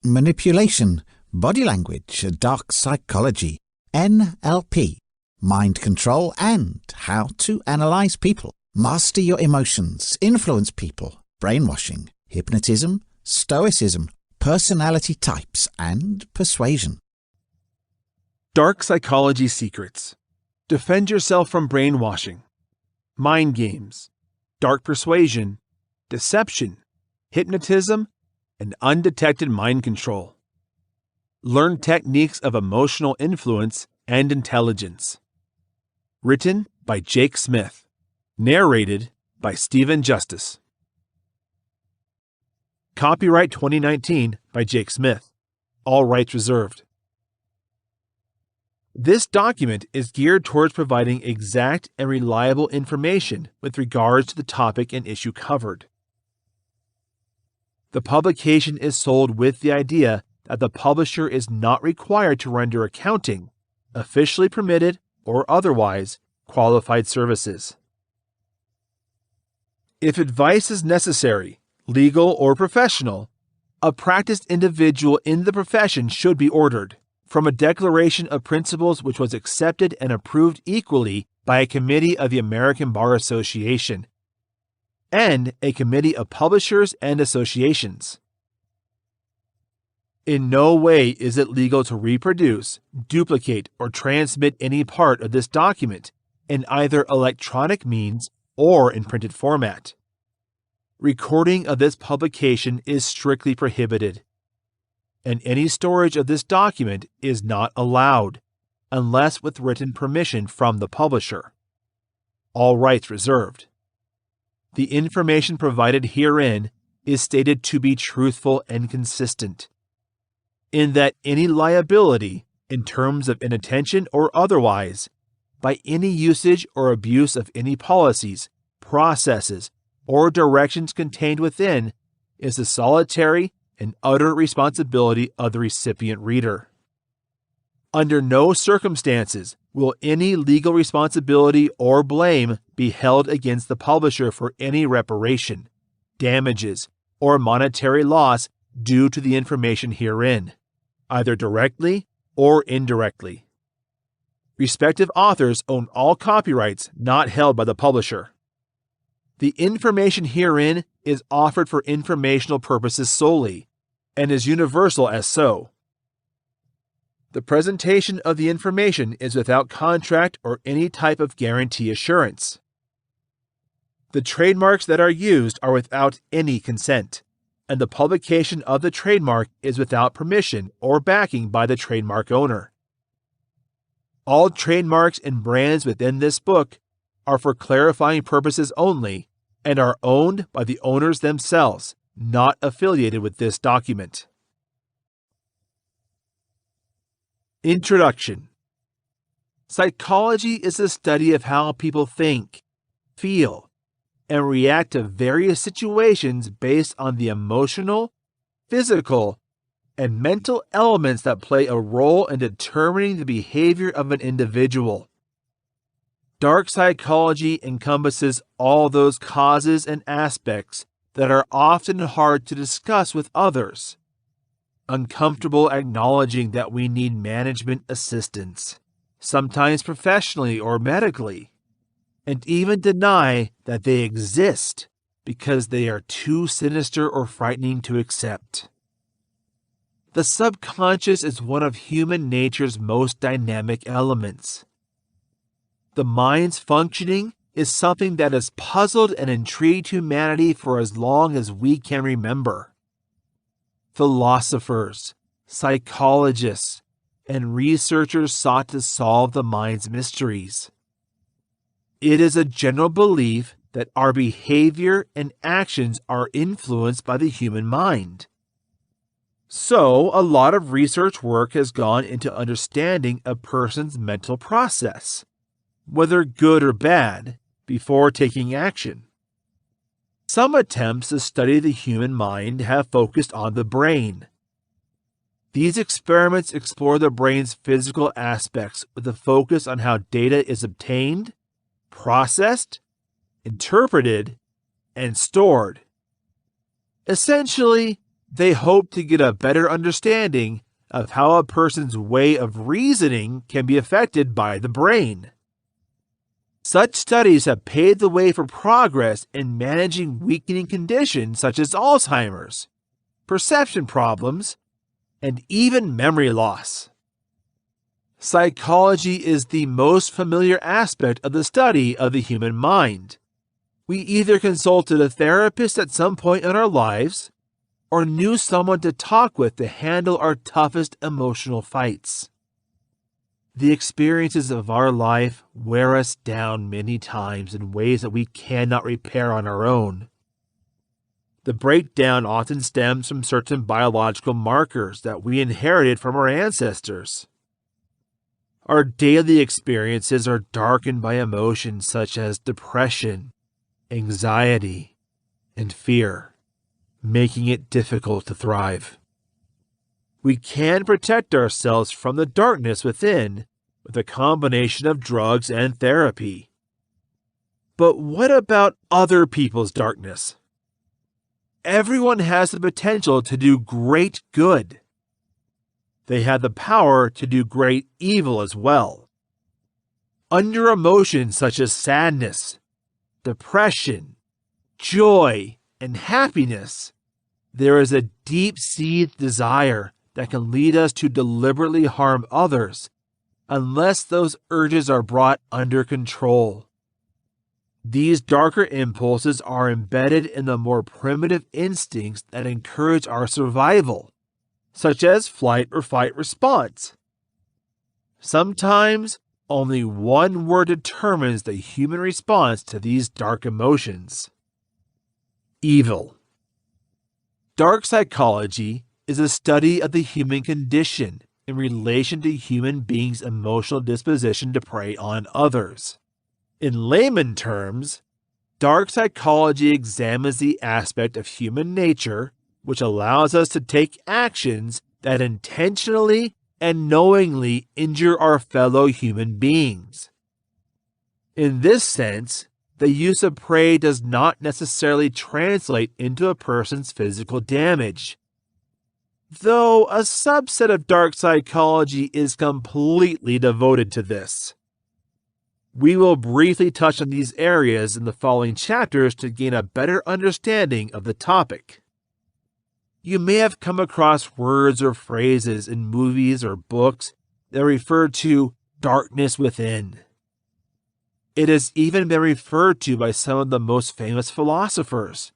manipulation, body language, dark psychology, NLP, mind control, and how to analyze people, master your emotions, influence people, brainwashing, hypnotism, stoicism, personality types, and persuasion. Dark psychology secrets. Defend yourself from brainwashing, mind games, dark persuasion, deception, hypnotism, and undetected mind control. Learn techniques of emotional influence and intelligence. Written by Jake Smith. Narrated by Stephen Justice. Copyright 2019 by Jake Smith. All rights reserved. This document is geared towards providing exact and reliable information with regards to the topic and issue covered. The publication is sold with the idea that the publisher is not required to render accounting, officially permitted or otherwise qualified services. If advice is necessary, legal or professional, a practiced individual in the profession should be ordered from a declaration of principles which was accepted and approved equally by a committee of the American Bar Association and a committee of publishers and associations. In no way is it legal to reproduce, duplicate, or transmit any part of this document in either electronic means or in printed format. Recording of this publication is strictly prohibited, and any storage of this document is not allowed unless with written permission from the publisher. All rights reserved. The information provided herein is stated to be truthful and consistent, in that any liability, in terms of inattention or otherwise, by any usage or abuse of any policies, processes, or directions contained within is the solitary and utter responsibility of the recipient reader. Under no circumstances will any legal responsibility or blame be held against the publisher for any reparation, damages, or monetary loss due to the information herein, either directly or indirectly. Respective authors own all copyrights not held by the publisher. The information herein is offered for informational purposes solely, and is universal as so. The presentation of the information is without contract or any type of guarantee assurance. The trademarks that are used are without any consent, and the publication of the trademark is without permission or backing by the trademark owner. All trademarks and brands within this book are for clarifying purposes only and are owned by the owners themselves, not affiliated with this document. Introduction. Psychology is the study of how people think, feel, and react to various situations based on the emotional, physical, and mental elements that play a role in determining the behavior of an individual. Dark psychology encompasses all those causes and aspects that are often hard to discuss with others, uncomfortable acknowledging that we need management assistance, sometimes professionally or medically, and even deny that they exist because they are too sinister or frightening to accept. The subconscious is one of human nature's most dynamic elements. The mind's functioning is something that has puzzled and intrigued humanity for as long as we can remember. Philosophers, psychologists, and researchers sought to solve the mind's mysteries. It is a general belief that our behavior and actions are influenced by the human mind. So, a lot of research work has gone into understanding a person's mental process, whether good or bad, before taking action. Some attempts to study the human mind have focused on the brain. These experiments explore the brain's physical aspects with a focus on how data is obtained, processed, interpreted, and stored. Essentially, They hope to get a better understanding of how a person's way of reasoning can be affected by the brain. Such studies have paved the way for progress in managing weakening conditions such as Alzheimer's, perception problems, and even memory loss. Psychology is the most familiar aspect of the study of the human mind. We either consulted a therapist at some point in our lives or knew someone to talk with to handle our toughest emotional fights. The experiences of our life wear us down many times in ways that we cannot repair on our own. The breakdown often stems from certain biological markers that we inherited from our ancestors. Our daily experiences are darkened by emotions such as depression, anxiety, and fear, making it difficult to thrive. We can protect ourselves from the darkness within with a combination of drugs and therapy. But what about other people's darkness? Everyone has the potential to do great good. They have the power to do great evil as well. Under emotions such as sadness, depression, joy, and happiness, there is a deep-seated desire that can lead us to deliberately harm others unless those urges are brought under control. These darker impulses are embedded in the more primitive instincts that encourage our survival, such as flight or fight response. Sometimes, only one word determines the human response to these dark emotions: evil. Dark psychology is a study of the human condition in relation to human beings' emotional disposition to prey on others. In layman terms, dark psychology examines the aspect of human nature which allows us to take actions that intentionally and knowingly injure our fellow human beings. In this sense, the use of prey does not necessarily translate into a person's physical damage, though a subset of dark psychology is completely devoted to this. We will briefly touch on these areas in the following chapters to gain a better understanding of the topic. You may have come across words or phrases in movies or books that refer to darkness within. It has even been referred to by some of the most famous philosophers.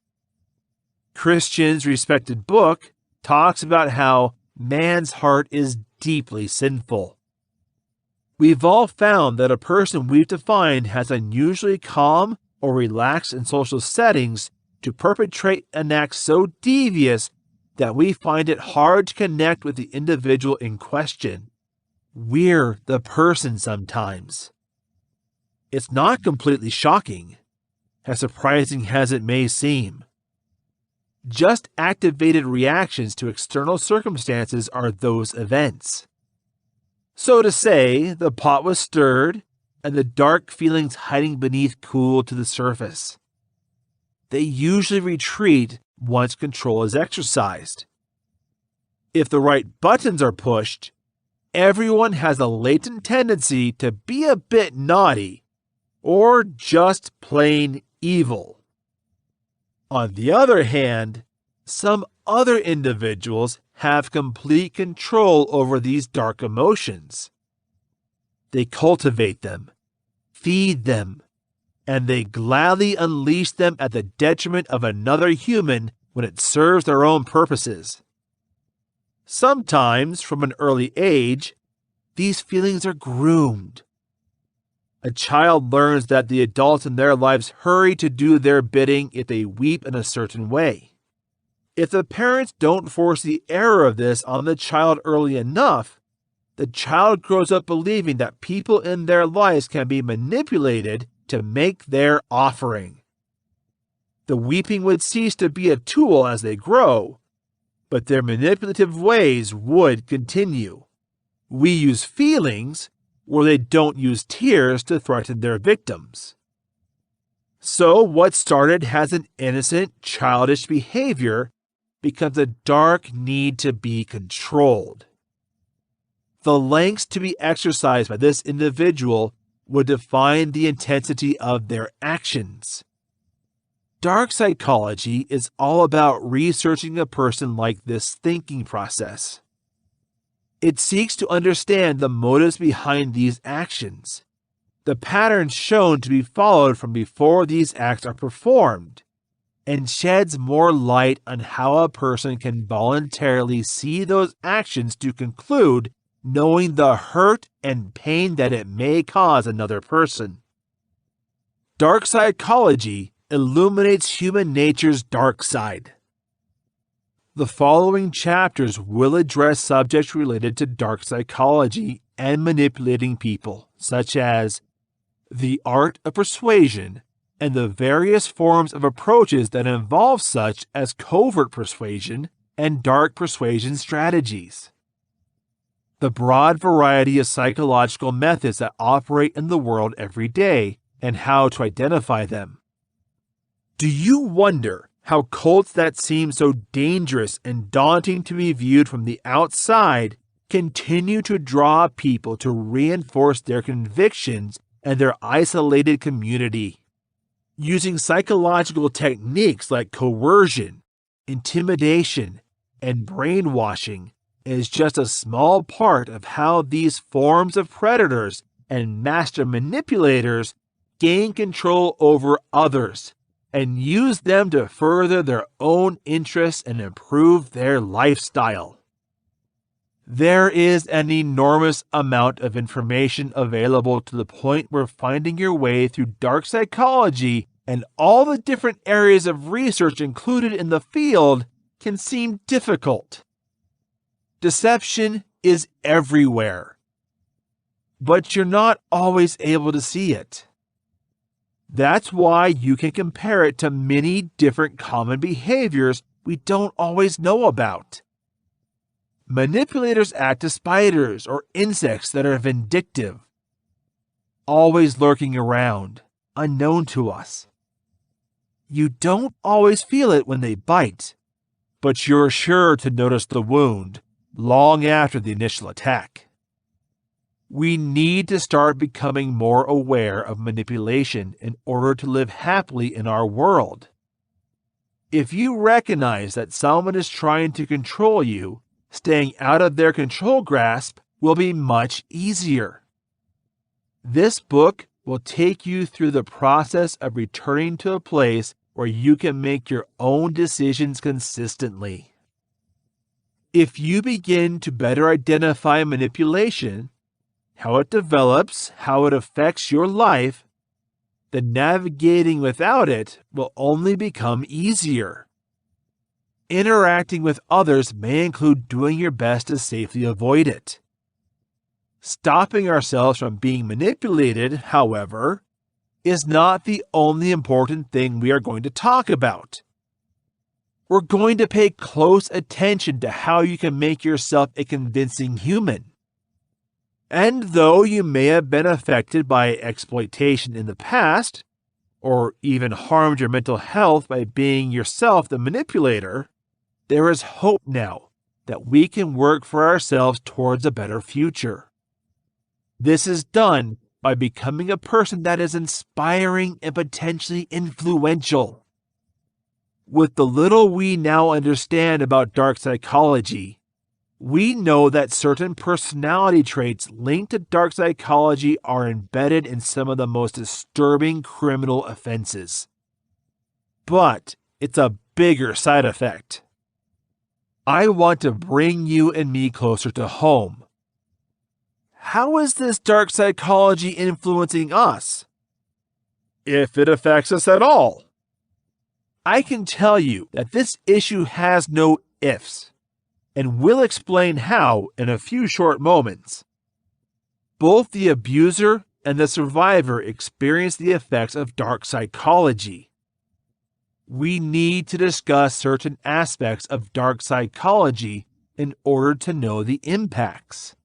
Christian's respected book talks about how man's heart is deeply sinful. We've all found that a person we've defined has unusually calm or relaxed in social settings to perpetrate an act so devious that we find it hard to connect with the individual in question. We're the person sometimes. It's not completely shocking, as surprising as it may seem. Just activated reactions to external circumstances are those events. So to say, the pot was stirred, and the dark feelings hiding beneath cooled to the surface. They usually retreat once control is exercised. If the right buttons are pushed, everyone has a latent tendency to be a bit naughty, or just plain evil. On the other hand, some other individuals have complete control over these dark emotions. They cultivate them, feed them, and they gladly unleash them at the detriment of another human when it serves their own purposes. Sometimes, from an early age, these feelings are groomed. A child learns that the adults in their lives hurry to do their bidding if they weep in a certain way. If the parents don't force the error of this on the child early enough, the child grows up believing that people in their lives can be manipulated to make their offering. The weeping would cease to be a tool as they grow, but their manipulative ways would continue. We use feelings where they don't use tears to threaten their victims. So what started as an innocent, childish behavior becomes a dark need to be controlled. The lengths to be exercised by this individual would define the intensity of their actions. Dark psychology is all about researching a person like this thinking process. It seeks to understand the motives behind these actions, the patterns shown to be followed from before these acts are performed, and sheds more light on how a person can voluntarily see those actions to conclude, knowing the hurt and pain that it may cause another person. Dark psychology illuminates human nature's dark side. The following chapters will address subjects related to dark psychology and manipulating people, such as the art of persuasion and the various forms of approaches that involve such as covert persuasion and dark persuasion strategies. The broad variety of psychological methods that operate in the world every day and how to identify them. Do you wonder how cults that seem so dangerous and daunting to be viewed from the outside continue to draw people to reinforce their convictions and their isolated community? Using psychological techniques like coercion, intimidation, and brainwashing is just a small part of how these forms of predators and master manipulators gain control over others and use them to further their own interests and improve their lifestyle. There is an enormous amount of information available to the point where finding your way through dark psychology and all the different areas of research included in the field can seem difficult. Deception is everywhere, but you're not always able to see it. That's why you can compare it to many different common behaviors we don't always know about. Manipulators act as spiders or insects that are vindictive, always lurking around, unknown to us. You don't always feel it when they bite, but you're sure to notice the wound long after the initial attack. We need to start becoming more aware of manipulation in order to live happily in our world. If you recognize that someone is trying to control you, staying out of their control grasp will be much easier. This book will take you through the process of returning to a place where you can make your own decisions consistently. If you begin to better identify manipulation, how it develops, how it affects your life, then navigating without it will only become easier. Interacting with others may include doing your best to safely avoid it. Stopping ourselves from being manipulated, however, is not the only important thing we are going to talk about. We're going to pay close attention to how you can make yourself a convincing human. And though you may have been affected by exploitation in the past, or even harmed your mental health by being yourself the manipulator, there is hope now that we can work for ourselves towards a better future. This is done by becoming a person that is inspiring and potentially influential. With the little we now understand about dark psychology, we know that certain personality traits linked to dark psychology are embedded in some of the most disturbing criminal offenses. But it's a bigger side effect. I want to bring you and me closer to home. How is this dark psychology influencing us? If it affects us at all. I can tell you that this issue has no ifs, and will explain how in a few short moments. Both the abuser and the survivor experience the effects of dark psychology. We need to discuss certain aspects of dark psychology in order to know the impacts.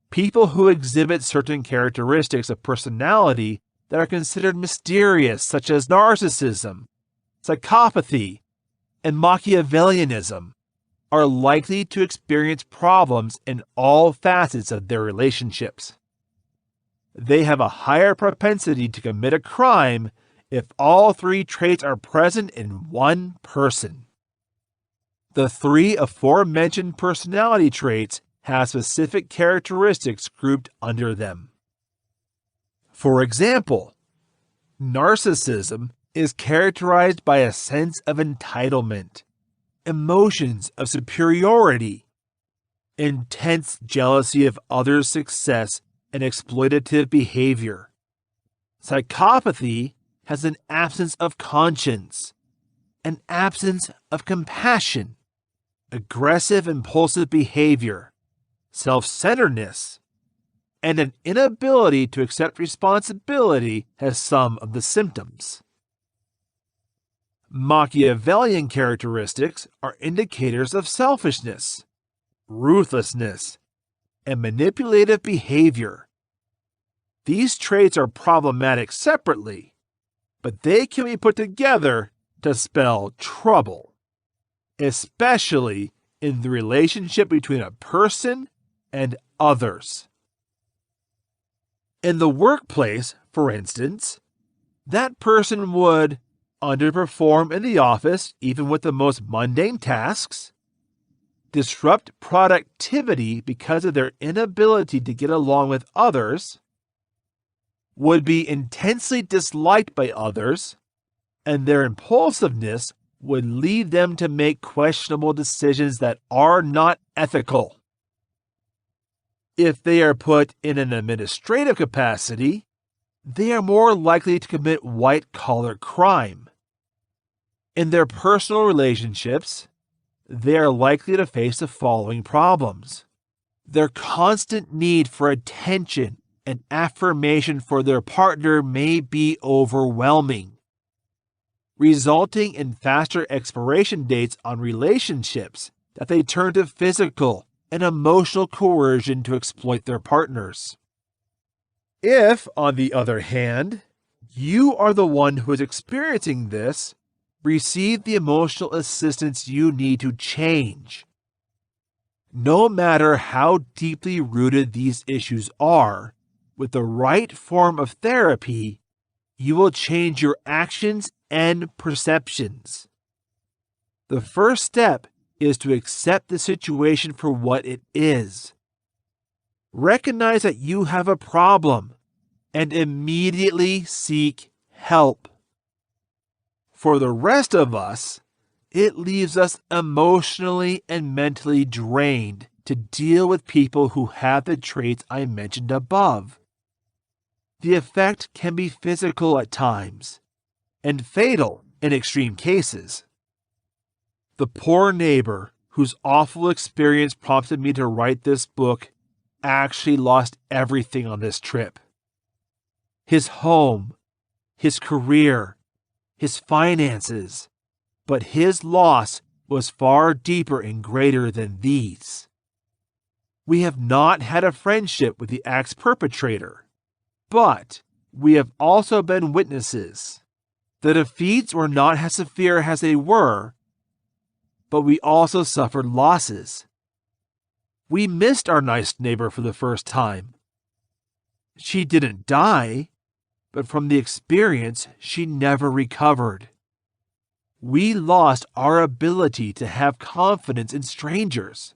People who exhibit certain characteristics of personality that are considered mysterious, such as narcissism, psychopathy, and Machiavellianism are likely to experience problems in all facets of their relationships. They have a higher propensity to commit a crime if all three traits are present in one person. The three aforementioned personality traits have specific characteristics grouped under them. For example, narcissism is characterized by a sense of entitlement, emotions of superiority, intense jealousy of others' success, and exploitative behavior. Psychopathy has an absence of conscience, an absence of compassion, aggressive impulsive behavior, self-centeredness, and an inability to accept responsibility as some of the symptoms. Machiavellian characteristics are indicators of selfishness, ruthlessness, and manipulative behavior. These traits are problematic separately, but they can be put together to spell trouble, especially in the relationship between a person and others. In the workplace, for instance, that person would underperform in the office even with the most mundane tasks, disrupt productivity because of their inability to get along with others, would be intensely disliked by others, and their impulsiveness would lead them to make questionable decisions that are not ethical. If they are put in an administrative capacity, they are more likely to commit white-collar crime. In their personal relationships, they are likely to face the following problems. Their constant need for attention and affirmation for their partner may be overwhelming, resulting in faster expiration dates on relationships that they turn to physical and emotional coercion to exploit their partners. If, on the other hand, you are the one who is experiencing this, receive the emotional assistance you need to change. No matter how deeply rooted these issues are, with the right form of therapy, you will change your actions and perceptions. The first step is to accept the situation for what it is. Recognize that you have a problem and immediately seek help. For the rest of us, it leaves us emotionally and mentally drained to deal with people who have the traits I mentioned above. The effect can be physical at times and fatal in extreme cases. The poor neighbor whose awful experience prompted me to write this book actually lost everything on this trip. His home, his career, his finances, but his loss was far deeper and greater than these. We have not had a friendship with the act's perpetrator, but we have also been witnesses. The defeats were not as severe as they were, but we also suffered losses. We missed our nice neighbor for the first time. She didn't die, but from the experience, she never recovered. We lost our ability to have confidence in strangers.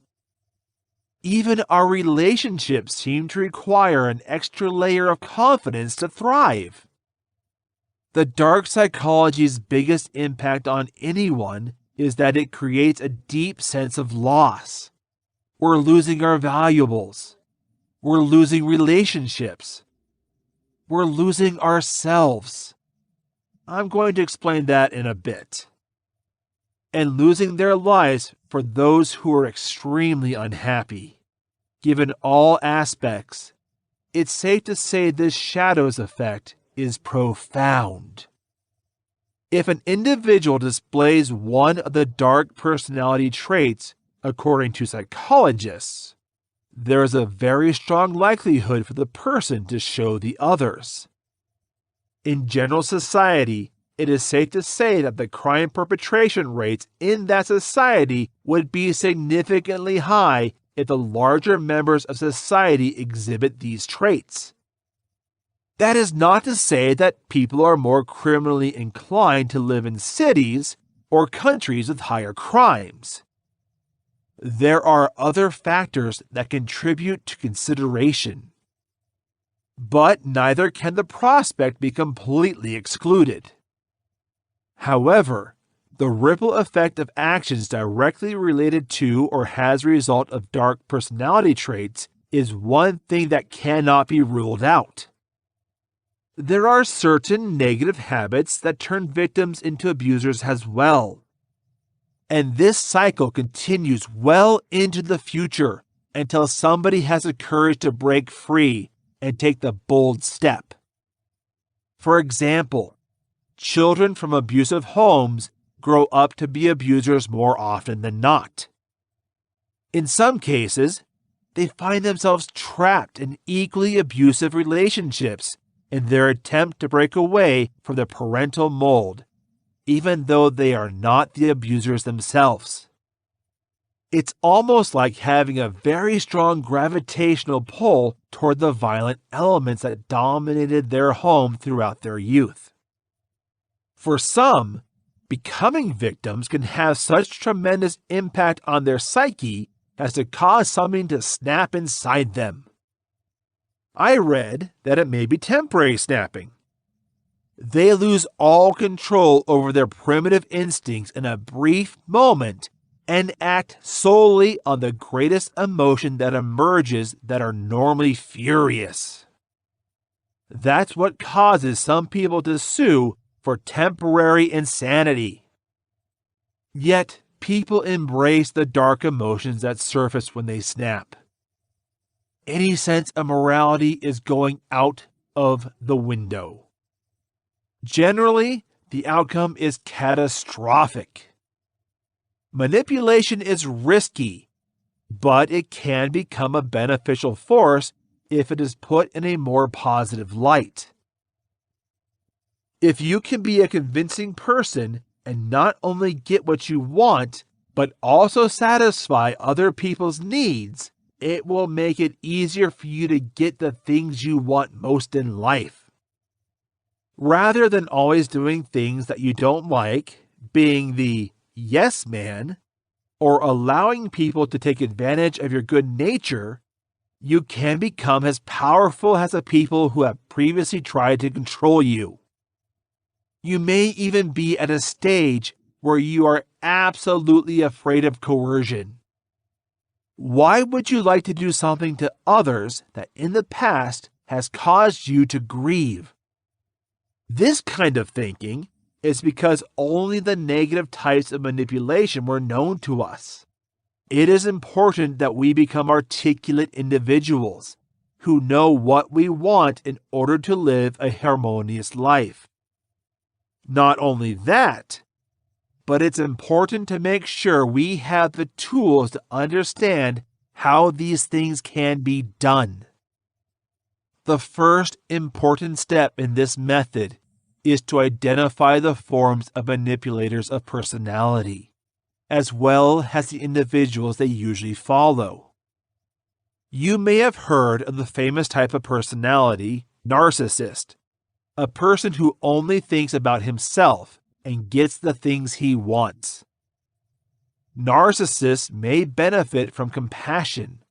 Even our relationships seem to require an extra layer of confidence to thrive. The dark psychology's biggest impact on anyone is that it creates a deep sense of loss. We're losing our valuables. We're losing relationships. We're losing ourselves. I'm going to explain that in a bit. And losing their lives for those who are extremely unhappy. Given all aspects, it's safe to say this shadows effect is profound. If an individual displays one of the dark personality traits, according to psychologists, there is a very strong likelihood for the person to show the others. In general society, it is safe to say that the crime perpetration rates in that society would be significantly high if the larger members of society exhibit these traits. That is not to say that people are more criminally inclined to live in cities or countries with higher crimes. There are other factors that contribute to consideration. But neither can the prospect be completely excluded. However, the ripple effect of actions directly related to or as a result of dark personality traits is one thing that cannot be ruled out. There are certain negative habits that turn victims into abusers as well. And this cycle continues well into the future until somebody has the courage to break free and take the bold step. For example, children from abusive homes grow up to be abusers more often than not. In some cases, they find themselves trapped in equally abusive relationships in their attempt to break away from the parental mold, even though they are not the abusers themselves. It's almost like having a very strong gravitational pull toward the violent elements that dominated their home throughout their youth. For some, becoming victims can have such tremendous impact on their psyche as to cause something to snap inside them. I read that it may be temporary snapping. They lose all control over their primitive instincts in a brief moment and act solely on the greatest emotion that emerges that are normally furious. That's what causes some people to sue for temporary insanity. Yet, people embrace the dark emotions that surface when they snap. Any sense of morality is going out of the window. Generally, the outcome is catastrophic. Manipulation is risky, but it can become a beneficial force if it is put in a more positive light. If you can be a convincing person and not only get what you want, but also satisfy other people's needs, it will make it easier for you to get the things you want most in life. Rather than always doing things that you don't like, being the yes man, or allowing people to take advantage of your good nature, you can become as powerful as the people who have previously tried to control you. You may even be at a stage where you are absolutely afraid of coercion. Why would you like to do something to others that in the past has caused you to grieve? This kind of thinking is because only the negative types of manipulation were known to us. It is important that we become articulate individuals who know what we want in order to live a harmonious life. Not only that, but it's important to make sure we have the tools to understand how these things can be done. The first important step in this method is to identify the forms of manipulators of personality, as well as the individuals they usually follow. You may have heard of the famous type of personality, narcissist, a person who only thinks about himself and gets the things he wants. Narcissists may benefit from compassion,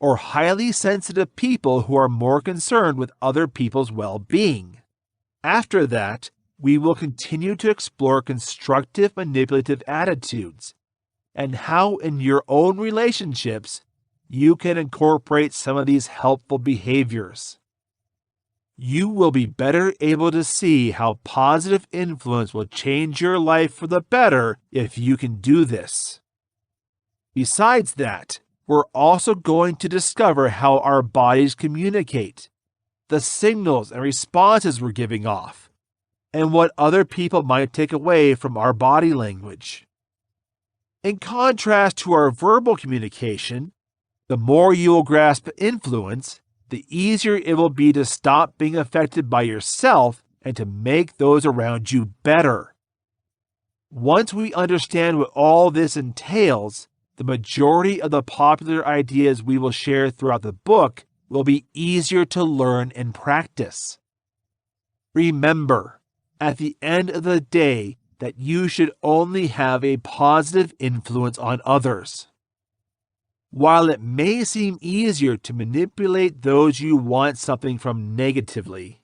or highly sensitive people who are more concerned with other people's well-being. After that, we will continue to explore constructive manipulative attitudes and how in your own relationships you can incorporate some of these helpful behaviors. You will be better able to see how positive influence will change your life for the better if you can do this. Besides that, we're also going to discover how our bodies communicate, the signals and responses we're giving off, and what other people might take away from our body language. In contrast to our verbal communication, the more you will grasp influence, the easier it will be to stop being affected by yourself and to make those around you better. Once we understand what all this entails, the majority of the popular ideas we will share throughout the book will be easier to learn and practice. Remember, at the end of the day, that you should only have a positive influence on others. While it may seem easier to manipulate those you want something from negatively,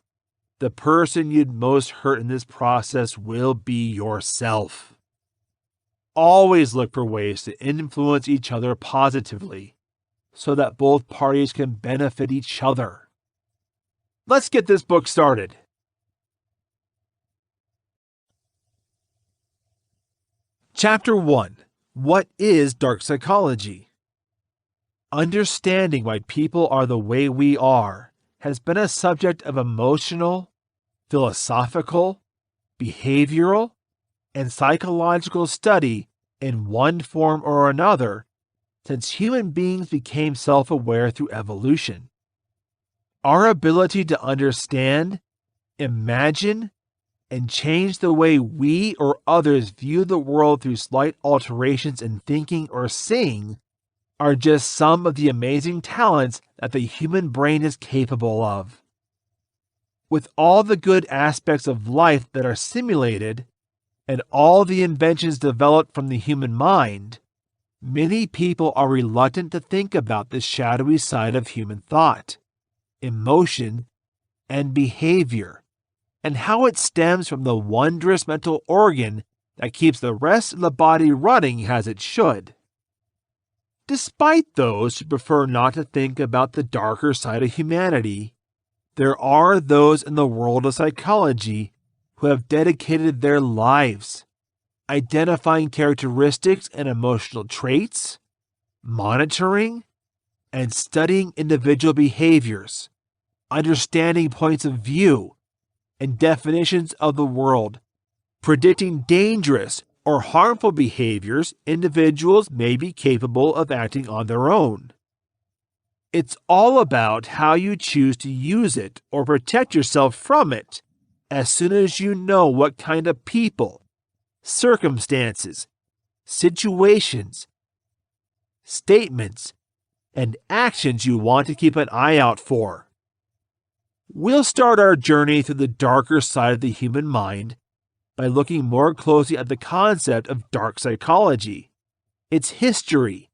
the person you'd most hurt in this process will be yourself. Always look for ways to influence each other positively so that both parties can benefit each other. Let's get this book started. Chapter 1. What is dark psychology? Understanding why people are the way we are has been a subject of emotional, philosophical, behavioral, and psychological study in one form or another since human beings became self-aware through evolution. Our ability to understand, imagine, and change the way we or others view the world through slight alterations in thinking or seeing are just some of the amazing talents that the human brain is capable of. With all the good aspects of life that are simulated, and all the inventions developed from the human mind, many people are reluctant to think about the shadowy side of human thought, emotion, and behavior, and how it stems from the wondrous mental organ that keeps the rest of the body running as it should. Despite those who prefer not to think about the darker side of humanity, there are those in the world of psychology who have dedicated their lives identifying characteristics and emotional traits, monitoring, and studying individual behaviors, understanding points of view, and definitions of the world, predicting dangerous or harmful behaviors individuals may be capable of acting on their own. It's all about how you choose to use it or protect yourself from it as soon as you know what kind of people, circumstances, situations, statements, and actions you want to keep an eye out for. We'll start our journey through the darker side of the human mind by looking more closely at the concept of dark psychology, its history,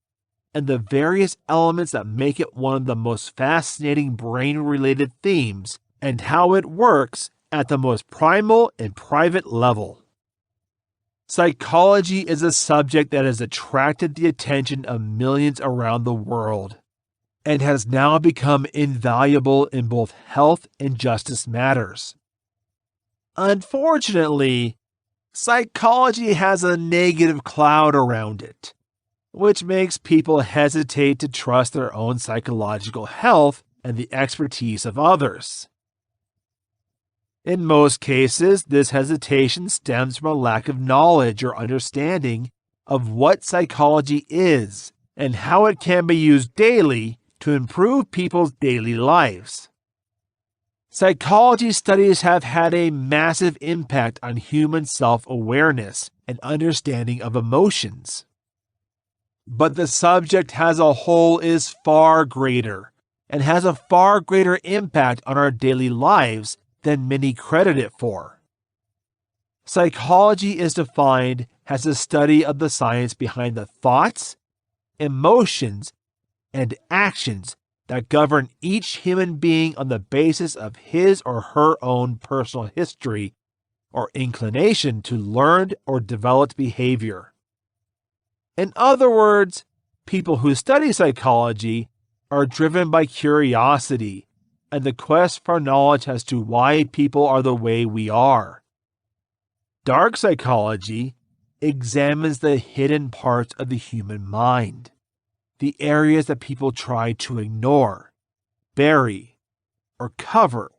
and the various elements that make it one of the most fascinating brain-related themes, and how it works at the most primal and private level. Psychology is a subject that has attracted the attention of millions around the world, and has now become invaluable in both health and justice matters. Unfortunately, psychology has a negative cloud around it, which makes people hesitate to trust their own psychological health and the expertise of others. In most cases, this hesitation stems from a lack of knowledge or understanding of what psychology is and how it can be used daily to improve people's daily lives. Psychology studies have had a massive impact on human self-awareness and understanding of emotions. But the subject as a whole is far greater and has a far greater impact on our daily lives than many credit it for. Psychology is defined as the study of the science behind the thoughts, emotions, and actions that govern each human being on the basis of his or her own personal history or inclination to learned or developed behavior. In other words, people who study psychology are driven by curiosity and the quest for knowledge as to why people are the way we are. Dark psychology examines the hidden parts of the human mind, the areas that people try to ignore, bury, or cover,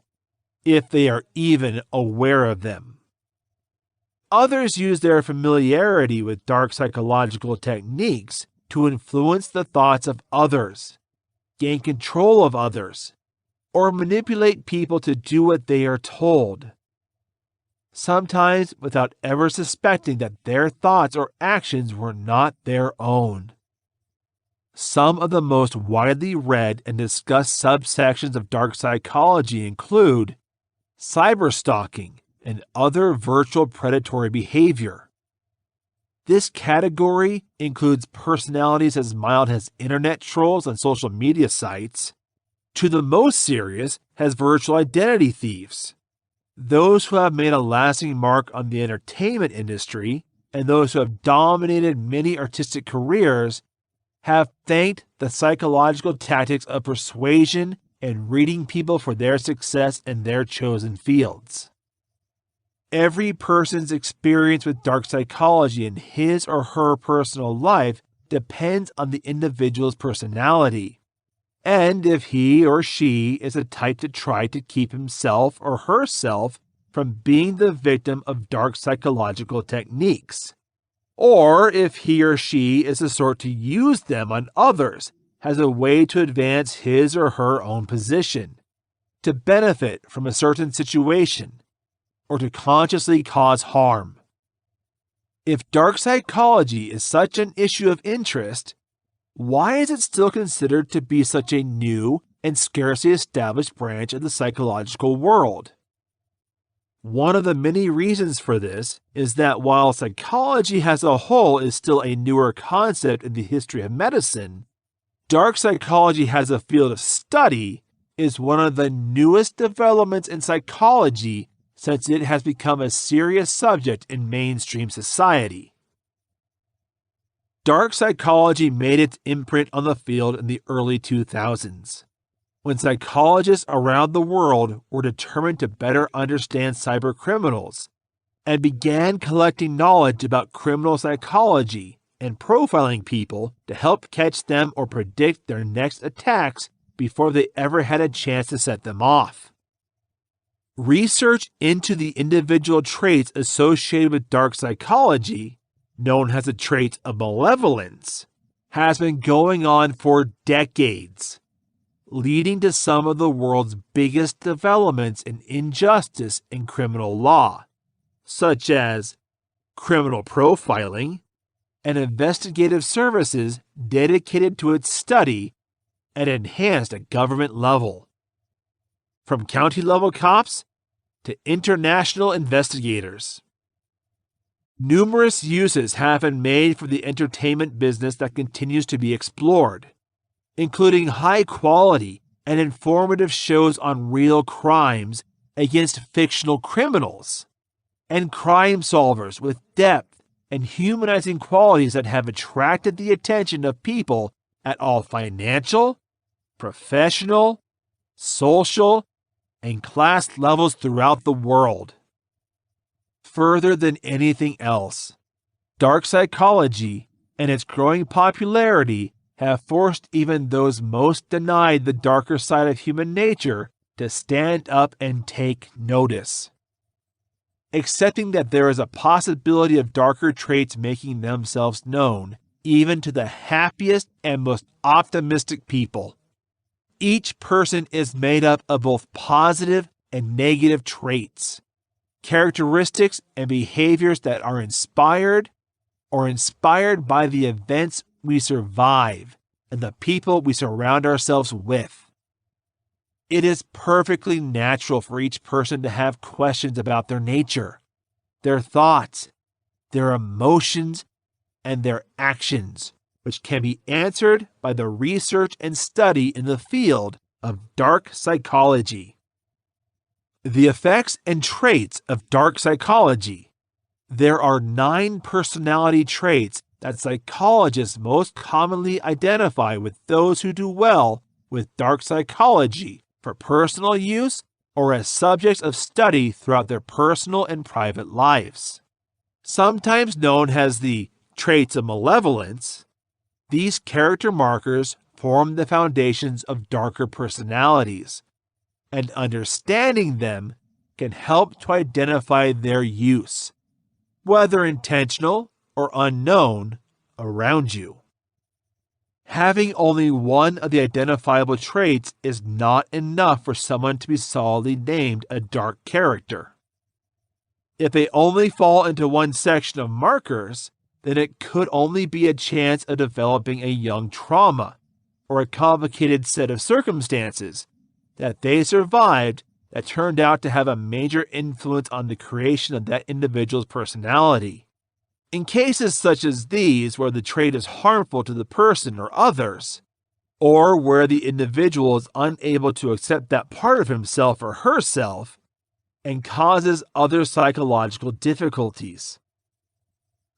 if they are even aware of them. Others use their familiarity with dark psychological techniques to influence the thoughts of others, gain control of others, or manipulate people to do what they are told. sometimes without ever suspecting that their thoughts or actions were not their own. Some of the most widely read and discussed subsections of dark psychology include cyberstalking and other virtual predatory behavior. This category includes personalities as mild as internet trolls on social media sites, to the most serious as virtual identity thieves. Those who have made a lasting mark on the entertainment industry and those who have dominated many artistic careers have thanked the psychological tactics of persuasion and reading people for their success in their chosen fields. Every person's experience with dark psychology in his or her personal life depends on the individual's personality, and if he or she is the type to try to keep himself or herself from being the victim of dark psychological techniques, or if he or she is the sort to use them on others as a way to advance his or her own position, to benefit from a certain situation, or to consciously cause harm. If dark psychology is such an issue of interest, why is it still considered to be such a new and scarcely established branch of the psychological world? One of the many reasons for this is that while psychology as a whole is still a newer concept in the history of medicine, dark psychology as a field of study is one of the newest developments in psychology since it has become a serious subject in mainstream society. Dark psychology made its imprint on the field in the early 2000s, when psychologists around the world were determined to better understand cybercriminals and began collecting knowledge about criminal psychology and profiling people to help catch them or predict their next attacks before they ever had a chance to set them off. Research into the individual traits associated with dark psychology, known as the traits of malevolence, has been going on for decades, leading to some of the world's biggest developments in injustice in criminal law, such as criminal profiling and investigative services dedicated to its study and enhanced at government level. From county-level cops to international investigators. Numerous uses have been made for the entertainment business that continues to be explored, including high-quality and informative shows on real crimes against fictional criminals, and crime solvers with depth and humanizing qualities that have attracted the attention of people at all financial, professional, social, and class levels throughout the world. Further than anything else, dark psychology and its growing popularity have forced even those most denied the darker side of human nature to stand up and take notice. Accepting that there is a possibility of darker traits making themselves known, even to the happiest and most optimistic people. Each person is made up of both positive and negative traits, characteristics and behaviors that are inspired by the events we survive and the people we surround ourselves with. It is perfectly natural for each person to have questions about their nature, their thoughts, their emotions, and their actions, which can be answered by the research and study in the field of dark psychology. The effects and traits of dark psychology. There are 9 personality traits that psychologists most commonly identify with those who do well with dark psychology for personal use or as subjects of study throughout their personal and private lives. Sometimes known as the traits of malevolence, these character markers form the foundations of darker personalities, and understanding them can help to identify their use, whether intentional or unknown, around you. Having only one of the identifiable traits is not enough for someone to be solidly named a dark character. If they only fall into one section of markers, then it could only be a chance of developing a young trauma or a complicated set of circumstances that they survived that turned out to have a major influence on the creation of that individual's personality. In cases such as these, where the trait is harmful to the person or others, or where the individual is unable to accept that part of himself or herself and causes other psychological difficulties,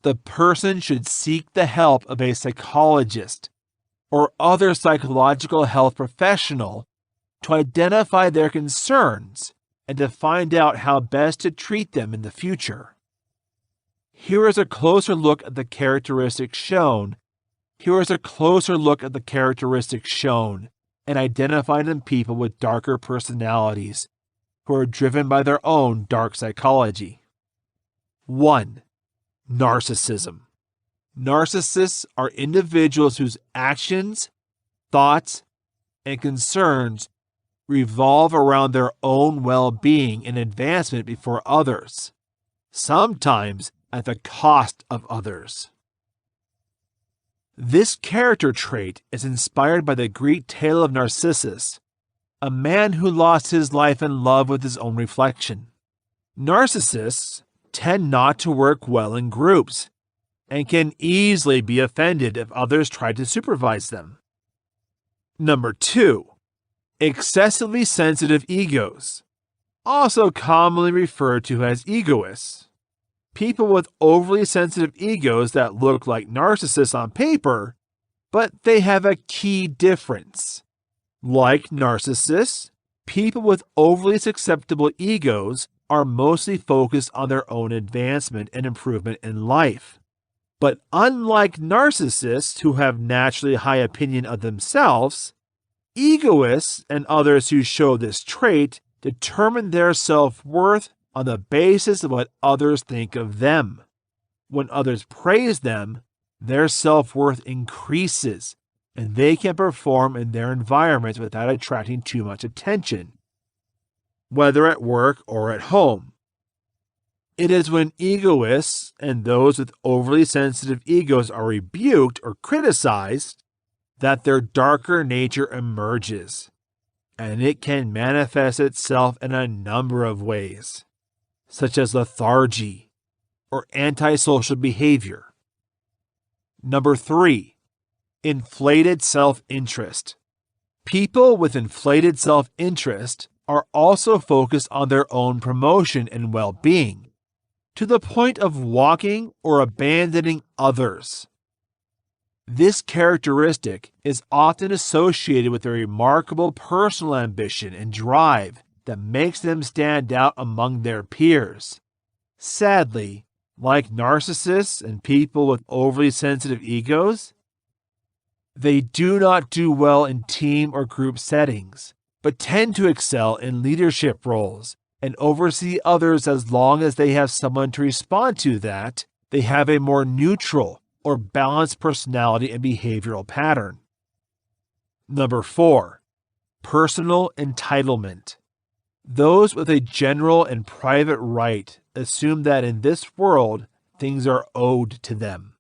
the person should seek the help of a psychologist or other psychological health professional to identify their concerns and to find out how best to treat them in the future. Here is a closer look at the characteristics shown. And identified in people with darker personalities who are driven by their own dark psychology. 1. Narcissism. Narcissists are individuals whose actions, thoughts, and concerns revolve around their own well-being and advancement before others, sometimes at the cost of others. This character trait is inspired by the Greek tale of Narcissus, a man who lost his life in love with his own reflection. Narcissists tend not to work well in groups and can easily be offended if others try to supervise them. Number 2. Excessively sensitive egos, also commonly referred to as egoists. People with overly sensitive egos that look like narcissists on paper, but they have a key difference. Like narcissists, people with overly susceptible egos are mostly focused on their own advancement and improvement in life. But unlike narcissists who have naturally high opinion of themselves, egoists and others who show this trait determine their self-worth on the basis of what others think of them. When others praise them, their self-worth increases, and they can perform in their environments without attracting too much attention, whether at work or at home. It is when egoists and those with overly sensitive egos are rebuked or criticized that their darker nature emerges, and it can manifest itself in a number of ways, such as lethargy or antisocial behavior. Number 3. Inflated self-interest. People with inflated self-interest are also focused on their own promotion and well-being, to the point of walking or abandoning others. This characteristic is often associated with a remarkable personal ambition and drive that makes them stand out among their peers. Sadly, like narcissists and people with overly sensitive egos, they do not do well in team or group settings, but tend to excel in leadership roles and oversee others as long as they have someone to respond to that. They have a more neutral or balanced personality and behavioral pattern. Number 4. Personal entitlement. Those with a general and private right assume that in this world things are owed to them.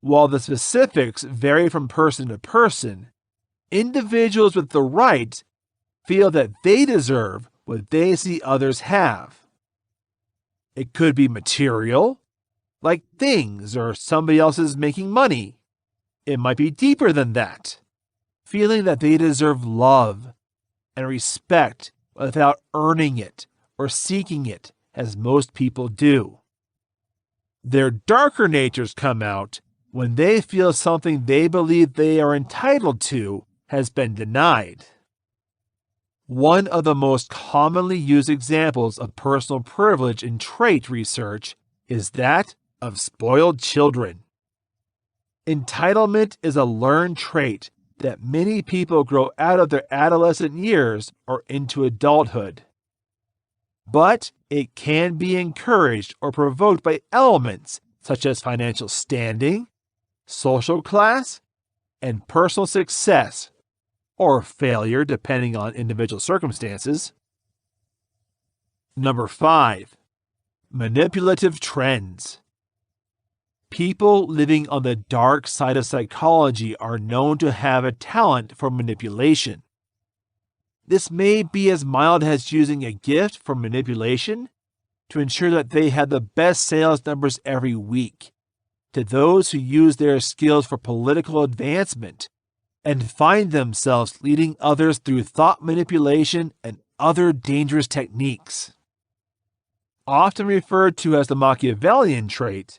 While the specifics vary from person to person, individuals with the right feel that they deserve what they see others have. It could be material, like things or somebody else is making money. It might be deeper than that, feeling that they deserve love and respect without earning it or seeking it, as most people do. Their darker natures come out when they feel something they believe they are entitled to has been denied. One of the most commonly used examples of personal privilege in trait research is that of spoiled children. Entitlement is a learned trait that many people grow out of their adolescent years or into adulthood. But it can be encouraged or provoked by elements such as financial standing, social class, and personal success, or failure depending on individual circumstances. Number 5. Manipulative trends. People living on the dark side of psychology are known to have a talent for manipulation. This may be as mild as using a gift for manipulation to ensure that they have the best sales numbers every week, to those who use their skills for political advancement and find themselves leading others through thought manipulation and other dangerous techniques. Often referred to as the Machiavellian trait,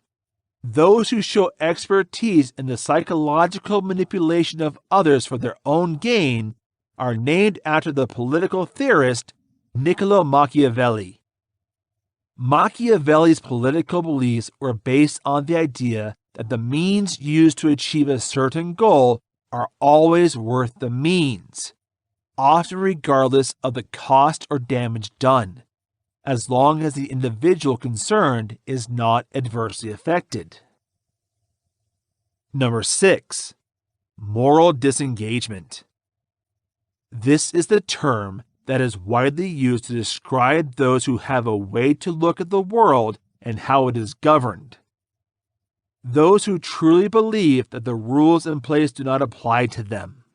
those who show expertise in the psychological manipulation of others for their own gain are named after the political theorist Niccolo Machiavelli. Machiavelli's political beliefs were based on the idea that the means used to achieve a certain goal are always worth the means, often regardless of the cost or damage done, as long as the individual concerned is not adversely affected. Number 6. Moral disengagement. This is the term that is widely used to describe those who have a way to look at the world and how it is governed. Those who truly believe that the rules in place do not apply to them.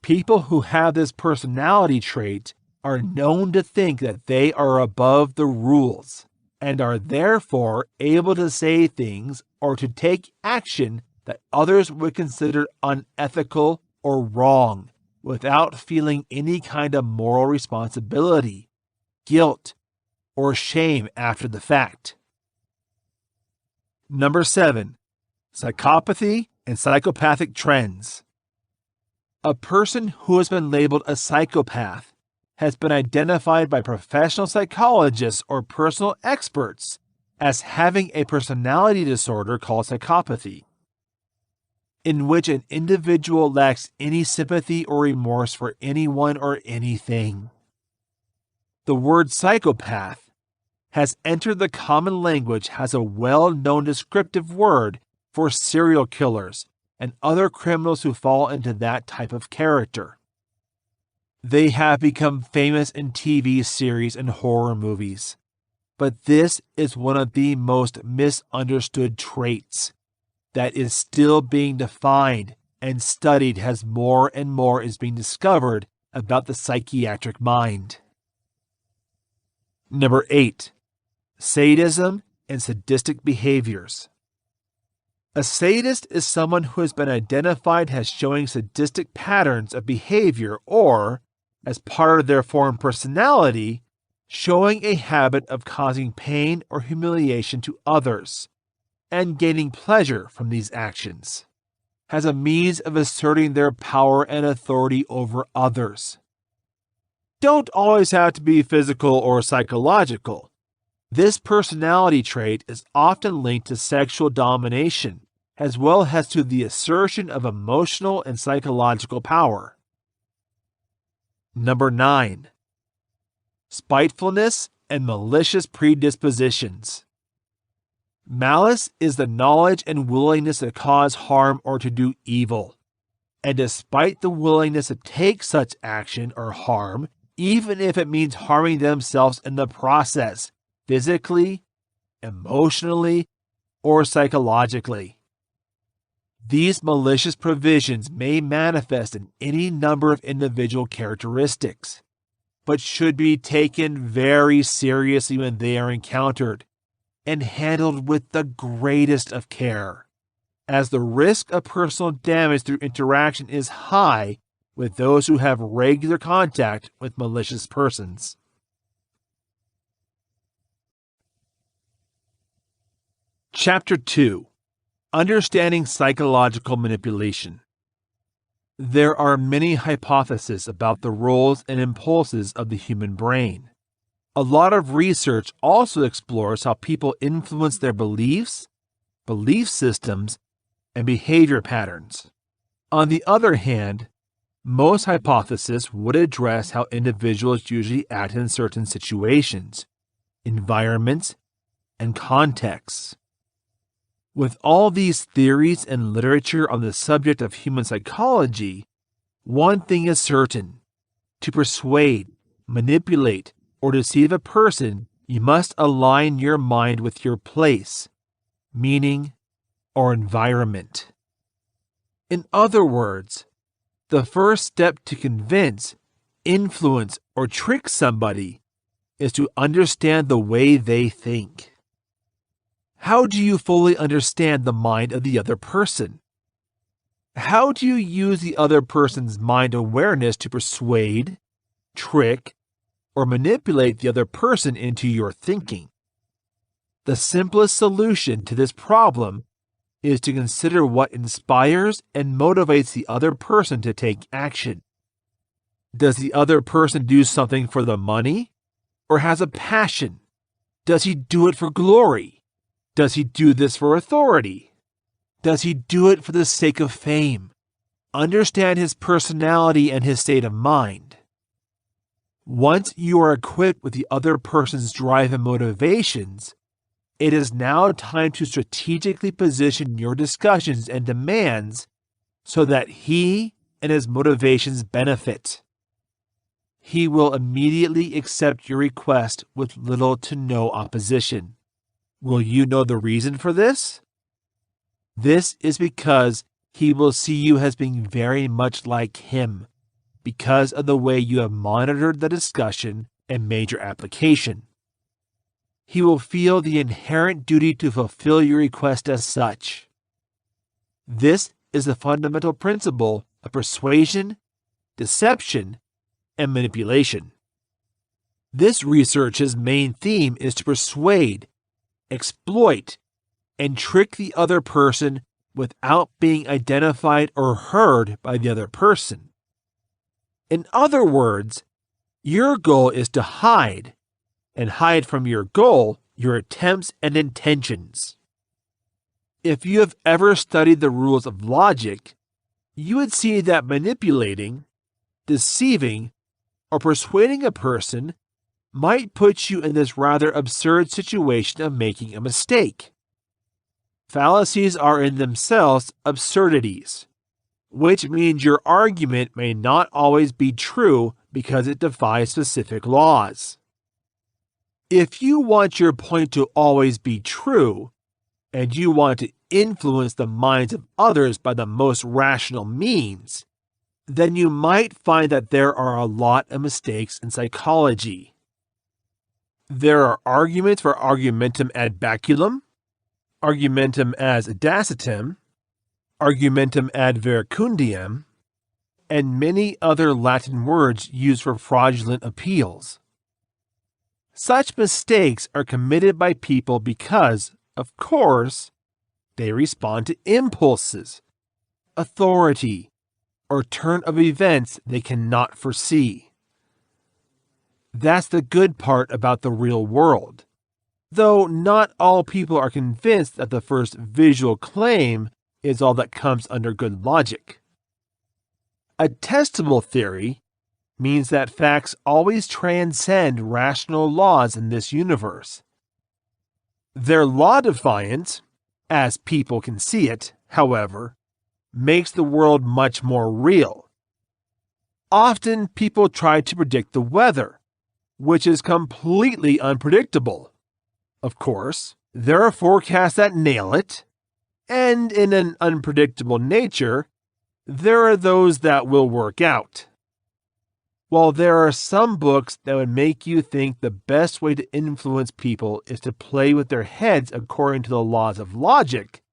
People who have this personality trait are known to think that they are above the rules and are therefore able to say things or to take action that others would consider unethical or wrong without feeling any kind of moral responsibility, guilt, or shame after the fact. Number 7. Psychopathy and psychopathic trends. A person who has been labeled a psychopath has been identified by professional psychologists or personal experts as having a personality disorder called psychopathy, in which an individual lacks any sympathy or remorse for anyone or anything. The word psychopath has entered the common language as a well-known descriptive word for serial killers and other criminals who fall into that type of character. They have become famous in TV series and horror movies, but this is one of the most misunderstood traits that is still being defined and studied as more and more is being discovered about the psychiatric mind. Number 8. Sadism and sadistic behaviors. A sadist is someone who has been identified as showing sadistic patterns of behavior or, as part of their formed personality, showing a habit of causing pain or humiliation to others and gaining pleasure from these actions, as a means of asserting their power and authority over others. Don't always have to be physical or psychological. This personality trait is often linked to sexual domination, as well as to the assertion of emotional and psychological power. Number 9. Spitefulness and malicious predispositions. Malice is the knowledge and willingness to cause harm or to do evil. And despite the willingness to take such action or harm, even if it means harming themselves in the process, physically, emotionally, or psychologically. These malicious provisions may manifest in any number of individual characteristics, but should be taken very seriously when they are encountered and handled with the greatest of care, as the risk of personal damage through interaction is high with those who have regular contact with malicious persons. Chapter 2. Understanding Psychological Manipulation. There are many hypotheses about the roles and impulses of the human brain. A lot of research also explores how people influence their beliefs, belief systems, and behavior patterns. On the other hand, most hypotheses would address how individuals usually act in certain situations, environments, and contexts. With all these theories and literature on the subject of human psychology, one thing is certain: to persuade, manipulate, or deceive a person you must align your mind with your place, meaning, or environment. In other words, the first step to convince, influence, or trick somebody is to understand the way they think. How do you fully understand the mind of the other person? How do you use the other person's mind awareness to persuade, trick, or manipulate the other person into your thinking? The simplest solution to this problem is to consider what inspires and motivates the other person to take action. Does the other person do something for the money or has a passion? Does he do it for glory? Does he do this for authority? Does he do it for the sake of fame? Understand his personality and his state of mind. Once you are equipped with the other person's drive and motivations, it is now time to strategically position your discussions and demands so that he and his motivations benefit. He will immediately accept your request with little to no opposition. Will you know the reason for this? This is because he will see you as being very much like him, because of the way you have monitored the discussion and made your application. He will feel the inherent duty to fulfill your request as such. This is the fundamental principle of persuasion, deception, and manipulation. This research's main theme is to persuade, exploit, and trick the other person without being identified or heard by the other person. In other words, your goal is to hide, and hide from your goal your attempts and intentions. If you have ever studied the rules of logic, you would see that manipulating, deceiving, or persuading a person might put you in this rather absurd situation of making a mistake. Fallacies are in themselves absurdities, which means your argument may not always be true because it defies specific laws. If you want your point to always be true, and you want to influence the minds of others by the most rational means, then you might find that there are a lot of mistakes in psychology. There are arguments for argumentum ad baculum, argumentum as audacitem, argumentum ad verecundiam, and many other Latin words used for fraudulent appeals. Such mistakes are committed by people because, of course, they respond to impulses, authority, or turn of events they cannot foresee. That's the good part about the real world. Though not all people are convinced that the first visual claim is all that comes under good logic. A testable theory means that facts always transcend rational laws in this universe. Their law defiance, as people can see it, however, makes the world much more real. Often people try to predict the weather, which is completely unpredictable. Of course, there are forecasts that nail it, and in an unpredictable nature, there are those that will work out. While there are some books that would make you think the best way to influence people is to play with their heads according to the laws of logic,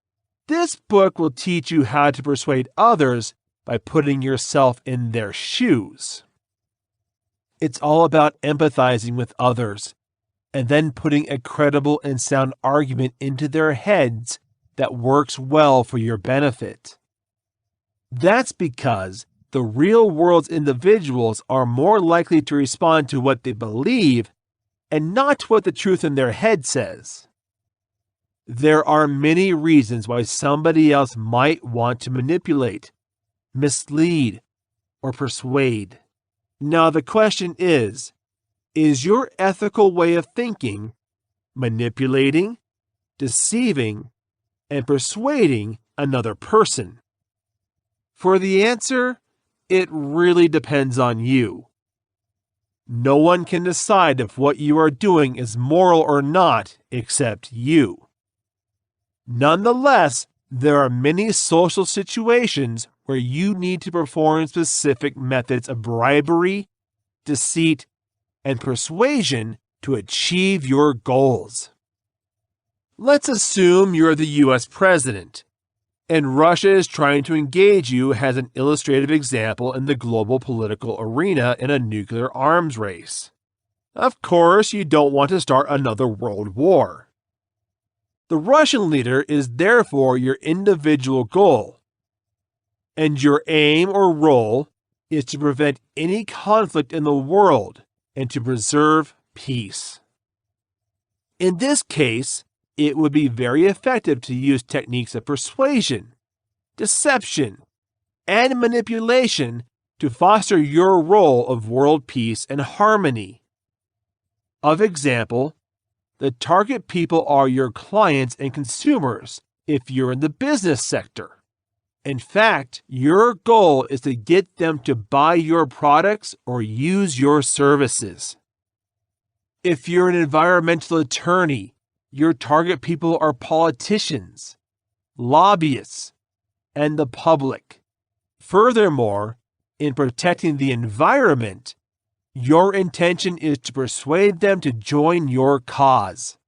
this book will teach you how to persuade others by putting yourself in their shoes. It's all about empathizing with others and then putting a credible and sound argument into their heads that works well for your benefit. That's because the real world's individuals are more likely to respond to what they believe and not to what the truth in their head says. There are many reasons why somebody else might want to manipulate, mislead, or persuade. Now the question is your ethical way of thinking manipulating, deceiving, and persuading another person? For the answer, it really depends on you. No one can decide if what you are doing is moral or not except you. Nonetheless, there are many social situations where you need to perform specific methods of bribery, deceit, and persuasion to achieve your goals. Let's assume you're the US president, and Russia is trying to engage you as an illustrative example in the global political arena in a nuclear arms race. Of course, you don't want to start another world war. The Russian leader is therefore your individual goal, and your aim or role is to prevent any conflict in the world and to preserve peace. In this case, it would be very effective to use techniques of persuasion, deception, and manipulation to foster your role of world peace and harmony. Of example, the target people are your clients and consumers if you're in the business sector. In fact, your goal is to get them to buy your products or use your services. If you're an environmental attorney, your target people are politicians, lobbyists, and the public. Furthermore, in protecting the environment, your intention is to persuade them to join your cause.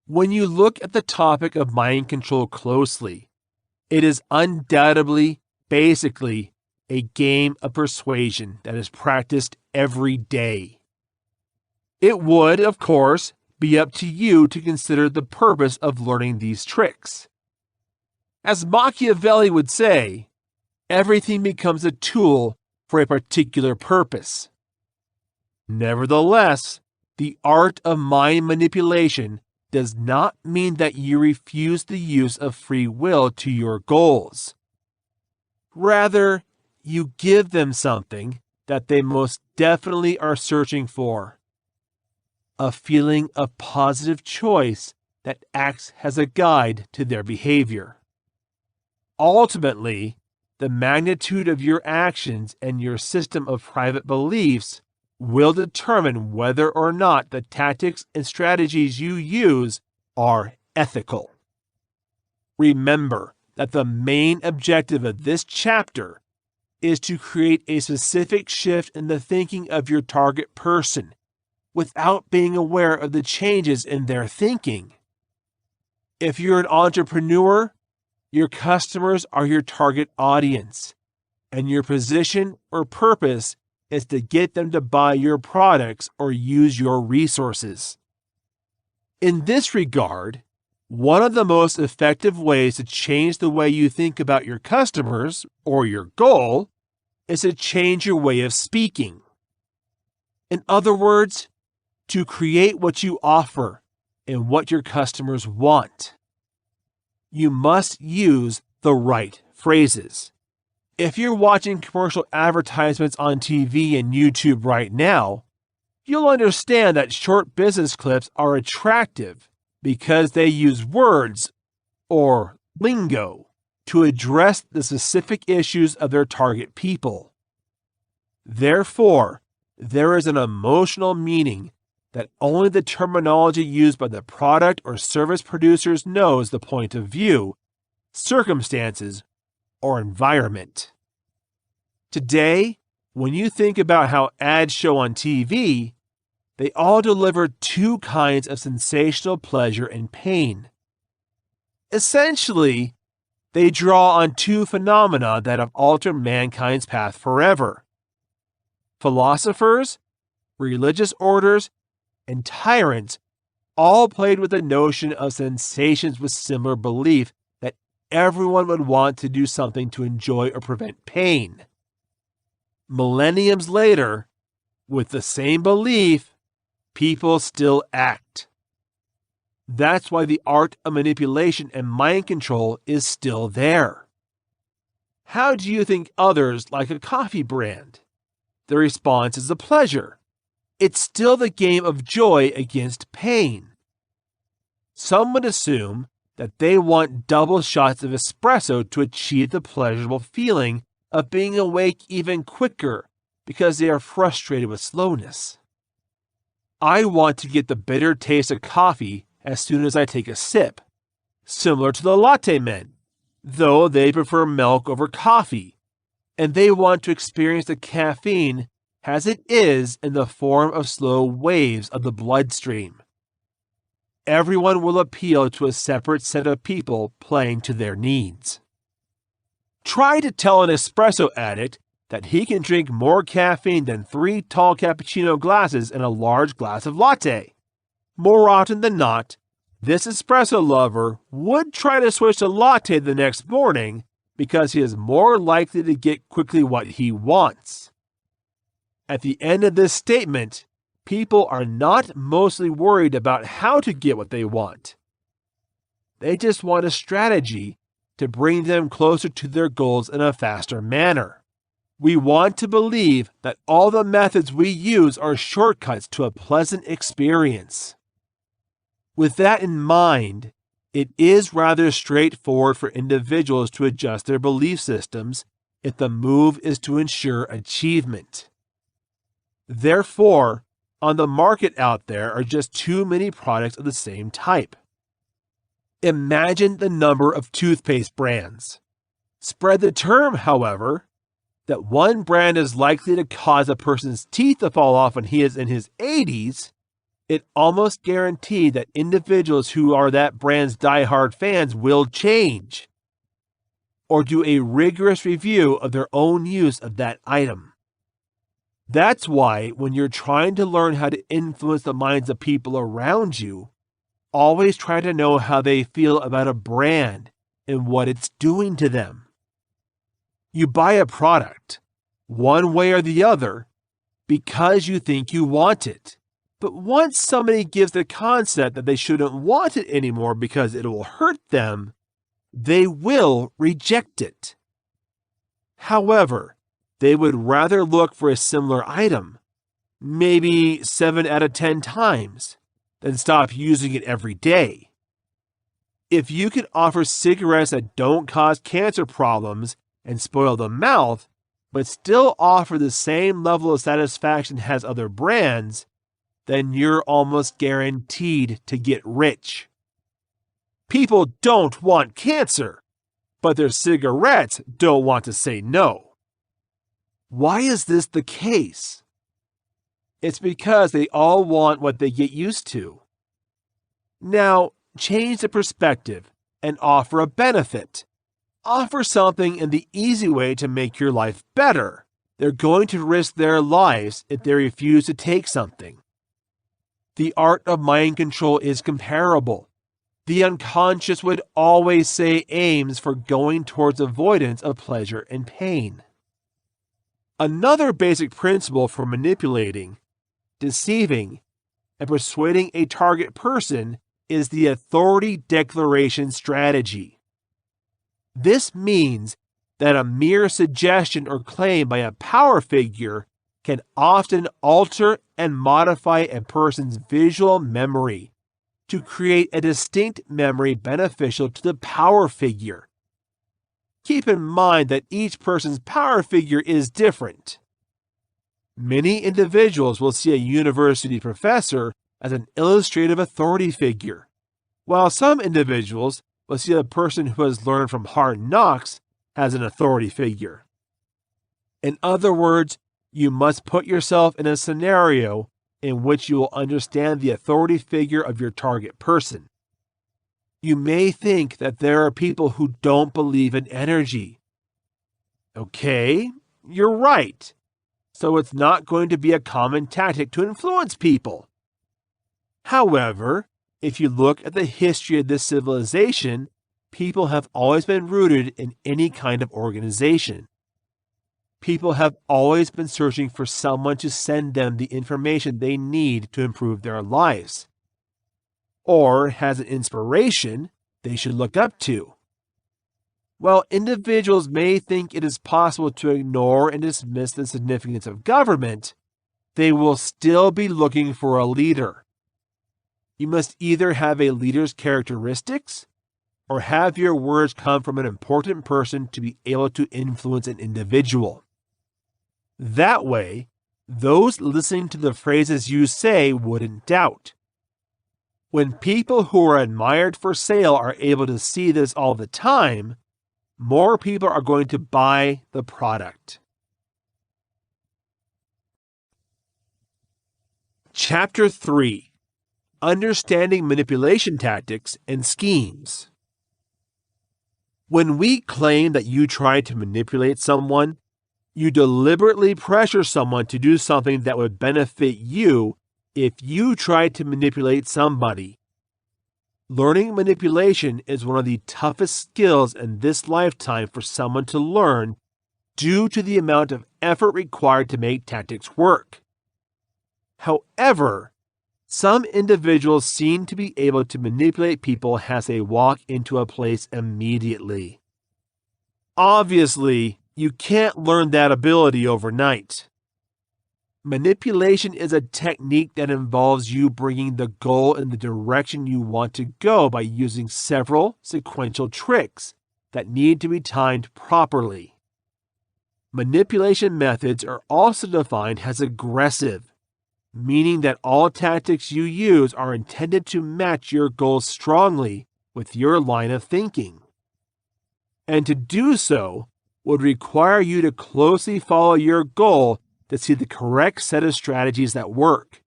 When you look at the topic of mind control closely, it is undoubtedly, basically, a game of persuasion that is practiced every day. It would, of course, be up to you to consider the purpose of learning these tricks. As Machiavelli would say, everything becomes a tool for a particular purpose. Nevertheless, the art of mind manipulation does not mean that you refuse the use of free will to your goals. Rather, you give them something that they most definitely are searching for: a feeling of positive choice that acts as a guide to their behavior. Ultimately, the magnitude of your actions and your system of private beliefs will determine whether or not the tactics and strategies you use are ethical. Remember that the main objective of this chapter is to create a specific shift in the thinking of your target person without being aware of the changes in their thinking. If you're an entrepreneur, your customers are your target audience, and your position or purpose is to get them to buy your products or use your resources. In this regard, one of the most effective ways to change the way you think about your customers or your goal is to change your way of speaking. In other words, to create what you offer and what your customers want. You must use the right phrases. If you're watching commercial advertisements on TV and YouTube right now, you'll understand that short business clips are attractive because they use words or lingo to address the specific issues of their target people. Therefore, there is an emotional meaning that only the terminology used by the product or service producers knows the point of view, circumstances, or environment. Today, when you think about how ads show on TV, they all deliver two kinds of sensational pleasure and pain. Essentially, they draw on two phenomena that have altered mankind's path forever. Philosophers, religious orders, and tyrants all played with the notion of sensations with similar belief that everyone would want to do something to enjoy or prevent pain. Millenniums later, with the same belief, people still act. That's why the art of manipulation and mind control is still there. How do you think others like a coffee brand? The response is a pleasure. It's still the game of joy against pain. Some would assume that they want double shots of espresso to achieve the pleasurable feeling of being awake even quicker because they are frustrated with slowness. I want to get the bitter taste of coffee as soon as I take a sip, similar to the latte men, though they prefer milk over coffee, and they want to experience the caffeine as it is in the form of slow waves of the bloodstream. Everyone will appeal to a separate set of people playing to their needs. Try to tell an espresso addict that he can drink more caffeine than 3 tall cappuccino glasses in a large glass of latte. More often than not, this espresso lover would try to switch to latte the next morning because he is more likely to get quickly what he wants. At the end of this statement, people are not mostly worried about how to get what they want. They just want a strategy to bring them closer to their goals in a faster manner. We want to believe that all the methods we use are shortcuts to a pleasant experience. With that in mind, it is rather straightforward for individuals to adjust their belief systems if the move is to ensure achievement. Therefore, on the market out there are just too many products of the same type. Imagine the number of toothpaste brands. Spread the term, however, that one brand is likely to cause a person's teeth to fall off when he is in his 80s, it almost guaranteed that individuals who are that brand's diehard fans will change or do a rigorous review of their own use of that item. That's why when you're trying to learn how to influence the minds of people around you, always try to know how they feel about a brand and what it's doing to them. You buy a product, one way or the other, because you think you want it. But once somebody gives the concept that they shouldn't want it anymore because it will hurt them, they will reject it. However, they would rather look for a similar item, maybe 7 out of 10 times, than stop using it every day. If you can offer cigarettes that don't cause cancer problems and spoil the mouth, but still offer the same level of satisfaction as other brands, then you're almost guaranteed to get rich. People don't want cancer, but their cigarettes don't want to say no. Why is this the case? It's because they all want what they get used to. Now, change the perspective and offer a benefit. Offer something in the easy way to make your life better. They're going to risk their lives if they refuse to take something. The art of mind control is comparable. The unconscious would always say aims for going towards avoidance of pleasure and pain. Another basic principle for manipulating, deceiving, and persuading a target person is the authority declaration strategy. This means that a mere suggestion or claim by a power figure can often alter and modify a person's visual memory to create a distinct memory beneficial to the power figure. Keep in mind that each person's power figure is different. Many individuals will see a university professor as an illustrative authority figure, while some individuals will see a person who has learned from hard knocks as an authority figure. In other words, you must put yourself in a scenario in which you will understand the authority figure of your target person. You may think that there are people who don't believe in energy. Okay, you're right. So it's not going to be a common tactic to influence people. However, if you look at the history of this civilization, people have always been rooted in any kind of organization. People have always been searching for someone to send them the information they need to improve their lives, or has an inspiration they should look up to. While individuals may think it is possible to ignore and dismiss the significance of government, they will still be looking for a leader. You must either have a leader's characteristics or have your words come from an important person to be able to influence an individual. That way, those listening to the phrases you say wouldn't doubt. When people who are admired for sale are able to see this all the time, more people are going to buy the product. Chapter 3: Understanding Manipulation Tactics and Schemes. When we claim that you try to manipulate someone, you deliberately pressure someone to do something that would benefit you if you tried to manipulate somebody. Learning manipulation is one of the toughest skills in this lifetime for someone to learn due to the amount of effort required to make tactics work. However, some individuals seem to be able to manipulate people as they walk into a place immediately. Obviously, you can't learn that ability overnight. Manipulation is a technique that involves you bringing the goal in the direction you want to go by using several sequential tricks that need to be timed properly. Manipulation methods are also defined as aggressive, meaning that all tactics you use are intended to match your goals strongly with your line of thinking. And to do so would require you to closely follow your goal to see the correct set of strategies that work.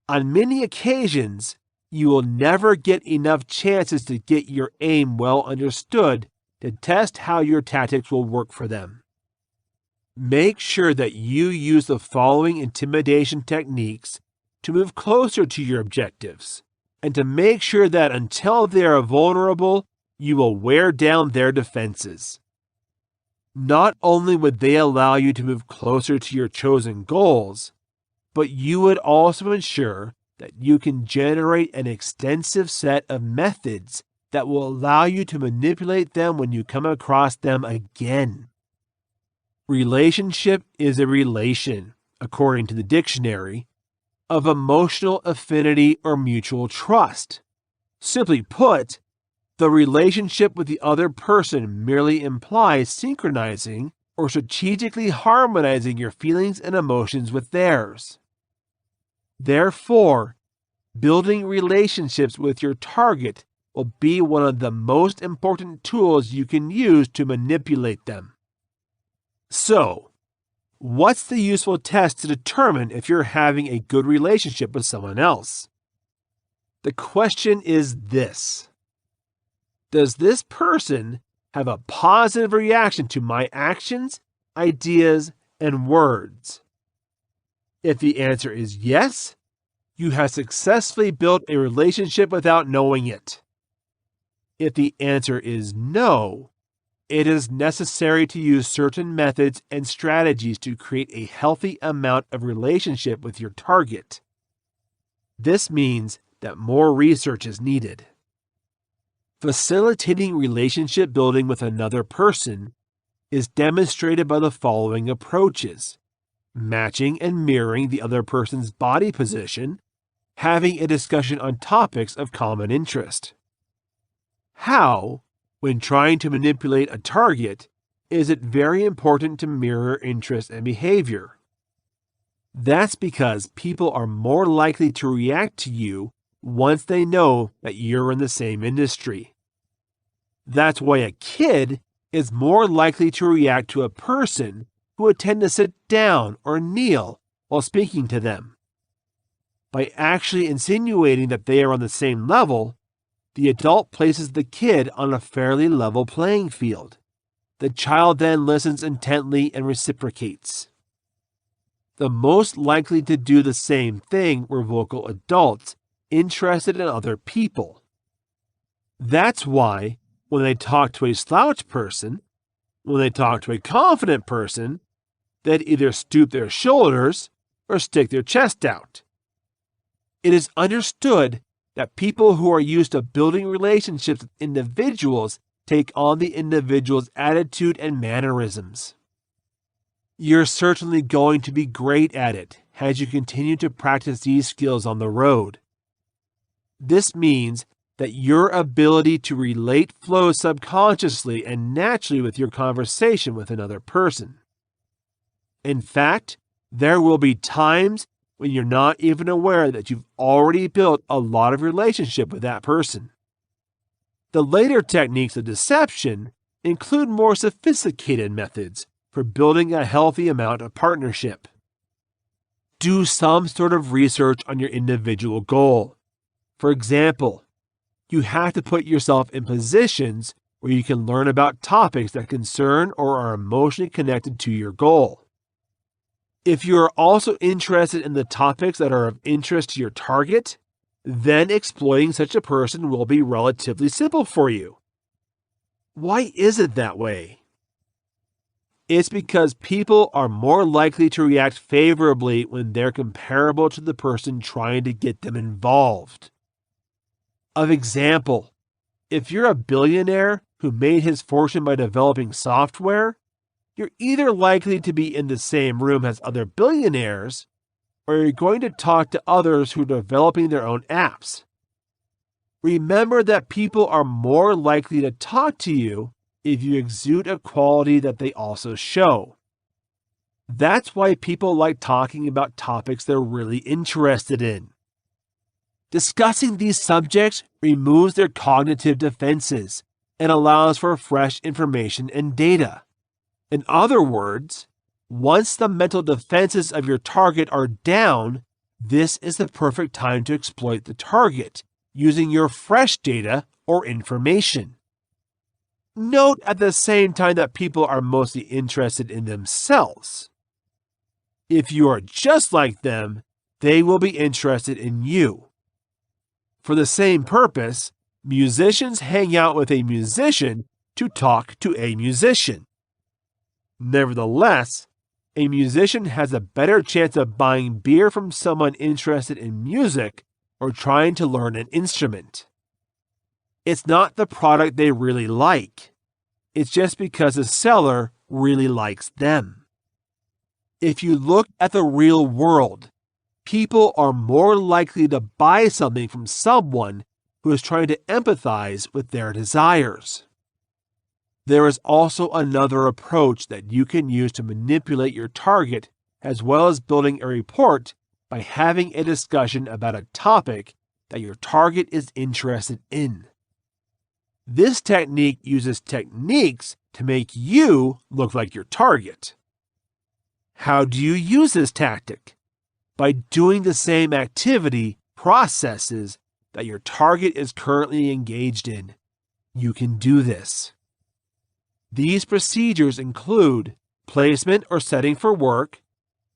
On many occasions, you will never get enough chances to get your aim well understood to test how your tactics will work for them. Make sure that you use the following intimidation techniques to move closer to your objectives, and to make sure that until they are vulnerable, you will wear down their defenses. Not only would they allow you to move closer to your chosen goals, but you would also ensure that you can generate an extensive set of methods that will allow you to manipulate them when you come across them again. Relationship is a relation, according to the dictionary, of emotional affinity or mutual trust. Simply put, the relationship with the other person merely implies synchronizing or strategically harmonizing your feelings and emotions with theirs. Therefore, building relationships with your target will be one of the most important tools you can use to manipulate them. So, what's the useful test to determine if you're having a good relationship with someone else? The question is this: does this person have a positive reaction to my actions, ideas, and words? If the answer is yes, you have successfully built a relationship without knowing it. If the answer is no, it is necessary to use certain methods and strategies to create a healthy amount of relationship with your target. This means that more research is needed. Facilitating relationship building with another person is demonstrated by the following approaches: matching and mirroring the other person's body position, having a discussion on topics of common interest. How, when trying to manipulate a target, is it very important to mirror interest and behavior? That's because people are more likely to react to you once they know that you're in the same industry. That's why a kid is more likely to react to a person who would tend to sit down or kneel while speaking to them. By actually insinuating that they are on the same level, the adult places the kid on a fairly level playing field. The child then listens intently and reciprocates. The most likely to do the same thing were vocal adults interested in other people. That's why when they talk to a slouch person, when they talk to a confident person, they'd either stoop their shoulders or stick their chest out. It is understood that people who are used to building relationships with individuals take on the individual's attitude and mannerisms. You're certainly going to be great at it as you continue to practice these skills on the road. This means that your ability to relate flows subconsciously and naturally with your conversation with another person. In fact, there will be times when you're not even aware that you've already built a lot of relationship with that person. The later techniques of deception include more sophisticated methods for building a healthy amount of partnership. Do some sort of research on your individual goal. For example, you have to put yourself in positions where you can learn about topics that concern or are emotionally connected to your goal. If you are also interested in the topics that are of interest to your target, then exploiting such a person will be relatively simple for you. Why is it that way? It's because people are more likely to react favorably when they're comparable to the person trying to get them involved. Of example, if you're a billionaire who made his fortune by developing software, you're either likely to be in the same room as other billionaires, or you're going to talk to others who are developing their own apps. Remember that people are more likely to talk to you if you exude a quality that they also show. That's why people like talking about topics they're really interested in. Discussing these subjects removes their cognitive defenses and allows for fresh information and data. In other words, once the mental defenses of your target are down, this is the perfect time to exploit the target using your fresh data or information. Note at the same time that people are mostly interested in themselves. If you are just like them, they will be interested in you. For the same purpose, musicians hang out with a musician to talk to a musician. Nevertheless, a musician has a better chance of buying beer from someone interested in music or trying to learn an instrument. It's not the product they really like. It's just because the seller really likes them. If you look at the real world, people are more likely to buy something from someone who is trying to empathize with their desires. There is also another approach that you can use to manipulate your target, as well as building a report by having a discussion about a topic that your target is interested in. This technique uses techniques to make you look like your target. How do you use this tactic? By doing the same activity processes that your target is currently engaged in. You can do this. These procedures include placement or setting for work,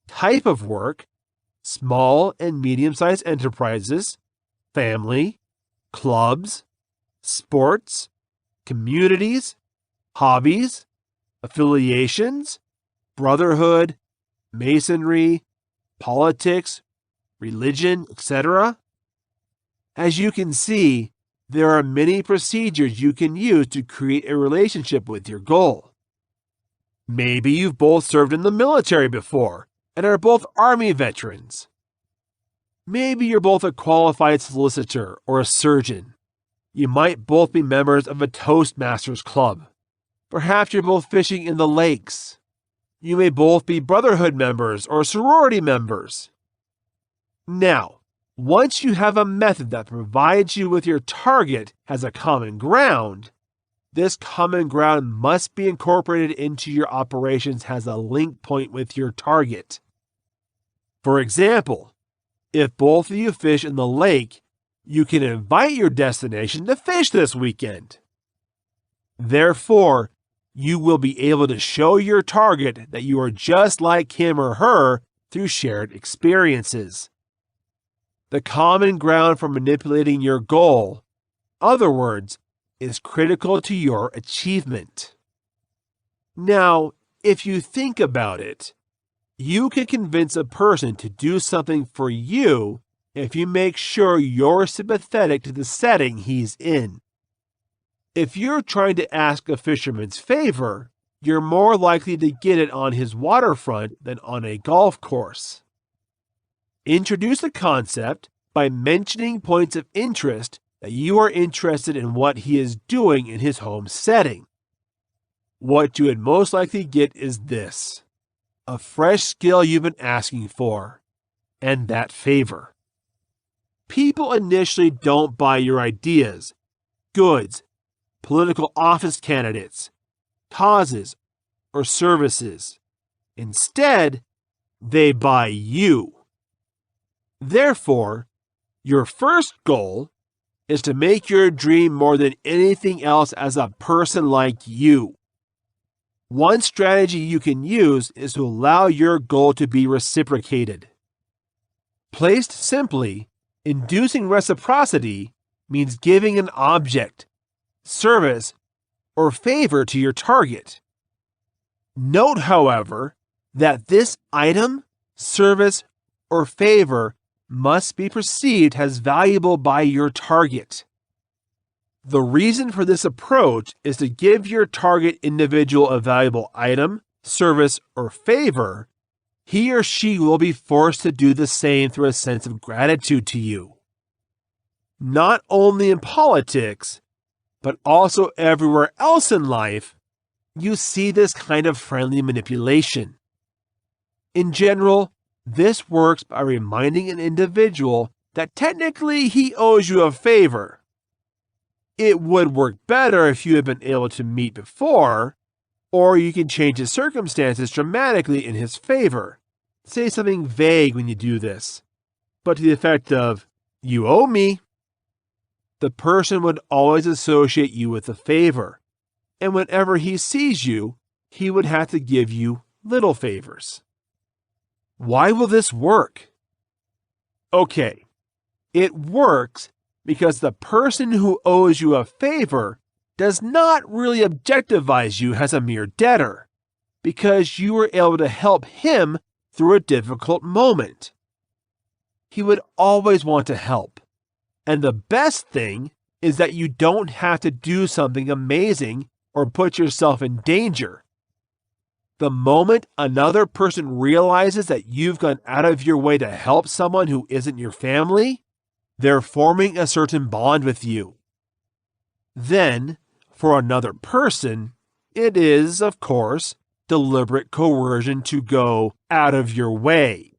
type of work, small and medium-sized enterprises, family, clubs, sports, communities, hobbies, affiliations, brotherhood, masonry, politics, religion, etc. As you can see, there are many procedures you can use to create a relationship with your goal. Maybe you've both served in the military before and are both Army veterans. Maybe you're both a qualified solicitor or a surgeon. You might both be members of a Toastmasters club. Perhaps you're both fishing in the lakes. You may both be Brotherhood members or sorority members. Now, once you have a method that provides you with your target as a common ground, this common ground must be incorporated into your operations as a link point with your target. For example, if both of you fish in the lake, you can invite your destination to fish this weekend. Therefore, you will be able to show your target that you are just like him or her through shared experiences. The common ground for manipulating your goal, in other words, is critical to your achievement. Now, if you think about it, you can convince a person to do something for you if you make sure you're sympathetic to the setting he's in. If you're trying to ask a fisherman's favor, you're more likely to get it on his waterfront than on a golf course. Introduce the concept by mentioning points of interest that you are interested in what he is doing in his home setting. What you would most likely get is this: a fresh skill you've been asking for, and that favor. People initially don't buy your ideas, goods, political office candidates, causes, or services. Instead, they buy you. Therefore, your first goal is to make your dream more than anything else as a person like you. One strategy you can use is to allow your goal to be reciprocated. Placed simply, inducing reciprocity means giving an object, service, or favor to your target. Note, however, that this item, service, or favor must be perceived as valuable by your target. The reason for this approach is to give your target individual a valuable item, service, or favor. He or she will be forced to do the same through a sense of gratitude to you. Not only in politics, but also everywhere else in life, you see this kind of friendly manipulation. In general, this works by reminding an individual that technically he owes you a favor. It would work better if you had been able to meet before, or you can change his circumstances dramatically in his favor. Say something vague when you do this, but to the effect of, "You owe me." The person would always associate you with a favor, and whenever he sees you, he would have to give you little favors. Why will this work? Okay, it works because the person who owes you a favor does not really objectivize you as a mere debtor, because you were able to help him through a difficult moment. He would always want to help, and the best thing is that you don't have to do something amazing or put yourself in danger. The moment another person realizes that you've gone out of your way to help someone who isn't your family, they're forming a certain bond with you. Then, for another person, it is, of course, deliberate coercion to go out of your way.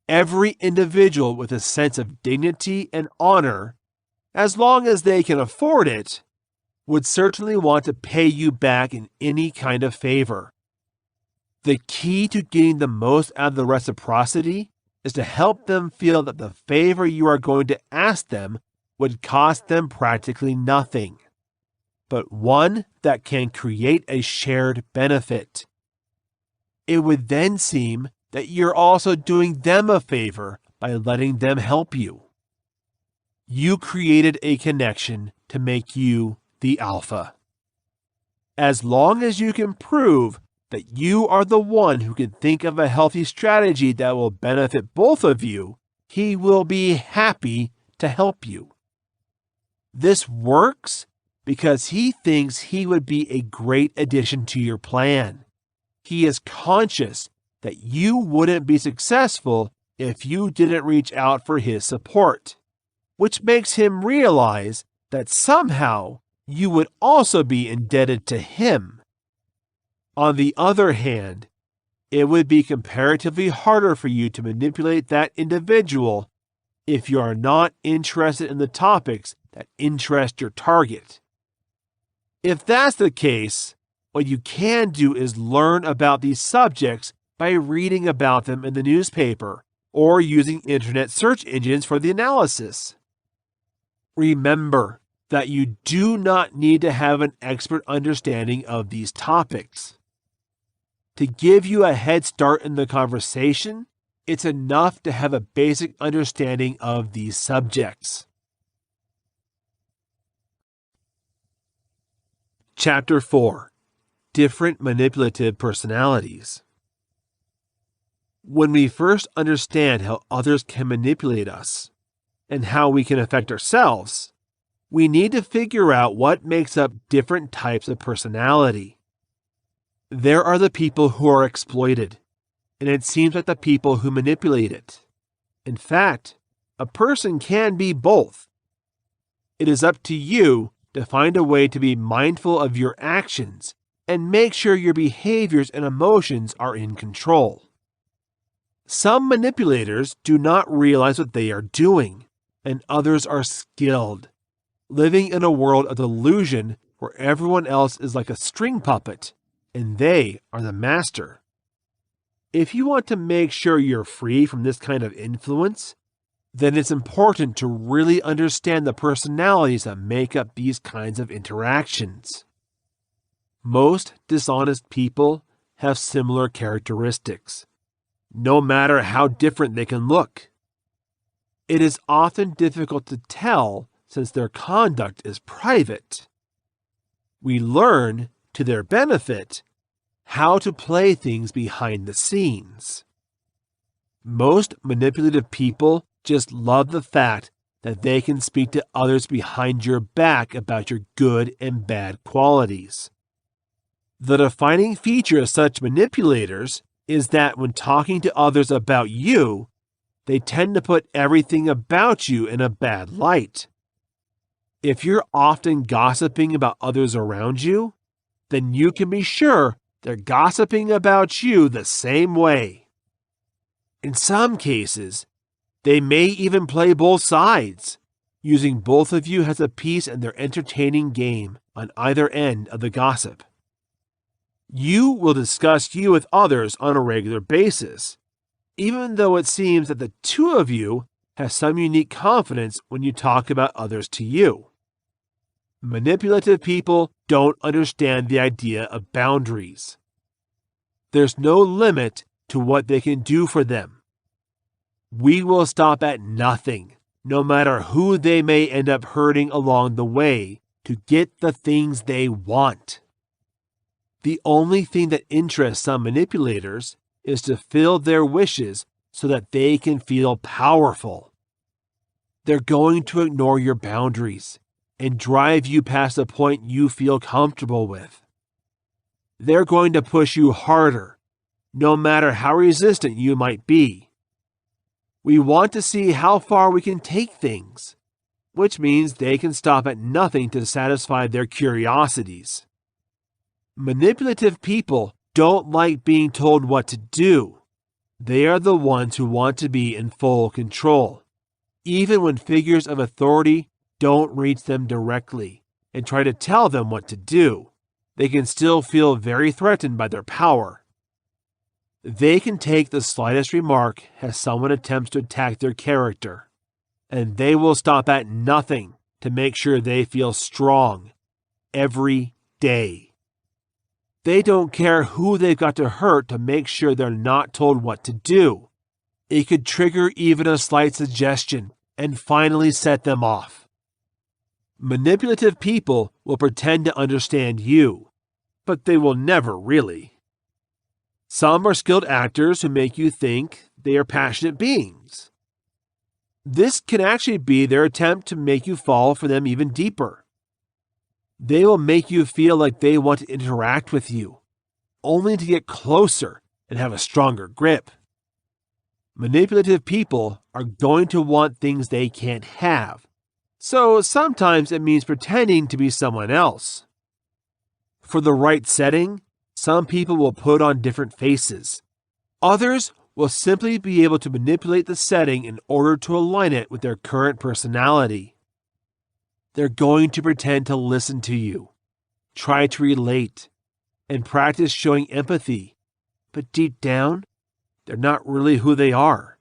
Every individual with a sense of dignity and honor, as long as they can afford it, would certainly want to pay you back in any kind of favor. The key to getting the most out of the reciprocity is to help them feel that the favor you are going to ask them would cost them practically nothing, but one that can create a shared benefit. It would then seem that you're also doing them a favor by letting them help you. You created a connection to make you the alpha. As long as you can prove that you are the one who can think of a healthy strategy that will benefit both of you, he will be happy to help you. This works because he thinks he would be a great addition to your plan. He is conscious that you wouldn't be successful if you didn't reach out for his support, which makes him realize that somehow you would also be indebted to him. On the other hand, it would be comparatively harder for you to manipulate that individual if you are not interested in the topics that interest your target. If that's the case, what you can do is learn about these subjects by reading about them in the newspaper or using internet search engines for the analysis. Remember that you do not need to have an expert understanding of these topics. To give you a head start in the conversation, it's enough to have a basic understanding of these subjects. Chapter 4. Different Manipulative Personalities. When we first understand how others can manipulate us and how we can affect ourselves, we need to figure out what makes up different types of personality. There are the people who are exploited, and it seems like the people who manipulate it. In fact, a person can be both. It is up to you to find a way to be mindful of your actions and make sure your behaviors and emotions are in control. Some manipulators do not realize what they are doing, and others are skilled, living in a world of delusion where everyone else is like a string puppet, and they are the master. If you want to make sure you're free from this kind of influence, then it's important to really understand the personalities that make up these kinds of interactions. Most dishonest people have similar characteristics, no matter how different they can look. It is often difficult to tell since their conduct is private. We learn, to their benefit, how to play things behind the scenes. Most manipulative people just love the fact that they can speak to others behind your back about your good and bad qualities. The defining feature of such manipulators is that when talking to others about you, they tend to put everything about you in a bad light. If you're often gossiping about others around you, then you can be sure they're gossiping about you the same way. In some cases, they may even play both sides, using both of you as a piece in their entertaining game on either end of the gossip. You will discuss you with others on a regular basis, even though it seems that the two of you have some unique confidence when you talk about others to you. Manipulative people don't understand the idea of boundaries. There's no limit to what they can do for them. We will stop at nothing, no matter who they may end up hurting along the way, to get the things they want. The only thing that interests some manipulators is to fill their wishes so that they can feel powerful. They're going to ignore your boundaries and drive you past the point you feel comfortable with. They're going to push you harder, no matter how resistant you might be. We want to see how far we can take things, which means they can stop at nothing to satisfy their curiosities. Manipulative people don't like being told what to do. They are the ones who want to be in full control, even when figures of authority don't reach them directly and try to tell them what to do. They can still feel very threatened by their power. They can take the slightest remark as someone attempts to attack their character, and they will stop at nothing to make sure they feel strong every day. They don't care who they've got to hurt to make sure they're not told what to do. It could trigger even a slight suggestion and finally set them off. Manipulative people will pretend to understand you, but they will never really. Some are skilled actors who make you think they are passionate beings. This can actually be their attempt to make you fall for them even deeper. They will make you feel like they want to interact with you, only to get closer and have a stronger grip. Manipulative people are going to want things they can't have, so sometimes it means pretending to be someone else. For the right setting, some people will put on different faces. Others will simply be able to manipulate the setting in order to align it with their current personality. They're going to pretend to listen to you, try to relate, and practice showing empathy, but deep down, they're not really who they are.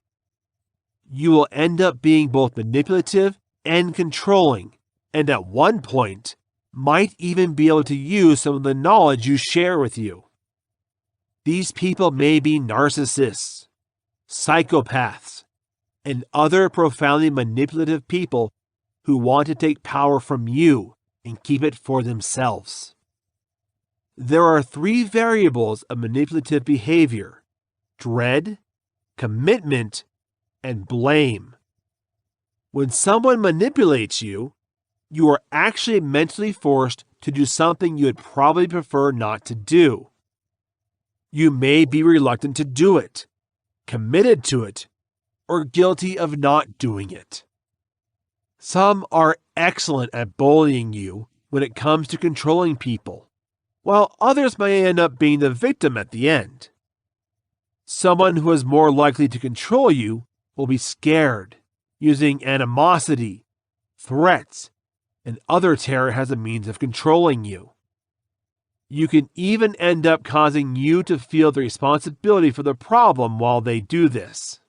You will end up being both manipulative and controlling, and at one point, might even be able to use some of the knowledge you share with you. These people may be narcissists, psychopaths, and other profoundly manipulative people who want to take power from you and keep it for themselves. There are 3 variables of manipulative behavior: dread, commitment, and blame. When someone manipulates you, you are actually mentally forced to do something you would probably prefer not to do. You may be reluctant to do it, committed to it, or guilty of not doing it. Some are excellent at bullying you when it comes to controlling people, while others may end up being the victim at the end. Someone who is more likely to control you will be scared, using animosity, threats, and other terror as a means of controlling you. You can even end up causing you to feel the responsibility for the problem while they do this.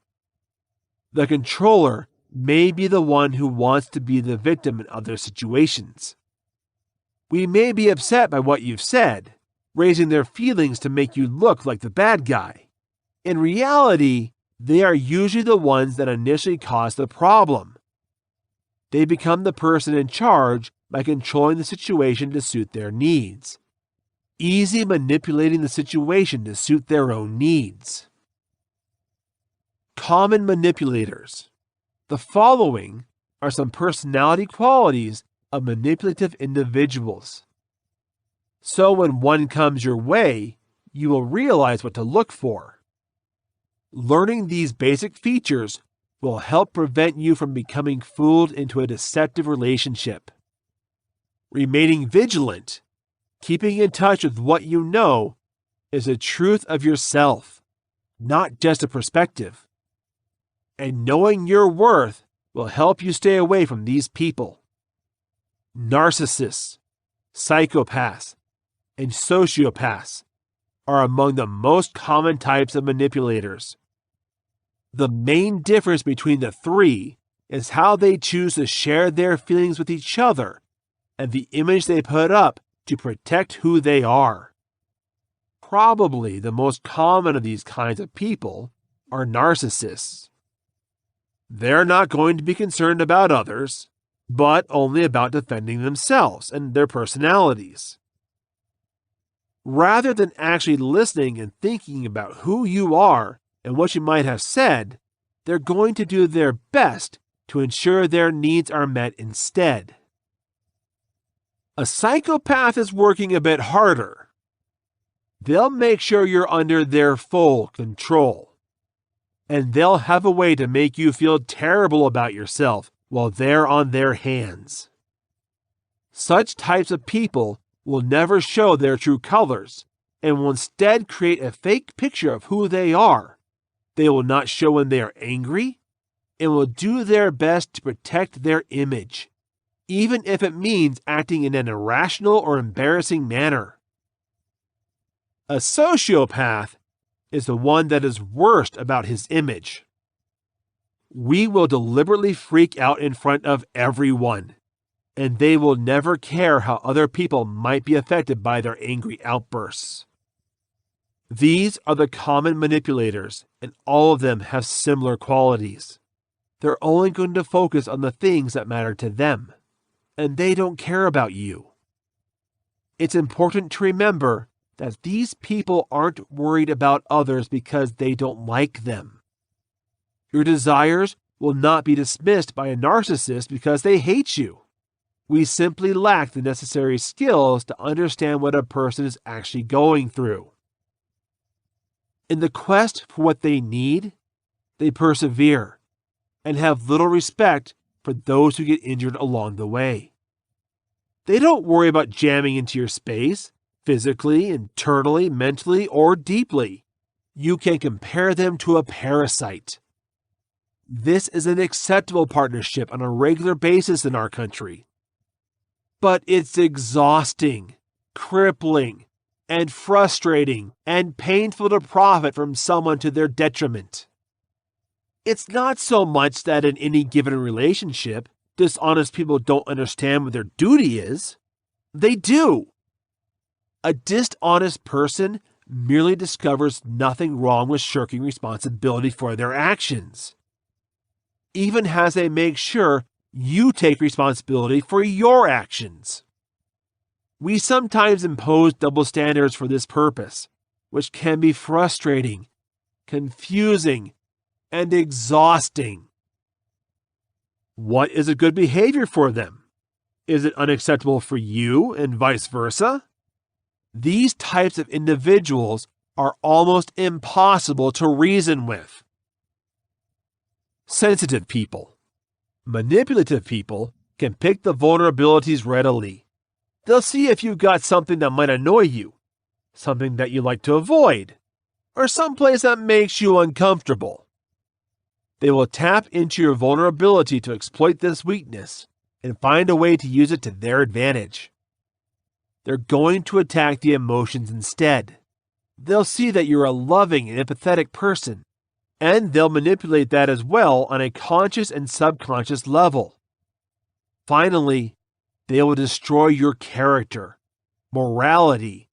The controller may be the one who wants to be the victim in other situations. We may be upset by what you've said, raising their feelings to make you look like the bad guy. In reality, they are usually the ones that initially cause the problem. They become the person in charge by controlling the situation to suit their needs, easy manipulating the situation to suit their own needs. Common manipulators. The following are some personality qualities of manipulative individuals. So when one comes your way, you will realize what to look for. Learning these basic features will help prevent you from becoming fooled into a deceptive relationship. Remaining vigilant, keeping in touch with what you know, is a truth of yourself, not just a perspective. And knowing your worth will help you stay away from these people. Narcissists, psychopaths, and sociopaths are among the most common types of manipulators. The main difference between the three is how they choose to share their feelings with each other and the image they put up to protect who they are. Probably the most common of these kinds of people are narcissists. They're not going to be concerned about others, but only about defending themselves and their personalities. Rather than actually listening and thinking about who you are and what you might have said, they're going to do their best to ensure their needs are met instead. A psychopath is working a bit harder. They'll make sure you're under their full control. And they'll have a way to make you feel terrible about yourself while they're on their hands. Such types of people will never show their true colors and will instead create a fake picture of who they are. They will not show when they are angry and will do their best to protect their image, even if it means acting in an irrational or embarrassing manner. A sociopath is the one that is worst about his image. We will deliberately freak out in front of everyone, and they will never care how other people might be affected by their angry outbursts. These are the common manipulators, and all of them have similar qualities. They're only going to focus on the things that matter to them, and they don't care about you. It's important to remember that these people aren't worried about others because they don't like them. Your desires will not be dismissed by a narcissist because they hate you. We simply lack the necessary skills to understand what a person is actually going through. In the quest for what they need, they persevere and have little respect for those who get injured along the way. They don't worry about jamming into your space, physically, internally, mentally, or deeply. You can compare them to a parasite. This is an acceptable partnership on a regular basis in our country. But it's exhausting, crippling, and frustrating, and painful to profit from someone to their detriment. It's not so much that in any given relationship, dishonest people don't understand what their duty is. They do. A dishonest person merely discovers nothing wrong with shirking responsibility for their actions, even as they make sure you take responsibility for your actions. We sometimes impose double standards for this purpose, which can be frustrating, confusing, and exhausting. What is a good behavior for them? Is it unacceptable for you and vice versa? These types of individuals are almost impossible to reason with. Sensitive people. Manipulative people can pick the vulnerabilities readily. They'll see if you've got something that might annoy you, something that you like to avoid, or someplace that makes you uncomfortable. They will tap into your vulnerability to exploit this weakness and find a way to use it to their advantage. They're going to attack the emotions instead. They'll see that you're a loving and empathetic person, and they'll manipulate that as well on a conscious and subconscious level. Finally, they will destroy your character, morality,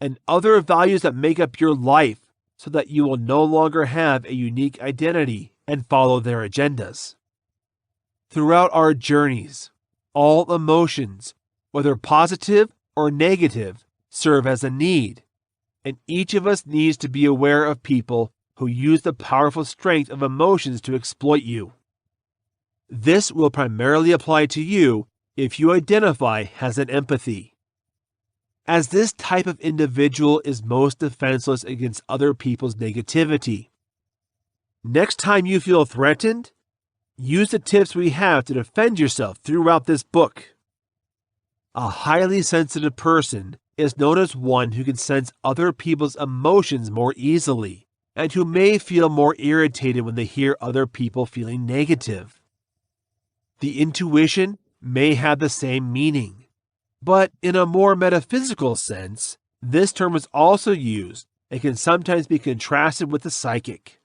and other values that make up your life so that you will no longer have a unique identity and follow their agendas. Throughout our journeys, all emotions, whether positive or negative, serve as a need, and each of us needs to be aware of people who use the powerful strength of emotions to exploit you. This will primarily apply to you if you identify as an empathy, as this type of individual is most defenseless against other people's negativity. Next time you feel threatened, use the tips we have to defend yourself throughout this book. A highly sensitive person is known as one who can sense other people's emotions more easily, and who may feel more irritated when they hear other people feeling negative. The intuition may have the same meaning, but in a more metaphysical sense, this term is also used and can sometimes be contrasted with the psychic.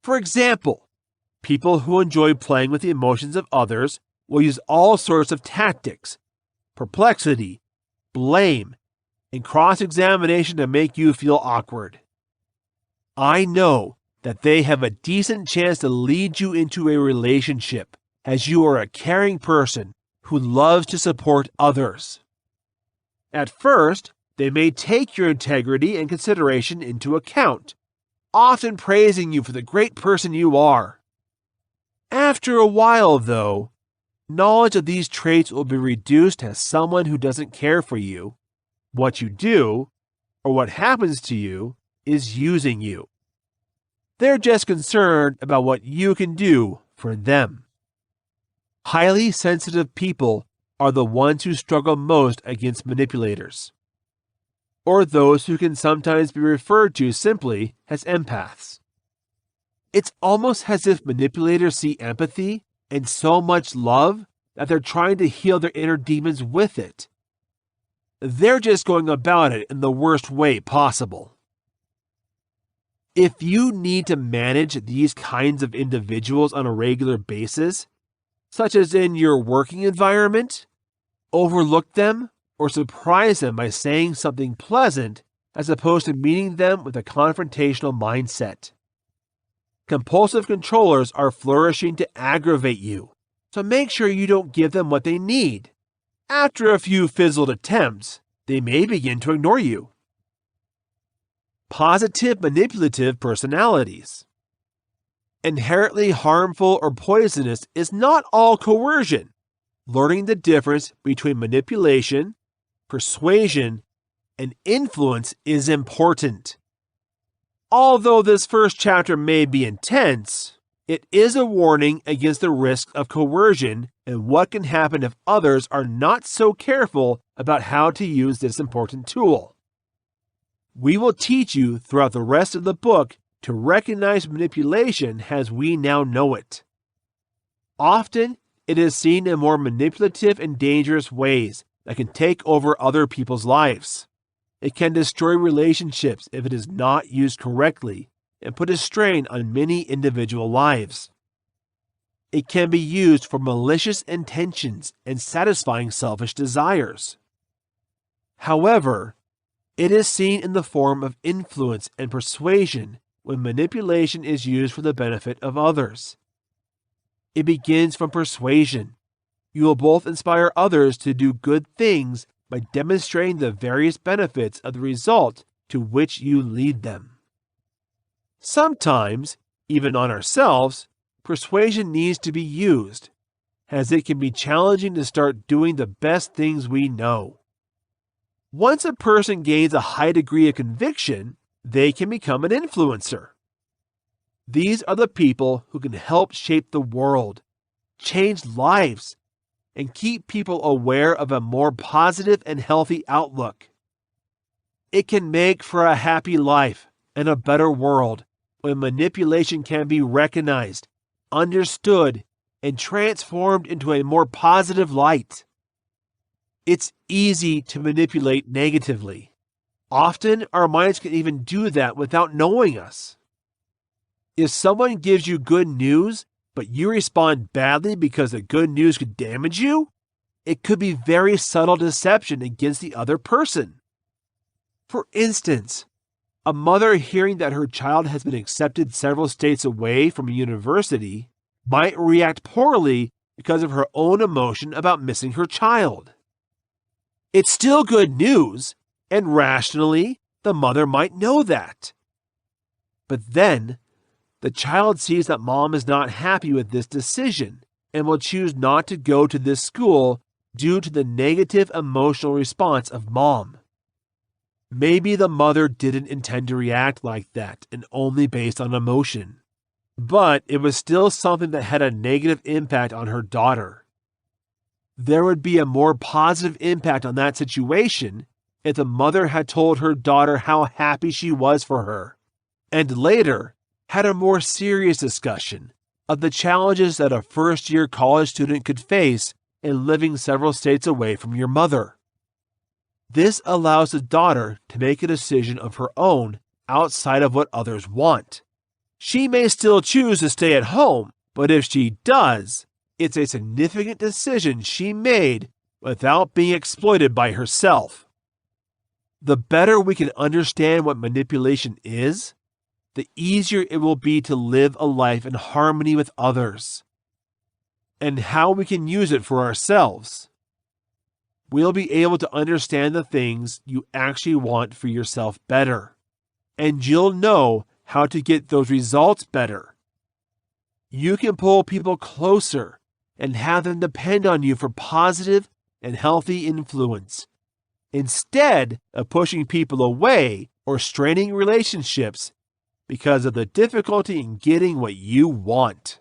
For example, people who enjoy playing with the emotions of others will use all sorts of tactics, perplexity, blame, and cross-examination to make you feel awkward. I know that they have a decent chance to lead you into a relationship, as you are a caring person who loves to support others. At first, they may take your integrity and consideration into account, often praising you for the great person you are. After a while, though, knowledge of these traits will be reduced as someone who doesn't care for you, what you do, or what happens to you is using you. They're just concerned about what you can do for them. Highly sensitive people are the ones who struggle most against manipulators, or those who can sometimes be referred to simply as empaths. It's almost as if manipulators see empathy and so much love that they're trying to heal their inner demons with it. They're just going about it in the worst way possible. If you need to manage these kinds of individuals on a regular basis, such as in your working environment, overlook them or surprise them by saying something pleasant as opposed to meeting them with a confrontational mindset. Compulsive controllers are flourishing to aggravate you, so make sure you don't give them what they need. After a few fizzled attempts, they may begin to ignore you. Positive manipulative personalities. Inherently harmful or poisonous is not all coercion. Learning the difference between manipulation, persuasion, and influence is important. Although this first chapter may be intense, it is a warning against the risk of coercion and what can happen if others are not so careful about how to use this important tool. We will teach you throughout the rest of the book to recognize manipulation as we now know it. Often, it is seen in more manipulative and dangerous ways that can take over other people's lives. It can destroy relationships if it is not used correctly and put a strain on many individual lives. It can be used for malicious intentions and satisfying selfish desires. However, it is seen in the form of influence and persuasion when manipulation is used for the benefit of others. It begins from persuasion. You will both inspire others to do good things by demonstrating the various benefits of the result to which you lead them. Sometimes, even on ourselves, persuasion needs to be used, as it can be challenging to start doing the best things we know. Once a person gains a high degree of conviction, they can become an influencer. These are the people who can help shape the world, change lives, and keep people aware of a more positive and healthy outlook. It can make for a happy life and a better world when manipulation can be recognized, understood, and transformed into a more positive light. It's easy to manipulate negatively. Often, our minds can even do that without knowing us. If someone gives you good news, but you respond badly because the good news could damage you, it could be very subtle deception against the other person. For instance, a mother hearing that her child has been accepted several states away from a university might react poorly because of her own emotion about missing her child. It's still good news, and rationally, the mother might know that. But then, the child sees that mom is not happy with this decision and will choose not to go to this school due to the negative emotional response of mom. Maybe the mother didn't intend to react like that and only based on emotion, but it was still something that had a negative impact on her daughter. There would be a more positive impact on that situation if the mother had told her daughter how happy she was for her, and later had a more serious discussion of the challenges that a first-year college student could face in living several states away from your mother. This allows the daughter to make a decision of her own outside of what others want. She may still choose to stay at home, but if she does, it's a significant decision she made without being exploited by herself. The better we can understand what manipulation is, the easier it will be to live a life in harmony with others, and how we can use it for ourselves. We'll be able to understand the things you actually want for yourself better, and you'll know how to get those results better. You can pull people closer and have them depend on you for positive and healthy influence, instead of pushing people away or straining relationships because of the difficulty in getting what you want.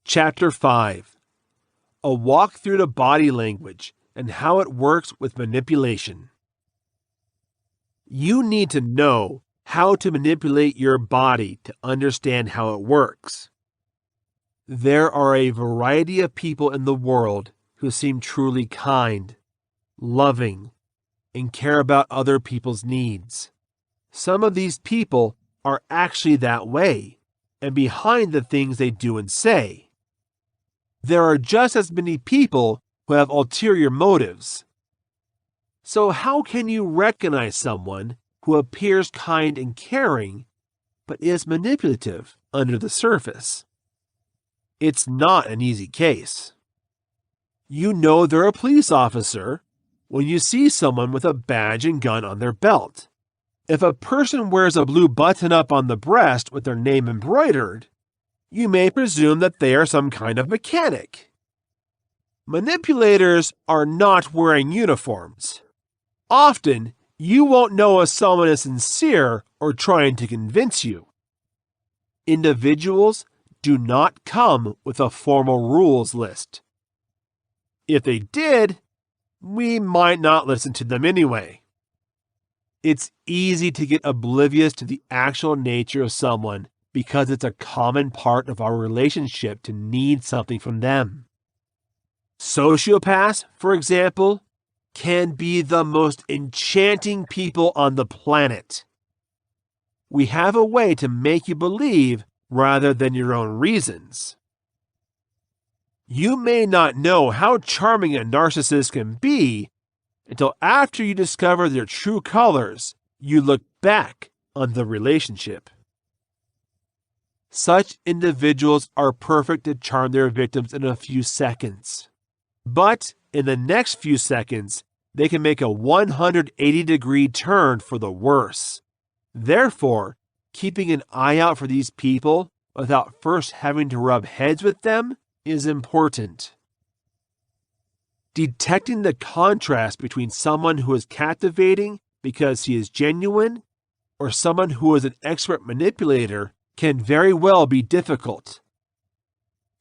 Chapter 5. A walk through the body language and how it works with manipulation. You need to know how to manipulate your body to understand how it works. There are a variety of people in the world who seem truly kind, loving, and care about other people's needs. Some of these people are actually that way and behind the things they do and say. There are just as many people who have ulterior motives. So how can you recognize someone who appears kind and caring, but is manipulative under the surface? It's not an easy case. You know they're a police officer when you see someone with a badge and gun on their belt. If a person wears a blue button-up on the breast with their name embroidered, you may presume that they are some kind of mechanic. Manipulators are not wearing uniforms. Often, you won't know if someone is sincere or trying to convince you. Individuals do not come with a formal rules list. If they did, we might not listen to them anyway. It's easy to get oblivious to the actual nature of someone because it's a common part of our relationship to need something from them. Sociopaths, for example, can be the most enchanting people on the planet. We have a way to make you believe rather than your own reasons. You may not know how charming a narcissist can be until after you discover their true colors, you look back on the relationship. Such individuals are perfect to charm their victims in a few seconds. But in the next few seconds, they can make a 180-degree turn for the worse. Therefore, keeping an eye out for these people without first having to rub heads with them is important. Detecting the contrast between someone who is captivating because he is genuine or someone who is an expert manipulator can very well be difficult.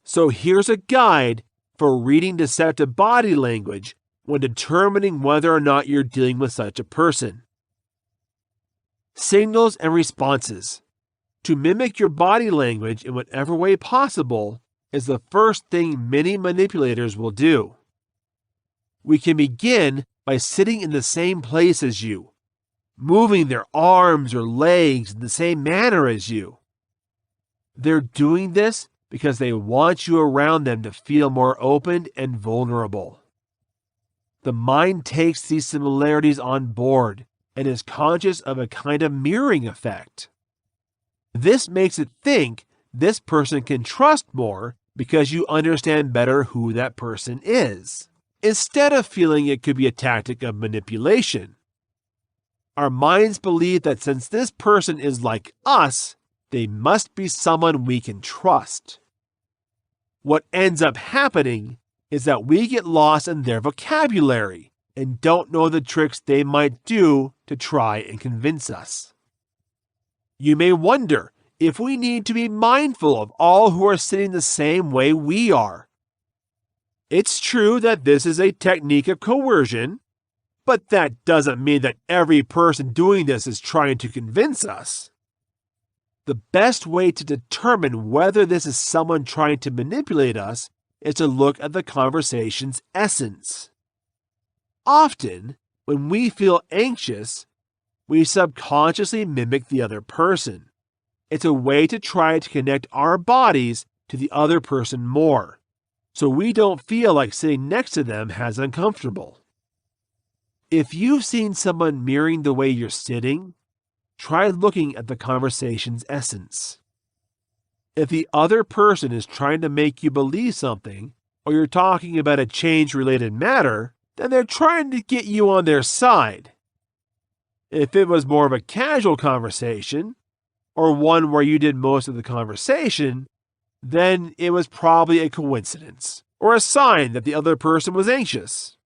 So here's a guide for reading deceptive body language when determining whether or not you're dealing with such a person. Signals and responses. To mimic your body language in whatever way possible is the first thing many manipulators will do. We can begin by sitting in the same place as you, moving their arms or legs in the same manner as you. They're doing this because they want you around them to feel more open and vulnerable. The mind takes these similarities on board and is conscious of a kind of mirroring effect. This makes it think this person can trust more because you understand better who that person is, instead of feeling it could be a tactic of manipulation. Our minds believe that since this person is like us, they must be someone we can trust. What ends up happening is that we get lost in their vocabulary and don't know the tricks they might do to try and convince us. You may wonder if we need to be mindful of all who are sitting the same way we are. It's true that this is a technique of coercion, but that doesn't mean that every person doing this is trying to convince us. The best way to determine whether this is someone trying to manipulate us is to look at the conversation's essence. Often, when we feel anxious, we subconsciously mimic the other person. It's a way to try to connect our bodies to the other person more, so we don't feel like sitting next to them as uncomfortable. If you've seen someone mirroring the way you're sitting, try looking at the conversation's essence. If the other person is trying to make you believe something, or you're talking about a change-related matter, then they're trying to get you on their side. If it was more of a casual conversation, or one where you did most of the conversation, then it was probably a coincidence, or a sign that the other person was anxious.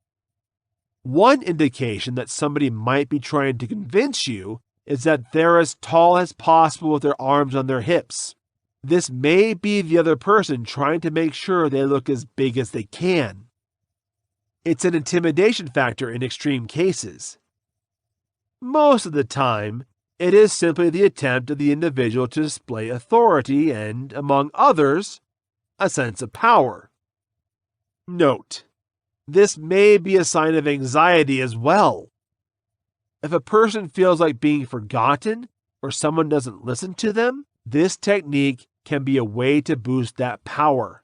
One indication that somebody might be trying to convince you is that they're as tall as possible with their arms on their hips. This may be the other person trying to make sure they look as big as they can. It's an intimidation factor in extreme cases. Most of the time, it is simply the attempt of the individual to display authority and, among others, a sense of power. Note: this may be a sign of anxiety as well. If a person feels like being forgotten or someone doesn't listen to them, this technique can be a way to boost that power.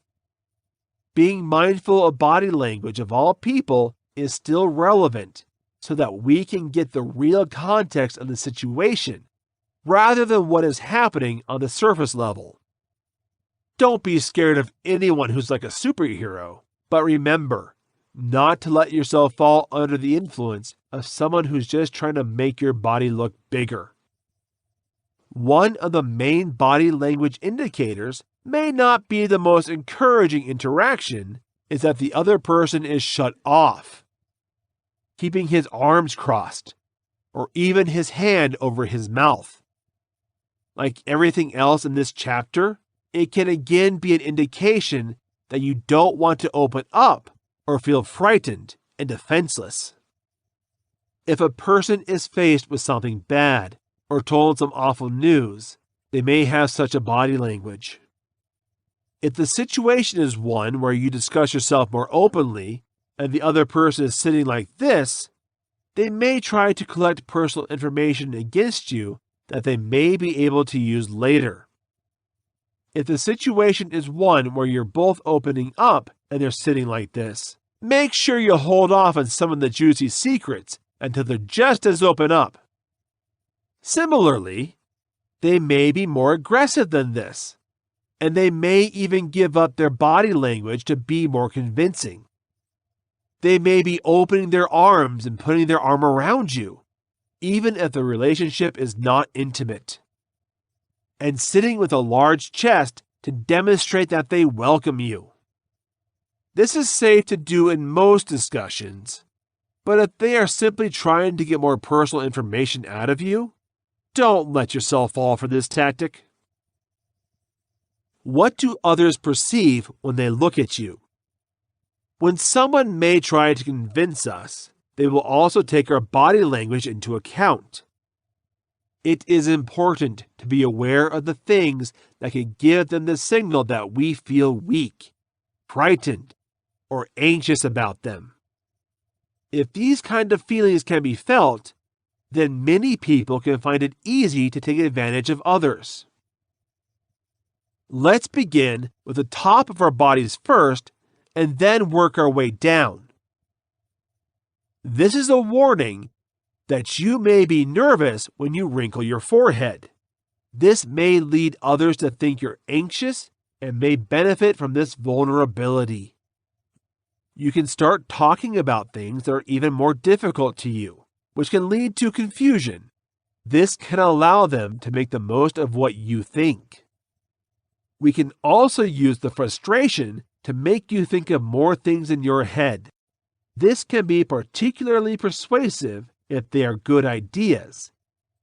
Being mindful of body language of all people is still relevant so that we can get the real context of the situation rather than what is happening on the surface level. Don't be scared of anyone who's like a superhero, but remember not to let yourself fall under the influence of someone who's just trying to make your body look bigger. One of the main body language indicators may not be the most encouraging interaction is that the other person is shut off, keeping his arms crossed, or even his hand over his mouth. Like everything else in this chapter, it can again be an indication that you don't want to open up or feel frightened and defenseless. If a person is faced with something bad or told some awful news, they may have such a body language. If the situation is one where you discuss yourself more openly and the other person is sitting like this, they may try to collect personal information against you that they may be able to use later. If the situation is one where you're both opening up and they're sitting like this, make sure you hold off on some of the juicy secrets until they're just as open up. Similarly, they may be more aggressive than this, and they may even give up their body language to be more convincing. They may be opening their arms and putting their arm around you, even if the relationship is not intimate, and sitting with a large chest to demonstrate that they welcome you. This is safe to do in most discussions, but if they are simply trying to get more personal information out of you, don't let yourself fall for this tactic. What do others perceive when they look at you? When someone may try to convince us, they will also take our body language into account. It is important to be aware of the things that can give them the signal that we feel weak, frightened, or anxious about them. If these kind of feelings can be felt, then many people can find it easy to take advantage of others. Let's begin with the top of our bodies first and then work our way down. This is a warning that you may be nervous when you wrinkle your forehead. This may lead others to think you're anxious and may benefit from this vulnerability. You can start talking about things that are even more difficult to you, which can lead to confusion. This can allow them to make the most of what you think. We can also use the frustration to make you think of more things in your head. This can be particularly persuasive if they are good ideas,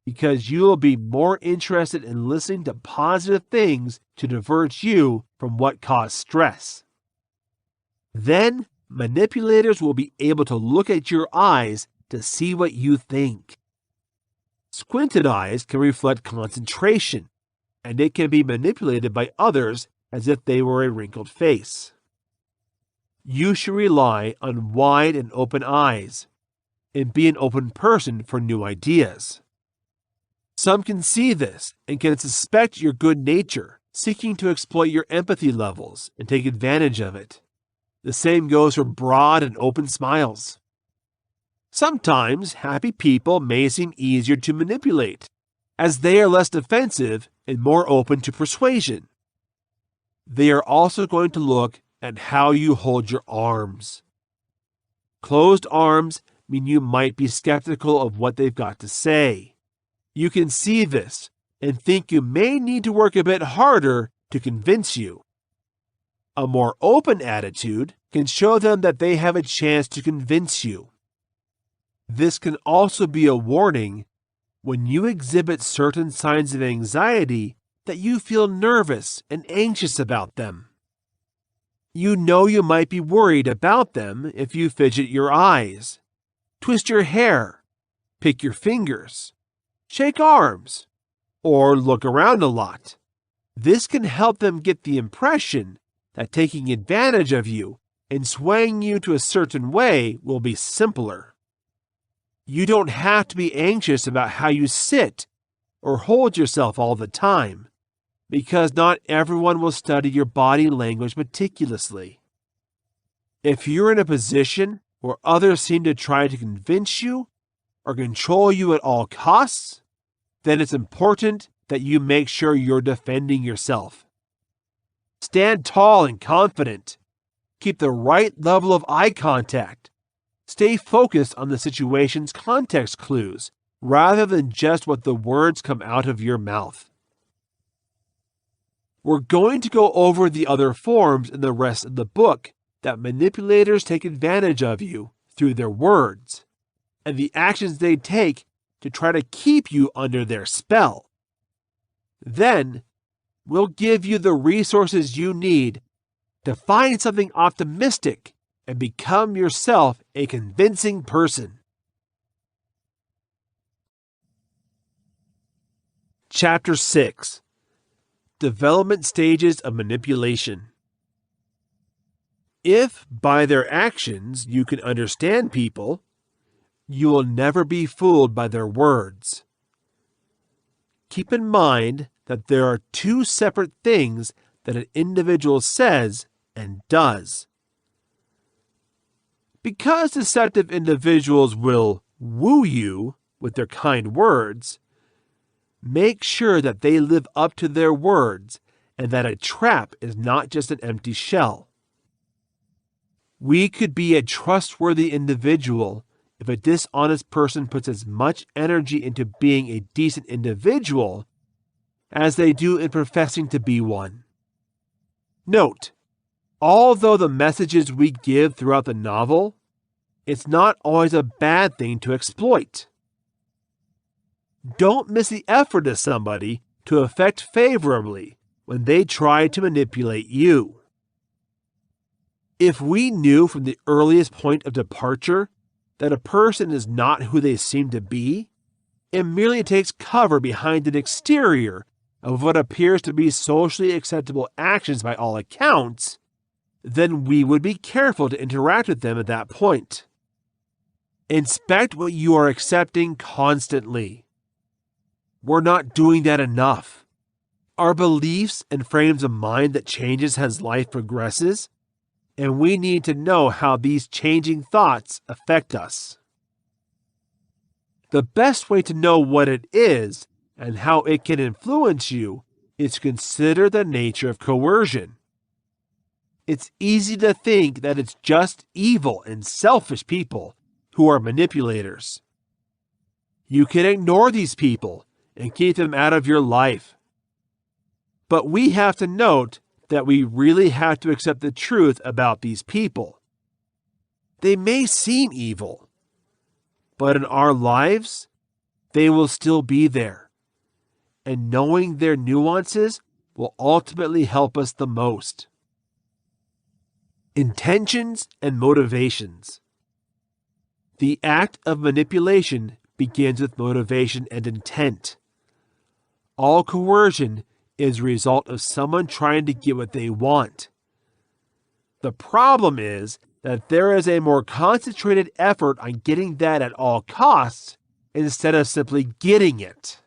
because you will be more interested in listening to positive things to divert you from what caused stress. Then, manipulators will be able to look at your eyes to see what you think. Squinted eyes can reflect concentration, and it can be manipulated by others as if they were a wrinkled face. You should rely on wide and open eyes, and be an open person for new ideas. Some can see this and can suspect your good nature, seeking to exploit your empathy levels and take advantage of it. The same goes for broad and open smiles. Sometimes happy people may seem easier to manipulate, as they are less defensive and more open to persuasion. They are also going to look at how you hold your arms. Closed arms mean you might be skeptical of what they've got to say. You can see this and think you may need to work a bit harder to convince you. A more open attitude can show them that they have a chance to convince you. This can also be a warning when you exhibit certain signs of anxiety that you feel nervous and anxious about them. You know you might be worried about them if you fidget your eyes, twist your hair, pick your fingers, shake arms, or look around a lot. This can help them get the impression that taking advantage of you and swaying you to a certain way will be simpler. You don't have to be anxious about how you sit or hold yourself all the time, because not everyone will study your body language meticulously. If you're in a position where others seem to try to convince you or control you at all costs, then it's important that you make sure you're defending yourself. Stand tall and confident. Keep the right level of eye contact. Stay focused on the situation's context clues rather than just what the words come out of your mouth. We're going to go over the other forms in the rest of the book that manipulators take advantage of you through their words, and the actions they take to try to keep you under their spell. Then, we'll give you the resources you need to find something optimistic and become yourself a convincing person. Chapter 6: Development Stages of Manipulation. If by their actions you can understand people, you will never be fooled by their words. Keep in mind that there are two separate things that an individual says and does. Because deceptive individuals will woo you with their kind words, make sure that they live up to their words and that a trap is not just an empty shell. We could be a trustworthy individual if a dishonest person puts as much energy into being a decent individual as they do in professing to be one. Note, although the messages we give throughout the novel, it's not always a bad thing to exploit. Don't miss the effort of somebody to affect favorably when they try to manipulate you. If we knew from the earliest point of departure that a person is not who they seem to be, it merely takes cover behind an exterior of what appears to be socially acceptable actions by all accounts, then we would be careful to interact with them at that point. Inspect what you are accepting constantly. We're not doing that enough. Our beliefs and frames of mind that changes as life progresses, and we need to know how these changing thoughts affect us. The best way to know what it is and how it can influence you is to consider the nature of coercion. It's easy to think that it's just evil and selfish people who are manipulators. You can ignore these people and keep them out of your life. But we have to note that we really have to accept the truth about these people. They may seem evil, but in our lives, they will still be there. And knowing their nuances will ultimately help us the most. Intentions and motivations. The act of manipulation begins with motivation and intent. All coercion is a result of someone trying to get what they want. The problem is that there is a more concentrated effort on getting that at all costs instead of simply getting it.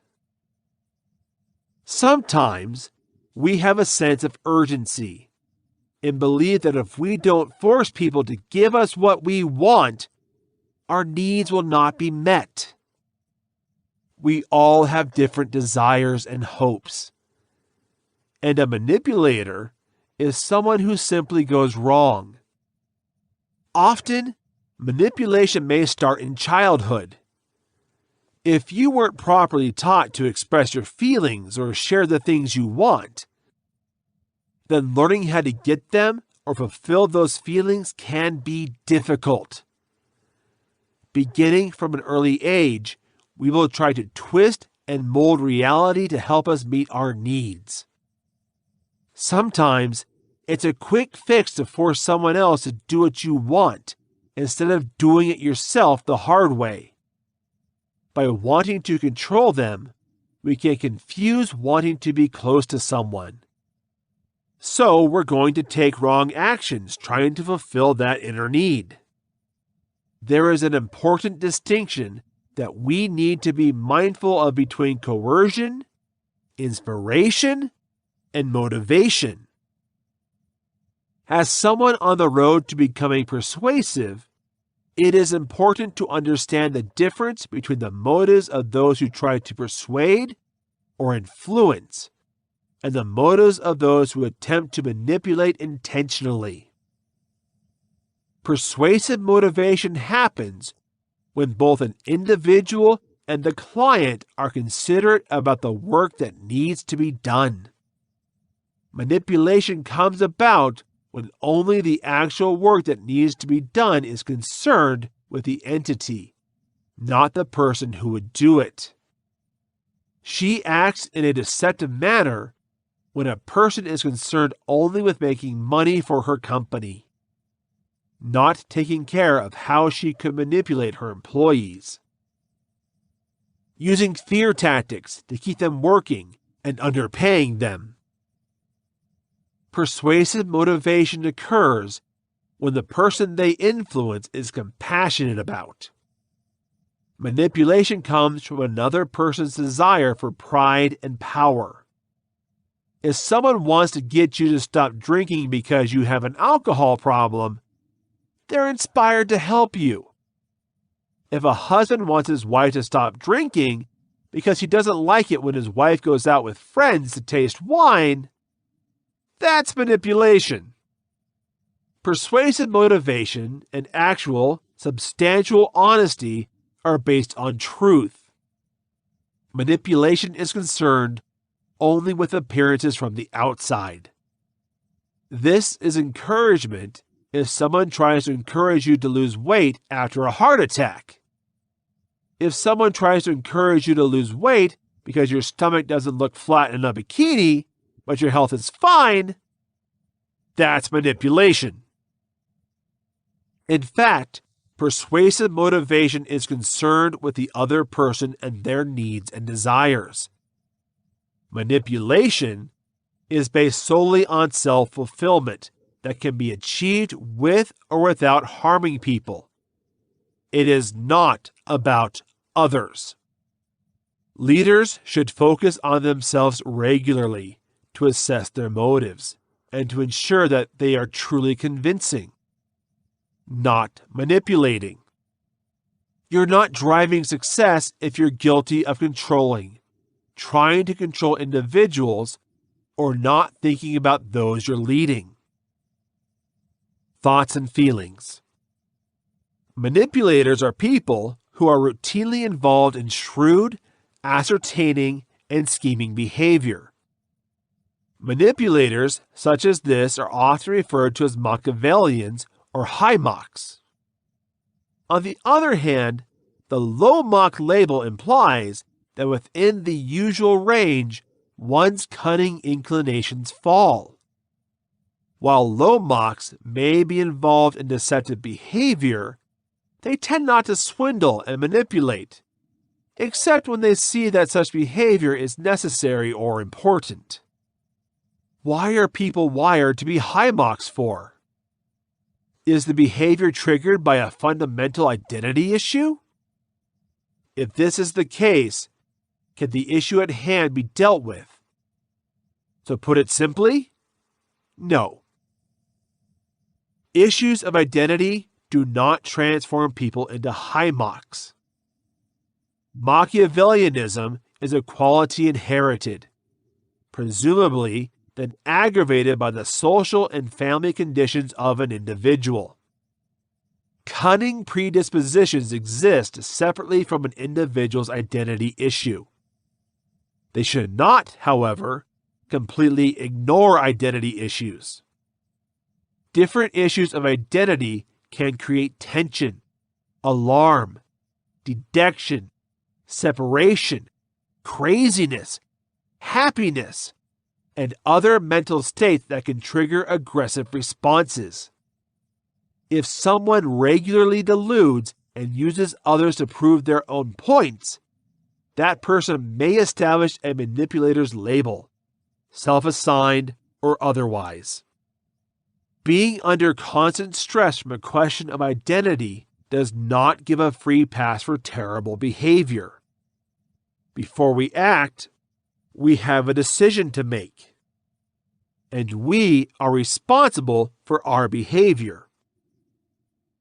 Sometimes we have a sense of urgency and believe that if we don't force people to give us what we want, our needs will not be met. We all have different desires and hopes. And a manipulator is someone who simply goes wrong. Often, manipulation may start in childhood. If you weren't properly taught to express your feelings or share the things you want, then learning how to get them or fulfill those feelings can be difficult. Beginning from an early age, we will try to twist and mold reality to help us meet our needs. Sometimes, it's a quick fix to force someone else to do what you want instead of doing it yourself the hard way. By wanting to control them, we can confuse wanting to be close to someone. So we're going to take wrong actions trying to fulfill that inner need. There is an important distinction that we need to be mindful of between coercion, inspiration, and motivation. As someone on the road to becoming persuasive, it is important to understand the difference between the motives of those who try to persuade or influence and the motives of those who attempt to manipulate intentionally. Persuasive motivation happens when both an individual and the client are considerate about the work that needs to be done. Manipulation comes about when only the actual work that needs to be done is concerned with the entity, not the person who would do it. She acts in a deceptive manner when a person is concerned only with making money for her company, not taking care of how she could manipulate her employees. Using fear tactics to keep them working and underpaying them. Persuasive motivation occurs when the person they influence is compassionate about. Manipulation comes from another person's desire for pride and power. If someone wants to get you to stop drinking because you have an alcohol problem, they're inspired to help you. If a husband wants his wife to stop drinking because he doesn't like it when his wife goes out with friends to taste wine, that's manipulation. Persuasive motivation and actual, substantial honesty are based on truth. Manipulation is concerned only with appearances from the outside. This is encouragement if someone tries to encourage you to lose weight after a heart attack. If someone tries to encourage you to lose weight because your stomach doesn't look flat in a bikini, but your health is fine, that's manipulation. In fact, persuasive motivation is concerned with the other person and their needs and desires. Manipulation is based solely on self-fulfillment that can be achieved with or without harming people. It is not about others. Leaders should focus on themselves regularly to assess their motives and to ensure that they are truly convincing, not manipulating. You're not driving success if you're guilty of controlling, trying to control individuals, or not thinking about those you're leading. Thoughts and feelings. Manipulators are people who are routinely involved in shrewd, ascertaining, and scheming behavior. Manipulators such as this are often referred to as Machiavellians or high Machs. On the other hand, the low Mach label implies that within the usual range, one's cunning inclinations fall. While low Machs may be involved in deceptive behavior, they tend not to swindle and manipulate, except when they see that such behavior is necessary or important. Why are people wired to be high Machs for? Is the behavior triggered by a fundamental identity issue? If this is the case, can the issue at hand be dealt with? To put it simply, no. Issues of identity do not transform people into high Machs. Machiavellianism is a quality inherited, presumably then aggravated by the social and family conditions of an individual. Cunning predispositions exist separately from an individual's identity issue. They should not, however, completely ignore identity issues. Different issues of identity can create tension, alarm, dejection, separation, craziness, happiness, and other mental states that can trigger aggressive responses. If someone regularly deludes and uses others to prove their own points, that person may establish a manipulator's label, self-assigned or otherwise. Being under constant stress from a question of identity does not give a free pass for terrible behavior. Before we act, we have a decision to make, and we are responsible for our behavior.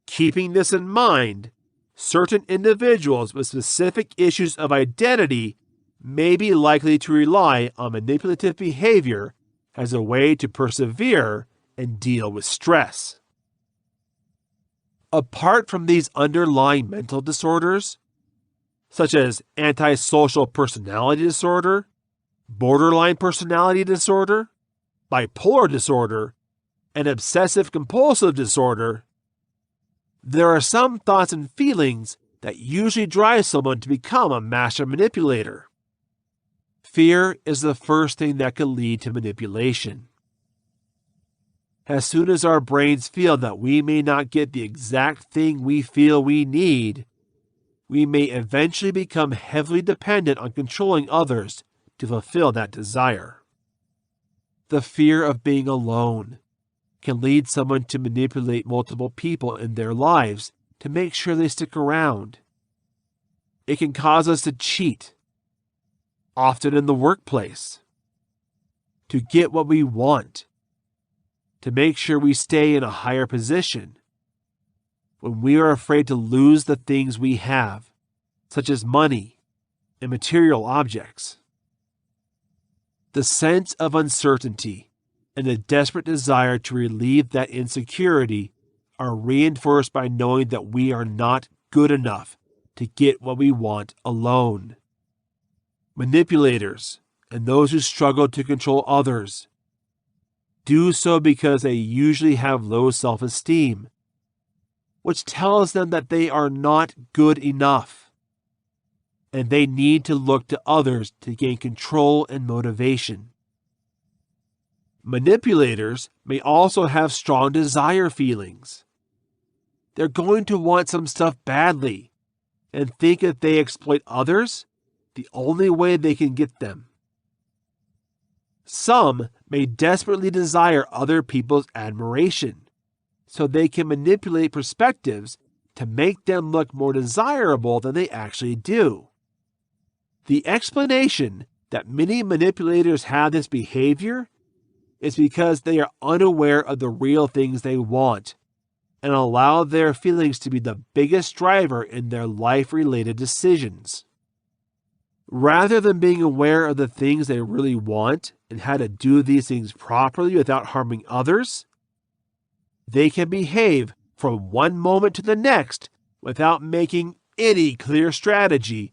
Keeping this in mind, certain individuals with specific issues of identity may be likely to rely on manipulative behavior as a way to persevere and deal with stress. Apart from these underlying mental disorders, such as antisocial personality disorder, borderline personality disorder, bipolar disorder, and obsessive-compulsive disorder, there are some thoughts and feelings that usually drive someone to become a master manipulator. Fear is the first thing that can lead to manipulation. As soon as our brains feel that we may not get the exact thing we feel we need, we may eventually become heavily dependent on controlling others to fulfill that desire. The fear of being alone can lead someone to manipulate multiple people in their lives to make sure they stick around. It can cause us to cheat, often in the workplace, to get what we want, to make sure we stay in a higher position, when we are afraid to lose the things we have, such as money and material objects. The sense of uncertainty and the desperate desire to relieve that insecurity are reinforced by knowing that we are not good enough to get what we want alone. Manipulators and those who struggle to control others do so because they usually have low self-esteem, which tells them that they are not good enough, and they need to look to others to gain control and motivation. Manipulators may also have strong desire feelings. They're going to want some stuff badly and think if they exploit others, the only way they can get them. Some may desperately desire other people's admiration, so they can manipulate perspectives to make them look more desirable than they actually do. The explanation that many manipulators have this behavior is because they are unaware of the real things they want and allow their feelings to be the biggest driver in their life-related decisions. Rather than being aware of the things they really want and how to do these things properly without harming others, they can behave from one moment to the next without making any clear strategy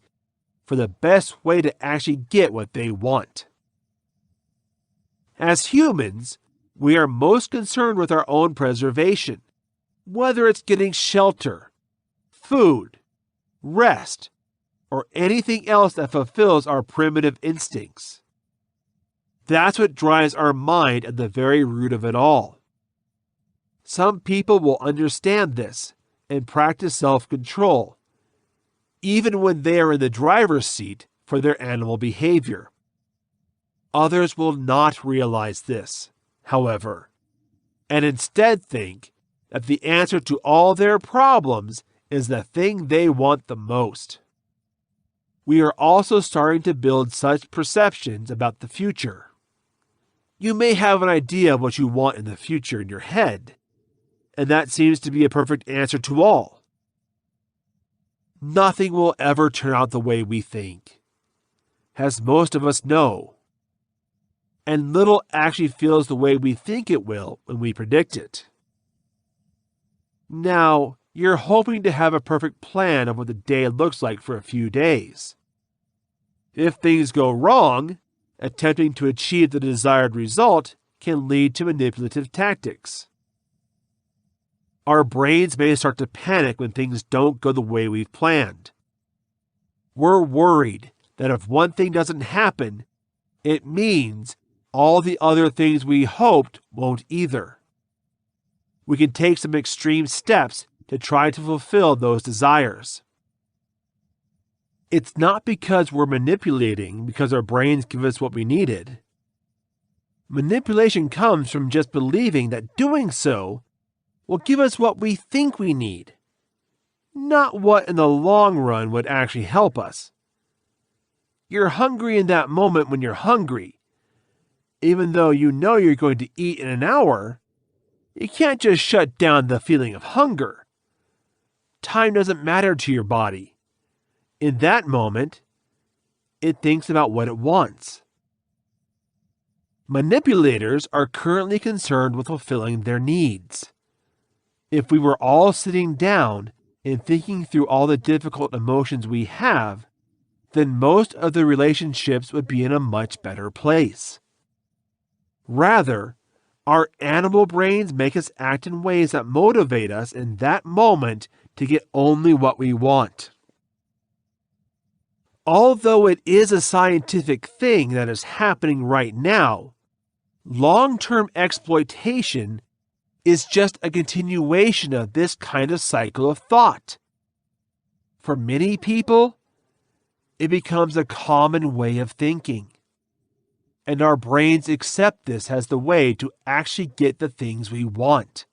for the best way to actually get what they want. As humans, we are most concerned with our own preservation, whether it's getting shelter, food, rest, or anything else that fulfills our primitive instincts. That's what drives our mind at the very root of it all. Some people will understand this and practice self-control, even when they are in the driver's seat for their animal behavior. Others will not realize this, however, and instead think that the answer to all their problems is the thing they want the most. We are also starting to build such perceptions about the future. You may have an idea of what you want in the future in your head, and that seems to be a perfect answer to all. Nothing will ever turn out the way we think, as most of us know, and little actually feels the way we think it will when we predict it. Now, you're hoping to have a perfect plan of what the day looks like for a few days. If things go wrong, attempting to achieve the desired result can lead to manipulative tactics. Our brains may start to panic when things don't go the way we've planned. We're worried that if one thing doesn't happen, it means all the other things we hoped won't either. We can take some extreme steps to try to fulfill those desires. It's not because we're manipulating because our brains give us what we needed. Manipulation comes from just believing that doing so will give us what we think we need, not what in the long run would actually help us. You're hungry in that moment when you're hungry. Even though you know you're going to eat in an hour, you can't just shut down the feeling of hunger. Time doesn't matter to your body. In that moment, it thinks about what it wants. Manipulators are currently concerned with fulfilling their needs. If we were all sitting down and thinking through all the difficult emotions we have, then most of the relationships would be in a much better place. Rather, our animal brains make us act in ways that motivate us in that moment to get only what we want. Although it is a scientific thing that is happening right now, long-term exploitation is just a continuation of this kind of cycle of thought. For many people, it becomes a common way of thinking, and our brains accept this as the way to actually get the things we want,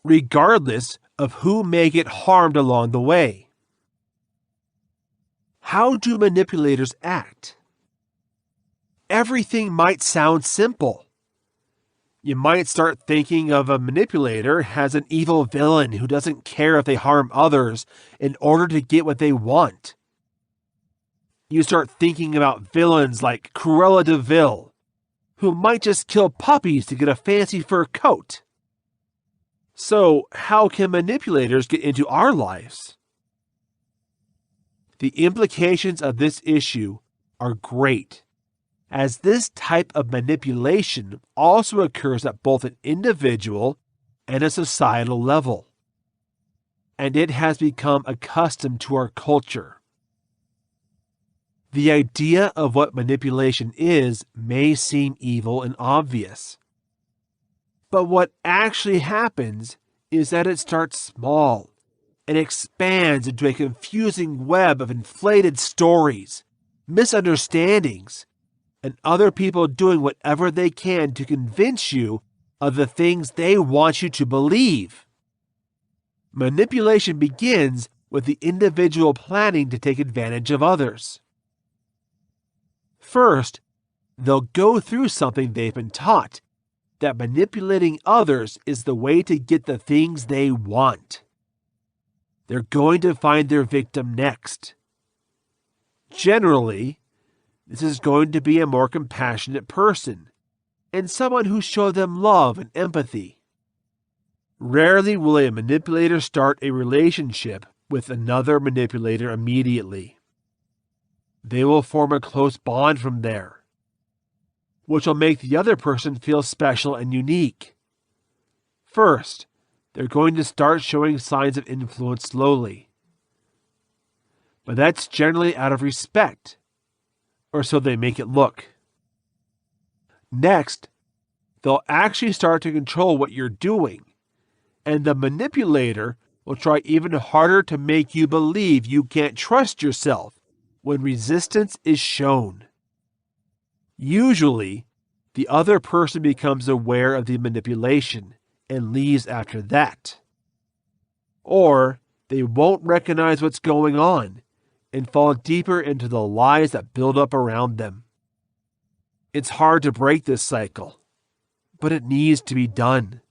regardless of who may get harmed along the way. How do manipulators act? Everything might sound simple. You might start thinking of a manipulator as an evil villain who doesn't care if they harm others in order to get what they want. You start thinking about villains like Cruella de Vil, who might just kill puppies to get a fancy fur coat. So, how can manipulators get into our lives? The implications of this issue are great, as this type of manipulation also occurs at both an individual and a societal level, and it has become accustomed to our culture. The idea of what manipulation is may seem evil and obvious. But what actually happens is that it starts small and expands into a confusing web of inflated stories, misunderstandings, and other people doing whatever they can to convince you of the things they want you to believe. Manipulation begins with the individual planning to take advantage of others. First, they'll go through something they've been taught, that manipulating others is the way to get the things they want. They're going to find their victim next. Generally, this is going to be a more compassionate person and someone who showed them love and empathy. Rarely will a manipulator start a relationship with another manipulator immediately. They will form a close bond from there, which will make the other person feel special and unique. First, they're going to start showing signs of influence slowly. But that's generally out of respect, or so they make it look. Next, they'll actually start to control what you're doing, and the manipulator will try even harder to make you believe you can't trust yourself when resistance is shown. Usually, the other person becomes aware of the manipulation and leaves after that. Or they won't recognize what's going on and fall deeper into the lies that build up around them. It's hard to break this cycle, but it needs to be done.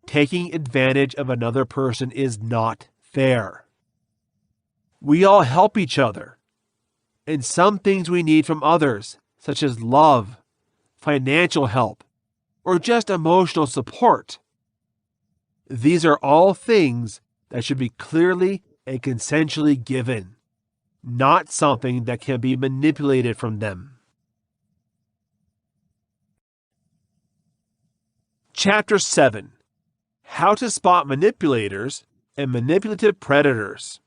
Taking advantage of another person is not fair. We all help each other, and some things we need from others, such as love, financial help, or just emotional support. These are all things that should be clearly and consensually given, not something that can be manipulated from them. Chapter 7: How to Spot Manipulators and Manipulative Predators.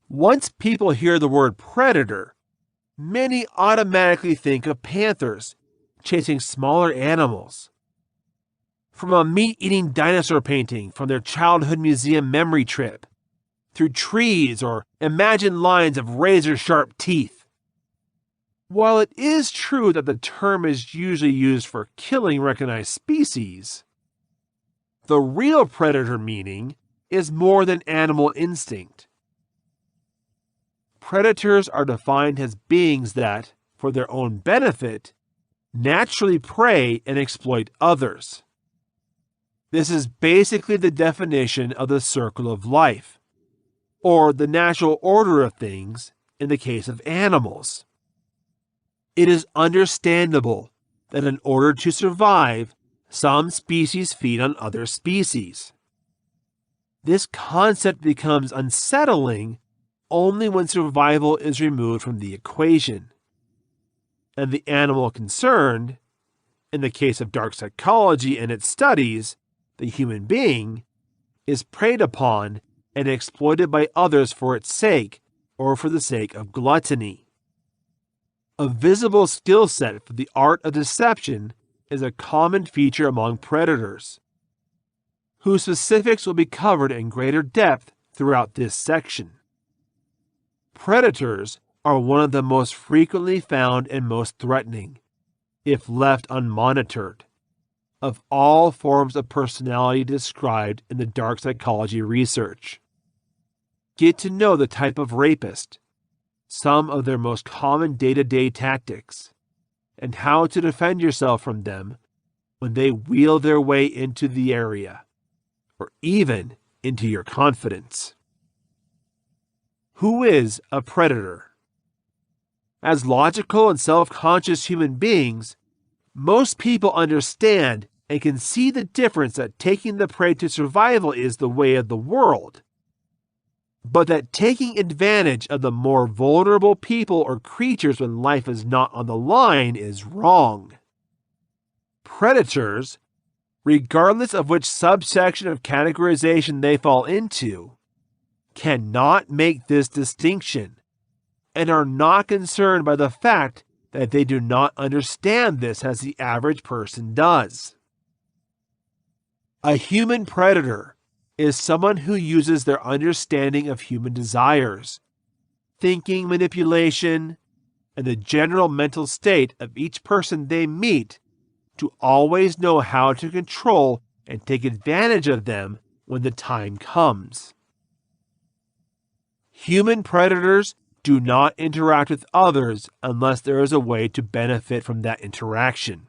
Once people hear the word predator, many automatically think of panthers chasing smaller animals. From a meat-eating dinosaur painting from their childhood museum memory trip, through trees or imagined lines of razor-sharp teeth. While it is true that the term is usually used for killing recognized species, the real predator meaning is more than animal instinct. Predators are defined as beings that, for their own benefit, naturally prey and exploit others. This is basically the definition of the circle of life, or the natural order of things in the case of animals. It is understandable that in order to survive, some species feed on other species. This concept becomes unsettling only when survival is removed from the equation, and the animal concerned, in the case of dark psychology and its studies, the human being, is preyed upon and exploited by others for its sake or for the sake of gluttony. A visible skill set for the art of deception is a common feature among predators, whose specifics will be covered in greater depth throughout this section. Predators are one of the most frequently found and most threatening, if left unmonitored, of all forms of personality described in the dark psychology research. Get to know the type of rapist, some of their most common day-to-day tactics, and how to defend yourself from them when they wheel their way into the area, or even into your confidence. Who is a predator? As logical and self-conscious human beings, most people understand and can see the difference that taking the prey to survival is the way of the world, but that taking advantage of the more vulnerable people or creatures when life is not on the line is wrong. Predators, regardless of which subsection of categorization they fall into, cannot make this distinction and are not concerned by the fact that they do not understand this as the average person does. A human predator is someone who uses their understanding of human desires, thinking manipulation, and the general mental state of each person they meet to always know how to control and take advantage of them when the time comes. Human predators do not interact with others unless there is a way to benefit from that interaction,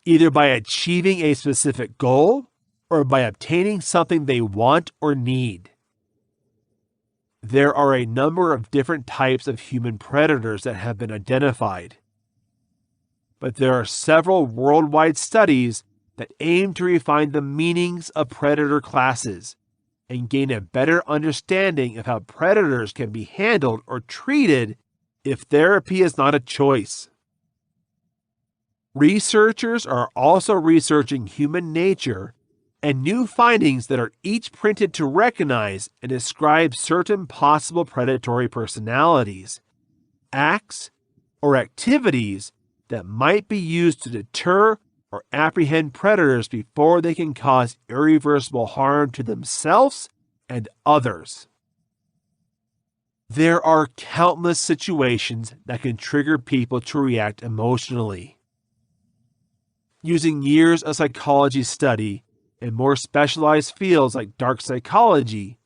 either by achieving a specific goal or by obtaining something they want or need. There are a number of different types of human predators that have been identified, but there are several worldwide studies that aim to refine the meanings of predator classes and gain a better understanding of how predators can be handled or treated if therapy is not a choice. Researchers are also researching human nature and new findings that are each printed to recognize and describe certain possible predatory personalities, acts, or activities that might be used to deter or apprehend predators before they can cause irreversible harm to themselves and others. There are countless situations that can trigger people to react emotionally. Using years of psychology study in more specialized fields like dark psychology,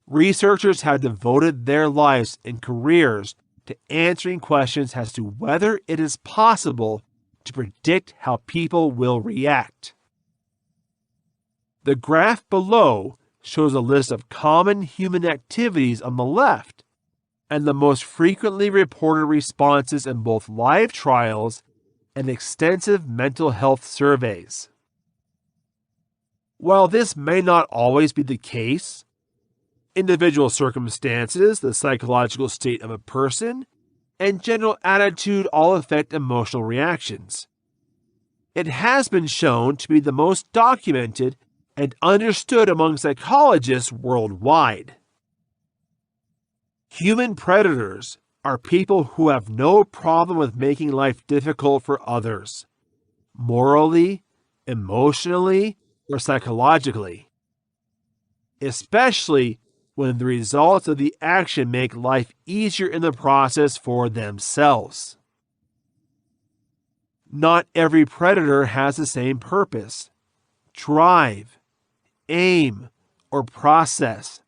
researchers have devoted their lives and careers to answering questions as to whether it is possible to predict how people will react. The graph below shows a list of common human activities on the left and the most frequently reported responses in both live trials and extensive mental health surveys. While this may not always be the case, individual circumstances, the psychological state of a person, and general attitude all affect emotional reactions. It has been shown to be the most documented and understood among psychologists worldwide. Human predators are people who have no problem with making life difficult for others, morally, emotionally, or psychologically, especially when the results of the action make life easier in the process for themselves. Not every predator has the same purpose, drive, aim, or process.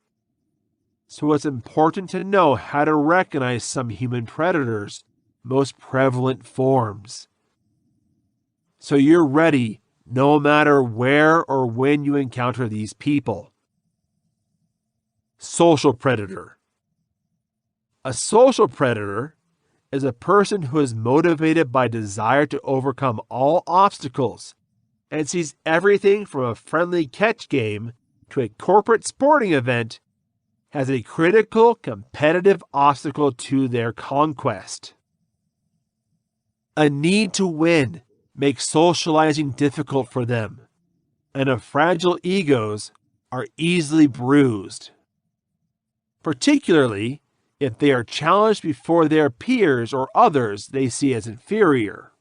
So it's important to know how to recognize some human predators' most prevalent forms, so you're ready no matter where or when you encounter these people. Social predator. A social predator is a person who is motivated by desire to overcome all obstacles and sees everything from a friendly catch game to a corporate sporting event as a critical competitive obstacle to their conquest. A need to win makes socializing difficult for them, and a fragile egos are easily bruised, particularly if they are challenged before their peers or others they see as inferior.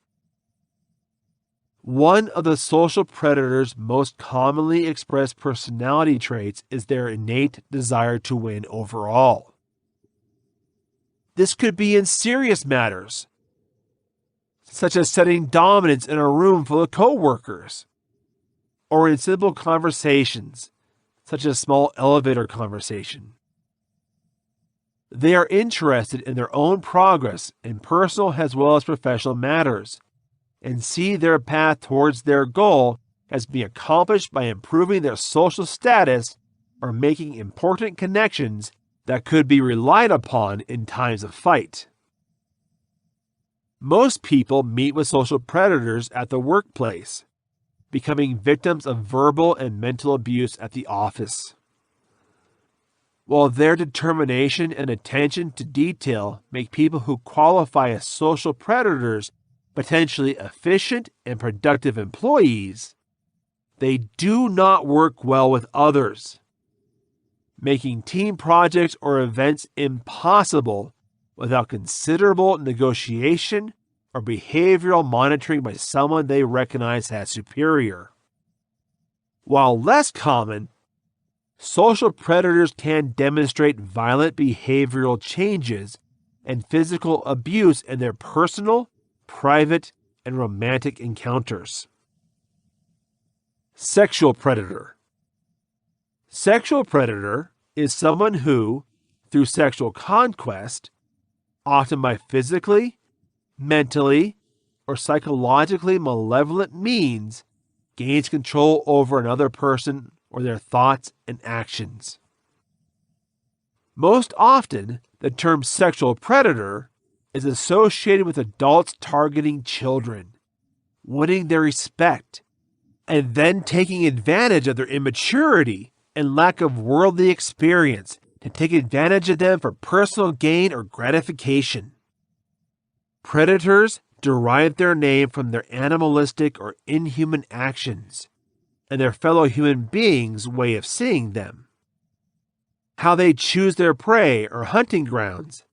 One of the social predators' most commonly expressed personality traits is their innate desire to win overall. This could be in serious matters, such as setting dominance in a room full of coworkers, or in simple conversations, such as small elevator conversation. They are interested in their own progress in personal as well as professional matters, and see their path towards their goal as being accomplished by improving their social status or making important connections that could be relied upon in times of fight. Most people meet with social predators at the workplace, becoming victims of verbal and mental abuse at the office. While their determination and attention to detail make people who qualify as social predators potentially efficient and productive employees, they do not work well with others. making team projects or events impossible without considerable negotiation or behavioral monitoring by someone they recognize as superior. While less common, social predators can demonstrate violent behavioral changes and physical abuse in their personal, private, and romantic encounters. Sexual predator. Sexual predator is someone who, through sexual conquest, often by physically, mentally, or psychologically malevolent means, gains control over another person or their thoughts and actions. Most often, the term sexual predator is associated with adults targeting children, winning their respect, and then taking advantage of their immaturity and lack of worldly experience to take advantage of them for personal gain or gratification. Predators derive their name from their animalistic or inhuman actions and their fellow human beings' way of seeing them. How they choose their prey or hunting grounds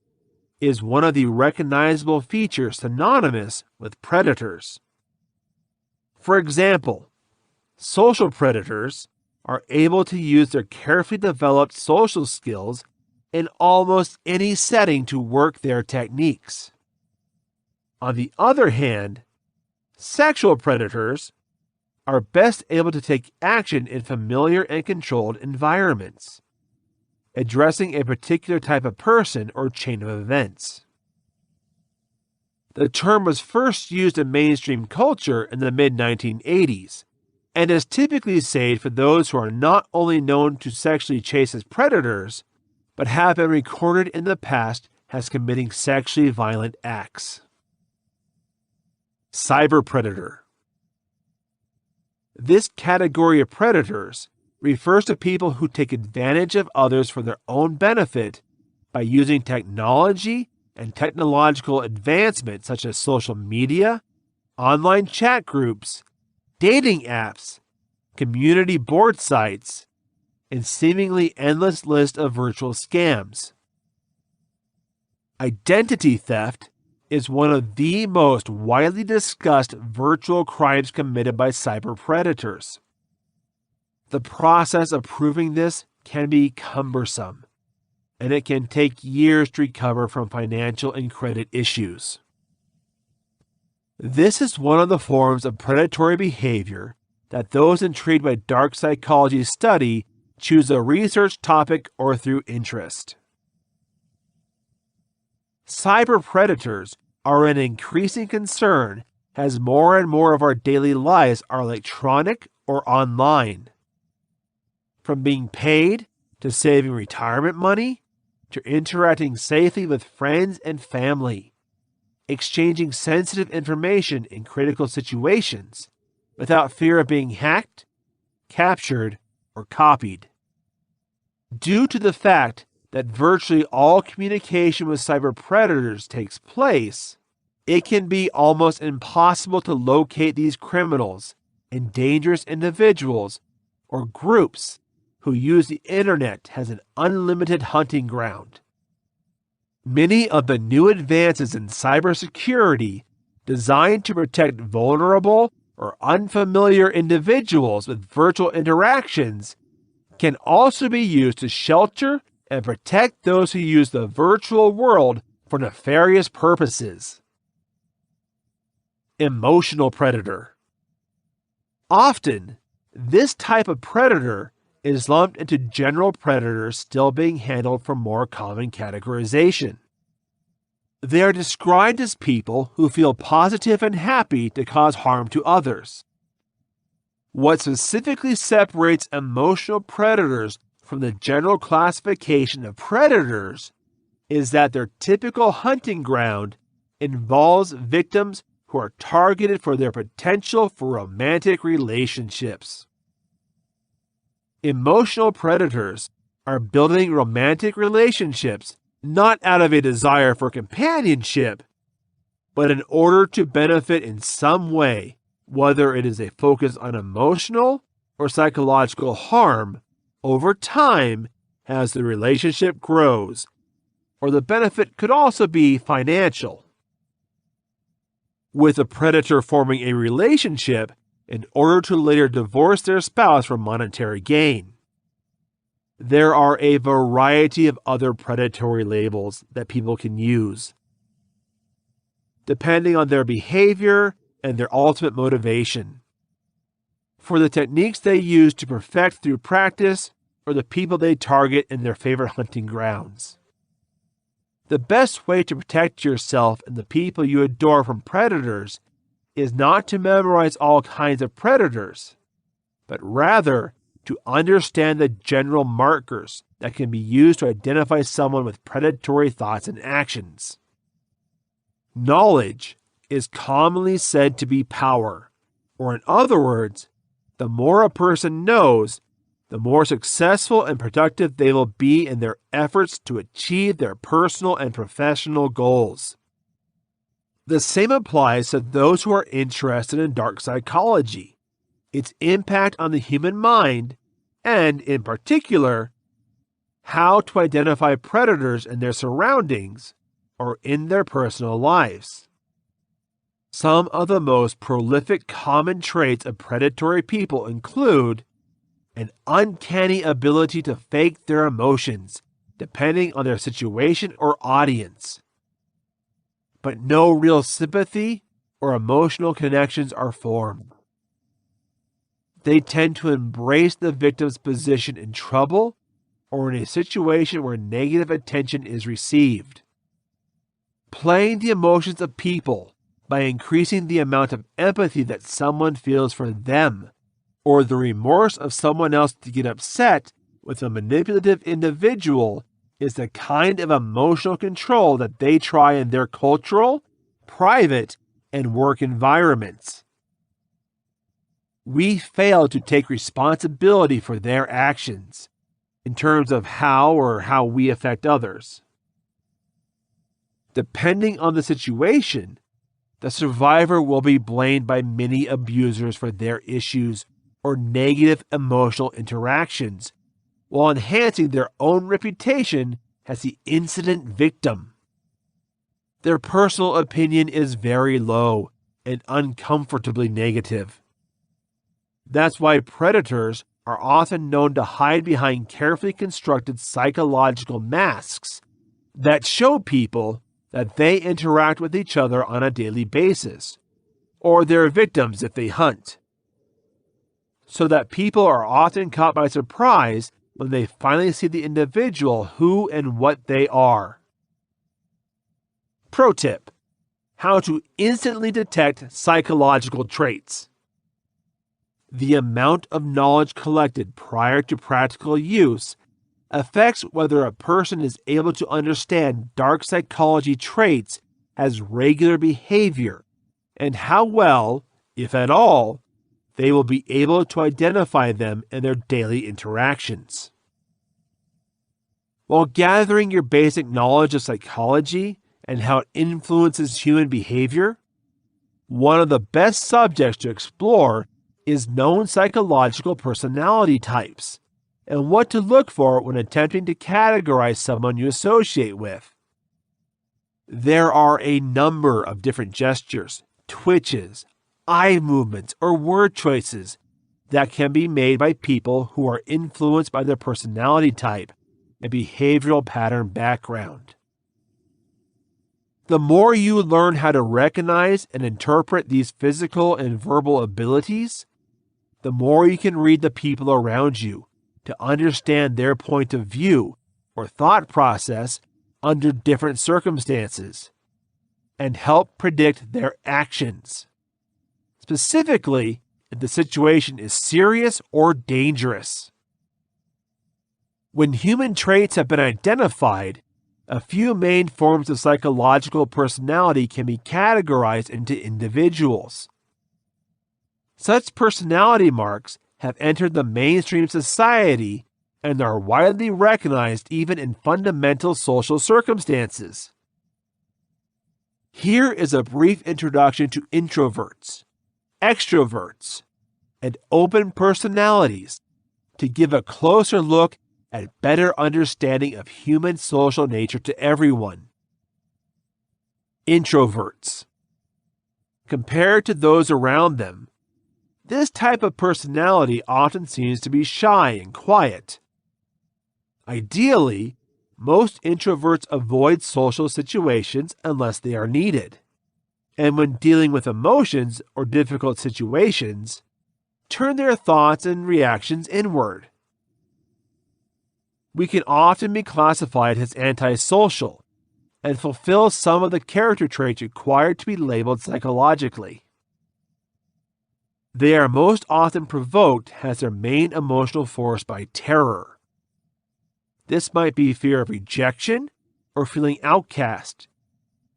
is one of the recognizable features synonymous with predators. For example, social predators are able to use their carefully developed social skills in almost any setting to work their techniques. On the other hand, sexual predators are best able to take action in familiar and controlled environments, addressing a particular type of person or chain of events. The term was first used in mainstream culture in the mid-1980s and is typically saved for those who are not only known to sexually chase as predators, but have been recorded in the past as committing sexually violent acts. Cyber predator. This category of predators refers to people who take advantage of others for their own benefit by using technology and technological advancements such as social media, online chat groups, dating apps, community board sites, and seemingly endless list of virtual scams. Identity theft is one of the most widely discussed virtual crimes committed by cyber predators. The process of proving this can be cumbersome, and it can take years to recover from financial and credit issues. This is one of the forms of predatory behavior that those intrigued by dark psychology study choose a research topic or through interest. Cyber predators are an increasing concern as more and more of our daily lives are electronic or online. From being paid to saving retirement money to interacting safely with friends and family, exchanging sensitive information in critical situations without fear of being hacked, captured, or copied. Due to the fact that virtually all communication with cyber predators takes place, it can be almost impossible to locate these criminals and dangerous individuals or groups who use the internet as an unlimited hunting ground. Many of the new advances in cybersecurity designed to protect vulnerable or unfamiliar individuals with virtual interactions can also be used to shelter and protect those who use the virtual world for nefarious purposes. Emotional predator. Often, this type of predator is lumped into general predators still being handled for more common categorization. They are described as people who feel positive and happy to cause harm to others. What specifically separates emotional predators from the general classification of predators is that their typical hunting ground involves victims who are targeted for their potential for romantic relationships. Emotional predators are building romantic relationships not out of a desire for companionship, but in order to benefit in some way, whether it is a focus on emotional or psychological harm over time as the relationship grows, or the benefit could also be financial. With a predator forming a relationship in order to later divorce their spouse for monetary gain. There are a variety of other predatory labels that people can use, depending on their behavior and their ultimate motivation, for the techniques they use to perfect through practice or the people they target in their favorite hunting grounds. The best way to protect yourself and the people you adore from predators is not to memorize all kinds of predators, but rather to understand the general markers that can be used to identify someone with predatory thoughts and actions. Knowledge is commonly said to be power, or in other words, the more a person knows, the more successful and productive they will be in their efforts to achieve their personal and professional goals. The same applies to those who are interested in dark psychology, its impact on the human mind, and, in particular, how to identify predators in their surroundings or in their personal lives. Some of the most prolific common traits of predatory people include an uncanny ability to fake their emotions, depending on their situation or audience. But no real sympathy or emotional connections are formed. They tend to embrace the victim's position in trouble or in a situation where negative attention is received. Playing the emotions of people by increasing the amount of empathy that someone feels for them, or the remorse of someone else to get upset with a manipulative individual, is the kind of emotional control that they try in their cultural, private, and work environments. We fail to take responsibility for their actions in terms of how we affect others. Depending on the situation, the survivor will be blamed by many abusers for their issues or negative emotional interactions, while enhancing their own reputation as the incident victim. Their personal opinion is very low and uncomfortably negative. That's why predators are often known to hide behind carefully constructed psychological masks that show people that they interact with each other on a daily basis, or their victims if they hunt, so that people are often caught by surprise when they finally see the individual who and what they are. Pro tip: how to instantly detect psychological traits. The amount of knowledge collected prior to practical use affects whether a person is able to understand dark psychology traits as regular behavior and how well, if at all, they will be able to identify them in their daily interactions. While gathering your basic knowledge of psychology and how it influences human behavior, one of the best subjects to explore is known psychological personality types and what to look for when attempting to categorize someone you associate with. There are a number of different gestures, twitches, eye movements, or word choices that can be made by people who are influenced by their personality type and behavioral pattern background. The more you learn how to recognize and interpret these physical and verbal abilities, the more you can read the people around you to understand their point of view or thought process under different circumstances and help predict their actions, specifically if the situation is serious or dangerous. When human traits have been identified, a few main forms of psychological personality can be categorized into individuals. Such personality marks have entered the mainstream society and are widely recognized even in fundamental social circumstances. Here is a brief introduction to introverts, extroverts, and open personalities to give a closer look at better understanding of human social nature to everyone. Introverts. Compared to those around them, this type of personality often seems to be shy and quiet. Ideally, most introverts avoid social situations unless they are needed, and when dealing with emotions or difficult situations, turn their thoughts and reactions inward. We can often be classified as antisocial and fulfill some of the character traits required to be labeled psychologically. They are most often provoked as their main emotional force by terror. This might be fear of rejection or feeling outcast.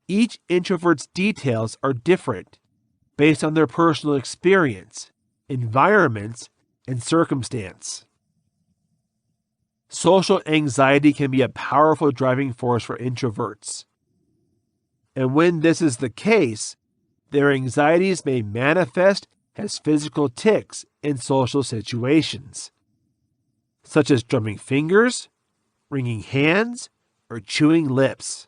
Each introvert's details are different based on their personal experience, environments, and circumstance. Social anxiety can be a powerful driving force for introverts. And when this is the case, their anxieties may manifest as physical tics in social situations, such as drumming fingers, wringing hands, or chewing lips.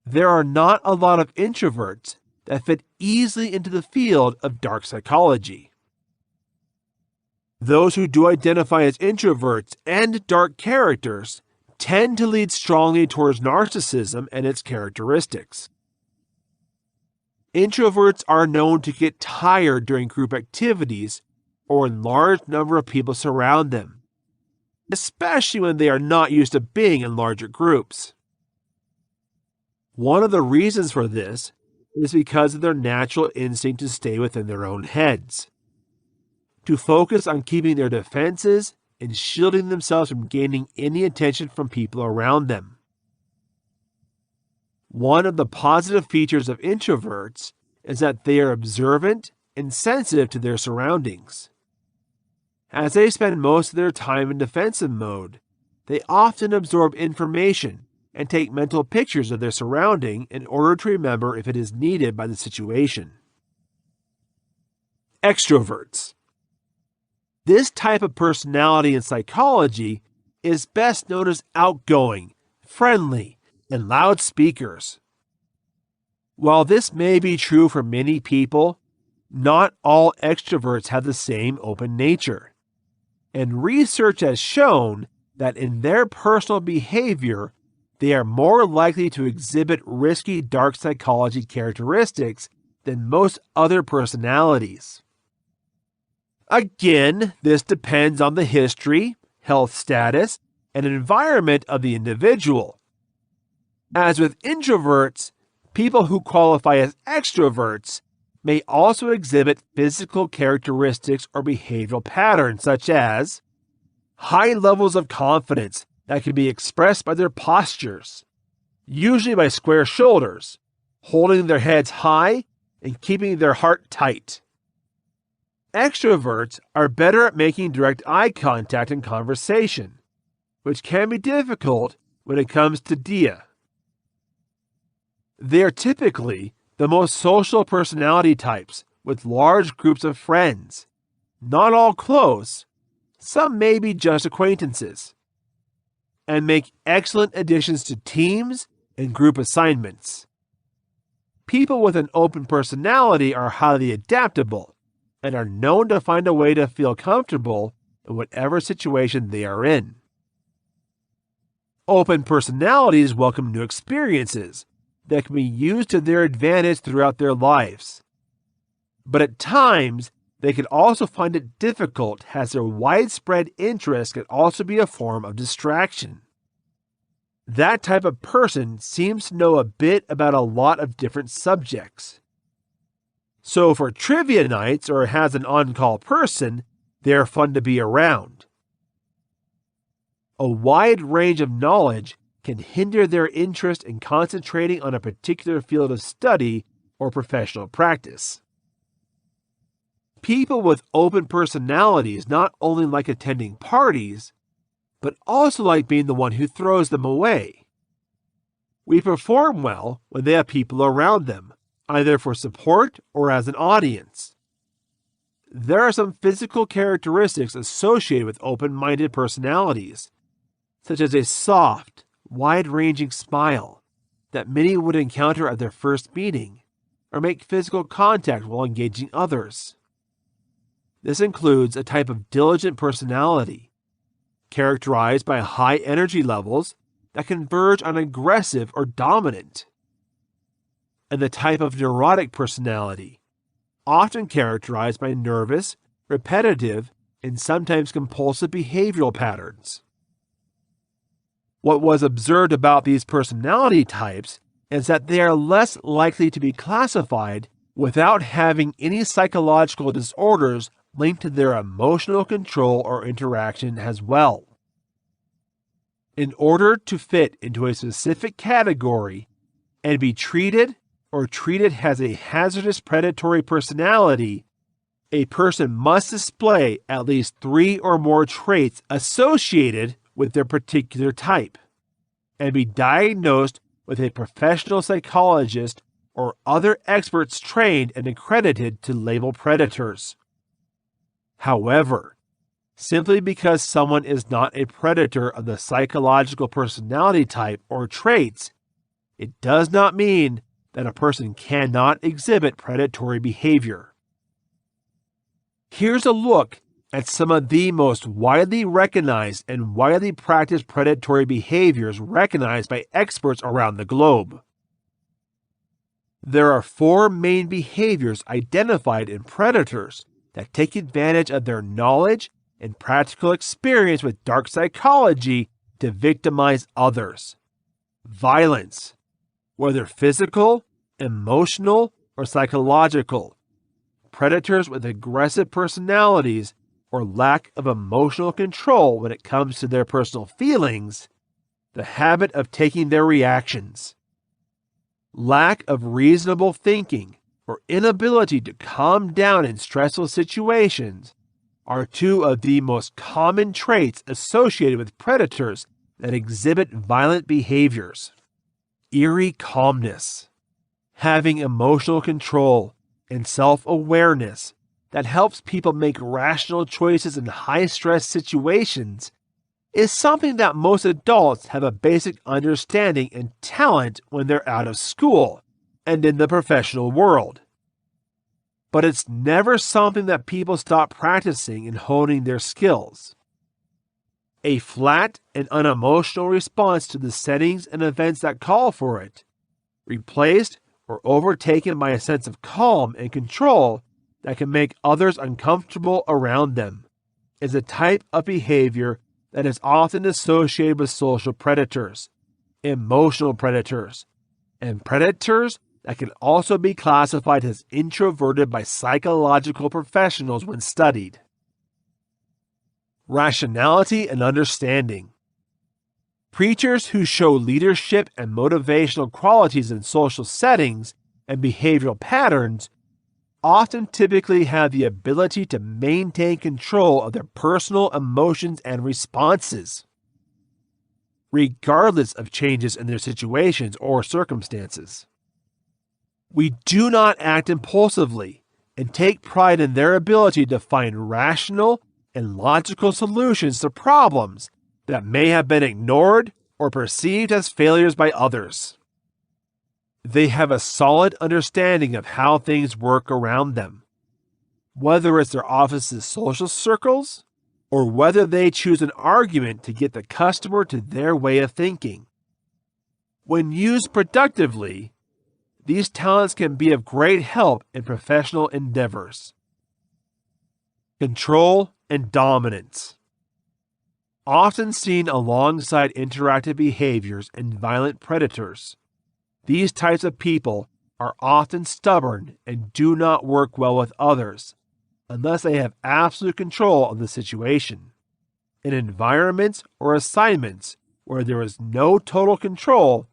There are not a lot of introverts that fit easily into the field of dark psychology. Those who do identify as introverts and dark characters tend to lead strongly towards narcissism and its characteristics. Introverts are known to get tired during group activities or when large number of people surround them, especially when they are not used to being in larger groups. One of the reasons for this is because of their natural instinct to stay within their own heads, to focus on keeping their defenses and shielding themselves from gaining any attention from people around them. One of the positive features of introverts is that they are observant and sensitive to their surroundings. As they spend most of their time in defensive mode, they often absorb information and take mental pictures of their surrounding in order to remember if it is needed by the situation. Extroverts. This type of personality in psychology is best known as outgoing, friendly, and loud speakers. While this may be true for many people, not all extroverts have the same open nature. And research has shown that in their personal behavior, they are more likely to exhibit risky dark psychology characteristics than most other personalities. Again, this depends on the history, health status, and environment of the individual. As with introverts, people who qualify as extroverts may also exhibit physical characteristics or behavioral patterns such as high levels of confidence that can be expressed by their postures, usually by square shoulders, holding their heads high and keeping their heart tight. Extroverts are better at making direct eye contact in conversation, which can be difficult when it comes to dia. They are typically the most social personality types with large groups of friends, not all close, some may be just acquaintances, and make excellent additions to teams and group assignments. People with an open personality are highly adaptable and are known to find a way to feel comfortable in whatever situation they are in. Open personalities welcome new experiences that can be used to their advantage throughout their lives. But at times, they can also find it difficult as their widespread interest can also be a form of distraction. That type of person seems to know a bit about a lot of different subjects. So for trivia nights or as an on-call person, they are fun to be around. A wide range of knowledge can hinder their interest in concentrating on a particular field of study or professional practice. People with open personalities not only like attending parties, but also like being the one who throws them away. We perform well when they have people around them, either for support or as an audience. There are some physical characteristics associated with open-minded personalities, such as a soft, wide-ranging smile that many would encounter at their first meeting, or make physical contact while engaging others. This includes a type of diligent personality, characterized by high energy levels that converge on aggressive or dominant, and the type of neurotic personality, often characterized by nervous, repetitive, and sometimes compulsive behavioral patterns. What was observed about these personality types is that they are less likely to be classified without having any psychological disorders linked to their emotional control or interaction as well. In order to fit into a specific category and be treated as a hazardous predatory personality, a person must display at least 3 or more traits associated with their particular type and be diagnosed with a professional psychologist or other experts trained and accredited to label predators. However, simply because someone is not a predator of the psychological personality type or traits, it does not mean that a person cannot exhibit predatory behavior. Here's a look at some of the most widely recognized and widely practiced predatory behaviors recognized by experts around the globe. There are 4 main behaviors identified in predators that take advantage of their knowledge and practical experience with dark psychology to victimize others. Violence, whether physical, emotional, or psychological. Predators with aggressive personalities or lack of emotional control when it comes to their personal feelings. The habit of taking their reactions. Lack of reasonable thinking or inability to calm down in stressful situations are 2 of the most common traits associated with predators that exhibit violent behaviors. Eerie calmness. Having emotional control and self-awareness that helps people make rational choices in high-stress situations is something that most adults have a basic understanding and talent when they're out of school and in the professional world. But it's never something that people stop practicing and honing their skills. A flat and unemotional response to the settings and events that call for it, replaced or overtaken by a sense of calm and control that can make others uncomfortable around them, is a type of behavior that is often associated with social predators, emotional predators, and predators that can also be classified as introverted by psychological professionals when studied. Rationality and understanding. Preachers who show leadership and motivational qualities in social settings and behavioral patterns often typically have the ability to maintain control of their personal emotions and responses, regardless of changes in their situations or circumstances. We do not act impulsively and take pride in their ability to find rational and logical solutions to problems that may have been ignored or perceived as failures by others. They have a solid understanding of how things work around them, whether it's their office's social circles or whether they choose an argument to get the customer to their way of thinking. When used productively, these talents can be of great help in professional endeavors. Control and dominance. Often seen alongside interactive behaviors and violent predators, these types of people are often stubborn and do not work well with others unless they have absolute control of the situation. In environments or assignments where there is no total control,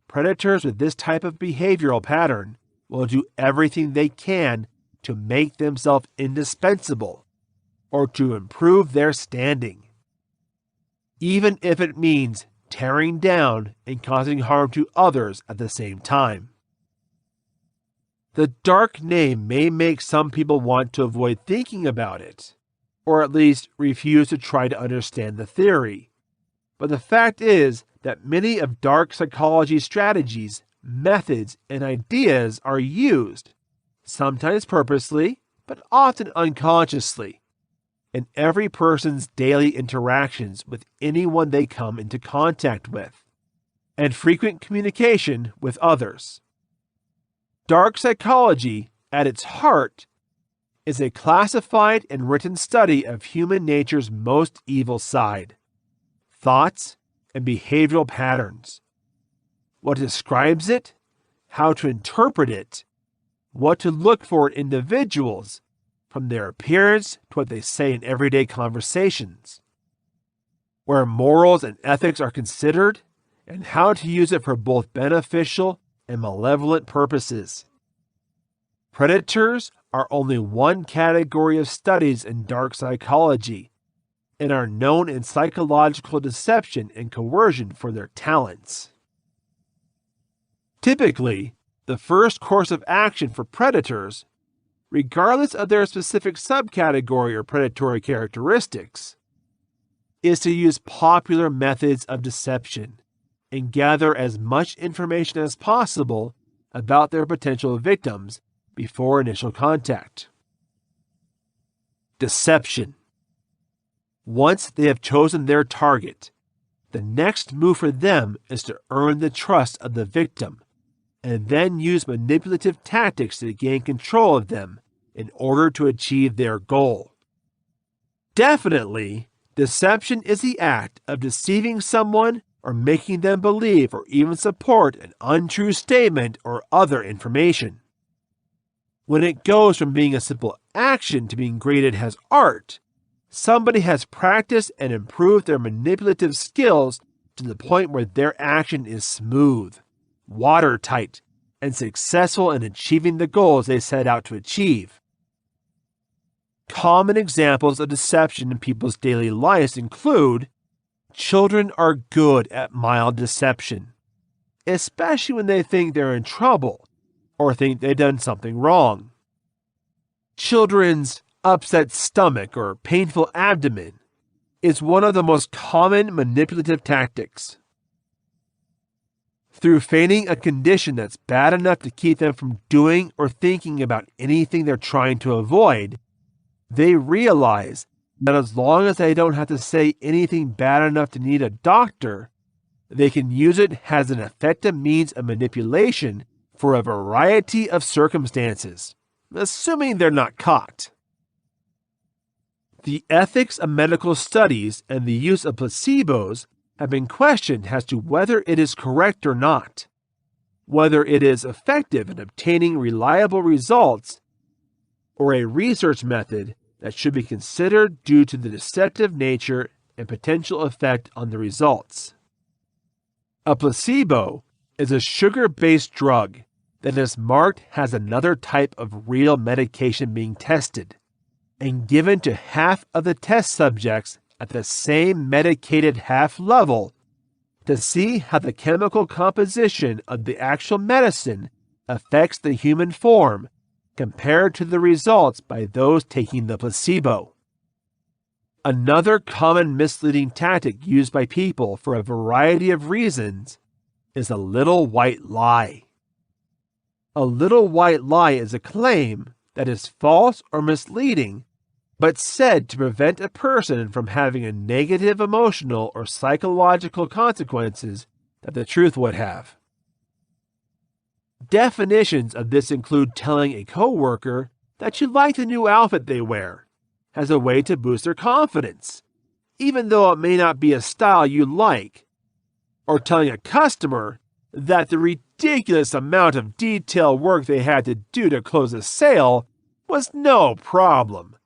predators with this type of behavioral pattern will do everything they can to make themselves indispensable or to improve their standing, even if it means tearing down and causing harm to others at the same time. The dark name may make some people want to avoid thinking about it, or at least refuse to try to understand the theory. But the fact is that many of dark psychology strategies, methods, and ideas are used, sometimes purposely, but often unconsciously, in every person's daily interactions with anyone they come into contact with, and frequent communication with others. Dark psychology, at its heart, is a classified and written study of human nature's most evil side, thoughts and behavioral patterns, what describes it, how to interpret it, what to look for in individuals, from their appearance to what they say in everyday conversations, where morals and ethics are considered, and how to use it for both beneficial and malevolent purposes. Predators are only one category of studies in dark psychology and are known in psychological deception and coercion for their talents. Typically, the first course of action for predators, regardless of their specific subcategory or predatory characteristics, is to use popular methods of deception and gather as much information as possible about their potential victims before initial contact. Deception. Once they have chosen their target, the next move for them is to earn the trust of the victim and then use manipulative tactics to gain control of them in order to achieve their goal. Definitely, deception is the act of deceiving someone or making them believe or even support an untrue statement or other information. When it goes from being a simple action to being graded as art, somebody has practiced and improved their manipulative skills to the point where their action is smooth, watertight, and successful in achieving the goals they set out to achieve. Common examples of deception in people's daily lives include: children are good at mild deception, especially when they think they're in trouble or think they've done something wrong. Children's upset stomach or painful abdomen is one of the most common manipulative tactics. Through feigning a condition that's bad enough to keep them from doing or thinking about anything they're trying to avoid, they realize that as long as they don't have to say anything bad enough to need a doctor, they can use it as an effective means of manipulation for a variety of circumstances, assuming they're not caught. The ethics of medical studies and the use of placebos have been questioned as to whether it is correct or not, whether it is effective in obtaining reliable results, or a research method that should be considered due to the deceptive nature and potential effect on the results. A placebo is a sugar-based drug that is marked as another type of real medication being tested and given to half of the test subjects at the same medicated half level to see how the chemical composition of the actual medicine affects the human form compared to the results by those taking the placebo. Another common misleading tactic used by people for a variety of reasons is a little white lie. A little white lie is a claim that is false or misleading, but said to prevent a person from having a negative emotional or psychological consequences that the truth would have. Definitions of this include telling a coworker that you like the new outfit they wear as a way to boost their confidence, even though it may not be a style you like, or telling a customer that the ridiculous amount of detail work they had to do to close a sale was no problem,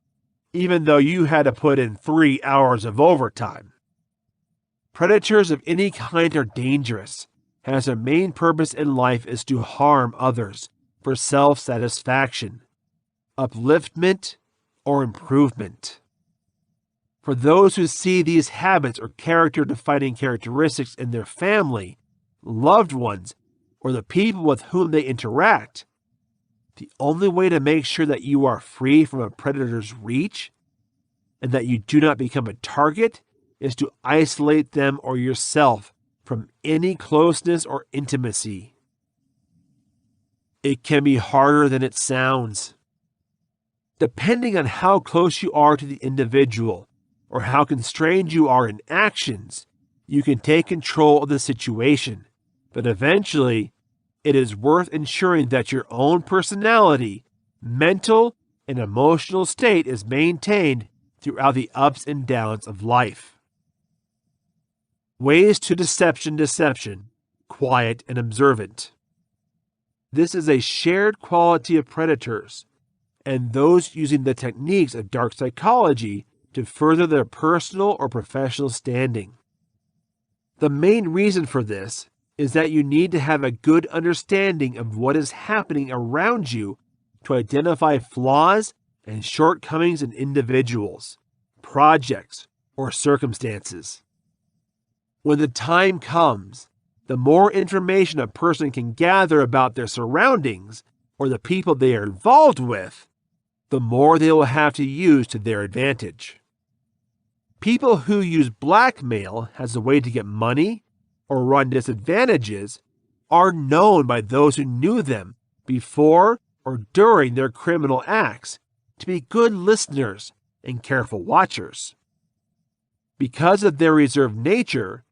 even though you had to put in 3 hours of overtime. Predators of any kind are dangerous, as their main purpose in life is to harm others for self-satisfaction, upliftment, or improvement. For those who see these habits or character-defining characteristics in their family, loved ones, or the people with whom they interact, The only way to make sure that you are free from a predator's reach and that you do not become a target is to isolate them or yourself from any closeness or intimacy. It can be harder than it sounds. Depending on how close you are to the individual or how constrained you are in actions, you can take control of the situation, but eventually, it is worth ensuring that your own personality, mental, and emotional state is maintained throughout the ups and downs of life. Ways to deception, quiet and observant. This is a shared quality of predators and those using the techniques of dark psychology to further their personal or professional standing. The main reason for this is that you need to have a good understanding of what is happening around you to identify flaws and shortcomings in individuals, projects, or circumstances. When the time comes, the more information a person can gather about their surroundings or the people they are involved with, the more they will have to use to their advantage. People who use blackmail as a way to get money or run disadvantages are known by those who knew them before or during their criminal acts to be good listeners and careful watchers. Because of their reserved nature,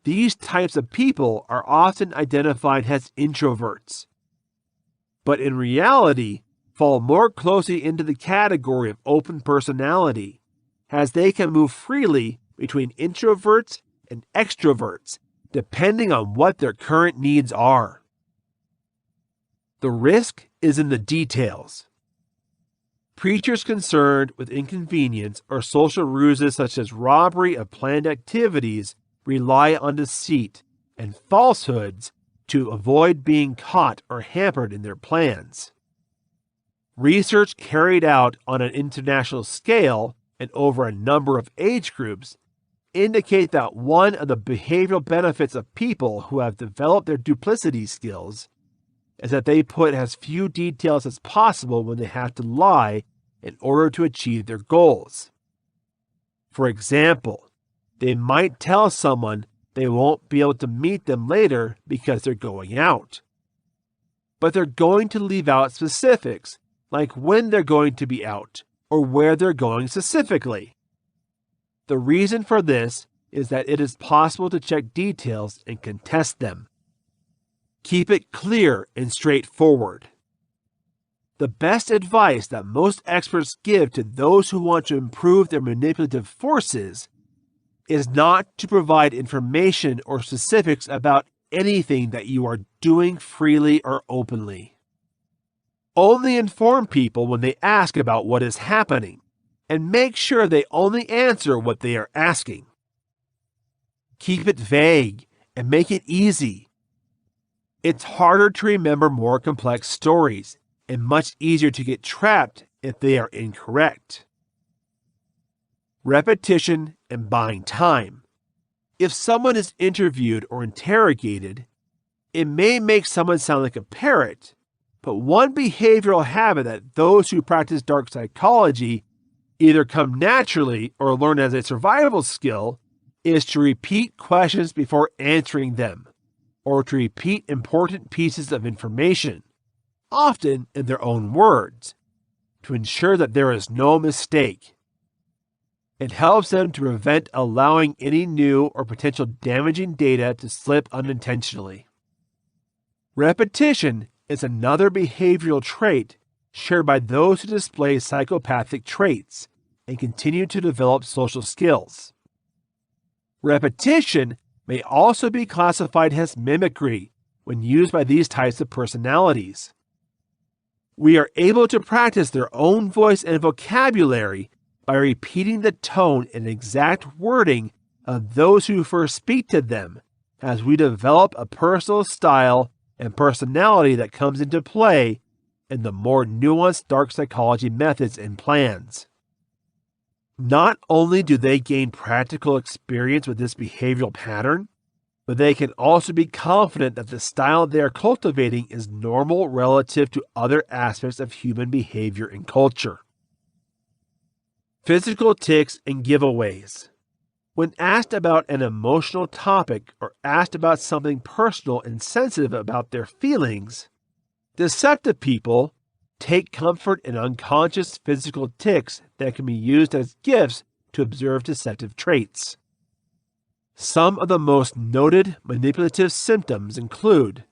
these types of people are often identified as introverts, but in reality fall more closely into the category of open personality, as they can move freely between introverts and extroverts depending on what their current needs are. The risk is in the details. Preachers concerned with inconvenience or social ruses such as robbery of planned activities rely on deceit and falsehoods to avoid being caught or hampered in their plans. Research carried out on an international scale and over a number of age groups indicate that one of the behavioral benefits of people who have developed their duplicity skills is that they put as few details as possible when they have to lie in order to achieve their goals. For example, they might tell someone they won't be able to meet them later because they're going out, but they're going to leave out specifics like when they're going to be out or where they're going specifically. The reason for this is that it is possible to check details and contest them. Keep it clear and straightforward. The best advice that most experts give to those who want to improve their manipulative forces is not to provide information or specifics about anything that you are doing freely or openly. Only inform people when they ask about what is happening, and make sure they only answer what they are asking. Keep it vague and make it easy. It's harder to remember more complex stories and much easier to get trapped if they are incorrect. Repetition and buying time. If someone is interviewed or interrogated, it may make someone sound like a parrot, but one behavioral habit that those who practice dark psychology either come naturally or learn as a survival skill is to repeat questions before answering them, or to repeat important pieces of information, often in their own words, to ensure that there is no mistake. It helps them to prevent allowing any new or potential damaging data to slip unintentionally. Repetition is another behavioral trait shared by those who display psychopathic traits and continue to develop social skills. Repetition may also be classified as mimicry when used by these types of personalities. We are able to practice their own voice and vocabulary by repeating the tone and exact wording of those who first speak to them as we develop a personal style and personality that comes into play in the more nuanced dark psychology methods and plans. Not only do they gain practical experience with this behavioral pattern, but they can also be confident that the style they are cultivating is normal relative to other aspects of human behavior and culture. Physical tics and giveaways. When asked about an emotional topic or asked about something personal and sensitive about their feelings, deceptive people take comfort in unconscious physical tics that can be used as gifts to observe deceptive traits. Some of the most noted manipulative symptoms include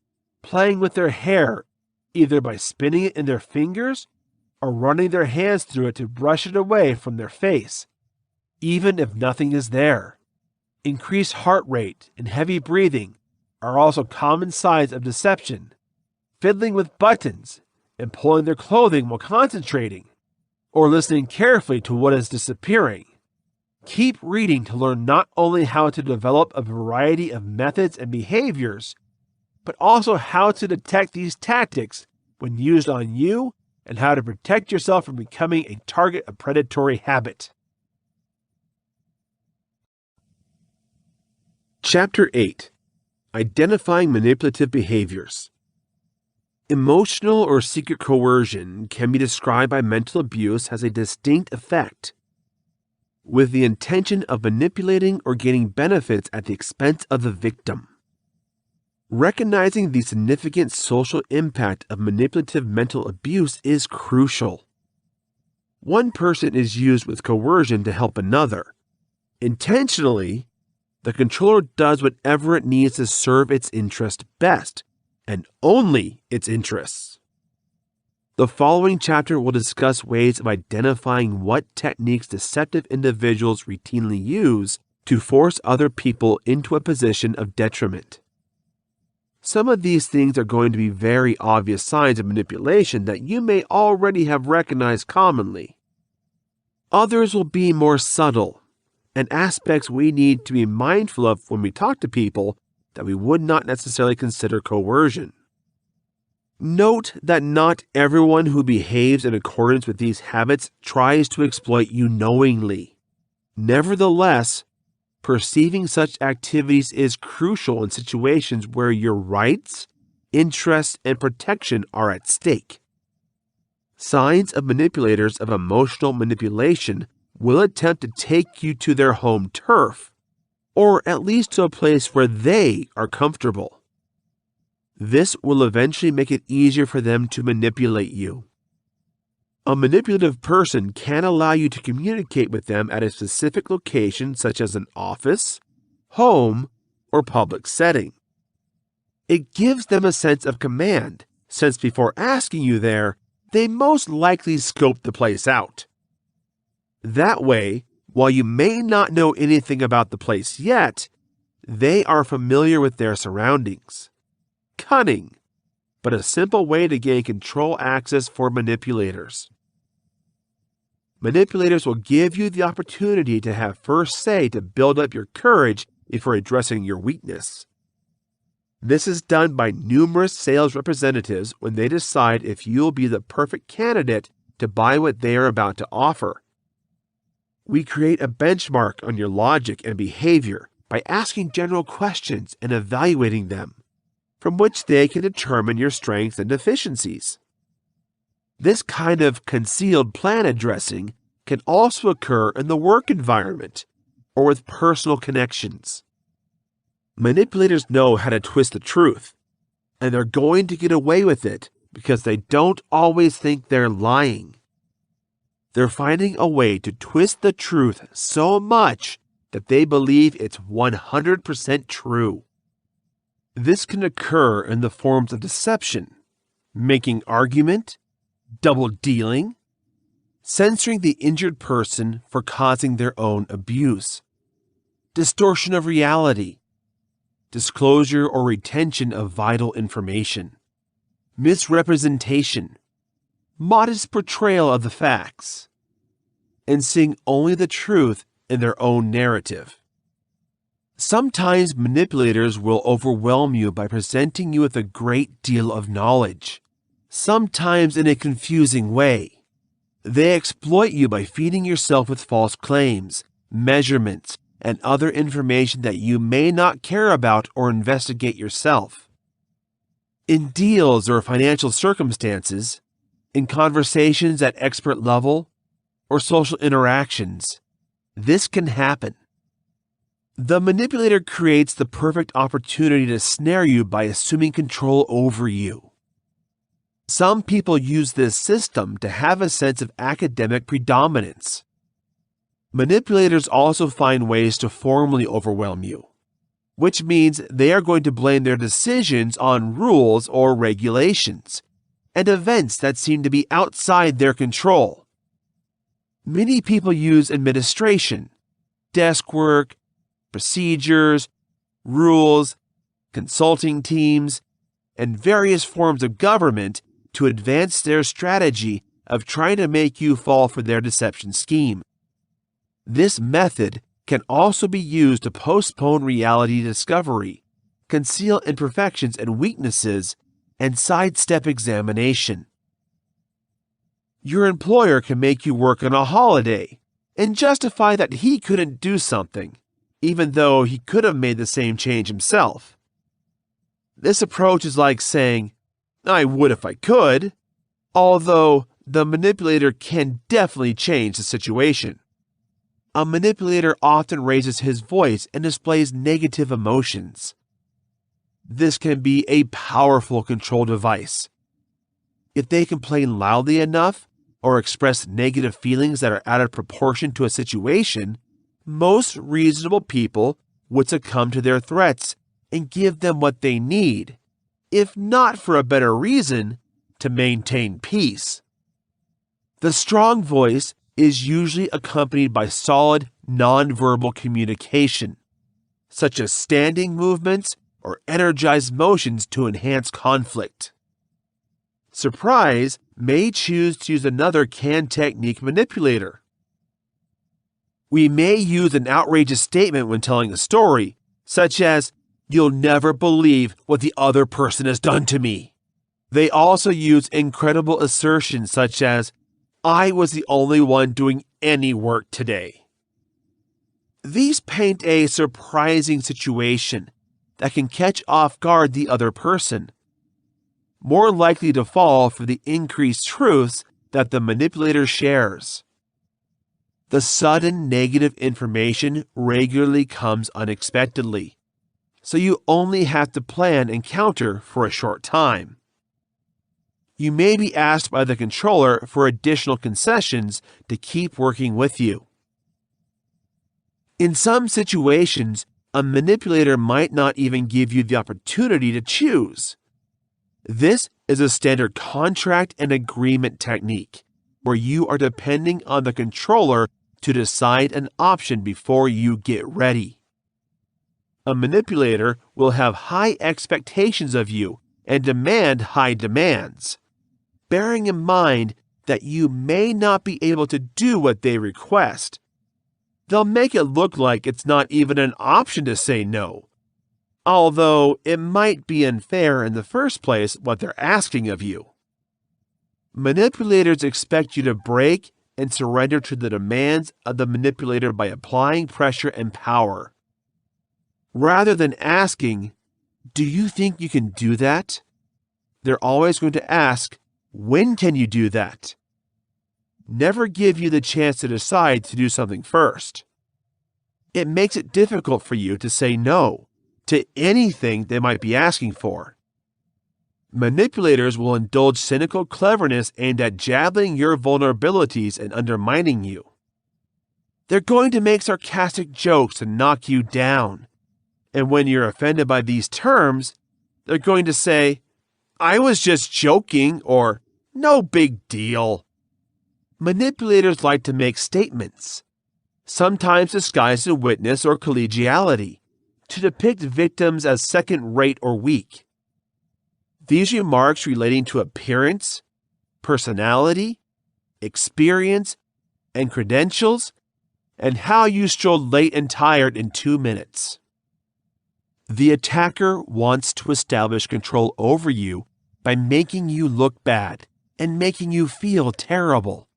playing with their hair, either by spinning it in their fingers or running their hands through it to brush it away from their face, even if nothing is there. Increased heart rate and heavy breathing are also common signs of deception. Fiddling with buttons and pulling their clothing while concentrating, or listening carefully to what is disappearing. Keep reading to learn not only how to develop a variety of methods and behaviors, but also how to detect these tactics when used on you and how to protect yourself from becoming a target of predatory habit. Chapter 8. Identifying Manipulative Behaviors. Emotional or secret coercion can be described by mental abuse as a distinct effect, with the intention of manipulating or gaining benefits at the expense of the victim. Recognizing the significant social impact of manipulative mental abuse is crucial. One person is used with coercion to help another. Intentionally, the controller does whatever it needs to serve its interest best, and only its interests. The following chapter will discuss ways of identifying what techniques deceptive individuals routinely use to force other people into a position of detriment. Some of these things are going to be very obvious signs of manipulation that you may already have recognized commonly. Others will be more subtle, and aspects we need to be mindful of when we talk to people that we would not necessarily consider coercion. Note that not everyone who behaves in accordance with these habits tries to exploit you knowingly. Nevertheless, perceiving such activities is crucial in situations where your rights, interests, and protection are at stake. Signs of manipulators of emotional manipulation will attempt to take you to their home turf, or at least to a place where they are comfortable. This will eventually make it easier for them to manipulate you. A manipulative person can allow you to communicate with them at a specific location, such as an office, home, or public setting. It gives them a sense of command, since before asking you there, they most likely scoped the place out. That way, while you may not know anything about the place yet, they are familiar with their surroundings. Cunning, but a simple way to gain control access for manipulators. Manipulators will give you the opportunity to have first say to build up your courage before addressing your weakness. This is done by numerous sales representatives when they decide if you'll be the perfect candidate to buy what they are about to offer. We create a benchmark on your logic and behavior by asking general questions and evaluating them, from which they can determine your strengths and deficiencies. This kind of concealed plan addressing can also occur in the work environment or with personal connections. Manipulators know how to twist the truth, and they're going to get away with it because they don't always think they're lying. They're finding a way to twist the truth so much that they believe it's 100% true. This can occur in the forms of deception, making argument, double dealing, censoring the injured person for causing their own abuse, distortion of reality, disclosure or retention of vital information, misrepresentation, modest portrayal of the facts, and seeing only the truth in their own narrative. Sometimes manipulators will overwhelm you by presenting you with a great deal of knowledge, sometimes in a confusing way. They exploit you by feeding yourself with false claims, measurements, and other information that you may not care about or investigate yourself. In deals or financial circumstances, in conversations at expert level, or social interactions, this can happen. The manipulator creates the perfect opportunity to snare you by assuming control over you. Some people use this system to have a sense of academic predominance. Manipulators also find ways to formally overwhelm you, which means they are going to blame their decisions on rules or regulations and events that seem to be outside their control. Many people use administration, desk work, procedures, rules, consulting teams, and various forms of government to advance their strategy of trying to make you fall for their deception scheme. This method can also be used to postpone reality discovery, conceal imperfections and weaknesses, and sidestep examination. Your employer can make you work on a holiday and justify that he couldn't do something, even though he could have made the same change himself. This approach is like saying, "I would if I could," although the manipulator can definitely change the situation. A manipulator often raises his voice and displays negative emotions. This can be a powerful control device. If they complain loudly enough or express negative feelings that are out of proportion to a situation, most reasonable people would succumb to their threats and give them what they need, if not for a better reason, to maintain peace. The strong voice is usually accompanied by solid nonverbal communication, such as standing movements or energized motions to enhance conflict. Surprise may choose to use another can-technique manipulator. We may use an outrageous statement when telling a story, such as, "You'll never believe what the other person has done to me." They also use incredible assertions such as, "I was the only one doing any work today." These paint a surprising situation that can catch off guard the other person, more likely to fall for the increased truths that the manipulator shares. The sudden negative information regularly comes unexpectedly, so you only have to plan and counter for a short time. You may be asked by the controller for additional concessions to keep working with you. In some situations, a manipulator might not even give you the opportunity to choose. This is a standard contract and agreement technique, where you are depending on the controller to decide an option before you get ready. A manipulator will have high expectations of you and demand high demands, bearing in mind that you may not be able to do what they request. They'll make it look like it's not even an option to say no, although it might be unfair in the first place what they're asking of you. Manipulators expect you to break and surrender to the demands of the manipulator by applying pressure and power. Rather than asking, "Do you think you can do that?" they're always going to ask, "When can you do that?" Never give you the chance to decide to do something first. It makes it difficult for you to say no to anything they might be asking for. Manipulators will indulge cynical cleverness aimed at jabbing your vulnerabilities and undermining you. They're going to make sarcastic jokes to knock you down. And when you're offended by these terms, they're going to say, "I was just joking," or "No big deal." Manipulators like to make statements, sometimes disguised as witness or collegiality, to depict victims as second-rate or weak. These remarks relating to appearance, personality, experience, and credentials, and how you strolled late and tired in 2 minutes. The attacker wants to establish control over you by making you look bad and making you feel terrible.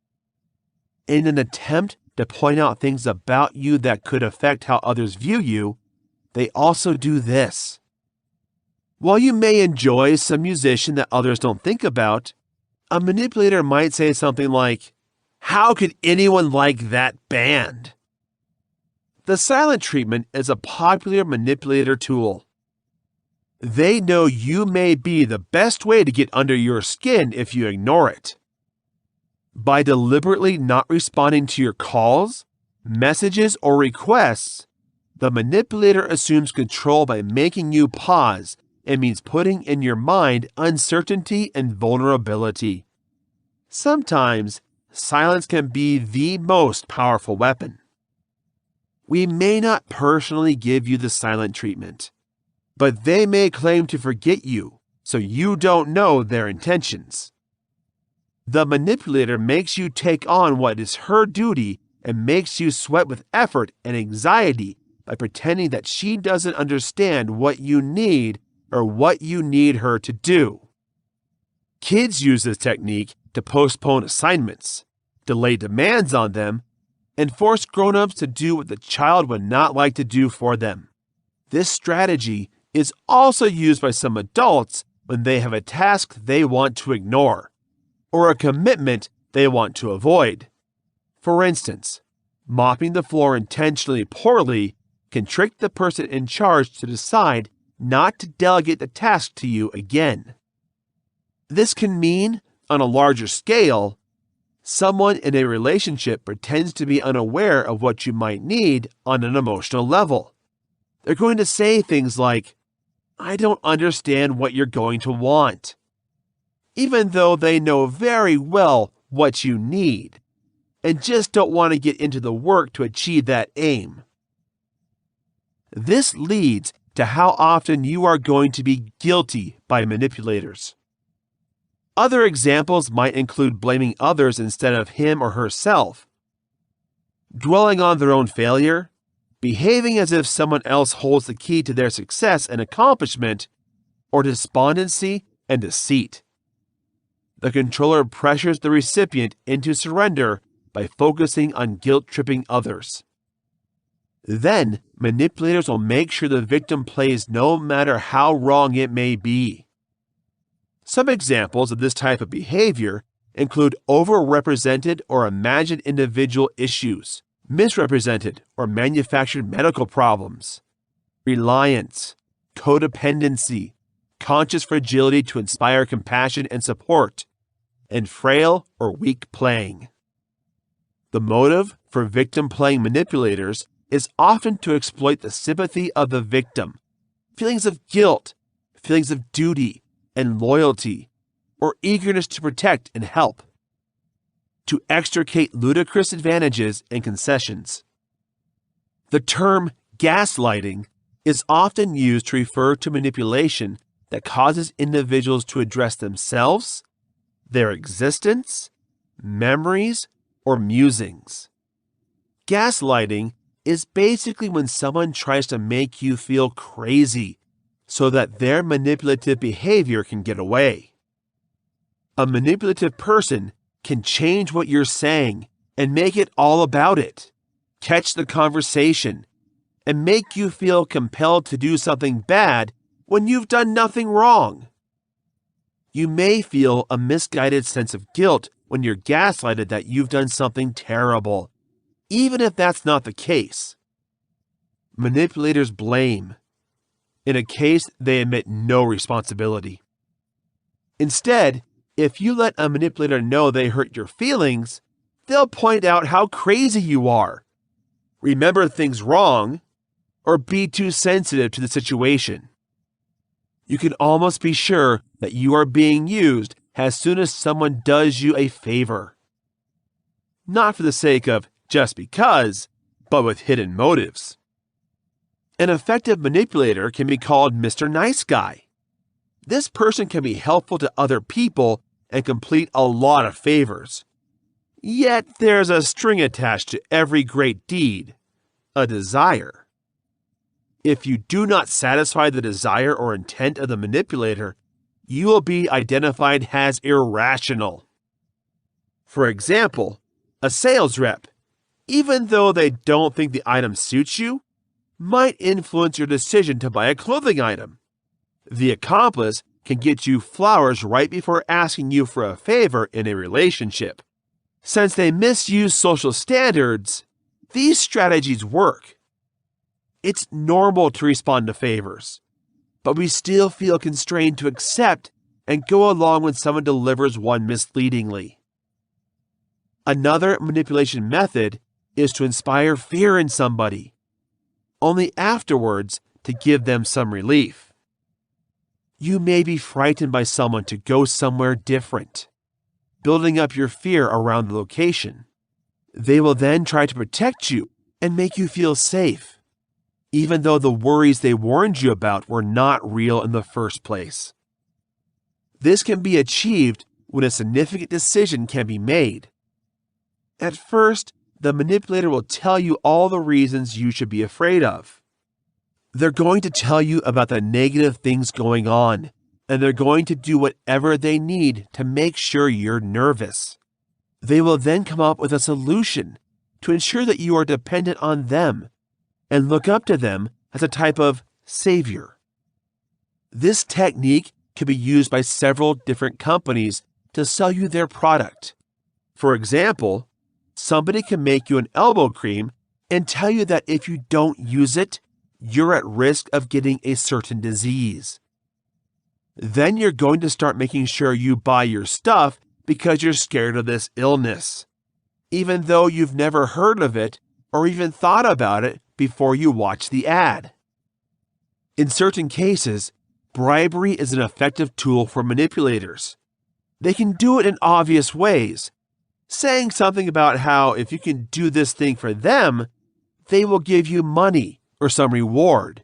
In an attempt to point out things about you that could affect how others view you, they also do this. While you may enjoy some musician that others don't think about, a manipulator might say something like, "How could anyone like that band?" The silent treatment is a popular manipulator tool. They know you may be the best way to get under your skin if you ignore it. By deliberately not responding to your calls, messages, or requests, the manipulator assumes control by making you pause and means putting in your mind uncertainty and vulnerability. Sometimes, silence can be the most powerful weapon. We may not personally give you the silent treatment, but they may claim to forget you, so you don't know their intentions. The manipulator makes you take on what is her duty and makes you sweat with effort and anxiety by pretending that she doesn't understand what you need or what you need her to do. Kids use this technique to postpone assignments, delay demands on them, and force grown-ups to do what the child would not like to do for them. This strategy is also used by some adults when they have a task they want to ignore, or a commitment they want to avoid. For instance, mopping the floor intentionally poorly can trick the person in charge to decide not to delegate the task to you again. This can mean, on a larger scale, someone in a relationship pretends to be unaware of what you might need on an emotional level. They're going to say things like, "I don't understand what you're going to want," even though they know very well what you need and just don't want to get into the work to achieve that aim. This leads to how often you are going to be guilty by manipulators. Other examples might include blaming others instead of him or herself, dwelling on their own failure, behaving as if someone else holds the key to their success and accomplishment, or despondency and deceit. The controller pressures the recipient into surrender by focusing on guilt-tripping others. Then, manipulators will make sure the victim plays no matter how wrong it may be. Some examples of this type of behavior include overrepresented or imagined individual issues, misrepresented or manufactured medical problems, reliance, codependency, conscious fragility to inspire compassion and support, and frail or weak playing. The motive for victim-playing manipulators is often to exploit the sympathy of the victim, feelings of guilt, feelings of duty and loyalty, or eagerness to protect and help, to extricate ludicrous advantages and concessions. The term gaslighting is often used to refer to manipulation that causes individuals to address themselves, their existence, memories, or musings. Gaslighting is basically when someone tries to make you feel crazy so that their manipulative behavior can get away. A manipulative person can change what you're saying and make it all about it, catch the conversation, and make you feel compelled to do something bad when you've done nothing wrong. You may feel a misguided sense of guilt when you're gaslighted that you've done something terrible, even if that's not the case. Manipulators blame. In a case, they admit no responsibility. Instead, if you let a manipulator know they hurt your feelings, they'll point out how crazy you are, remember things wrong, or be too sensitive to the situation. You can almost be sure that you are being used as soon as someone does you a favor. Not for the sake of just because, but with hidden motives. An effective manipulator can be called Mr. Nice Guy. This person can be helpful to other people and complete a lot of favors. Yet there's a string attached to every great deed, a desire. If you do not satisfy the desire or intent of the manipulator, you will be identified as irrational. For example, a sales rep even though they don't think the item suits you, might influence your decision to buy a clothing item. The accomplice can get you flowers right before asking you for a favor in a relationship. Since they misuse social standards, these strategies work. It's normal to respond to favors, but we still feel constrained to accept and go along when someone delivers one misleadingly. Another manipulation method is to inspire fear in somebody, only afterwards to give them some relief. You may be frightened by someone to go somewhere different, building up your fear around the location. They will then try to protect you and make you feel safe, even though the worries they warned you about were not real in the first place. This can be achieved when a significant decision can be made. At first, the manipulator will tell you all the reasons you should be afraid of. They're going to tell you about the negative things going on, and they're going to do whatever they need to make sure you're nervous. They will then come up with a solution to ensure that you are dependent on them and look up to them as a type of savior. This technique can be used by several different companies to sell you their product. For example, somebody can make you an elbow cream and tell you that if you don't use it, you're at risk of getting a certain disease. Then you're going to start making sure you buy your stuff because you're scared of this illness, even though you've never heard of it or even thought about it before you watch the ad. In certain cases, bribery is an effective tool for manipulators. They can do it in obvious ways, saying something about how if you can do this thing for them, they will give you money or some reward.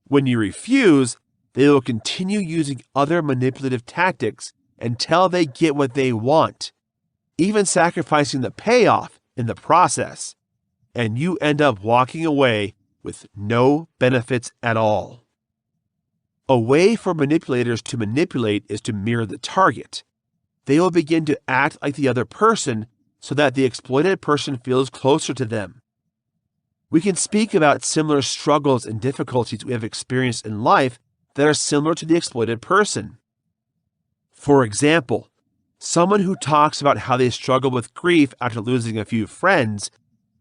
When you refuse, they will continue using other manipulative tactics until they get what they want, even sacrificing the payoff in the process, and you end up walking away with no benefits at all. A way for manipulators to manipulate is to mirror the target. They will begin to act like the other person so that the exploited person feels closer to them. We can speak about similar struggles and difficulties we have experienced in life that are similar to the exploited person. For example, someone who talks about how they struggle with grief after losing a few friends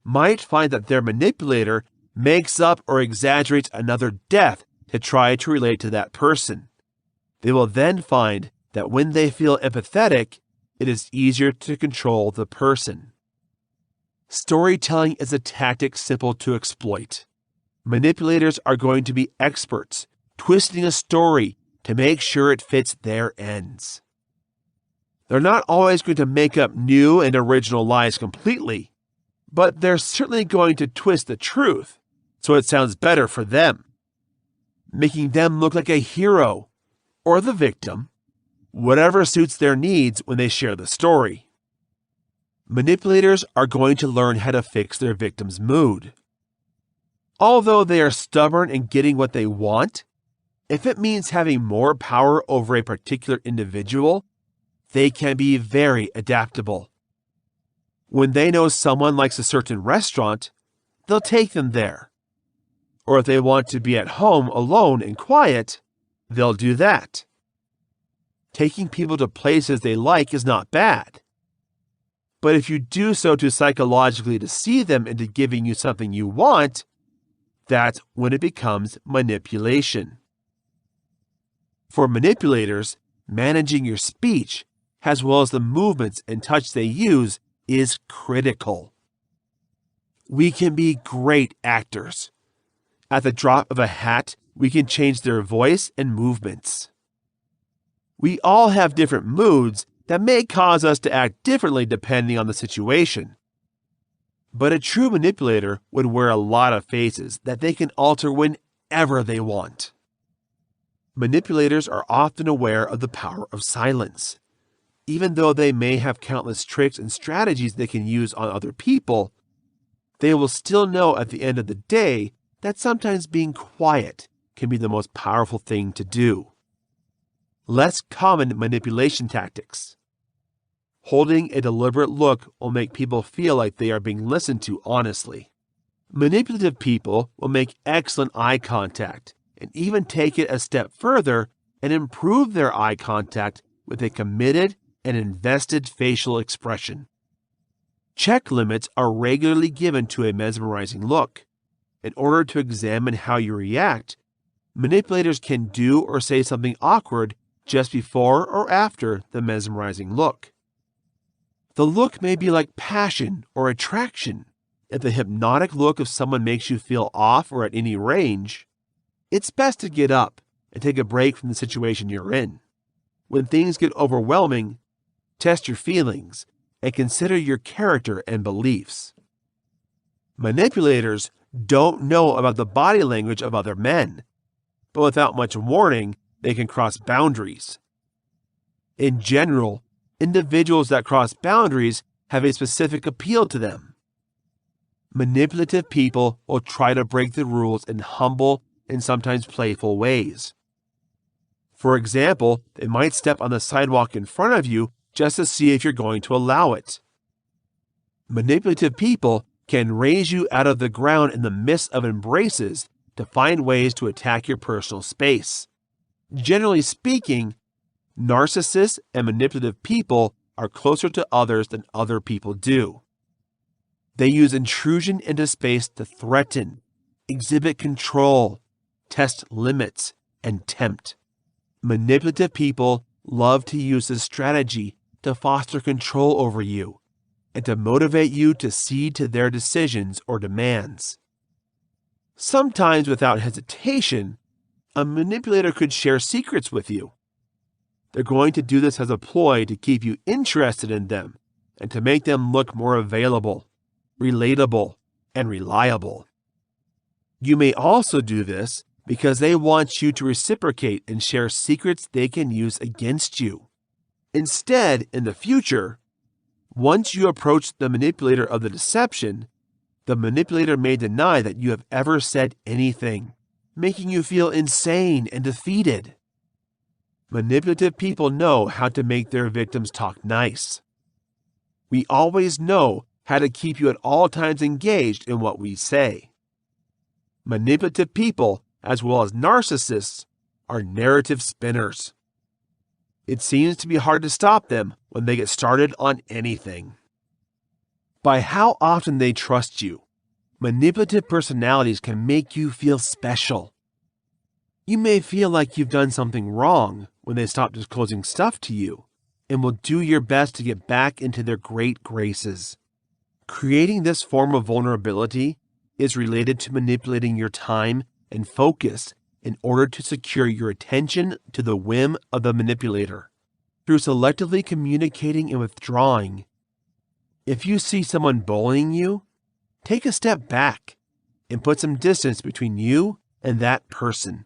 might find that their manipulator makes up or exaggerates another death to try to relate to that person. They will then find that when they feel empathetic, it is easier to control the person. Storytelling is a tactic simple to exploit. Manipulators are going to be experts, twisting a story to make sure it fits their ends. They're not always going to make up new and original lies completely, but they're certainly going to twist the truth so it sounds better for them, making them look like a hero or the victim, whatever suits their needs when they share the story. Manipulators are going to learn how to fix their victim's mood. Although they are stubborn in getting what they want, if it means having more power over a particular individual, they can be very adaptable. When they know someone likes a certain restaurant, they'll take them there. Or if they want to be at home alone and quiet, they'll do that. Taking people to places they like is not bad. But if you do so to psychologically deceive them into giving you something you want, that's when it becomes manipulation. For manipulators, managing your speech, as well as the movements and touch they use, is critical. We can be great actors. At the drop of a hat, we can change their voice and movements. We all have different moods that may cause us to act differently depending on the situation. But a true manipulator would wear a lot of faces that they can alter whenever they want. Manipulators are often aware of the power of silence. Even though they may have countless tricks and strategies they can use on other people, they will still know at the end of the day that sometimes being quiet can be the most powerful thing to do. Less common manipulation tactics. Holding a deliberate look will make people feel like they are being listened to honestly. Manipulative people will make excellent eye contact and even take it a step further and improve their eye contact with a committed and invested facial expression. Check limits are regularly given to a mesmerizing look. In order to examine how you react, manipulators can do or say something awkward just before or after the mesmerizing look. The look may be like passion or attraction. If the hypnotic look of someone makes you feel off or at any range, it's best to get up and take a break from the situation you're in. When things get overwhelming, test your feelings and consider your character and beliefs. Manipulators don't know about the body language of other men, but without much warning, they can cross boundaries. In general, individuals that cross boundaries have a specific appeal to them. Manipulative people will try to break the rules in humble and sometimes playful ways. For example, they might step on the sidewalk in front of you just to see if you're going to allow it. Manipulative people can raise you out of the ground in the midst of embraces to find ways to attack your personal space. Generally speaking, narcissists and manipulative people are closer to others than other people do. They use intrusion into space to threaten, exhibit control, test limits, and tempt. Manipulative people love to use this strategy to foster control over you and to motivate you to cede to their decisions or demands. Sometimes without hesitation, a manipulator could share secrets with you. They're going to do this as a ploy to keep you interested in them and to make them look more available, relatable, and reliable. You may also do this because they want you to reciprocate and share secrets they can use against you. Instead, in the future, once you approach the manipulator of the deception, the manipulator may deny that you have ever said anything, making you feel insane and defeated. Manipulative people know how to make their victims talk nice. We always know how to keep you at all times engaged in what we say. Manipulative people, as well as narcissists, are narrative spinners. It seems to be hard to stop them when they get started on anything. By how often they trust you, manipulative personalities can make you feel special. You may feel like you've done something wrong when they stop disclosing stuff to you and will do your best to get back into their great graces. Creating this form of vulnerability is related to manipulating your time and focus in order to secure your attention to the whim of the manipulator. Through selectively communicating and withdrawing, if you see someone bullying you, take a step back and put some distance between you and that person.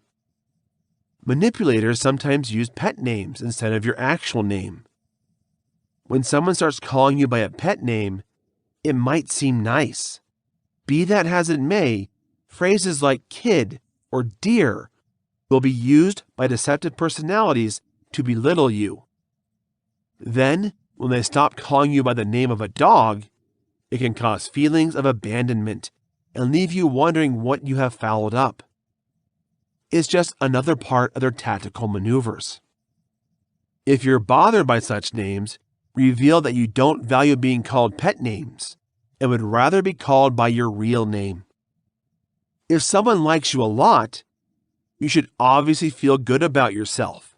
Manipulators sometimes use pet names instead of your actual name. When someone starts calling you by a pet name, it might seem nice. Be that as it may, phrases like kid or dear will be used by deceptive personalities to belittle you. Then, when they stop calling you by the name of a dog, it can cause feelings of abandonment and leave you wondering what you have fouled up. It's just another part of their tactical maneuvers. If you're bothered by such names, reveal that you don't value being called pet names and would rather be called by your real name. If someone likes you a lot, you should obviously feel good about yourself.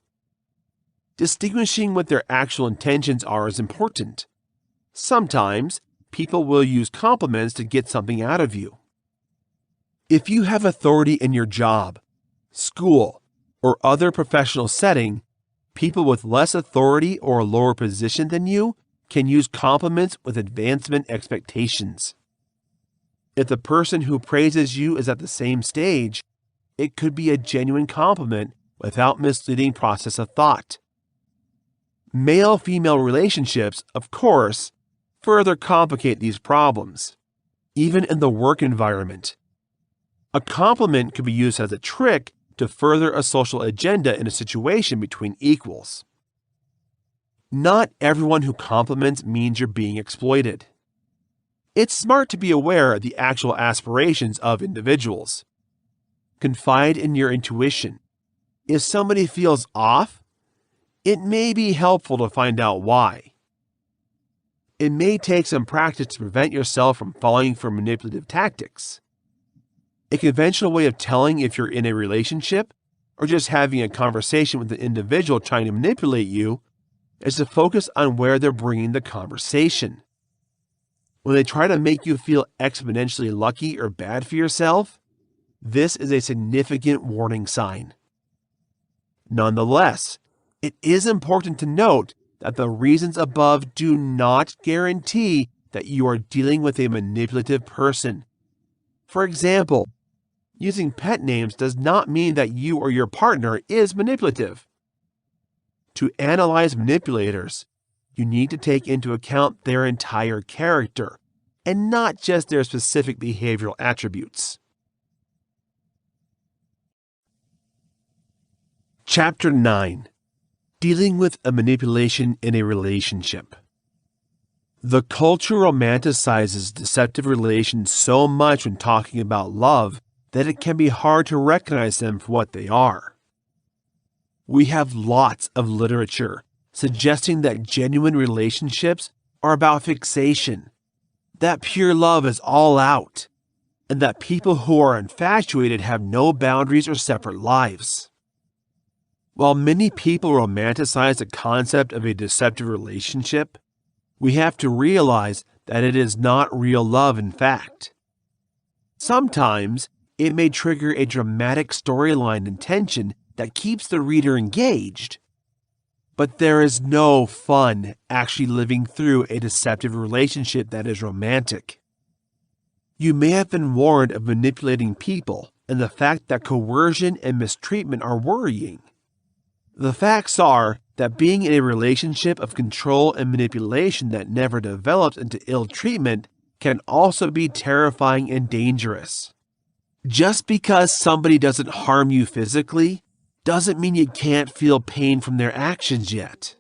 Distinguishing what their actual intentions are is important. Sometimes, people will use compliments to get something out of you. If you have authority in your job, school, or other professional setting, people with less authority or a lower position than you can use compliments with advancement expectations. If the person who praises you is at the same stage, it could be a genuine compliment without misleading process of thought. Male-female relationships, of course, further complicate these problems, even in the work environment. A compliment could be used as a trick to further a social agenda in a situation between equals. Not everyone who compliments means you're being exploited. It's smart to be aware of the actual aspirations of individuals. Confide in your intuition. If somebody feels off, it may be helpful to find out why. It may take some practice to prevent yourself from falling for manipulative tactics. A conventional way of telling if you're in a relationship or just having a conversation with an individual trying to manipulate you is to focus on where they're bringing the conversation. When they try to make you feel exponentially lucky or bad for yourself, this is a significant warning sign. Nonetheless, it is important to note that the reasons above do not guarantee that you are dealing with a manipulative person. For example, using pet names does not mean that you or your partner is manipulative. To analyze manipulators, you need to take into account their entire character and not just their specific behavioral attributes. Chapter 9. Dealing with a manipulation in a relationship. The culture romanticizes deceptive relations so much when talking about love that it can be hard to recognize them for what they are. We have lots of literature suggesting that genuine relationships are about fixation, that pure love is all out, and that people who are infatuated have no boundaries or separate lives. While many people romanticize the concept of a deceptive relationship, we have to realize that it is not real love in fact. Sometimes it may trigger a dramatic storyline and tension that keeps the reader engaged. But there is no fun actually living through a deceptive relationship that is romantic. You may have been warned of manipulating people, and the fact that coercion and mistreatment are worrying. The facts are that being in a relationship of control and manipulation that never develops into ill treatment can also be terrifying and dangerous. Just because somebody doesn't harm you physically doesn't mean you can't feel pain from their actions yet.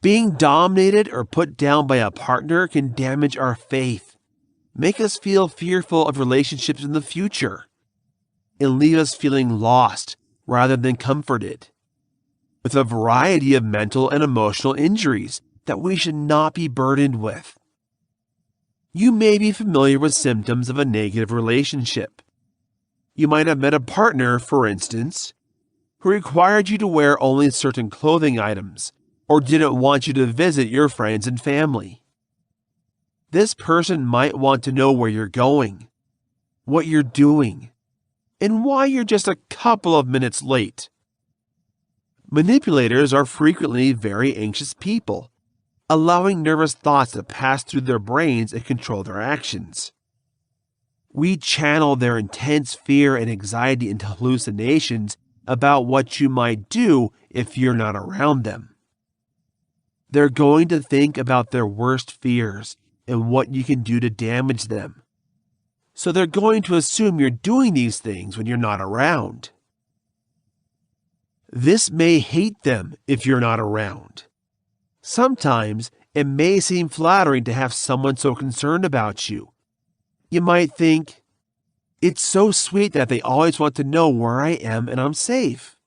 Being dominated or put down by a partner can damage our faith, make us feel fearful of relationships in the future, and leave us feeling lost rather than comforted, with a variety of mental and emotional injuries that we should not be burdened with. You may be familiar with symptoms of a negative relationship. You might have met a partner, for instance, who required you to wear only certain clothing items or didn't want you to visit your friends and family. This person might want to know where you're going, what you're doing, and why you're just a couple of minutes late. Manipulators are frequently very anxious people, allowing nervous thoughts to pass through their brains and control their actions. We channel their intense fear and anxiety into hallucinations about what you might do if you're not around them. They're going to think about their worst fears and what you can do to damage them. So they're going to assume you're doing these things when you're not around. This may hate them if you're not around. Sometimes it may seem flattering to have someone so concerned about you. You might think, it's so sweet that they always want to know where I am and I'm safe.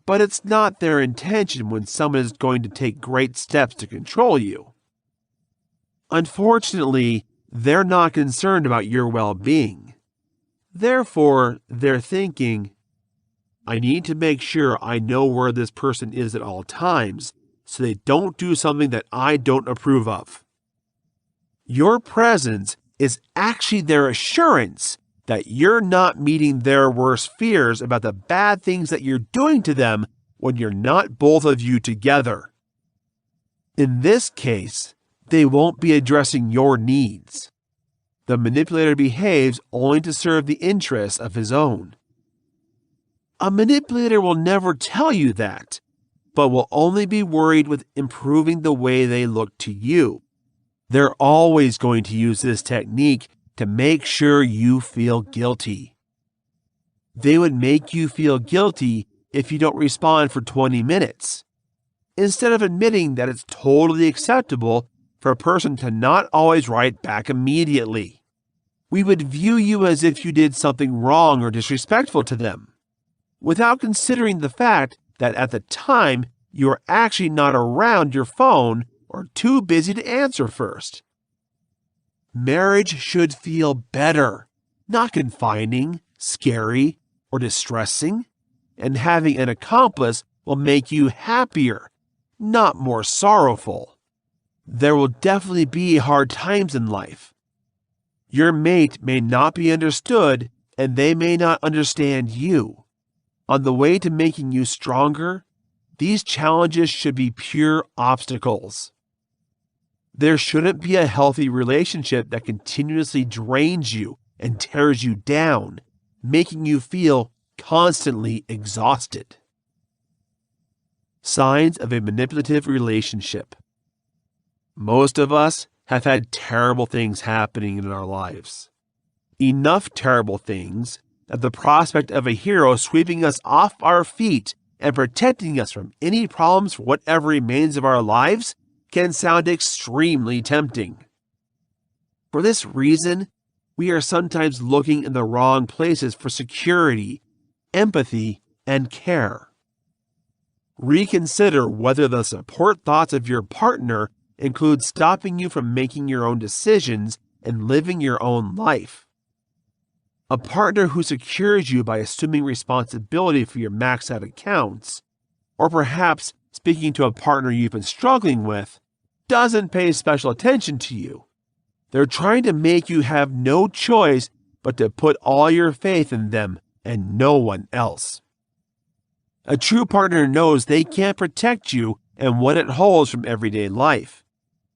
But it's not their intention when someone is going to take great steps to control you. Unfortunately, they're not concerned about your well-being. Therefore, they're thinking, I need to make sure I know where this person is at all times so they don't do something that I don't approve of. Your presence is actually their assurance that you're not meeting their worst fears about the bad things that you're doing to them when you're not both of you together. In this case, they won't be addressing your needs. The manipulator behaves only to serve the interests of his own. A manipulator will never tell you that, but will only be worried with improving the way they look to you. They're always going to use this technique to make sure you feel guilty. They would make you feel guilty if you don't respond for 20 minutes. instead of admitting that it's totally acceptable for a person to not always write back immediately. We would view you as if you did something wrong or disrespectful to them, without considering the fact that at the time you are actually not around your phone or too busy to answer first. Marriage should feel better, not confining, scary, or distressing, and having an accomplice will make you happier, not more sorrowful. There will definitely be hard times in life. Your mate may not be understood, and they may not understand you. On the way to making you stronger, these challenges should be pure obstacles. There shouldn't be a healthy relationship that continuously drains you and tears you down, making you feel constantly exhausted. Signs of a manipulative relationship. Most of us have had terrible things happening in our lives. Enough terrible things that the prospect of a hero sweeping us off our feet and protecting us from any problems for whatever remains of our lives can sound extremely tempting. For this reason, we are sometimes looking in the wrong places for security, empathy, and care. Reconsider whether the support thoughts of your partner include stopping you from making your own decisions and living your own life. A partner who secures you by assuming responsibility for your maxed out accounts, or perhaps speaking to a partner you've been struggling with, doesn't pay special attention to you. They're trying to make you have no choice but to put all your faith in them and no one else. A true partner knows they can't protect you and what it holds from everyday life.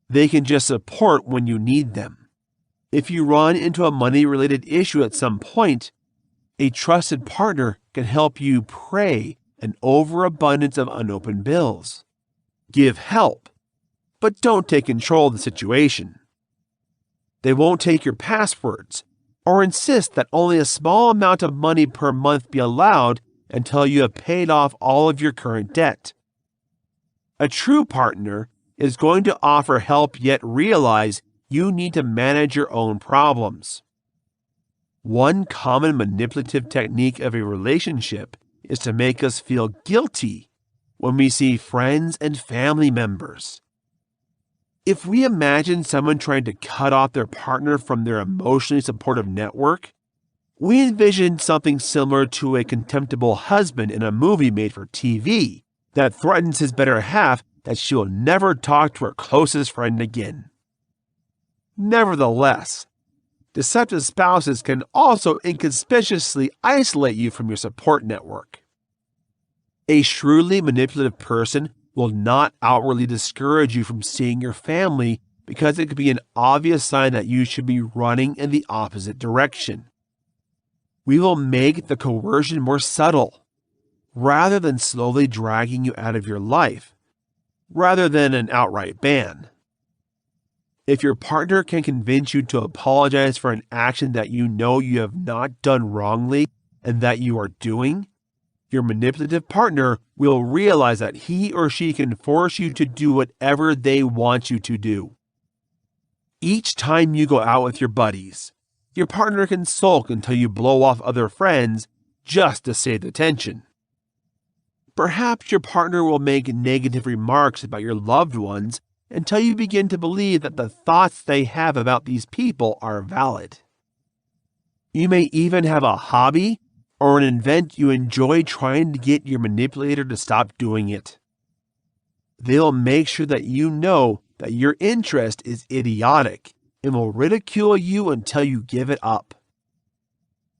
They can just support when you need them. If you run into a money-related issue at some point, a trusted partner can help you pray an overabundance of unopened bills. Give help, but don't take control of the situation. They won't take your passwords or insist that only a small amount of money per month be allowed until you have paid off all of your current debt. A true partner is going to offer help yet realize you need to manage your own problems. One common manipulative technique of a relationship is to make us feel guilty when we see friends and family members. If we imagine someone trying to cut off their partner from their emotionally supportive network, we envision something similar to a contemptible husband in a movie made for TV that threatens his better half that she will never talk to her closest friend again. Nevertheless, deceptive spouses can also inconspicuously isolate you from your support network. A shrewdly manipulative person will not outwardly discourage you from seeing your family because it could be an obvious sign that you should be running in the opposite direction. We will make the coercion more subtle, rather than slowly dragging you out of your life, rather than an outright ban. If your partner can convince you to apologize for an action that you know you have not done wrongly and that you are doing, your manipulative partner will realize that he or she can force you to do whatever they want you to do. Each time you go out with your buddies, your partner can sulk until you blow off other friends just to save the tension. Perhaps your partner will make negative remarks about your loved ones until you begin to believe that the thoughts they have about these people are valid. You may even have a hobby or an event you enjoy trying to get your manipulator to stop doing it. They'll make sure that you know that your interest is idiotic and will ridicule you until you give it up.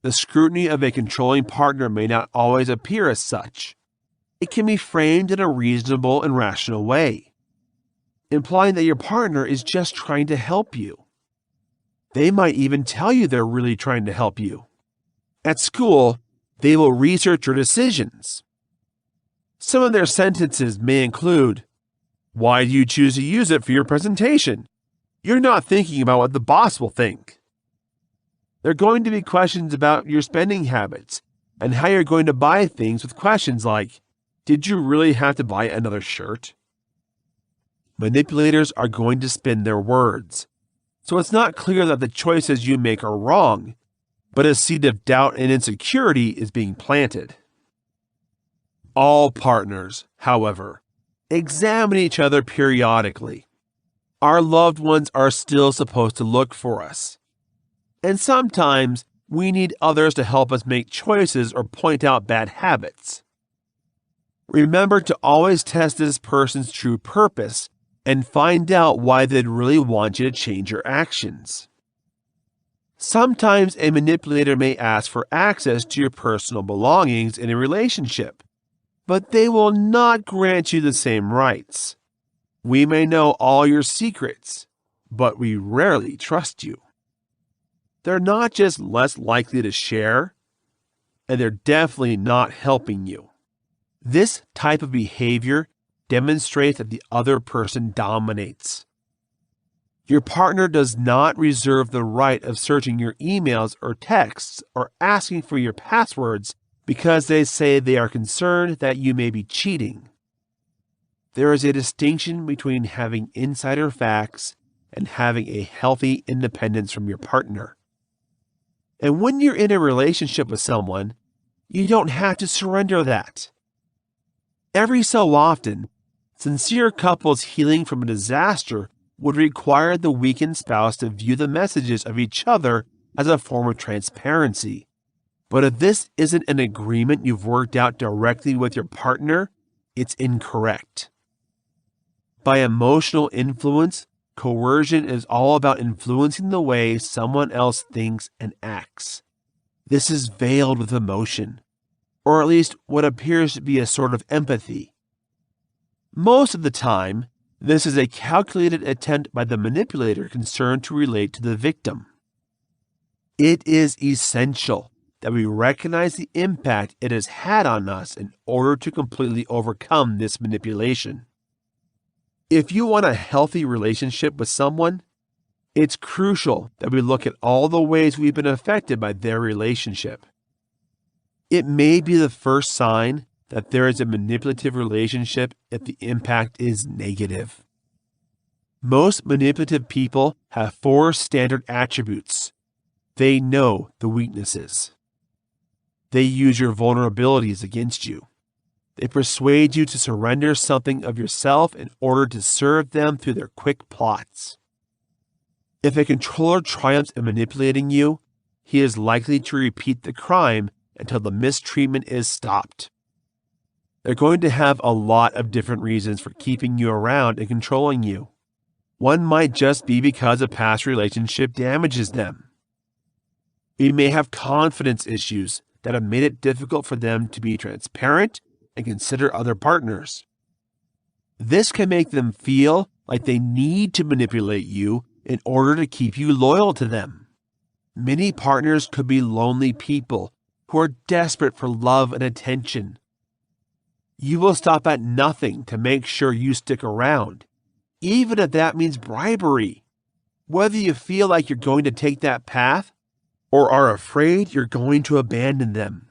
The scrutiny of a controlling partner may not always appear as such. It can be framed in a reasonable and rational way, implying that your partner is just trying to help you. They might even tell you they're really trying to help you. At school, they will research your decisions. Some of their sentences may include, "Why do you choose to use it for your presentation? You're not thinking about what the boss will think." There are going to be questions about your spending habits and how you're going to buy things with questions like, "Did you really have to buy another shirt?" manipulators are going to spin their words. So it's not clear that the choices you make are wrong, but a seed of doubt and insecurity is being planted. All partners, however, examine each other periodically. Our loved ones are still supposed to look for us. And sometimes we need others to help us make choices or point out bad habits. Remember to always test this person's true purpose and find out why they'd really want you to change your actions. Sometimes a manipulator may ask for access to your personal belongings in a relationship, but they will not grant you the same rights. We may know all your secrets, but we rarely trust you. They're not just less likely to share, and they're definitely not helping you. This type of behavior demonstrates that the other person dominates. Your partner does not reserve the right of searching your emails or texts or asking for your passwords because they say they are concerned that you may be cheating. There is a distinction between having insider facts and having a healthy independence from your partner. And when you're in a relationship with someone, you don't have to surrender that. Every so often, sincere couples healing from a disaster would require the weakened spouse to view the messages of each other as a form of transparency. But if this isn't an agreement you've worked out directly with your partner, it's incorrect. By emotional influence, coercion is all about influencing the way someone else thinks and acts. This is veiled with emotion, or at least what appears to be a sort of empathy. Most of the time, this is a calculated attempt by the manipulator concerned to relate to the victim. It is essential that we recognize the impact it has had on us in order to completely overcome this manipulation. If you want a healthy relationship with someone, it's crucial that we look at all the ways we've been affected by their relationship. It may be the first sign that there is a manipulative relationship if the impact is negative. Most manipulative people have 4 standard attributes. They know the weaknesses. They use your vulnerabilities against you. They persuade you to surrender something of yourself in order to serve them through their quick plots. If a controller triumphs in manipulating you, he is likely to repeat the crime until the mistreatment is stopped. They're going to have a lot of different reasons for keeping you around and controlling you. One might just be because a past relationship damages them. We may have confidence issues that have made it difficult for them to be transparent and consider other partners. This can make them feel like they need to manipulate you in order to keep you loyal to them. Many partners could be lonely people who are desperate for love and attention. You will stop at nothing to make sure you stick around, even if that means bribery. Whether you feel like you're going to take that path or are afraid you're going to abandon them.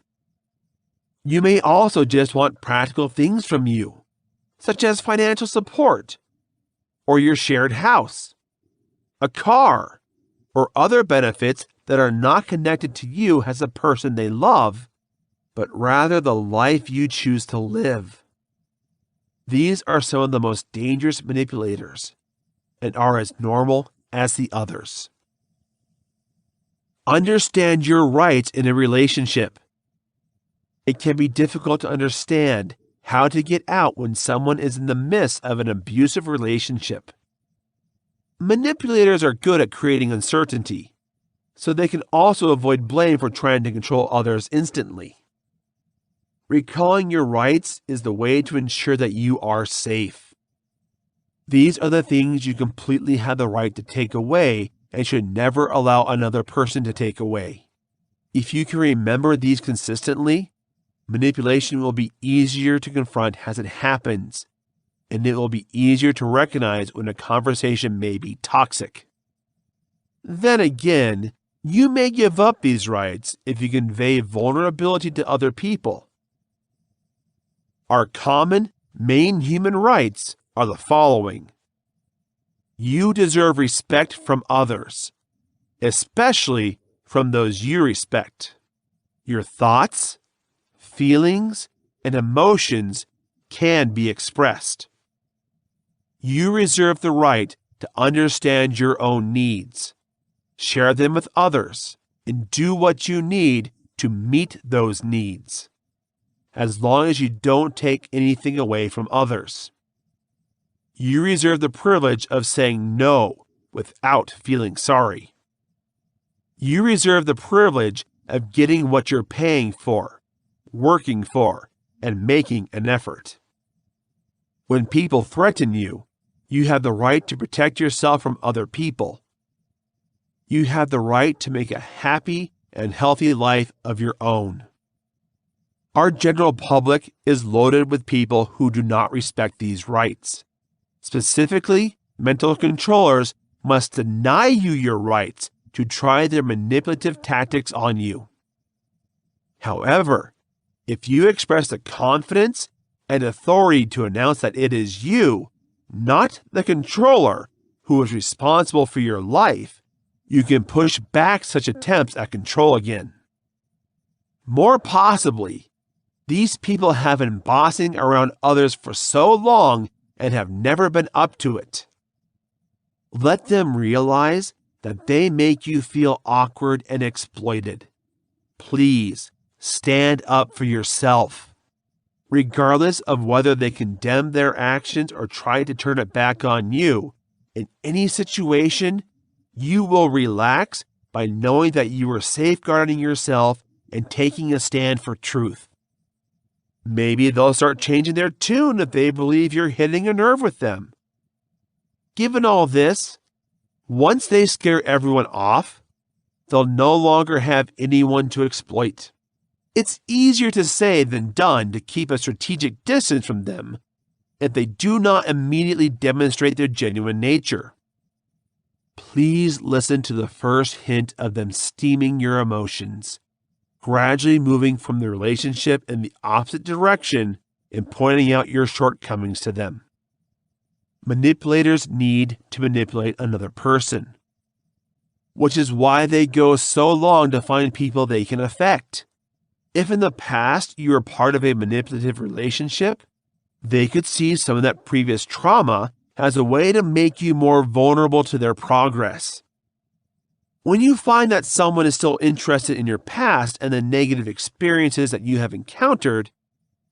You may also just want practical things from you, such as financial support, or your shared house, a car, or other benefits that are not connected to you as a person they love, but rather the life you choose to live. These are some of the most dangerous manipulators and are as normal as the others. Understand your rights in a relationship. It can be difficult to understand how to get out when someone is in the midst of an abusive relationship. Manipulators are good at creating uncertainty, so they can also avoid blame for trying to control others instantly. Recalling your rights is the way to ensure that you are safe. These are the things you completely have the right to take away and should never allow another person to take away. If you can remember these consistently, manipulation will be easier to confront as it happens, and it will be easier to recognize when a conversation may be toxic. Then again, you may give up these rights if you convey vulnerability to other people. Our common, main human rights are the following: You deserve respect from others, especially from those you respect. Your thoughts, feelings, and emotions can be expressed. You reserve the right to understand your own needs, share them with others, and do what you need to meet those needs, as long as you don't take anything away from others. You reserve the privilege of saying no without feeling sorry. You reserve the privilege of getting what you're paying for, working for, and making an effort. When people threaten you, you have the right to protect yourself from other people. You have the right to make a happy and healthy life of your own. Our general public is loaded with people who do not respect these rights. Specifically, mental controllers must deny you your rights to try their manipulative tactics on you. However, if you express the confidence and authority to announce that it is you, not the controller, who is responsible for your life, you can push back such attempts at control again. More possibly, these people have been bossing around others for so long and have never been up to it. Let them realize that they make you feel awkward and exploited. Please stand up for yourself. Regardless of whether they condemn their actions or try to turn it back on you, in any situation, you will relax by knowing that you are safeguarding yourself and taking a stand for truth. Maybe they'll start changing their tune if they believe you're hitting a nerve with them. Given all this, once they scare everyone off, they'll no longer have anyone to exploit. It's easier to say than done to keep a strategic distance from them if they do not immediately demonstrate their genuine nature. Please listen to the first hint of them steaming your emotions, gradually moving from the relationship in the opposite direction and pointing out your shortcomings to them. Manipulators need to manipulate another person, which is why they go so long to find people they can affect. If in the past you were part of a manipulative relationship, they could see some of that previous trauma as a way to make you more vulnerable to their progress. When you find that someone is still interested in your past and the negative experiences that you have encountered,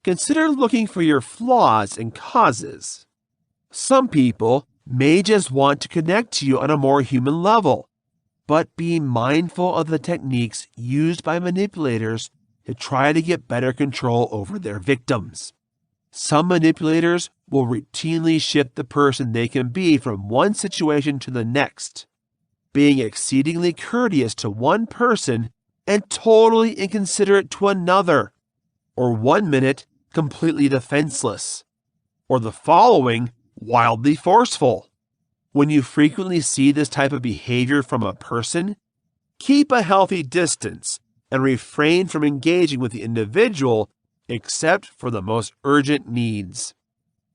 consider looking for your flaws and causes. Some people may just want to connect to you on a more human level, but be mindful of the techniques used by manipulators to try to get better control over their victims. Some manipulators will routinely shift the person they can be from one situation to the next, being exceedingly courteous to one person and totally inconsiderate to another, or 1 minute completely defenseless, or the following wildly forceful. When you frequently see this type of behavior from a person, keep a healthy distance and refrain from engaging with the individual except for the most urgent needs.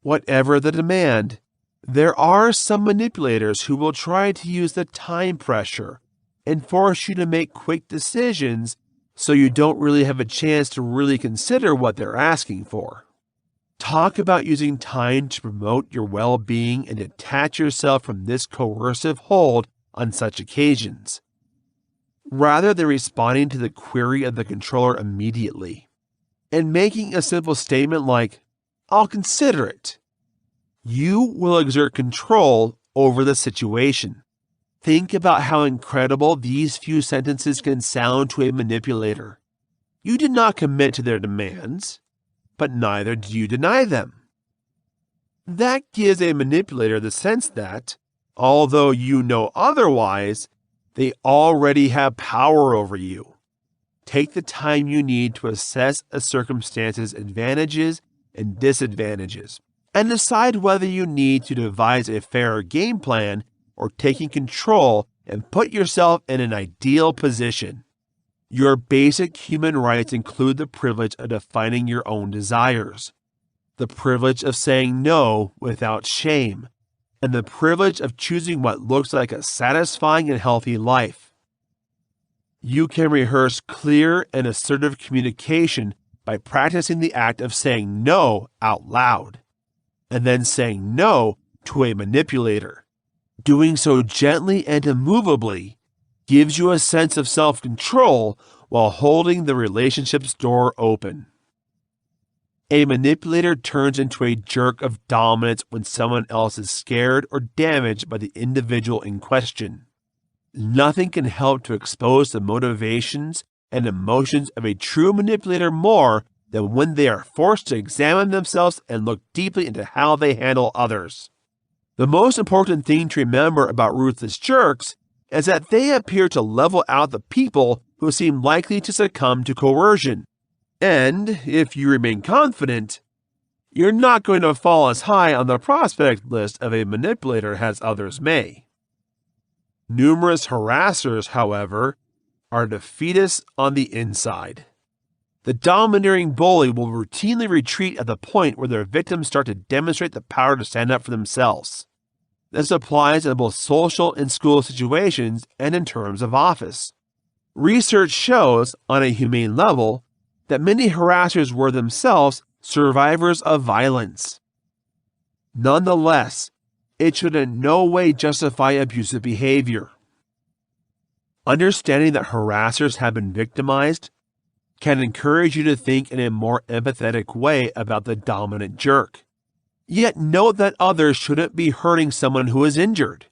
Whatever the demand, there are some manipulators who will try to use the time pressure and force you to make quick decisions so you don't really have a chance to really consider what they're asking for. Talk about using time to promote your well-being and detach yourself from this coercive hold on such occasions, rather than responding to the query of the controller immediately and making a simple statement like, "I'll consider it." You will exert control over the situation. Think about how incredible these few sentences can sound to a manipulator. You did not commit to their demands, but neither do you deny them. That gives a manipulator the sense that, although you know otherwise, they already have power over you. Take the time you need to assess a circumstance's advantages and disadvantages, and decide whether you need to devise a fairer game plan or taking control and put yourself in an ideal position. Your basic human rights include the privilege of defining your own desires, the privilege of saying no without shame, and the privilege of choosing what looks like a satisfying and healthy life. You can rehearse clear and assertive communication by practicing the act of saying no out loud, and then saying no to a manipulator. Doing so gently and immovably gives you a sense of self-control while holding the relationship's door open. A manipulator turns into a jerk of dominance when someone else is scared or damaged by the individual in question. Nothing can help to expose the motivations and emotions of a true manipulator more than when they are forced to examine themselves and look deeply into how they handle others. The most important thing to remember about ruthless jerks is that they appear to level out the people who seem likely to succumb to coercion. And if you remain confident, you're not going to fall as high on the prospect list of a manipulator as others may. Numerous harassers, however, are defeatists on the inside. The domineering bully will routinely retreat at the point where their victims start to demonstrate the power to stand up for themselves. This applies in both social and school situations and in terms of office. Research shows, on a humane level, that many harassers were themselves survivors of violence. Nonetheless, it should in no way justify abusive behavior. Understanding that harassers have been victimized can encourage you to think in a more empathetic way about the dominant jerk. Yet note that others shouldn't be hurting someone who is injured.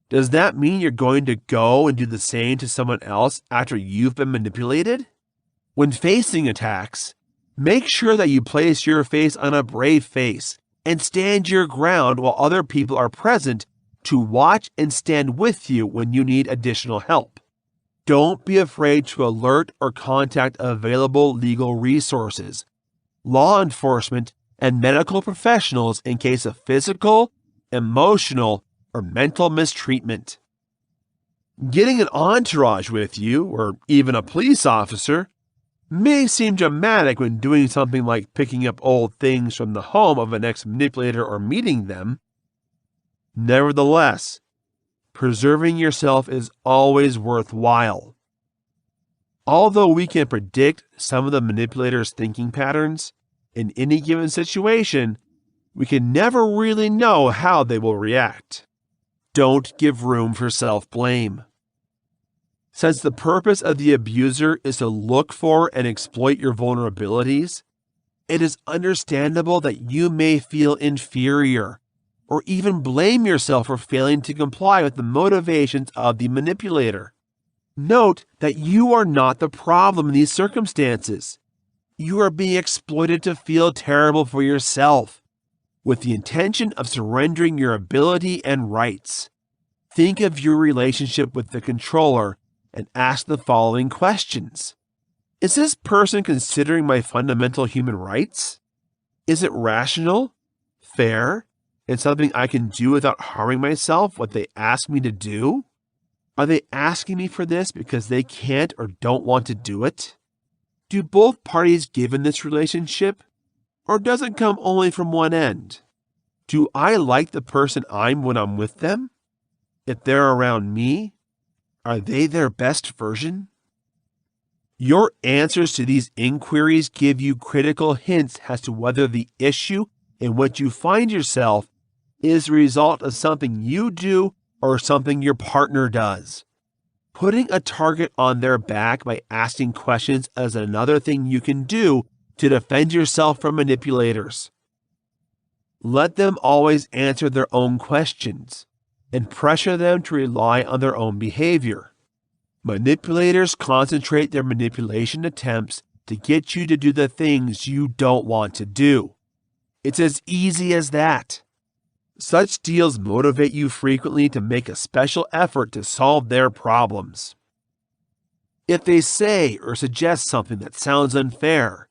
Does that mean you're going to go and do the same to someone else after you've been manipulated? When facing attacks, make sure that you place your face on a brave face and stand your ground while other people are present to watch and stand with you when you need additional help. Don't be afraid to alert or contact available legal resources, law enforcement, and medical professionals in case of physical, emotional, or mental mistreatment. Getting an entourage with you, or even a police officer, may seem dramatic when doing something like picking up old things from the home of an ex-manipulator or meeting them. Nevertheless, preserving yourself is always worthwhile. Although we can predict some of the manipulator's thinking patterns, in any given situation, we can never really know how they will react. Don't give room for self-blame. Since the purpose of the abuser is to look for and exploit your vulnerabilities, it is understandable that you may feel inferior or even blame yourself for failing to comply with the motivations of the manipulator. Note that you are not the problem in these circumstances. You are being exploited to feel terrible for yourself, with the intention of surrendering your ability and rights. Think of your relationship with the controller and ask the following questions. Is this person considering my fundamental human rights? Is it rational, fair, and something I can do without harming myself what they ask me to do? Are they asking me for this because they can't or don't want to do it? Do both parties give in this relationship, or does it come only from one end? Do I like the person I'm when I'm with them? If they're around me, are they their best version? Your answers to these inquiries give you critical hints as to whether the issue in which you find yourself is the result of something you do or something your partner does. Putting a target on their back by asking questions is another thing you can do to defend yourself from manipulators. Let them always answer their own questions and pressure them to rely on their own behavior. Manipulators concentrate their manipulation attempts to get you to do the things you don't want to do. It's as easy as that. Such deals motivate you frequently to make a special effort to solve their problems. If they say or suggest something that sounds unfair,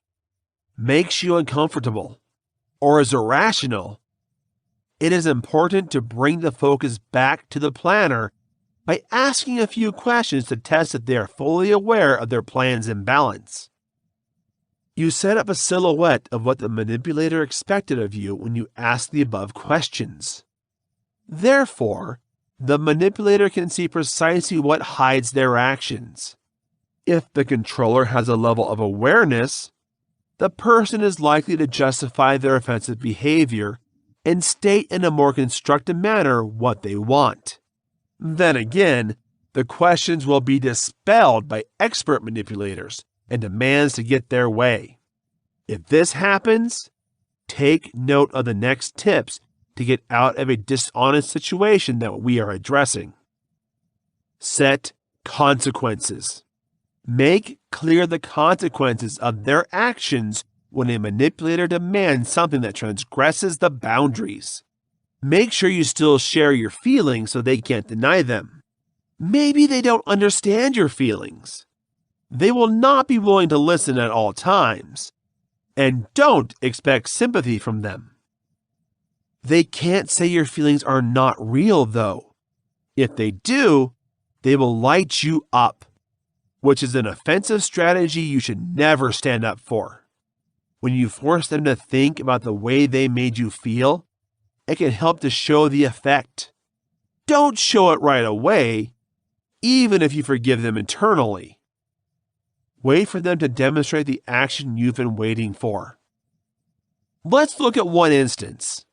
makes you uncomfortable, or is irrational, it is important to bring the focus back to the planner by asking a few questions to test that they are fully aware of their plan's imbalance. You set up a silhouette of what the manipulator expected of you when you ask the above questions. Therefore, the manipulator can see precisely what hides their actions. If the controller has a level of awareness, the person is likely to justify their offensive behavior and state in a more constructive manner what they want. Then again, the questions will be dispelled by expert manipulators and demands to get their way. If this happens, take note of the next tips to get out of a dishonest situation that we are addressing. Set consequences. Make clear the consequences of their actions when a manipulator demands something that transgresses the boundaries. Make sure you still share your feelings so they can't deny them. Maybe they don't understand your feelings. They will not be willing to listen at all times. And don't expect sympathy from them. They can't say your feelings are not real, though. If they do, they will light you up, which is an offensive strategy you should never stand up for. When you force them to think about the way they made you feel, it can help to show the effect. Don't show it right away, even if you forgive them internally. Wait for them to demonstrate the action you've been waiting for. Let's look at one instance.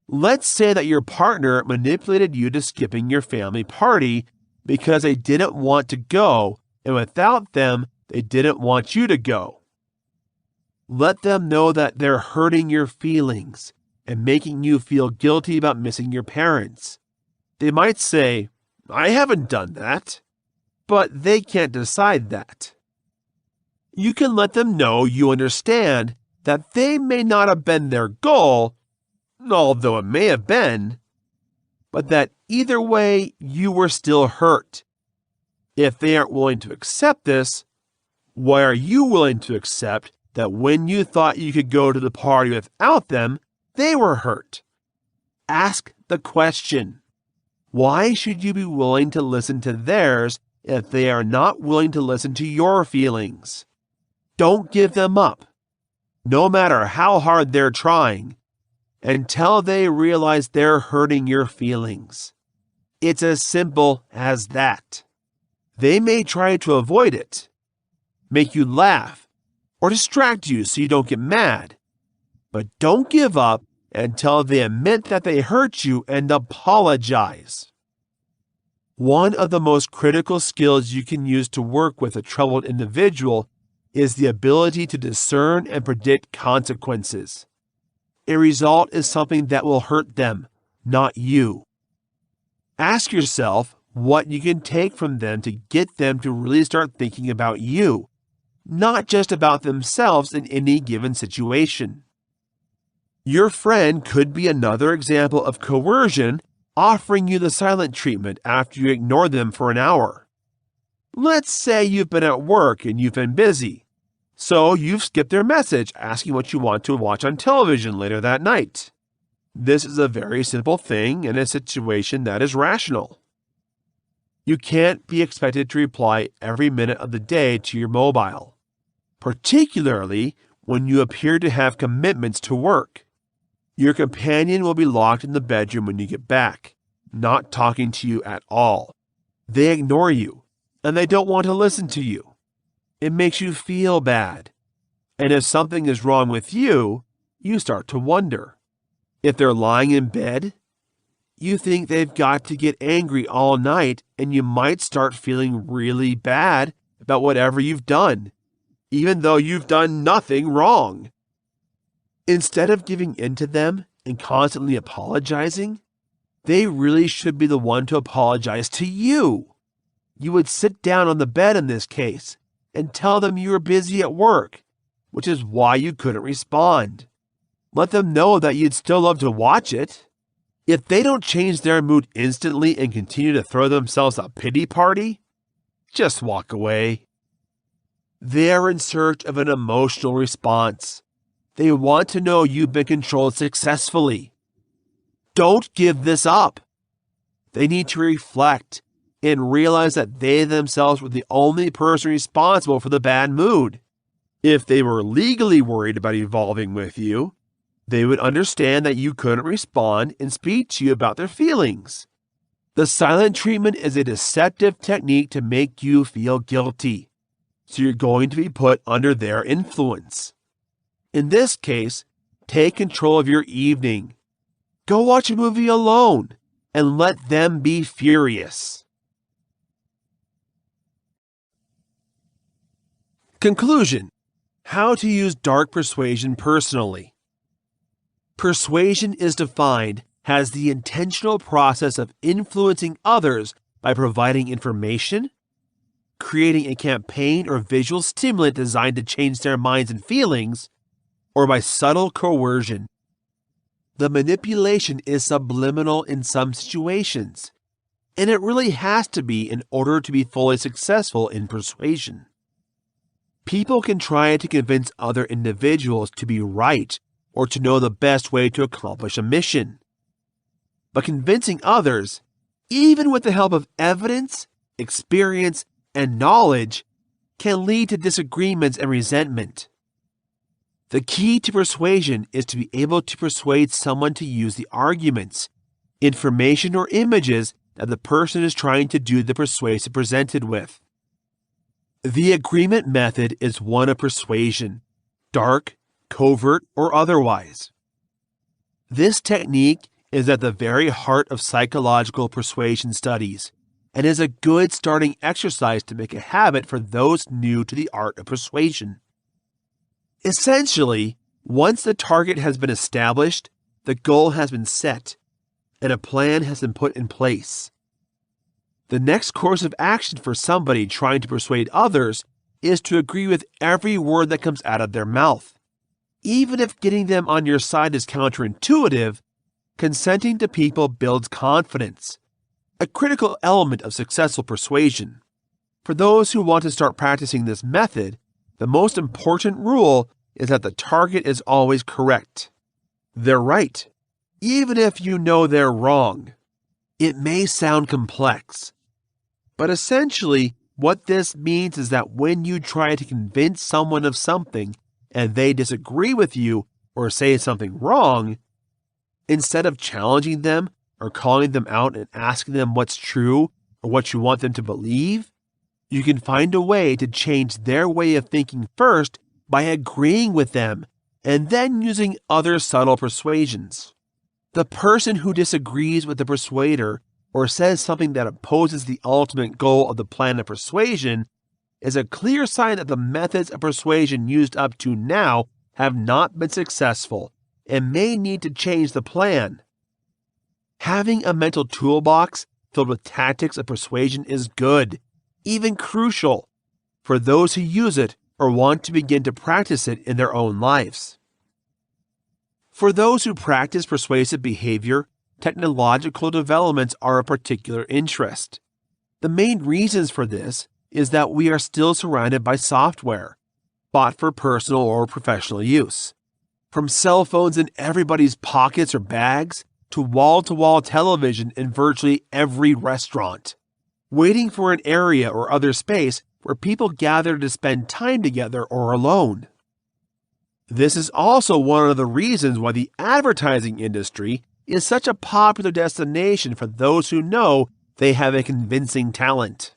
Let's say that your partner manipulated you to skipping your family party because they didn't want to go, and without them, they didn't want you to go. Let them know that they're hurting your feelings and making you feel guilty about missing your parents. They might say, "I haven't done that," but they can't decide that. You can let them know you understand that they may not have been their goal, although it may have been, but that either way you were still hurt. If they aren't willing to accept this, why are you willing to accept that when you thought you could go to the party without them, they were hurt? Ask the question. Why should you be willing to listen to theirs if they are not willing to listen to your feelings? Don't give them up, no matter how hard they're trying, until they realize they're hurting your feelings. It's as simple as that. They may try to avoid it, make you laugh, or distract you so you don't get mad. But don't give up until they admit that they hurt you and apologize. One of the most critical skills you can use to work with a troubled individual is the ability to discern and predict consequences. A result is something that will hurt them, not you. Ask yourself what you can take from them to get them to really start thinking about you, not just about themselves in any given situation. Your friend could be another example of coercion, offering you the silent treatment after you ignore them for an hour. Let's say you've been at work and you've been busy, so you've skipped their message asking what you want to watch on television later that night. This is a very simple thing in a situation that is rational. You can't be expected to reply every minute of the day to your mobile, particularly when you appear to have commitments to work. Your companion will be locked in the bedroom when you get back, not talking to you at all. They ignore you, and they don't want to listen to you. It makes you feel bad. And if something is wrong with you, you start to wonder. If they're lying in bed, you think they've got to get angry all night, and you might start feeling really bad about whatever you've done, even though you've done nothing wrong. Instead of giving in to them and constantly apologizing, they really should be the one to apologize to you. You would sit down on the bed in this case and tell them you were busy at work, which is why you couldn't respond. Let them know that you'd still love to watch it. If they don't change their mood instantly and continue to throw themselves a pity party, just walk away. They're in search of an emotional response. They want to know you've been controlled successfully. Don't give this up. They need to reflect and realize that they themselves were the only person responsible for the bad mood. If they were legally worried about evolving with you, They would understand that you couldn't respond and speak to you about their feelings. The silent treatment is a deceptive technique to make you feel guilty, so you're going to be put under their influence. In this case, take control of your evening. Go watch a movie alone and let them be furious. Conclusion: how to use dark persuasion personally. Persuasion is defined as the intentional process of influencing others by providing information, creating a campaign or visual stimulant designed to change their minds and feelings, or by subtle coercion. The manipulation is subliminal in some situations, and it really has to be in order to be fully successful in persuasion. People can try to convince other individuals to be right or to know the best way to accomplish a mission. But convincing others, even with the help of evidence, experience, and knowledge, can lead to disagreements and resentment. The key to persuasion is to be able to persuade someone to use the arguments, information, or images that the person is trying to do the persuasive presented with. The agreement method is one of persuasion, dark, covert, or otherwise. This technique is at the very heart of psychological persuasion studies and is a good starting exercise to make a habit for those new to the art of persuasion. Essentially, once the target has been established, the goal has been set, and a plan has been put in place. The next course of action for somebody trying to persuade others is to agree with every word that comes out of their mouth. Even if getting them on your side is counterintuitive, consenting to people builds confidence, a critical element of successful persuasion. For those who want to start practicing this method, the most important rule is that the target is always correct. They're right, even if you know they're wrong. It may sound complex, but essentially what this means is that when you try to convince someone of something and they disagree with you or say something wrong, instead of challenging them or calling them out and asking them what's true or what you want them to believe, you can find a way to change their way of thinking first by agreeing with them and then using other subtle persuasions. The person who disagrees with the persuader or says something that opposes the ultimate goal of the plan of persuasion is a clear sign that the methods of persuasion used up to now have not been successful and may need to change the plan. Having a mental toolbox filled with tactics of persuasion is good, even crucial, for those who use it or want to begin to practice it in their own lives. For those who practice persuasive behavior, technological developments are of particular interest. The main reasons for this is that we are still surrounded by software, bought for personal or professional use. From cell phones in everybody's pockets or bags to wall-to-wall television in virtually every restaurant, waiting for an area or other space where people gather to spend time together or alone. This is also one of the reasons why the advertising industry is such a popular destination for those who know they have a convincing talent.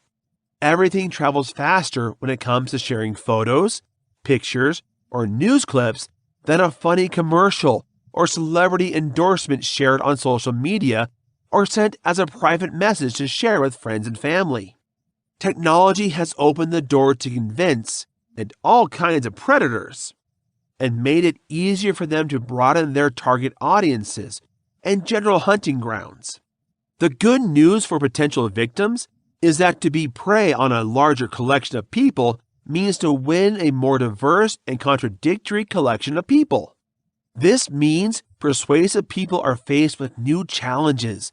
Everything travels faster when it comes to sharing photos, pictures, or news clips than a funny commercial or celebrity endorsement shared on social media or sent as a private message to share with friends and family. Technology has opened the door to convince and all kinds of predators and made it easier for them to broaden their target audiences and general hunting grounds. The good news for potential victims is that to be prey on a larger collection of people means to win a more diverse and contradictory collection of people. This means persuasive people are faced with new challenges,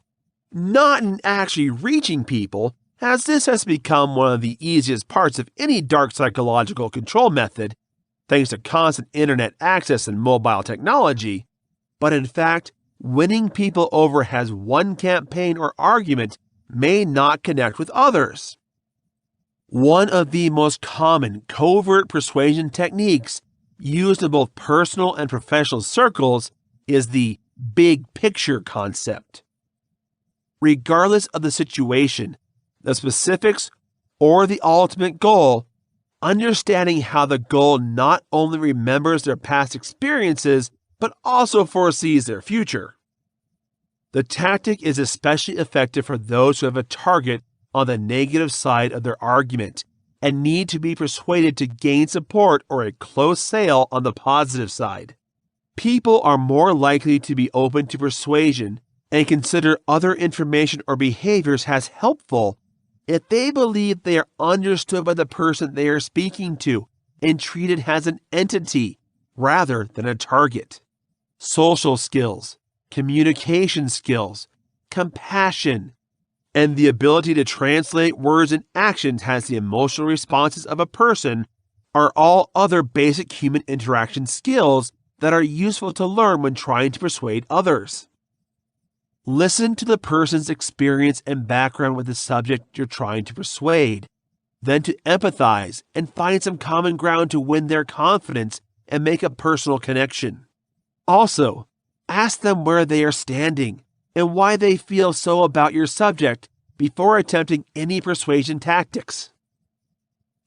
not in actually reaching people, as this has become one of the easiest parts of any dark psychological control method, thanks to constant internet access and mobile technology, but in fact, winning people over as one campaign or argument may not connect with others. One of the most common covert persuasion techniques used in both personal and professional circles is the big picture concept. Regardless of the situation, the specifics, or the ultimate goal, understanding how the goal not only remembers their past experiences, but also foresees their future. The tactic is especially effective for those who have a target on the negative side of their argument and need to be persuaded to gain support or a close sale on the positive side. People are more likely to be open to persuasion and consider other information or behaviors as helpful if they believe they are understood by the person they are speaking to and treated as an entity rather than a target. Social skills, communication skills, compassion, and the ability to translate words and actions as the emotional responses of a person are all other basic human interaction skills that are useful to learn when trying to persuade others. Listen to the person's experience and background with the subject you're trying to persuade, then to empathize and find some common ground to win their confidence and make a personal connection. Also, ask them where they are standing and why they feel so about your subject before attempting any persuasion tactics.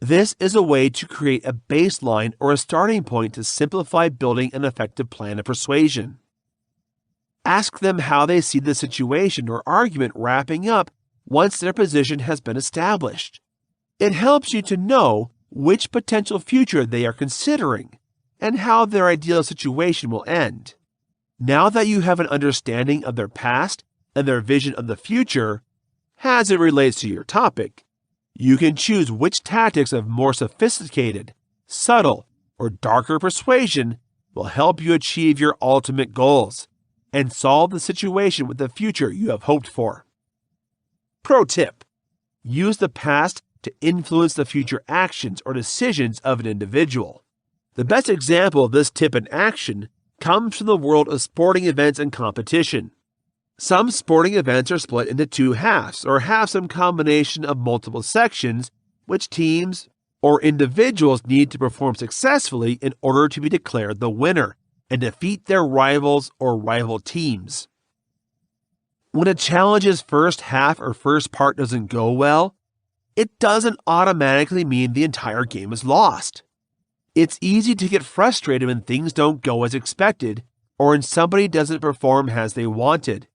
This is a way to create a baseline or a starting point to simplify building an effective plan of persuasion. Ask them how they see the situation or argument wrapping up once their position has been established. It helps you to know which potential future they are considering and how their ideal situation will end. Now that you have an understanding of their past and their vision of the future, as it relates to your topic, you can choose which tactics of more sophisticated, subtle, or darker persuasion will help you achieve your ultimate goals and solve the situation with the future you have hoped for. Pro tip: use the past to influence the future actions or decisions of an individual. The best example of this tip in action comes from the world of sporting events and competition. Some sporting events are split into two halves or have some combination of multiple sections which teams or individuals need to perform successfully in order to be declared the winner and defeat their rivals or rival teams. When a challenge's first half or first part doesn't go well, it doesn't automatically mean the entire game is lost. It's easy to get frustrated when things don't go as expected or when somebody doesn't perform as they wanted,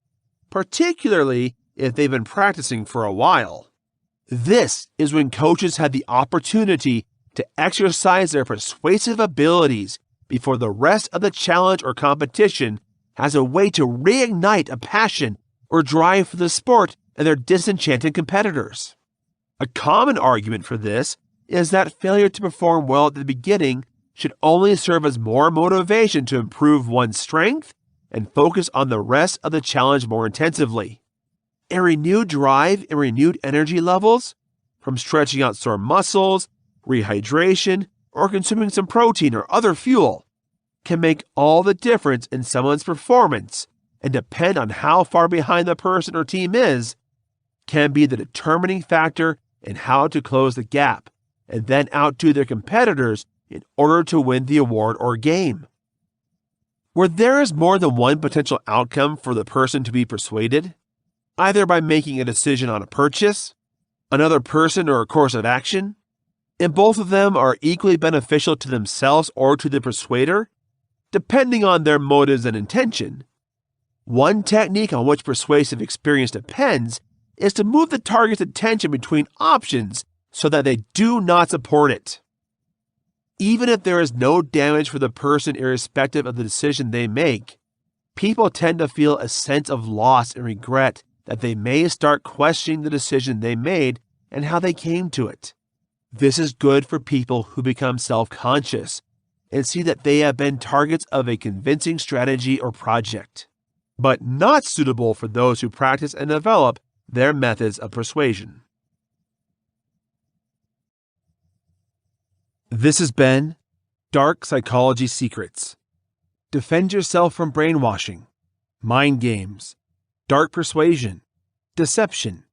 particularly if they've been practicing for a while. This is when coaches have the opportunity to exercise their persuasive abilities before the rest of the challenge or competition as a way to reignite a passion or drive for the sport in their disenchanted competitors. A common argument for this is that failure to perform well at the beginning should only serve as more motivation to improve one's strength and focus on the rest of the challenge more intensively. A renewed drive and renewed energy levels, from stretching out sore muscles, rehydration, or consuming some protein or other fuel, can make all the difference in someone's performance and depend on how far behind the person or team is, can be the determining factor in how to close the gap and then outdo their competitors in order to win the award or game. Where there is more than one potential outcome for the person to be persuaded, either by making a decision on a purchase, another person, or a course of action, and both of them are equally beneficial to themselves or to the persuader, depending on their motives and intention, one technique on which persuasive experience depends is to move the target's attention between options so that they do not support it. Even if there is no damage for the person irrespective of the decision they make, people tend to feel a sense of loss and regret that they may start questioning the decision they made and how they came to it. This is good for people who become self-conscious and see that they have been targets of a convincing strategy or project, but not suitable for those who practice and develop their methods of persuasion. This has been Dark Psychology Secrets. Defend yourself from brainwashing, mind games, dark persuasion, deception,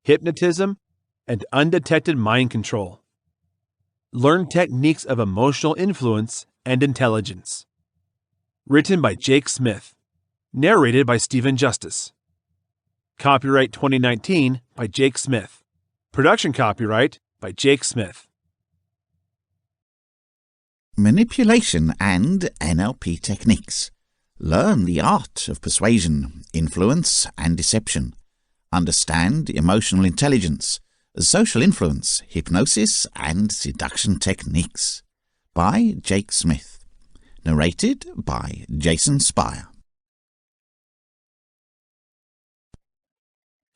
hypnotism, and undetected mind control. Learn techniques of emotional influence and intelligence. Written by Jake Smith. Narrated by Stephen Justice. Copyright 2019 by Jake Smith. Production copyright by Jake Smith. Manipulation and NLP techniques. Learn the art of persuasion, influence and deception. Understand emotional intelligence, social influence, hypnosis and seduction techniques. By Jake Smith. Narrated by Jason Spire.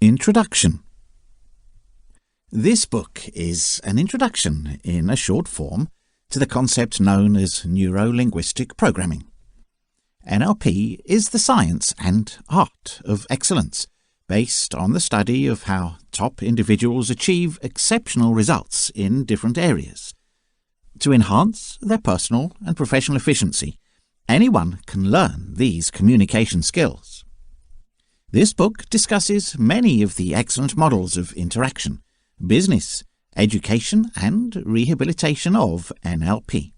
Introduction. This book is an introduction in a short form to the concept known as neuro-linguistic programming. NLP is the science and art of excellence, based on the study of how top individuals achieve exceptional results in different areas. To enhance their personal and professional efficiency, anyone can learn these communication skills. This book discusses many of the excellent models of interaction, business, education and rehabilitation of NLP.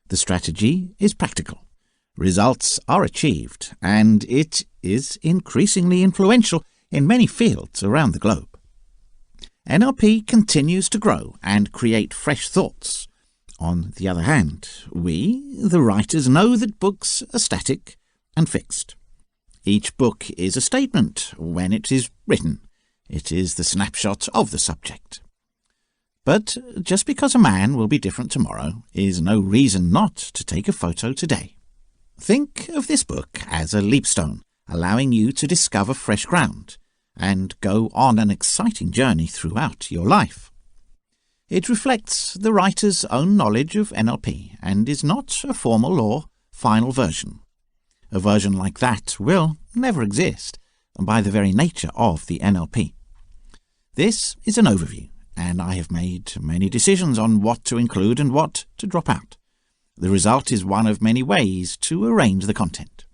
The strategy is practical, results are achieved, and it is increasingly influential in many fields around the globe. NLP continues to grow and create fresh thoughts. On the other hand, we, the writers, know that books are static and fixed. Each book is a statement when it is written. It is the snapshot of the subject. But just because a man will be different tomorrow is no reason not to take a photo today. Think of this book as a leapstone, allowing you to discover fresh ground and go on an exciting journey throughout your life. It reflects the writer's own knowledge of NLP and is not a formal or final version. A version like that will never exist by the very nature of the NLP. This is an overview, and I have made many decisions on what to include and what to drop out. The result is one of many ways to arrange the content.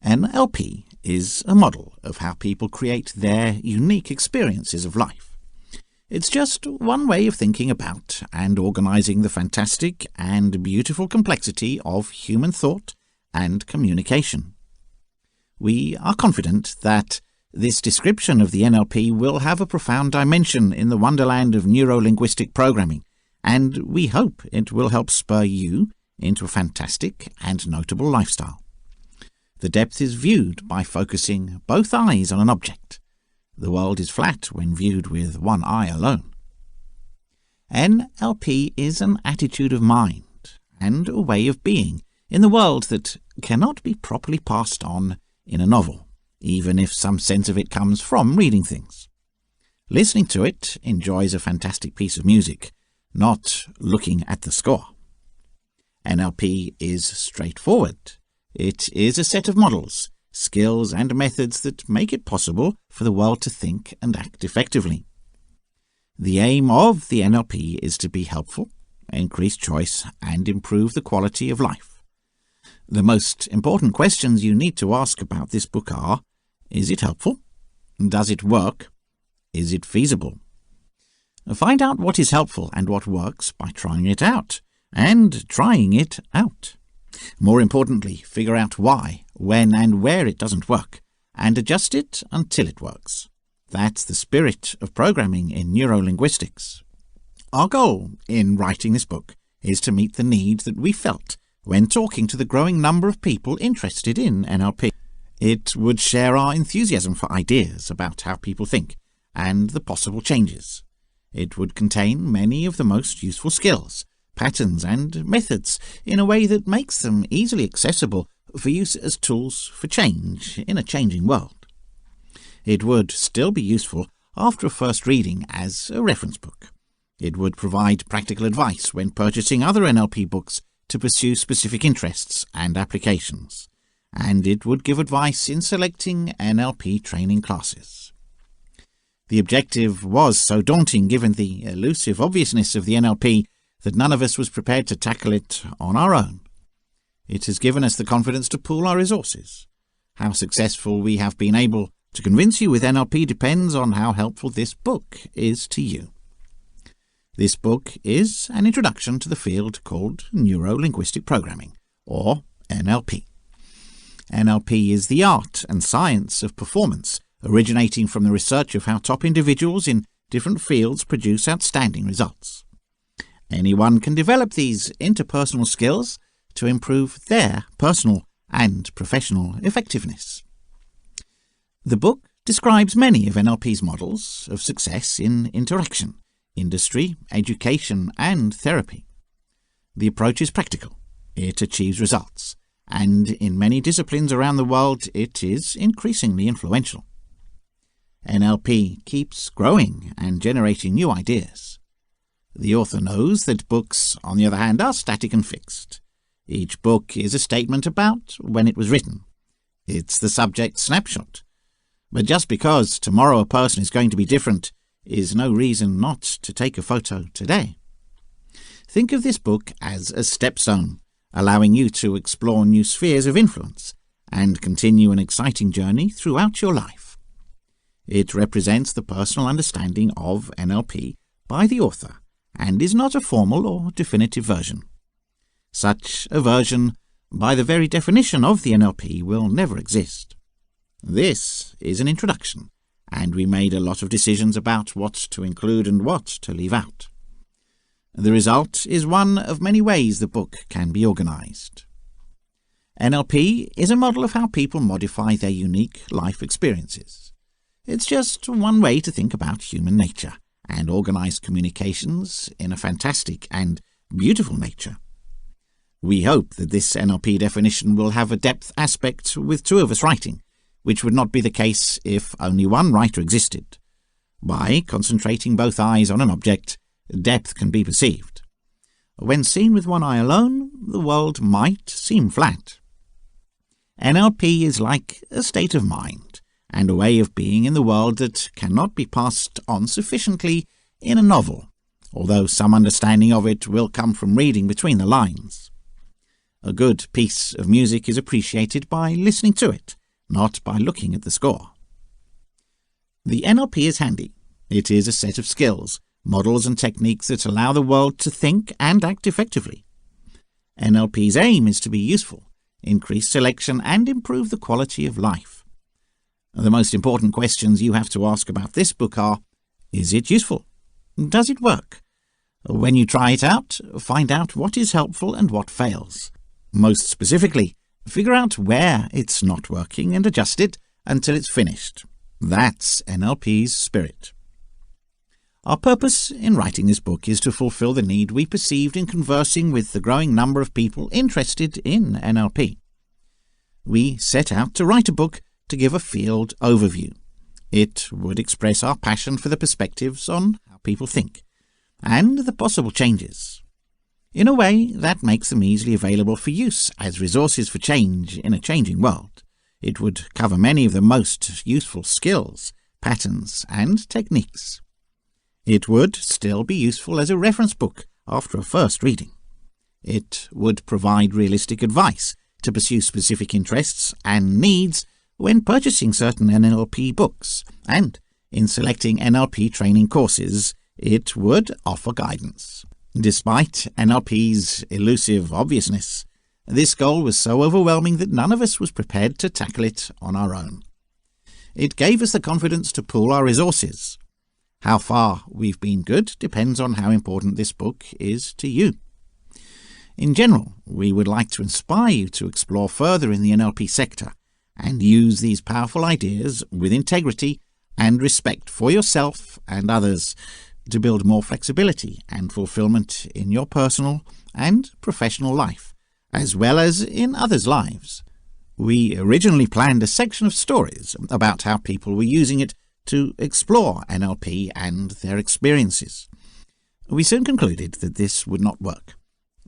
NLP is a model of how people create their unique experiences of life. It's just one way of thinking about and organizing the fantastic and beautiful complexity of human thought and communication. We are confident that this description of the NLP will have a profound dimension in the wonderland of neuro-linguistic programming, and we hope it will help spur you into a fantastic and notable lifestyle. The depth is viewed by focusing both eyes on an object. The world is flat when viewed with one eye alone. NLP is an attitude of mind and a way of being in the world that cannot be properly passed on in a novel, even if some sense of it comes from reading things. Listening to it enjoys a fantastic piece of music, not looking at the score. NLP is straightforward. It is a set of models, skills and methods that make it possible for the world to think and act effectively. The aim of the NLP is to be helpful, increase choice and improve the quality of life. The most important questions you need to ask about this book are: is it helpful? Does it work? Is it feasible? Find out what is helpful and what works by trying it out, and trying it out. More importantly, figure out why, when and where it doesn't work, and adjust it until it works. That's the spirit of programming in neuro-linguistics. Our goal in writing this book is to meet the need that we felt when talking to the growing number of people interested in NLP. It would share our enthusiasm for ideas about how people think and the possible changes. It would contain many of the most useful skills, patterns and methods in a way that makes them easily accessible for use as tools for change in a changing world. It would still be useful after a first reading as a reference book. It would provide practical advice when purchasing other NLP books to pursue specific interests and applications, and it would give advice in selecting NLP training classes. The objective was so daunting given the elusive obviousness of the NLP that none of us was prepared to tackle it on our own. It has given us the confidence to pool our resources. How successful we have been able to convince you with NLP depends on how helpful this book is to you. This book is an introduction to the field called neuro-linguistic programming, or NLP. NLP is the art and science of performance, originating from the research of how top individuals in different fields produce outstanding results. Anyone can develop these interpersonal skills to improve their personal and professional effectiveness. The book describes many of NLP's models of success in interaction, industry, education, and therapy. The approach is practical. It achieves results, and in many disciplines around the world it is increasingly influential. NLP keeps growing and generating new ideas. The author knows that books, on the other hand, are static and fixed. Each book is a statement about when it was written. It's the subject snapshot. But just because tomorrow a person is going to be different is no reason not to take a photo today. Think of this book as a stepstone, allowing you to explore new spheres of influence and continue an exciting journey throughout your life. It represents the personal understanding of NLP by the author and is not a formal or definitive version. Such a version, by the very definition of the NLP, will never exist. This is an introduction, and we made a lot of decisions about what to include and what to leave out. The result is one of many ways the book can be organized. NLP is a model of how people modify their unique life experiences. It's just one way to think about human nature and organize communications in a fantastic and beautiful nature. We hope that this NLP definition will have a depth aspect with two of us writing, which would not be the case if only one writer existed. By concentrating both eyes on an object, depth can be perceived. When seen with one eye alone, the world might seem flat. NLP is like a state of mind and a way of being in the world that cannot be passed on sufficiently in a novel, although some understanding of it will come from reading between the lines. A good piece of music is appreciated by listening to it, not by looking at the score. The NLP is handy. It is a set of skills, models and techniques that allow the world to think and act effectively. NLP's aim is to be useful, increase selection, and improve the quality of life. The most important questions you have to ask about this book are, is it useful? Does it work? When you try it out, find out what is helpful and what fails. Most specifically, figure out where it's not working and adjust it until it's finished. That's NLP's spirit. Our purpose in writing this book is to fulfill the need we perceived in conversing with the growing number of people interested in NLP. We set out to write a book to give a field overview. It would express our passion for the perspectives on how people think and the possible changes, in a way that makes them easily available for use as resources for change in a changing world. It would cover many of the most useful skills, patterns, and techniques. It would still be useful as a reference book after a first reading. It would provide realistic advice to pursue specific interests and needs when purchasing certain NLP books, and in selecting NLP training courses, it would offer guidance. Despite NLP's elusive obviousness, this goal was so overwhelming that none of us was prepared to tackle it on our own. It gave us the confidence to pool our resources. How far we've been good depends on how important this book is to you. In general, we would like to inspire you to explore further in the NLP sector and use these powerful ideas with integrity and respect for yourself and others to build more flexibility and fulfillment in your personal and professional life, as well as in others' lives. We originally planned a section of stories about how people were using it to explore NLP and their experiences. We soon concluded that this would not work.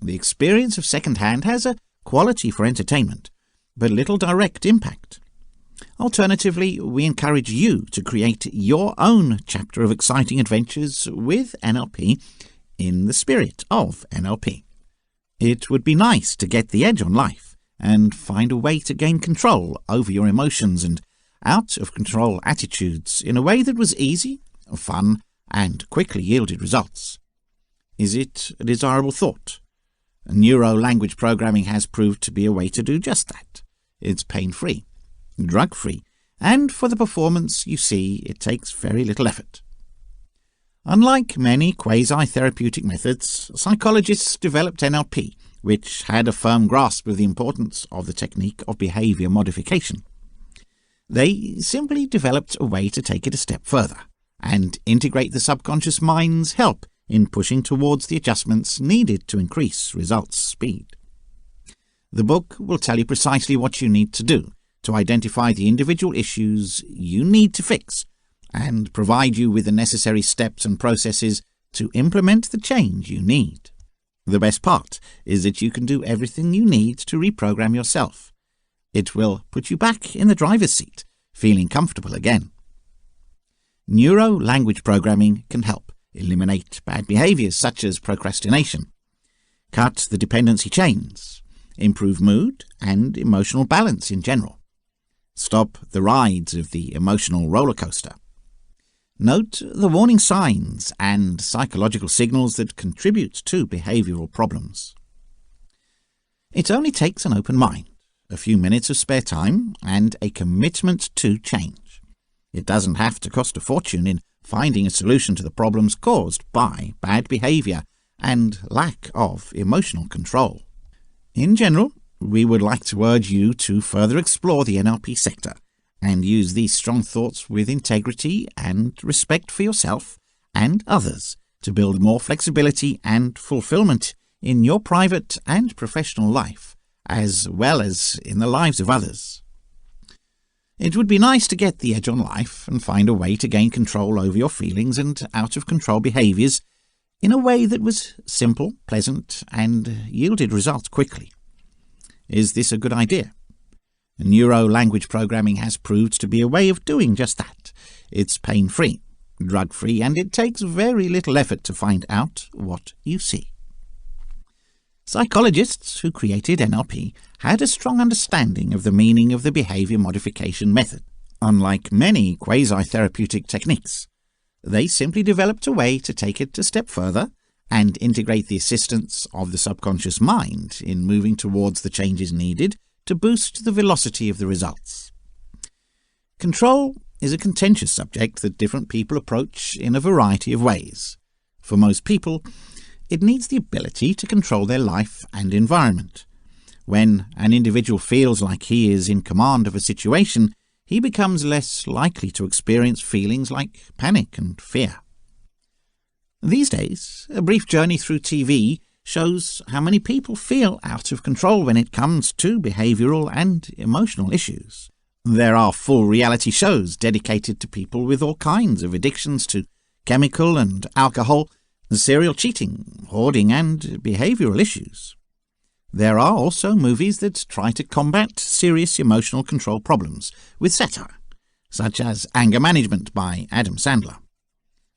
The experience of second-hand has a quality for entertainment, but little direct impact. Alternatively, we encourage you to create your own chapter of exciting adventures with NLP in the spirit of NLP. It would be nice to get the edge on life and find a way to gain control over your emotions and out-of-control attitudes in a way that was easy, fun, and quickly yielded results. Is it a desirable thought? Neuro-language programming has proved to be a way to do just that. It's pain-free, drug-free, and for the performance you see, it takes very little effort. Unlike many quasi-therapeutic methods, psychologists developed NLP, which had a firm grasp of the importance of the technique of behavior modification. They simply developed a way to take it a step further and integrate the subconscious mind's help in pushing towards the adjustments needed to increase results speed. The book will tell you precisely what you need to do to identify the individual issues you need to fix and provide you with the necessary steps and processes to implement the change you need. The best part is that you can do everything you need to reprogram yourself. It will put you back in the driver's seat, feeling comfortable again. Neuro-language programming can help eliminate bad behaviors such as procrastination, cut the dependency chains, improve mood and emotional balance in general, stop the rides of the emotional roller coaster. Note the warning signs and psychological signals that contribute to behavioral problems. It only takes an open mind, a few minutes of spare time, and a commitment to change. It doesn't have to cost a fortune in finding a solution to the problems caused by bad behavior and lack of emotional control. In general, we would like to urge you to further explore the NLP sector and use these strong thoughts with integrity and respect for yourself and others to build more flexibility and fulfillment in your private and professional life, as well as in the lives of others. It would be nice to get the edge on life and find a way to gain control over your feelings and out-of-control behaviors in a way that was simple, pleasant, and yielded results quickly. Is this a good idea? Neuro-language programming has proved to be a way of doing just that. It's pain-free, drug-free, and it takes very little effort to find out what you see. Psychologists who created NLP had a strong understanding of the meaning of the behavior modification method. Unlike many quasi-therapeutic techniques, they simply developed a way to take it a step further and integrate the assistance of the subconscious mind in moving towards the changes needed to boost the velocity of the results. Control is a contentious subject that different people approach in a variety of ways. For most people, it needs the ability to control their life and environment. When an individual feels like he is in command of a situation, he becomes less likely to experience feelings like panic and fear. These days, a brief journey through TV shows how many people feel out of control when it comes to behavioral and emotional issues. There are full reality shows dedicated to people with all kinds of addictions to chemical and alcohol, serial cheating, hoarding, and behavioral issues. There are also movies that try to combat serious emotional control problems with satire, such as Anger Management by Adam Sandler.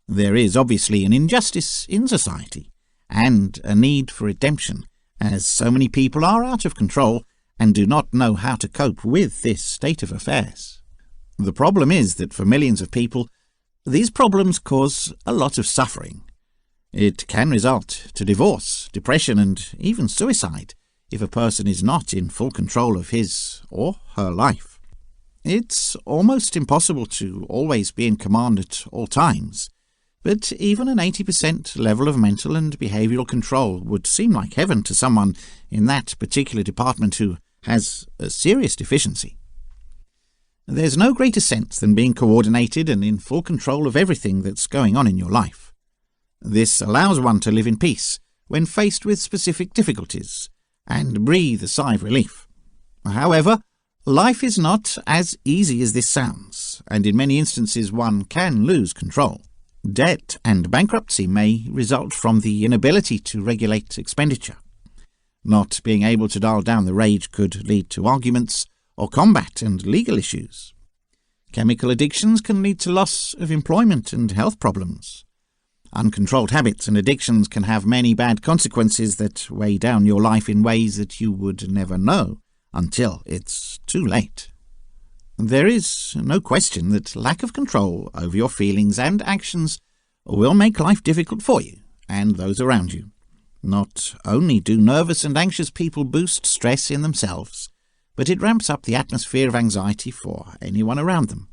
There is obviously an injustice in society and a need for redemption, as so many people are out of control and do not know how to cope with this state of affairs. The problem is that for millions of people, these problems cause a lot of suffering. It can result to divorce, depression, and even suicide if a person is not in full control of his or her life. It's almost impossible to always be in command at all times, but even an 80% level of mental and behavioral control would seem like heaven to someone in that particular department who has a serious deficiency. There's no greater sense than being coordinated and in full control of everything that's going on in your life. This allows one to live in peace when faced with specific difficulties and breathe a sigh of relief. However, life is not as easy as this sounds, and in many instances one can lose control. Debt and bankruptcy may result from the inability to regulate expenditure. Not being able to dial down the rage could lead to arguments or combat and legal issues. Chemical addictions can lead to loss of employment and health problems. Uncontrolled habits and addictions can have many bad consequences that weigh down your life in ways that you would never know until it's too late. There is no question that lack of control over your feelings and actions will make life difficult for you and those around you. Not only do nervous and anxious people boost stress in themselves, but it ramps up the atmosphere of anxiety for anyone around them.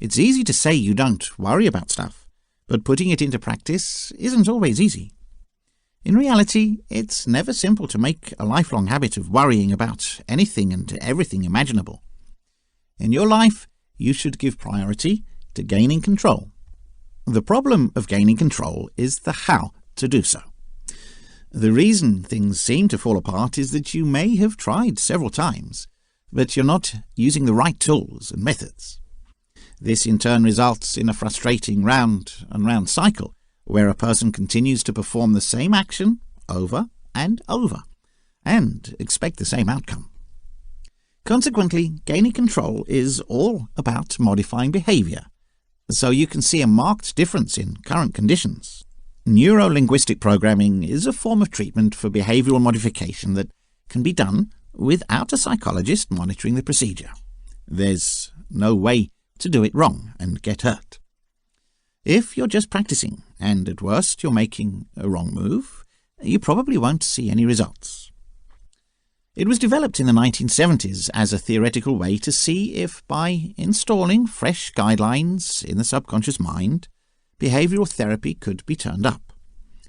It's easy to say you don't worry about stuff, but putting it into practice isn't always easy. In reality, it's never simple to make a lifelong habit of worrying about anything and everything imaginable. In your life, you should give priority to gaining control. The problem of gaining control is the how to do so. The reason things seem to fall apart is that you may have tried several times, but you're not using the right tools and methods. This in turn results in a frustrating round and round cycle where a person continues to perform the same action over and over and expect the same outcome. Consequently, gaining control is all about modifying behavior, so you can see a marked difference in current conditions. Neuro-linguistic programming is a form of treatment for behavioral modification that can be done without a psychologist monitoring the procedure. There's no way to do it wrong and get hurt. If you're just practicing, and at worst you're making a wrong move, you probably won't see any results. It was developed in the 1970s as a theoretical way to see if, by installing fresh guidelines in the subconscious mind, behavioral therapy could be turned up.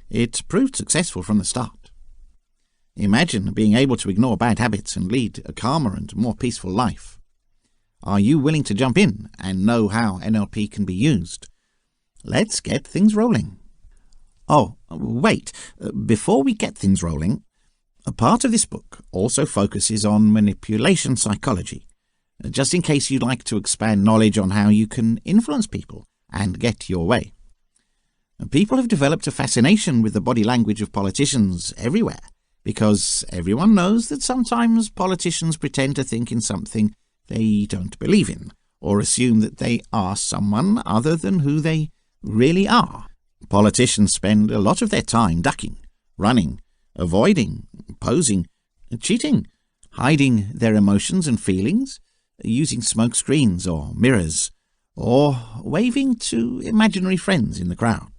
It proved successful from the start. Imagine being able to ignore bad habits and lead a calmer and more peaceful life. Are you willing to jump in and know how NLP can be used? Let's get things rolling. Oh, wait, before we get things rolling, a part of this book also focuses on manipulation psychology, just in case you'd like to expand knowledge on how you can influence people and get your way. People have developed a fascination with the body language of politicians everywhere, because everyone knows that sometimes politicians pretend to think in something they don't believe in, or assume that they are someone other than who they really are. Politicians spend a lot of their time ducking, running, avoiding, posing, cheating, hiding their emotions and feelings, using smoke screens or mirrors, or waving to imaginary friends in the crowd.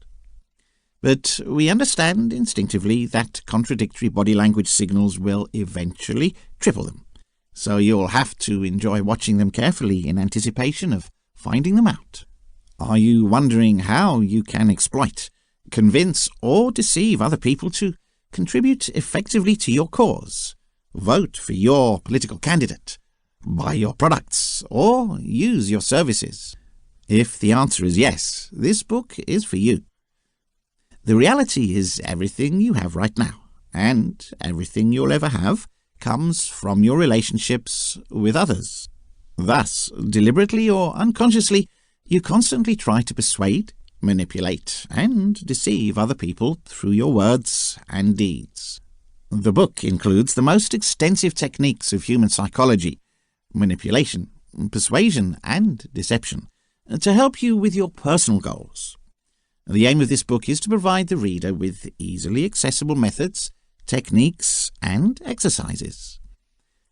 But we understand instinctively that contradictory body language signals will eventually triple them, so you'll have to enjoy watching them carefully in anticipation of finding them out. Are you wondering how you can exploit, convince, or deceive other people to contribute effectively to your cause, vote for your political candidate, buy your products, or use your services? If the answer is yes, this book is for you. The reality is everything you have right now, and everything you'll ever have, comes from your relationships with others. Thus, deliberately or unconsciously, you constantly try to persuade, manipulate, and deceive other people through your words and deeds. The book includes the most extensive techniques of human psychology, manipulation, persuasion, and deception, to help you with your personal goals. The aim of this book is to provide the reader with easily accessible methods, techniques, and exercises.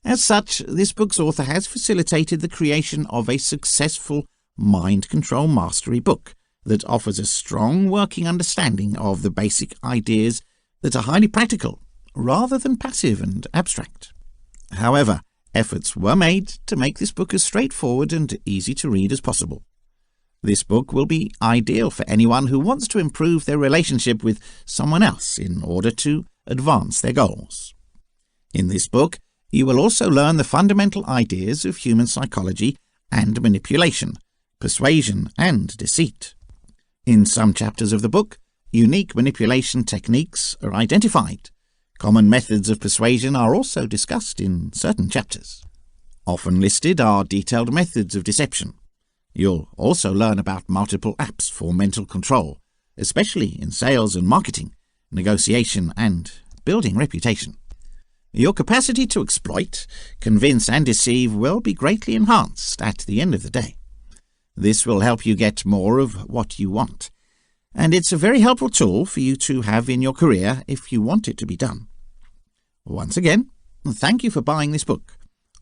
As such, this book's author has facilitated the creation of a successful mind control mastery book that offers a strong working understanding of the basic ideas that are highly practical, rather than passive and abstract. However, efforts were made to make this book as straightforward and easy to read as possible. This book will be ideal for anyone who wants to improve their relationship with someone else in order to advance their goals. In this book, you will also learn the fundamental ideas of human psychology and manipulation, persuasion, and deceit. In some chapters of the book, unique manipulation techniques are identified. Common methods of persuasion are also discussed in certain chapters. Often listed are detailed methods of deception. You'll also learn about multiple apps for mental control, especially in sales and marketing, negotiation, and building reputation. Your capacity to exploit, convince, and deceive will be greatly enhanced at the end of the day. This will help you get more of what you want, and it's a very helpful tool for you to have in your career if you want it to be done. Once again, thank you for buying this book.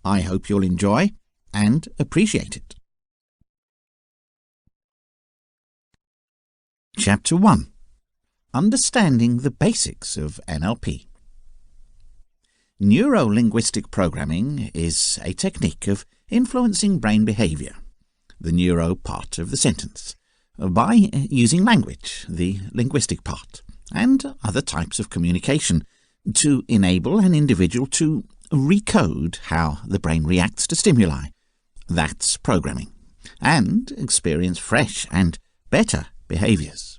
I hope you'll enjoy and appreciate it. Chapter 1. Understanding the Basics of NLP. Neuro-linguistic programming is a technique of influencing brain behavior, the neuro part of the sentence, by using language, the linguistic part, and other types of communication to enable an individual to recode how the brain reacts to stimuli. That's programming, and experience fresh and better behaviors.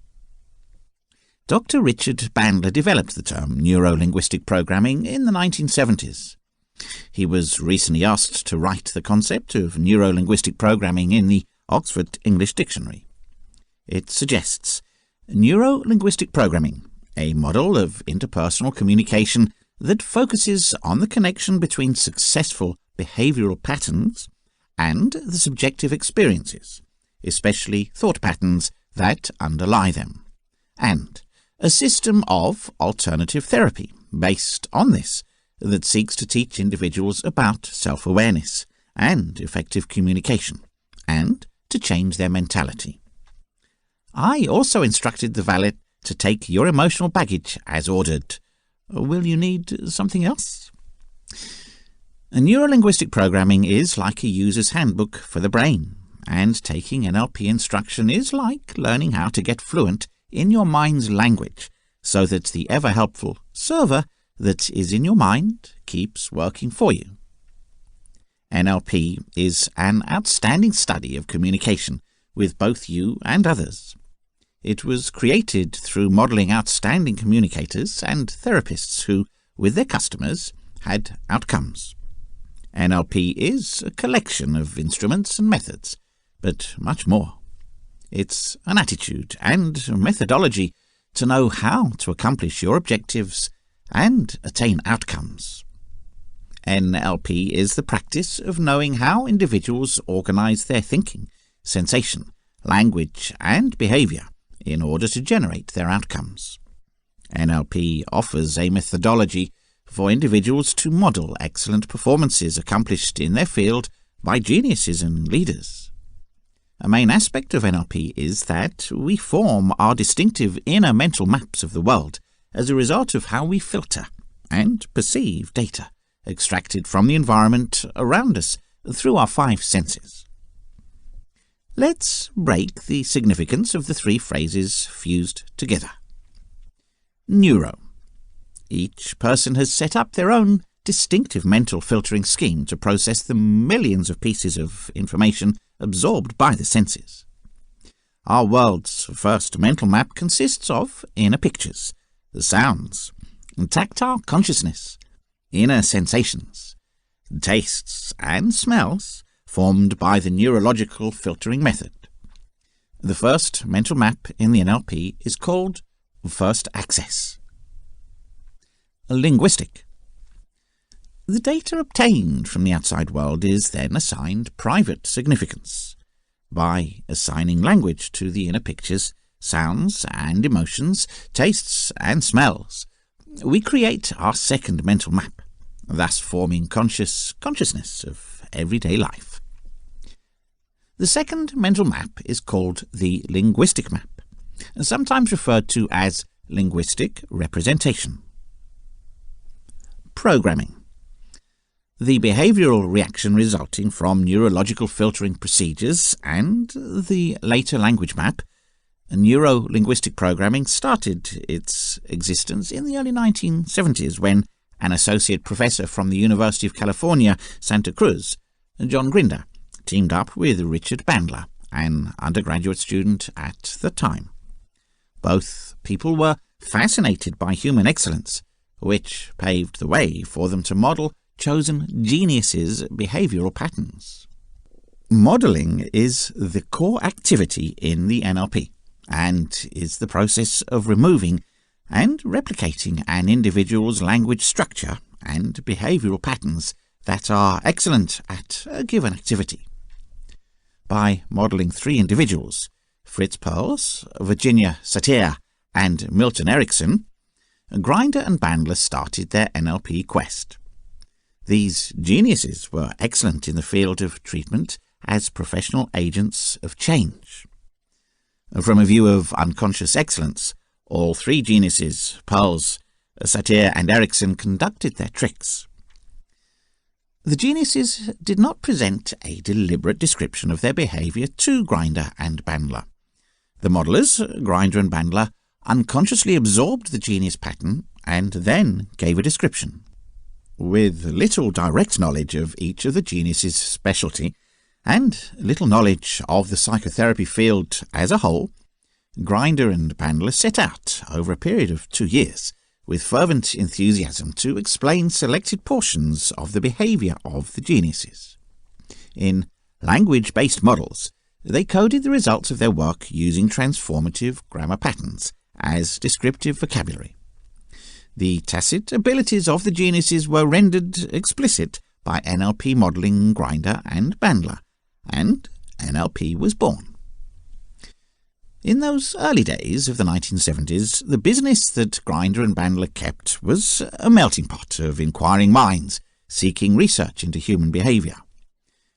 Dr. Richard Bandler developed the term neuro-linguistic programming in the 1970s. He was recently asked to write the concept of neuro-linguistic programming in the Oxford English Dictionary. It suggests neuro-linguistic programming, a model of interpersonal communication that focuses on the connection between successful behavioral patterns and the subjective experiences, especially thought patterns that underlie them, and a system of alternative therapy based on this that seeks to teach individuals about self-awareness and effective communication, and to change their mentality. I also instructed the valet to take your emotional baggage as ordered. Will you need something else? Neuro-linguistic programming is like a user's handbook for the brain, and taking NLP instruction is like learning how to get fluent in your mind's language so that the ever-helpful server that is in your mind keeps working for you. NLP is an outstanding study of communication with both you and others. It was created through modelling outstanding communicators and therapists who, with their customers, had outcomes. NLP is a collection of instruments and methods, but much more. It's an attitude and methodology to know how to accomplish your objectives and attain outcomes. NLP is the practice of knowing how individuals organise their thinking, sensation, language and behaviour in order to generate their outcomes. NLP offers a methodology for individuals to model excellent performances accomplished in their field by geniuses and leaders. A main aspect of NLP is that we form our distinctive inner mental maps of the world as a result of how we filter and perceive data extracted from the environment around us through our 5 senses. Let's break the significance of the 3 phrases fused together. Neuro. Each person has set up their own distinctive mental filtering scheme to process the millions of pieces of information absorbed by the senses. Our world's first mental map consists of inner pictures, the sounds, tactile consciousness, inner sensations, tastes and smells formed by the neurological filtering method. The first mental map in the NLP is called First Access. Linguistic. The data obtained from the outside world is then assigned private significance. By assigning language to the inner pictures, sounds and emotions, tastes and smells, we create our second mental map, thus forming consciousness of everyday life. The second mental map is called the linguistic map, sometimes referred to as linguistic representation. Programming. The behavioral reaction resulting from neurological filtering procedures and the later language map, neuro-linguistic programming started its existence in the early 1970s when an associate professor from the University of California, Santa Cruz, John Grinder, teamed up with Richard Bandler, an undergraduate student at the time. Both people were fascinated by human excellence, which paved the way for them to model chosen geniuses' behavioral patterns. Modeling is the core activity in the NLP and is the process of removing and replicating an individual's language structure and behavioral patterns that are excellent at a given activity. By modeling 3 individuals, Fritz Perls, Virginia Satir, and Milton Erickson, Grinder and Bandler started their NLP quest. These geniuses were excellent in the field of treatment as professional agents of change. From a view of unconscious excellence, all 3 geniuses, Perls, Satir and Erickson, conducted their tricks, The geniuses did not present a deliberate description of their behaviour to Grinder and Bandler. The modellers, Grinder and Bandler, unconsciously absorbed the genius pattern and then gave a description. With little direct knowledge of each of the geniuses' specialty and little knowledge of the psychotherapy field as a whole, Grinder and Bandler set out over a period of 2 years with fervent enthusiasm to explain selected portions of the behaviour of the geniuses. In language-based models, they coded the results of their work using transformative grammar patterns as descriptive vocabulary. The tacit abilities of the geniuses were rendered explicit by NLP modelling Grinder and Bandler, and NLP was born. In those early days of the 1970s, the business that Grinder and Bandler kept was a melting pot of inquiring minds seeking research into human behaviour.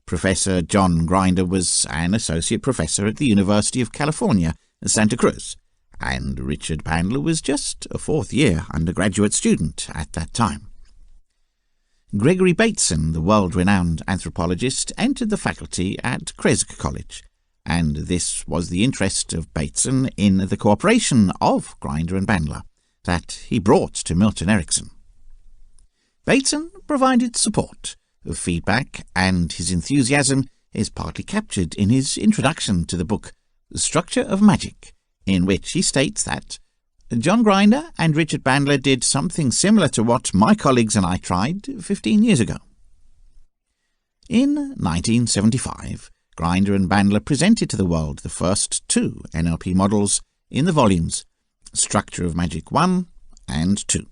Professor John Grinder was an associate professor at the University of California, Santa Cruz, and Richard Bandler was just a fourth-year undergraduate student at that time. Gregory Bateson, the world-renowned anthropologist, entered the faculty at Kresk College, and this was the interest of Bateson in the cooperation of Grinder and Bandler that he brought to Milton Erickson. Bateson provided support, feedback, and his enthusiasm is partly captured in his introduction to the book The Structure of Magic, in which he states that John Grinder and Richard Bandler did something similar to what my colleagues and I tried 15 years ago. In 1975, Grinder and Bandler presented to the world the first 2 NLP models in the volumes Structure of Magic 1 and 2.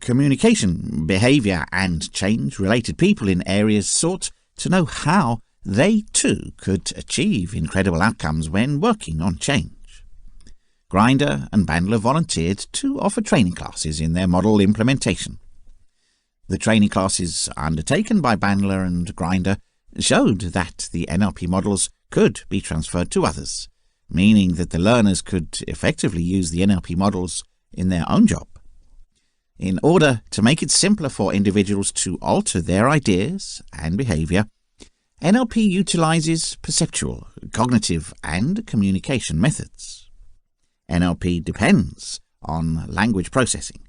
Communication, behaviour and change-related people in areas sought to know how they too could achieve incredible outcomes when working on change. Grinder and Bandler volunteered to offer training classes in their model implementation. The training classes undertaken by Bandler and Grinder showed that the NLP models could be transferred to others, meaning that the learners could effectively use the NLP models in their own job. In order to make it simpler for individuals to alter their ideas and behaviour, NLP utilizes perceptual, cognitive and communication methods. NLP depends on language processing,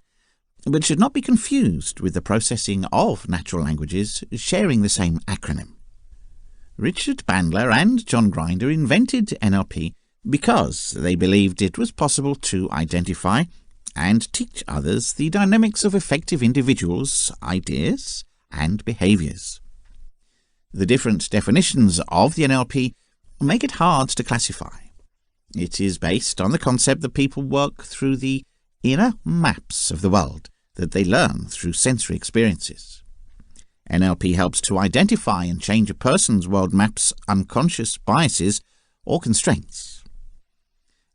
but should not be confused with the processing of natural languages sharing the same acronym. Richard Bandler and John Grinder invented NLP because they believed it was possible to identify and teach others the dynamics of effective individuals' ideas and behaviours. The different definitions of the NLP make it hard to classify. It is based on the concept that people work through the inner maps of the world that they learn through sensory experiences. NLP helps to identify and change a person's world map's unconscious biases or constraints.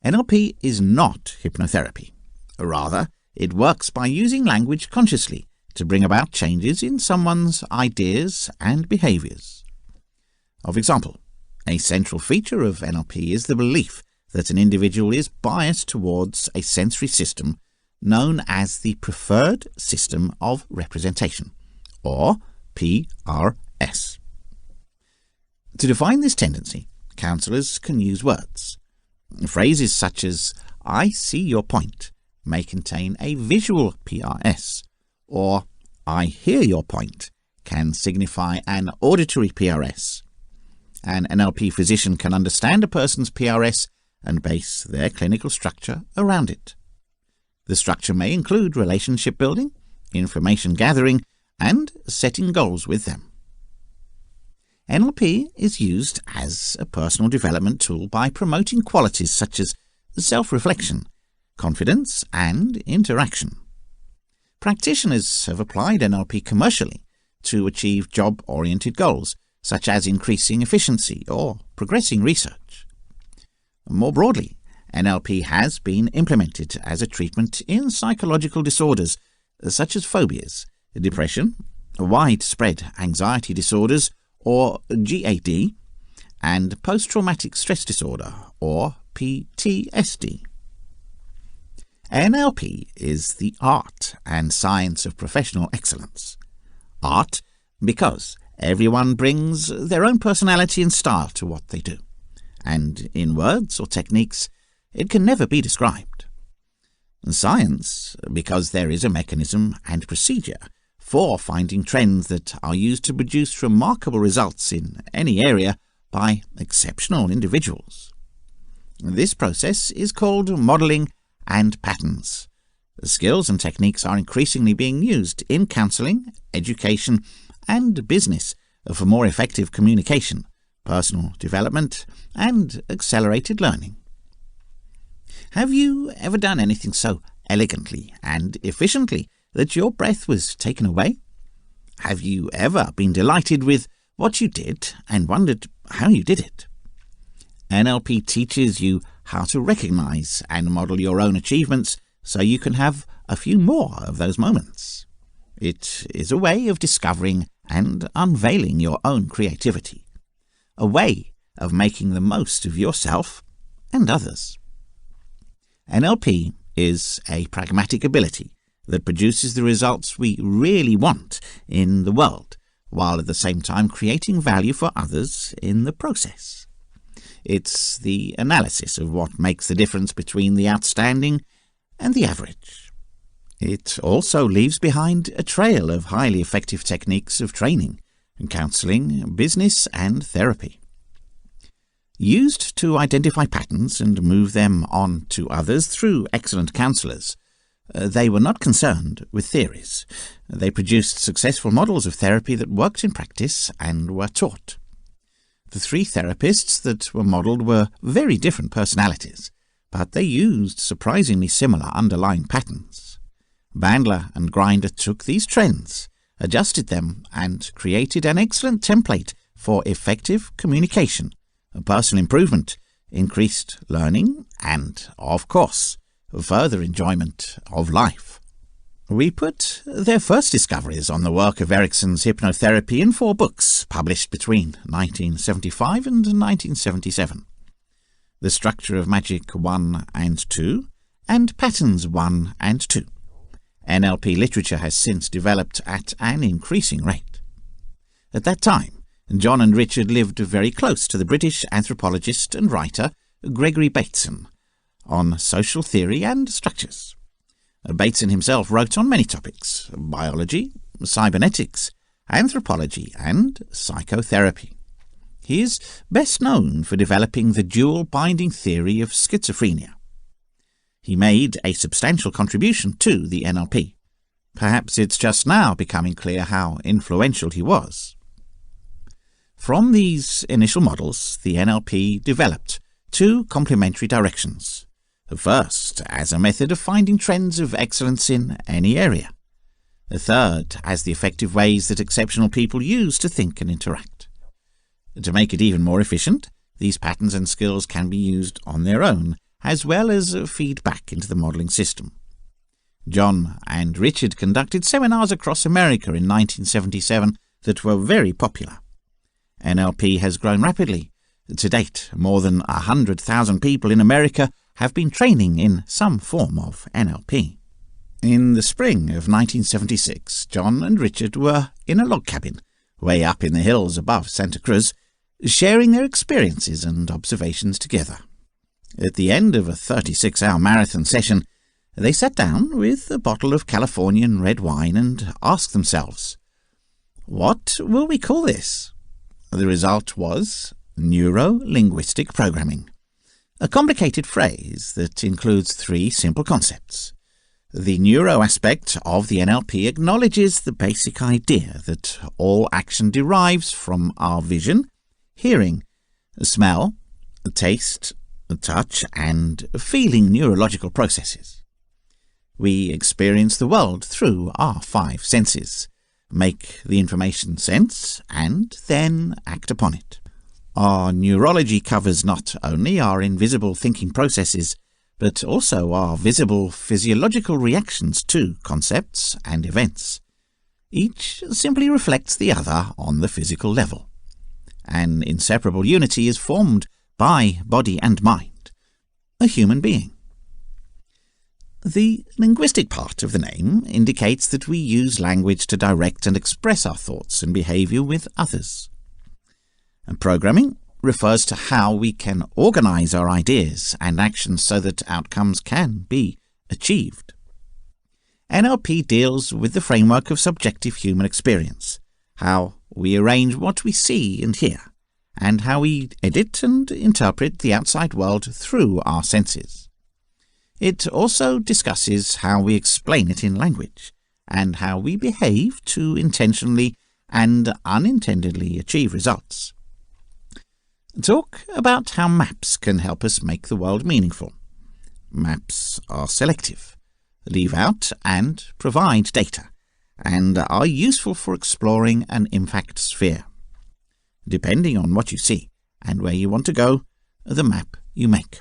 NLP is not hypnotherapy. Rather, it works by using language consciously to bring about changes in someone's ideas and behaviours. Of example, a central feature of NLP is the belief that an individual is biased towards a sensory system known as the Preferred System of Representation, or PRS. To define this tendency, counsellors can use words. Phrases such as, "I see your point," may contain a visual PRS, or "I hear your point" can signify an auditory PRS. An NLP physician can understand a person's PRS and base their clinical structure around it. The structure may include relationship building, information gathering, and setting goals with them. NLP is used as a personal development tool by promoting qualities such as self-reflection, confidence, and interaction. Practitioners have applied NLP commercially to achieve job-oriented goals, such as increasing efficiency or progressing research. More broadly, NLP has been implemented as a treatment in psychological disorders such as phobias, depression, widespread anxiety disorders, or GAD, and post-traumatic stress disorder, or PTSD. NLP is the art and science of professional excellence. Art because everyone brings their own personality and style to what they do, and in words or techniques it can never be described. Science, because there is a mechanism and procedure for finding trends that are used to produce remarkable results in any area by exceptional individuals. This process is called modelling and patterns. Skills and techniques are increasingly being used in counselling, education and business for more effective communication, personal development and accelerated learning. Have you ever done anything so elegantly and efficiently that your breath was taken away? Have you ever been delighted with what you did and wondered how you did it? NLP teaches you how to recognize and model your own achievements so you can have a few more of those moments. It is a way of discovering and unveiling your own creativity, a way of making the most of yourself and others. NLP is a pragmatic ability that produces the results we really want in the world, while at the same time creating value for others in the process. It's the analysis of what makes the difference between the outstanding and the average. It also leaves behind a trail of highly effective techniques of training, counselling, business and therapy. Used to identify patterns and move them on to others through excellent counsellors, they were not concerned with theories. They produced successful models of therapy that worked in practice and were taught. The three therapists that were modelled were very different personalities, but they used surprisingly similar underlying patterns. Bandler and Grinder took these trends, adjusted them, and created an excellent template for effective communication, personal improvement, increased learning, and, of course, further enjoyment of life. We put their first discoveries on the work of Erickson's hypnotherapy in 4 books, published between 1975 and 1977. The Structure of Magic 1 and 2, and Patterns 1 and 2. NLP literature has since developed at an increasing rate. At that time, John and Richard lived very close to the British anthropologist and writer Gregory Bateson on social theory and structures. Bateson himself wrote on many topics: biology, cybernetics, anthropology, and psychotherapy. He is best known for developing the dual binding theory of schizophrenia. He made a substantial contribution to the NLP. Perhaps it's just now becoming clear how influential he was. From these initial models, the NLP developed 2 complementary directions. The first, as a method of finding trends of excellence in any area. The third, as the effective ways that exceptional people use to think and interact. To make it even more efficient, these patterns and skills can be used on their own, as well as feed back into the modelling system. John and Richard conducted seminars across America in 1977 that were very popular. NLP has grown rapidly. To date, more than 100,000 people in America have been training in some form of NLP. In the spring of 1976, John and Richard were in a log cabin, way up in the hills above Santa Cruz, sharing their experiences and observations together. At the end of a 36-hour marathon session, they sat down with a bottle of Californian red wine and asked themselves, "What will we call this?" The result was neuro-linguistic programming, a complicated phrase that includes 3 simple concepts. The neuro aspect of the NLP acknowledges the basic idea that all action derives from our vision, hearing, smell, taste, touch, and feeling neurological processes. We experience the world through our 5 senses, make the information sense, and then act upon it. Our neurology covers not only our invisible thinking processes, but also our visible physiological reactions to concepts and events. Each simply reflects the other on the physical level. An inseparable unity is formed by body and mind, a human being. The linguistic part of the name indicates that we use language to direct and express our thoughts and behaviour with others. And programming refers to how we can organise our ideas and actions so that outcomes can be achieved. NLP deals with the framework of subjective human experience, how we arrange what we see and hear, and how we edit and interpret the outside world through our senses. It also discusses how we explain it in language, and how we behave to intentionally and unintendedly achieve results. Talk about how maps can help us make the world meaningful. Maps are selective, leave out and provide data, and are useful for exploring an impact sphere. Depending on what you see and where you want to go, the map you make.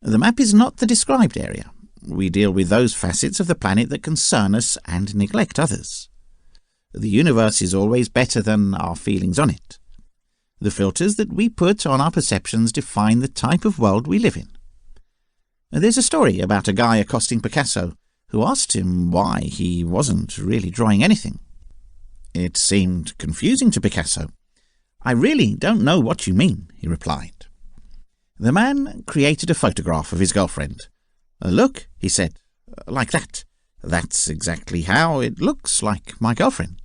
The map is not the described area. We deal with those facets of the planet that concern us and neglect others. The universe is always better than our feelings on it. The filters that we put on our perceptions define the type of world we live in. There's a story about a guy accosting Picasso, who asked him why he wasn't really drawing anything. It seemed confusing to Picasso. "I really don't know what you mean," he replied. The man created a photograph of his girlfriend. "Look," he said, "like that. That's exactly how it looks like my girlfriend."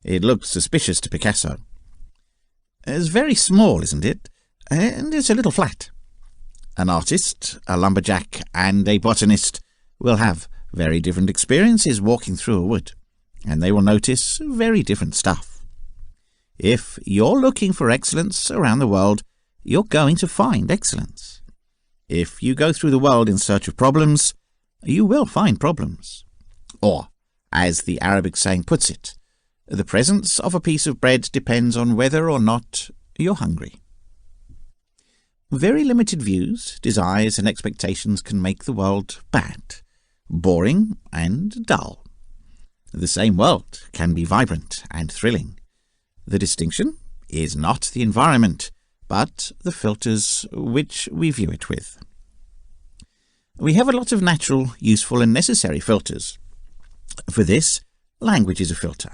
It looked suspicious to Picasso. "It's very small, isn't it? And it's a little flat." An artist, a lumberjack, and a botanist will have very different experiences walking through a wood, and they will notice very different stuff. If you're looking for excellence around the world, you're going to find excellence. If you go through the world in search of problems, you will find problems. Or, as the Arabic saying puts it, the presence of a piece of bread depends on whether or not you're hungry. Very limited views, desires and expectations can make the world bad, boring and dull. The same world can be vibrant and thrilling. The distinction is not the environment, but the filters which we view it with. We have a lot of natural, useful and necessary filters. For this, language is a filter.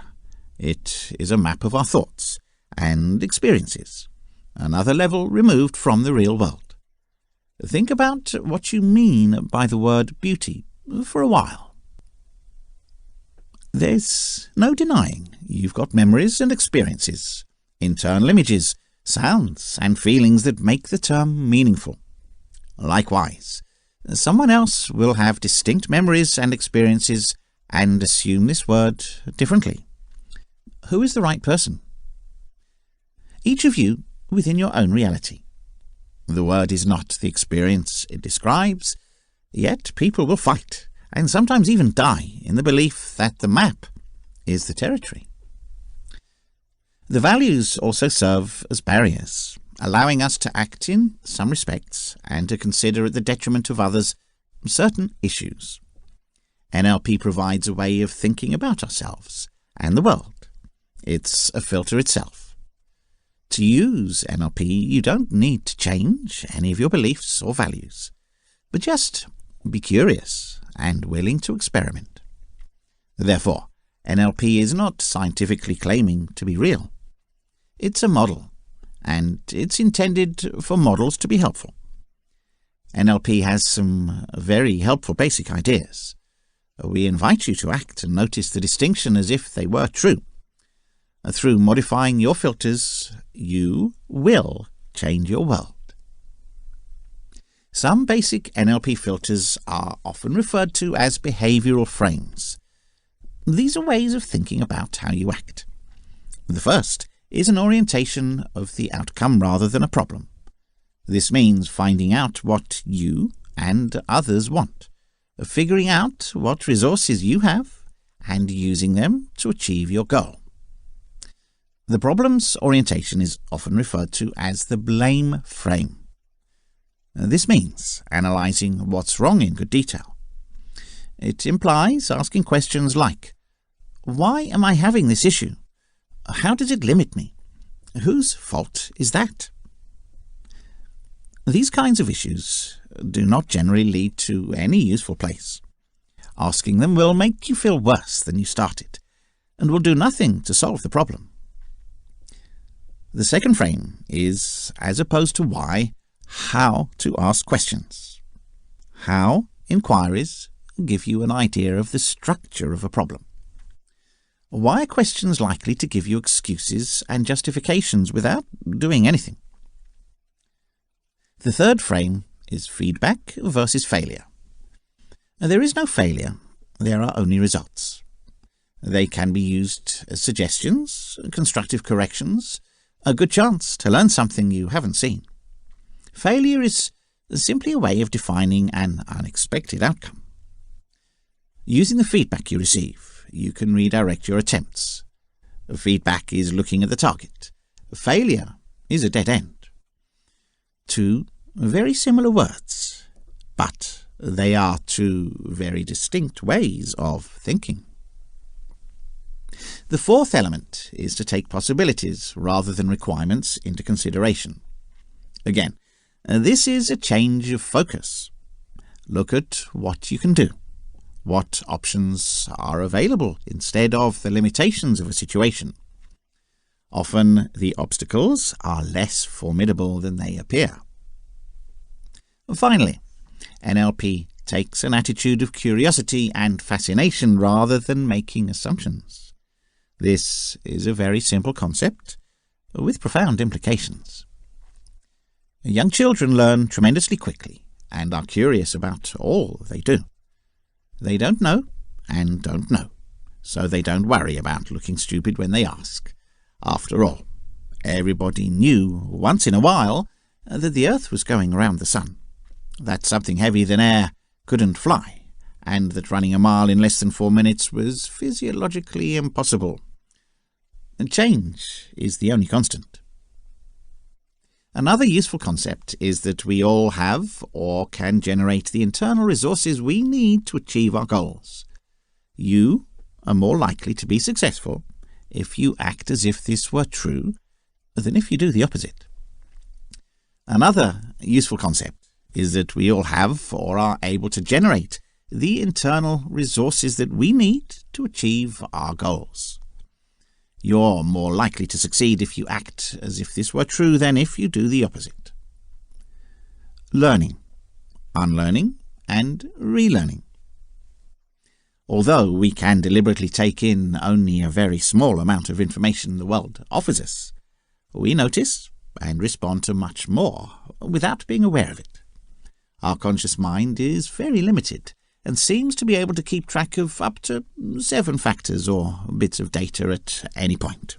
It is a map of our thoughts and experiences, another level removed from the real world. Think about what you mean by the word beauty for a while. There's no denying you've got memories and experiences, internal images, sounds and feelings that make the term meaningful. Likewise, someone else will have distinct memories and experiences and assume this word differently. Who is the right person? Each of you within your own reality. The word is not the experience it describes, yet people will fight and sometimes even die in the belief that the map is the territory. The values also serve as barriers, allowing us to act in some respects and to consider at the detriment of others certain issues. NLP provides a way of thinking about ourselves and the world. It's a filter itself. To use NLP, you don't need to change any of your beliefs or values, but just be curious and willing to experiment. Therefore, NLP is not scientifically claiming to be real. It's a model, and it's intended for models to be helpful. NLP has some very helpful basic ideas. We invite you to act and notice the distinction as if they were true. Through modifying your filters, you will change your world. Some basic NLP filters are often referred to as behavioral frames. These are ways of thinking about how you act. The first is an orientation of the outcome rather than a problem. This means finding out what you and others want, figuring out what resources you have, and using them to achieve your goal. The problems orientation is often referred to as the blame frame. This means analysing what's wrong in good detail. It implies asking questions like, why am I having this issue? How does it limit me? Whose fault is that? These kinds of issues do not generally lead to any useful place. Asking them will make you feel worse than you started, and will do nothing to solve the problem. The second frame is, as opposed to why, how to ask questions. How inquiries give you an idea of the structure of a problem. Why are questions likely to give you excuses and justifications without doing anything? The third frame is feedback versus failure. There is no failure, there are only results. They can be used as suggestions, constructive corrections, a good chance to learn something you haven't seen. Failure is simply a way of defining an unexpected outcome. Using the feedback you receive, you can redirect your attempts. Feedback is looking at the target. Failure is a dead end. Two very similar words, but they are two very distinct ways of thinking. The fourth element is to take possibilities rather than requirements into consideration. Again, this is a change of focus. Look at what you can do, what options are available instead of the limitations of a situation. Often the obstacles are less formidable than they appear. Finally, NLP takes an attitude of curiosity and fascination rather than making assumptions. This is a very simple concept with profound implications. Young children learn tremendously quickly and are curious about all they do. They don't know and don't know, so they don't worry about looking stupid when they ask. After all, everybody knew once in a while that the Earth was going around the Sun, that something heavier than air couldn't fly, and that running a mile in less than 4 minutes was physiologically impossible. And change is the only constant. Another useful concept is that we all have or can generate the internal resources we need to achieve our goals. You are more likely to be successful if you act as if this were true than if you do the opposite. Another useful concept is that we all have or are able to generate the internal resources that we need to achieve our goals. You're more likely to succeed if you act as if this were true than if you do the opposite. Learning, unlearning, and relearning. Although we can deliberately take in only a very small amount of information the world offers us, we notice and respond to much more without being aware of it. Our conscious mind is very limited and seems to be able to keep track of up to 7 factors or bits of data at any point.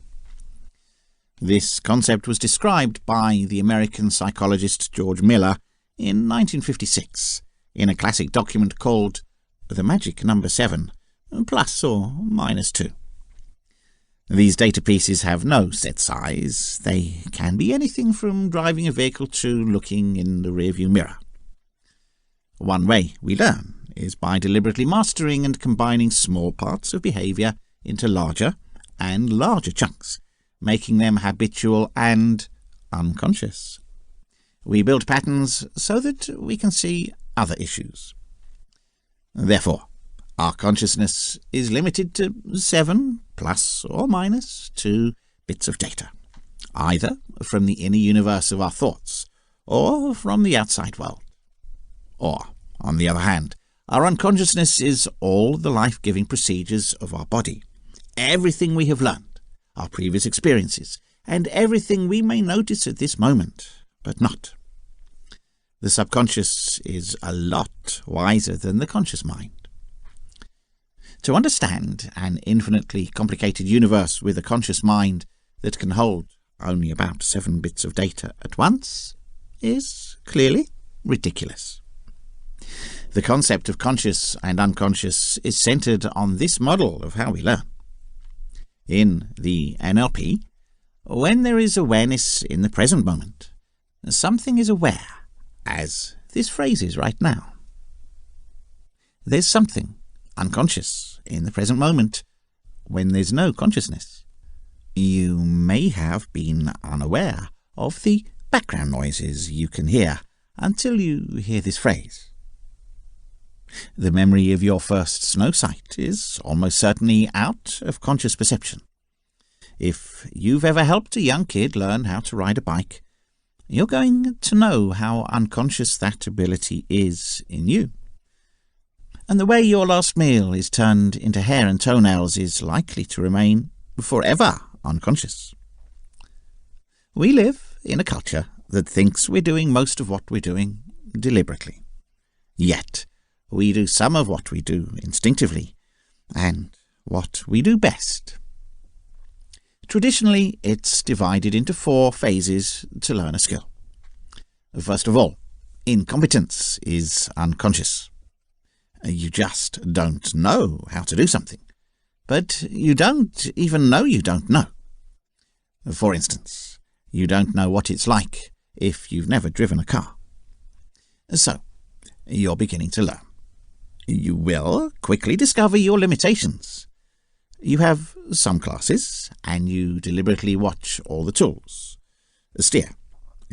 This concept was described by the American psychologist George Miller in 1956 in a classic document called The Magic Number 7, plus or minus 2. These data pieces have no set size. They can be anything from driving a vehicle to looking in the rearview mirror. One way we learn is by deliberately mastering and combining small parts of behavior into larger and larger chunks, making them habitual and unconscious. We build patterns so that we can see other issues. Therefore, our consciousness is limited to 7 plus or minus 2 bits of data, either from the inner universe of our thoughts or from the outside world. Or, on the other hand, our unconsciousness is all the life-giving procedures of our body, everything we have learned, our previous experiences, and everything we may notice at this moment, but not. The subconscious is a lot wiser than the conscious mind. To understand an infinitely complicated universe with a conscious mind that can hold only about 7 bits of data at once is clearly ridiculous. The concept of conscious and unconscious is centered on this model of how we learn. In the NLP, when there is awareness in the present moment, something is aware, as this phrase is right now. There's something unconscious in the present moment when there's no consciousness. You may have been unaware of the background noises you can hear until you hear this phrase. The memory of your first snow sight is almost certainly out of conscious perception. If you've ever helped a young kid learn how to ride a bike, you're going to know how unconscious that ability is in you. And the way your last meal is turned into hair and toenails is likely to remain forever unconscious. We live in a culture that thinks we're doing most of what we're doing deliberately. Yet, we do some of what we do instinctively, and what we do best. Traditionally, it's divided into 4 phases to learn a skill. First of all, incompetence is unconscious. You just don't know how to do something, but you don't even know you don't know. For instance, you don't know what it's like if you've never driven a car. So, you're beginning to learn. You will quickly discover your limitations. You have some classes, and you deliberately watch all the tools. Steer,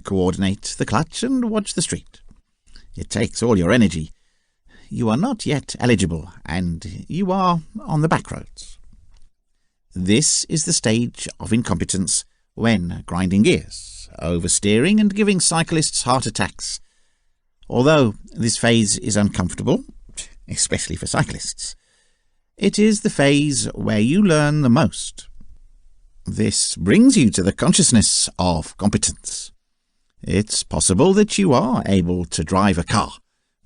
coordinate the clutch, and watch the street. It takes all your energy. You are not yet eligible, and you are on the back roads. This is the stage of incompetence when grinding gears, oversteering, and giving cyclists heart attacks. Although this phase is uncomfortable, especially for cyclists, it is the phase where you learn the most. This brings you to the consciousness of competence. It's possible that you are able to drive a car,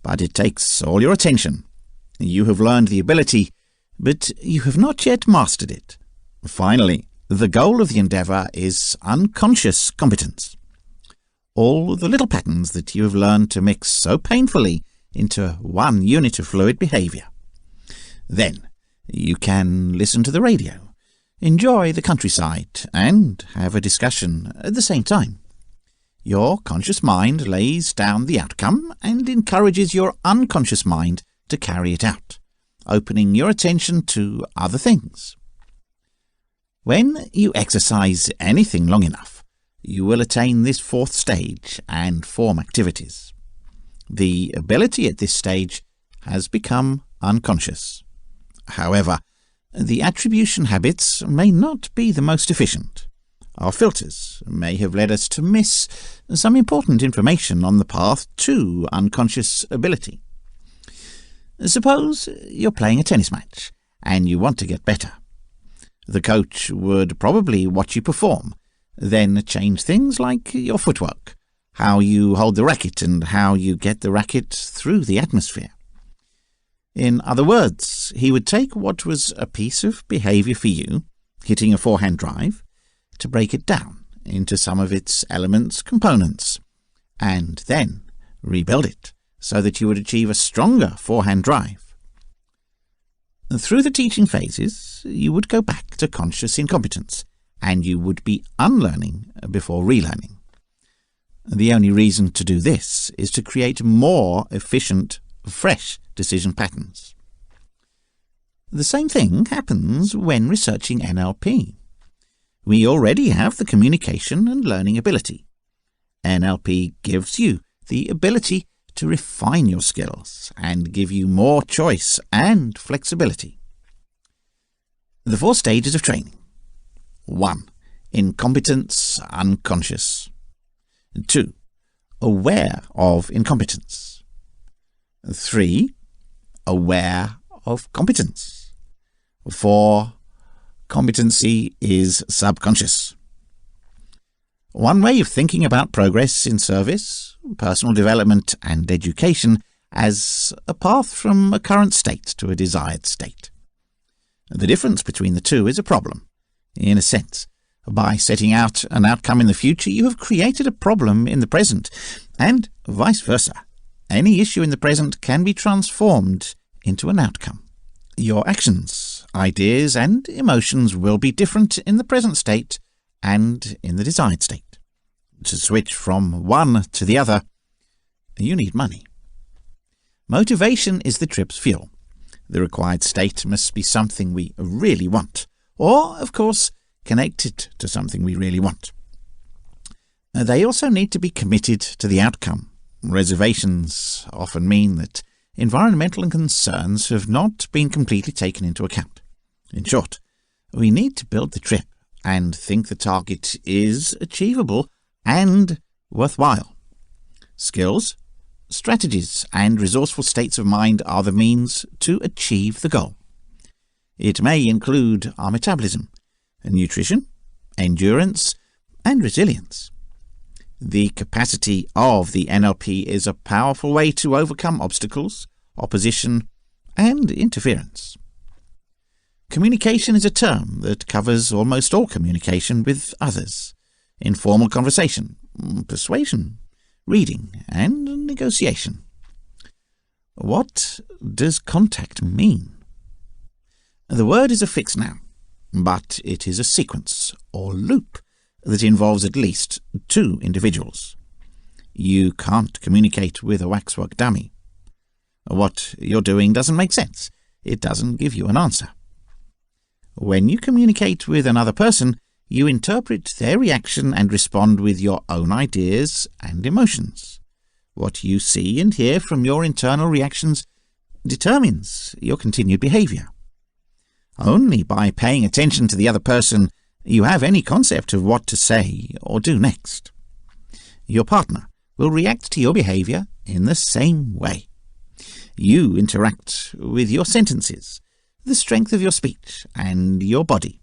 but it takes all your attention. You have learned the ability, but you have not yet mastered it. Finally, the goal of the endeavour is unconscious competence. All the little patterns that you have learned to mix so painfully into one unit of fluid behaviour. Then, you can listen to the radio, enjoy the countryside, and have a discussion at the same time. Your conscious mind lays down the outcome and encourages your unconscious mind to carry it out, opening your attention to other things. When you exercise anything long enough, you will attain this 4th stage and form activities. The ability at this stage has become unconscious. However, the attribution habits may not be the most efficient. Our filters may have led us to miss some important information on the path to unconscious ability. Suppose you're playing a tennis match and you want to get better. The coach would probably watch you perform, then change things like your footwork, how you hold the racket, and how you get the racket through the atmosphere. In other words, he would take what was a piece of behaviour for you, hitting a forehand drive, to break it down into some of its elements, components, and then rebuild it so that you would achieve a stronger forehand drive. Through the teaching phases, you would go back to conscious incompetence, and you would be unlearning before relearning. The only reason to do this is to create more efficient, fresh decision patterns. The same thing happens when researching NLP. We already have the communication and learning ability. NLP gives you the ability to refine your skills and give you more choice and flexibility. The 4 stages of training. 1. Incompetence unconscious. 2. Aware of incompetence. 3. Aware of competence. 4. Competency is subconscious. One way of thinking about progress in service, personal development and education as a path from a current state to a desired state. The difference between the two is a problem. In a sense, by setting out an outcome in the future, you have created a problem in the present, and vice versa. Any issue in the present can be transformed into an outcome. Your actions, ideas, and emotions will be different in the present state and in the desired state. To switch from one to the other, you need money. Motivation is the trip's fuel. The required state must be something we really want, or, of course, connected to something we really want. They also need to be committed to the outcome, Reservations often mean that environmental concerns have not been completely taken into account. In short, we need to build the trip and think the target is achievable and worthwhile. Skills, strategies, and resourceful states of mind are the means to achieve the goal. It may include our metabolism, nutrition, endurance, and resilience. The capacity of the NLP is a powerful way to overcome obstacles, opposition, and interference. Communication is a term that covers almost all communication with others: informal conversation, persuasion, reading, and negotiation. What does contact mean? The word is a fixed noun, but it is a sequence or loop that involves at least two individuals. You can't communicate with a waxwork dummy. What you're doing doesn't make sense. It doesn't give you an answer. When you communicate with another person, you interpret their reaction and respond with your own ideas and emotions. What you see and hear from your internal reactions determines your continued behavior. Only by paying attention to the other person you have any concept of what to say or do next. Your partner will react to your behavior in the same way. You interact with your sentences, the strength of your speech, and your body,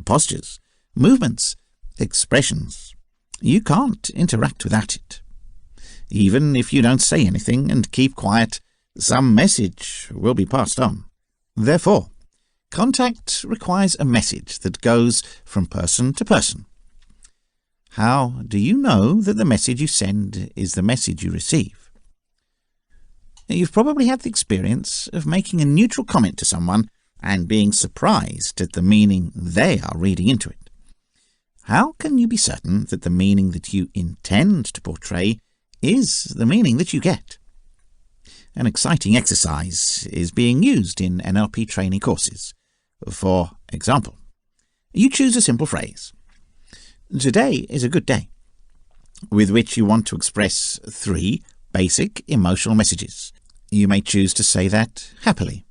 postures, movements, expressions. You can't interact without it. Even if you don't say anything and keep quiet, some message will be passed on. Therefore, contact requires a message that goes from person to person. How do you know that the message you send is the message you receive? You've probably had the experience of making a neutral comment to someone and being surprised at the meaning they are reading into it. How can you be certain that the meaning that you intend to portray is the meaning that you get? An exciting exercise is being used in NLP training courses. For example, you choose a simple phrase, "Today is a good day," with which you want to express 3 basic emotional messages. You may choose to say that happily,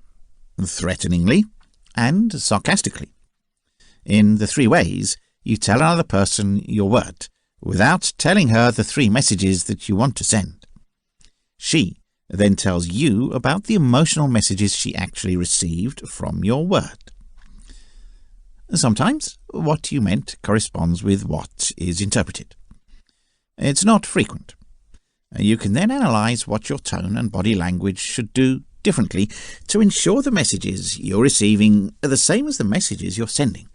threateningly, and sarcastically. In the 3 ways, you tell another person your word, without telling her the 3 messages that you want to send. She then tells you about the emotional messages she actually received from your word. Sometimes what you meant corresponds with what is interpreted. It's not frequent. You can then analyze what your tone and body language should do differently to ensure the messages you're receiving are the same as the messages you're sending.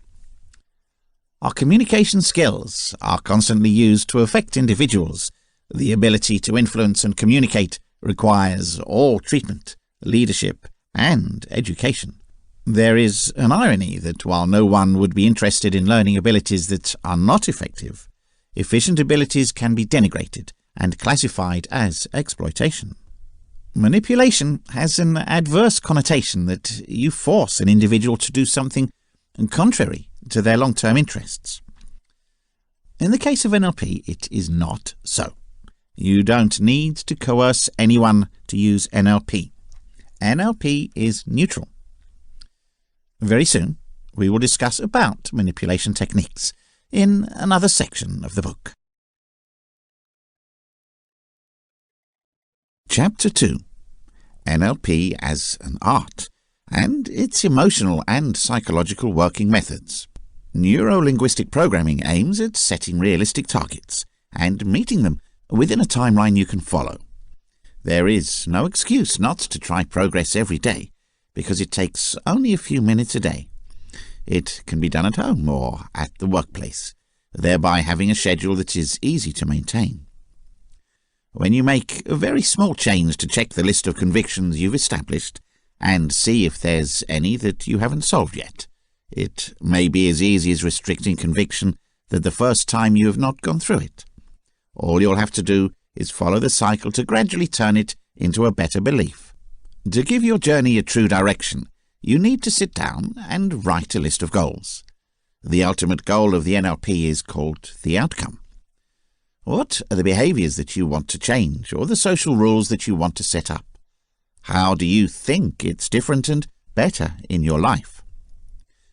Our communication skills are constantly used to affect individuals. The ability to influence and communicate requires all treatment, leadership, and education. There is an irony that while no one would be interested in learning abilities that are not effective, efficient abilities can be denigrated and classified as exploitation. Manipulation has an adverse connotation that you force an individual to do something contrary to their long-term interests. In the case of NLP, it is not so. You don't need to coerce anyone to use NLP. NLP is neutral. Very soon, we will discuss about manipulation techniques in another section of the book. Chapter 2: NLP as an art and its emotional and psychological working methods. Neuro-linguistic programming aims at setting realistic targets and meeting them within a timeline you can follow. There is no excuse not to try progress every day, because it takes only a few minutes a day. It can be done at home or at the workplace, thereby having a schedule that is easy to maintain. When you make a very small change to check the list of convictions you've established and see if there's any that you haven't solved yet, it may be as easy as restricting conviction that the first time you have not gone through it. All you'll have to do is follow the cycle to gradually turn it into a better belief. To give your journey a true direction, you need to sit down and write a list of goals. The ultimate goal of the NLP is called the outcome. What are the behaviors that you want to change or the social rules that you want to set up? How do you think it's different and better in your life?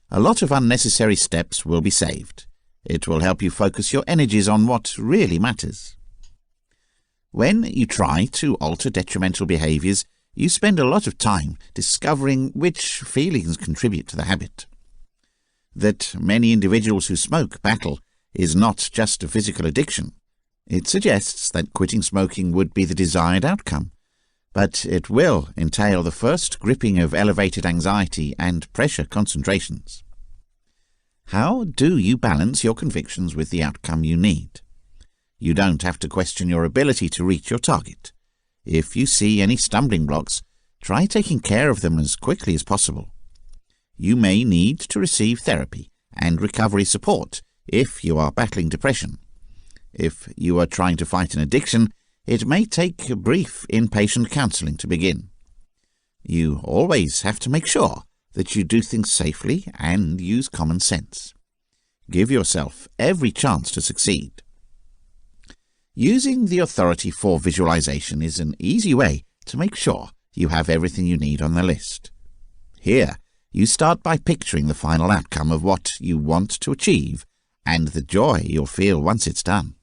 A lot of unnecessary steps will be saved. It will help you focus your energies on what really matters. When you try to alter detrimental behaviors, you spend a lot of time discovering which feelings contribute to the habit. That many individuals who smoke battle is not just a physical addiction. It suggests that quitting smoking would be the desired outcome, but it will entail the first gripping of elevated anxiety and pressure concentrations. How do you balance your convictions with the outcome you need? You don't have to question your ability to reach your target. If you see any stumbling blocks, try taking care of them as quickly as possible. You may need to receive therapy and recovery support if you are battling depression. If you are trying to fight an addiction, it may take brief inpatient counseling to begin. You always have to make sure that you do things safely and use common sense. Give yourself every chance to succeed. Using the authority for visualization is an easy way to make sure you have everything you need on the list. Here, you start by picturing the final outcome of what you want to achieve and the joy you'll feel once it's done.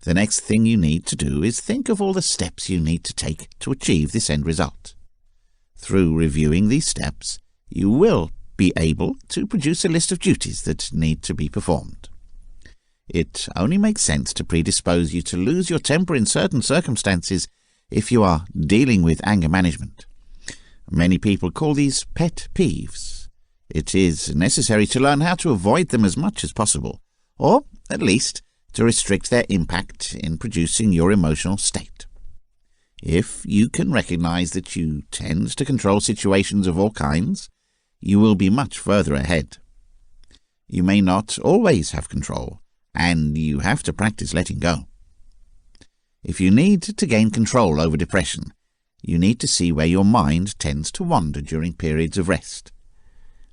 The next thing you need to do is think of all the steps you need to take to achieve this end result. Through reviewing these steps, you will be able to produce a list of duties that need to be performed. It only makes sense to predispose you to lose your temper in certain circumstances if you are dealing with anger management. Many people call these pet peeves. It is necessary to learn how to avoid them as much as possible, or at least to restrict their impact in producing your emotional state. If you can recognize that you tend to control situations of all kinds, you will be much further ahead. You may not always have control, and you have to practice letting go. If you need to gain control over depression, you need to see where your mind tends to wander during periods of rest.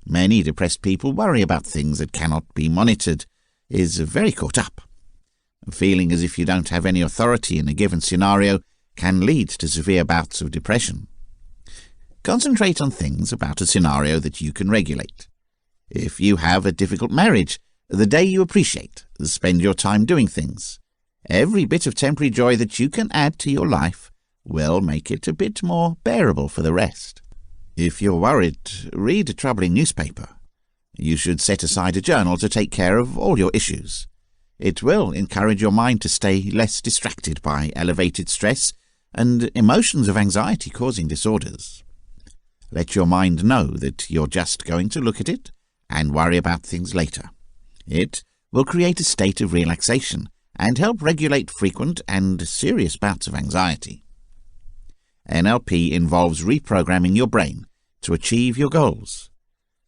Many depressed people worry about things that cannot be monitored, is very caught up. Feeling as if you don't have any authority in a given scenario can lead to severe bouts of depression. Concentrate on things about a scenario that you can regulate. If you have a difficult marriage, the day you appreciate, spend your time doing things. Every bit of temporary joy that you can add to your life will make it a bit more bearable for the rest. If you're worried, read a troubling newspaper. You should set aside a journal to take care of all your issues. It will encourage your mind to stay less distracted by elevated stress and emotions of anxiety causing disorders. Let your mind know that you're just going to look at it and worry about things later. It will create a state of relaxation and help regulate frequent and serious bouts of anxiety. NLP involves reprogramming your brain to achieve your goals.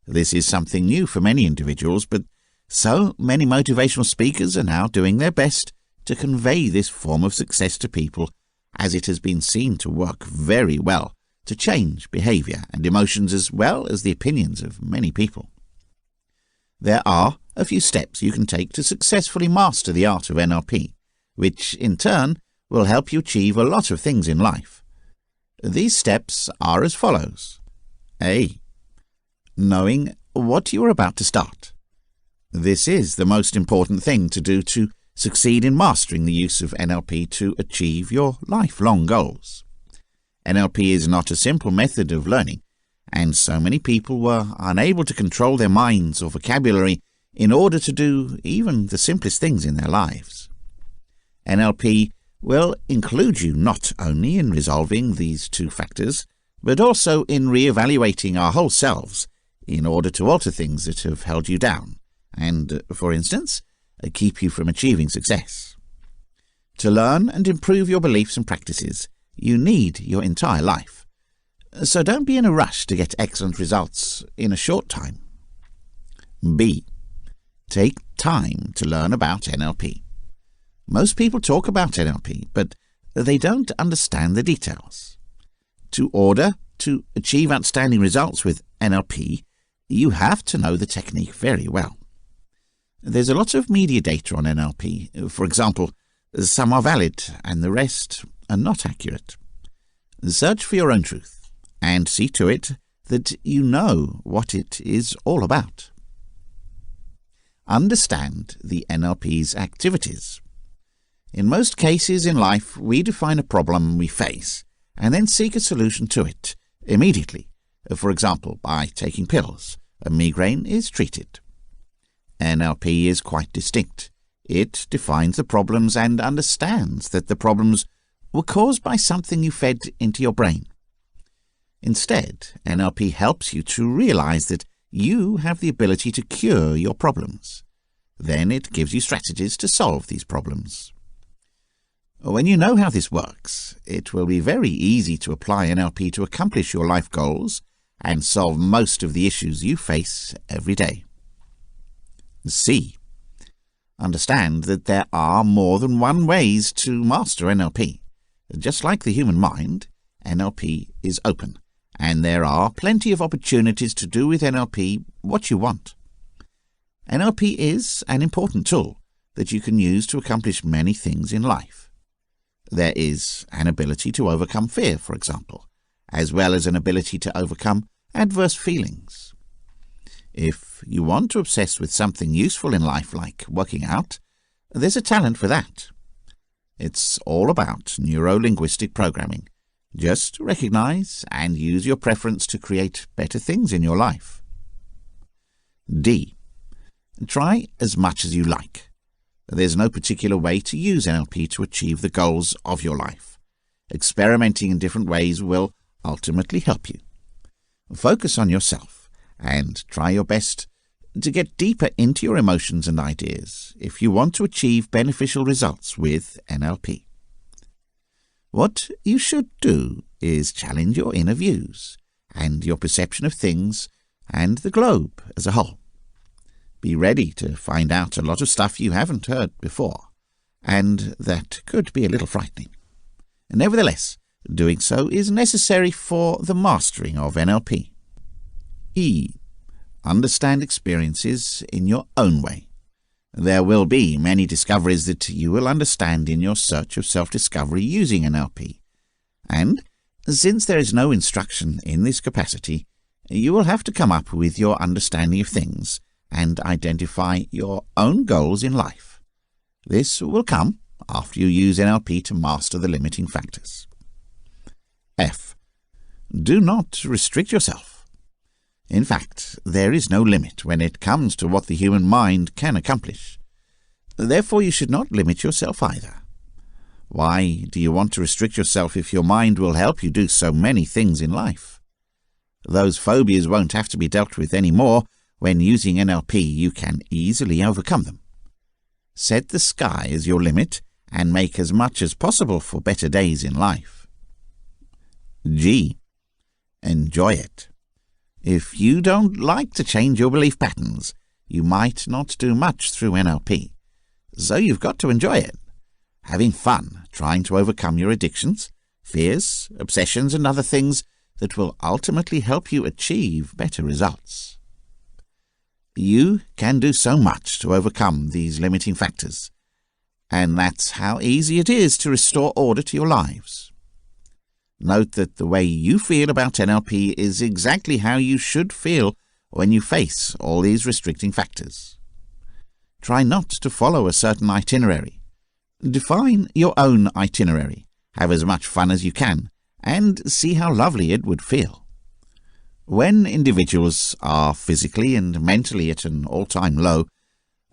This is something new for many individuals, but so many motivational speakers are now doing their best to convey this form of success to people, as it has been seen to work very well to change behavior and emotions as well as the opinions of many people. There are a few steps you can take to successfully master the art of NLP, which in turn will help you achieve a lot of things in life. These steps are as follows. A. Knowing what you are about to start. This is the most important thing to do to succeed in mastering the use of NLP to achieve your lifelong goals. NLP is not a simple method of learning, and so many people were unable to control their minds or vocabulary in order to do even the simplest things in their lives. NLP will include you not only in resolving these two factors, but also in re-evaluating our whole selves in order to alter things that have held you down and, for instance, keep you from achieving success. To learn and improve your beliefs and practices, you need your entire life. So don't be in a rush to get excellent results in a short time. B. Take time to learn about NLP. Most people talk about NLP, but they don't understand the details. In order to achieve outstanding results with NLP, you have to know the technique very well. There's a lot of media data on NLP. For example, some are valid and the rest are not accurate. Search for your own truth and see to it that you know what it is all about. Understand the NLP's activities. In most cases in life, we define a problem we face and then seek a solution to it immediately. For example, by taking pills, a migraine is treated. NLP is quite distinct. It defines the problems and understands that the problems were caused by something you fed into your brain. Instead, NLP helps you to realize that you have the ability to cure your problems. Then it gives you strategies to solve these problems. When you know how this works, it will be very easy to apply NLP to accomplish your life goals and solve most of the issues you face every day. C. Understand that there are more than one ways to master NLP. Just like the human mind, NLP is open, and there are plenty of opportunities to do with NLP what you want. NLP is an important tool that you can use to accomplish many things in life. There is an ability to overcome fear, for example, as well as an ability to overcome adverse feelings. If you want to obsess with something useful in life like working out, there's a talent for that. It's all about neuro-linguistic programming. Just recognize and use your preference to create better things in your life. D. Try as much as you like. There's no particular way to use NLP to achieve the goals of your life. Experimenting in different ways will ultimately help you. Focus on yourself and try your best to get deeper into your emotions and ideas if you want to achieve beneficial results with NLP. What you should do is challenge your inner views and your perception of things and the globe as a whole. Be ready to find out a lot of stuff you haven't heard before, and that could be a little frightening. Nevertheless, doing so is necessary for the mastering of NLP. E. Understand experiences in your own way. There will be many discoveries that you will understand in your search of self-discovery using NLP, and since there is no instruction in this capacity, you will have to come up with your understanding of things and identify your own goals in life. This will come after you use NLP to master the limiting factors. F. Do not restrict yourself. In fact, there is no limit when it comes to what the human mind can accomplish. Therefore, you should not limit yourself either. Why do you want to restrict yourself if your mind will help you do so many things in life? Those phobias won't have to be dealt with anymore. When using NLP, you can easily overcome them. Set the sky as your limit and make as much as possible for better days in life. G. Enjoy it. If you don't like to change your belief patterns, you might not do much through NLP. So you've got to enjoy it. Having fun trying to overcome your addictions, fears, obsessions and other things that will ultimately help you achieve better results. You can do so much to overcome these limiting factors, and that's how easy it is to restore order to your lives. Note that the way you feel about NLP is exactly how you should feel when you face all these restricting factors. Try not to follow a certain itinerary. Define your own itinerary, have as much fun as you can, and see how lovely it would feel. When individuals are physically and mentally at an all-time low,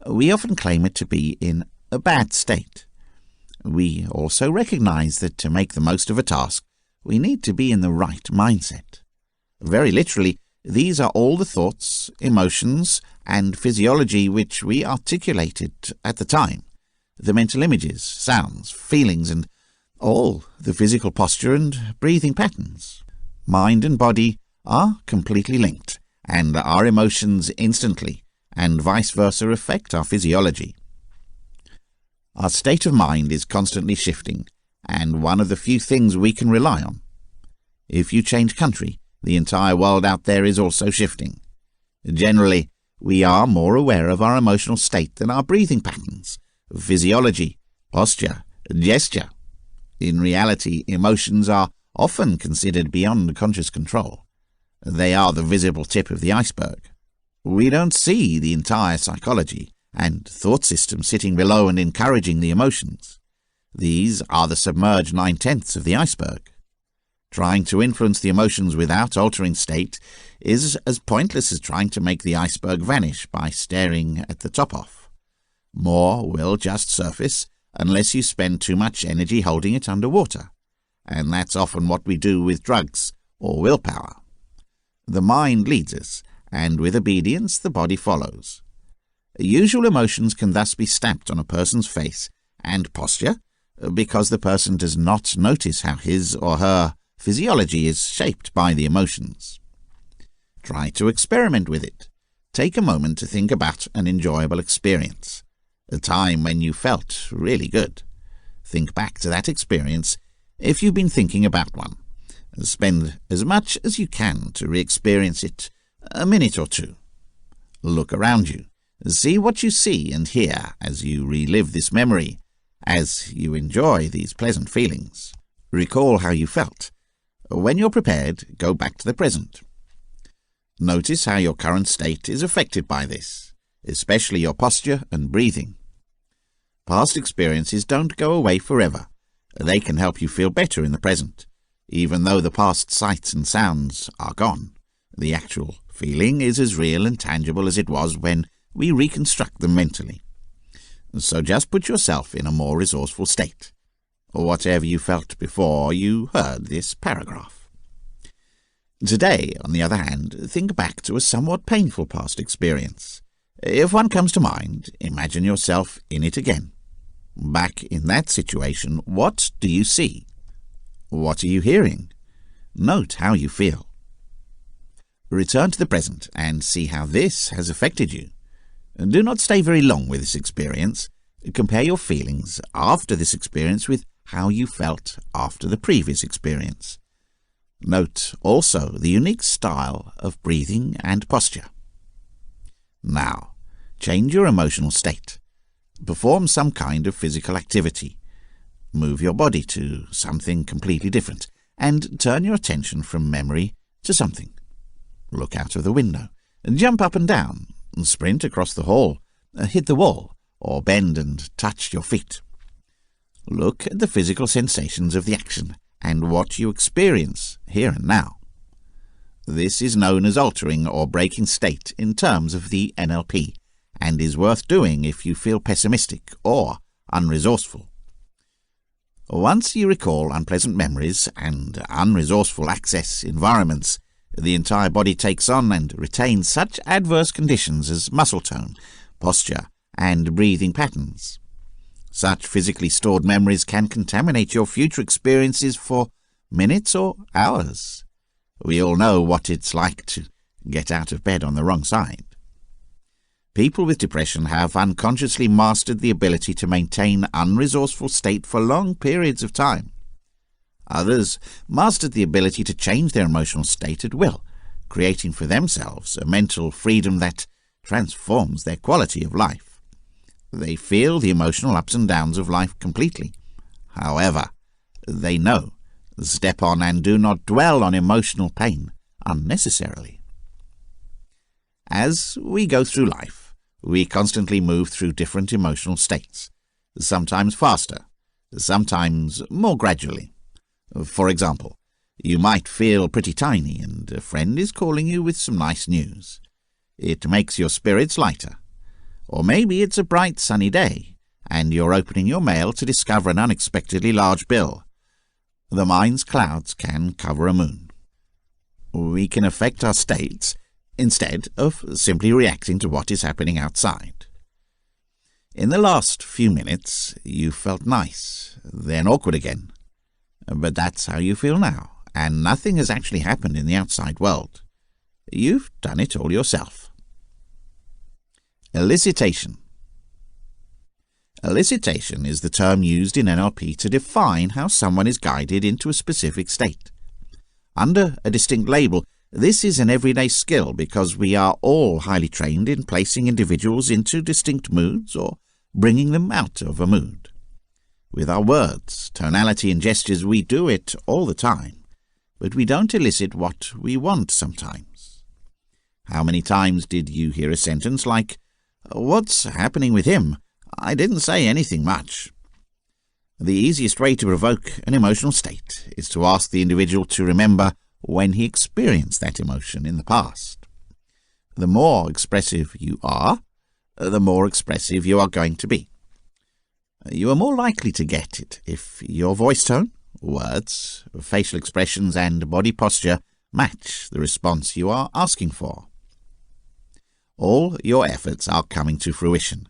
we often claim it to be in a bad state. We also recognize that to make the most of a task, we need to be in the right mindset. Very literally, these are all the thoughts, emotions, and physiology which we articulated at the time, the mental images, sounds, feelings, and all the physical posture and breathing patterns. Mind and body are completely linked, and our emotions instantly, and vice versa, affect our physiology. Our state of mind is constantly shifting, and one of the few things we can rely on. If you change country, the entire world out there is also shifting. Generally, we are more aware of our emotional state than our breathing patterns, physiology, posture, gesture. In reality, emotions are often considered beyond conscious control. They are the visible tip of the iceberg. We don't see the entire psychology and thought system sitting below and encouraging the emotions. These are the submerged 9/10 of the iceberg. Trying to influence the emotions without altering state is as pointless as trying to make the iceberg vanish by staring at the top off. More will just surface unless you spend too much energy holding it underwater, and that's often what we do with drugs or willpower. The mind leads us, and with obedience the body follows. Usual emotions can thus be stamped on a person's face and posture because the person does not notice how his or her physiology is shaped by the emotions. Try to experiment with it. Take a moment to think about an enjoyable experience, a time when you felt really good. Think back to that experience if you've been thinking about one. Spend as much as you can to re-experience it, a minute or two. Look around you. See what you see and hear as you relive this memory, as you enjoy these pleasant feelings. Recall how you felt. When you're prepared, go back to the present. Notice how your current state is affected by this, especially your posture and breathing. Past experiences don't go away forever. They can help you feel better in the present. Even though the past sights and sounds are gone, the actual feeling is as real and tangible as it was when we reconstruct them mentally. So just put yourself in a more resourceful state, or whatever you felt before you heard this paragraph. Today, on the other hand, think back to a somewhat painful past experience. If one comes to mind, imagine yourself in it again. Back in that situation, what do you see? What are you hearing? Note how you feel. Return to the present and see how this has affected you. Do not stay very long with this experience. Compare your feelings after this experience with how you felt after the previous experience. Note also the unique style of breathing and posture. Now, change your emotional state. Perform some kind of physical activity. Move your body to something completely different, and turn your attention from memory to something. Look out of the window, jump up and down, sprint across the hall, hit the wall, or bend and touch your feet. Look at the physical sensations of the action and what you experience here and now. This is known as altering or breaking state in terms of the NLP, and is worth doing if you feel pessimistic or unresourceful. Once you recall unpleasant memories and unresourceful access environments, the entire body takes on and retains such adverse conditions as muscle tone, posture, and breathing patterns. Such physically stored memories can contaminate your future experiences for minutes or hours. We all know what it's like to get out of bed on the wrong side. People with depression have unconsciously mastered the ability to maintain unresourceful state for long periods of time. Others mastered the ability to change their emotional state at will, creating for themselves a mental freedom that transforms their quality of life. They feel the emotional ups and downs of life completely. However, they know, step on and do not dwell on emotional pain unnecessarily. As we go through life, we constantly move through different emotional states, sometimes faster, sometimes more gradually. For example, you might feel pretty tiny and a friend is calling you with some nice news. It makes your spirits lighter. Or maybe it's a bright sunny day and you're opening your mail to discover an unexpectedly large bill. The mind's clouds can cover a moon. We can affect our states instead of simply reacting to what is happening outside. In the last few minutes, you felt nice, then awkward again. But that's how you feel now, and nothing has actually happened in the outside world. You've done it all yourself. Elicitation. Elicitation is the term used in NLP to define how someone is guided into a specific state. Under a distinct label, This is an everyday skill because we are all highly trained in placing individuals into distinct moods or bringing them out of a mood. With our words, tonality and gestures, we do it all the time, but we don't elicit what we want sometimes. How many times did you hear a sentence like, "What's happening with him? I didn't say anything much." The easiest way to provoke an emotional state is to ask the individual to remember when he experienced that emotion in the past. The more expressive you are, the more expressive you are going to be. You are more likely to get it if your voice tone, words, facial expressions and body posture match the response you are asking for. All your efforts are coming to fruition.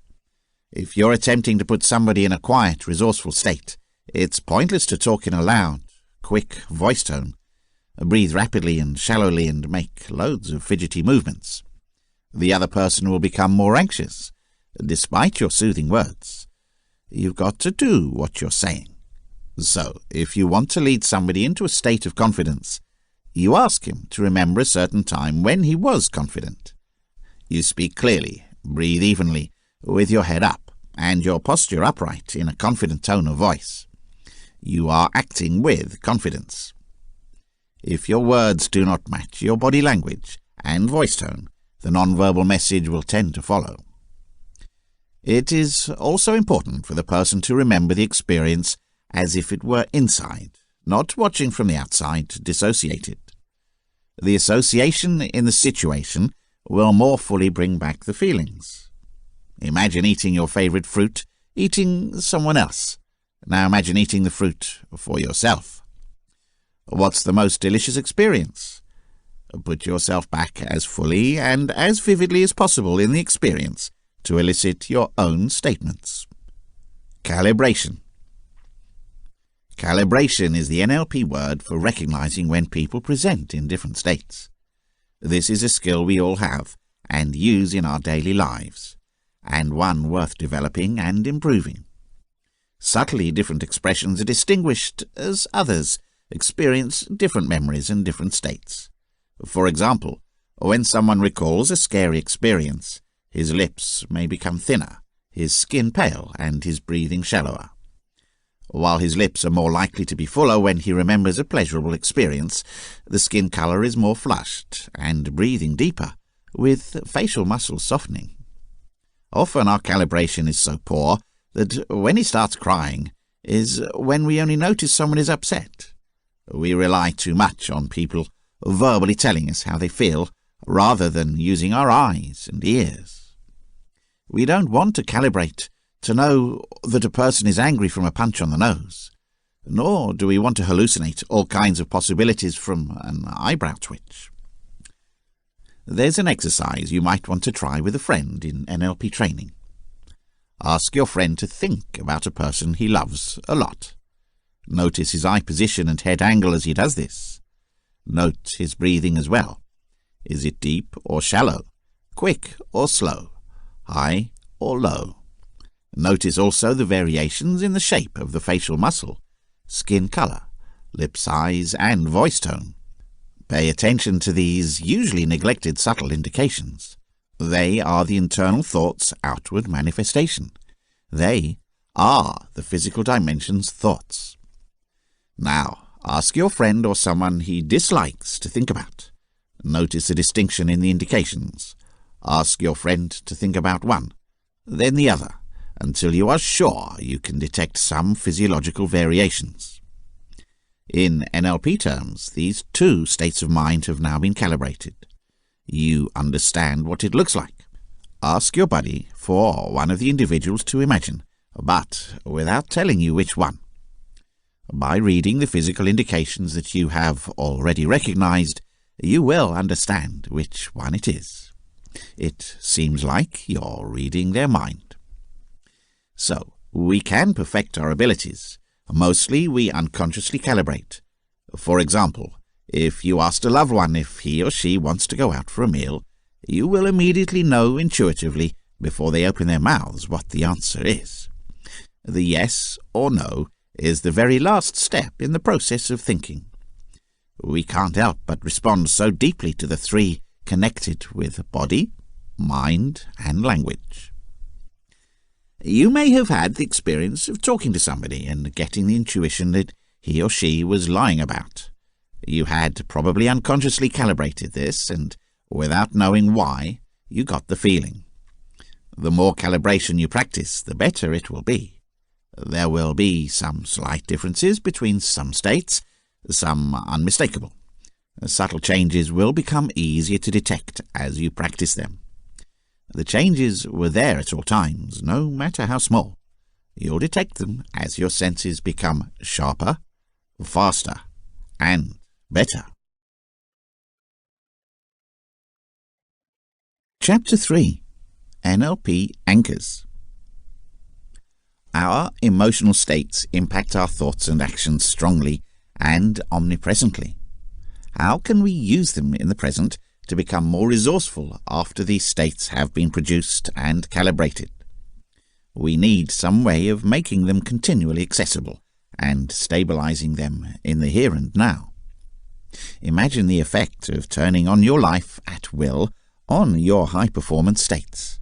If you're attempting to put somebody in a quiet, resourceful state, it's pointless to talk in a loud, quick voice tone, breathe rapidly and shallowly and make loads of fidgety movements. The other person will become more anxious, despite your soothing words. You've got to do what you're saying. So, if you want to lead somebody into a state of confidence, you ask him to remember a certain time when he was confident. You speak clearly, breathe evenly, with your head up, and your posture upright in a confident tone of voice. You are acting with confidence. If your words do not match your body language and voice tone, the nonverbal message will tend to follow. It is also important for the person to remember the experience as if it were inside, not watching from the outside, dissociated. The association in the situation will more fully bring back the feelings. Imagine eating your favorite fruit, eating someone else. Now imagine eating the fruit for yourself. What's the most delicious experience? Put yourself back as fully and as vividly as possible in the experience to elicit your own statements. Calibration. Calibration is the NLP word for recognizing when people present in different states. This is a skill we all have and use in our daily lives, and one worth developing and improving. Subtly different expressions are distinguished as others experience different memories and different states. For example, when someone recalls a scary experience, his lips may become thinner, his skin pale, and his breathing shallower. While his lips are more likely to be fuller when he remembers a pleasurable experience, the skin color is more flushed and breathing deeper, with facial muscles softening. Often our calibration is so poor that when he starts crying is when we only notice someone is upset. We rely too much on people verbally telling us how they feel, rather than using our eyes and ears. We don't want to calibrate to know that a person is angry from a punch on the nose, nor do we want to hallucinate all kinds of possibilities from an eyebrow twitch. There's an exercise you might want to try with a friend in NLP training. Ask your friend to think about a person he loves a lot. Notice his eye position and head angle as he does this. Note his breathing as well. Is it deep or shallow, quick or slow, high or low? Notice also the variations in the shape of the facial muscle, skin color, lip size, and voice tone. Pay attention to these usually neglected subtle indications. They are the internal thought's outward manifestation. They are the physical dimension's thoughts. Now, ask your friend or someone he dislikes to think about. Notice the distinction in the indications. Ask your friend to think about one, then the other, until you are sure you can detect some physiological variations. In NLP terms, these two states of mind have now been calibrated. You understand what it looks like. Ask your buddy for one of the individuals to imagine, but without telling you which one. By reading the physical indications that you have already recognized, you will understand which one it is. It seems like you're reading their mind. So, we can perfect our abilities. Mostly we unconsciously calibrate. For example, if you asked a loved one if he or she wants to go out for a meal, you will immediately know intuitively, before they open their mouths, what the answer is. The yes or no is the very last step in the process of thinking. We can't help but respond so deeply to the three connected with body, mind, and language. You may have had the experience of talking to somebody and getting the intuition that he or she was lying about. You had probably unconsciously calibrated this, and without knowing why, you got the feeling. The more calibration you practice, the better it will be. There will be some slight differences between some states, some unmistakable. Subtle changes will become easier to detect as you practice them. The changes were there at all times, no matter how small. You'll detect them as your senses become sharper, faster, and better. Chapter 3. NLP Anchors. Our emotional states impact our thoughts and actions strongly and omnipresently. How can we use them in the present to become more resourceful after these states have been produced and calibrated? We need some way of making them continually accessible and stabilizing them in the here and now. Imagine the effect of turning on your life at will on your high-performance states.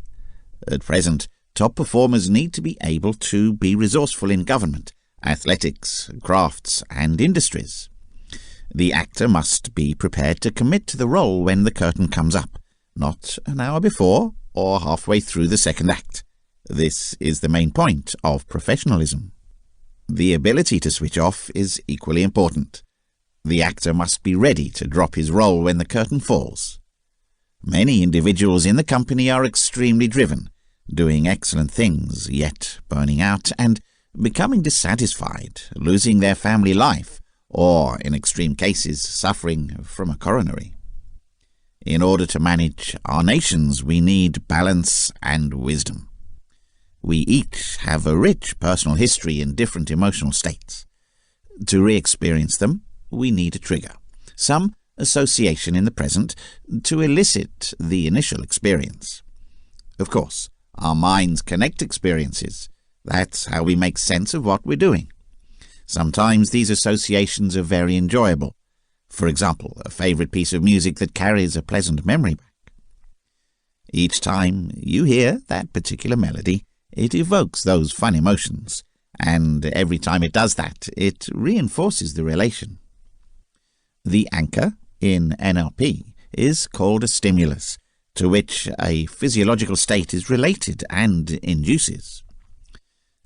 At present, top performers need to be able to be resourceful in government, athletics, crafts, and industries. The actor must be prepared to commit to the role when the curtain comes up, not an hour before or halfway through the second act. This is the main point of professionalism. The ability to switch off is equally important. The actor must be ready to drop his role when the curtain falls. Many individuals in the company are extremely driven, doing excellent things, yet burning out and becoming dissatisfied, losing their family life, or, in extreme cases, suffering from a coronary. In order to manage our nations, we need balance and wisdom. We each have a rich personal history in different emotional states. To re-experience them, we need a trigger, some association in the present, to elicit the initial experience. Of course, our minds connect experiences. That's how we make sense of what we're doing. Sometimes these associations are very enjoyable. For example, a favorite piece of music that carries a pleasant memory back. Each time you hear that particular melody, it evokes those fun emotions, and every time it does that, it reinforces the relation. The anchor in NLP is called a stimulus, to which a physiological state is related and induces.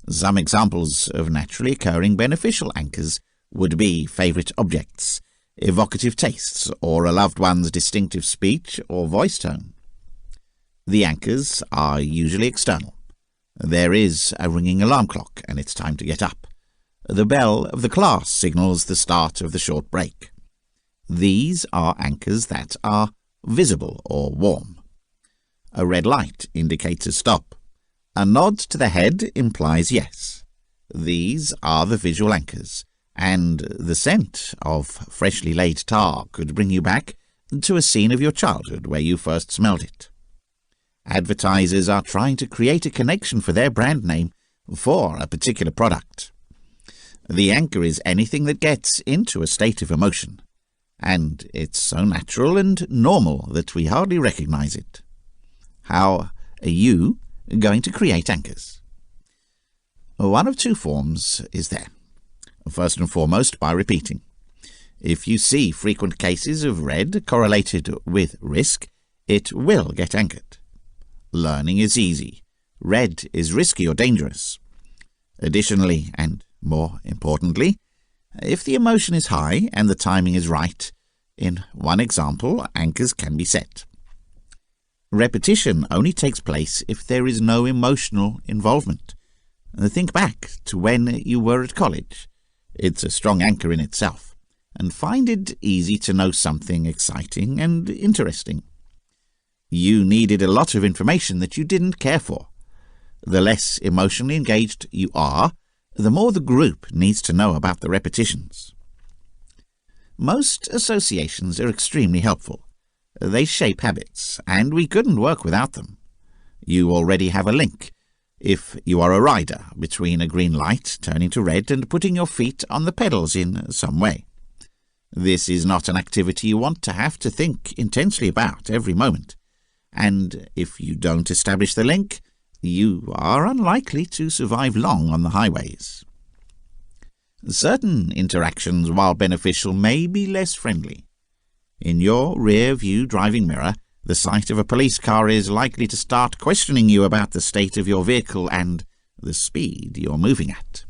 Some examples of naturally occurring beneficial anchors would be favorite objects, evocative tastes, or a loved one's distinctive speech or voice tone. The anchors are usually external. There is a ringing alarm clock and it's time to get up. The bell of the class signals the start of the short break. These are anchors that are visible or warm. A red light indicates a stop. A nod to the head implies yes. These are the visual anchors, and the scent of freshly laid tar could bring you back to a scene of your childhood where you first smelled it. Advertisers are trying to create a connection for their brand name for a particular product. The anchor is anything that gets into a state of emotion, and it's so natural and normal that we hardly recognize it. How are you going to create anchors? One of two forms is there. First and foremost, by repeating. If you see frequent cases of red correlated with risk, it will get anchored. Learning is easy. Red is risky or dangerous. Additionally, and more importantly, if the emotion is high and the timing is right, in one example, anchors can be set. Repetition only takes place if there is no emotional involvement. Think back to when you were at college. It's a strong anchor in itself, and find it easy to know something exciting and interesting. You needed a lot of information that you didn't care for. The less emotionally engaged you are, the more the group needs to know about the repetitions. Most associations are extremely helpful. They shape habits, and we couldn't work without them. You already have a link, if you are a rider, between a green light turning to red and putting your feet on the pedals in some way. This is not an activity you want to have to think intensely about every moment, and if you don't establish the link, you are unlikely to survive long on the highways. Certain interactions, while beneficial, may be less friendly. In your rear-view driving mirror, the sight of a police car is likely to start questioning you about the state of your vehicle and the speed you're moving at.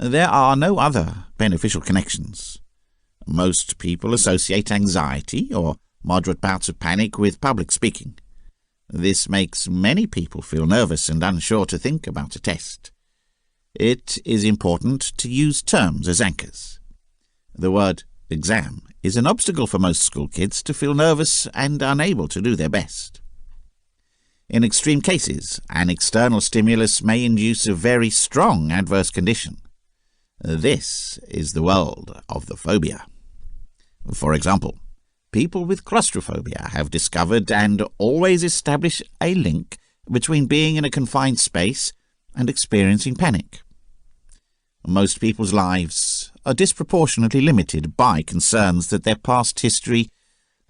There are no other beneficial connections. Most people associate anxiety or moderate bouts of panic with public speaking. This makes many people feel nervous and unsure to think about a test. It is important to use terms as anchors. The word exam is an obstacle for most school kids to feel nervous and unable to do their best. In extreme cases, an external stimulus may induce a very strong adverse condition. This is the world of the phobia. For example, people with claustrophobia have discovered and always establish a link between being in a confined space and experiencing panic. Most people's lives are disproportionately limited by concerns that their past history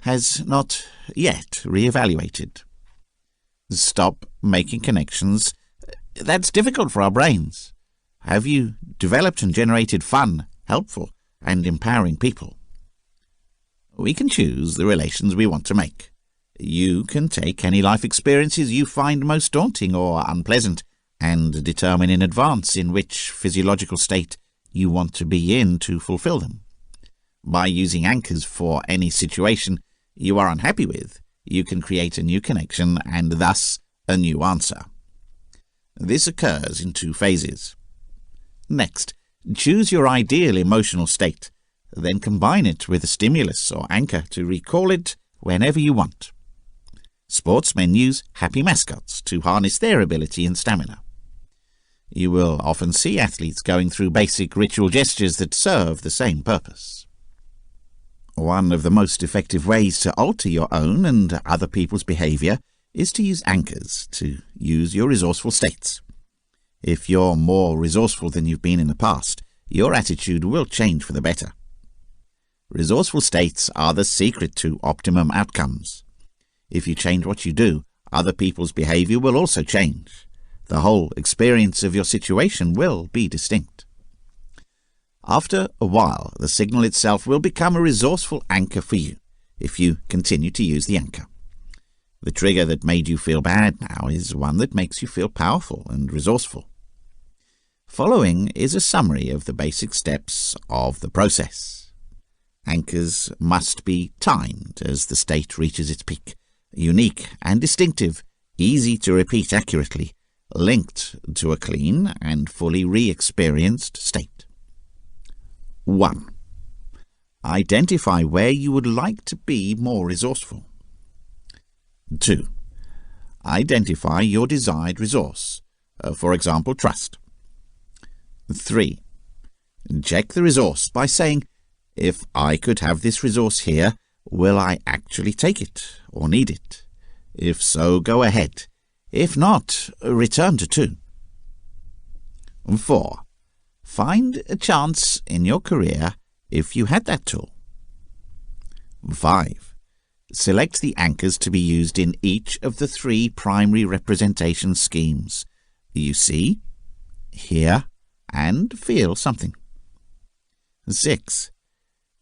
has not yet re-evaluated. Stop making connections. That's difficult for our brains. Have you developed and generated fun, helpful, and empowering people? We can choose the relations we want to make. You can take any life experiences you find most daunting or unpleasant and determine in advance in which physiological state you want to be in to fulfill them. By using anchors for any situation you are unhappy with, you can create a new connection and thus a new answer. This occurs in two phases. Next, choose your ideal emotional state, then combine it with a stimulus or anchor to recall it whenever you want. Sportsmen use happy mascots to harness their ability and stamina. You will often see athletes going through basic ritual gestures that serve the same purpose. One of the most effective ways to alter your own and other people's behavior is to use anchors to use your resourceful states. If you're more resourceful than you've been in the past, your attitude will change for the better. Resourceful states are the secret to optimum outcomes. If you change what you do, other people's behavior will also change. The whole experience of your situation will be distinct. After a while, the signal itself will become a resourceful anchor for you, if you continue to use the anchor. The trigger that made you feel bad now is one that makes you feel powerful and resourceful. Following is a summary of the basic steps of the process. Anchors must be timed as the state reaches its peak, unique and distinctive, easy to repeat accurately, linked to a clean and fully re-experienced state. 1. Identify where you would like to be more resourceful. 2. Identify your desired resource, for example, trust. 3. Check the resource by saying, if I could have this resource here, will I actually take it or need it? If so, go ahead. If not, return to 2. 4. Find a chance in your career if you had that tool. 5. Select the anchors to be used in each of the 3 primary representation schemes. You see, hear, and feel something. 6.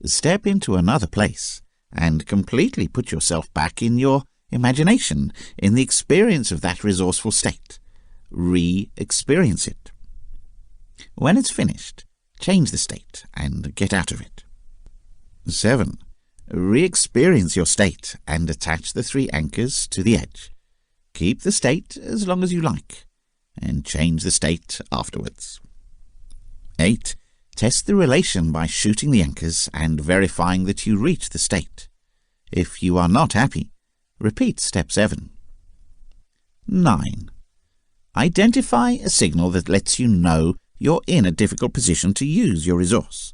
Step into another place and completely put yourself back in your imagination, in the experience of that resourceful state. Re-experience it. When it's finished, change the state and get out of it. 7. Re-experience your state and attach the 3 anchors to the edge. Keep the state as long as you like, and change the state afterwards. 8. Test the relation by shooting the anchors and verifying that you reach the state. If you are not happy, repeat step 7. 9. Identify a signal that lets you know you're in a difficult position to use your resource.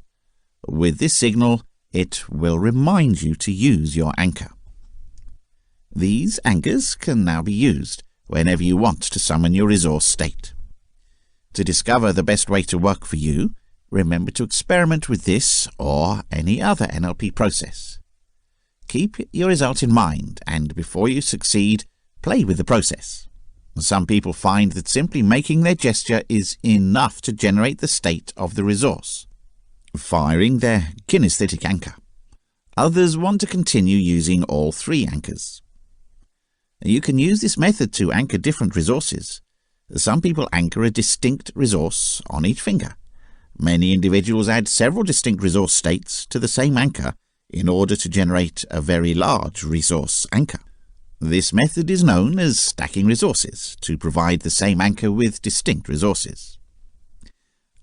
With this signal, it will remind you to use your anchor. These anchors can now be used whenever you want to summon your resource state. To discover the best way to work for you, remember to experiment with this or any other NLP process. Keep your result in mind, and before you succeed, play with the process. Some people find that simply making their gesture is enough to generate the state of the resource, firing their kinesthetic anchor. Others want to continue using all three anchors. You can use this method to anchor different resources. Some people anchor a distinct resource on each finger. Many individuals add several distinct resource states to the same anchor in order to generate a very large resource anchor. This method is known as stacking resources to provide the same anchor with distinct resources.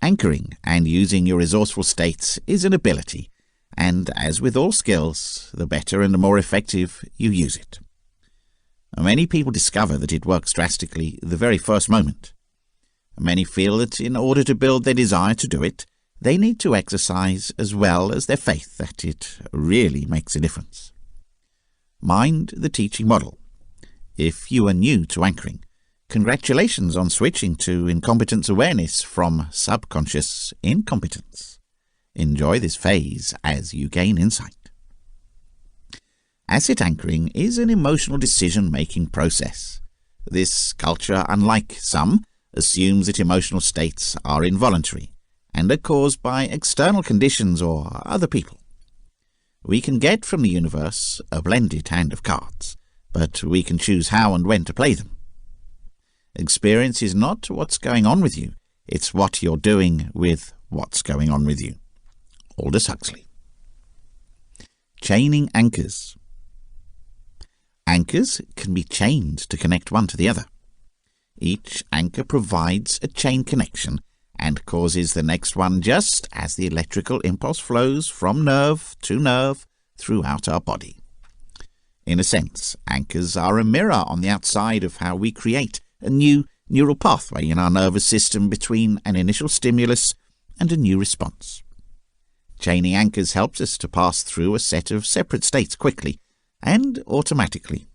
Anchoring and using your resourceful states is an ability, and as with all skills, the better and the more effective you use it. Many people discover that it works drastically the very first moment. Many feel that in order to build their desire to do it, they need to exercise as well as their faith that it really makes a difference. Mind the teaching model. If you are new to anchoring, congratulations on switching to incompetence awareness from subconscious incompetence. Enjoy this phase as you gain insight. Asset anchoring is an emotional decision-making process. This culture, unlike some, assumes that emotional states are involuntary and are caused by external conditions or other people. We can get from the universe a blended hand of cards, but we can choose how and when to play them. Experience is not what's going on with you, it's what you're doing with what's going on with you. Aldous Huxley. Chaining anchors. Anchors can be chained to connect one to the other. Each anchor provides a chain connection and causes the next one just as the electrical impulse flows from nerve to nerve throughout our body. In a sense, anchors are a mirror on the outside of how we create a new neural pathway in our nervous system between an initial stimulus and a new response. Chaining anchors helps us to pass through a set of separate states quickly and automatically.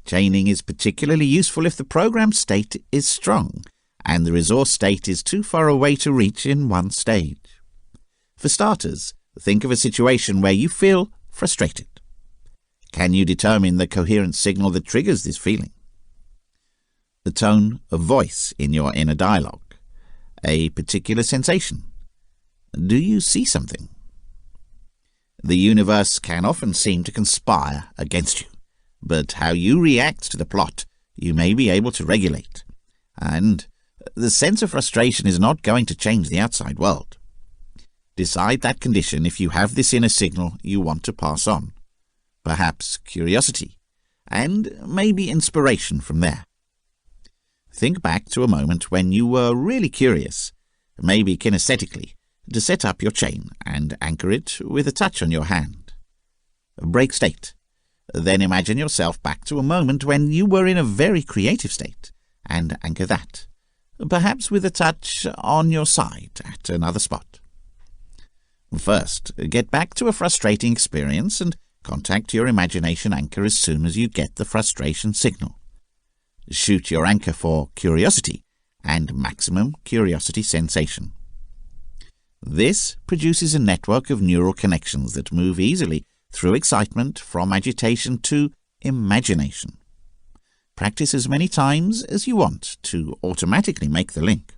Chaining is particularly useful if the program state is strong and the resource state is too far away to reach in one stage. For starters, think of a situation where you feel frustrated. Can you determine the coherent signal that triggers this feeling? The tone of voice in your inner dialogue, a particular sensation. Do you see something? The universe can often seem to conspire against you, but how you react to the plot you may be able to regulate, and the sense of frustration is not going to change the outside world. Decide that condition if you have this inner signal you want to pass on, perhaps curiosity, and maybe inspiration from there. Think back to a moment when you were really curious, maybe kinesthetically, to set up your chain and anchor it with a touch on your hand. Break state. Then imagine yourself back to a moment when you were in a very creative state and anchor that, perhaps with a touch on your side at another spot. First, get back to a frustrating experience and contact your imagination anchor as soon as you get the frustration signal. Shoot your anchor for curiosity and maximum curiosity sensation. This produces a network of neural connections that move easily through excitement from agitation to imagination. Practice as many times as you want to automatically make the link.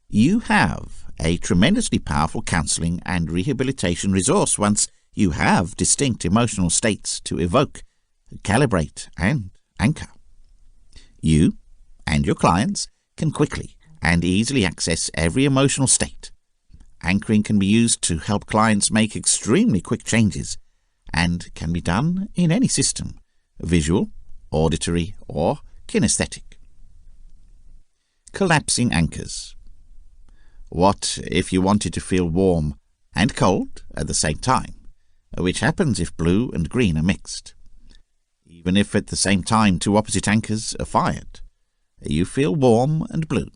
You have a tremendously powerful counseling and rehabilitation resource once you have distinct emotional states to evoke, calibrate, and anchor. You and your clients can quickly and easily access every emotional state. Anchoring can be used to help clients make extremely quick changes and can be done in any system, visual, auditory, or kinesthetic. Collapsing anchors. What if you wanted to feel warm and cold at the same time, which happens if blue and green are mixed? Even if at the same time two opposite anchors are fired, you feel warm and blue.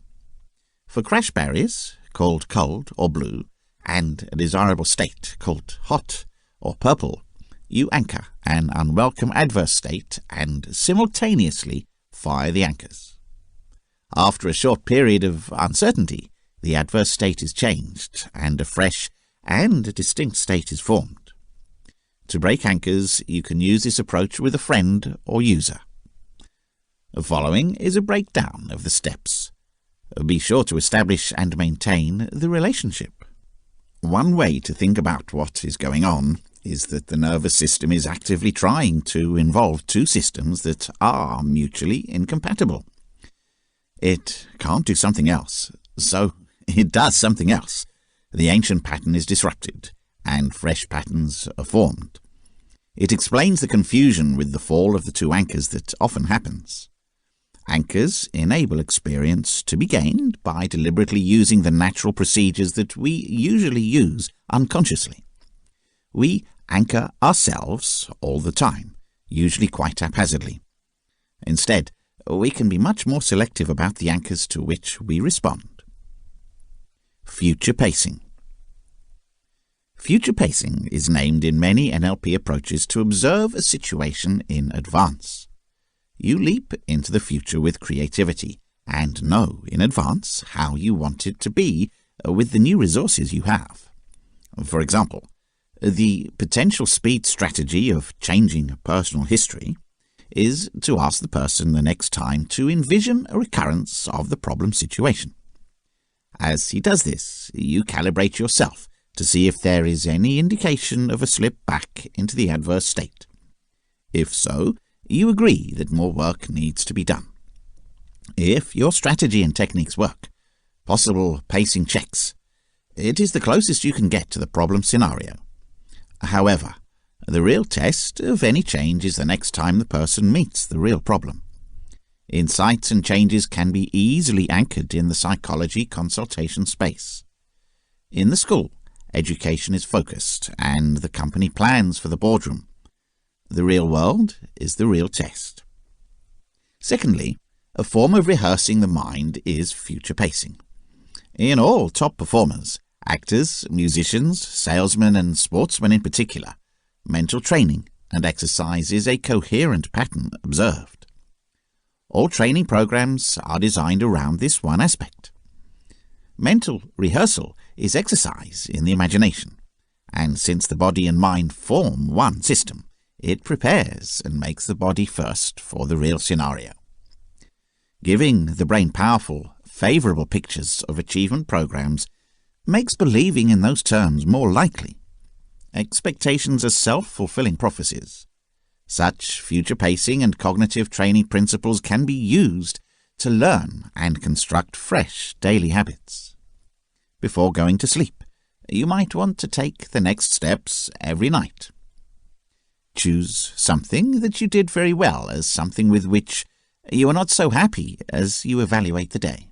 For crash barriers, called cold or blue, and a desirable state called hot or purple, you anchor an unwelcome adverse state and simultaneously fire the anchors. After a short period of uncertainty, the adverse state is changed and a fresh and distinct state is formed. To break anchors, you can use this approach with a friend or user. The following is a breakdown of the steps. Be sure to establish and maintain the relationship. One way to think about what is going on is that the nervous system is actively trying to involve two systems that are mutually incompatible. It can't do something else, so it does something else. The ancient pattern is disrupted, and fresh patterns are formed. It explains the confusion with the fall of the two anchors that often happens. Anchors enable experience to be gained by deliberately using the natural procedures that we usually use unconsciously. We anchor ourselves all the time, usually quite haphazardly. Instead, we can be much more selective about the anchors to which we respond. Future pacing. Future pacing is named in many NLP approaches to observe a situation in advance. You leap into the future with creativity and know in advance how you want it to be with the new resources you have. For example, the potential speed strategy of changing personal history is to ask the person the next time to envision a recurrence of the problem situation. As he does this, you calibrate yourself to see if there is any indication of a slip back into the adverse state. If so, you agree that more work needs to be done. If your strategy and techniques work, possible pacing checks, it is the closest you can get to the problem scenario. However, the real test of any change is the next time the person meets the real problem. Insights and changes can be easily anchored in the psychology consultation space. In the school, education is focused and the company plans for the boardroom. The real world is the real test. Secondly, a form of rehearsing the mind is future pacing. In all top performers, actors, musicians, salesmen and sportsmen in particular, mental training and exercise is a coherent pattern observed. All training programs are designed around this one aspect. Mental rehearsal is exercise in the imagination, and since the body and mind form one system, it prepares and makes the body first for the real scenario. Giving the brain powerful, favorable pictures of achievement programs makes believing in those terms more likely. Expectations are self-fulfilling prophecies. Such future pacing and cognitive training principles can be used to learn and construct fresh daily habits. Before going to sleep, you might want to take the next steps every night. Choose something that you did very well as something with which you are not so happy as you evaluate the day.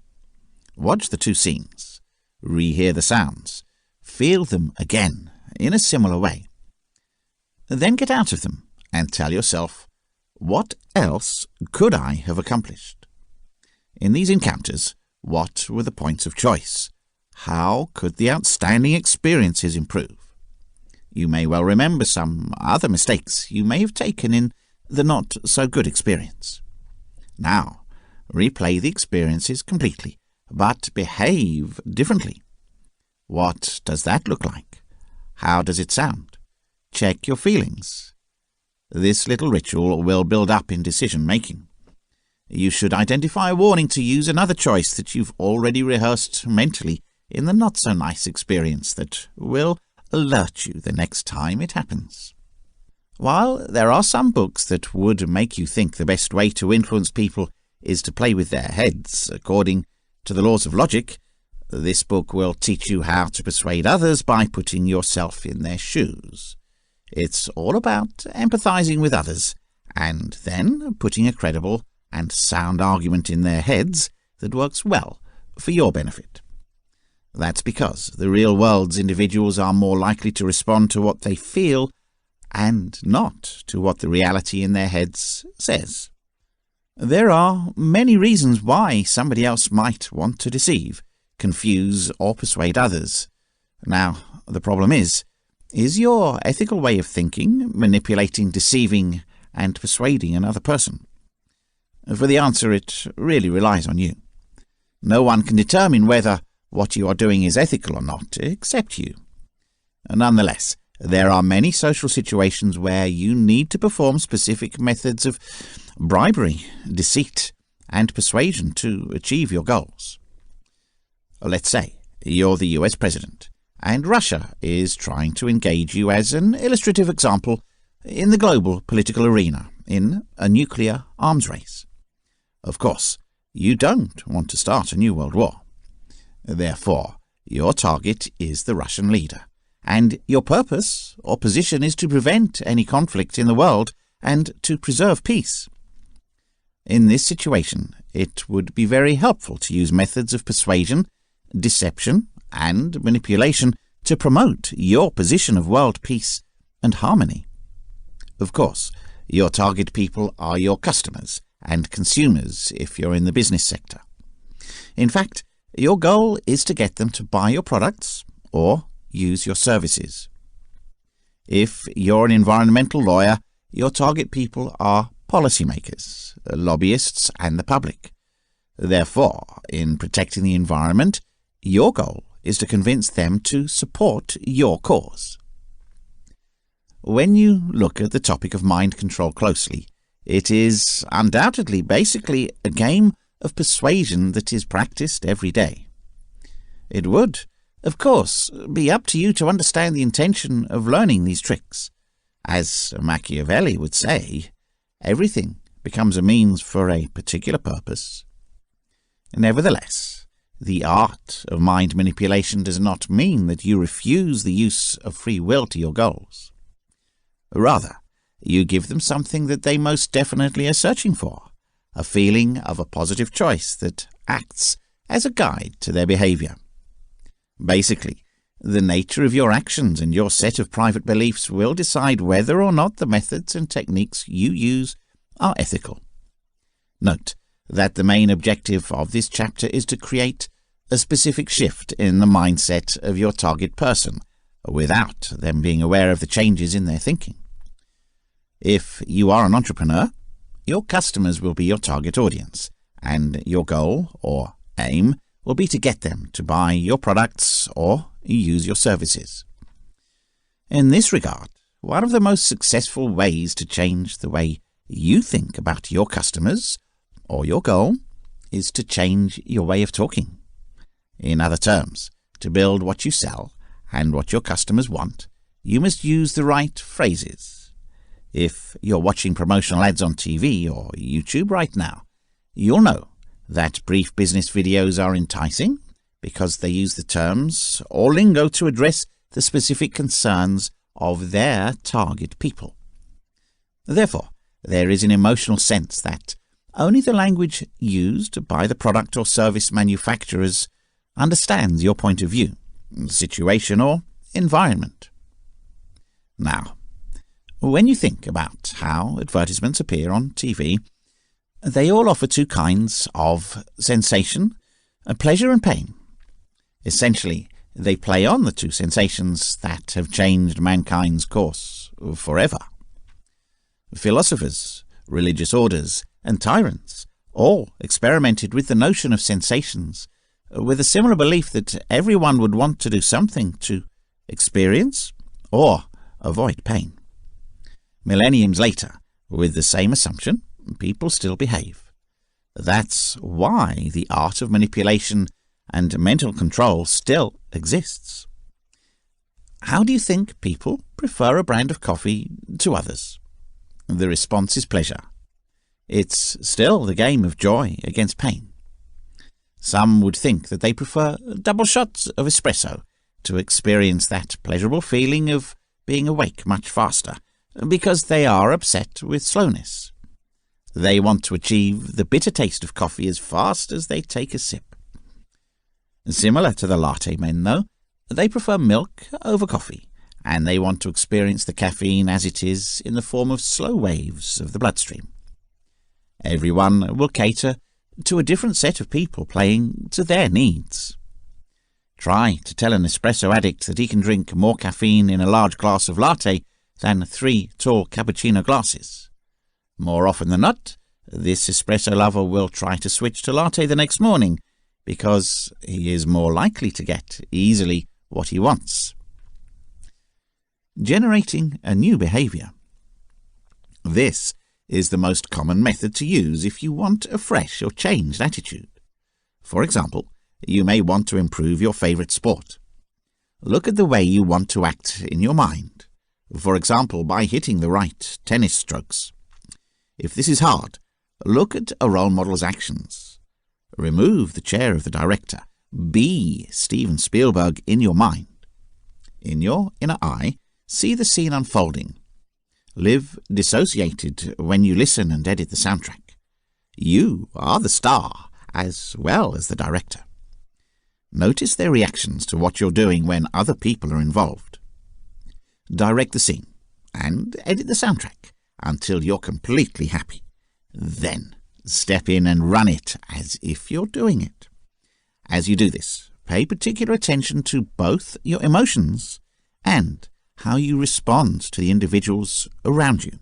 Watch the two scenes. Rehear the sounds. Feel them again in a similar way. Then get out of them and tell yourself, what else could I have accomplished? In these encounters, what were the points of choice? How could the outstanding experiences improve? You may well remember some other mistakes you may have taken in the not-so-good experience. Now, replay the experiences completely, but behave differently. What does that look like? How does it sound? Check your feelings. This little ritual will build up in decision-making. You should identify a warning to use another choice that you've already rehearsed mentally in the not-so-nice experience that will alert you the next time it happens. While there are some books that would make you think the best way to influence people is to play with their heads according to the laws of logic, this book will teach you how to persuade others by putting yourself in their shoes. It's all about empathizing with others and then putting a credible and sound argument in their heads that works well for your benefit. That's because the real world's individuals are more likely to respond to what they feel and not to what the reality in their heads says. There are many reasons why somebody else might want to deceive, confuse, or persuade others. Now, the problem is your ethical way of thinking manipulating, deceiving, and persuading another person? For the answer, it really relies on you. No one can determine whether what you are doing is ethical or not, except you. Nonetheless, there are many social situations where you need to perform specific methods of bribery, deceit, and persuasion to achieve your goals. Let's say you're the US president, and Russia is trying to engage you as an illustrative example in the global political arena in a nuclear arms race. Of course, you don't want to start a new world war. Therefore, your target is the Russian leader, and your purpose or position is to prevent any conflict in the world and to preserve peace. In this situation, it would be very helpful to use methods of persuasion, deception, and manipulation to promote your position of world peace and harmony. Of course, your target people are your customers and consumers if you're in the business sector. In fact, your goal is to get them to buy your products or use your services. If you're an environmental lawyer, your target people are policymakers, lobbyists, and the public. Therefore, in protecting the environment, your goal is to convince them to support your cause. When you look at the topic of mind control closely, it is undoubtedly basically a game of persuasion that is practiced every day. It would, of course, be up to you to understand the intention of learning these tricks. As Machiavelli would say, everything becomes a means for a particular purpose. Nevertheless, the art of mind manipulation does not mean that you refuse the use of free will to your goals. Rather, you give them something that they most definitely are searching for, a feeling of a positive choice that acts as a guide to their behavior. Basically, the nature of your actions and your set of private beliefs will decide whether or not the methods and techniques you use are ethical. Note that the main objective of this chapter is to create a specific shift in the mindset of your target person, without them being aware of the changes in their thinking. If you are an entrepreneur, your customers will be your target audience, and your goal or aim will be to get them to buy your products or use your services. In this regard, one of the most successful ways to change the way you think about your customers or your goal is to change your way of talking. In other terms, to build what you sell and what your customers want, you must use the right phrases. If you're watching promotional ads on TV or YouTube right now, you'll know that brief business videos are enticing because they use the terms or lingo to address the specific concerns of their target people. Therefore, there is an emotional sense that only the language used by the product or service manufacturers understands your point of view, situation, or environment. Now, when you think about how advertisements appear on TV, they all offer two kinds of sensation, pleasure and pain. Essentially, they play on the two sensations that have changed mankind's course forever. Philosophers, religious orders, and tyrants all experimented with the notion of sensations, with a similar belief that everyone would want to do something to experience or avoid pain. Millenniums later, with the same assumption, people still behave. That's why the art of manipulation and mental control still exists. How do you think people prefer a brand of coffee to others? The response is pleasure. It's still the game of joy against pain. Some would think that they prefer double shots of espresso to experience that pleasurable feeling of being awake much faster, because they are upset with slowness. They want to achieve the bitter taste of coffee as fast as they take a sip. Similar to the latte men, though, they prefer milk over coffee, and they want to experience the caffeine as it is in the form of slow waves of the bloodstream. Everyone will cater to a different set of people playing to their needs. Try to tell an espresso addict that he can drink more caffeine in a large glass of latte than 3 tall cappuccino glasses. More often than not, this espresso lover will try to switch to latte the next morning, because he is more likely to get easily what he wants. Generating a new behavior. This is the most common method to use if you want a fresh or changed attitude. For example, you may want to improve your favorite sport. Look at the way you want to act in your mind, for example, by hitting the right tennis strokes. If this is hard, look at a role model's actions. Remove the chair of the director. Be Steven Spielberg in your mind. In your inner eye, see the scene unfolding. Live dissociated when you listen and edit the soundtrack. You are the star as well as the director. Notice their reactions to what you're doing when other people are involved. Direct the scene and edit the soundtrack until you're completely happy. Then step in and run it as if you're doing it. As you do this, pay particular attention to both your emotions and how you respond to the individuals around you.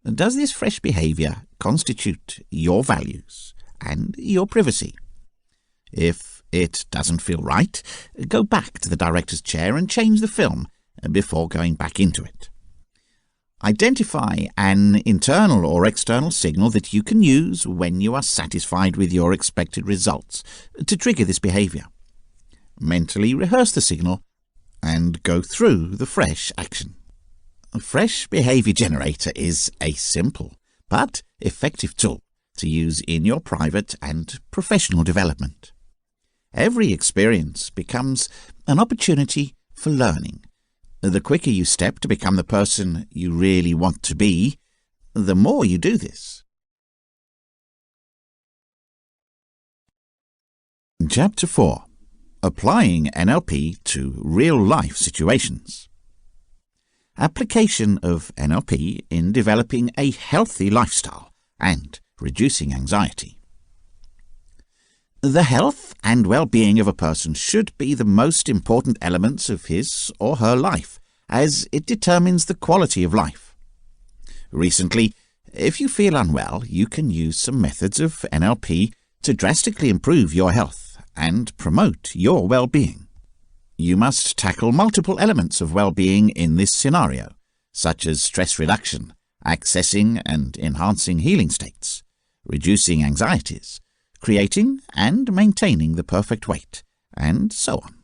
Does this fresh behavior constitute your values and your privacy? If it doesn't feel right, go back to the director's chair and change the film before going back into it. Identify an internal or external signal that you can use when you are satisfied with your expected results to trigger this behavior. Mentally rehearse the signal and go through the fresh action. A fresh behavior generator is a simple but effective tool to use in your private and professional development. Every experience becomes an opportunity for learning. The quicker you step to become the person you really want to be, the more you do this. Chapter 4. Applying NLP to real-life situations. Application of NLP in developing a healthy lifestyle and reducing anxiety. The health and well-being of a person should be the most important elements of his or her life, as it determines the quality of life. Recently, if you feel unwell, you can use some methods of NLP to drastically improve your health and promote your well-being. You must tackle multiple elements of well-being in this scenario, such as stress reduction, accessing and enhancing healing states, reducing anxieties, creating and maintaining the perfect weight, and so on.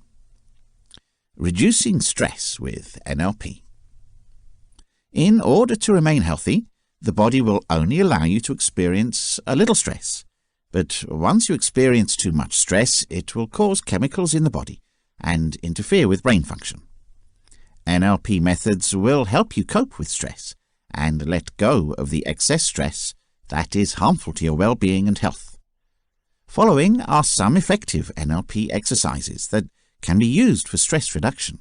Reducing stress with NLP. In order to remain healthy, the body will only allow you to experience a little stress. But once you experience too much stress, it will cause chemicals in the body and interfere with brain function. NLP methods will help you cope with stress and let go of the excess stress that is harmful to your well-being and health. Following are some effective NLP exercises that can be used for stress reduction.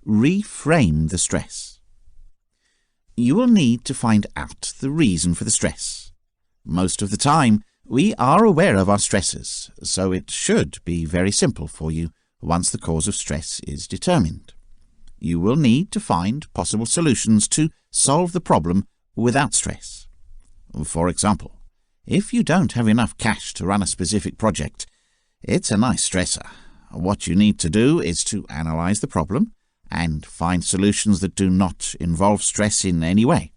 Reframe the stress. You will need to find out the reason for the stress. Most of the time, we are aware of our stresses, so it should be very simple for you once the cause of stress is determined. You will need to find possible solutions to solve the problem without stress. For example, if you don't have enough cash to run a specific project, it's a nice stressor. What you need to do is to analyze the problem and find solutions that do not involve stress in any way.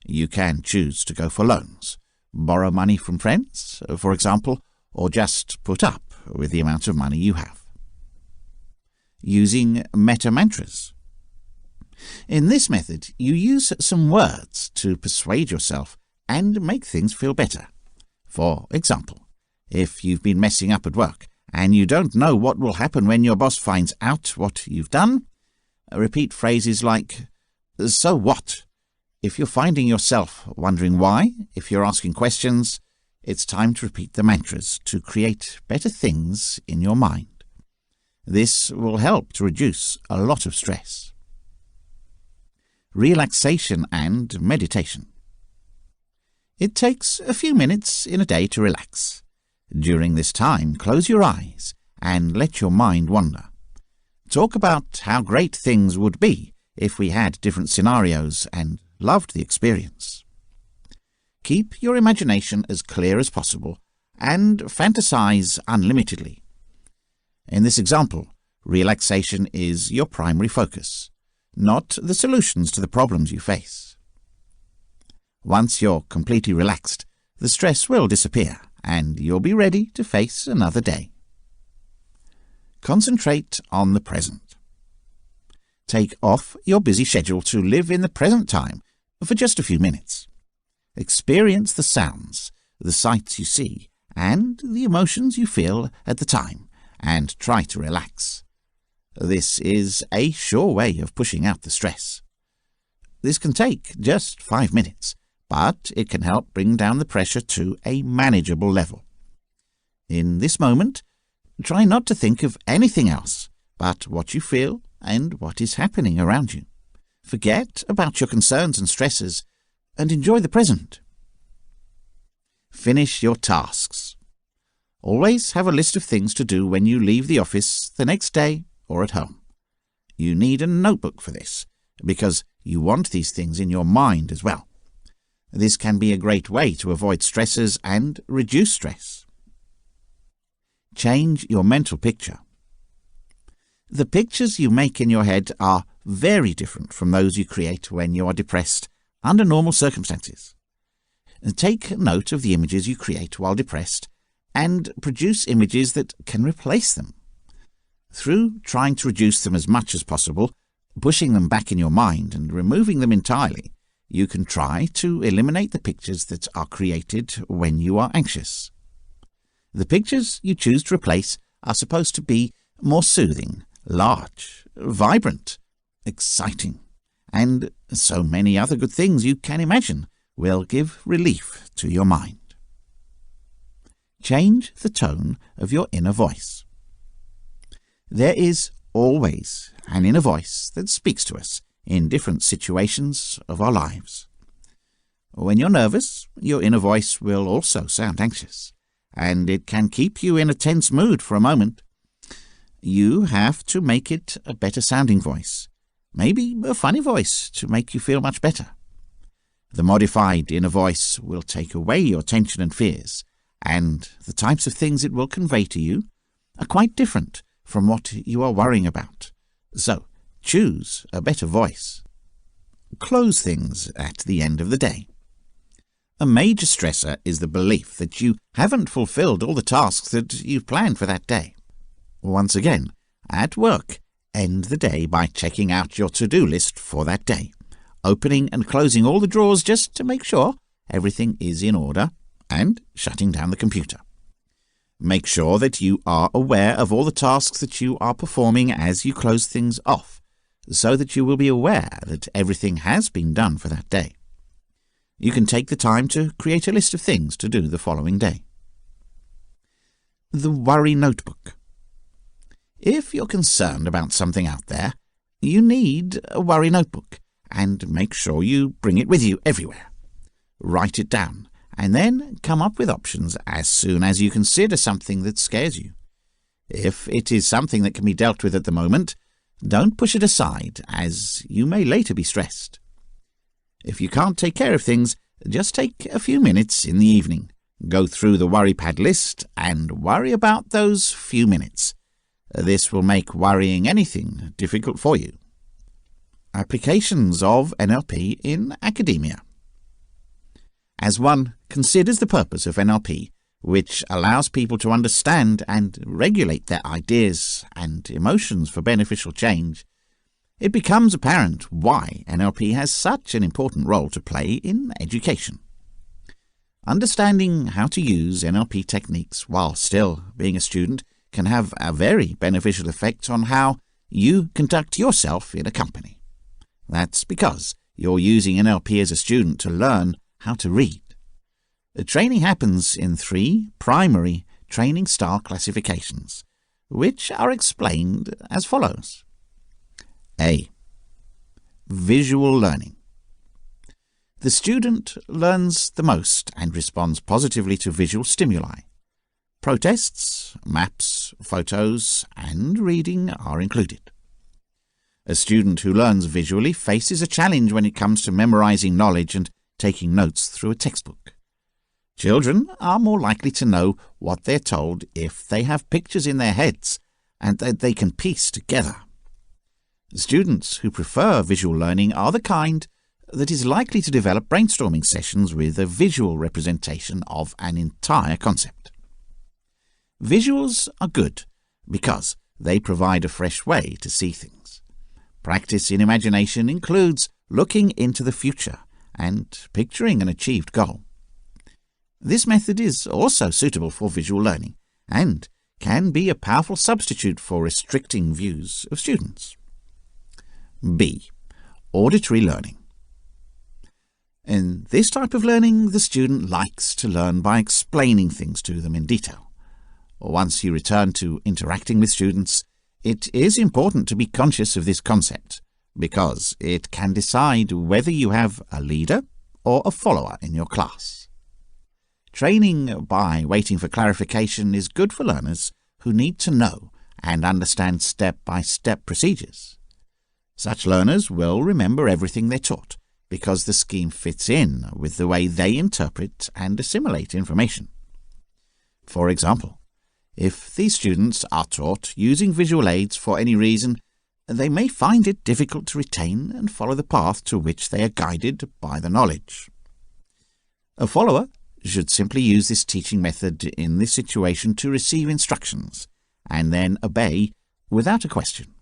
You can choose to go for loans, borrow money from friends, for example, or just put up with the amount of money you have. Using meta-mantras. In this method, you use some words to persuade yourself and make things feel better. For example, if you've been messing up at work and you don't know what will happen when your boss finds out what you've done, repeat phrases like, "So what?" If you're finding yourself wondering why, if you're asking questions, it's time to repeat the mantras to create better things in your mind. This will help to reduce a lot of stress. Relaxation and meditation. It takes a few minutes in a day to relax. During this time, close your eyes and let your mind wander. Talk about how great things would be if we had different scenarios and loved the experience. Keep your imagination as clear as possible and fantasize unlimitedly. In this example, relaxation is your primary focus, not the solutions to the problems you face. Once you're completely relaxed, the stress will disappear and you'll be ready to face another day. Concentrate on the present. Take off your busy schedule to live in the present time for just a few minutes. Experience the sounds, the sights you see, and the emotions you feel at the time, and try to relax. This is a sure way of pushing out the stress. This can take just 5 minutes, but it can help bring down the pressure to a manageable level. In this moment, try not to think of anything else but what you feel and what is happening around you. Forget about your concerns and stresses and enjoy the present. Finish your tasks. Always have a list of things to do when you leave the office the next day or at home. You need a notebook for this because you want these things in your mind as well. This can be a great way to avoid stresses and reduce stress. Change your mental picture. The pictures you make in your head are very different from those you create when you are depressed under normal circumstances. Take note of the images you create while depressed and produce images that can replace them. Through trying to reduce them as much as possible, pushing them back in your mind and removing them entirely, you can try to eliminate the pictures that are created when you are anxious. The pictures you choose to replace are supposed to be more soothing, large, vibrant, exciting, and so many other good things you can imagine will give relief to your mind. Change the tone of your inner voice. There is always an inner voice that speaks to us in different situations of our lives. When you're nervous, your inner voice will also sound anxious, and it can keep you in a tense mood for a moment. You have to make it a better sounding voice, maybe a funny voice to make you feel much better. The modified inner voice will take away your tension and fears, and the types of things it will convey to you are quite different from what you are worrying about. So, choose a better voice. Close things at the end of the day. A major stressor is the belief that you haven't fulfilled all the tasks that you've planned for that day. Once again, at work, end the day by checking out your to-do list for that day, opening and closing all the drawers just to make sure everything is in order, and shutting down the computer. Make sure that you are aware of all the tasks that you are performing as you close things off, so that you will be aware that everything has been done for that day. You can take the time to create a list of things to do the following day. The Worry Notebook. If you're concerned about something out there, you need a worry notebook, and make sure you bring it with you everywhere. Write it down, and then come up with options as soon as you consider something that scares you. If it is something that can be dealt with at the moment, don't push it aside, as you may later be stressed. If you can't take care of things, just take a few minutes in the evening, go through the worry pad list, and worry about those few minutes. This will make worrying anything difficult for you. Applications of NLP in academia. As one considers the purpose of NLP, which allows people to understand and regulate their ideas and emotions for beneficial change, it becomes apparent why NLP has such an important role to play in education. Understanding how to use NLP techniques while still being a student can have a very beneficial effect on how you conduct yourself in a company. That's because you're using NLP as a student to learn how to read. The training happens in 3 primary training style classifications, which are explained as follows. A. Visual learning. The student learns the most and responds positively to visual stimuli. Protests, maps, photos, and reading are included. A student who learns visually faces a challenge when it comes to memorizing knowledge and taking notes through a textbook. Children are more likely to know what they're told if they have pictures in their heads and that they can piece together. Students who prefer visual learning are the kind that is likely to develop brainstorming sessions with a visual representation of an entire concept. Visuals are good because they provide a fresh way to see things. Practice in imagination includes looking into the future and picturing an achieved goal. This method is also suitable for visual learning and can be a powerful substitute for restricting views of students. B. Auditory learning. In this type of learning, the student likes to learn by explaining things to them in detail. Once you return to interacting with students, it is important to be conscious of this concept because it can decide whether you have a leader or a follower in your class. Training by waiting for clarification is good for learners who need to know and understand step-by-step procedures. Such learners will remember everything they're taught because the scheme fits in with the way they interpret and assimilate information. For example, if these students are taught using visual aids for any reason, they may find it difficult to retain and follow the path to which they are guided by the knowledge. A follower should simply use this teaching method in this situation to receive instructions and then obey without a question.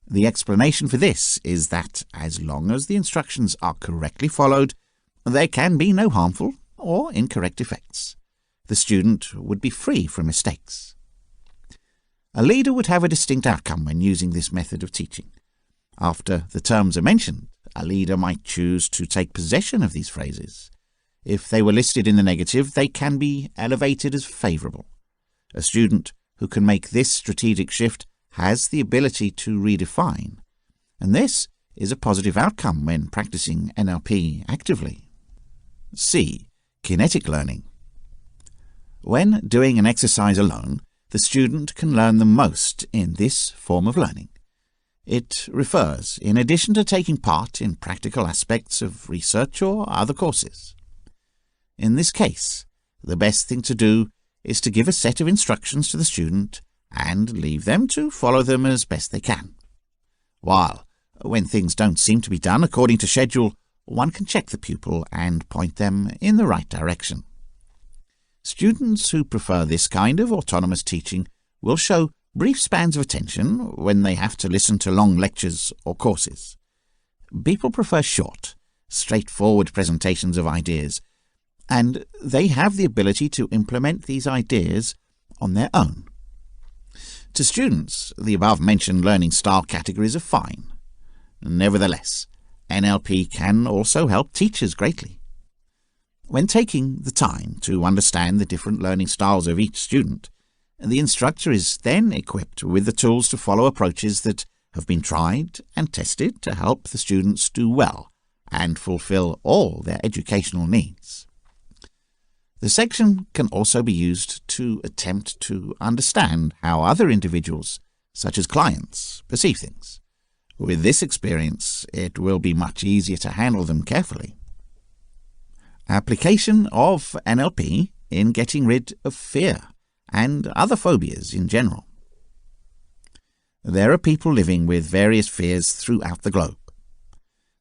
The explanation for this is that as long as the instructions are correctly followed, there can be no harmful or incorrect effects. The student would be free from mistakes. A leader would have a distinct outcome when using this method of teaching. After the terms are mentioned, a leader might choose to take possession of these phrases. If they were listed in the negative, they can be elevated as favourable. A student who can make this strategic shift has the ability to redefine, and this is a positive outcome when practicing NLP actively. C. Kinetic learning. When doing an exercise alone, the student can learn the most in this form of learning. It refers, in addition to taking part in practical aspects of research or other courses. In this case, the best thing to do is to give a set of instructions to the student and leave them to follow them as best they can. While, when things don't seem to be done according to schedule, one can check the pupil and point them in the right direction. Students who prefer this kind of autonomous teaching will show brief spans of attention when they have to listen to long lectures or courses. People prefer short, straightforward presentations of ideas, and they have the ability to implement these ideas on their own. To students, the above-mentioned learning style categories are fine. Nevertheless, NLP can also help teachers greatly. When taking the time to understand the different learning styles of each student, the instructor is then equipped with the tools to follow approaches that have been tried and tested to help the students do well and fulfill all their educational needs. The section can also be used to attempt to understand how other individuals, such as clients, perceive things. With this experience, it will be much easier to handle them carefully. Application of NLP in getting rid of fear and other phobias in general. There are people living with various fears throughout the globe.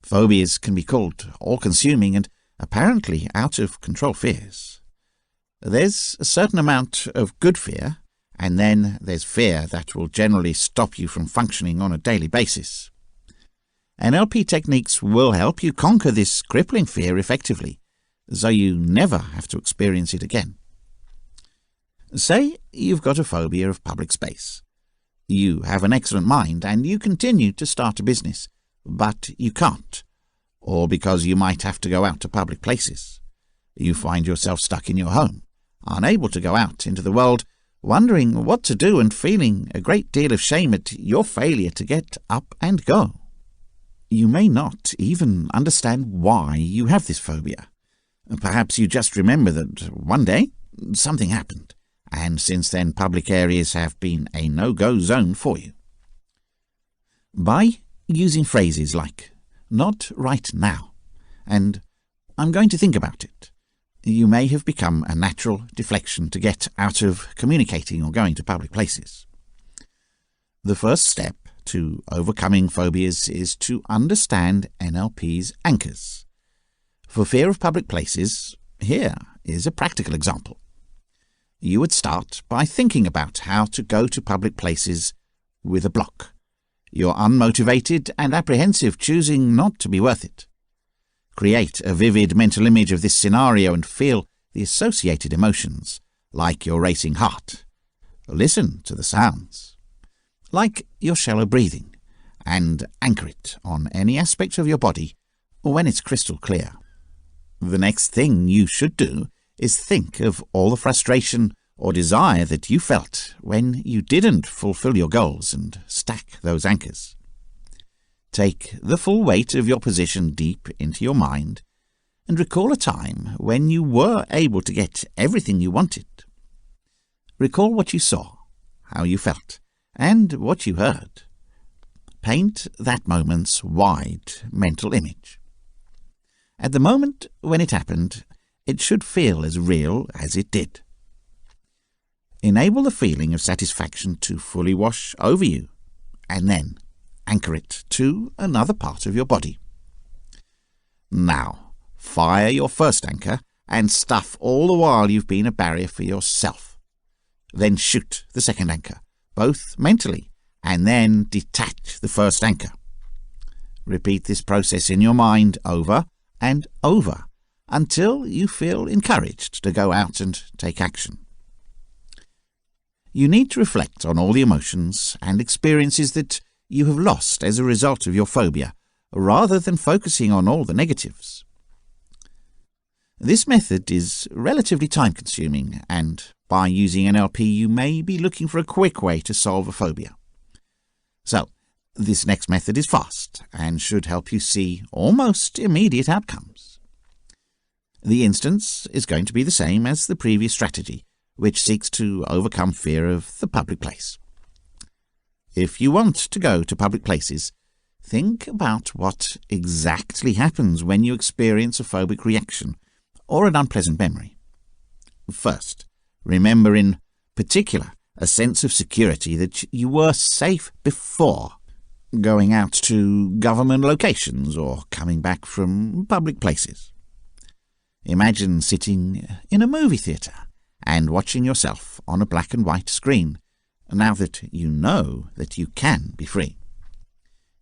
Phobias can be called all-consuming and apparently out-of-control fears. There's a certain amount of good fear, and then there's fear that will generally stop you from functioning on a daily basis. NLP techniques will help you conquer this crippling fear effectively, so you never have to experience it again. Say you've got a phobia of public space. You have an excellent mind and you continue to start a business, but you can't, or because you might have to go out to public places. You find yourself stuck in your home, unable to go out into the world, wondering what to do and feeling a great deal of shame at your failure to get up and go. You may not even understand why you have this phobia. Perhaps you just remember that one day something happened, and since then public areas have been a no-go zone for you. By using phrases like, "not right now," and "I'm going to think about it," you may have become a natural deflection to get out of communicating or going to public places. The first step to overcoming phobias is to understand NLP's anchors. For fear of public places, here is a practical example. You would start by thinking about how to go to public places with a block. You're unmotivated and apprehensive, choosing not to be worth it. Create a vivid mental image of this scenario and feel the associated emotions, like your racing heart. Listen to the sounds, like your shallow breathing, and anchor it on any aspect of your body when it's crystal clear. The next thing you should do is think of all the frustration or desire that you felt when you didn't fulfill your goals and stack those anchors. Take the full weight of your position deep into your mind and recall a time when you were able to get everything you wanted. Recall what you saw, how you felt, and what you heard. Paint that moment's wide mental image. At the moment when it happened, it should feel as real as it did. Enable the feeling of satisfaction to fully wash over you, and then anchor it to another part of your body. Now, fire your first anchor and stuff all the while you've been a barrier for yourself. Then shoot the second anchor, both mentally, and then detach the first anchor. Repeat this process in your mind over and over until you feel encouraged to go out and take action. You need to reflect on all the emotions and experiences that you have lost as a result of your phobia, rather than focusing on all the negatives. This method is relatively time-consuming, and by using NLP you may be looking for a quick way to solve a phobia. So, this next method is fast and should help you see almost immediate outcomes. The instance is going to be the same as the previous strategy, which seeks to overcome fear of the public place. If you want to go to public places, think about what exactly happens when you experience a phobic reaction or an unpleasant memory. First, remember in particular a sense of security that you were safe before going out to government locations or coming back from public places. Imagine sitting in a movie theatre and watching yourself on a black and white screen, now that you know that you can be free.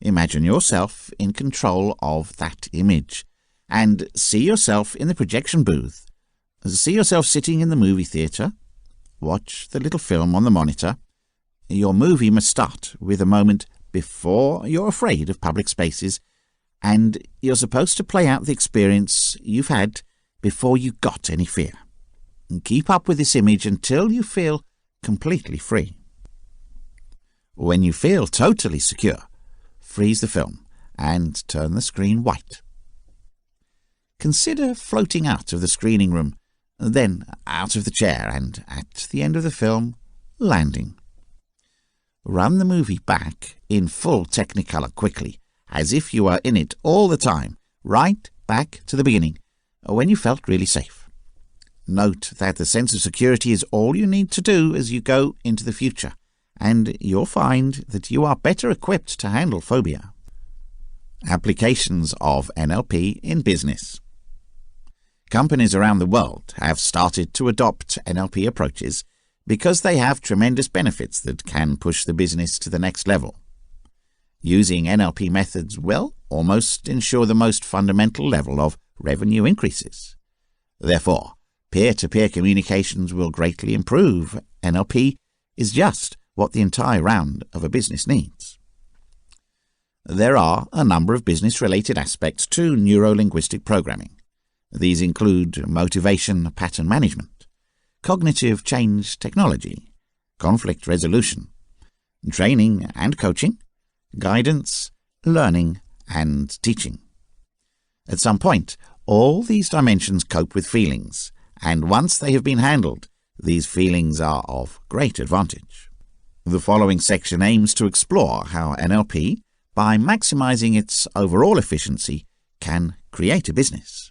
Imagine yourself in control of that image, and see yourself in the projection booth. See yourself sitting in the movie theatre. Watch the little film on the monitor. Your movie must start with a moment before you're afraid of public spaces, and you're supposed to play out the experience you've had before you got any fear. And keep up with this image until you feel completely free. When you feel totally secure, freeze the film and turn the screen white. Consider floating out of the screening room, then out of the chair, and at the end of the film, landing. Run the movie back in full Technicolor quickly, as if you were in it all the time, right back to the beginning, when you felt really safe. Note that the sense of security is all you need to do as you go into the future, and you'll find that you are better equipped to handle phobia. Applications of NLP in business. Companies around the world have started to adopt NLP approaches because they have tremendous benefits that can push the business to the next level. Using NLP methods will almost ensure the most fundamental level of revenue increases. Therefore, peer-to-peer communications will greatly improve. NLP is just what the entire round of a business needs. There are a number of business-related aspects to neuro-linguistic programming. These include motivation pattern management, cognitive change technology, conflict resolution, training and coaching, guidance, learning, and teaching. At some point, all these dimensions cope with feelings, and once they have been handled, these feelings are of great advantage. The following section aims to explore how NLP, by maximizing its overall efficiency, can create a business.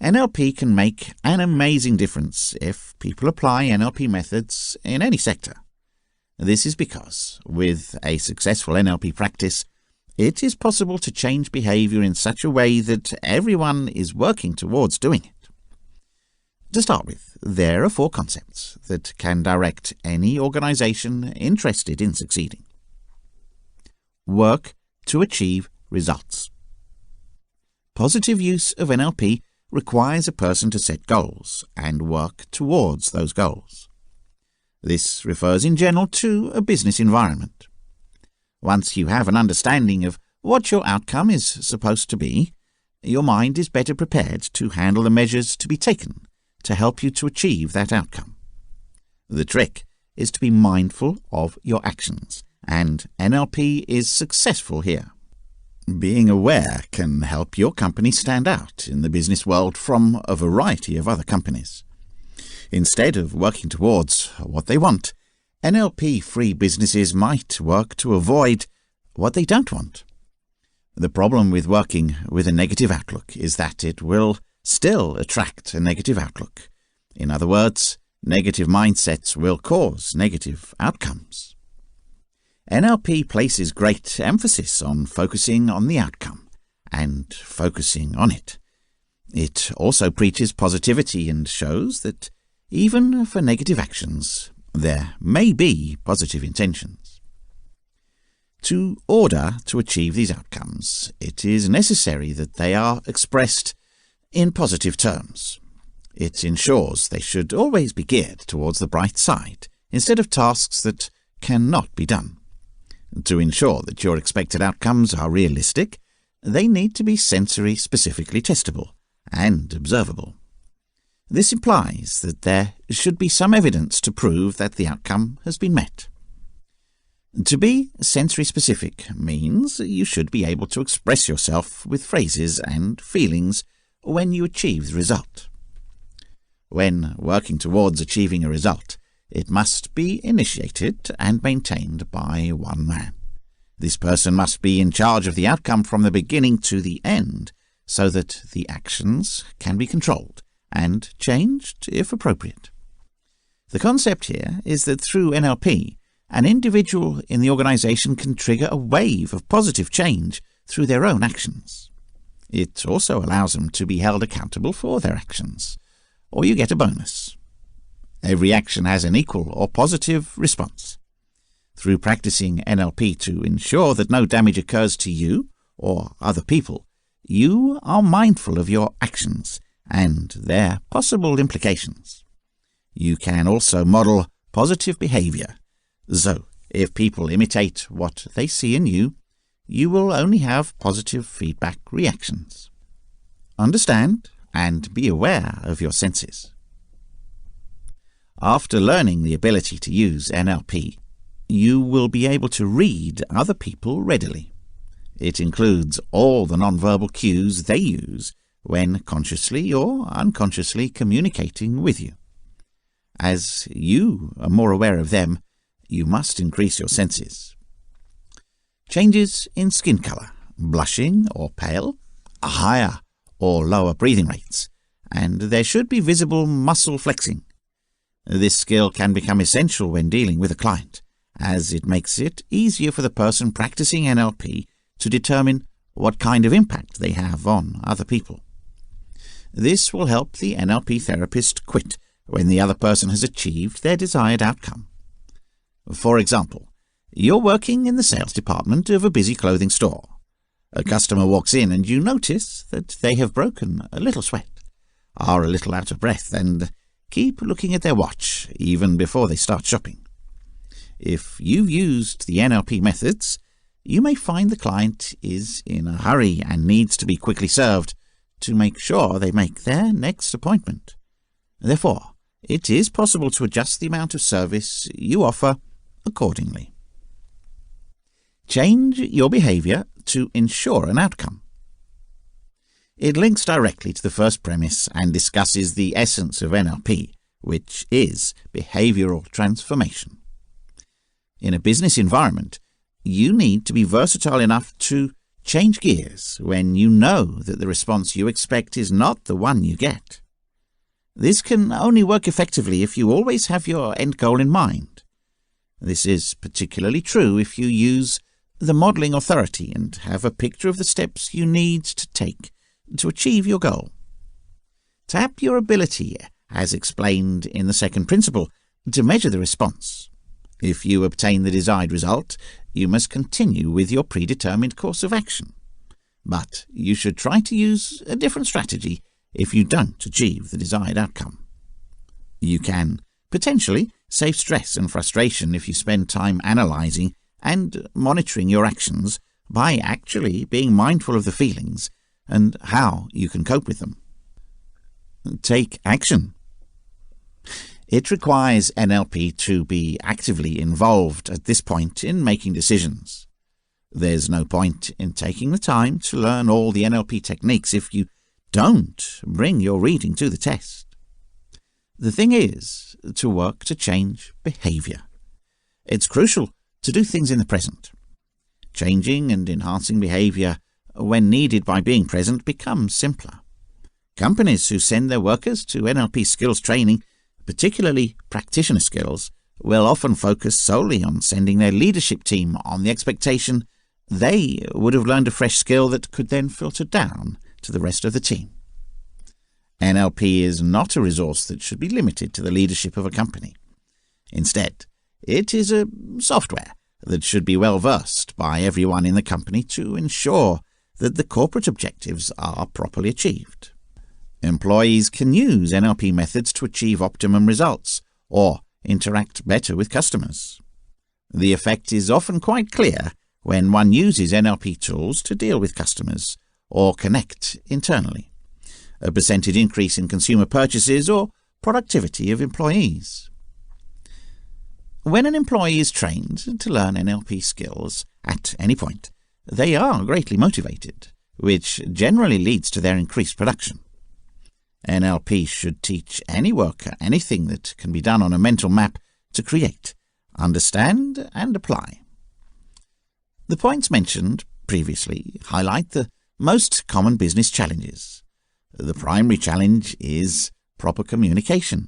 NLP can make an amazing difference if people apply NLP methods in any sector. This is because, with a successful NLP practice, it is possible to change behavior in such a way that everyone is working towards doing it. To start with, there are 4 concepts that can direct any organization interested in succeeding. Work to achieve results. Positive use of NLP requires a person to set goals and work towards those goals. This refers in general to a business environment. Once you have an understanding of what your outcome is supposed to be, your mind is better prepared to handle the measures to be taken to help you to achieve that outcome. The trick is to be mindful of your actions, and NLP is successful here. Being aware can help your company stand out in the business world from a variety of other companies. Instead of working towards what they want, NLP-free businesses might work to avoid what they don't want. The problem with working with a negative outlook is that it will still attract a negative outlook. In other words, negative mindsets will cause negative outcomes. NLP places great emphasis on focusing on the outcome and focusing on it. It also preaches positivity and shows that even for negative actions, there may be positive intentions. In order to achieve these outcomes, it is necessary that they are expressed in positive terms. It ensures they should always be geared towards the bright side, instead of tasks that cannot be done. To ensure that your expected outcomes are realistic, they need to be sensory-specifically testable and observable. This implies that there should be some evidence to prove that the outcome has been met. To be sensory-specific means you should be able to express yourself with phrases and feelings when you achieve the result. When working towards achieving a result, it must be initiated and maintained by one man. This person must be in charge of the outcome from the beginning to the end, so that the actions can be controlled and changed if appropriate. The concept here is that through NLP, an individual in the organization can trigger a wave of positive change through their own actions. It also allows them to be held accountable for their actions, or you get a bonus. Every action has an equal or positive response. Through practicing NLP to ensure that no damage occurs to you or other people, you are mindful of your actions and their possible implications. You can also model positive behavior. So, if people imitate what they see in you, you will only have positive feedback reactions. Understand and be aware of your senses. After learning the ability to use NLP, you will be able to read other people readily. It includes all the nonverbal cues they use when consciously or unconsciously communicating with you. As you are more aware of them, you must increase your senses. Changes in skin color, blushing or pale, higher or lower breathing rates, and there should be visible muscle flexing. This skill can become essential when dealing with a client, as it makes it easier for the person practicing NLP to determine what kind of impact they have on other people. This will help the NLP therapist quit when the other person has achieved their desired outcome. For example, you're working in the sales department of a busy clothing store. A customer walks in and you notice that they have broken a little sweat, are a little out of breath, and keep looking at their watch even before they start shopping. If you've used the NLP methods, you may find the client is in a hurry and needs to be quickly served to make sure they make their next appointment. Therefore, it is possible to adjust the amount of service you offer accordingly. Change your behavior to ensure an outcome. It links directly to the first premise and discusses the essence of NLP, which is behavioral transformation. In a business environment, you need to be versatile enough to change gears when you know that the response you expect is not the one you get. This can only work effectively if you always have your end goal in mind. This is particularly true if you use the modelling authority and have a picture of the steps you need to take to achieve your goal. Tap your ability, as explained in the second principle, to measure the response. If you obtain the desired result, you must continue with your predetermined course of action. But you should try to use a different strategy if you don't achieve the desired outcome. You can potentially save stress and frustration if you spend time analysing and monitoring your actions by actually being mindful of the feelings and how you can cope with them. Take action. It requires NLP to be actively involved at this point in making decisions. There's no point in taking the time to learn all the NLP techniques if you don't bring your reading to the test. The thing is to work to change behaviour. It's crucial to do things in the present. Changing and enhancing behaviour when needed by being present becomes simpler. Companies who send their workers to NLP skills training, particularly practitioner skills, will often focus solely on sending their leadership team on the expectation they would have learned a fresh skill that could then filter down to the rest of the team. NLP is not a resource that should be limited to the leadership of a company. Instead, it is a software that should be well versed by everyone in the company to ensure that the corporate objectives are properly achieved. Employees can use NLP methods to achieve optimum results or interact better with customers. The effect is often quite clear when one uses NLP tools to deal with customers or connect internally. A percentage increase in consumer purchases or productivity of employees. When an employee is trained to learn NLP skills at any point, they are greatly motivated, which generally leads to their increased production. NLP should teach any worker anything that can be done on a mental map to create, understand, and apply. The points mentioned previously highlight the most common business challenges. The primary challenge is proper communication.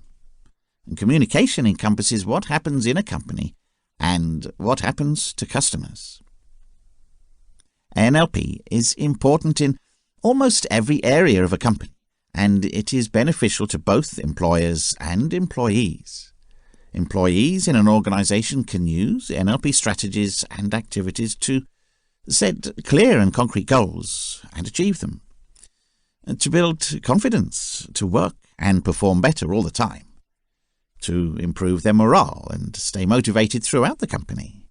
And communication encompasses what happens in a company and what happens to customers. NLP is important in almost every area of a company, and it is beneficial to both employers and employees. Employees in an organization can use NLP strategies and activities to set clear and concrete goals and achieve them, to build confidence, to work and perform better all the time, to improve their morale and stay motivated throughout the company,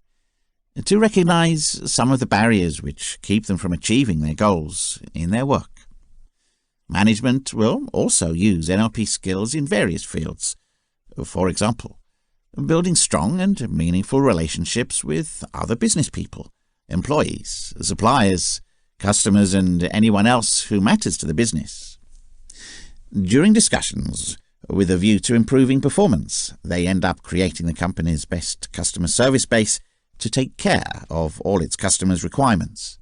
to recognize some of the barriers which keep them from achieving their goals in their work. Management will also use NLP skills in various fields. For example, building strong and meaningful relationships with other business people, employees, suppliers, customers, and anyone else who matters to the business. During discussions with a view to improving performance, they end up creating the company's best customer service base to take care of all its customers' requirements.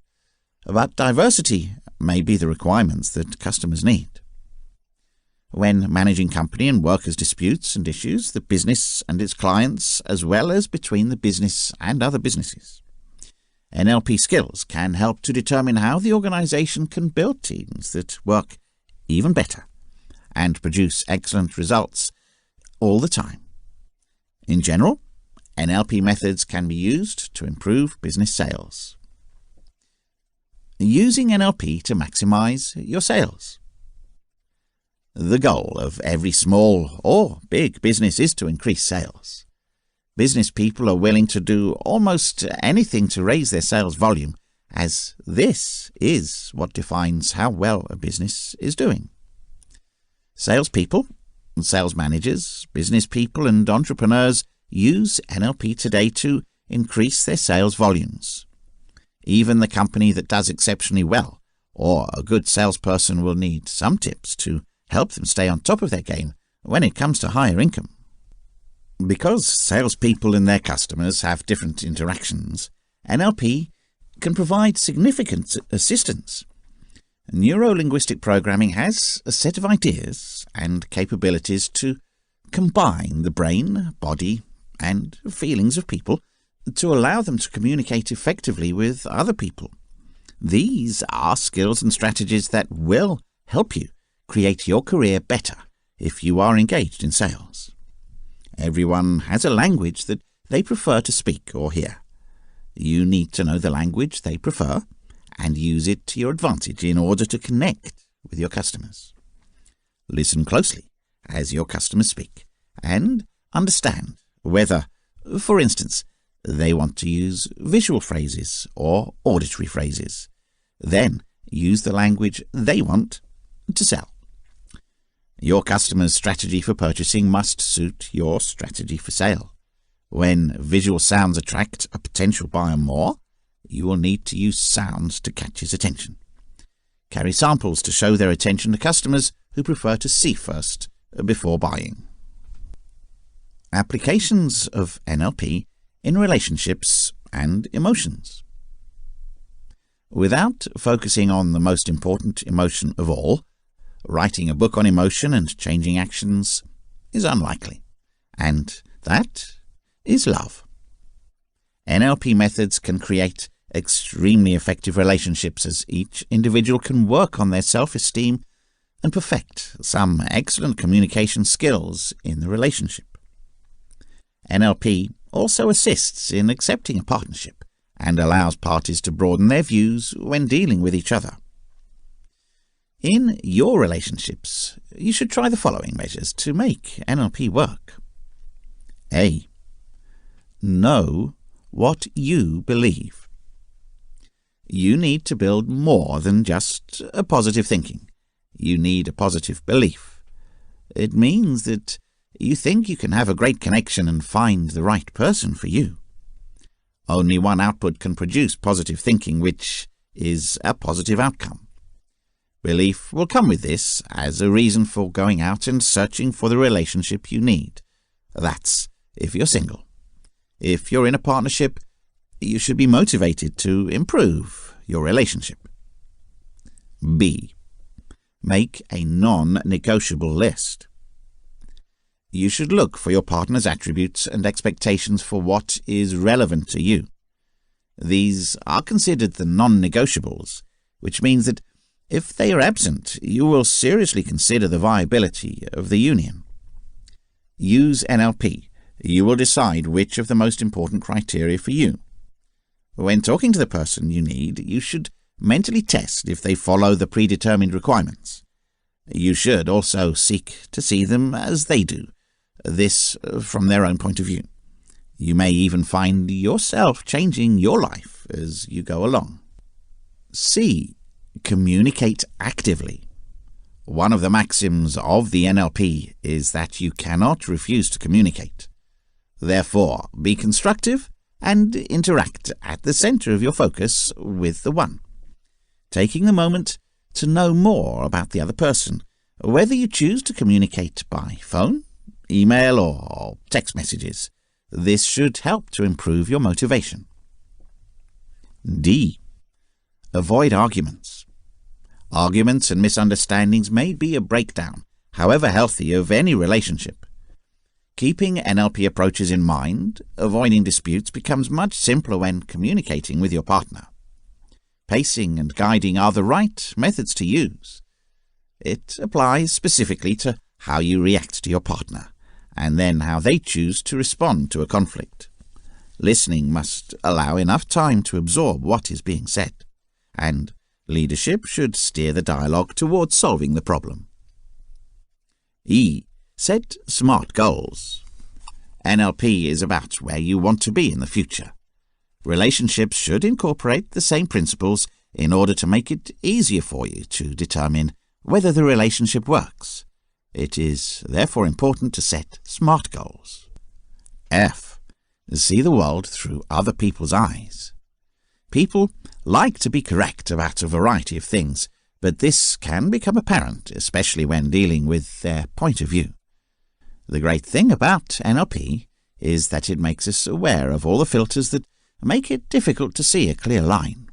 But diversity may be the requirements that customers need. When managing company and workers' disputes and issues, the business and its clients, as well as between the business and other businesses. NLP skills can help to determine how the organization can build teams that work even better and produce excellent results all the time. In general, NLP methods can be used to improve business sales. Using NLP to maximize your sales. The goal of every small or big business is to increase sales. Business people are willing to do almost anything to raise their sales volume, as this is what defines how well a business is doing. Salespeople, sales managers, business people, and entrepreneurs use NLP today to increase their sales volumes. Even the company that does exceptionally well, or a good salesperson, will need some tips to help them stay on top of their game when it comes to higher income. Because salespeople and their customers have different interactions, NLP can provide significant assistance. Neuro-linguistic programming has a set of ideas and capabilities to combine the brain, body, and feelings of people to allow them to communicate effectively with other people. These are skills and strategies that will help you create your career better if you are engaged in sales. Everyone has a language that they prefer to speak or hear. You need to know the language they prefer and use it to your advantage in order to connect with your customers. Listen closely as your customers speak and understand whether, for instance, they want to use visual phrases or auditory phrases. Then use the language they want to sell. Your customer's strategy for purchasing must suit your strategy for sale. When visual sounds attract a potential buyer more, you will need to use sounds to catch his attention. Carry samples to show their attention to customers who prefer to see first before buying. Applications of NLP in relationships and emotions. Without focusing on the most important emotion of all, writing a book on emotion and changing actions is unlikely, and that is love. NLP methods can create extremely effective relationships as each individual can work on their self-esteem and perfect some excellent communication skills in the relationship. NLP also assists in accepting a partnership and allows parties to broaden their views when dealing with each other. In your relationships, you should try the following measures to make NLP work. A. Know what you believe. You need to build more than just a positive thinking. You need a positive belief. It means that you think you can have a great connection and find the right person for you. Only one output can produce positive thinking, which is a positive outcome. Belief will come with this as a reason for going out and searching for the relationship you need. That's if you're single. If you're in a partnership, you should be motivated to improve your relationship. B. Make a non-negotiable list. You should look for your partner's attributes and expectations for what is relevant to you. These are considered the non-negotiables, which means that if they are absent, you will seriously consider the viability of the union. Use NLP. You will decide which of the most important criteria for you. When talking to the person you need, you should mentally test if they follow the predetermined requirements. You should also seek to see them as they do, this from their own point of view. You may even find yourself changing your life as you go along. C. Communicate actively. One of the maxims of the NLP is that you cannot refuse to communicate. Therefore, be constructive and interact at the center of your focus with the one, taking the moment to know more about the other person, whether you choose to communicate by phone, email, or text messages. This should help to improve your motivation. D. Avoid arguments. Arguments and misunderstandings may be a breakdown, however healthy, of any relationship. Keeping NLP approaches in mind, avoiding disputes becomes much simpler when communicating with your partner. Pacing and guiding are the right methods to use. It applies specifically to how you react to your partner, and then how they choose to respond to a conflict. Listening must allow enough time to absorb what is being said, and leadership should steer the dialogue towards solving the problem. E. Set smart goals. NLP is about where you want to be in the future. Relationships should incorporate the same principles in order to make it easier for you to determine whether the relationship works. It is therefore important to set SMART goals. F. See the world through other people's eyes. People like to be correct about a variety of things, but this can become apparent, especially when dealing with their point of view. The great thing about NLP is that it makes us aware of all the filters that make it difficult to see a clear line.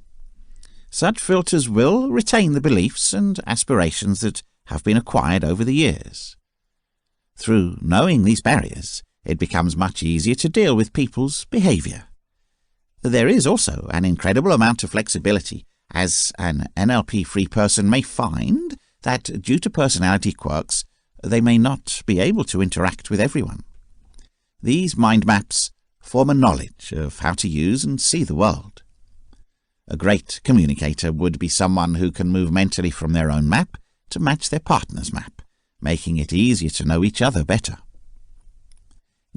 Such filters will retain the beliefs and aspirations that have been acquired over the years. Through knowing these barriers, it becomes much easier to deal with people's behavior. There is also an incredible amount of flexibility, as an NLP-free person may find that due to personality quirks, they may not be able to interact with everyone. These mind maps form a knowledge of how to use and see the world. A great communicator would be someone who can move mentally from their own map to match their partner's map, making it easier to know each other better.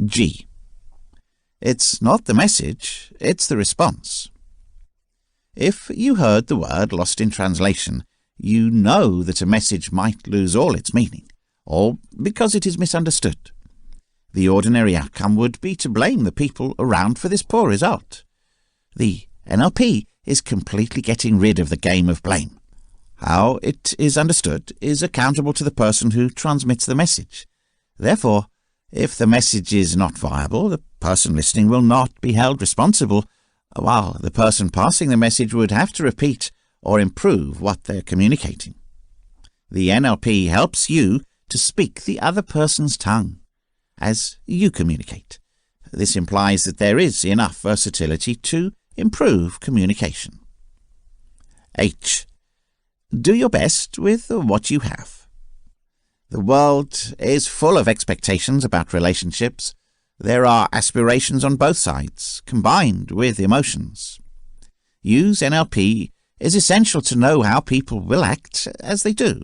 G. It's not the message, it's the response. If you heard the word lost in translation, you know that a message might lose all its meaning, or because it is misunderstood. The ordinary outcome would be to blame the people around for this poor result. The NLP is completely getting rid of the game of blame. How it is understood is accountable to the person who transmits the message. Therefore, if the message is not viable, the person listening will not be held responsible, while the person passing the message would have to repeat or improve what they're communicating. The NLP helps you to speak the other person's tongue as you communicate. This implies that there is enough versatility to improve communication. H. Do your best with what you have. The world is full of expectations about relationships. There are aspirations on both sides, combined with emotions. Use NLP is essential to know how people will act as they do,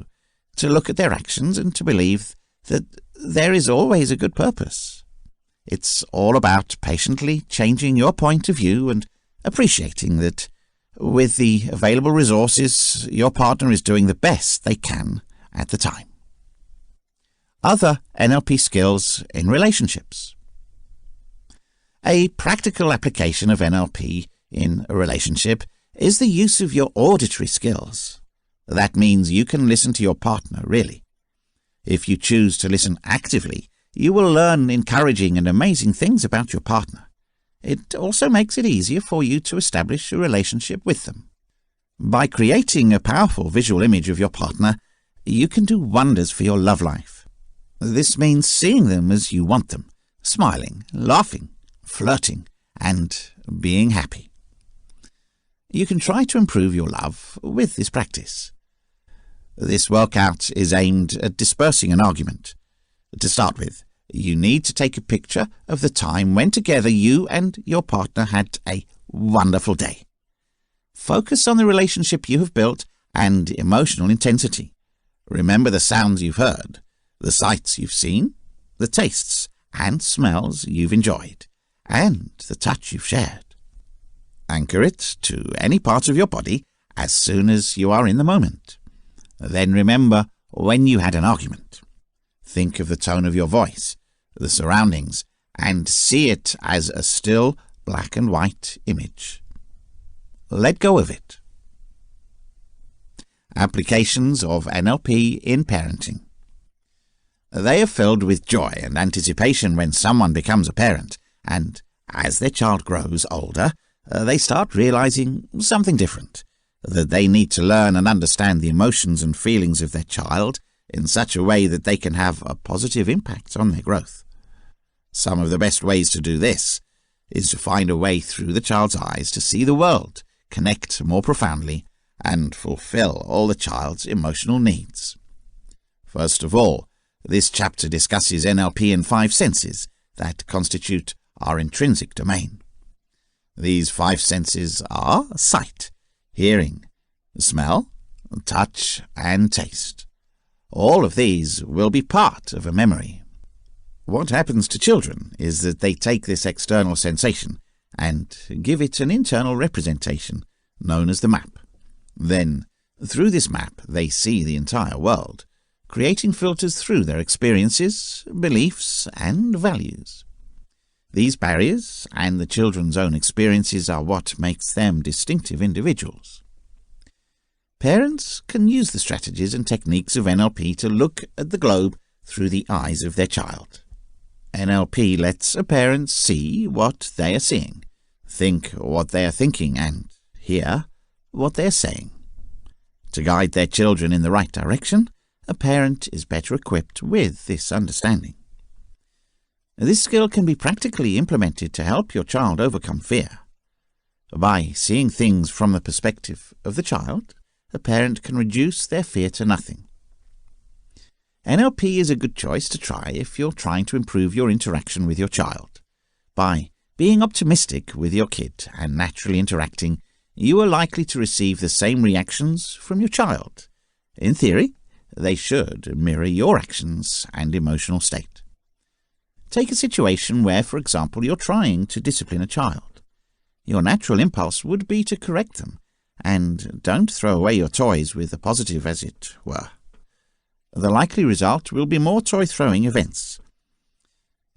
to look at their actions and to believe that there is always a good purpose. It's all about patiently changing your point of view and appreciating that with the available resources, your partner is doing the best they can at the time. Other NLP skills in relationships. A practical application of NLP in a relationship is the use of your auditory skills. That means you can listen to your partner, really. If you choose to listen actively, you will learn encouraging and amazing things about your partner. It also makes it easier for you to establish a relationship with them. By creating a powerful visual image of your partner, you can do wonders for your love life. This means seeing them as you want them, smiling, laughing, flirting, and being happy. You can try to improve your love with this practice. This workout is aimed at dispersing an argument. To start with, you need to take a picture of the time when together you and your partner had a wonderful day. Focus on the relationship you have built and emotional intensity. Remember the sounds you've heard, the sights you've seen, the tastes and smells you've enjoyed, and the touch you've shared. Anchor it to any part of your body as soon as you are in the moment. Then remember when you had an argument. Think of the tone of your voice, the surroundings, and see it as a still black and white image. Let go of it. Applications of NLP in parenting. They are filled with joy and anticipation when someone becomes a parent, and as their child grows older, they start realizing something different, that they need to learn and understand the emotions and feelings of their child in such a way that they can have a positive impact on their growth. Some of the best ways to do this is to find a way through the child's eyes to see the world, connect more profoundly, and fulfill all the child's emotional needs. First of all, this chapter discusses NLP and 5 senses that constitute our intrinsic domain. These 5 senses are sight, hearing, smell, touch, and taste. All of these will be part of a memory. What happens to children is that they take this external sensation and give it an internal representation known as the map. Then, through this map, they see the entire world, creating filters through their experiences, beliefs, and values. These barriers and the children's own experiences are what makes them distinctive individuals. Parents can use the strategies and techniques of NLP to look at the globe through the eyes of their child. NLP lets a parent see what they are seeing, think what they are thinking, and hear what they're saying. To guide their children in the right direction, a parent is better equipped with this understanding. This skill can be practically implemented to help your child overcome fear. By seeing things from the perspective of the child, a parent can reduce their fear to nothing. NLP is a good choice to try if you're trying to improve your interaction with your child. By being optimistic with your kid and naturally interacting, you are likely to receive the same reactions from your child. In theory, they should mirror your actions and emotional state. Take a situation where, for example, you're trying to discipline a child. Your natural impulse would be to correct them, and don't throw away your toys with a positive, as it were. The likely result will be more toy-throwing events.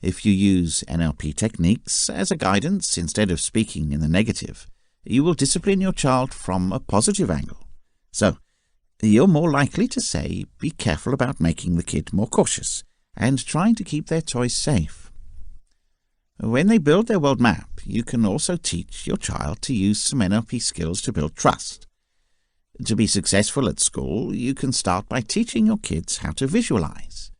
If you use NLP techniques as a guidance instead of speaking in the negative, you will discipline your child from a positive angle. So, you're more likely to say, be careful about making the kid more cautious and trying to keep their toys safe. When they build their world map, you can also teach your child to use some NLP skills to build trust. To be successful at school, you can start by teaching your kids how to visualize.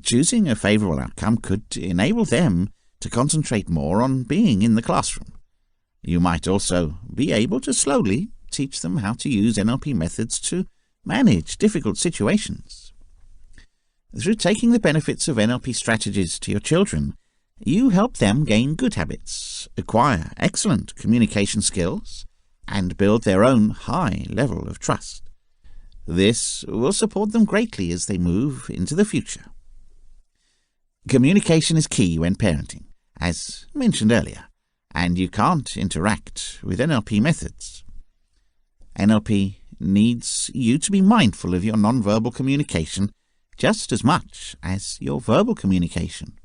Choosing a favorable outcome could enable them to concentrate more on being in the classroom. You might also be able to slowly teach them how to use NLP methods to manage difficult situations. Through taking the benefits of NLP strategies to your children, you help them gain good habits, acquire excellent communication skills, and build their own high level of trust. This will support them greatly as they move into the future. Communication is key when parenting, as mentioned earlier, and you can't interact with NLP methods. NLP needs you to be mindful of your nonverbal communication just as much as your verbal communication.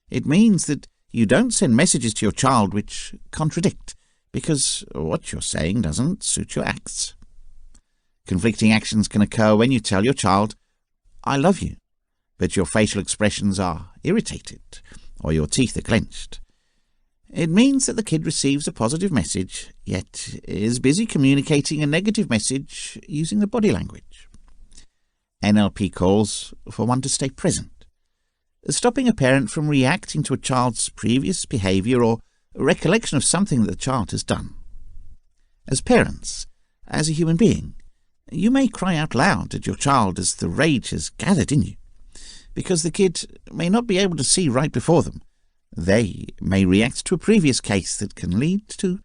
It means that you don't send messages to your child which contradict, because what you're saying doesn't suit your acts. Conflicting actions can occur when you tell your child, "I love you," but your facial expressions are irritated or your teeth are clenched. It means that the kid receives a positive message, yet is busy communicating a negative message using the body language. NLP calls for one to stay present, stopping a parent from reacting to a child's previous behavior or a recollection of something that the child has done. As parents, as a human being, you may cry out loud at your child as the rage has gathered in you, because the kid may not be able to see right before them. They may react to a previous case that can lead to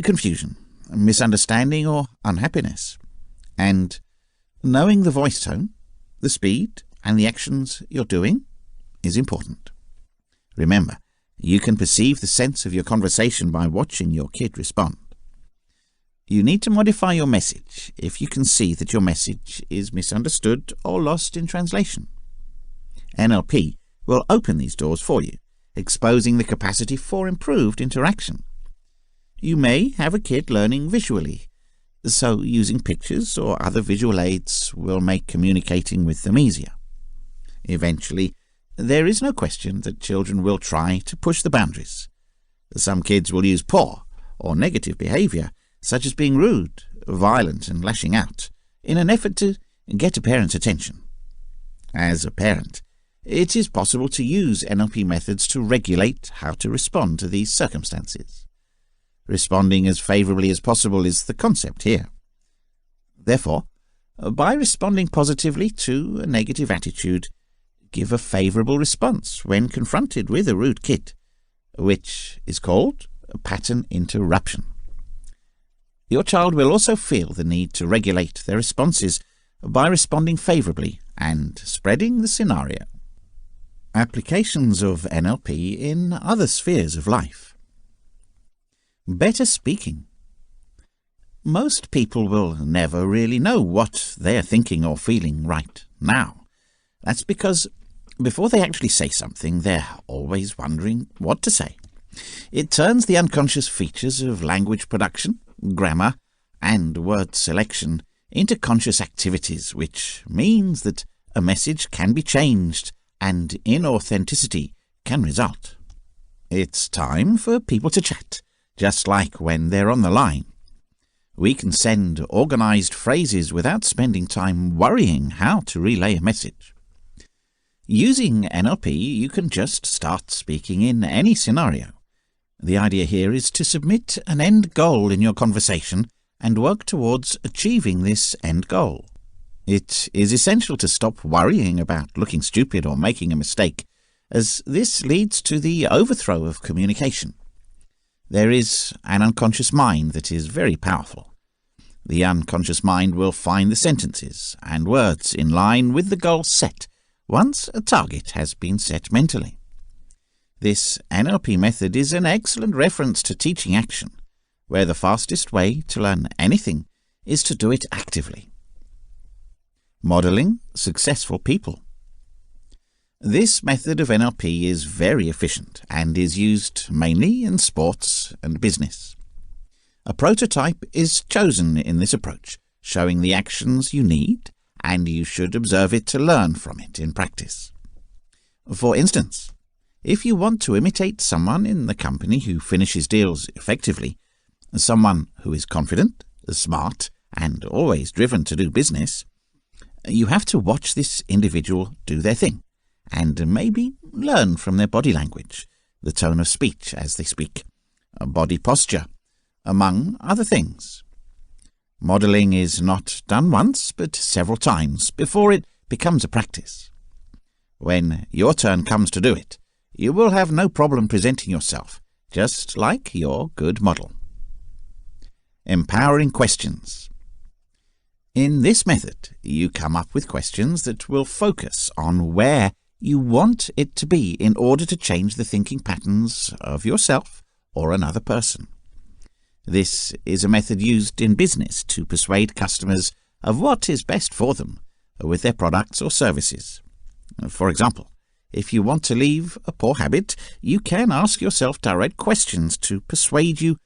confusion, misunderstanding, or unhappiness. And knowing the voice tone, the speed, and the actions you're doing is important. Remember, you can perceive the sense of your conversation by watching your kid respond. You need to modify your message if you can see that your message is misunderstood or lost in translation. NLP will open these doors for you, exposing the capacity for improved interaction. You may have a kid learning visually, so using pictures or other visual aids will make communicating with them easier. Eventually, there is no question that children will try to push the boundaries. Some kids will use poor or negative behavior, such as being rude, violent, and lashing out, in an effort to get a parent's attention. As a parent, it is possible to use NLP methods to regulate how to respond to these circumstances. Responding as favorably as possible is the concept here. Therefore, by responding positively to a negative attitude, give a favorable response when confronted with a rude kid, which is called a pattern interruption. Your child will also feel the need to regulate their responses by responding favorably and spreading the scenario. Applications of NLP in other spheres of life. Better speaking. Most people will never really know what they're thinking or feeling right now. That's because before they actually say something, they're always wondering what to say. It turns the unconscious features of language production, grammar, and word selection into conscious activities, which means that a message can be changed and inauthenticity can result. It's time for people to chat, just like when they're on the line. We can send organized phrases without spending time worrying how to relay a message. Using NLP, you can just start speaking in any scenario. The idea here is to submit an end goal in your conversation and work towards achieving this end goal. It is essential to stop worrying about looking stupid or making a mistake, as this leads to the overthrow of communication. There is an unconscious mind that is very powerful. The unconscious mind will find the sentences and words in line with the goal set once a target has been set mentally. This NLP method is an excellent reference to teaching action, where the fastest way to learn anything is to do it actively. Modeling successful people. This method of NLP is very efficient and is used mainly in sports and business. A prototype is chosen in this approach, showing the actions you need, and you should observe it to learn from it in practice. For instance, if you want to imitate someone in the company who finishes deals effectively, someone who is confident, smart, and always driven to do business, you have to watch this individual do their thing, and maybe learn from their body language, the tone of speech as they speak, body posture, among other things. Modeling is not done once, but several times before it becomes a practice. When your turn comes to do it, you will have no problem presenting yourself, just like your good model. Empowering questions. In this method, you come up with questions that will focus on where you want it to be in order to change the thinking patterns of yourself or another person. This is a method used in business to persuade customers of what is best for them with their products or services. For example, if you want to leave a poor habit, you can ask yourself direct questions to persuade you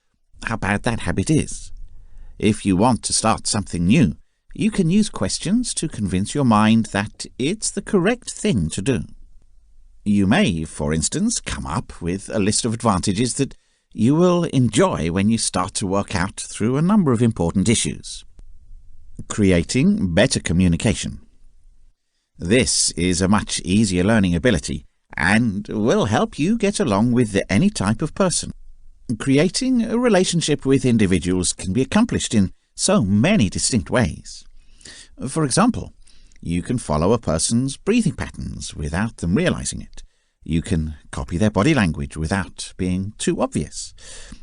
how bad that habit is. If you want to start something new, you can use questions to convince your mind that it's the correct thing to do. You may, for instance, come up with a list of advantages that you will enjoy when you start to work out through a number of important issues. Creating better communication. This is a much easier learning ability and will help you get along with any type of person. Creating a relationship with individuals can be accomplished in so many distinct ways. For example, you can follow a person's breathing patterns without them realizing it. You can copy their body language without being too obvious.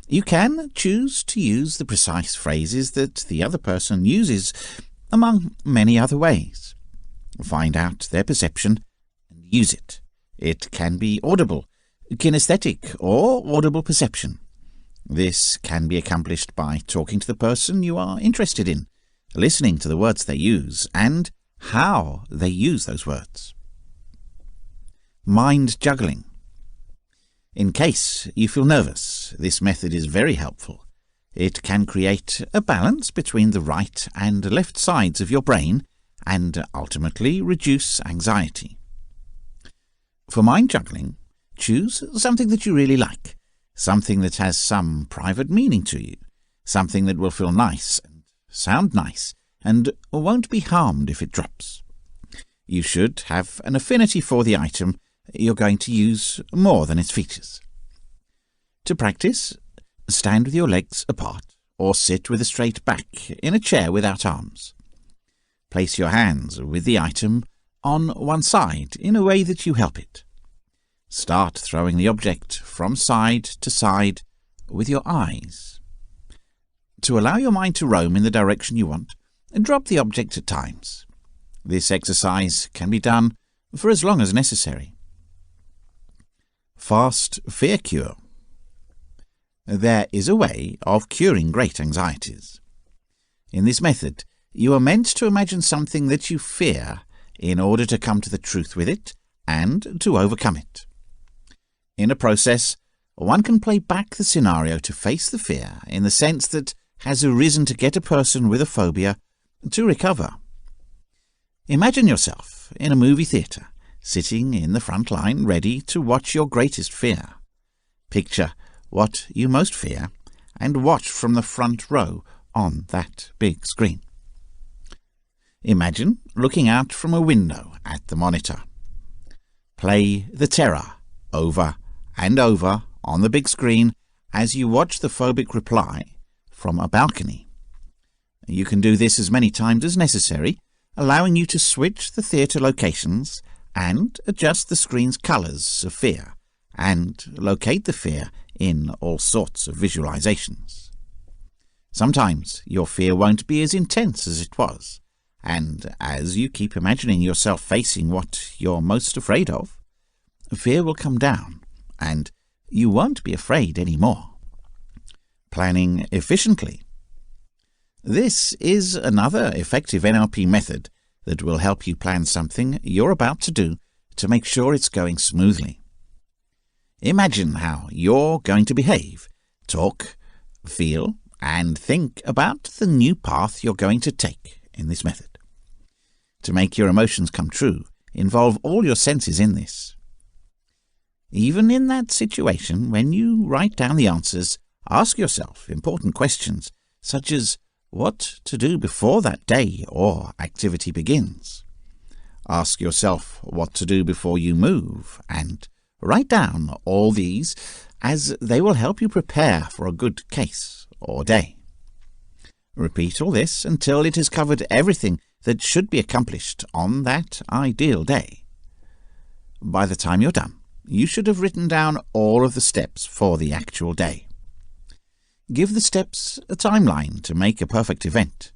You can choose to use the precise phrases that the other person uses, among many other ways. Find out their perception and use it. It can be audible, kinesthetic, or audible perception. This can be accomplished by talking to the person you are interested in, listening to the words they use, and how they use those words. Mind juggling. In case you feel nervous, this method is very helpful. It can create a balance between the right and left sides of your brain and ultimately reduce anxiety. For mind juggling, choose something that you really like, something that has some private meaning to you, something that will feel nice and sound nice and won't be harmed if it drops. You should have an affinity for the item you're going to use more than its features. To practice, stand with your legs apart or sit with a straight back in a chair without arms. Place your hands with the item on one side in a way that you help it. Start throwing the object from side to side with your eyes. To allow your mind to roam in the direction you want, drop the object at times. This exercise can be done for as long as necessary. Fast fear cure. There is a way of curing great anxieties. In this method, you are meant to imagine something that you fear in order to come to the truth with it and to overcome it. In a process, one can play back the scenario to face the fear in the sense that has arisen to get a person with a phobia to recover. Imagine yourself in a movie theatre, sitting in the front line ready to watch your greatest fear. Picture what you most fear and watch from the front row on that big screen. Imagine looking out from a window at the monitor. Play the terror over and over on the big screen as you watch the phobic reply from a balcony. You can do this as many times as necessary, allowing you to switch the theatre locations and adjust the screen's colours of fear and locate the fear in all sorts of visualizations. Sometimes your fear won't be as intense as it was, and as you keep imagining yourself facing what you're most afraid of, fear will come down and you won't be afraid anymore. Planning efficiently. This is another effective NLP method that will help you plan something you're about to do to make sure it's going smoothly. Imagine how you're going to behave, talk, feel, and think about the new path you're going to take in this method. To make your emotions come true, involve all your senses in this. Even in that situation, when you write down the answers, ask yourself important questions, such as what to do before that day or activity begins. Ask yourself what to do before you move, and write down all these, as they will help you prepare for a good case or day. Repeat all this until it has covered everything that should be accomplished on that ideal day. By the time you're done, you should have written down all of the steps for the actual day. Give the steps a timeline to make a perfect event.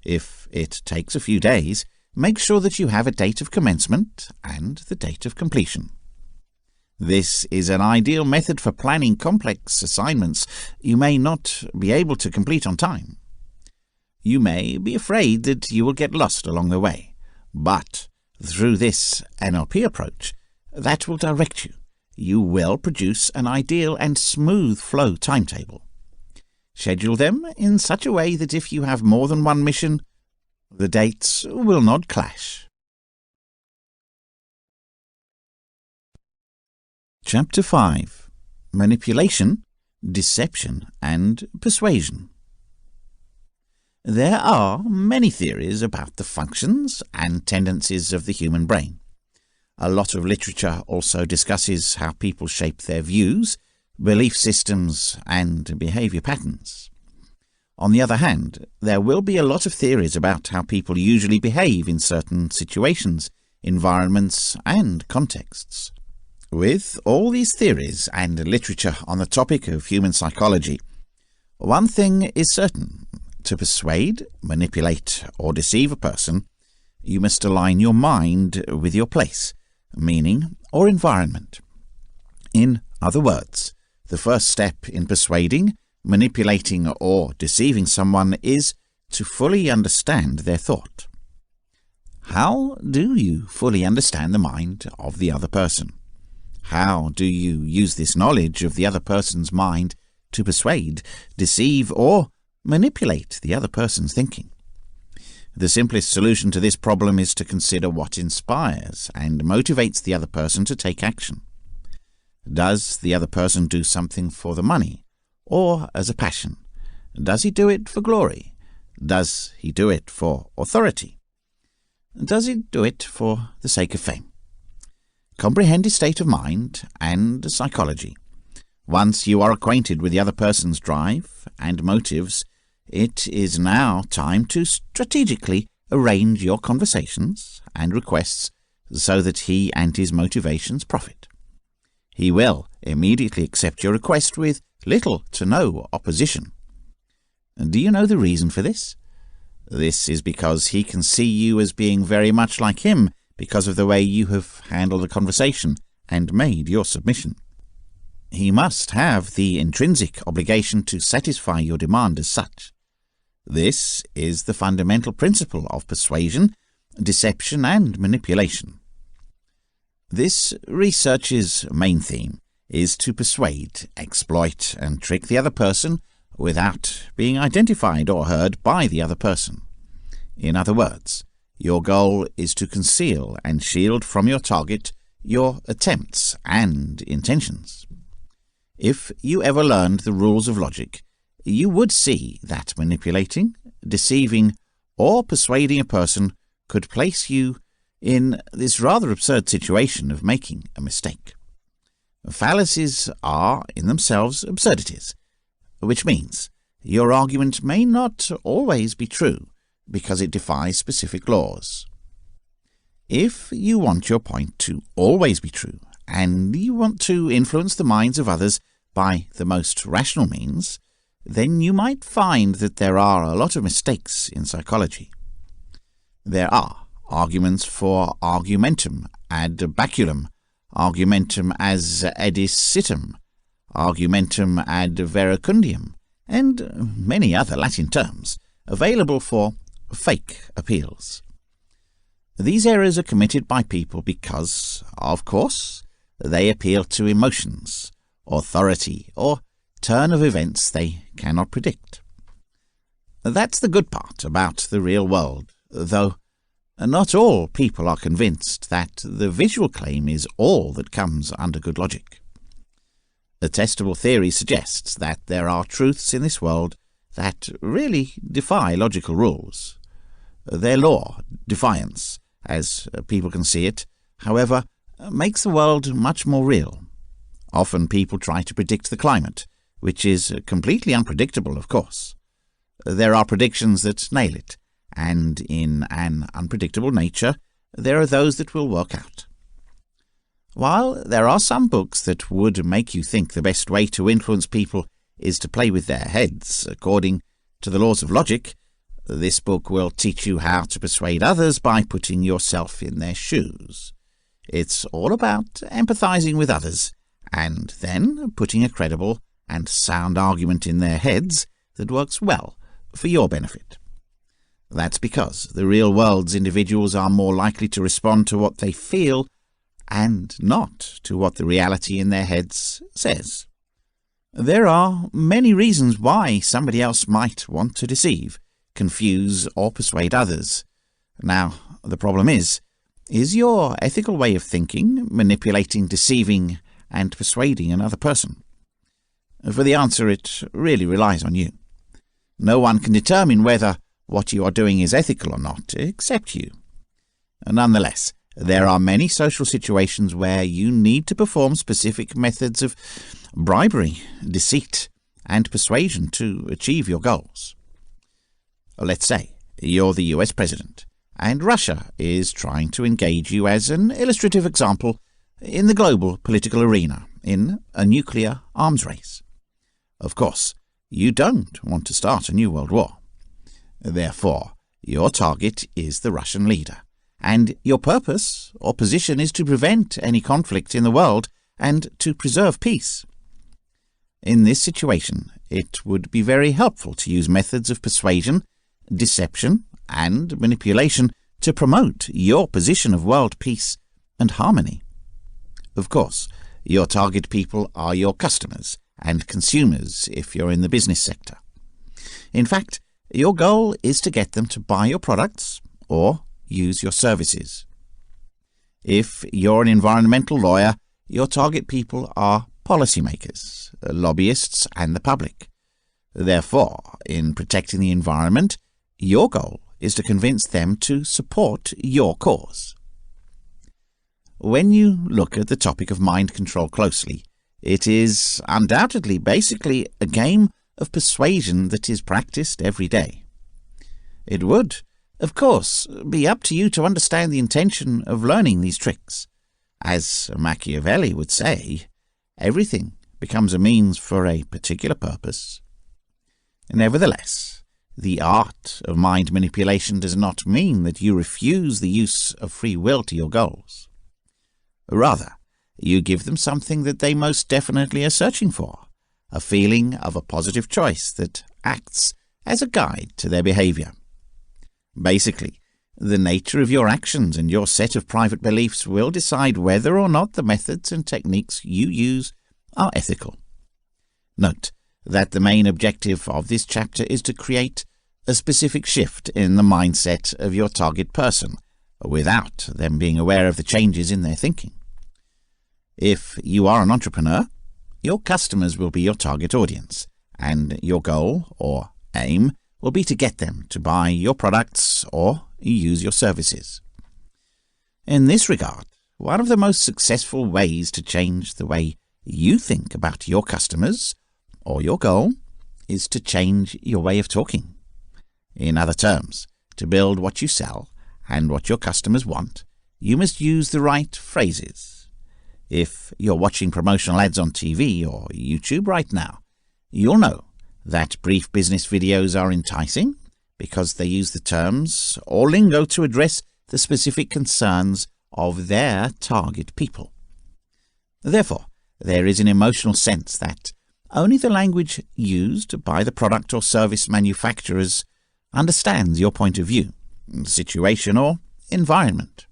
If it takes a few days, make sure that you have a date of commencement and the date of completion. This is an ideal method for planning complex assignments you may not be able to complete on time. You may be afraid that you will get lost along the way, but through this NLP approach, that will direct you. You will produce an ideal and smooth flow timetable. Schedule them in such a way that if you have more than one mission, the dates will not clash. Chapter 5. Manipulation, Deception and Persuasion. There are many theories about the functions and tendencies of the human brain. A lot of literature also discusses how people shape their views, belief systems, and behavior patterns. On the other hand, there will be a lot of theories about how people usually behave in certain situations, environments, and contexts. With all these theories and literature on the topic of human psychology, one thing is certain. To persuade, manipulate, or deceive a person, you must align your mind with your place, meaning, or environment. In other words, the first step in persuading, manipulating, or deceiving someone is to fully understand their thought. How do you fully understand the mind of the other person? How do you use this knowledge of the other person's mind to persuade, deceive, or manipulate the other person's thinking? The simplest solution to this problem is to consider what inspires and motivates the other person to take action. Does the other person do something for the money or as a passion? Does he do it for glory? Does he do it for authority? Does he do it for the sake of fame? Comprehend his state of mind and psychology. Once you are acquainted with the other person's drive and motives, it is now time to strategically arrange your conversations and requests so that he and his motivations profit. He will immediately accept your request with little to no opposition. Do you know the reason for this? This is because he can see you as being very much like him because of the way you have handled the conversation and made your submission. He must have the intrinsic obligation to satisfy your demand as such. This is the fundamental principle of persuasion, deception, and manipulation. This research's main theme is to persuade, exploit, and trick the other person without being identified or heard by the other person. In other words, your goal is to conceal and shield from your target your attempts and intentions. If you ever learned the rules of logic, you would see that manipulating, deceiving, or persuading a person could place you in this rather absurd situation of making a mistake. Fallacies are, in themselves, absurdities, which means your argument may not always be true because it defies specific laws. If you want your point to always be true, and you want to influence the minds of others by the most rational means, then you might find that there are a lot of mistakes in psychology. There are arguments for argumentum ad baculum, argumentum as edicitum, argumentum ad verecundium, and many other Latin terms available for fake appeals. These errors are committed by people because, of course, they appeal to emotions, authority, or turn of events they cannot predict. That's the good part about the real world, though not all people are convinced that the visual claim is all that comes under good logic. A testable theory suggests that there are truths in this world that really defy logical rules. Their law, defiance, as people can see it, however, makes the world much more real. Often people try to predict the climate, which is completely unpredictable, of course. There are predictions that nail it, and in an unpredictable nature, there are those that will work out. While there are some books that would make you think the best way to influence people is to play with their heads according to the laws of logic, this book will teach you how to persuade others by putting yourself in their shoes. It's all about empathizing with others, and then putting a credible and sound argument in their heads that works well for your benefit. That's because the real world's individuals are more likely to respond to what they feel and not to what the reality in their heads says. There are many reasons why somebody else might want to deceive, confuse, or persuade others. Now, the problem is your ethical way of thinking manipulating, deceiving, and persuading another person? For the answer, it really relies on you. No one can determine whether what you are doing is ethical or not, except you. Nonetheless, there are many social situations where you need to perform specific methods of bribery, deceit, and persuasion to achieve your goals. Let's say you're the US president, and Russia is trying to engage you as an illustrative example in the global political arena in a nuclear arms race. Of course, you don't want to start a new world war. Therefore, your target is the Russian leader, and your purpose or position is to prevent any conflict in the world and to preserve peace. In this situation, it would be very helpful to use methods of persuasion, deception, and manipulation to promote your position of world peace and harmony. Of course, your target people are your customers and consumers if you're in the business sector. In fact, your goal is to get them to buy your products or use your services. If you're an environmental lawyer, your target people are policymakers, lobbyists, and the public. Therefore, in protecting the environment, your goal is to convince them to support your cause. When you look at the topic of mind control closely, it is undoubtedly basically a game of persuasion that is practiced every day. It would, of course, be up to you to understand the intention of learning these tricks. As Machiavelli would say, everything becomes a means for a particular purpose. Nevertheless, the art of mind manipulation does not mean that you refuse the use of free will to your goals. Rather, you give them something that they most definitely are searching for, a feeling of a positive choice that acts as a guide to their behavior. Basically, the nature of your actions and your set of private beliefs will decide whether or not the methods and techniques you use are ethical. Note that the main objective of this chapter is to create a specific shift in the mindset of your target person, without them being aware of the changes in their thinking. If you are an entrepreneur, your customers will be your target audience, and your goal or aim will be to get them to buy your products or use your services. In this regard, one of the most successful ways to change the way you think about your customers or your goal is to change your way of talking. In other terms, to build what you sell and what your customers want, you must use the right phrases. If you're watching promotional ads on TV or YouTube right now, you'll know that brief business videos are enticing because they use the terms or lingo to address the specific concerns of their target people. Therefore, there is an emotional sense that only the language used by the product or service manufacturers understands your point of view, situation, or environment.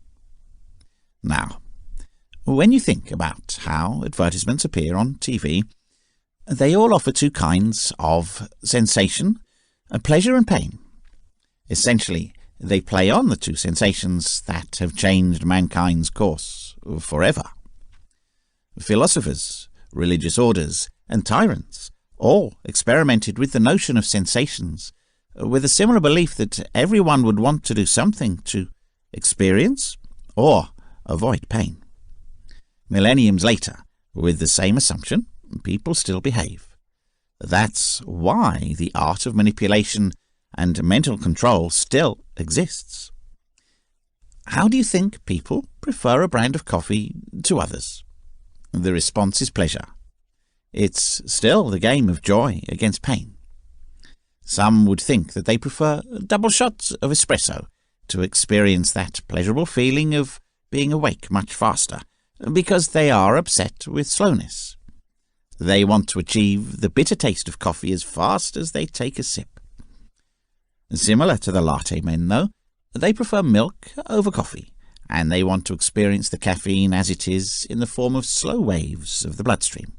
Now, when you think about how advertisements appear on TV, they all offer two kinds of sensation, pleasure and pain. Essentially, they play on the two sensations that have changed mankind's course forever. Philosophers, religious orders, and tyrants all experimented with the notion of sensations, with a similar belief that everyone would want to do something to experience or avoid pain. Millenniums later, with the same assumption, people still behave. That's why the art of manipulation and mental control still exists. How do you think people prefer a brand of coffee to others? The response is pleasure. It's still the game of joy against pain. Some would think that they prefer double shots of espresso to experience that pleasurable feeling of being awake much faster, because they are upset with slowness. They want to achieve the bitter taste of coffee as fast as they take a sip. Similar to the latte men, though, they prefer milk over coffee, and they want to experience the caffeine as it is in the form of slow waves of the bloodstream.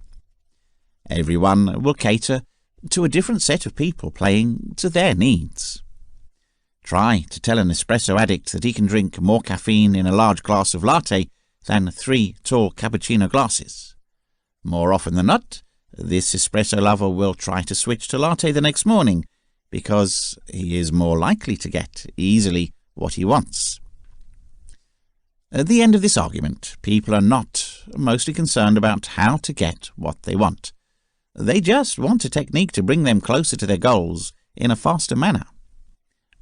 Everyone will cater to a different set of people playing to their needs. Try to tell an espresso addict that he can drink more caffeine in a large glass of latte than 3 tall cappuccino glasses. More often than not, this espresso lover will try to switch to latte the next morning, because he is more likely to get easily what he wants. At the end of this argument, people are not mostly concerned about how to get what they want. They just want a technique to bring them closer to their goals in a faster manner.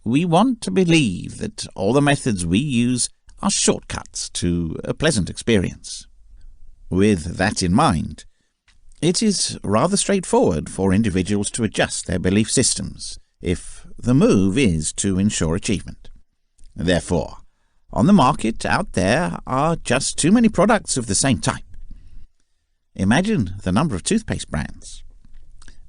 We want to believe that all the methods we use are shortcuts to a pleasant experience. With that in mind, it is rather straightforward for individuals to adjust their belief systems if the move is to ensure achievement. Therefore, on the market out there are just too many products of the same type. Imagine the number of toothpaste brands.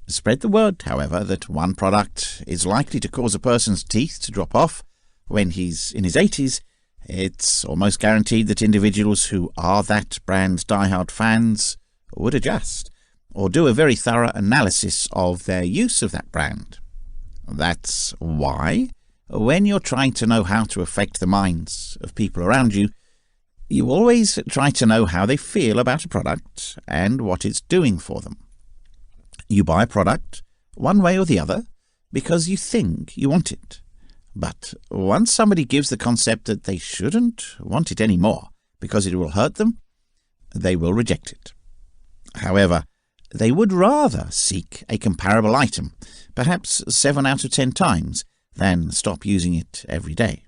Spread the word, however, that one product is likely to cause a person's teeth to drop off when he's in his 80s. It's almost guaranteed that individuals who are that brand's diehard fans would adjust or do a very thorough analysis of their use of that brand. That's why, when you're trying to know how to affect the minds of people around you, you always try to know how they feel about a product and what it's doing for them. You buy a product, one way or the other, because you think you want it. But once somebody gives the concept that they shouldn't want it anymore because it will hurt them, they will reject it. However, they would rather seek a comparable item, perhaps 7 out of 10 times, than stop using it every day.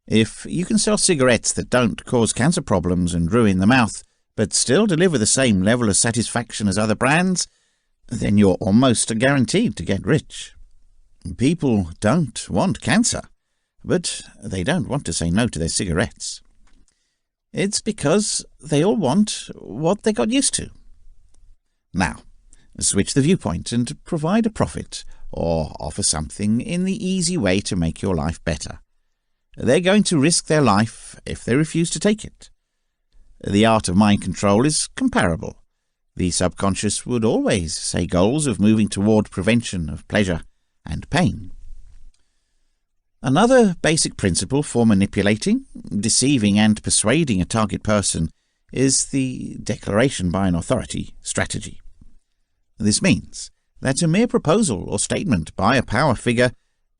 If you can sell cigarettes that don't cause cancer problems and ruin the mouth, but still deliver the same level of satisfaction as other brands, then you're almost guaranteed to get rich. People don't want cancer, but they don't want to say no to their cigarettes. It's because they all want what they got used to. Now, switch the viewpoint and provide a profit, or offer something in the easy way to make your life better. They're going to risk their life if they refuse to take it. The art of mind control is comparable. The subconscious would always say goals of moving toward prevention of pleasure and pain. Another basic principle for manipulating, deceiving and persuading a target person is the declaration by an authority strategy. This means that a mere proposal or statement by a power figure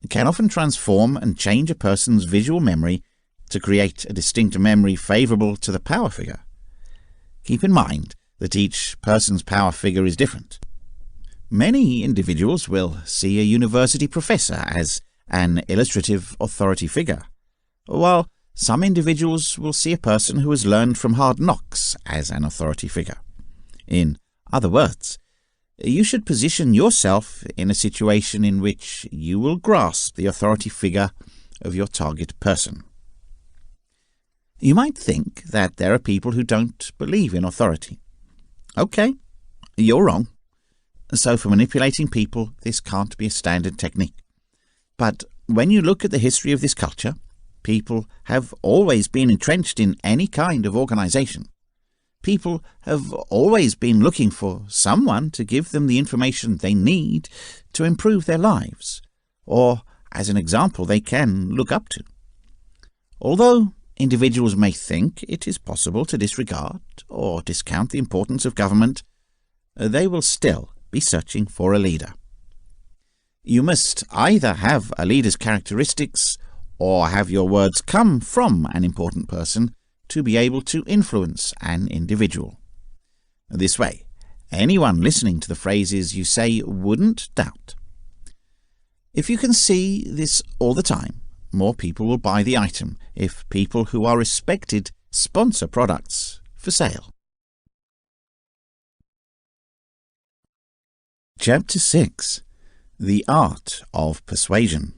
can often transform and change a person's visual memory to create a distinct memory favourable to the power figure. Keep in mind that each person's power figure is different. Many individuals will see a university professor as an illustrative authority figure, while some individuals will see a person who has learned from hard knocks as an authority figure. In other words, you should position yourself in a situation in which you will grasp the authority figure of your target person. You might think that there are people who don't believe in authority. Okay, you're wrong. So for manipulating people, this can't be a standard technique. But when you look at the history of this culture, people have always been entrenched in any kind of organization. People have always been looking for someone to give them the information they need to improve their lives, or as an example they can look up to. Although individuals may think it is possible to disregard or discount the importance of government, they will still be searching for a leader. You must either have a leader's characteristics or have your words come from an important person to be able to influence an individual. This way, anyone listening to the phrases you say wouldn't doubt. If you can see this all the time, more people will buy the item if people who are respected sponsor products for sale. Chapter 6. The Art of Persuasion.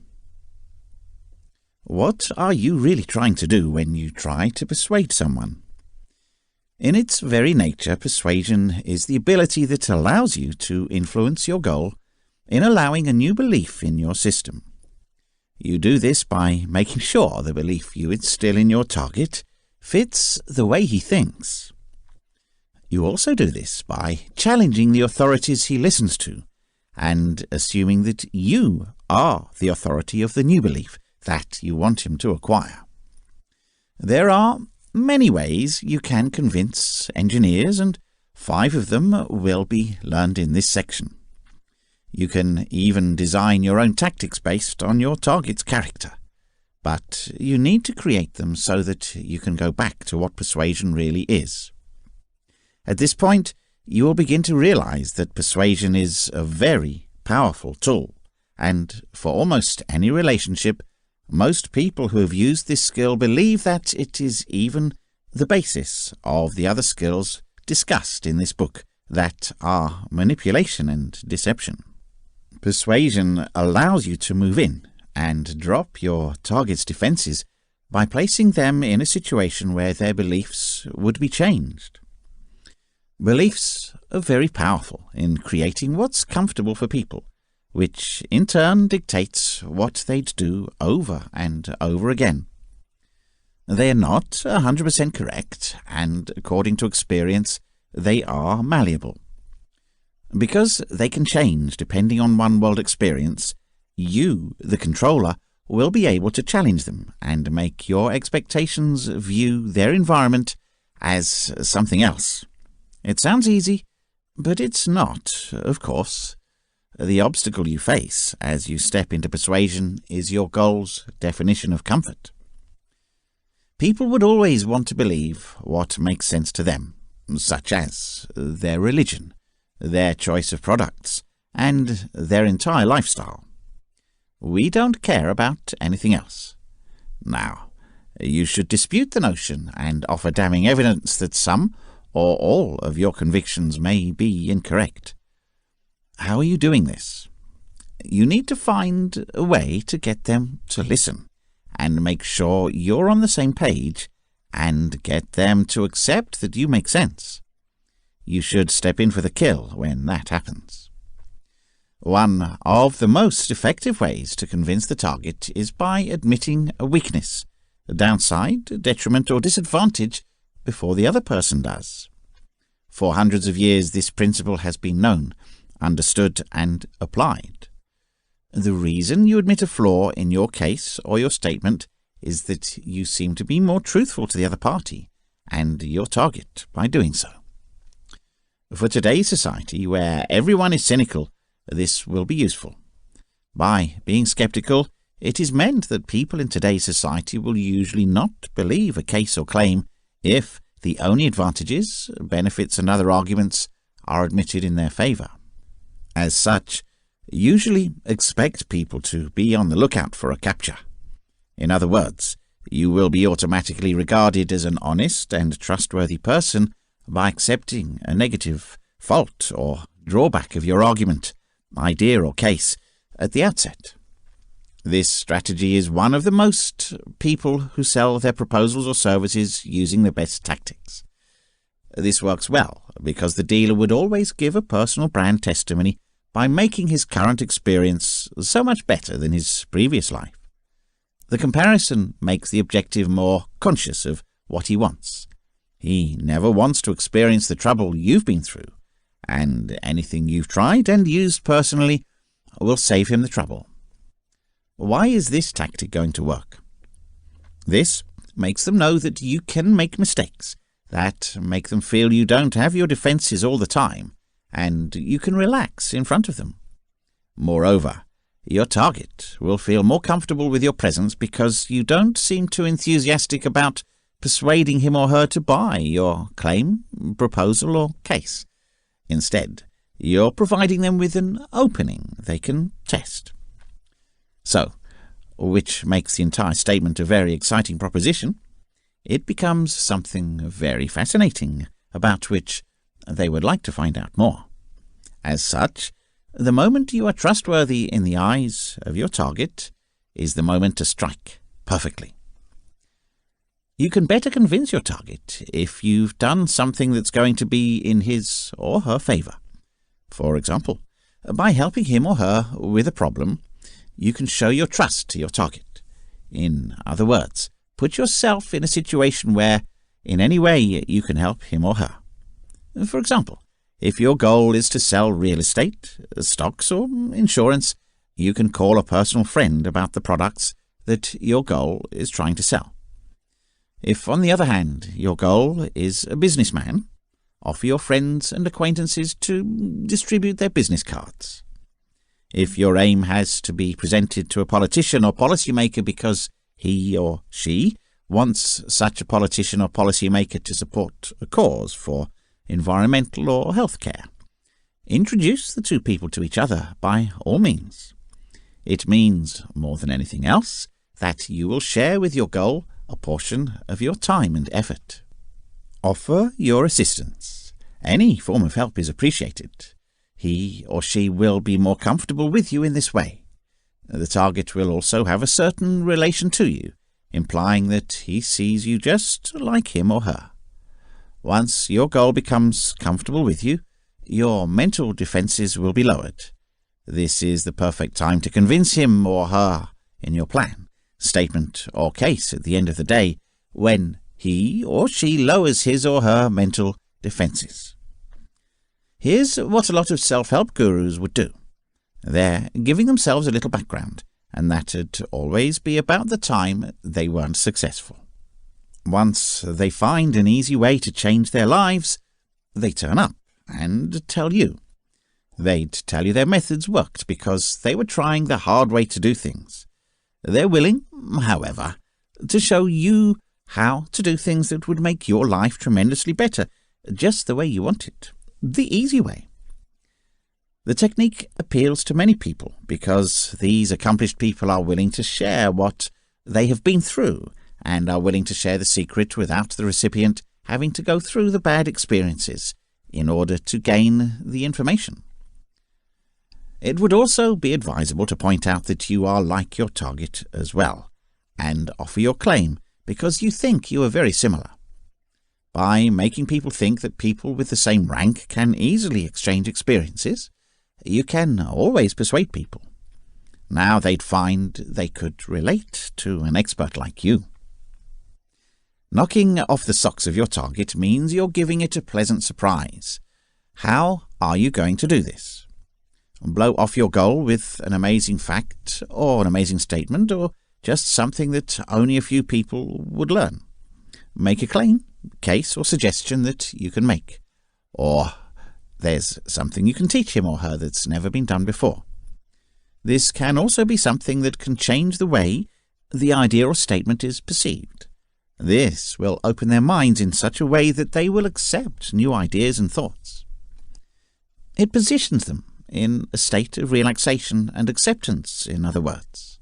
What are you really trying to do when you try to persuade someone? In its very nature, persuasion is the ability that allows you to influence your goal in allowing a new belief in your system. You do this by making sure the belief you instill in your target fits the way he thinks. You also do this by challenging the authorities he listens to and assuming that you are the authority of the new belief that you want him to acquire. There are many ways you can convince engineers, and 5 of them will be learned in this section. You can even design your own tactics based on your target's character, but you need to create them so that you can go back to what persuasion really is. At this point, you will begin to realize that persuasion is a very powerful tool, and for almost any relationship, most people who have used this skill believe that it is even the basis of the other skills discussed in this book that are manipulation and deception. Persuasion allows you to move in and drop your target's defenses by placing them in a situation where their beliefs would be changed. Beliefs are very powerful in creating what's comfortable for people, which in turn dictates what they'd do over and over again. They are not 100% correct, and according to experience, they are malleable. Because they can change depending on one-world experience, you, the controller, will be able to challenge them and make your expectations view their environment as something else. It sounds easy, but it's not, of course. The obstacle you face as you step into persuasion is your goal's definition of comfort. People would always want to believe what makes sense to them, such as their religion, their choice of products, and their entire lifestyle. We don't care about anything else. Now, you should dispute the notion and offer damning evidence that some or all of your convictions may be incorrect. How are you doing this? You need to find a way to get them to listen and make sure you're on the same page and get them to accept that you make sense. You should step in for the kill when that happens. One of the most effective ways to convince the target is by admitting a weakness, a downside, a detriment, or disadvantage before the other person does. For hundreds of years, this principle has been known, understood, and applied. The reason you admit a flaw in your case or your statement is that you seem to be more truthful to the other party and your target by doing so. For today's society, where everyone is cynical, this will be useful. By being skeptical, it is meant that people in today's society will usually not believe a case or claim if the only advantages, benefits and other arguments are admitted in their favour. As such, usually expect people to be on the lookout for a capture. In other words, you will be automatically regarded as an honest and trustworthy person by accepting a negative, fault or drawback of your argument, idea or case at the outset. This strategy is one of the most people who sell their proposals or services using the best tactics. This works well because the dealer would always give a personal brand testimony by making his current experience so much better than his previous life. The comparison makes the objective more conscious of what he wants. He never wants to experience the trouble you've been through, and anything you've tried and used personally will save him the trouble. Why is this tactic going to work? This makes them know that you can make mistakes, that make them feel you don't have your defences all the time, and you can relax in front of them. Moreover, your target will feel more comfortable with your presence because you don't seem too enthusiastic about persuading him or her to buy your claim, proposal or case. Instead, you're providing them with an opening they can test. So, which makes the entire statement a very exciting proposition, it becomes something very fascinating about which they would like to find out more. As such, the moment you are trustworthy in the eyes of your target is the moment to strike perfectly. You can better convince your target if you've done something that's going to be in his or her favour. For example, by helping him or her with a problem, you can show your trust to your target. In other words, put yourself in a situation where, in any way, you can help him or her. For example, if your goal is to sell real estate, stocks or insurance, you can call a personal friend about the products that your goal is trying to sell. If, on the other hand, your goal is a businessman, offer your friends and acquaintances to distribute their business cards. If your aim has to be presented to a politician or policymaker because he or she wants such a politician or policymaker to support a cause for environmental or health care, introduce the two people to each other by all means. It means, more than anything else, that you will share with your goal a portion of your time and effort. Offer your assistance. Any form of help is appreciated. He or she will be more comfortable with you in this way. The target will also have a certain relation to you, implying that he sees you just like him or her. Once your goal becomes comfortable with you, your mental defences will be lowered. This is the perfect time to convince him or her in your plan, statement or case at the end of the day, when he or she lowers his or her mental defences. Here's what a lot of self-help gurus would do. They're giving themselves a little background, and that'd always be about the time they weren't successful. Once they find an easy way to change their lives, they turn up and tell you. They'd tell you their methods worked because they were trying the hard way to do things. They're willing, however, to show you how to do things that would make your life tremendously better, just the way you want it, the easy way. The technique appeals to many people because these accomplished people are willing to share what they have been through and are willing to share the secret without the recipient having to go through the bad experiences in order to gain the information. It would also be advisable to point out that you are like your target as well, and offer your claim because you think you are very similar. By making people think that people with the same rank can easily exchange experiences, you can always persuade people. Now they'd find they could relate to an expert like you. Knocking off the socks of your target means you're giving it a pleasant surprise. How are you going to do this? Blow off your goal with an amazing fact or an amazing statement or just something that only a few people would learn. Make a claim, case or suggestion that you can make. Or There's something you can teach him or her that's never been done before. This can also be something that can change the way the idea or statement is perceived. This will open their minds in such a way that they will accept new ideas and thoughts. It positions them in a state of relaxation and acceptance, in other words.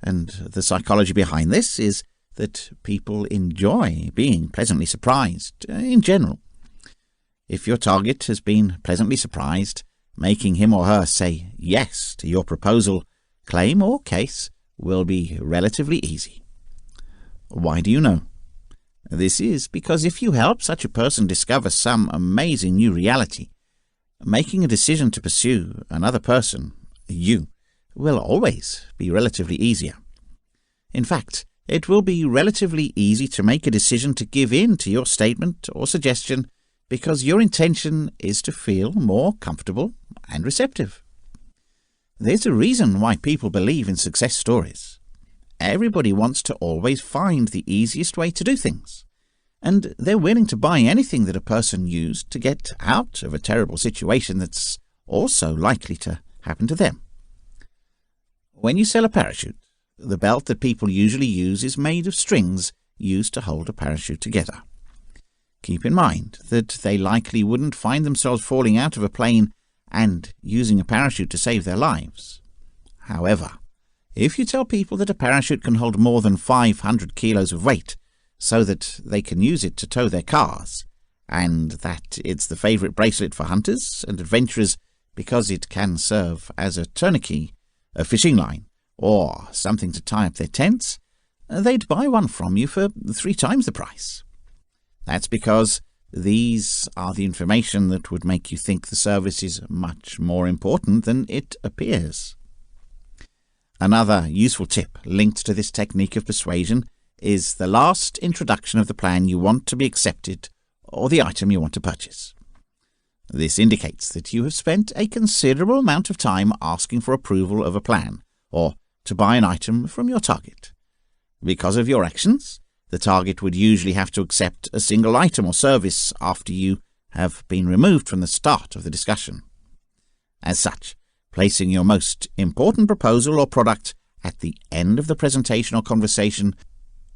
And the psychology behind this is that people enjoy being pleasantly surprised in general. If your target has been pleasantly surprised, making him or her say yes to your proposal, claim, or case will be relatively easy. Why do you know? This is because if you help such a person discover some amazing new reality, making a decision to pursue another person, you, will always be relatively easier. In fact, it will be relatively easy to make a decision to give in to your statement or suggestion because your intention is to feel more comfortable and receptive. There's a reason why people believe in success stories. Everybody wants to always find the easiest way to do things, and they're willing to buy anything that a person used to get out of a terrible situation that's also likely to happen to them. When you sell a parachute, the belt that people usually use is made of strings used to hold a parachute together. Keep in mind that they likely wouldn't find themselves falling out of a plane and using a parachute to save their lives. However, if you tell people that a parachute can hold more than 500 kilos of weight so that they can use it to tow their cars, and that it's the favorite bracelet for hunters and adventurers because it can serve as a tourniquet, a fishing line, or something to tie up their tents, they'd buy one from you for 3 times the price. That's because these are the information that would make you think the service is much more important than it appears. Another useful tip linked to this technique of persuasion is the last introduction of the plan you want to be accepted or the item you want to purchase. This indicates that you have spent a considerable amount of time asking for approval of a plan or to buy an item from your target. Because of your actions, the target would usually have to accept a single item or service after you have been removed from the start of the discussion. As such, placing your most important proposal or product at the end of the presentation or conversation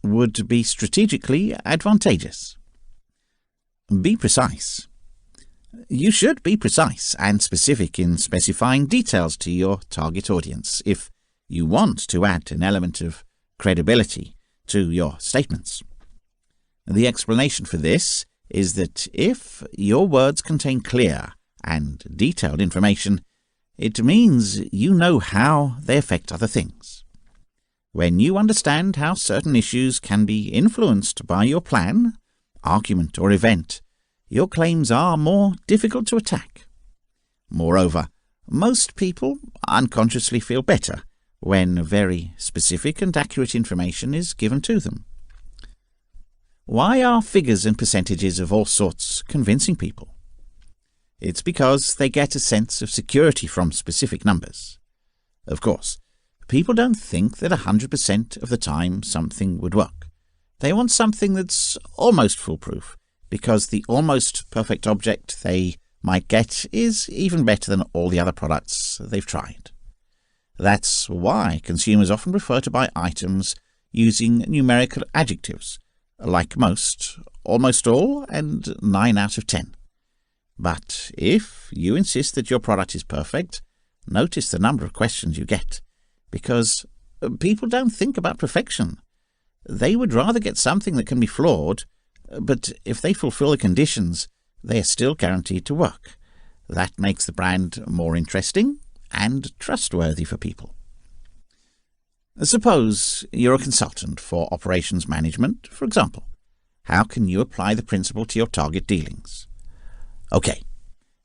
would be strategically advantageous. Be precise. You should be precise and specific in specifying details to your target audience if you want to add an element of credibility to your statements. The explanation for this is that if your words contain clear and detailed information, it means you know how they affect other things. When you understand how certain issues can be influenced by your plan, argument, or event, your claims are more difficult to attack. Moreover, most people unconsciously feel better when very specific and accurate information is given to them. Why are figures and percentages of all sorts convincing people? It's because they get a sense of security from specific numbers. Of course, people don't think that 100% of the time something would work. They want something that's almost foolproof, because the almost perfect object they might get is even better than all the other products they've tried. That's why consumers often prefer to buy items using numerical adjectives, like most, almost all, and 9 out of 10. But if you insist that your product is perfect, notice the number of questions you get, because people don't think about perfection. They would rather get something that can be flawed, but if they fulfill the conditions, they are still guaranteed to work. That makes the brand more interesting and trustworthy for people. Suppose you're a consultant for operations management, for example. How can you apply the principle to your target dealings? Okay,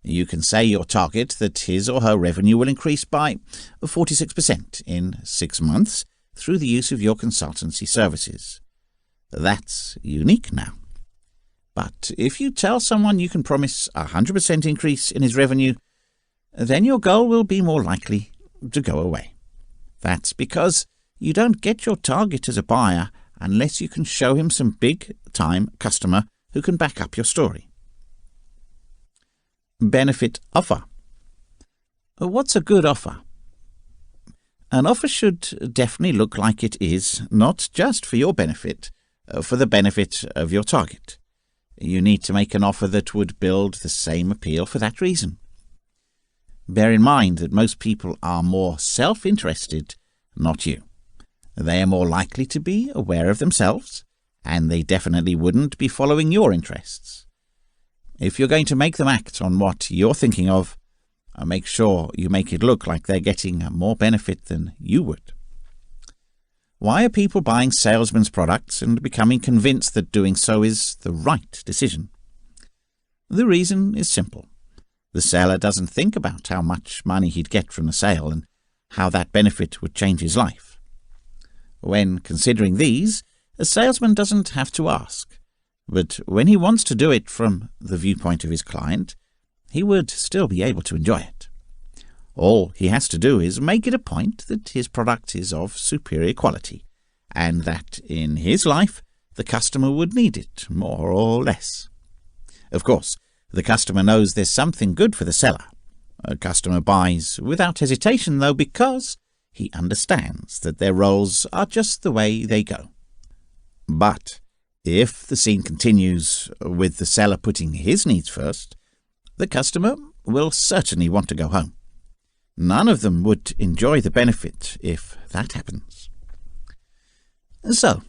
you can say your target that his or her revenue will increase by 46% in 6 months through the use of your consultancy services. That's unique now. But if you tell someone you can promise a 100% increase in his revenue, then your goal will be more likely to go away. That's because you don't get your target as a buyer unless you can show him some big-time customer who can back up your story. Benefit offer. What's a good offer? An offer should definitely look like it is not just for your benefit, for the benefit of your target. You need to make an offer that would build the same appeal for that reason. Bear in mind that most people are more self-interested, not you. They are more likely to be aware of themselves, and they definitely wouldn't be following your interests. If you're going to make them act on what you're thinking of, make sure you make it look like they're getting more benefit than you would. Why are people buying salesmen's products and becoming convinced that doing so is the right decision? The reason is simple. The seller doesn't think about how much money he'd get from the sale and how that benefit would change his life. When considering these, a salesman doesn't have to ask, but when he wants to do it from the viewpoint of his client, he would still be able to enjoy it. All he has to do is make it a point that his product is of superior quality, and that in his life the customer would need it more or less. Of course, the customer knows there's something good for the seller. A customer buys without hesitation, though, because he understands that their roles are just the way they go. But if the scene continues with the seller putting his needs first, the customer will certainly want to go home. None of them would enjoy the benefit if that happens. So,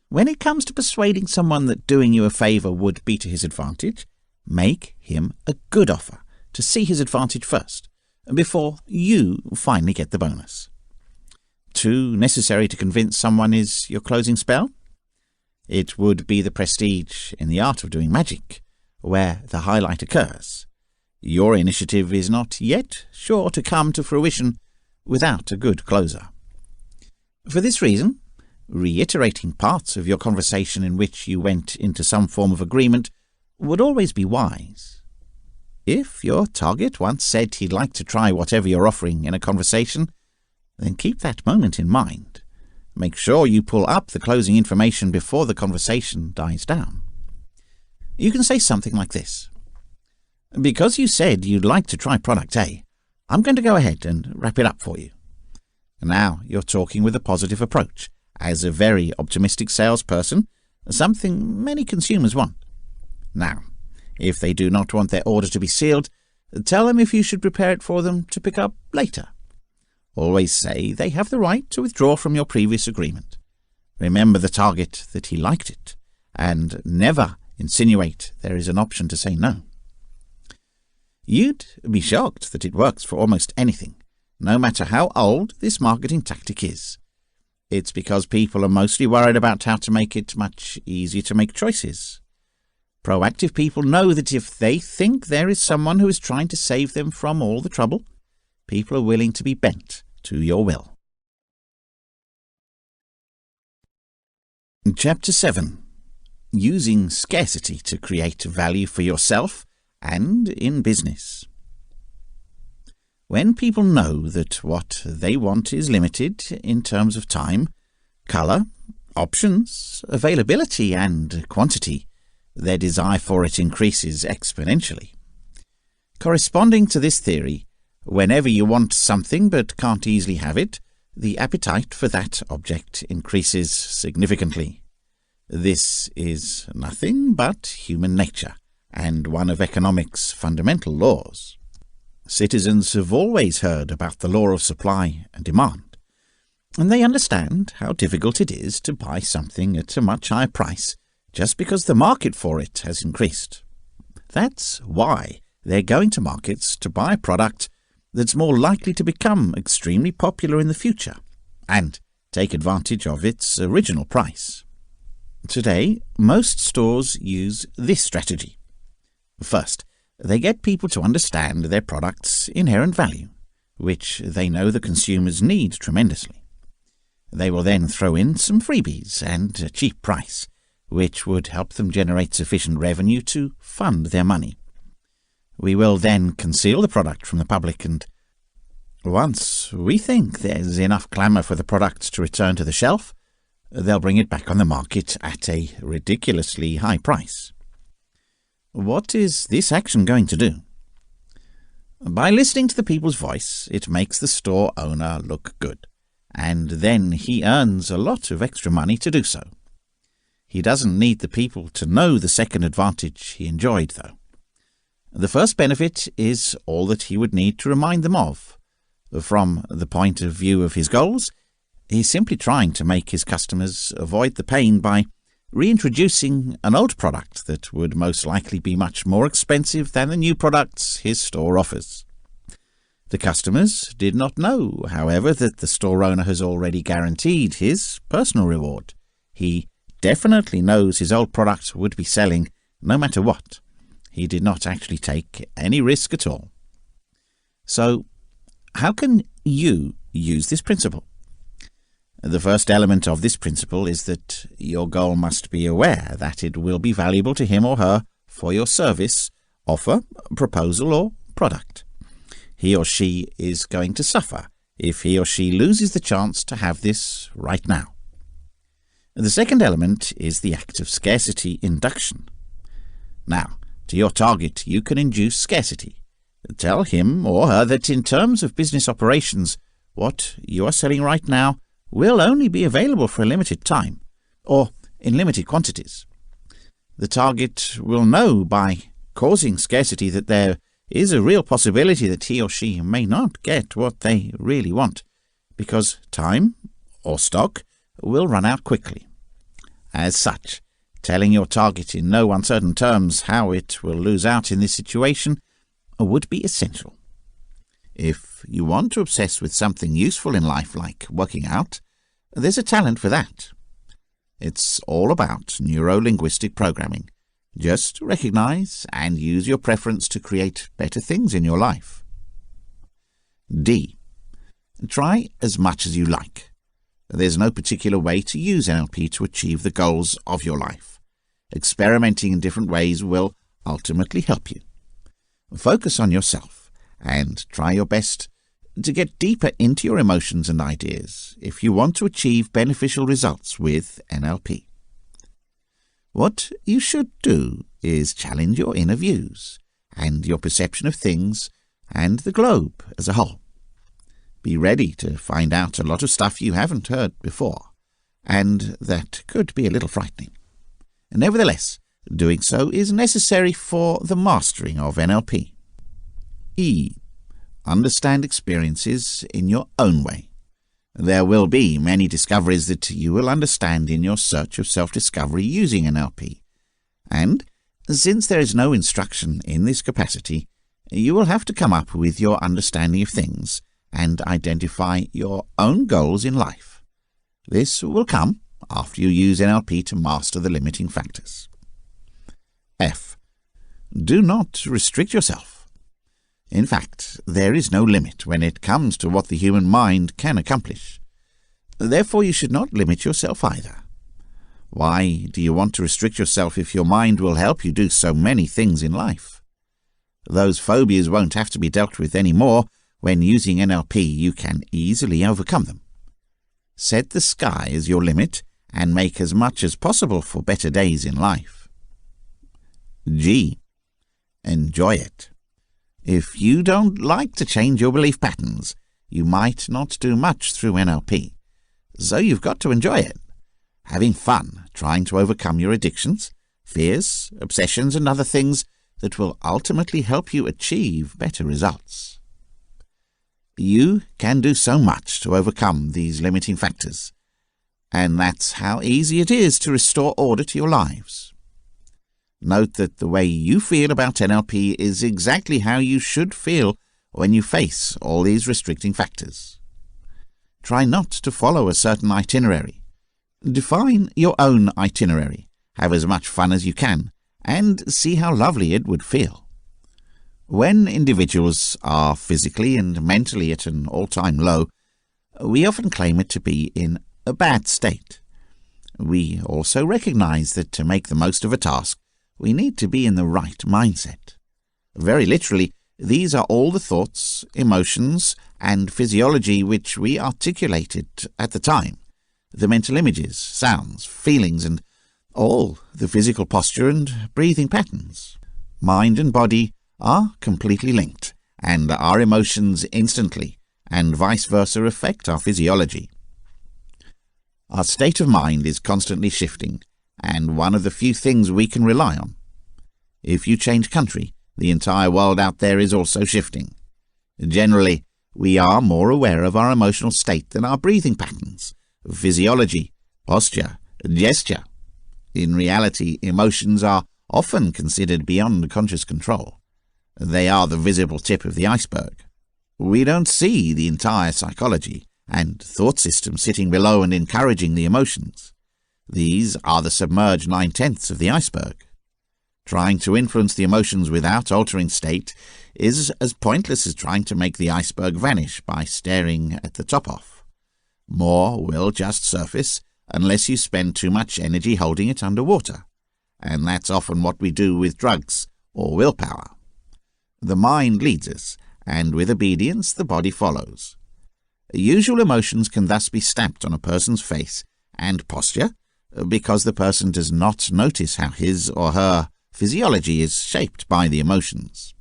when it comes to persuading someone that doing you a favour would be to his advantage, make him a good offer to see his advantage first, before you finally get the bonus. Too necessary to convince someone is your closing spell? It would be the prestige in the art of doing magic, where the highlight occurs. Your initiative is not yet sure to come to fruition without a good closer. For this reason, reiterating parts of your conversation in which you went into some form of agreement would always be wise. If your target once said he'd like to try whatever you're offering in a conversation, then keep that moment in mind. Make sure you pull up the closing information before the conversation dies down. You can say something like this. Because you said you'd like to try product A, I'm going to go ahead and wrap it up for you. Now you're talking with a positive approach. As a very optimistic salesperson, something many consumers want. Now, if they do not want their order to be sealed, tell them if you should prepare it for them to pick up later. Always say they have the right to withdraw from your previous agreement. Remember the target that he liked it, and never insinuate there is an option to say no. You'd be shocked that it works for almost anything, no matter how old this marketing tactic is. It's because people are mostly worried about how to make it much easier to make choices. Proactive people know that if they think there is someone who is trying to save them from all the trouble, people are willing to be bent to your will. Chapter 7. Using scarcity to create value for yourself and in business. When people know that what they want is limited in terms of time, colour, options, availability and quantity, their desire for it increases exponentially. Corresponding to this theory, whenever you want something but can't easily have it, the appetite for that object increases significantly. This is nothing but human nature, and one of economics' fundamental laws. Citizens have always heard about the law of supply and demand, and they understand how difficult it is to buy something at a much higher price just because the market for it has increased. That's why they're going to markets to buy a product that's more likely to become extremely popular in the future and take advantage of its original price. Today, most stores use this strategy. First, they get people to understand their product's inherent value, which they know the consumers need tremendously. They will then throw in some freebies and a cheap price, which would help them generate sufficient revenue to fund their money. We will then conceal the product from the public, and once we think there's enough clamour for the product to return to the shelf, they'll bring it back on the market at a ridiculously high price. What is this action going to do? By listening to the people's voice, it makes the store owner look good, and then he earns a lot of extra money to do so. He doesn't need the people to know the second advantage he enjoyed, though. The first benefit is all that he would need to remind them of. From the point of view of his goals, he's simply trying to make his customers avoid the pain by reintroducing an old product that would most likely be much more expensive than the new products his store offers. The customers did not know, however, that the store owner has already guaranteed his personal reward. He definitely knows his old product would be selling no matter what. He did not actually take any risk at all. So, how can you use this principle? The first element of this principle is that your goal must be aware that it will be valuable to him or her for your service, offer, proposal, or product. He or she is going to suffer if he or she loses the chance to have this right now. The second element is the act of scarcity induction. Now, to your target, you can induce scarcity. Tell him or her that in terms of business operations, what you are selling right now will only be available for a limited time, or in limited quantities. The target will know by causing scarcity that there is a real possibility that he or she may not get what they really want, because time or stock will run out quickly. As such, telling your target in no uncertain terms how it will lose out in this situation would be essential. If you want to obsess with something useful in life like working out, there's a talent for that. It's all about neuro-linguistic programming. Just recognize and use your preference to create better things in your life. D. Try as much as you like. There's no particular way to use NLP to achieve the goals of your life. Experimenting in different ways will ultimately help you. Focus on yourself and try your best to get deeper into your emotions and ideas if you want to achieve beneficial results with NLP. What you should do is challenge your inner views and your perception of things and the globe as a whole. Be ready to find out a lot of stuff you haven't heard before, and that could be a little frightening. Nevertheless, doing so is necessary for the mastering of NLP. E. Understand experiences in your own way. There will be many discoveries that you will understand in your search of self-discovery using NLP, and since there is no instruction in this capacity, you will have to come up with your understanding of things and identify your own goals in life. This will come after you use NLP to master the limiting factors. F. Do not restrict yourself. In fact, there is no limit when it comes to what the human mind can accomplish. Therefore, you should not limit yourself either. Why do you want to restrict yourself if your mind will help you do so many things in life? Those phobias won't have to be dealt with anymore. When using NLP, you can easily overcome them. Set the sky as your limit and make as much as possible for better days in life. G. Enjoy it. If you don't like to change your belief patterns, you might not do much through NLP. So you've got to enjoy it. Having fun trying to overcome your addictions, fears, obsessions, and other things that will ultimately help you achieve better results. You can do so much to overcome these limiting factors, and that's how easy it is to restore order to your lives. Note that the way you feel about NLP is exactly how you should feel when you face all these restricting factors. Try not to follow a certain itinerary. Define your own itinerary, have as much fun as you can, and see how lovely it would feel. When individuals are physically and mentally at an all-time low, we often claim it to be in a bad state. We also recognize that to make the most of a task, we need to be in the right mindset. Very literally, these are all the thoughts, emotions, and physiology which we articulated at the time, the mental images, sounds, feelings, and all the physical posture and breathing patterns. Mind and body are completely linked, and our emotions instantly, and vice versa affect our physiology. Our state of mind is constantly shifting, and one of the few things we can rely on. If you change country, the entire world out there is also shifting. Generally, we are more aware of our emotional state than our breathing patterns, physiology, posture, gesture. In reality, emotions are often considered beyond conscious control. They are the visible tip of the iceberg. We don't see the entire psychology and thought system sitting below and encouraging the emotions. These are the submerged 9/10 of the iceberg. Trying to influence the emotions without altering state is as pointless as trying to make the iceberg vanish by staring at the top off. More will just surface unless you spend too much energy holding it underwater, and that's often what we do with drugs or willpower. The mind leads us, and with obedience the body follows. Usual emotions can thus be stamped on a person's face and posture because the person does not notice how his or her physiology is shaped by the emotions.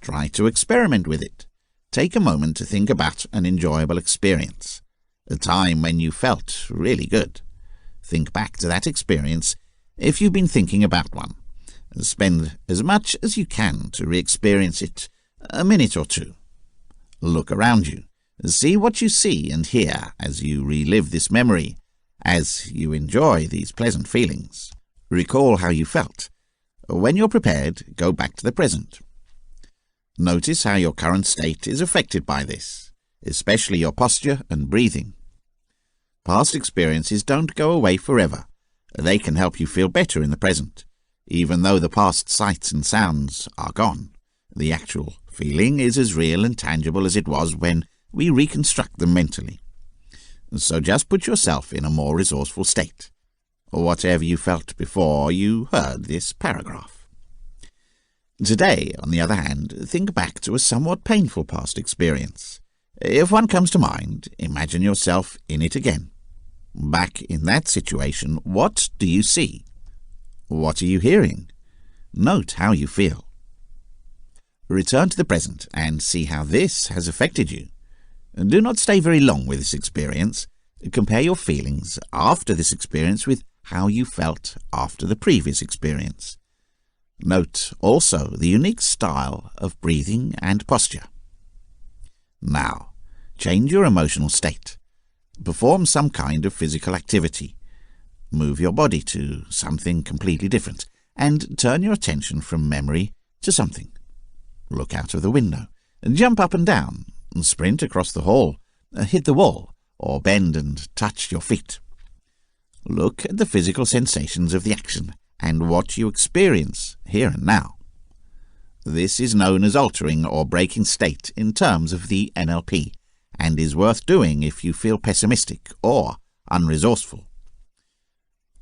Try to experiment with it. Take a moment to think about an enjoyable experience, a time when you felt really good. Think back to that experience if you've been thinking about one. Spend as much as you can to re-experience it, a minute or two. Look around you. See what you see and hear as you relive this memory, as you enjoy these pleasant feelings. Recall how you felt. When you're prepared, go back to the present. Notice how your current state is affected by this, especially your posture and breathing. Past experiences don't go away forever. They can help you feel better in the present. Even though the past sights and sounds are gone, the actual feeling is as real and tangible as it was when we reconstruct them mentally. So just put yourself in a more resourceful state, or whatever you felt before you heard this paragraph. Today, on the other hand, think back to a somewhat painful past experience. If one comes to mind, imagine yourself in it again. Back in that situation, what do you see? What are you hearing? Note how you feel. Return to the present and see how this has affected you. Do not stay very long with this experience. Compare your feelings after this experience with how you felt after the previous experience. Note also the unique style of breathing and posture. Now, change your emotional state. Perform some kind of physical activity. Move your body to something completely different, and turn your attention from memory to something. Look out of the window, jump up and down, and sprint across the hall, hit the wall, or bend and touch your feet. Look at the physical sensations of the action and what you experience here and now. This is known as altering or breaking state in terms of the NLP, and is worth doing if you feel pessimistic or unresourceful.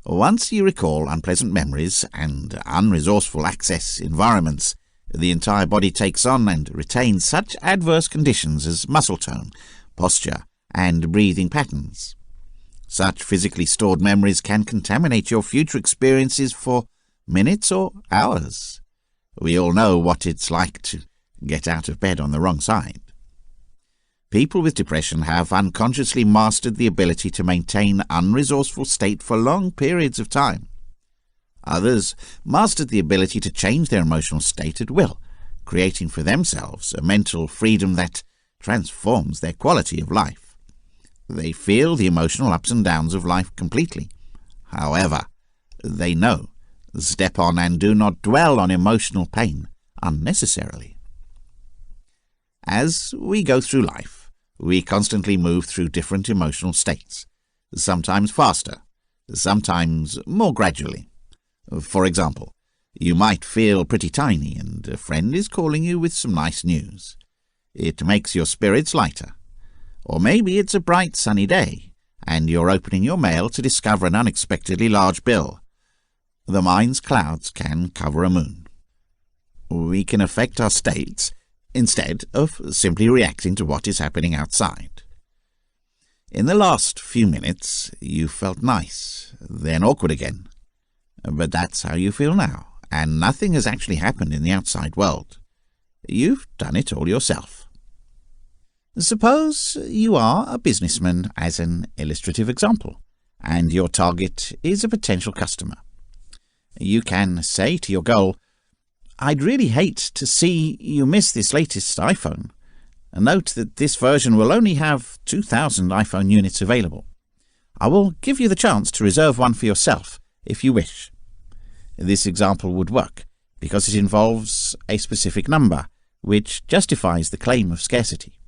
Once you recall unpleasant memories and unresourceful access environments, the entire body takes on and retains such adverse conditions as muscle tone, posture, and breathing patterns. Such physically stored memories can contaminate your future experiences for minutes or hours. We all know what it's like to get out of bed on the wrong side. People with depression have unconsciously mastered the ability to maintain unresourceful state for long periods of time. Others mastered the ability to change their emotional state at will, creating for themselves a mental freedom that transforms their quality of life. They feel the emotional ups and downs of life completely. However, they know, step on and do not dwell on emotional pain unnecessarily. As we go through life, we constantly move through different emotional states, sometimes faster, sometimes more gradually. For example, you might feel pretty tiny and a friend is calling you with some nice news. It makes your spirits lighter. Or maybe it's a bright sunny day and you're opening your mail to discover an unexpectedly large bill. The mind's clouds can cover a moon. We can affect our states instead of simply reacting to what is happening outside. In the last few minutes, you felt nice, then awkward again. But that's how you feel now, and nothing has actually happened in the outside world. You've done it all yourself. Suppose you are a businessman as an illustrative example, and your target is a potential customer. You can say to your goal, "I'd really hate to see you miss this latest iPhone. Note that this version will only have 2,000 iPhone units available. I will give you the chance to reserve one for yourself if you wish." This example would work because it involves a specific number, which justifies the claim of scarcity.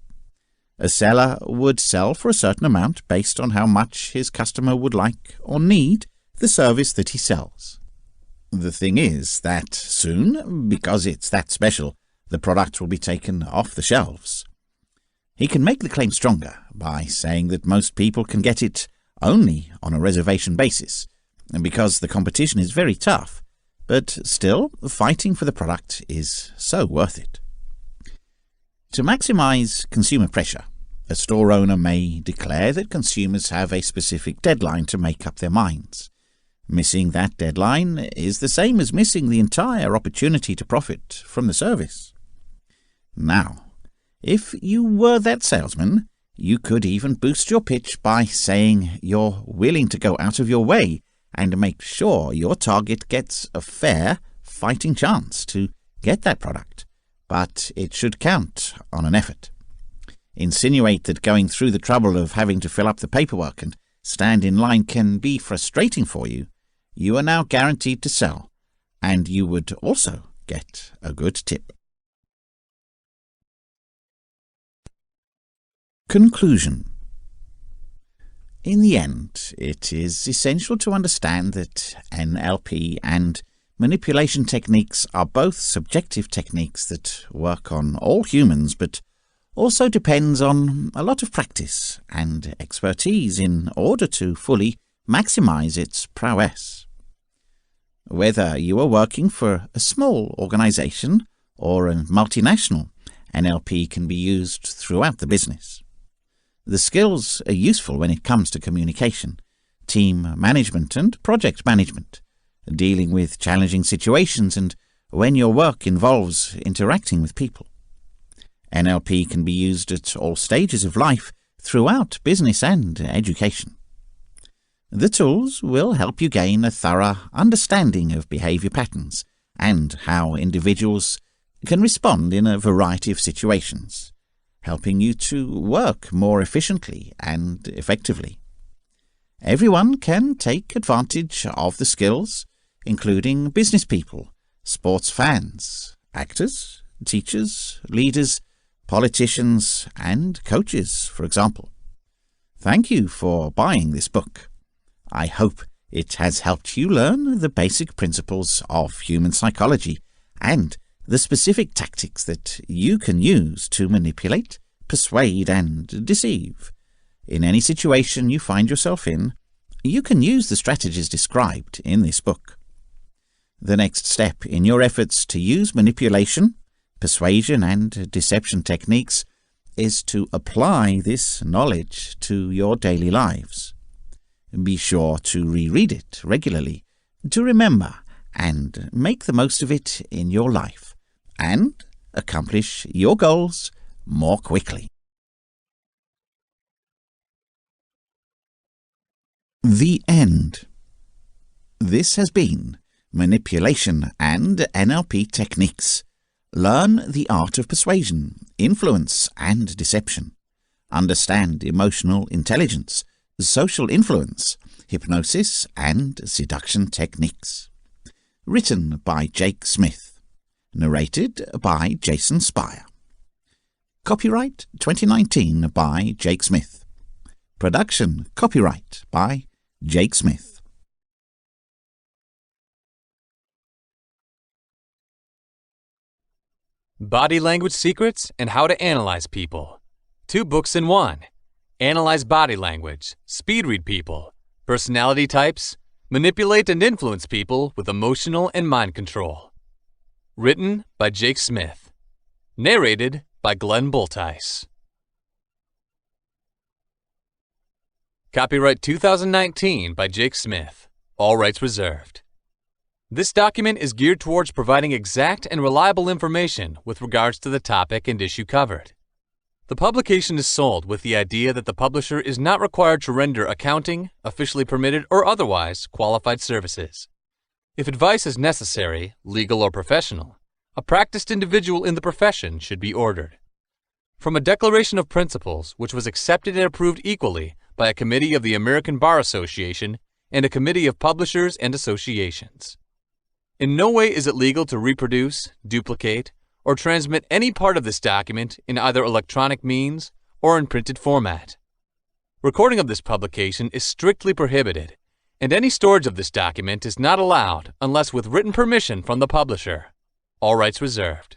A seller would sell for a certain amount based on how much his customer would like or need the service that he sells. The thing is that soon, because it's that special, the product will be taken off the shelves. He can make the claim stronger by saying that most people can get it only on a reservation basis, and because the competition is very tough, but still fighting for the product is so worth it. To maximize consumer pressure, a store owner may declare that consumers have a specific deadline to make up their minds. Missing that deadline is the same as missing the entire opportunity to profit from the service. Now, if you were that salesman, you could even boost your pitch by saying you're willing to go out of your way and make sure your target gets a fair fighting chance to get that product, but it should count on an effort. Insinuate that going through the trouble of having to fill up the paperwork and stand in line can be frustrating for you. You are now guaranteed to sell, and you would also get a good tip. Conclusion. In the end, it is essential to understand that NLP and manipulation techniques are both subjective techniques that work on all humans, but also depends on a lot of practice and expertise in order to fully maximize its prowess. Whether you are working for a small organization or a multinational, NLP can be used throughout the business. The skills are useful when it comes to communication, team management and project management, dealing with challenging situations and when your work involves interacting with people. NLP can be used at all stages of life throughout business and education. The tools will help you gain a thorough understanding of behavior patterns and how individuals can respond in a variety of situations, helping you to work more efficiently and effectively. Everyone can take advantage of the skills, including business people, sports fans, actors, teachers, leaders, politicians, and coaches, for example. Thank you for buying this book. I hope it has helped you learn the basic principles of human psychology and the specific tactics that you can use to manipulate, persuade, and deceive. In any situation you find yourself in, you can use the strategies described in this book. The next step in your efforts to use manipulation, persuasion, and deception techniques is to apply this knowledge to your daily lives. Be sure to reread it regularly to remember and make the most of it in your life and accomplish your goals more quickly. The end. This has been Manipulation and NLP Techniques. Learn the art of persuasion, influence, and deception. Understand emotional intelligence, social influence, hypnosis, and seduction techniques. Written by Jake Smith. Narrated by Jason Spire. Copyright 2019 by Jake Smith. Production copyright by Jake Smith. Body Language Secrets and How to Analyze People. 2 books in 1. Analyze body language, speed read people, personality types, manipulate and influence people with emotional and mind control. Written by Jake Smith. Narrated by Glenn Bultice. Copyright 2019 by Jake Smith. All rights reserved. This document is geared towards providing exact and reliable information with regards to the topic and issue covered. The publication is sold with the idea that the publisher is not required to render accounting, officially permitted or otherwise qualified services. If advice is necessary, legal or professional, a practiced individual in the profession should be ordered. From a declaration of principles which was accepted and approved equally by a committee of the American Bar Association and a committee of publishers and associations. In no way is it legal to reproduce, duplicate, or transmit any part of this document in either electronic means or in printed format. Recording of this publication is strictly prohibited, and any storage of this document is not allowed unless with written permission from the publisher. All rights reserved.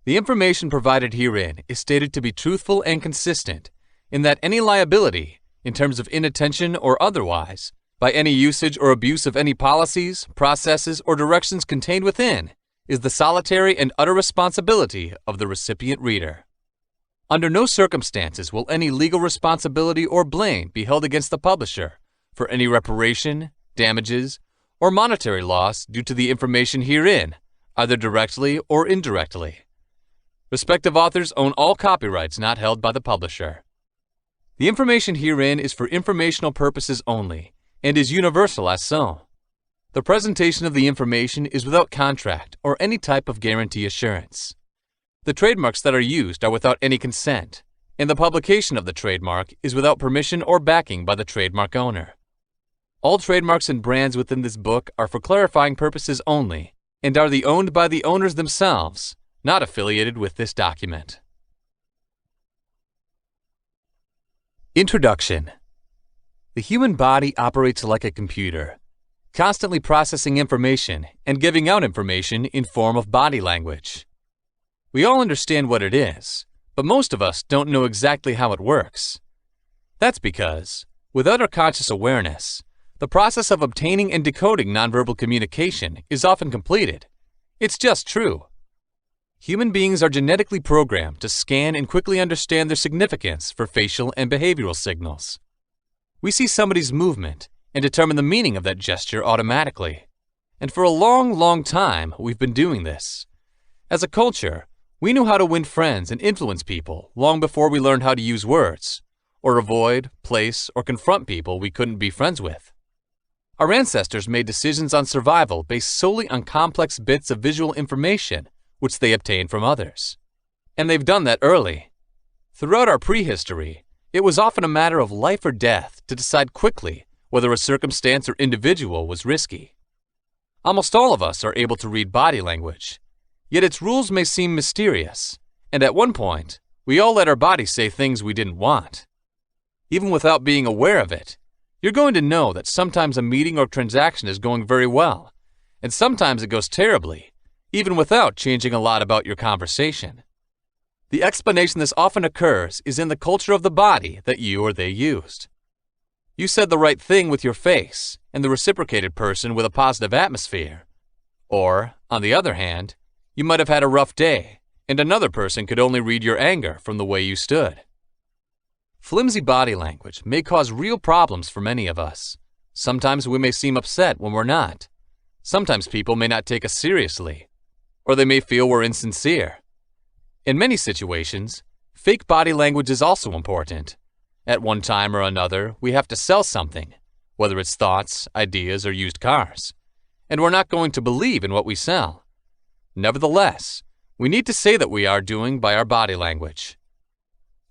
The information provided herein is stated to be truthful and consistent in that any liability, in terms of inattention or otherwise, by any usage or abuse of any policies, processes, or directions contained within, is the solitary and utter responsibility of the recipient reader. Under no circumstances will any legal responsibility or blame be held against the publisher for any reparation, damages, or monetary loss due to the information herein, either directly or indirectly. Respective authors own all copyrights not held by the publisher. The information herein is for informational purposes only and is universal as so. The presentation of the information is without contract or any type of guarantee assurance. The trademarks that are used are without any consent, and the publication of the trademark is without permission or backing by the trademark owner. All trademarks and brands within this book are for clarifying purposes only and are owned by the owners themselves, not affiliated with this document. Introduction. The human body operates like a computer, constantly processing information and giving out information in form of body language. We all understand what it is, but most of us don't know exactly how it works. That's because, without our conscious awareness, the process of obtaining and decoding nonverbal communication is often completed. It's just true. Human beings are genetically programmed to scan and quickly understand their significance for facial and behavioral signals. We see somebody's movement and determine the meaning of that gesture automatically. And for a long time, we've been doing this. As a culture, we knew how to win friends and influence people long before we learned how to use words, or avoid, place, or confront people we couldn't be friends with. Our ancestors made decisions on survival based solely on complex bits of visual information which they obtained from others. And they've done that early. Throughout our prehistory, it was often a matter of life or death to decide quickly whether a circumstance or individual was risky. Almost all of us are able to read body language, yet its rules may seem mysterious, and at one point, we all let our bodies say things we didn't want. Even without being aware of it, you're going to know that sometimes a meeting or transaction is going very well, and sometimes it goes terribly, even without changing a lot about your conversation. The explanation this often occurs is in the culture of the body that you or they used. You said the right thing with your face and the reciprocated person with a positive atmosphere. Or, on the other hand, you might have had a rough day and another person could only read your anger from the way you stood. Flimsy body language may cause real problems for many of us. Sometimes we may seem upset when we're not. Sometimes people may not take us seriously, or they may feel we're insincere. In many situations, fake body language is also important. At one time or another, we have to sell something, whether it's thoughts, ideas, or used cars, and we're not going to believe in what we sell. Nevertheless, we need to say that we are doing by our body language.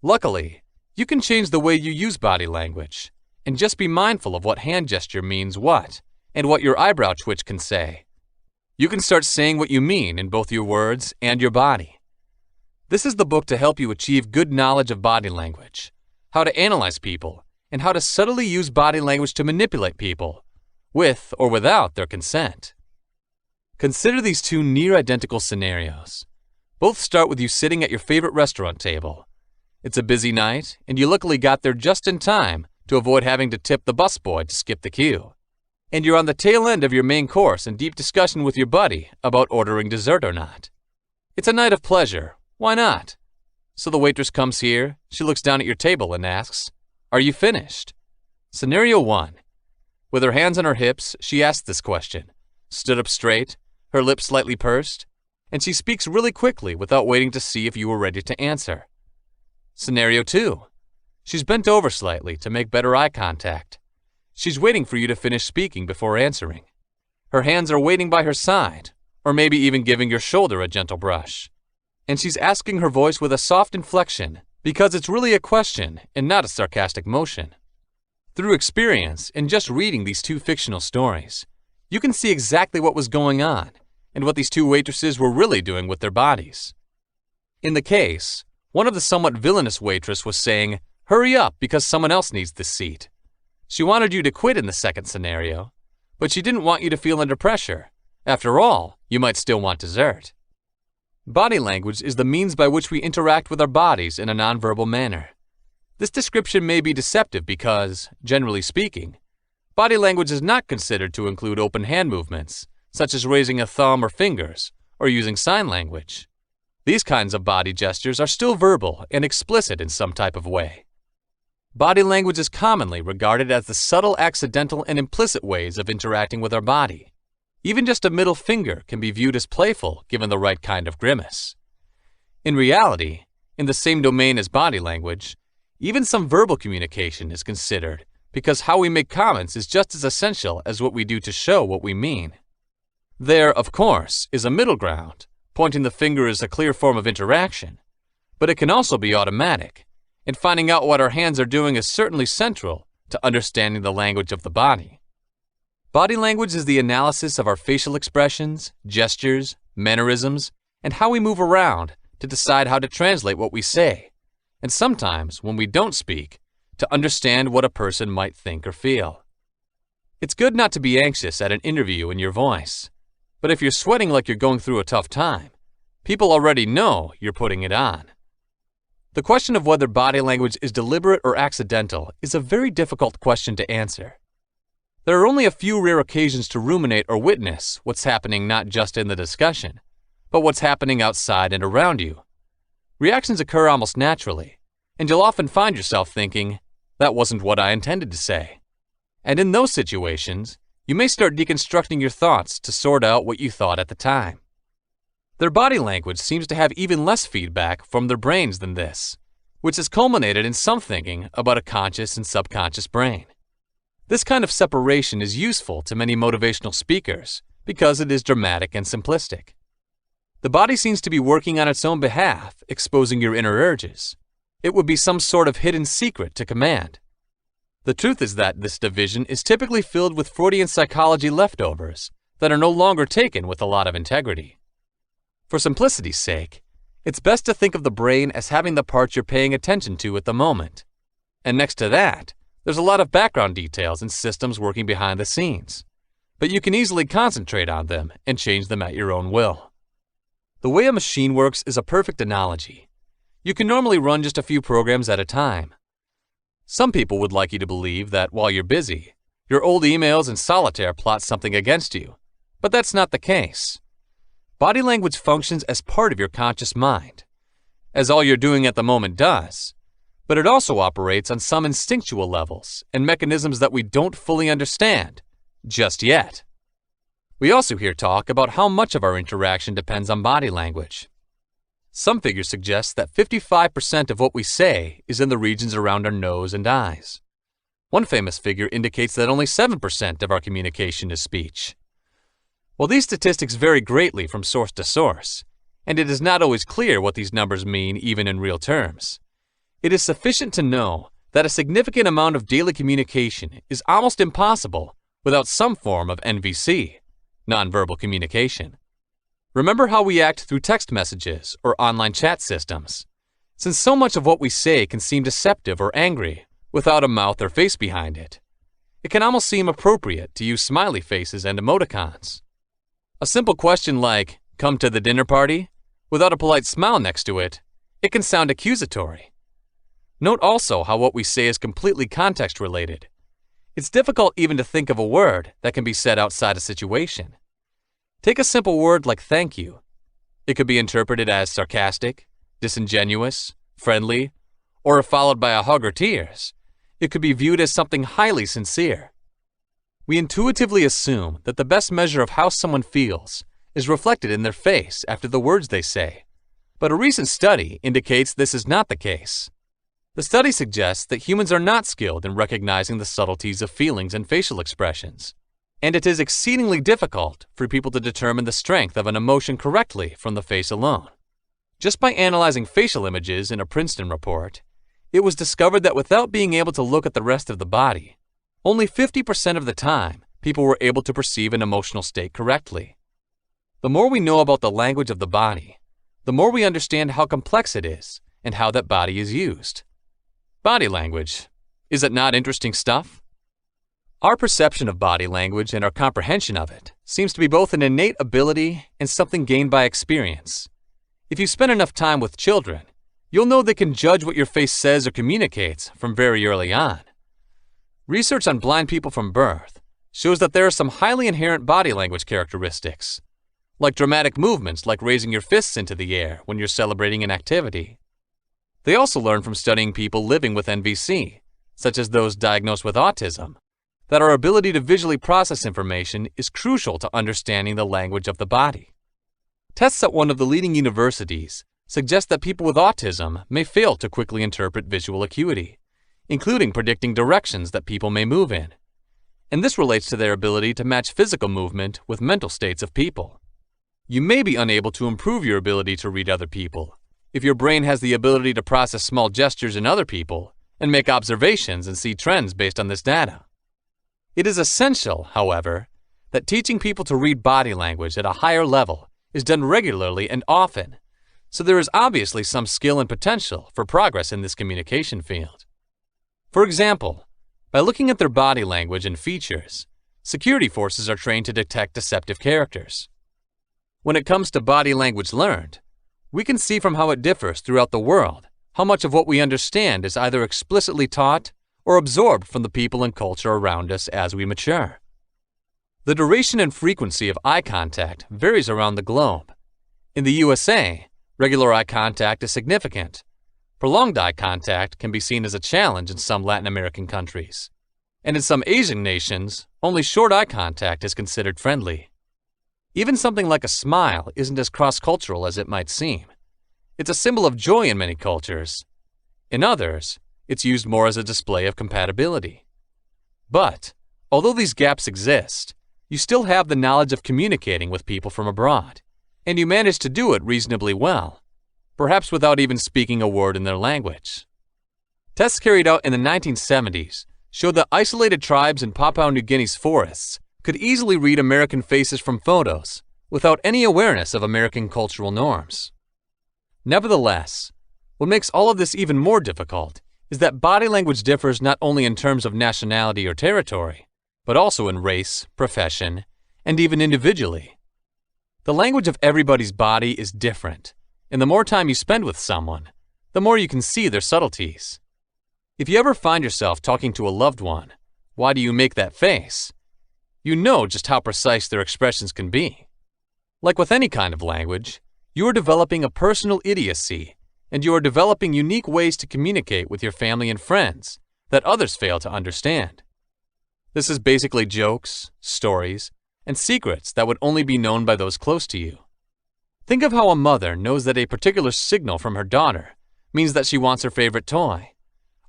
Luckily, you can change the way you use body language, and just be mindful of what hand gesture means what, and what your eyebrow twitch can say. You can start saying what you mean in both your words and your body. This is the book to help you achieve good knowledge of body language, how to analyze people, and how to subtly use body language to manipulate people, with or without their consent. Consider these two near-identical scenarios. Both start with you sitting at your favorite restaurant table. It's a busy night, and you luckily got there just in time to avoid having to tip the busboy to skip the queue. And you're on the tail end of your main course in deep discussion with your buddy about ordering dessert or not. It's a night of pleasure. Why not? So the waitress comes here, she looks down at your table and asks, "Are you finished?" Scenario 1. With her hands on her hips, she asks this question, stood up straight, her lips slightly pursed, and she speaks really quickly without waiting to see if you are ready to answer. Scenario 2. She's bent over slightly to make better eye contact. She's waiting for you to finish speaking before answering. Her hands are waiting by her side, or maybe even giving your shoulder a gentle brush. And she's asking her voice with a soft inflection because it's really a question and not a sarcastic motion. Through experience and just reading these two fictional stories, you can see exactly what was going on and what these two waitresses were really doing with their bodies. In the case, one of the somewhat villainous waitress was saying, "Hurry up because someone else needs this seat." She wanted you to quit in the second scenario, but she didn't want you to feel under pressure. After all, you might still want dessert. Body language is the means by which we interact with our bodies in a nonverbal manner. This description may be deceptive because, generally speaking, body language is not considered to include open hand movements, such as raising a thumb or fingers, or using sign language. These kinds of body gestures are still verbal and explicit in some type of way. Body language is commonly regarded as the subtle, accidental, and implicit ways of interacting with our body. Even just a middle finger can be viewed as playful given the right kind of grimace. In reality, in the same domain as body language, even some verbal communication is considered because how we make comments is just as essential as what we do to show what we mean. There, of course, is a middle ground. Pointing the finger is a clear form of interaction, but it can also be automatic, and finding out what our hands are doing is certainly central to understanding the language of the body. Body language is the analysis of our facial expressions, gestures, mannerisms, and how we move around to decide how to translate what we say, and sometimes, when we don't speak, to understand what a person might think or feel. It's good not to be anxious at an interview in your voice, but if you're sweating like you're going through a tough time, people already know you're putting it on. The question of whether body language is deliberate or accidental is a very difficult question to answer. There are only a few rare occasions to ruminate or witness what's happening not just in the discussion, but what's happening outside and around you. Reactions occur almost naturally, and you'll often find yourself thinking, "That wasn't what I intended to say." And in those situations, you may start deconstructing your thoughts to sort out what you thought at the time. Their body language seems to have even less feedback from their brains than this, which has culminated in some thinking about a conscious and subconscious brain. This kind of separation is useful to many motivational speakers because it is dramatic and simplistic. The body seems to be working on its own behalf, exposing your inner urges. It would be some sort of hidden secret to command. The truth is that this division is typically filled with Freudian psychology leftovers that are no longer taken with a lot of integrity. For simplicity's sake, it's best to think of the brain as having the parts you're paying attention to at the moment. And next to that, there's a lot of background details and systems working behind the scenes, but you can easily concentrate on them and change them at your own will. The way a machine works is a perfect analogy. You can normally run just a few programs at a time. Some people would like you to believe that while you're busy, your old emails and solitaire plot something against you, but that's not the case. Body language functions as part of your conscious mind, as all you're doing at the moment does, but it also operates on some instinctual levels and mechanisms that we don't fully understand, just yet. We also hear talk about how much of our interaction depends on body language. Some figures suggest that 55% of what we say is in the regions around our nose and eyes. One famous figure indicates that only 7% of our communication is speech. While these statistics vary greatly from source to source, and it is not always clear what these numbers mean even in real terms, it is sufficient to know that a significant amount of daily communication is almost impossible without some form of NVC, nonverbal communication. Remember how we act through text messages or online chat systems. Since so much of what we say can seem deceptive or angry without a mouth or face behind it, it can almost seem appropriate to use smiley faces and emoticons. A simple question like, "Come to the dinner party?" without a polite smile next to it, it can sound accusatory. Note also how what we say is completely context-related. It's difficult even to think of a word that can be said outside a situation. Take a simple word like thank you. It could be interpreted as sarcastic, disingenuous, friendly, or if followed by a hug or tears, it could be viewed as something highly sincere. We intuitively assume that the best measure of how someone feels is reflected in their face after the words they say. But a recent study indicates this is not the case. The study suggests that humans are not skilled in recognizing the subtleties of feelings and facial expressions, and it is exceedingly difficult for people to determine the strength of an emotion correctly from the face alone. Just by analyzing facial images in a Princeton report, it was discovered that without being able to look at the rest of the body, only 50% of the time, people were able to perceive an emotional state correctly. The more we know about the language of the body, the more we understand how complex it is and how that body is used. Body language. Is it not interesting stuff? Our perception of body language and our comprehension of it seems to be both an innate ability and something gained by experience. If you spend enough time with children, you'll know they can judge what your face says or communicates from very early on. Research on blind people from birth shows that there are some highly inherent body language characteristics, like dramatic movements like raising your fists into the air when you're celebrating an activity. They also learn from studying people living with NVC, such as those diagnosed with autism, that our ability to visually process information is crucial to understanding the language of the body. Tests at one of the leading universities suggest that people with autism may fail to quickly interpret visual acuity, including predicting directions that people may move in. And this relates to their ability to match physical movement with mental states of people. You may be unable to improve your ability to read other people if your brain has the ability to process small gestures in other people and make observations and see trends based on this data. It is essential, however, that teaching people to read body language at a higher level is done regularly and often, so there is obviously some skill and potential for progress in this communication field. For example, by looking at their body language and features, security forces are trained to detect deceptive characters. When it comes to body language learned, we can see from how it differs throughout the world how much of what we understand is either explicitly taught or absorbed from the people and culture around us as we mature. The duration and frequency of eye contact varies around the globe. In the USA, regular eye contact is significant. Prolonged eye contact can be seen as a challenge in some Latin American countries. And in some Asian nations, only short eye contact is considered friendly. Even something like a smile isn't as cross-cultural as it might seem. It's a symbol of joy in many cultures. In others, it's used more as a display of compatibility. But, although these gaps exist, you still have the knowledge of communicating with people from abroad, and you manage to do it reasonably well, perhaps without even speaking a word in their language. Tests carried out in the 1970s showed that isolated tribes in Papua New Guinea's forests could easily read American faces from photos without any awareness of American cultural norms. Nevertheless, what makes all of this even more difficult is that body language differs not only in terms of nationality or territory, but also in race, profession, and even individually. The language of everybody's body is different, and the more time you spend with someone, the more you can see their subtleties. If you ever find yourself talking to a loved one, why do you make that face? You know just how precise their expressions can be. Like with any kind of language, you are developing a personal idiocy, and you are developing unique ways to communicate with your family and friends that others fail to understand. This is basically jokes, stories, and secrets that would only be known by those close to you. Think of how a mother knows that a particular signal from her daughter means that she wants her favorite toy,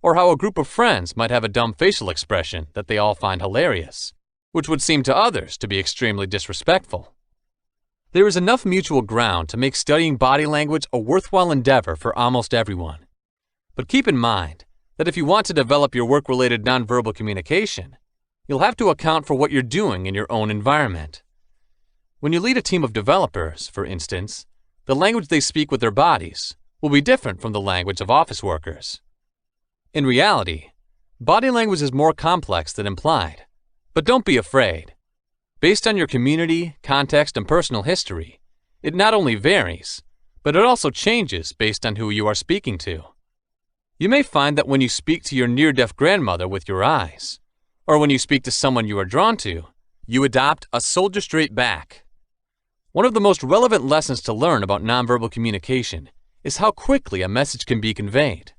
or how a group of friends might have a dumb facial expression that they all find hilarious, which would seem to others to be extremely disrespectful. There is enough mutual ground to make studying body language a worthwhile endeavor for almost everyone. But keep in mind that if you want to develop your work-related nonverbal communication, you'll have to account for what you're doing in your own environment. When you lead a team of developers, for instance, the language they speak with their bodies will be different from the language of office workers. In reality, body language is more complex than implied, but don't be afraid. Based on your community, context, and personal history, it not only varies, but it also changes based on who you are speaking to. You may find that when you speak to your near-deaf grandmother with your eyes, or when you speak to someone you are drawn to, you adopt a soldier straight back. One of the most relevant lessons to learn about nonverbal communication is how quickly a message can be conveyed.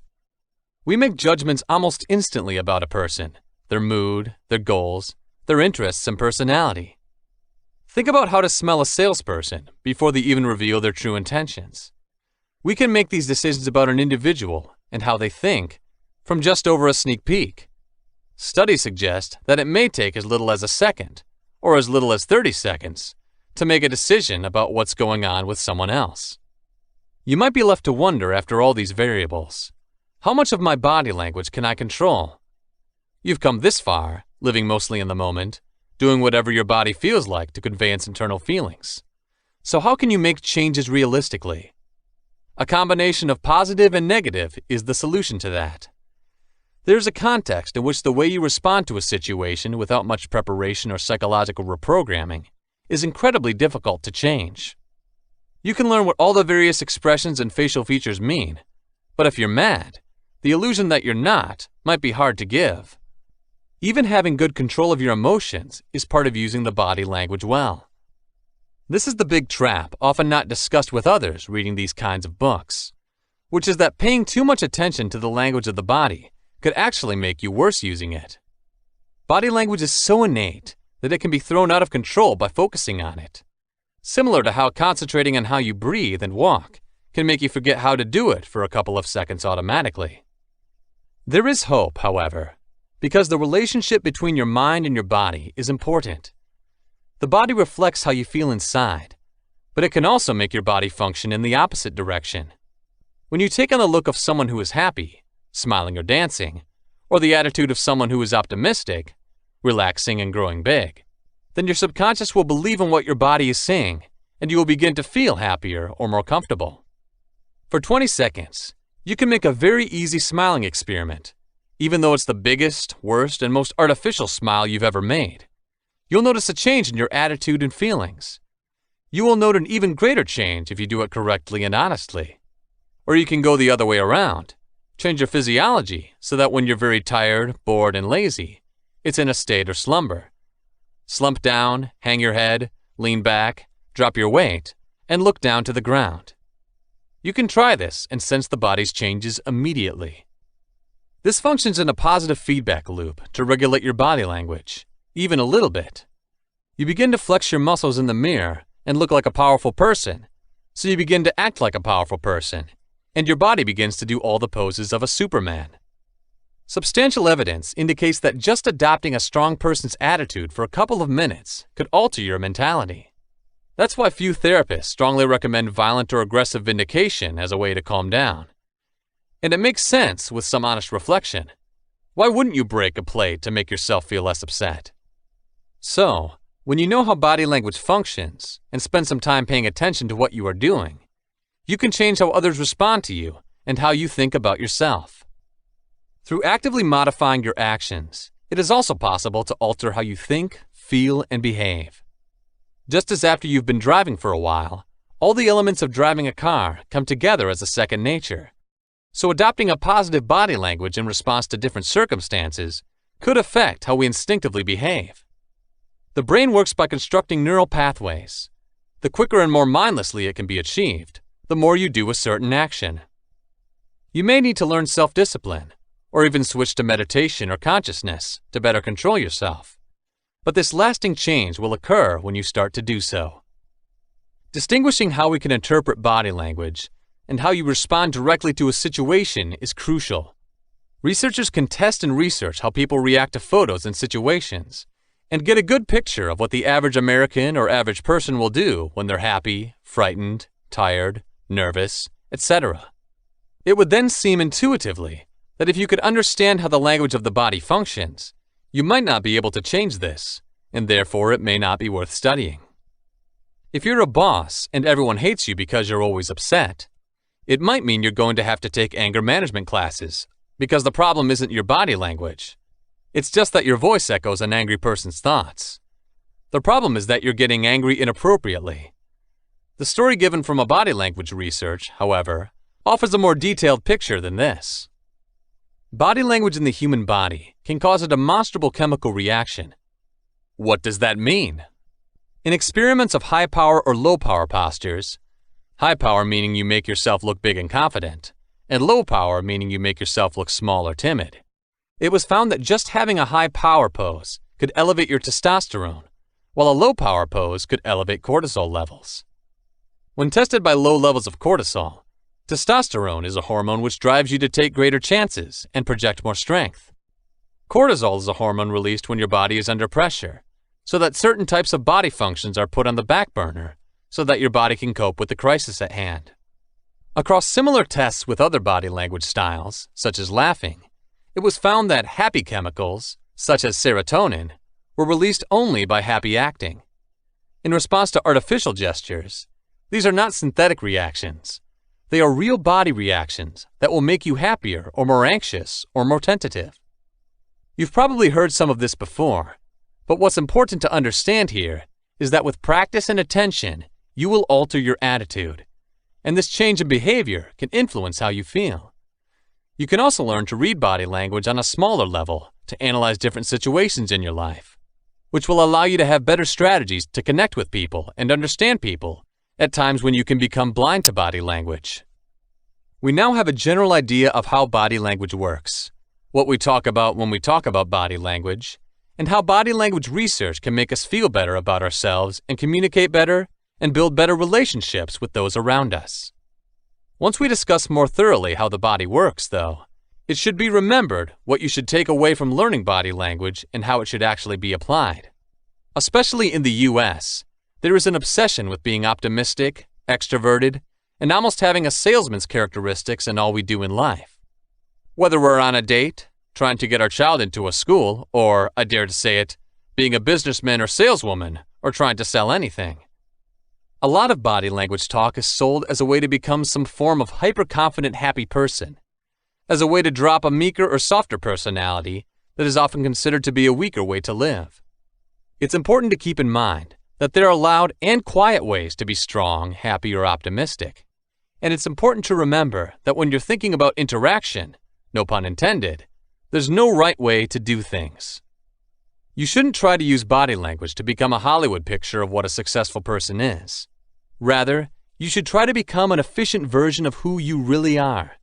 We make judgments almost instantly about a person, their mood, their goals, their interests and personality. Think about how to smell a salesperson before they even reveal their true intentions. We can make these decisions about an individual and how they think from just over a sneak peek. Studies suggest that it may take as little as a second, or as little as 30 seconds, to make a decision about what's going on with someone else. You might be left to wonder after all these variables, how much of my body language can I control? You've come this far, living mostly in the moment, doing whatever your body feels like to convey its internal feelings. So how can you make changes realistically? A combination of positive and negative is the solution to that. There's a context in which the way you respond to a situation without much preparation or psychological reprogramming is incredibly difficult to change. You can learn what all the various expressions and facial features mean, but if you're mad, the illusion that you're not might be hard to give. Even having good control of your emotions is part of using the body language well. This is the big trap, often not discussed with others reading these kinds of books, which is that paying too much attention to the language of the body could actually make you worse using it. Body language is so innate that it can be thrown out of control by focusing on it. Similar to how concentrating on how you breathe and walk can make you forget how to do it for a couple of seconds automatically. There is hope, however, because the relationship between your mind and your body is important. The body reflects how you feel inside, but it can also make your body function in the opposite direction. When you take on the look of someone who is happy, smiling or dancing, or the attitude of someone who is optimistic, relaxing and growing big, then your subconscious will believe in what your body is saying, and you will begin to feel happier or more comfortable. For 20 seconds, you can make a very easy smiling experiment, even though it's the biggest, worst, and most artificial smile you've ever made. You'll notice a change in your attitude and feelings. You will note an even greater change if you do it correctly and honestly. Or you can go the other way around. Change your physiology so that when you're very tired, bored, and lazy, it's in a state of slumber. Slump down, hang your head, lean back, drop your weight, and look down to the ground. You can try this and sense the body's changes immediately. This functions in a positive feedback loop to regulate your body language, even a little bit. You begin to flex your muscles in the mirror and look like a powerful person, so you begin to act like a powerful person, and your body begins to do all the poses of a Superman. Substantial evidence indicates that just adopting a strong person's attitude for a couple of minutes could alter your mentality. That's why few therapists strongly recommend violent or aggressive vindication as a way to calm down. And it makes sense with some honest reflection. Why wouldn't you break a plate to make yourself feel less upset? So, when you know how body language functions and spend some time paying attention to what you are doing, you can change how others respond to you and how you think about yourself. Through actively modifying your actions, it is also possible to alter how you think, feel, and behave. Just as after you've been driving for a while, all the elements of driving a car come together as a second nature. So adopting a positive body language in response to different circumstances could affect how we instinctively behave. The brain works by constructing neural pathways. The quicker and more mindlessly it can be achieved, the more you do a certain action. You may need to learn self-discipline, or even switch to meditation or consciousness to better control yourself. But this lasting change will occur when you start to do so. Distinguishing how we can interpret body language and how you respond directly to a situation is crucial. Researchers can test and research how people react to photos and situations, and get a good picture of what the average American or average person will do when they're happy, frightened, tired, nervous, etc. It would then seem intuitively that if you could understand how the language of the body functions, you might not be able to change this, and therefore it may not be worth studying. If you're a boss and everyone hates you because you're always upset, it might mean you're going to have to take anger management classes, because the problem isn't your body language. It's just that your voice echoes an angry person's thoughts. The problem is that you're getting angry inappropriately. The story given from a body language research, however, offers a more detailed picture than this. Body language in the human body can cause a demonstrable chemical reaction. What does that mean? In experiments of high power or low power postures, high power meaning you make yourself look big and confident, and low power meaning you make yourself look small or timid, it was found that just having a high power pose could elevate your testosterone, while a low-power pose could elevate cortisol levels. When tested by low levels of cortisol, testosterone is a hormone which drives you to take greater chances and project more strength. Cortisol is a hormone released when your body is under pressure, so that certain types of body functions are put on the back burner so that your body can cope with the crisis at hand. Across similar tests with other body language styles, such as laughing, it was found that happy chemicals, such as serotonin, were released only by happy acting. In response to artificial gestures, these are not synthetic reactions. They are real body reactions that will make you happier or more anxious or more tentative. You've probably heard some of this before, but what's important to understand here is that with practice and attention, you will alter your attitude, and this change in behavior can influence how you feel. You can also learn to read body language on a smaller level to analyze different situations in your life, which will allow you to have better strategies to connect with people and understand people at times when you can become blind to body language. We now have a general idea of how body language works, what we talk about when we talk about body language, and how body language research can make us feel better about ourselves and communicate better and build better relationships with those around us. Once we discuss more thoroughly how the body works, though, it should be remembered what you should take away from learning body language and how it should actually be applied. Especially in the US, there is an obsession with being optimistic, extroverted, and almost having a salesman's characteristics in all we do in life. Whether we're on a date, trying to get our child into a school, or, I dare to say it, being a businessman or saleswoman, or trying to sell anything. A lot of body language talk is sold as a way to become some form of hyper-confident, happy person, as a way to drop a meeker or softer personality that is often considered to be a weaker way to live. It's important to keep in mind that there are loud and quiet ways to be strong, happy, or optimistic. And it's important to remember that when you're thinking about interaction, no pun intended, there's no right way to do things. You shouldn't try to use body language to become a Hollywood picture of what a successful person is. Rather, you should try to become an efficient version of who you really are.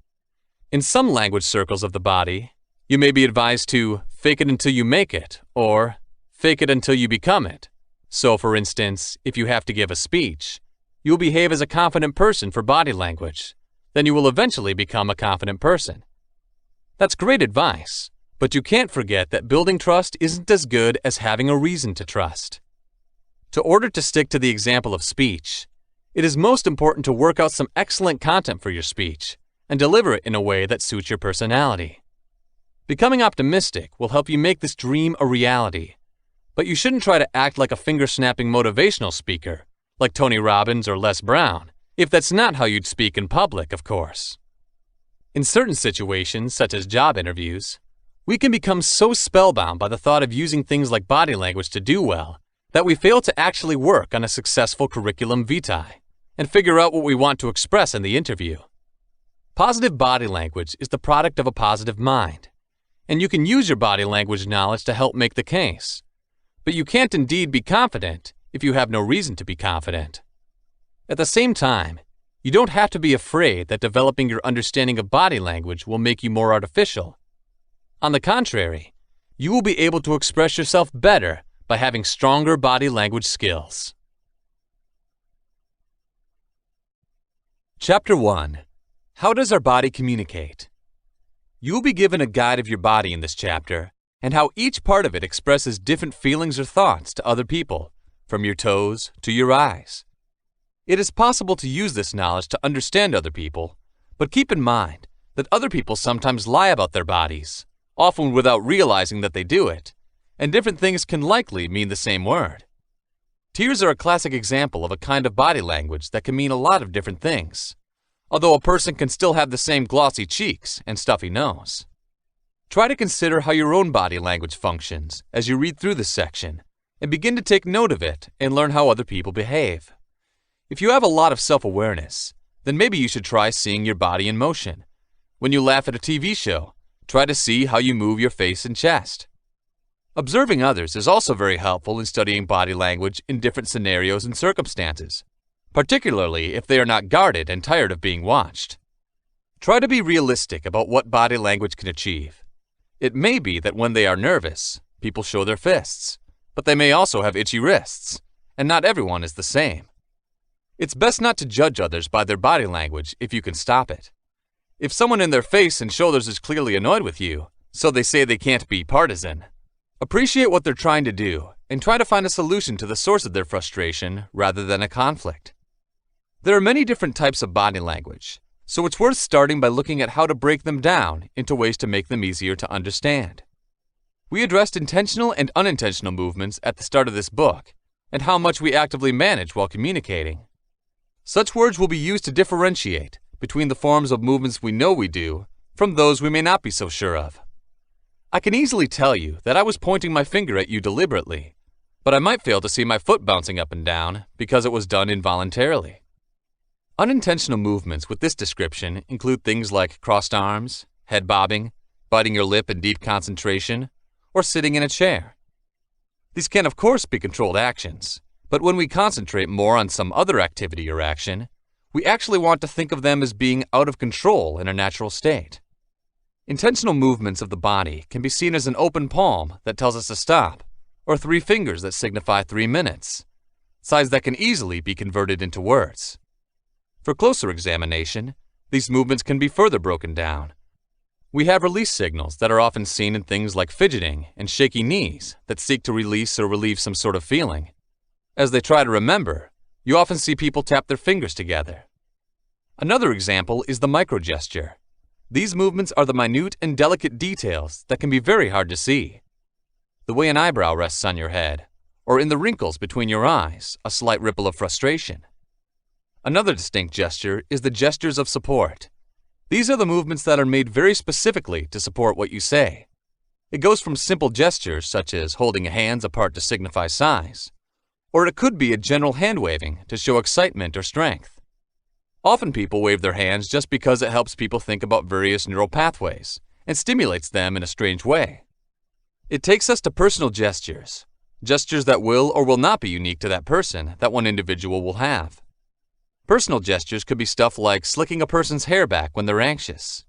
In some language circles of the body, you may be advised to fake it until you make it, or fake it until you become it. So, for instance, if you have to give a speech, you'll behave as a confident person for body language. Then you will eventually become a confident person. That's great advice, but you can't forget that building trust isn't as good as having a reason to trust. In order to stick to the example of speech, it is most important to work out some excellent content for your speech and deliver it in a way that suits your personality. Becoming optimistic will help you make this dream a reality, but you shouldn't try to act like a finger-snapping motivational speaker, like Tony Robbins or Les Brown, if that's not how you'd speak in public, of course. In certain situations, such as job interviews, we can become so spellbound by the thought of using things like body language to do well that we fail to actually work on a successful curriculum vitae and figure out what we want to express in the interview. Positive body language is the product of a positive mind, and you can use your body language knowledge to help make the case. But you can't indeed be confident if you have no reason to be confident. At the same time, you don't have to be afraid that developing your understanding of body language will make you more artificial. On the contrary, you will be able to express yourself better by having stronger body language skills. Chapter 1. How does our body communicate? You will be given a guide of your body in this chapter and how each part of it expresses different feelings or thoughts to other people, from your toes to your eyes. It is possible to use this knowledge to understand other people, but keep in mind that other people sometimes lie about their bodies, often without realizing that they do it, and different things can likely mean the same word. Tears are a classic example of a kind of body language that can mean a lot of different things, although a person can still have the same glossy cheeks and stuffy nose. Try to consider how your own body language functions as you read through this section, and begin to take note of it and learn how other people behave. If you have a lot of self-awareness, then maybe you should try seeing your body in motion. When you laugh at a TV show, try to see how you move your face and chest. Observing others is also very helpful in studying body language in different scenarios and circumstances, particularly if they are not guarded and tired of being watched. Try to be realistic about what body language can achieve. It may be that when they are nervous, people show their fists, but they may also have itchy wrists, and not everyone is the same. It's best not to judge others by their body language if you can stop it. If someone in their face and shoulders is clearly annoyed with you, so they say they can't be partisan, appreciate what they're trying to do and try to find a solution to the source of their frustration rather than a conflict. There are many different types of body language, so it's worth starting by looking at how to break them down into ways to make them easier to understand. We addressed intentional and unintentional movements at the start of this book and how much we actively manage while communicating. Such words will be used to differentiate between the forms of movements we know we do from those we may not be so sure of. I can easily tell you that I was pointing my finger at you deliberately, but I might fail to see my foot bouncing up and down because it was done involuntarily. Unintentional movements with this description include things like crossed arms, head bobbing, biting your lip in deep concentration, or sitting in a chair. These can of course be controlled actions, but when we concentrate more on some other activity or action, we actually want to think of them as being out of control in a natural state. Intentional movements of the body can be seen as an open palm that tells us to stop, or 3 fingers that signify 3 minutes, signs that can easily be converted into words. For closer examination, these movements can be further broken down. We have release signals that are often seen in things like fidgeting and shaky knees that seek to release or relieve some sort of feeling. As they try to remember, you often see people tap their fingers together. Another example is the microgesture. These movements are the minute and delicate details that can be very hard to see. The way an eyebrow rests on your head, or in the wrinkles between your eyes, a slight ripple of frustration. Another distinct gesture is the gestures of support. These are the movements that are made very specifically to support what you say. It goes from simple gestures such as holding hands apart to signify size, or it could be a general hand waving to show excitement or strength. Often people wave their hands just because it helps people think about various neural pathways and stimulates them in a strange way. It takes us to personal gestures, gestures that will or will not be unique to that person that one individual will have. Personal gestures could be stuff like slicking a person's hair back when they're anxious.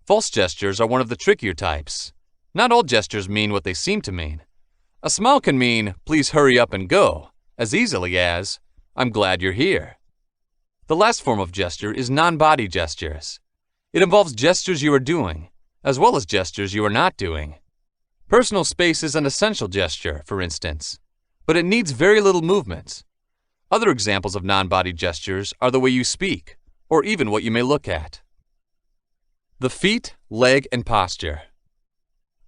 False gestures are one of the trickier types. Not all gestures mean what they seem to mean. A smile can mean, "Please hurry up and go," as easily as, "I'm glad you're here." The last form of gesture is non-body gestures. It involves gestures you are doing, as well as gestures you are not doing. Personal space is an essential gesture, for instance, but it needs very little movement. Other examples of non-body gestures are the way you speak, or even what you may look at. The feet, leg, and posture.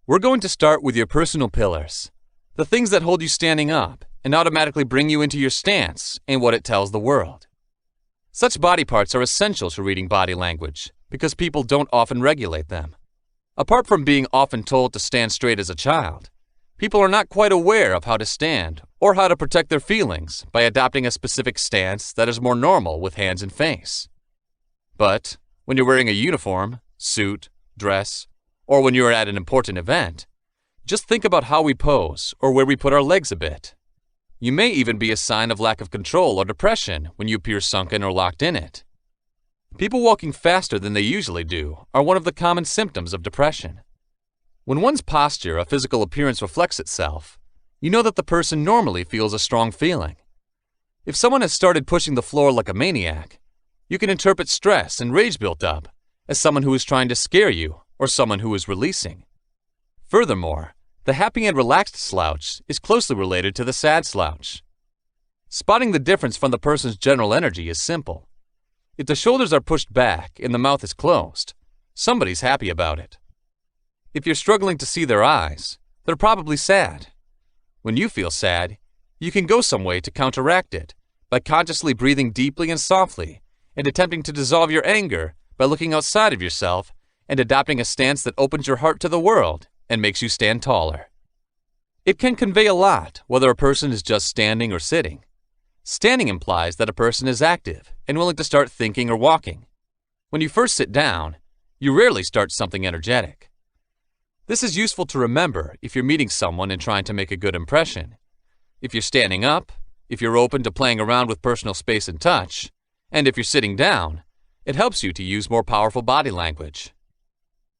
We're going to start with your personal pillars, the things that hold you standing up and automatically bring you into your stance and what it tells the world. Such body parts are essential to reading body language because people don't often regulate them. Apart from being often told to stand straight as a child, people are not quite aware of how to stand or how to protect their feelings by adopting a specific stance that is more normal with hands and face. But when you're wearing a uniform, suit, dress, or when you're at an important event, just think about how we pose or where we put our legs a bit. You may even be a sign of lack of control or depression when you appear sunken or locked in it. People walking faster than they usually do are one of the common symptoms of depression. When one's posture, a physical appearance reflects itself, you know that the person normally feels a strong feeling. If someone has started pushing the floor like a maniac, you can interpret stress and rage built up as someone who is trying to scare you or someone who is releasing. Furthermore, the happy and relaxed slouch is closely related to the sad slouch. Spotting the difference from the person's general energy is simple. If the shoulders are pushed back and the mouth is closed, somebody's happy about it. If you're struggling to see their eyes, they're probably sad. When you feel sad, you can go some way to counteract it by consciously breathing deeply and softly and attempting to dissolve your anger by looking outside of yourself and adopting a stance that opens your heart to the world and makes you stand taller. It can convey a lot whether a person is just standing or sitting. Standing implies that a person is active and willing to start thinking or walking. When you first sit down, you rarely start something energetic. This is useful to remember if you're meeting someone and trying to make a good impression. If you're standing up, if you're open to playing around with personal space and touch, and if you're sitting down, it helps you to use more powerful body language.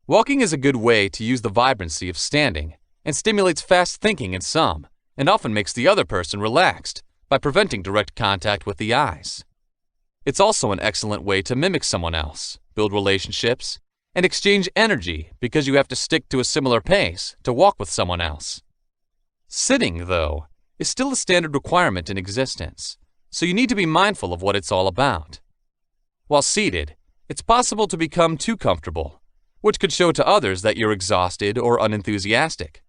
Walking is a good way to use the vibrancy of standing and stimulates fast thinking in some, and often makes the other person relaxed by preventing direct contact with the eyes. It's also an excellent way to mimic someone else, build relationships, and exchange energy because you have to stick to a similar pace to walk with someone else. Sitting, though, is still a standard requirement in existence, so you need to be mindful of what it's all about. While seated, it's possible to become too comfortable, which could show to others that you're exhausted or unenthusiastic,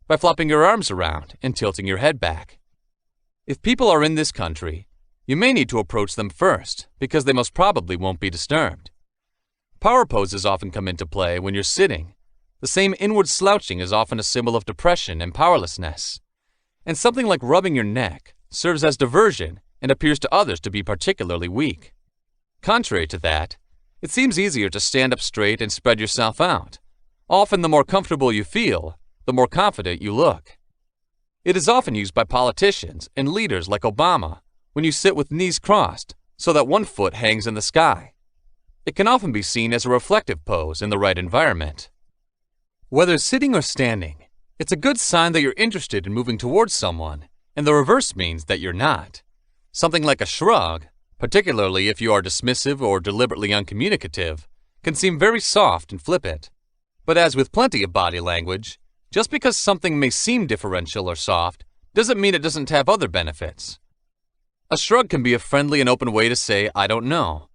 by flopping your arms around and tilting your head back. If people are in this country, you may need to approach them first because they most probably won't be disturbed. Power poses often come into play when you're sitting. The same inward slouching is often a symbol of depression and powerlessness. And something like rubbing your neck serves as diversion and appears to others to be particularly weak. Contrary to that, it seems easier to stand up straight and spread yourself out. Often the more comfortable you feel, the more confident you look. It is often used by politicians and leaders like Obama when you sit with knees crossed so that one foot hangs in the sky. It can often be seen as a reflective pose in the right environment. Whether sitting or standing, it's a good sign that you're interested in moving towards someone, and the reverse means that you're not. Something like a shrug, particularly if you are dismissive or deliberately uncommunicative, can seem very soft and flippant. But as with plenty of body language, just because something may seem differential or soft doesn't mean it doesn't have other benefits. A shrug can be a friendly and open way to say, "I don't know,"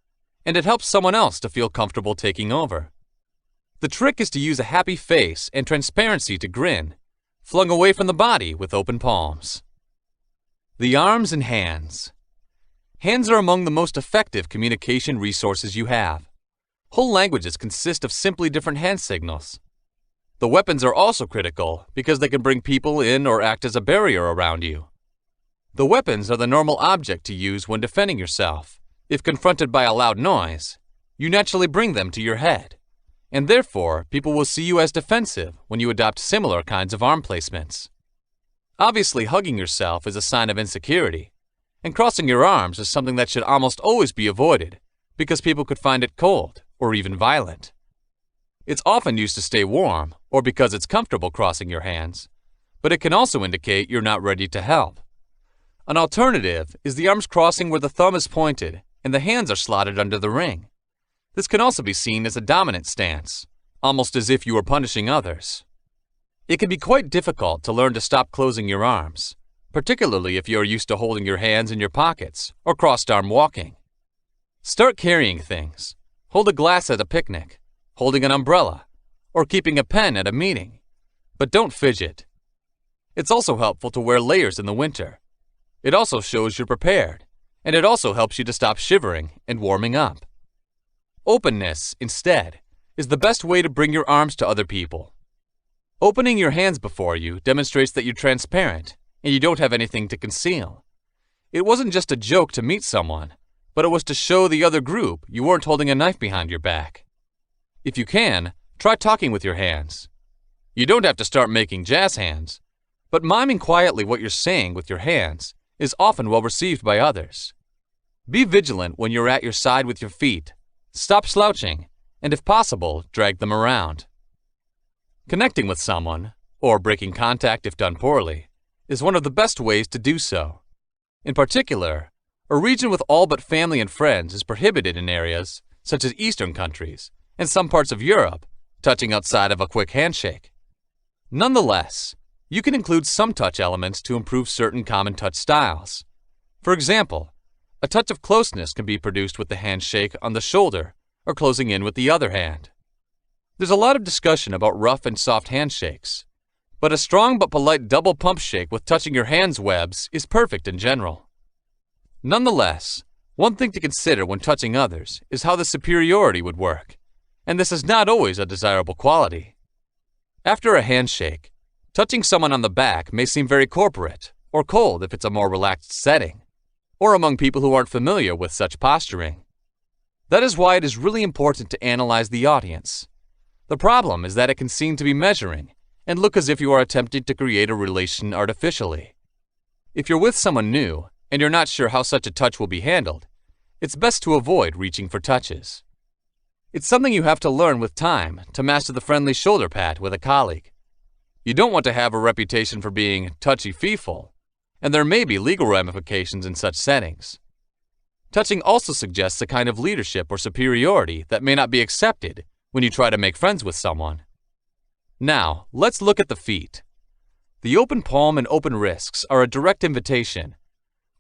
and it helps someone else to feel comfortable taking over. The trick is to use a happy face and transparency to grin, flung away from the body with open palms. The arms and hands. Hands are among the most effective communication resources you have. Whole languages consist of simply different hand signals. The weapons are also critical because they can bring people in or act as a barrier around you. The weapons are the normal object to use when defending yourself. If confronted by a loud noise, you naturally bring them to your head, and therefore people will see you as defensive when you adopt similar kinds of arm placements. Obviously, hugging yourself is a sign of insecurity, and crossing your arms is something that should almost always be avoided because people could find it cold or even violent. It's often used to stay warm or because it's comfortable crossing your hands, but it can also indicate you're not ready to help. An alternative is the arms crossing where the thumb is pointed and the hands are slotted under the ring. This can also be seen as a dominant stance, almost as if you were punishing others. It can be quite difficult to learn to stop closing your arms, particularly if you are used to holding your hands in your pockets or crossed arm walking. Start carrying things. Hold a glass at a picnic, holding an umbrella, or keeping a pen at a meeting. But don't fidget. It's also helpful to wear layers in the winter. It also shows you're prepared, and it also helps you to stop shivering and warming up. Openness, instead, is the best way to bring your arms to other people. Opening your hands before you demonstrates that you're transparent and you don't have anything to conceal. It wasn't just a joke to meet someone, but it was to show the other group you weren't holding a knife behind your back. If you can, try talking with your hands. You don't have to start making jazz hands, but miming quietly what you're saying with your hands is often well received by others. Be vigilant when you're at your side with your feet. Stop slouching, and if possible, drag them around. Connecting with someone, or breaking contact if done poorly, is one of the best ways to do so. In particular, a region with all but family and friends is prohibited in areas such as Eastern countries and some parts of Europe, touching outside of a quick handshake. Nonetheless, you can include some touch elements to improve certain common touch styles. For example, a touch of closeness can be produced with the handshake on the shoulder or closing in with the other hand. There's a lot of discussion about rough and soft handshakes, but a strong but polite double pump shake with touching your hands' webs is perfect in general. Nonetheless, one thing to consider when touching others is how the superiority would work, and this is not always a desirable quality. After a handshake, touching someone on the back may seem very corporate or cold if it's a more relaxed setting, or among people who aren't familiar with such posturing. That is why it is really important to analyze the audience. The problem is that it can seem to be measuring and look as if you are attempting to create a relation artificially. If you're with someone new and you're not sure how such a touch will be handled, it's best to avoid reaching for touches. It's something you have to learn with time to master the friendly shoulder pat with a colleague. You don't want to have a reputation for being touchy-feely, and there may be legal ramifications in such settings. Touching also suggests a kind of leadership or superiority that may not be accepted when you try to make friends with someone. Now, let's look at the feet. The open palm and open wrists are a direct invitation.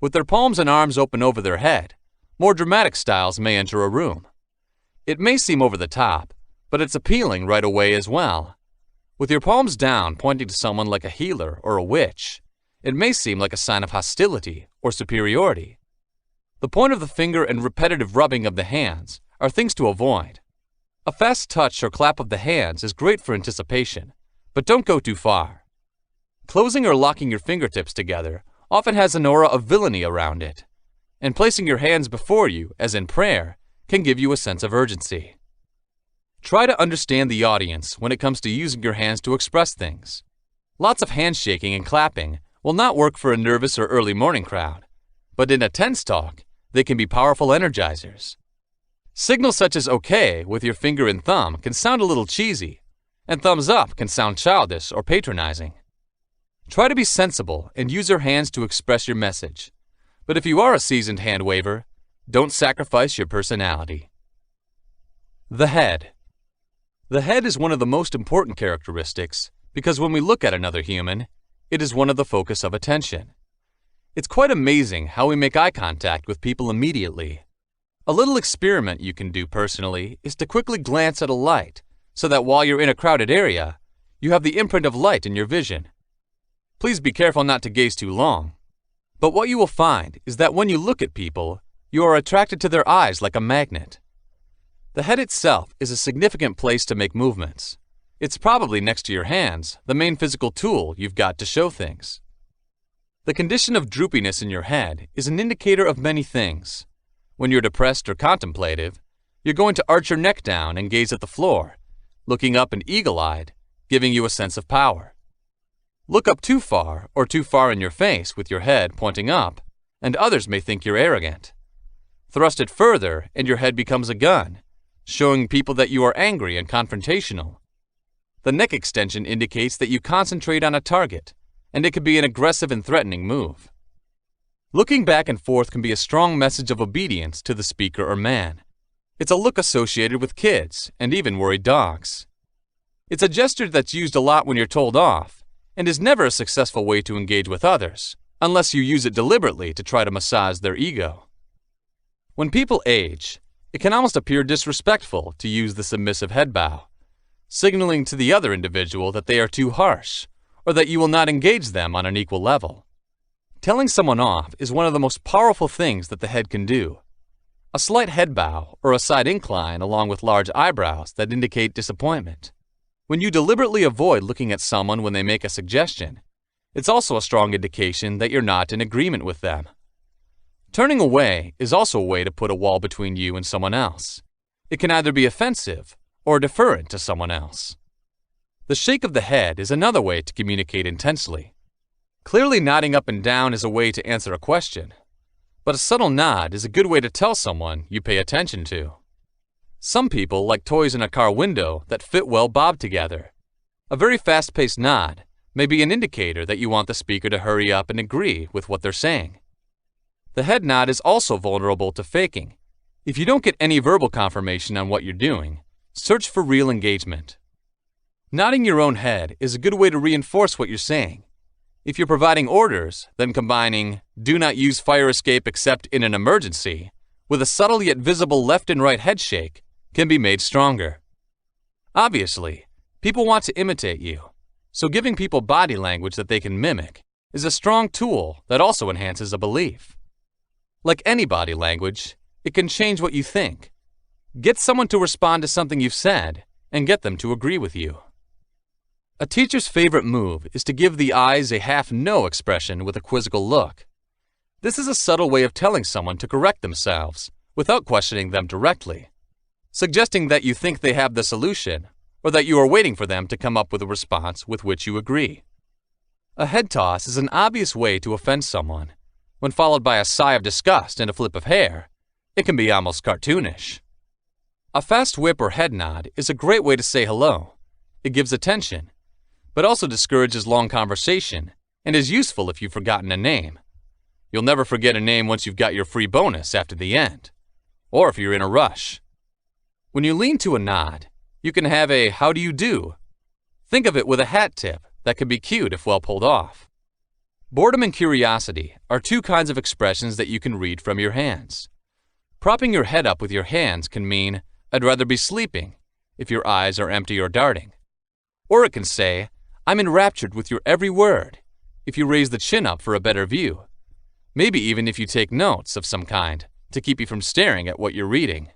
With their palms and arms open over their head, more dramatic styles may enter a room. It may seem over the top, but it's appealing right away as well. With your palms down pointing to someone like a healer or a witch, it may seem like a sign of hostility or superiority. The point of the finger and repetitive rubbing of the hands are things to avoid. A fast touch or clap of the hands is great for anticipation, but don't go too far. Closing or locking your fingertips together often has an aura of villainy around it, and placing your hands before you, as in prayer, can give you a sense of urgency. Try to understand the audience when it comes to using your hands to express things. Lots of handshaking and clapping will not work for a nervous or early morning crowd, but in a tense talk, they can be powerful energizers. Signals such as OK with your finger and thumb can sound a little cheesy, and thumbs up can sound childish or patronizing. Try to be sensible and use your hands to express your message. But if you are a seasoned hand waver, don't sacrifice your personality. The head. The head is one of the most important characteristics because when we look at another human, it is one of the focus of attention. It's quite amazing how we make eye contact with people immediately. A little experiment you can do personally is to quickly glance at a light so that while you're in a crowded area, you have the imprint of light in your vision. Please be careful not to gaze too long. But what you will find is that when you look at people, you are attracted to their eyes like a magnet. The head itself is a significant place to make movements. It's probably next to your hands, the main physical tool you've got to show things. The condition of droopiness in your head is an indicator of many things. When you're depressed or contemplative, you're going to arch your neck down and gaze at the floor, looking up and eagle-eyed, giving you a sense of power. Look up too far or too far in your face with your head pointing up, and others may think you're arrogant. Thrust it further and your head becomes a gun, showing people that you are angry and confrontational. The neck extension indicates that you concentrate on a target, and it could be an aggressive and threatening move. Looking back and forth can be a strong message of obedience to the speaker or man. It's a look associated with kids and even worried dogs. It's a gesture that's used a lot when you're told off, and is never a successful way to engage with others, unless you use it deliberately to try to massage their ego. When people age, it can almost appear disrespectful to use the submissive head bow, signaling to the other individual that they are too harsh, or that you will not engage them on an equal level. Telling someone off is one of the most powerful things that the head can do. A slight head bow or a side incline along with large eyebrows that indicate disappointment. When you deliberately avoid looking at someone when they make a suggestion, it's also a strong indication that you're not in agreement with them. Turning away is also a way to put a wall between you and someone else. It can either be offensive or deferent to someone else. The shake of the head is another way to communicate intensely. Clearly nodding up and down is a way to answer a question, but a subtle nod is a good way to tell someone you pay attention to. Some people like toys in a car window that fit well bobbed together. A very fast-paced nod may be an indicator that you want the speaker to hurry up and agree with what they're saying. The head nod is also vulnerable to faking. If you don't get any verbal confirmation on what you're doing, search for real engagement. Nodding your own head is a good way to reinforce what you're saying. If you're providing orders, then combining "do not use fire escape except in an emergency" with a subtle yet visible left and right head shake can be made stronger. Obviously, people want to imitate you, so giving people body language that they can mimic is a strong tool that also enhances a belief. Like any body language, it can change what you think. Get someone to respond to something you've said and get them to agree with you. A teacher's favorite move is to give the eyes a half-no expression with a quizzical look. This is a subtle way of telling someone to correct themselves without questioning them directly, suggesting that you think they have the solution or that you are waiting for them to come up with a response with which you agree. A head toss is an obvious way to offend someone. When followed by a sigh of disgust and a flip of hair, it can be almost cartoonish. A fast whip or head nod is a great way to say hello. It gives attention, but also discourages long conversation and is useful if you've forgotten a name. You'll never forget a name once you've got your free bonus after the end, or if you're in a rush. When you lean to a nod, you can have a "how do you do?" Think of it with a hat tip that can be cute if well pulled off. Boredom and curiosity are two kinds of expressions that you can read from your hands. Propping your head up with your hands can mean, "I'd rather be sleeping," if your eyes are empty or darting. Or it can say, "I'm enraptured with your every word," if you raise the chin up for a better view. Maybe even if you take notes of some kind to keep you from staring at what you're reading.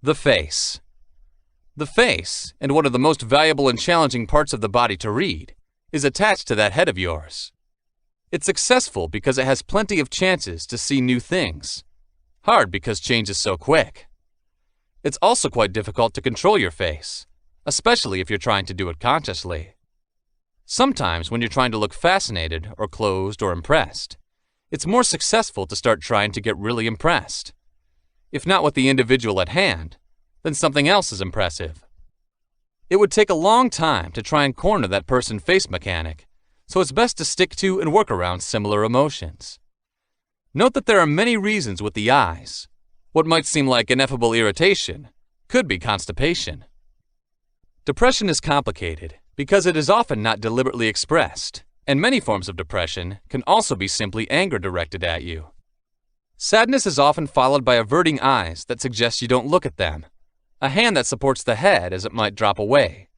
The face. The face, and one of the most valuable and challenging parts of the body to read, is attached to that head of yours. It's successful because it has plenty of chances to see new things. Hard because change is so quick. It's also quite difficult to control your face, especially if you're trying to do it consciously. Sometimes when you're trying to look fascinated or closed or impressed, it's more successful to start trying to get really impressed. If not with the individual at hand, then something else is impressive. It would take a long time to try and corner that person face mechanic, so it's best to stick to and work around similar emotions. Note that there are many reasons with the eyes. What might seem like ineffable irritation could be constipation. Depression is complicated because it is often not deliberately expressed, and many forms of depression can also be simply anger directed at you. Sadness is often followed by averting eyes that suggest you don't look at them, a hand that supports the head as it might drop away,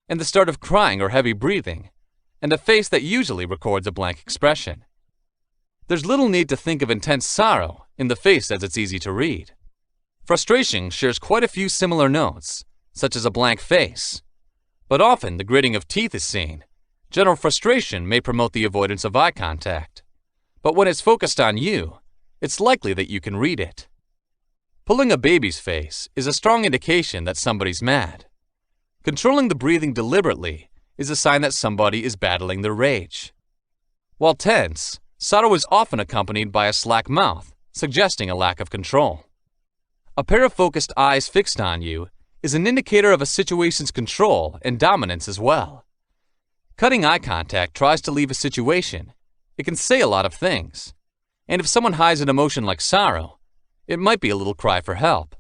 and the start of crying or heavy breathing, and a face that usually records a blank expression. There's little need to think of intense sorrow in the face as it's easy to read. Frustration shares quite a few similar notes, such as a blank face, but often the gritting of teeth is seen. General frustration may promote the avoidance of eye contact, but when it's focused on you, it's likely that you can read it. Pulling a baby's face is a strong indication that somebody's mad. Controlling the breathing deliberately is a sign that somebody is battling their rage. While tense, sorrow is often accompanied by a slack mouth, suggesting a lack of control. A pair of focused eyes fixed on you is an indicator of a situation's control and dominance as well. Cutting eye contact tries to leave a situation. It can say a lot of things. And if someone hides an emotion like sorrow, it might be a little cry for help.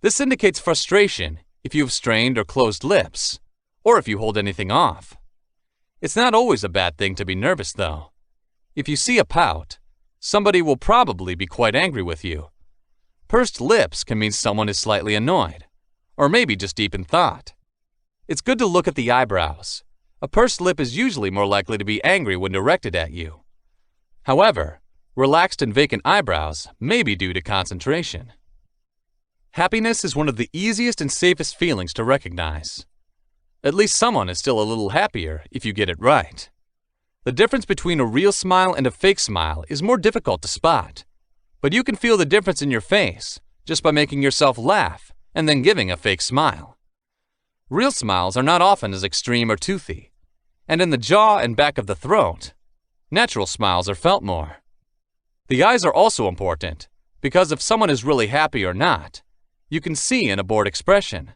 This indicates frustration if you have strained or closed lips, or if you hold anything off. It's not always a bad thing to be nervous, though. If you see a pout, somebody will probably be quite angry with you. Pursed lips can mean someone is slightly annoyed, or maybe just deep in thought. It's good to look at the eyebrows. A pursed lip is usually more likely to be angry when directed at you. However, relaxed and vacant eyebrows may be due to concentration. Happiness is one of the easiest and safest feelings to recognize. At least someone is still a little happier if you get it right. The difference between a real smile and a fake smile is more difficult to spot, but you can feel the difference in your face just by making yourself laugh and then giving a fake smile. Real smiles are not often as extreme or toothy, and in the jaw and back of the throat, natural smiles are felt more. The eyes are also important, because if someone is really happy or not, you can see in a bored expression.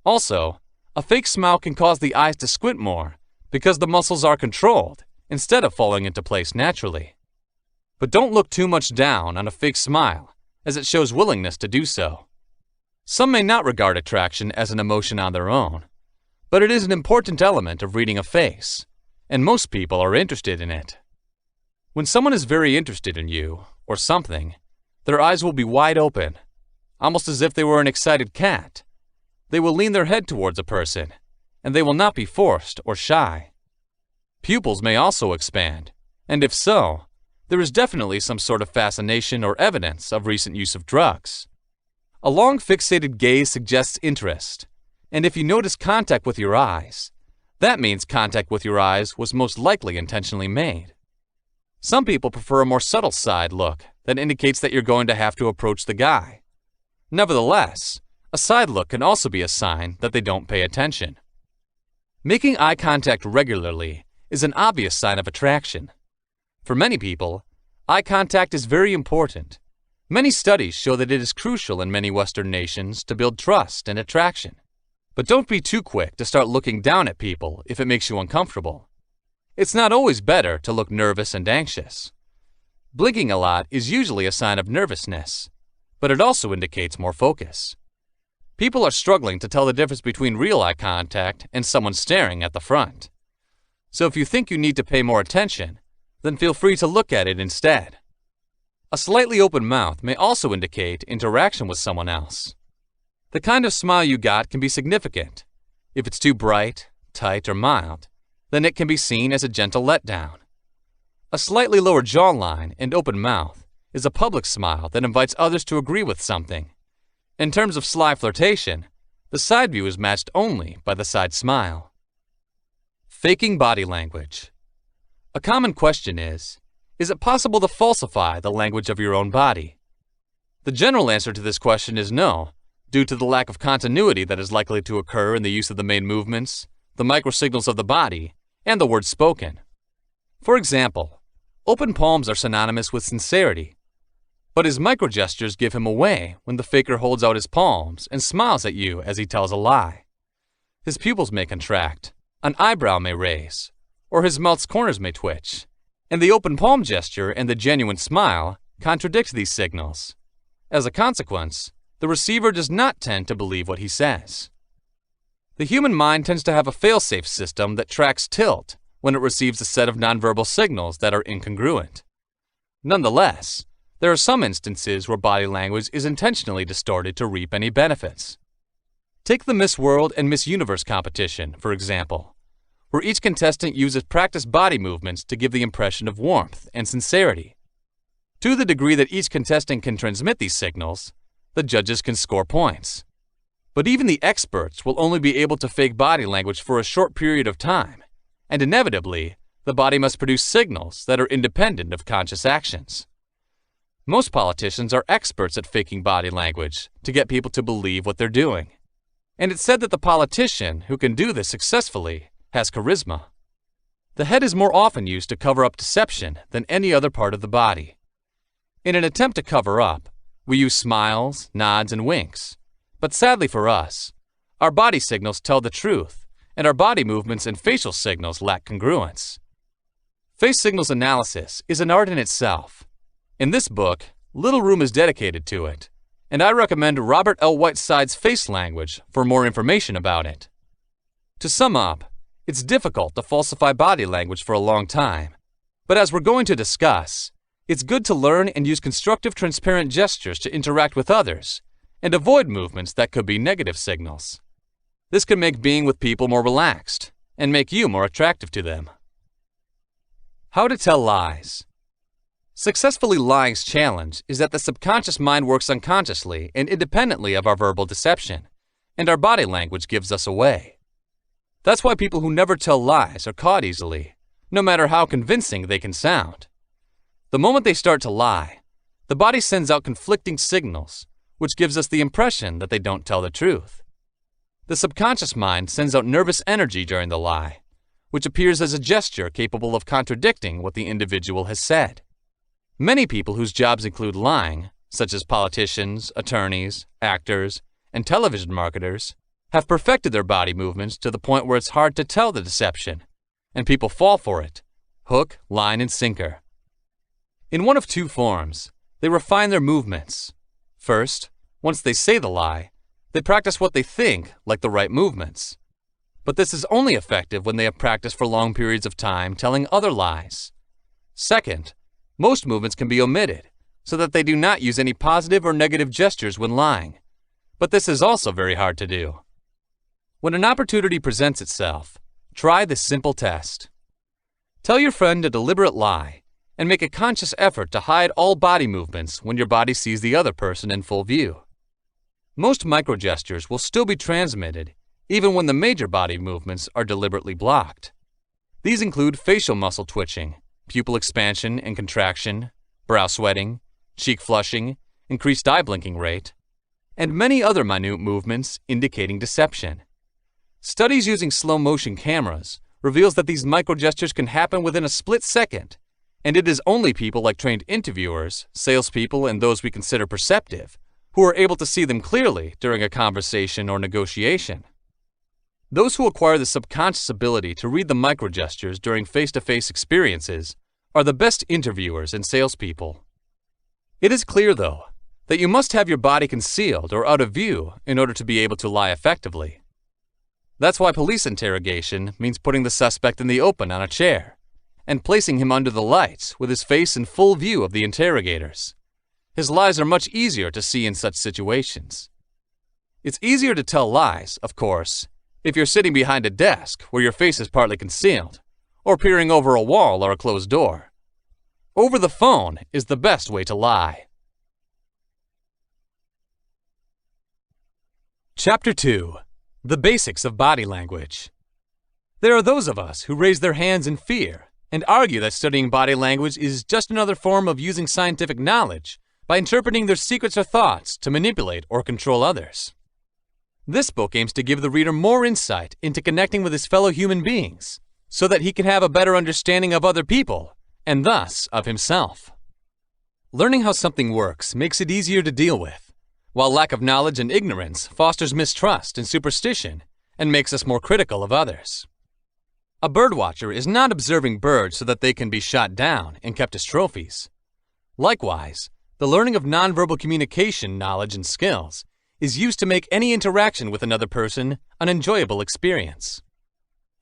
Also, a fake smile can cause the eyes to squint more because the muscles are controlled instead of falling into place naturally. But don't look too much down on a fake smile, as it shows willingness to do so. Some may not regard attraction as an emotion on their own, but it is an important element of reading a face, and most people are interested in it. When someone is very interested in you, or something, their eyes will be wide open, almost as if they were an excited cat. They will lean their head towards a person, and they will not be forced or shy. Pupils may also expand, and if so, there is definitely some sort of fascination or evidence of recent use of drugs. A long fixated gaze suggests interest, and if you notice contact with your eyes, that means contact with your eyes was most likely intentionally made. Some people prefer a more subtle side look that indicates that you're going to have to approach the guy. Nevertheless, a side look can also be a sign that they don't pay attention. Making eye contact regularly is an obvious sign of attraction. For many people, eye contact is very important. Many studies show that it is crucial in many Western nations to build trust and attraction. But don't be too quick to start looking down at people if it makes you uncomfortable. It's not always better to look nervous and anxious. Blinking a lot is usually a sign of nervousness, but it also indicates more focus. People are struggling to tell the difference between real eye contact and someone staring at the front. So if you think you need to pay more attention, then feel free to look at it instead. A slightly open mouth may also indicate interaction with someone else. The kind of smile you got can be significant. If it's too bright, tight, or mild, then it can be seen as a gentle letdown. A slightly lower jawline and open mouth is a public smile that invites others to agree with something. In terms of sly flirtation, the side view is matched only by the side smile. Faking body language. A common question is it possible to falsify the language of your own body? The general answer to this question is no, due to the lack of continuity that is likely to occur in the use of the main movements, the microsignals of the body, and the words spoken. For example, open palms are synonymous with sincerity, but his microgestures give him away when the faker holds out his palms and smiles at you as he tells a lie. His pupils may contract, an eyebrow may raise, or his mouth's corners may twitch, and the open palm gesture and the genuine smile contradict these signals. As a consequence, the receiver does not tend to believe what he says. The human mind tends to have a fail-safe system that tracks tilt when it receives a set of nonverbal signals that are incongruent. Nonetheless, there are some instances where body language is intentionally distorted to reap any benefits. Take the Miss World and Miss Universe competition, for example, where each contestant uses practiced body movements to give the impression of warmth and sincerity. To the degree that each contestant can transmit these signals, the judges can score points. But even the experts will only be able to fake body language for a short period of time, and inevitably, the body must produce signals that are independent of conscious actions. Most politicians are experts at faking body language to get people to believe what they're doing. And it's said that the politician who can do this successfully has charisma. The head is more often used to cover up deception than any other part of the body. In an attempt to cover up, we use smiles, nods, and winks. But sadly for us, our body signals tell the truth, and our body movements and facial signals lack congruence. Face signals analysis is an art in itself. In this book, little room is dedicated to it, and I recommend Robert L. Whiteside's Face Language for more information about it. To sum up, it's difficult to falsify body language for a long time, but as we're going to discuss, it's good to learn and use constructive, transparent gestures to interact with others, and avoid movements that could be negative signals. This can make being with people more relaxed, and make you more attractive to them. How to tell lies. Successfully lying's challenge is that the subconscious mind works unconsciously and independently of our verbal deception, and our body language gives us away. That's why people who never tell lies are caught easily, no matter how convincing they can sound. The moment they start to lie, the body sends out conflicting signals, which gives us the impression that they don't tell the truth. The subconscious mind sends out nervous energy during the lie, which appears as a gesture capable of contradicting what the individual has said. Many people whose jobs include lying, such as politicians, attorneys, actors, and television marketers, have perfected their body movements to the point where it's hard to tell the deception, and people fall for it, hook, line, and sinker. In one of two forms, they refine their movements. First, once they say the lie, they practice what they think like the right movements. But this is only effective when they have practiced for long periods of time telling other lies. Second, most movements can be omitted, so that they do not use any positive or negative gestures when lying. But this is also very hard to do. When an opportunity presents itself, try this simple test. Tell your friend a deliberate lie, and make a conscious effort to hide all body movements when your body sees the other person in full view. Most microgestures will still be transmitted, even when the major body movements are deliberately blocked. These include facial muscle twitching, pupil expansion and contraction, brow sweating, cheek flushing, increased eye blinking rate, and many other minute movements indicating deception. Studies using slow-motion cameras reveals that these microgestures can happen within a split second, and it is only people like trained interviewers, salespeople, and those we consider perceptive who are able to see them clearly during a conversation or negotiation. Those who acquire the subconscious ability to read the microgestures during face-to-face experiences are the best interviewers and salespeople. It is clear, though, that you must have your body concealed or out of view in order to be able to lie effectively. That's why police interrogation means putting the suspect in the open on a chair and placing him under the lights with his face in full view of the interrogators. His lies are much easier to see in such situations. It's easier to tell lies, of course, if you're sitting behind a desk where your face is partly concealed, or peering over a wall or a closed door. Over the phone is the best way to lie. Chapter 2. The Basics of Body Language. There are those of us who raise their hands in fear and argue that studying body language is just another form of using scientific knowledge by interpreting their secrets or thoughts to manipulate or control others. This book aims to give the reader more insight into connecting with his fellow human beings so that he can have a better understanding of other people and thus of himself. Learning how something works makes it easier to deal with, while lack of knowledge and ignorance fosters mistrust and superstition and makes us more critical of others. A birdwatcher is not observing birds so that they can be shot down and kept as trophies. Likewise, the learning of nonverbal communication knowledge and skills is used to make any interaction with another person an enjoyable experience.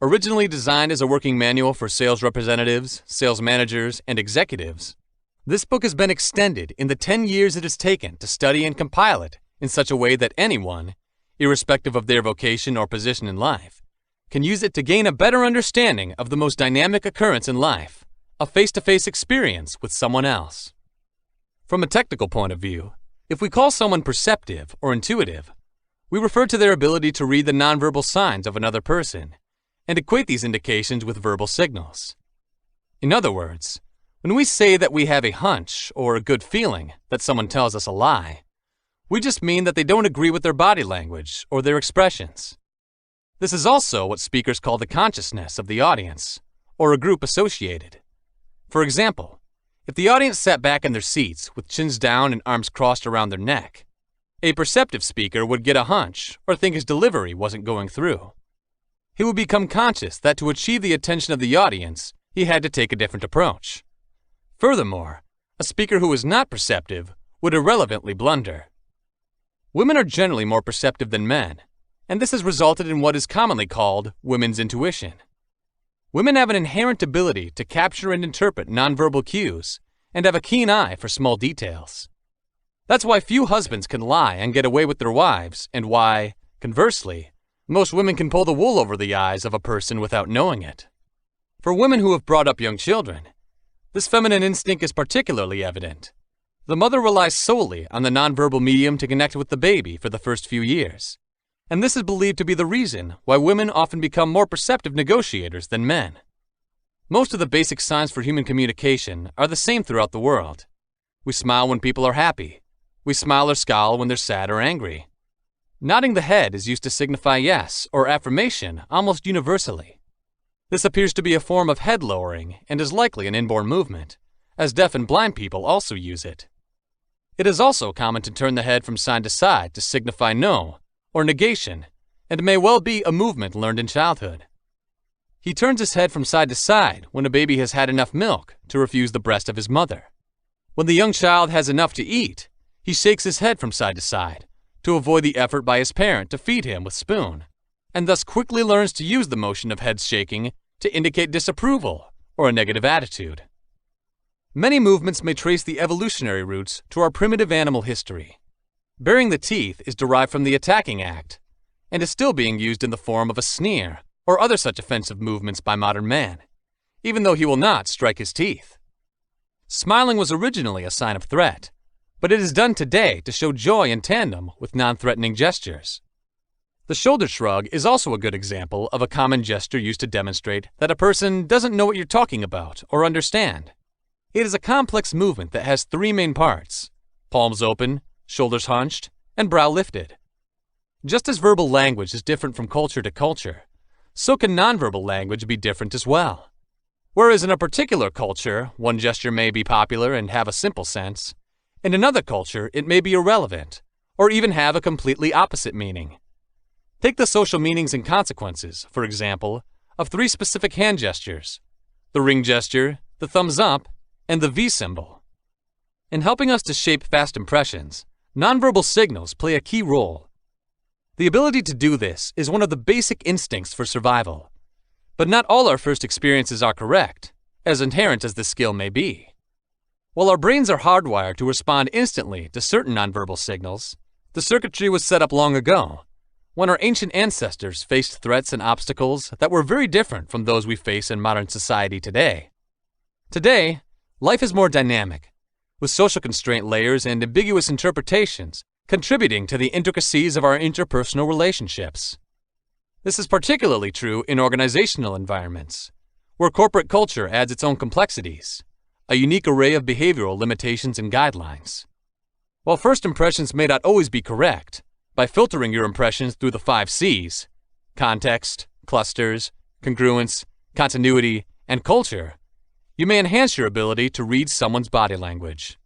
Originally designed as a working manual for sales representatives, sales managers, and executives, this book has been extended in the 10 years it has taken to study and compile it in such a way that anyone, irrespective of their vocation or position in life, can use it to gain a better understanding of the most dynamic occurrence in life, a face-to-face experience with someone else. From a technical point of view, if we call someone perceptive or intuitive, we refer to their ability to read the nonverbal signs of another person and equate these indications with verbal signals. In other words, when we say that we have a hunch or a good feeling that someone tells us a lie, we just mean that they don't agree with their body language or their expressions. This is also what speakers call the consciousness of the audience or a group associated. For example, if the audience sat back in their seats with chins down and arms crossed around their neck, a perceptive speaker would get a hunch or think his delivery wasn't going through. He would become conscious that to achieve the attention of the audience, he had to take a different approach. Furthermore, a speaker who is not perceptive would irrelevantly blunder. Women are generally more perceptive than men, and this has resulted in what is commonly called women's intuition. Women have an inherent ability to capture and interpret nonverbal cues and have a keen eye for small details. That's why few husbands can lie and get away with their wives, and why, conversely, most women can pull the wool over the eyes of a person without knowing it. For women who have brought up young children, this feminine instinct is particularly evident. The mother relies solely on the nonverbal medium to connect with the baby for the first few years, and this is believed to be the reason why women often become more perceptive negotiators than men. Most of the basic signs for human communication are the same throughout the world. We smile when people are happy. We smile or scowl when they're sad or angry. Nodding the head is used to signify yes or affirmation almost universally. This appears to be a form of head lowering and is likely an inborn movement, as deaf and blind people also use it. It is also common to turn the head from side to side to signify no or negation, and may well be a movement learned in childhood. He turns his head from side to side when a baby has had enough milk to refuse the breast of his mother. When the young child has enough to eat, he shakes his head from side to side to avoid the effort by his parent to feed him with spoon, and thus quickly learns to use the motion of head shaking to indicate disapproval or a negative attitude. Many movements may trace the evolutionary roots to our primitive animal history. Baring the teeth is derived from the attacking act, and is still being used in the form of a sneer or other such offensive movements by modern man, even though he will not strike his teeth. Smiling was originally a sign of threat, but it is done today to show joy in tandem with non-threatening gestures. The shoulder shrug is also a good example of a common gesture used to demonstrate that a person doesn't know what you're talking about or understand. It is a complex movement that has three main parts: palms open, shoulders hunched, and brow lifted. Just as verbal language is different from culture to culture, so can nonverbal language be different as well. Whereas in a particular culture, one gesture may be popular and have a simple sense, in another culture it may be irrelevant, or even have a completely opposite meaning. Take the social meanings and consequences, for example, of 3 specific hand gestures: the ring gesture, the thumbs up, and the V symbol. In helping us to shape fast impressions, nonverbal signals play a key role. The ability to do this is one of the basic instincts for survival. But not all our first experiences are correct, as inherent as this skill may be. While our brains are hardwired to respond instantly to certain nonverbal signals, the circuitry was set up long ago, when our ancient ancestors faced threats and obstacles that were very different from those we face in modern society today. Today, life is more dynamic, with social constraint layers and ambiguous interpretations contributing to the intricacies of our interpersonal relationships. This is particularly true in organizational environments, where corporate culture adds its own complexities, a unique array of behavioral limitations and guidelines. While first impressions may not always be correct, by filtering your impressions through the 5 C's – context, clusters, congruence, continuity, and culture, you may enhance your ability to read someone's body language.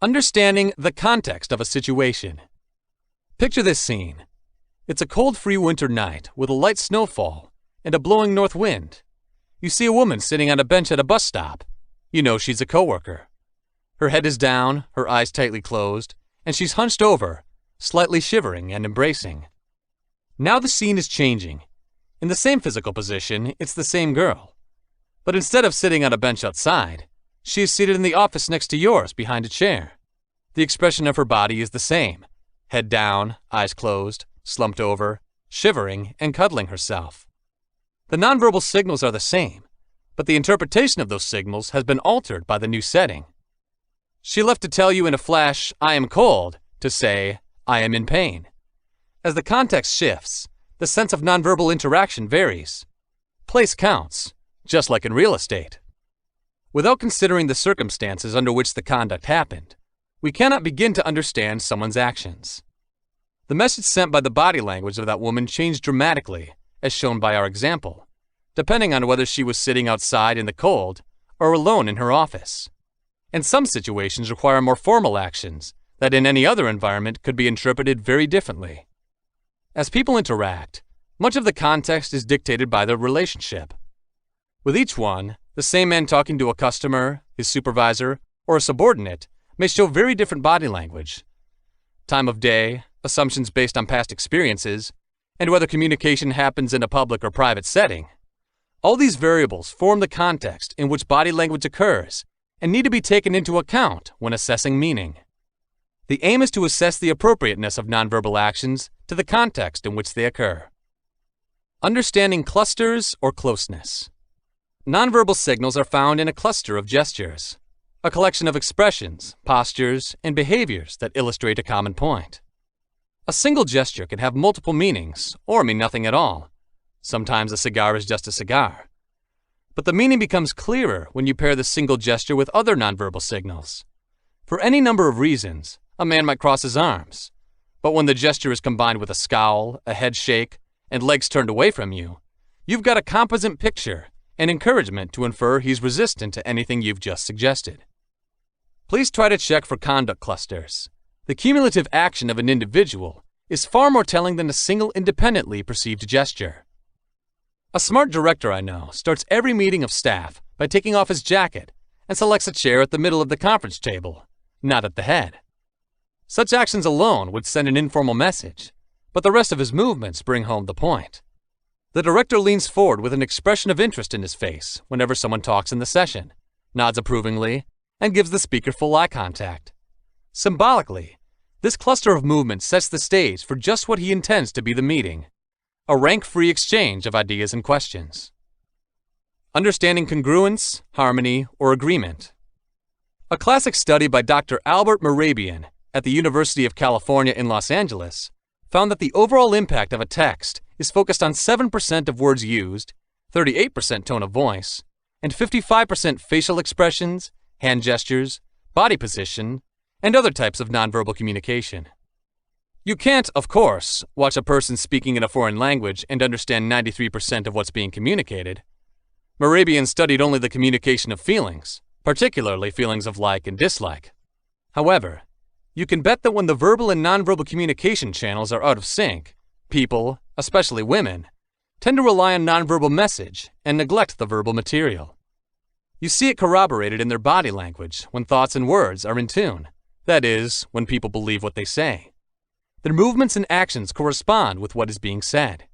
Understanding the context of a situation. Picture this scene. It's a cold, free winter night with a light snowfall and a blowing north wind. You see a woman sitting on a bench at a bus stop. You know she's a coworker. Her head is down, her eyes tightly closed, and she's hunched over, slightly shivering and embracing. Now the scene is changing. In the same physical position, it's the same girl. But instead of sitting on a bench outside, she is seated in the office next to yours behind a chair. The expression of her body is the same: head down, eyes closed, slumped over, shivering, and cuddling herself. The nonverbal signals are the same, but the interpretation of those signals has been altered by the new setting. She left to tell you in a flash, "I am cold," to say, "I am in pain." As the context shifts, the sense of nonverbal interaction varies. Place counts, just like in real estate. Without considering the circumstances under which the conduct happened, we cannot begin to understand someone's actions. The message sent by the body language of that woman changed dramatically, as shown by our example, depending on whether she was sitting outside in the cold or alone in her office. And some situations require more formal actions that in any other environment could be interpreted very differently. As people interact, much of the context is dictated by their relationship. With each one, the same man talking to a customer, his supervisor, or a subordinate may show very different body language. Time of day, assumptions based on past experiences, and whether communication happens in a public or private setting. All these variables form the context in which body language occurs and need to be taken into account when assessing meaning. The aim is to assess the appropriateness of nonverbal actions to the context in which they occur. Understanding clusters or closeness. Nonverbal signals are found in a cluster of gestures, a collection of expressions, postures, and behaviors that illustrate a common point. A single gesture can have multiple meanings or mean nothing at all. Sometimes a cigar is just a cigar. But the meaning becomes clearer when you pair the single gesture with other nonverbal signals. For any number of reasons, a man might cross his arms, but when the gesture is combined with a scowl, a head shake, and legs turned away from you, you've got a composite picture and encouragement to infer he's resistant to anything you've just suggested. Please try to check for conduct clusters. The cumulative action of an individual is far more telling than a single independently perceived gesture. A smart director I know starts every meeting of staff by taking off his jacket and selects a chair at the middle of the conference table, not at the head. Such actions alone would send an informal message, but the rest of his movements bring home the point. The director leans forward with an expression of interest in his face whenever someone talks in the session, nods approvingly, and gives the speaker full eye contact. Symbolically, this cluster of movements sets the stage for just what he intends to be the meeting, a rank-free exchange of ideas and questions. Understanding congruence, harmony, or agreement. A classic study by Dr. Albert Mehrabian at the University of California in Los Angeles found that the overall impact of a text is focused on 7% of words used, 38% tone of voice, and 55% facial expressions, hand gestures, body position, and other types of nonverbal communication. You can't, of course, watch a person speaking in a foreign language and understand 93% of what's being communicated. Mehrabian studied only the communication of feelings, particularly feelings of like and dislike. However, you can bet that when the verbal and nonverbal communication channels are out of sync, People, especially women, tend to rely on nonverbal message and neglect the verbal material. You see it corroborated in their body language when thoughts and words are in tune, that is, when people believe what they say. Their movements and actions correspond with what is being said.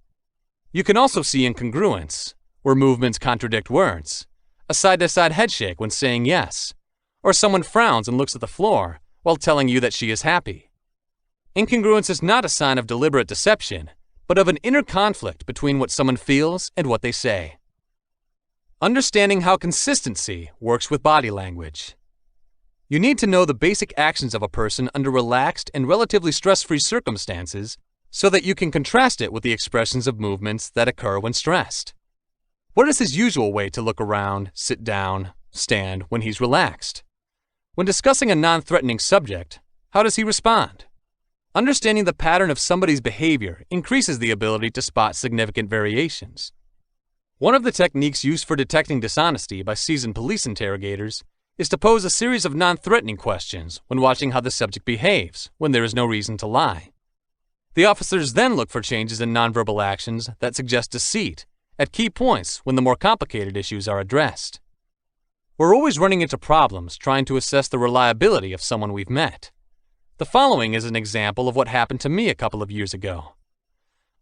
You can also see incongruence, where movements contradict words, a side-to-side headshake when saying yes, or someone frowns and looks at the floor while telling you that she is happy. Incongruence is not a sign of deliberate deception, but of an inner conflict between what someone feels and what they say. Understanding how consistency works with body language. You need to know the basic actions of a person under relaxed and relatively stress-free circumstances so that you can contrast it with the expressions of movements that occur when stressed. What is his usual way to look around, sit down, stand when he's relaxed? When discussing a non-threatening subject, how does he respond? Understanding the pattern of somebody's behavior increases the ability to spot significant variations. One of the techniques used for detecting dishonesty by seasoned police interrogators is to pose a series of non-threatening questions when watching how the subject behaves when there is no reason to lie. The officers then look for changes in nonverbal actions that suggest deceit at key points when the more complicated issues are addressed. We're always running into problems trying to assess the reliability of someone we've met. The following is an example of what happened to me a couple of years ago.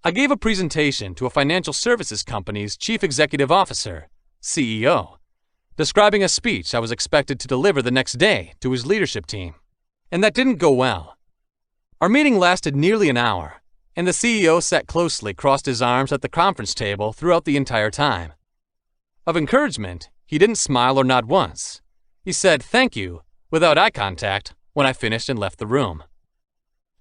I gave a presentation to a financial services company's chief executive officer, CEO, describing a speech I was expected to deliver the next day to his leadership team, and that didn't go well. Our meeting lasted nearly an hour, and the CEO sat closely crossed his arms at the conference table throughout the entire time. Of encouragement, he didn't smile or nod once. He said "thank you" without eye contact when I finished and left the room.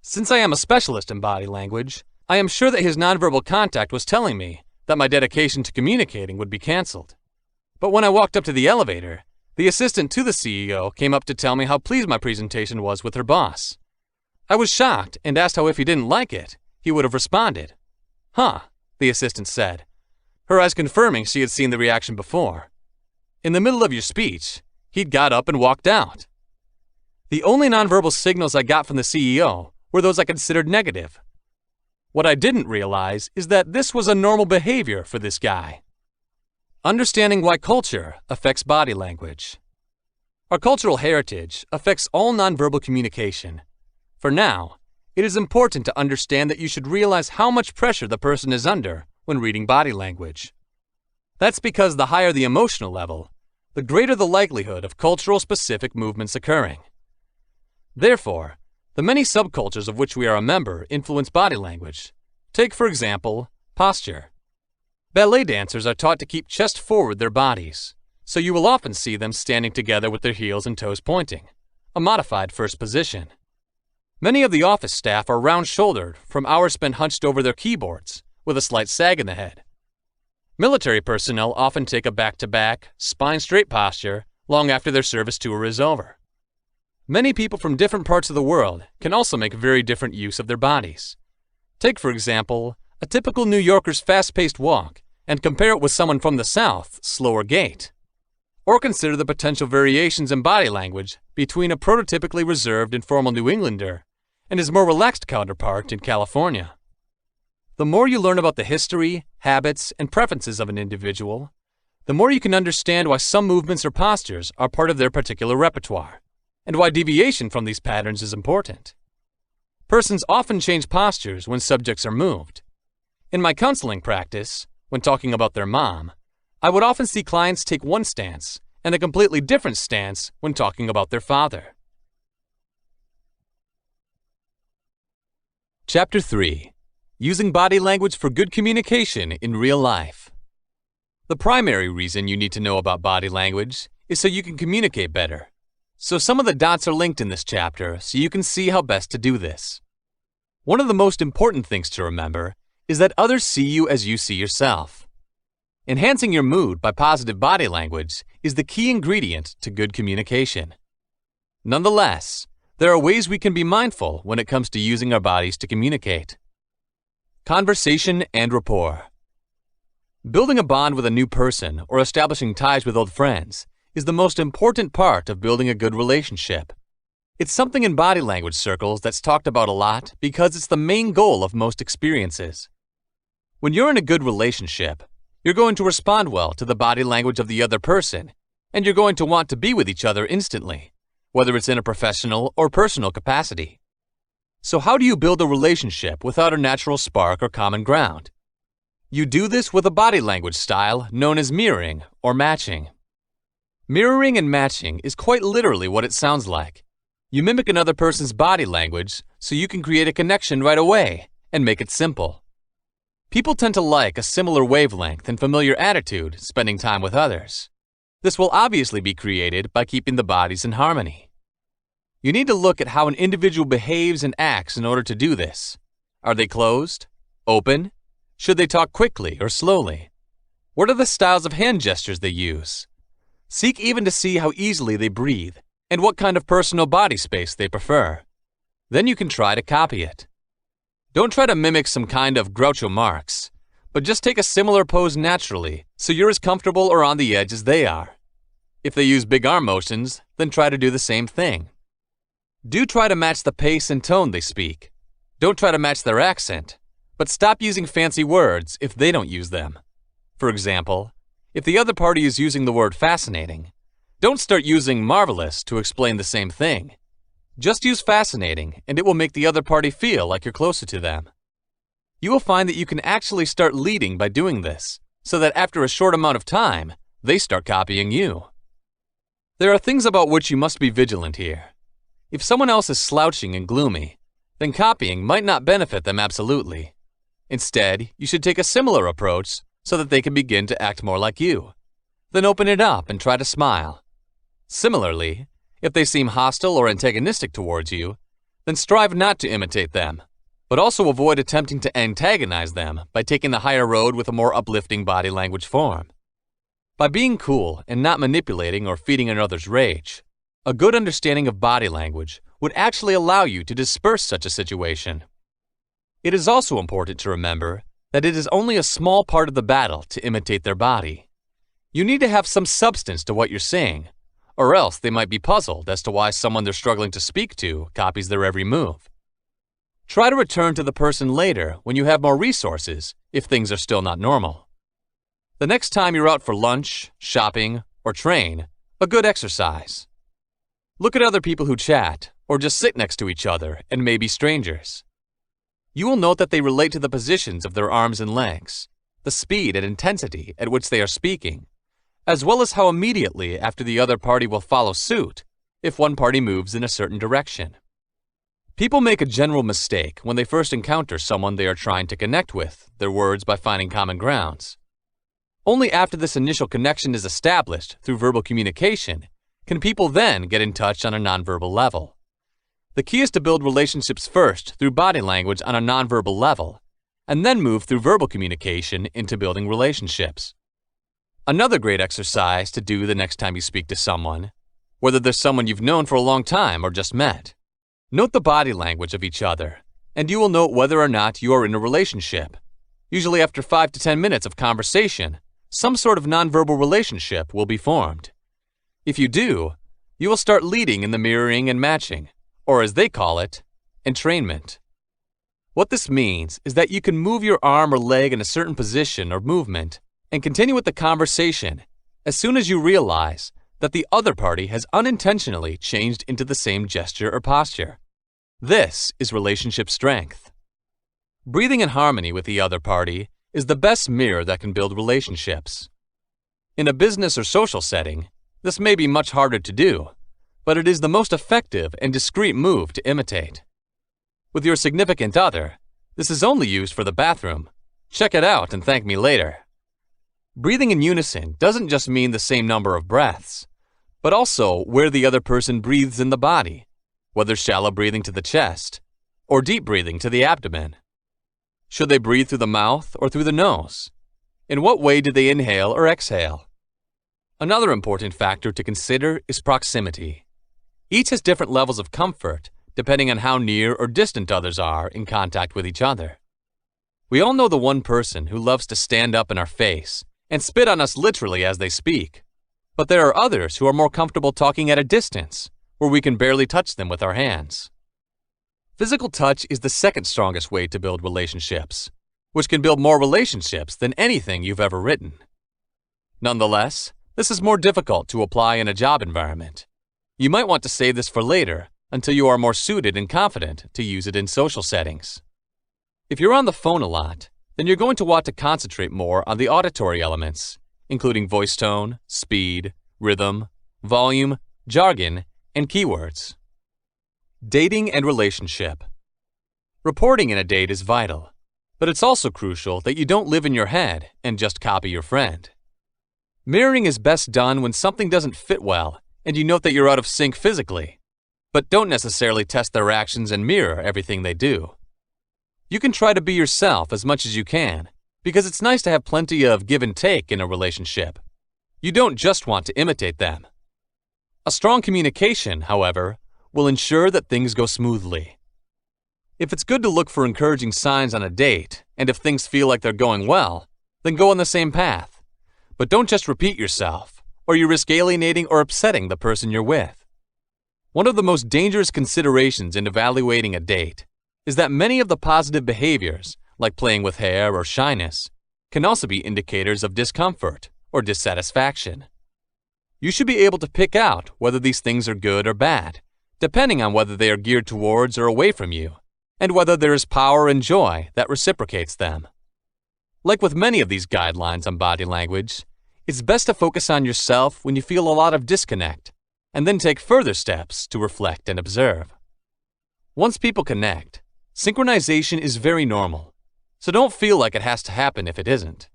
Since I am a specialist in body language, I am sure that his nonverbal contact was telling me that my dedication to communicating would be canceled. But when I walked up to the elevator, the assistant to the CEO came up to tell me how pleased my presentation was with her boss. I was shocked and asked how if he didn't like it, he would have responded. "Huh," the assistant said, her eyes confirming she had seen the reaction before. "In the middle of your speech, he'd got up and walked out." The only nonverbal signals I got from the CEO were those I considered negative. What I didn't realize is that this was a normal behavior for this guy. Understanding why culture affects body language. Our cultural heritage affects all nonverbal communication. For now, it is important to understand that you should realize how much pressure the person is under when reading body language. That's because the higher the emotional level, the greater the likelihood of cultural-specific movements occurring. Therefore, the many subcultures of which we are a member influence body language. Take, for example, posture. Ballet dancers are taught to keep chest forward their bodies, so you will often see them standing together with their heels and toes pointing, a modified first position. Many of the office staff are round-shouldered from hours spent hunched over their keyboards, with a slight sag in the head. Military personnel often take a back-to-back, spine-straight posture long after their service tour is over. Many people from different parts of the world can also make very different use of their bodies. Take, for example, a typical New Yorker's fast-paced walk and compare it with someone from the South's slower gait. Or consider the potential variations in body language between a prototypically reserved and formal New Englander and his more relaxed counterpart in California. The more you learn about the history, habits, and preferences of an individual, the more you can understand why some movements or postures are part of their particular repertoire, and why deviation from these patterns is important. Persons often change postures when subjects are moved. In my counseling practice, when talking about their mom, I would often see clients take one stance and a completely different stance when talking about their father. Chapter 3. Using Body Language for Good Communication in Real Life. The primary reason you need to know about body language is so you can communicate better. So some of the dots are linked in this chapter so you can see how best to do this. One of the most important things to remember is that others see you as you see yourself. Enhancing your mood by positive body language is the key ingredient to good communication. Nonetheless, there are ways we can be mindful when it comes to using our bodies to communicate. Conversation and rapport. Building a bond with a new person or establishing ties with old friends is the most important part of building a good relationship. It's something in body language circles that's talked about a lot because it's the main goal of most experiences. When you're in a good relationship, you're going to respond well to the body language of the other person, and you're going to want to be with each other instantly, whether it's in a professional or personal capacity. So how do you build a relationship without a natural spark or common ground? You do this with a body language style known as mirroring or matching. Mirroring and matching is quite literally what it sounds like. You mimic another person's body language so you can create a connection right away and make it simple. People tend to like a similar wavelength and familiar attitude spending time with others. This will obviously be created by keeping the bodies in harmony. You need to look at how an individual behaves and acts in order to do this. Are they closed? Open? Should they talk quickly or slowly? What are the styles of hand gestures they use? Seek even to see how easily they breathe and what kind of personal body space they prefer. Then you can try to copy it. Don't try to mimic some kind of Groucho Marx, but just take a similar pose naturally so you're as comfortable or on the edge as they are. If they use big arm motions, then try to do the same thing. Do try to match the pace and tone they speak. Don't try to match their accent, but stop using fancy words if they don't use them. For example, if the other party is using the word fascinating, don't start using marvelous to explain the same thing. Just use fascinating and it will make the other party feel like you're closer to them. You will find that you can actually start leading by doing this, so that after a short amount of time, they start copying you. There are things about which you must be vigilant here. If someone else is slouching and gloomy, then copying might not benefit them absolutely. Instead, you should take a similar approach so that they can begin to act more like you. Then open it up and try to smile. Similarly, if they seem hostile or antagonistic towards you, then strive not to imitate them, but also avoid attempting to antagonize them by taking the higher road with a more uplifting body language form. By being cool and not manipulating or feeding another's rage, a good understanding of body language would actually allow you to disperse such a situation. It is also important to remember that it is only a small part of the battle to imitate their body. You need to have some substance to what you're saying, or else they might be puzzled as to why someone they're struggling to speak to copies their every move. Try to return to the person later when you have more resources if things are still not normal. The next time you're out for lunch, shopping, or train, a good exercise. Look at other people who chat or just sit next to each other and may be strangers. You will note that they relate to the positions of their arms and legs, the speed and intensity at which they are speaking, as well as how immediately after the other party will follow suit if one party moves in a certain direction. People make a general mistake when they first encounter someone they are trying to connect with their words by finding common grounds. Only after this initial connection is established through verbal communication can people then get in touch on a nonverbal level. The key is to build relationships first through body language on a nonverbal level, and then move through verbal communication into building relationships. Another great exercise to do the next time you speak to someone, whether they're someone you've known for a long time or just met. Note the body language of each other, and you will note whether or not you are in a relationship. Usually after 5 to 10 minutes of conversation, some sort of nonverbal relationship will be formed. If you do, you will start leading in the mirroring and matching, or as they call it, entrainment. What this means is that you can move your arm or leg in a certain position or movement and continue with the conversation as soon as you realize that the other party has unintentionally changed into the same gesture or posture. This is relationship strength. Breathing in harmony with the other party is the best mirror that can build relationships. In a business or social setting, this may be much harder to do, but it is the most effective and discreet move to imitate. With your significant other, this is only used for the bathroom. Check it out and thank me later. Breathing in unison doesn't just mean the same number of breaths, but also where the other person breathes in the body, whether shallow breathing to the chest or deep breathing to the abdomen. Should they breathe through the mouth or through the nose? In what way do they inhale or exhale? Another important factor to consider is proximity. Each has different levels of comfort depending on how near or distant others are in contact with each other. We all know the one person who loves to stand up in our face and spit on us literally as they speak. But there are others who are more comfortable talking at a distance, where we can barely touch them with our hands. Physical touch is the second strongest way to build relationships, which can build more relationships than anything you've ever written. Nonetheless, this is more difficult to apply in a job environment. You might want to save this for later until you are more suited and confident to use it in social settings. If you're on the phone a lot, then you're going to want to concentrate more on the auditory elements, including voice tone, speed, rhythm, volume, jargon, and keywords. Dating and relationship. Reporting in a date is vital, but it's also crucial that you don't live in your head and just copy your friend. Mirroring is best done when something doesn't fit well and you note that you're out of sync physically, but don't necessarily test their actions and mirror everything they do. You can try to be yourself as much as you can, because it's nice to have plenty of give and take in a relationship. You don't just want to imitate them. A strong communication, however, will ensure that things go smoothly. If it's good to look for encouraging signs on a date, and if things feel like they're going well, then go on the same path. But don't just repeat yourself, or you risk alienating or upsetting the person you're with. One of the most dangerous considerations in evaluating a date is that many of the positive behaviors, like playing with hair or shyness, can also be indicators of discomfort or dissatisfaction. You should be able to pick out whether these things are good or bad, depending on whether they are geared towards or away from you, and whether there is power and joy that reciprocates them. Like with many of these guidelines on body language, it's best to focus on yourself when you feel a lot of disconnect, and then take further steps to reflect and observe. Once people connect, synchronization is very normal, so don't feel like it has to happen if it isn't.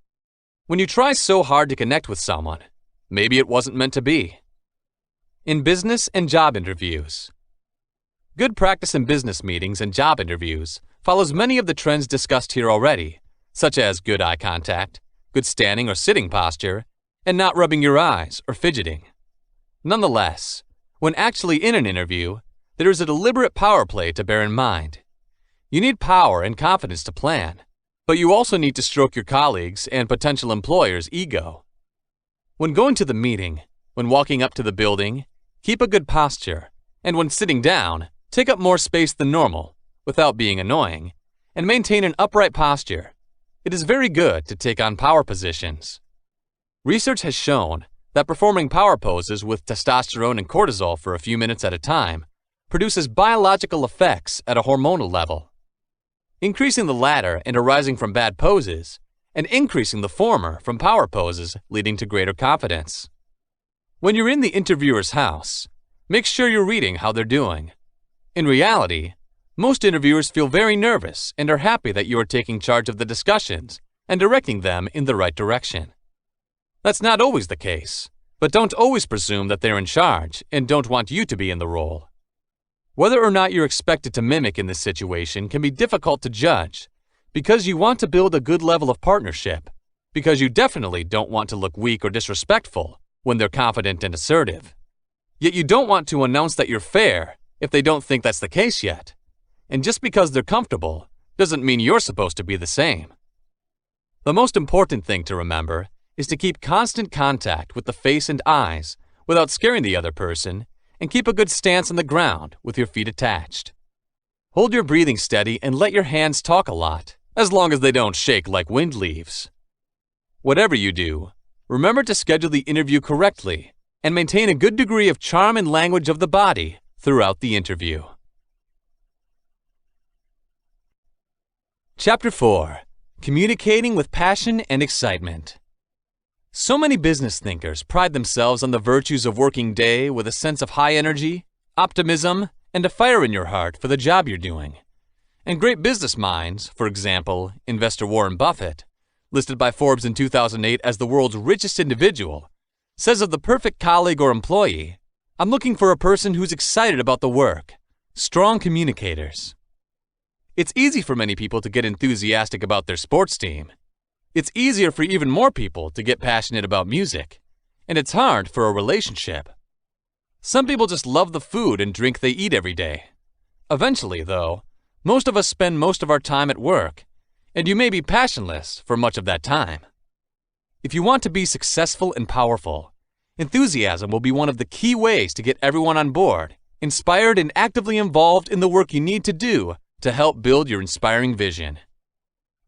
When you try so hard to connect with someone, maybe it wasn't meant to be. In business and job interviews. Good practice in business meetings and job interviews follows many of the trends discussed here already, such as good eye contact, good standing or sitting posture, and not rubbing your eyes or fidgeting. Nonetheless, when actually in an interview, there is a deliberate power play to bear in mind. You need power and confidence to plan, but you also need to stroke your colleagues' and potential employers' ego. When going to the meeting, when walking up to the building, keep a good posture, and when sitting down, take up more space than normal, without being annoying, and maintain an upright posture. It is very good to take on power positions. Research has shown that performing power poses with testosterone and cortisol for a few minutes at a time produces biological effects at a hormonal level. Increasing the latter and arising from bad poses, and increasing the former from power poses leading to greater confidence. When you're in the interviewer's house, make sure you're reading how they're doing. In reality, most interviewers feel very nervous and are happy that you are taking charge of the discussions and directing them in the right direction. That's not always the case, but don't always presume that they're in charge and don't want you to be in the role. Whether or not you're expected to mimic in this situation can be difficult to judge because you want to build a good level of partnership, because you definitely don't want to look weak or disrespectful when they're confident and assertive. Yet you don't want to announce that you're fair if they don't think that's the case yet. And just because they're comfortable doesn't mean you're supposed to be the same. The most important thing to remember is to keep constant contact with the face and eyes without scaring the other person, and keep a good stance on the ground with your feet attached. Hold your breathing steady and let your hands talk a lot, as long as they don't shake like wind leaves. Whatever you do, remember to schedule the interview correctly and maintain a good degree of charm and language of the body throughout the interview. Chapter 4. Communicating with Passion and Excitement. So many business thinkers pride themselves on the virtues of working day with a sense of high energy, optimism, and a fire in your heart for the job you're doing. And great business minds, for example, investor Warren Buffett, listed by Forbes in 2008 as the world's richest individual, says of the perfect colleague or employee, "I'm looking for a person who's excited about the work, strong communicators." It's easy for many people to get enthusiastic about their sports team. It's easier for even more people to get passionate about music, and it's hard for a relationship. Some people just love the food and drink they eat every day. Eventually, though, most of us spend most of our time at work, and you may be passionless for much of that time. If you want to be successful and powerful, enthusiasm will be one of the key ways to get everyone on board inspired and actively involved in the work you need to do to help build your inspiring vision.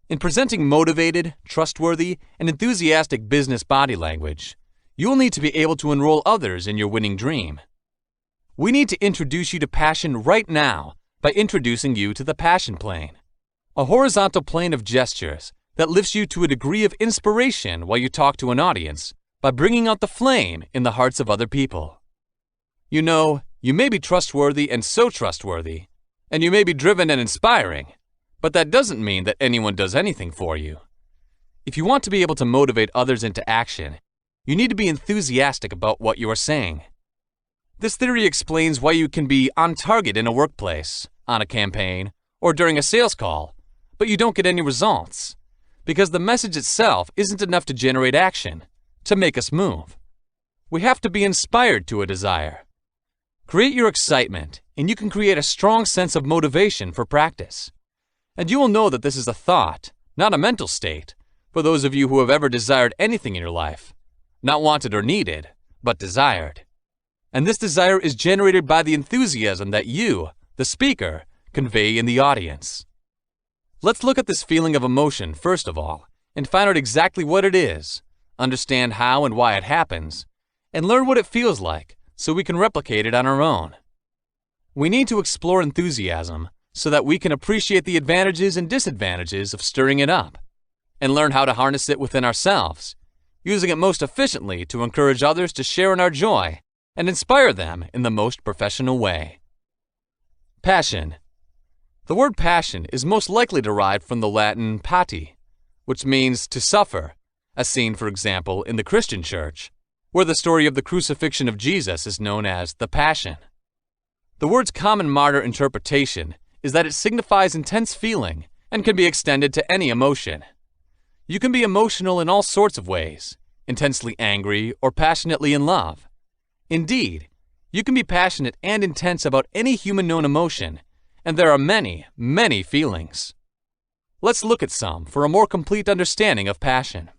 In presenting motivated, trustworthy, and enthusiastic business body language, you will need to be able to enroll others in your winning dream. We need to introduce you to passion right now by introducing you to the passion plane, a horizontal plane of gestures that lifts you to a degree of inspiration while you talk to an audience by bringing out the flame in the hearts of other people. You know, you may be trustworthy and so trustworthy, and you may be driven and inspiring, but that doesn't mean that anyone does anything for you. If you want to be able to motivate others into action, you need to be enthusiastic about what you are saying. This theory explains why you can be on target in a workplace, on a campaign, or during a sales call, but you don't get any results, because the message itself isn't enough to generate action, to make us move. We have to be inspired to a desire. Create your excitement, and you can create a strong sense of motivation for practice. And you will know that this is a thought, not a mental state, for those of you who have ever desired anything in your life. Not wanted or needed, but desired. And this desire is generated by the enthusiasm that you, the speaker, convey in the audience. Let's look at this feeling of emotion first of all, and find out exactly what it is, understand how and why it happens, and learn what it feels like so we can replicate it on our own. We need to explore enthusiasm so that we can appreciate the advantages and disadvantages of stirring it up, and learn how to harness it within ourselves, using it most efficiently to encourage others to share in our joy and inspire them in the most professional way. Passion. The word passion is most likely derived from the Latin pati, which means to suffer, as seen, for example, in the Christian Church, where the story of the crucifixion of Jesus is known as the Passion. The word's common martyr interpretation is that it signifies intense feeling and can be extended to any emotion. You can be emotional in all sorts of ways, intensely angry or passionately in love. Indeed, you can be passionate and intense about any human-known emotion, and there are many, many feelings. Let's look at some for a more complete understanding of passion.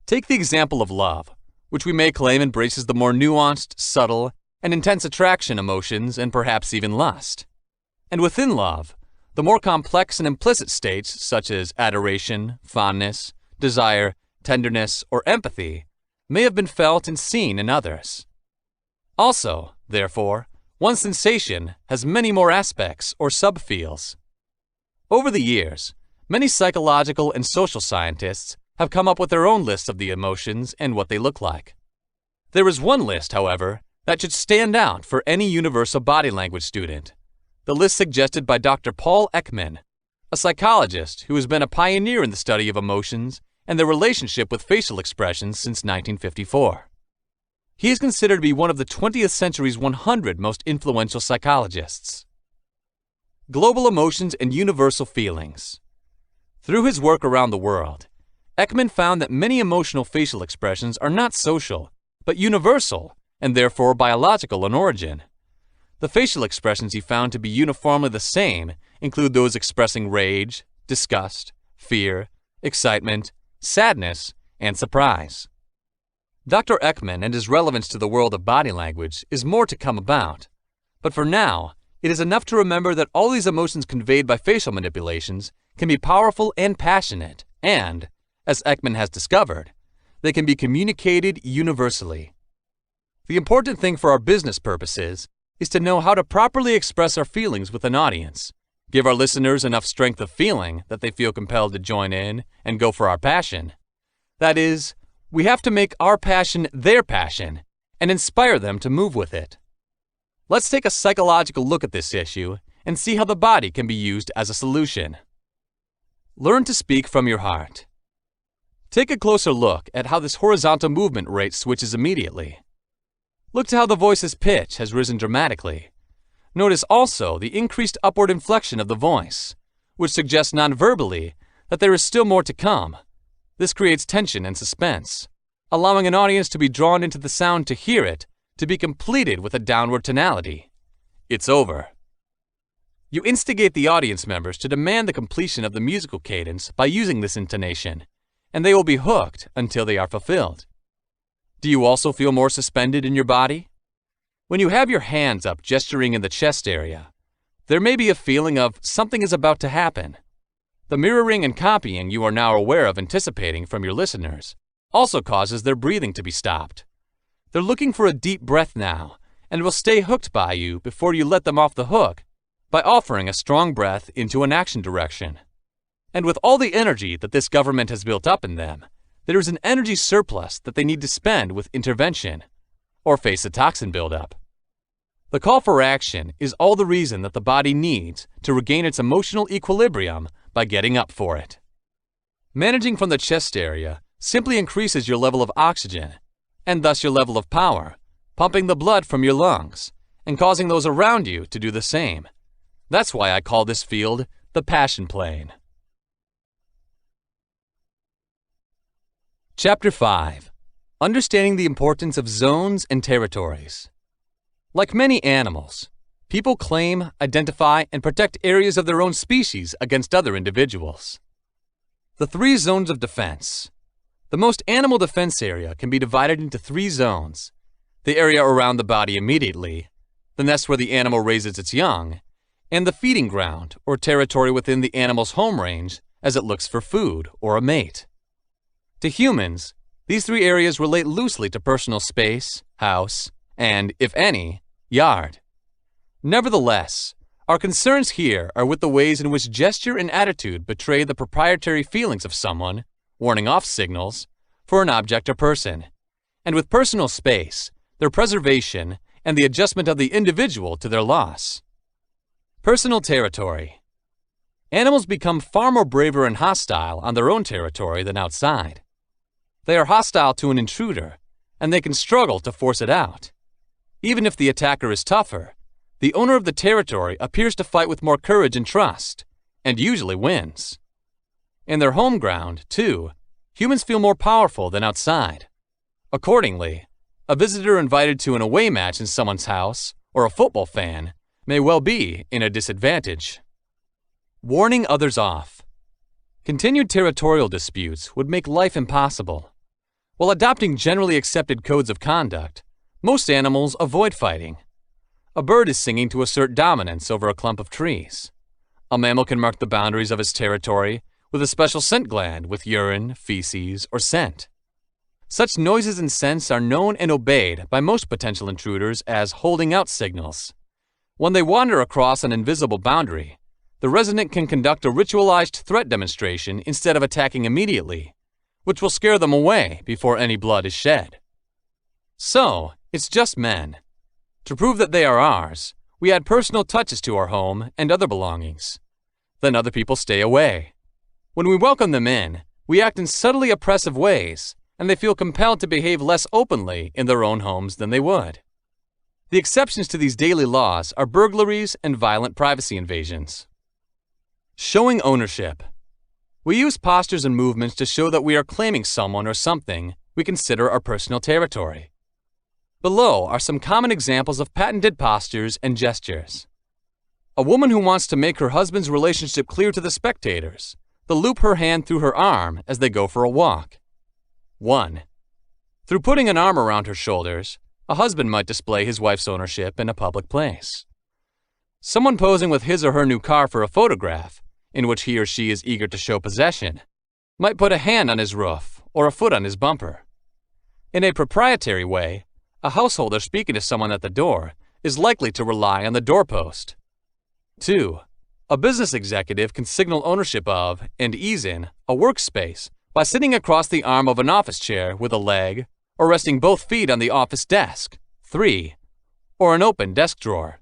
Take the example of love, which we may claim embraces the more nuanced, subtle, and intense attraction emotions and perhaps even lust. And within love, the more complex and implicit states such as adoration, fondness, desire, tenderness, or empathy may have been felt and seen in others. Also, therefore, one sensation has many more aspects or subfields. Over the years, many psychological and social scientists have come up with their own lists of the emotions and what they look like. There is one list, however, that should stand out for any universal body language student. The list suggested by Dr. Paul Ekman, a psychologist who has been a pioneer in the study of emotions and their relationship with facial expressions since 1954. He is considered to be one of the 20th century's 100 most influential psychologists. Global emotions and universal feelings. Through his work around the world, Ekman found that many emotional facial expressions are not social, but universal, and therefore biological in origin. The facial expressions he found to be uniformly the same include those expressing rage, disgust, fear, excitement, sadness, and surprise. Dr. Ekman and his relevance to the world of body language is more to come about, but for now, it is enough to remember that all these emotions conveyed by facial manipulations can be powerful and passionate, and, as Ekman has discovered, they can be communicated universally. The important thing for our business purposes is to know how to properly express our feelings with an audience, give our listeners enough strength of feeling that they feel compelled to join in and go for our passion. That is, we have to make our passion their passion and inspire them to move with it. Let's take a psychological look at this issue and see how the body can be used as a solution. Learn to speak from your heart. Take a closer look at how this horizontal movement rate switches immediately. Look to how the voice's pitch has risen dramatically. Notice also the increased upward inflection of the voice, which suggests non-verbally that there is still more to come. This creates tension and suspense, allowing an audience to be drawn into the sound to hear it, to be completed with a downward tonality. It's over. You instigate the audience members to demand the completion of the musical cadence by using this intonation, and they will be hooked until they are fulfilled. Do you also feel more suspended in your body? When you have your hands up gesturing in the chest area, there may be a feeling of something is about to happen. The mirroring and copying you are now aware of anticipating from your listeners also causes their breathing to be stopped. They're looking for a deep breath now and will stay hooked by you before you let them off the hook by offering a strong breath into an action direction. And with all the energy that this government has built up in them, there is an energy surplus that they need to spend with intervention or face a toxin buildup. The call for action is all the reason that the body needs to regain its emotional equilibrium by getting up for it. Managing from the chest area simply increases your level of oxygen, and thus your level of power, pumping the blood from your lungs and causing those around you to do the same. That's why I call this field the passion plane. Chapter 5. Understanding the importance of zones and territories. Like many animals, people claim, identify, and protect areas of their own species against other individuals. The 3 zones of defense. The most animal defense area can be divided into 3 zones: the area around the body immediately, the nest where the animal raises its young, and the feeding ground or territory within the animal's home range as it looks for food or a mate. To humans, these 3 areas relate loosely to personal space, house, and, if any, yard. Nevertheless, our concerns here are with the ways in which gesture and attitude betray the proprietary feelings of someone, warning off signals, for an object or person, and with personal space, their preservation, and the adjustment of the individual to their loss. Personal territory. Animals become far more braver and hostile on their own territory than outside. They are hostile to an intruder, and they can struggle to force it out. Even if the attacker is tougher, the owner of the territory appears to fight with more courage and trust, and usually wins. In their home ground, too, humans feel more powerful than outside. Accordingly, a visitor invited to an away match in someone's house, or a football fan, may well be in a disadvantage. Warning others off. Continued territorial disputes would make life impossible. While adopting generally accepted codes of conduct, most animals avoid fighting. A bird is singing to assert dominance over a clump of trees. A mammal can mark the boundaries of his territory with a special scent gland with urine, feces, or scent. Such noises and scents are known and obeyed by most potential intruders as holding out signals. When they wander across an invisible boundary, the resident can conduct a ritualized threat demonstration instead of attacking immediately, which will scare them away before any blood is shed. So, it's just men. To prove that they are ours, we add personal touches to our home and other belongings. Then other people stay away. When we welcome them in, we act in subtly oppressive ways, and they feel compelled to behave less openly in their own homes than they would. The exceptions to these daily laws are burglaries and violent privacy invasions. Showing ownership. We use postures and movements to show that we are claiming someone or something we consider our personal territory. Below are some common examples of patented postures and gestures. A woman who wants to make her husband's relationship clear to the spectators, they'll loop her hand through her arm as they go for a walk. 1. Through putting an arm around her shoulders, a husband might display his wife's ownership in a public place. Someone posing with his or her new car for a photograph, in which he or she is eager to show possession, might put a hand on his roof or a foot on his bumper. In a proprietary way, a householder speaking to someone at the door is likely to rely on the doorpost. 2. A business executive can signal ownership of and ease in a workspace by sitting across the arm of an office chair with a leg, or resting both feet on the office desk. 3. Or an open desk drawer.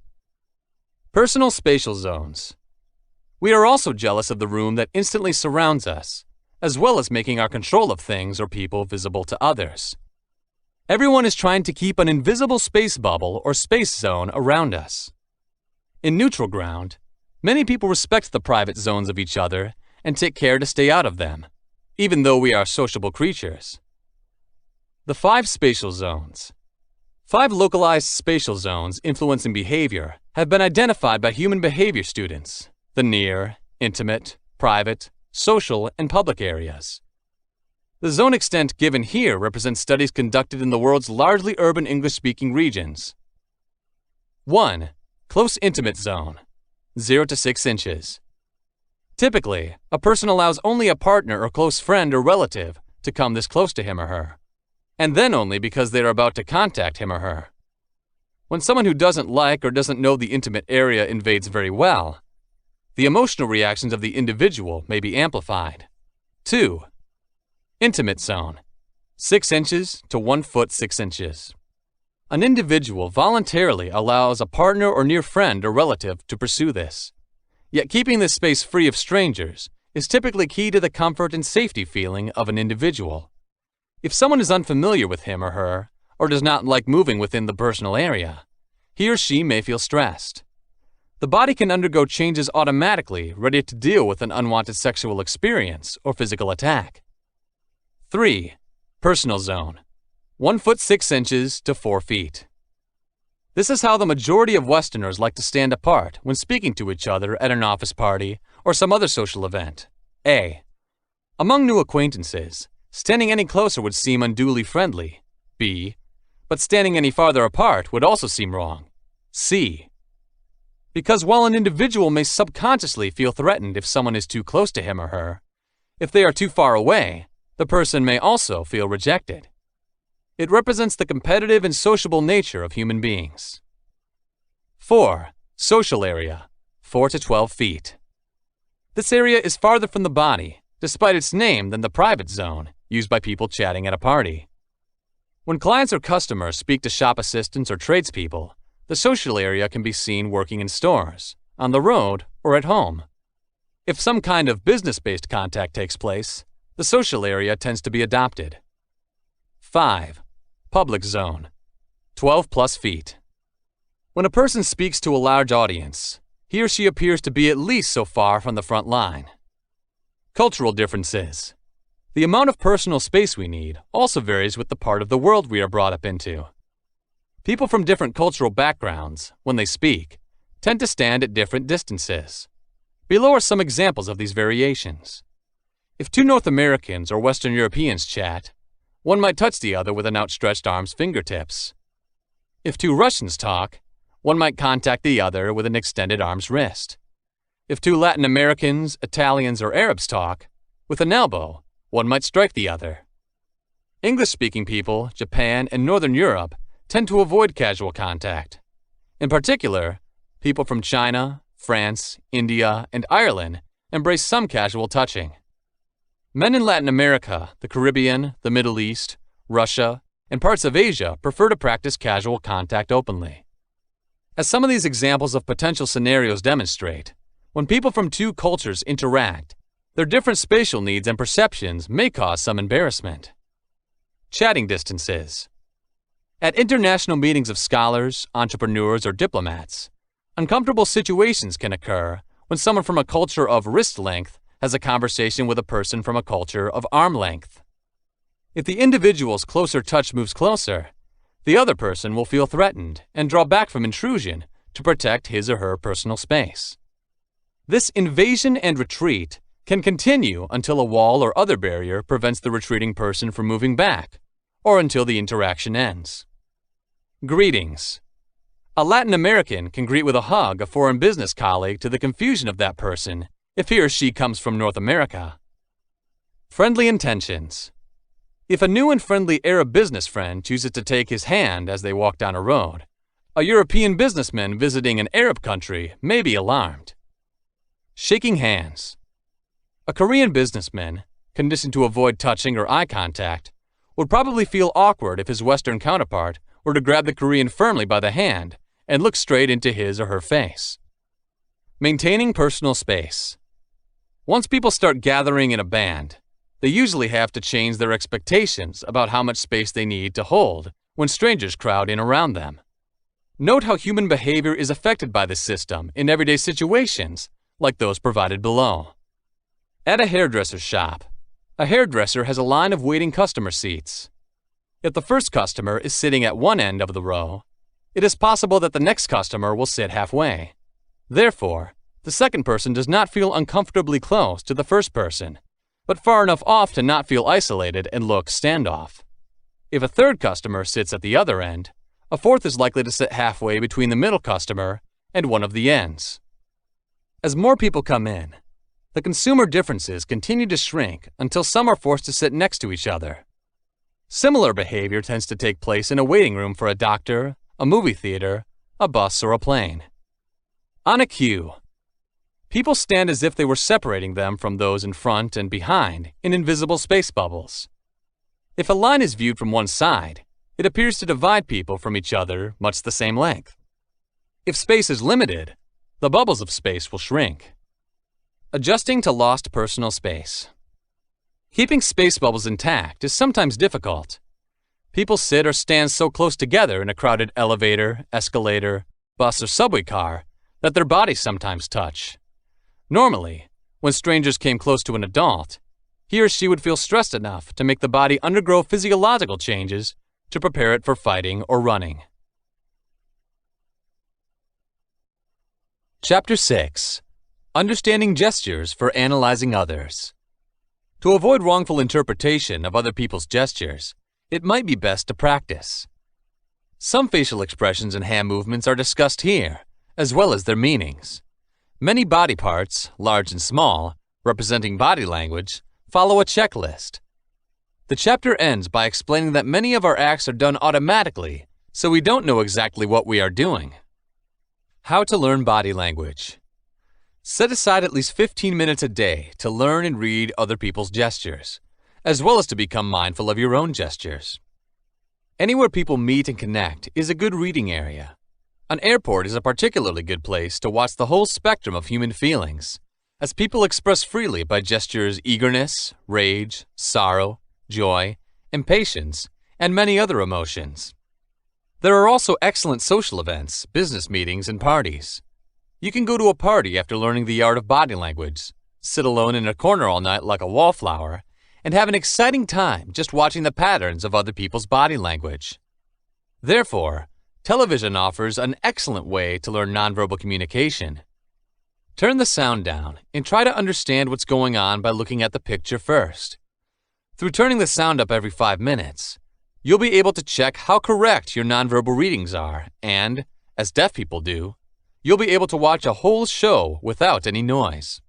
Personal spatial zones. We are also jealous of the room that instantly surrounds us, as well as making our control of things or people visible to others. Everyone is trying to keep an invisible space bubble or space zone around us. In neutral ground, many people respect the private zones of each other and take care to stay out of them, even though we are sociable creatures. The 5 spatial zones. 5 localized spatial zones influencing behavior have been identified by human behavior students: the near, intimate, private, social, and public areas. The zone extent given here represents studies conducted in the world's largely urban English-speaking regions. 1. Close intimate zone, 0 to 6 inches. Typically, a person allows only a partner or close friend or relative to come this close to him or her, and then only because they are about to contact him or her. When someone who doesn't like or doesn't know the intimate area invades very well, the emotional reactions of the individual may be amplified. 2. Intimate zone, 6 inches to 1 foot 6 inches. An individual voluntarily allows a partner or near friend or relative to pursue this. Yet keeping this space free of strangers is typically key to the comfort and safety feeling of an individual. If someone is unfamiliar with him or her, or does not like moving within the personal area, he or she may feel stressed. The body can undergo changes automatically, ready to deal with an unwanted sexual experience or physical attack. 3. Personal zone, 1 foot 6 inches to 4 feet. This is how the majority of Westerners like to stand apart when speaking to each other at an office party or some other social event. A. Among new acquaintances, standing any closer would seem unduly friendly. B. But standing any farther apart would also seem wrong. C. Because while an individual may subconsciously feel threatened if someone is too close to him or her, if they are too far away, the person may also feel rejected. It represents the competitive and sociable nature of human beings. 4. Social area, 4 to 12 feet. This area is farther from the body, despite its name, than the private zone, used by people chatting at a party. When clients or customers speak to shop assistants or tradespeople, the social area can be seen working in stores, on the road, or at home. If some kind of business-based contact takes place, the social area tends to be adopted. 5. Public zone, 12 plus feet. When a person speaks to a large audience, he or she appears to be at least so far from the front line. Cultural differences. The amount of personal space we need also varies with the part of the world we are brought up into. People from different cultural backgrounds, when they speak, tend to stand at different distances. Below are some examples of these variations. If two North Americans or Western Europeans chat, one might touch the other with an outstretched arm's fingertips. If two Russians talk, one might contact the other with an extended arm's wrist. If two Latin Americans, Italians, or Arabs talk, with an elbow, one might strike the other. English-speaking people, Japan, and Northern Europe tend to avoid casual contact. In particular, people from China, France, India, and Ireland embrace some casual touching. Men in Latin America, the Caribbean, the Middle East, Russia, and parts of Asia prefer to practice casual contact openly. As some of these examples of potential scenarios demonstrate, when people from two cultures interact, their different spatial needs and perceptions may cause some embarrassment. Chatting distances. At international meetings of scholars, entrepreneurs, or diplomats, uncomfortable situations can occur when someone from a culture of wrist length has a conversation with a person from a culture of arm length. If the individual's closer touch moves closer, the other person will feel threatened and draw back from intrusion to protect his or her personal space. This invasion and retreat can continue until a wall or other barrier prevents the retreating person from moving back, or until the interaction ends. Greetings. A Latin American can greet with a hug a foreign business colleague to the confusion of that person if he or she comes from North America. Friendly intentions. If a new and friendly Arab business friend chooses to take his hand as they walk down a road, a European businessman visiting an Arab country may be alarmed. Shaking hands. A Korean businessman, conditioned to avoid touching or eye contact, would probably feel awkward if his Western counterpart were to grab the Korean firmly by the hand and look straight into his or her face. Maintaining personal space. Once people start gathering in a band, they usually have to change their expectations about how much space they need to hold when strangers crowd in around them. Note how human behavior is affected by this system in everyday situations, like those provided below. At a hairdresser's shop, a hairdresser has a line of waiting customer seats. If the first customer is sitting at one end of the row, it is possible that the next customer will sit halfway. Therefore, the second person does not feel uncomfortably close to the first person, but far enough off to not feel isolated and look standoff. If a third customer sits at the other end, A fourth is likely to sit halfway between the middle customer and one of the ends. As more people come in, the consumer differences continue to shrink until some are forced to sit next to each other. Similar behavior tends to take place in a waiting room for a doctor, a movie theater, a bus, or a plane. On a queue, people stand as if they were separating them from those in front and behind in invisible space bubbles. If a line is viewed from one side, it appears to divide people from each other much the same length. If space is limited, the bubbles of space will shrink. Adjusting to lost personal space. Keeping space bubbles intact is sometimes difficult. People sit or stand so close together in a crowded elevator, escalator, bus, or subway car that their bodies sometimes touch. Normally, when strangers came close to an adult, he or she would feel stressed enough to make the body undergo physiological changes to prepare it for fighting or running. Chapter 6. Understanding Gestures for Analyzing Others. To avoid wrongful interpretation of other people's gestures, it might be best to practice. Some facial expressions and hand movements are discussed here, as well as their meanings. Many body parts, large and small, representing body language, follow a checklist. The chapter ends by explaining that many of our acts are done automatically, so we don't know exactly what we are doing. How to learn body language. Set aside at least 15 minutes a day to learn and read other people's gestures, as well as to become mindful of your own gestures. Anywhere people meet and connect is a good reading area. An airport is a particularly good place to watch the whole spectrum of human feelings, as people express freely by gestures eagerness, rage, sorrow, joy, impatience, and many other emotions. There are also excellent social events, business meetings, and parties. You can go to a party after learning the art of body language, sit alone in a corner all night like a wallflower, and have an exciting time just watching the patterns of other people's body language. Therefore, television offers an excellent way to learn nonverbal communication. Turn the sound down and try to understand what's going on by looking at the picture first. Through turning the sound up every 5 minutes, you'll be able to check how correct your nonverbal readings are and, as deaf people do, you'll be able to watch a whole show without any noise.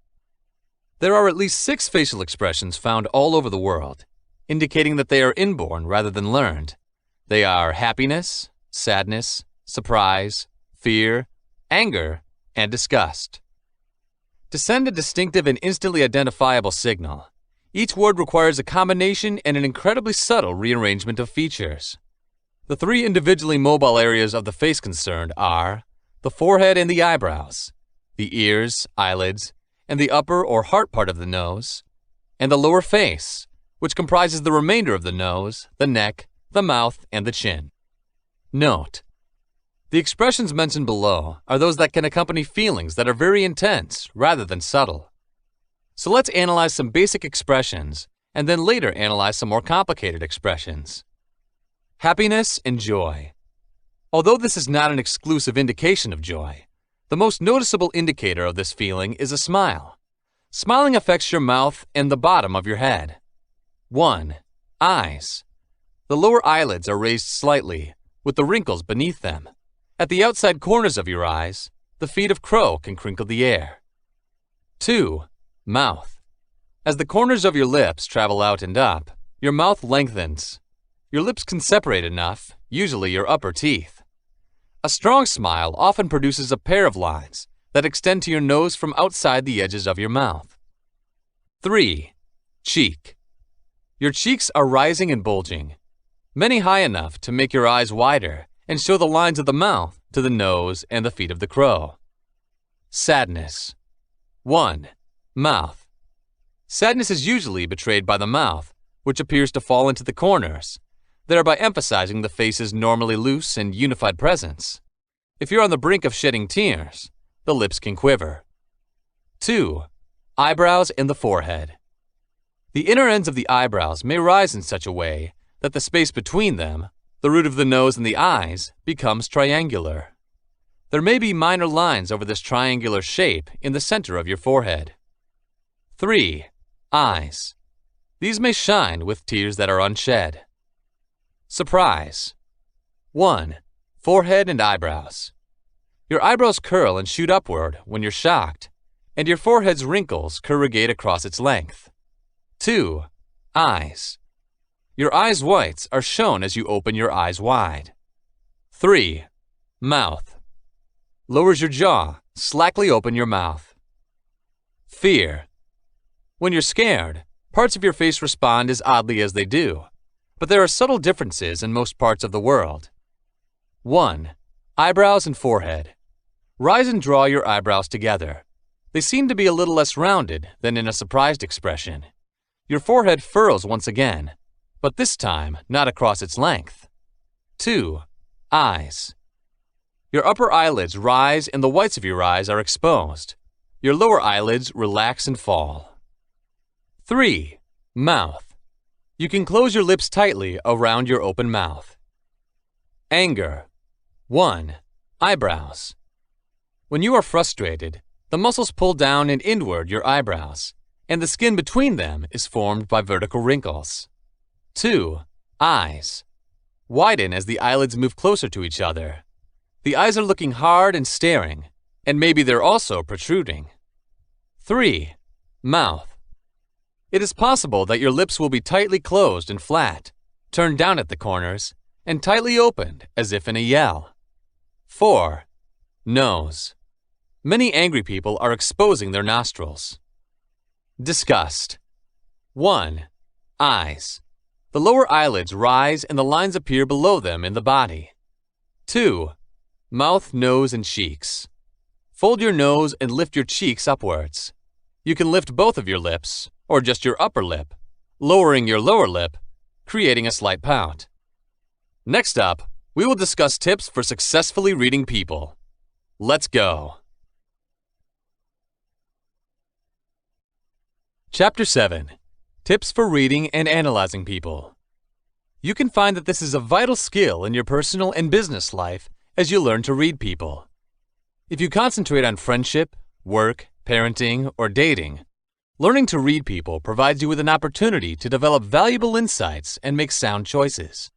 There are at least 6 facial expressions found all over the world, indicating that they are inborn rather than learned. They are happiness, sadness, surprise, fear, anger, and disgust. To send a distinctive and instantly identifiable signal, each word requires a combination and an incredibly subtle rearrangement of features. The 3 individually mobile areas of the face concerned are the forehead and the eyebrows, the ears, eyelids, and the upper or heart part of the nose, and the lower face, which comprises the remainder of the nose, the neck, the mouth, and the chin. Note: the expressions mentioned below are those that can accompany feelings that are very intense rather than subtle. So let's analyze some basic expressions and then later analyze some more complicated expressions. Happiness and joy. Although this is not an exclusive indication of joy, the most noticeable indicator of this feeling is a smile. Smiling affects your mouth and the bottom of your head. 1. Eyes. The lower eyelids are raised slightly, with the wrinkles beneath them. At the outside corners of your eyes, the feet of crow can crinkle the air. 2. Mouth. As the corners of your lips travel out and up, your mouth lengthens. Your lips can separate enough, usually your upper teeth. A strong smile often produces a pair of lines that extend to your nose from outside the edges of your mouth. 3. Cheek. Your cheeks are rising and bulging, many high enough to make your eyes wider and show the lines of the mouth to the nose and the feet of the crow. Sadness. 1. Mouth. Sadness is usually betrayed by the mouth, which appears to fall into the corners, thereby emphasizing the face's normally loose and unified presence. If you're on the brink of shedding tears, the lips can quiver. 2. Eyebrows and the forehead. The inner ends of the eyebrows may rise in such a way that the space between them, the root of the nose and the eyes, becomes triangular. There may be minor lines over this triangular shape in the center of your forehead. 3. Eyes. These may shine with tears that are unshed. Surprise. 1. Forehead and eyebrows. Your eyebrows curl and shoot upward when you're shocked, and your forehead's wrinkles corrugate across its length. 2. Eyes. Your eyes' whites are shown as you open your eyes wide. 3. Mouth. Lowers your jaw, slackly open your mouth. Fear. When you're scared, parts of your face respond as oddly as they do, but there are subtle differences in most parts of the world. 1. Eyebrows and forehead. Rise and draw your eyebrows together. They seem to be a little less rounded than in a surprised expression. Your forehead furrows once again, but this time not across its length. 2. Eyes. Your upper eyelids rise and the whites of your eyes are exposed. Your lower eyelids relax and fall. 3. Mouth. You can close your lips tightly around your open mouth. Anger. 1. Eyebrows. When you are frustrated, the muscles pull down and inward your eyebrows, and the skin between them is formed by vertical wrinkles. 2. Eyes. Widen as the eyelids move closer to each other. The eyes are looking hard and staring, and maybe they're also protruding. 3. Mouth. It is possible that your lips will be tightly closed and flat, turned down at the corners, and tightly opened as if in a yell. 4. Nose. Many angry people are exposing their nostrils. Disgust. 1. Eyes. The lower eyelids rise and the lines appear below them in the body. 2. Mouth, nose, and cheeks. Fold your nose and lift your cheeks upwards. You can lift both of your lips, or just your upper lip, lowering your lower lip, creating a slight pout. Next up, we will discuss tips for successfully reading people. Let's go. Chapter 7. Tips for reading and analyzing people. You can find that this is a vital skill in your personal and business life as you learn to read people. If you concentrate on friendship, work, parenting, or dating, learning to read people provides you with an opportunity to develop valuable insights and make sound choices.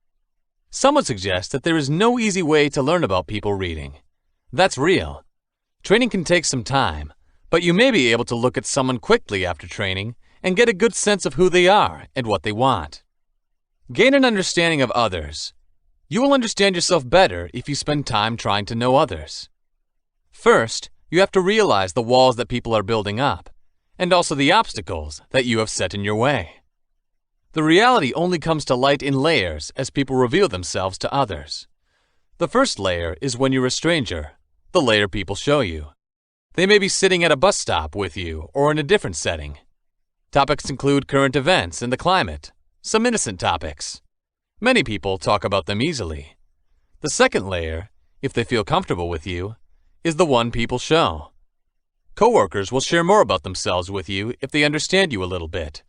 Some would suggest that there is no easy way to learn about people reading. That's real. Training can take some time, but you may be able to look at someone quickly after training and get a good sense of who they are and what they want. Gain an understanding of others. You will understand yourself better if you spend time trying to know others. First, you have to realize the walls that people are building up, and also the obstacles that you have set in your way. The reality only comes to light in layers as people reveal themselves to others. The first layer is when you're a stranger, the layer people show you. They may be sitting at a bus stop with you or in a different setting. Topics include current events and the climate, some innocent topics. Many people talk about them easily. The second layer, if they feel comfortable with you, is the one people show. Coworkers will share more about themselves with you if they understand you a little bit.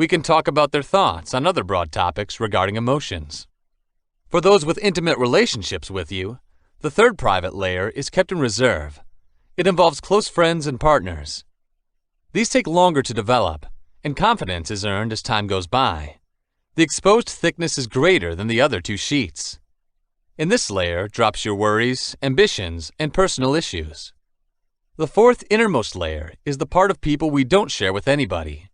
We can talk about their thoughts on other broad topics regarding emotions. For those with intimate relationships with you, the third private layer is kept in reserve. It involves close friends and partners. These take longer to develop, and confidence is earned as time goes by. The exposed thickness is greater than the other two sheets. In this layer drops your worries, ambitions, and personal issues. The fourth innermost layer is the part of people we don't share with anybody.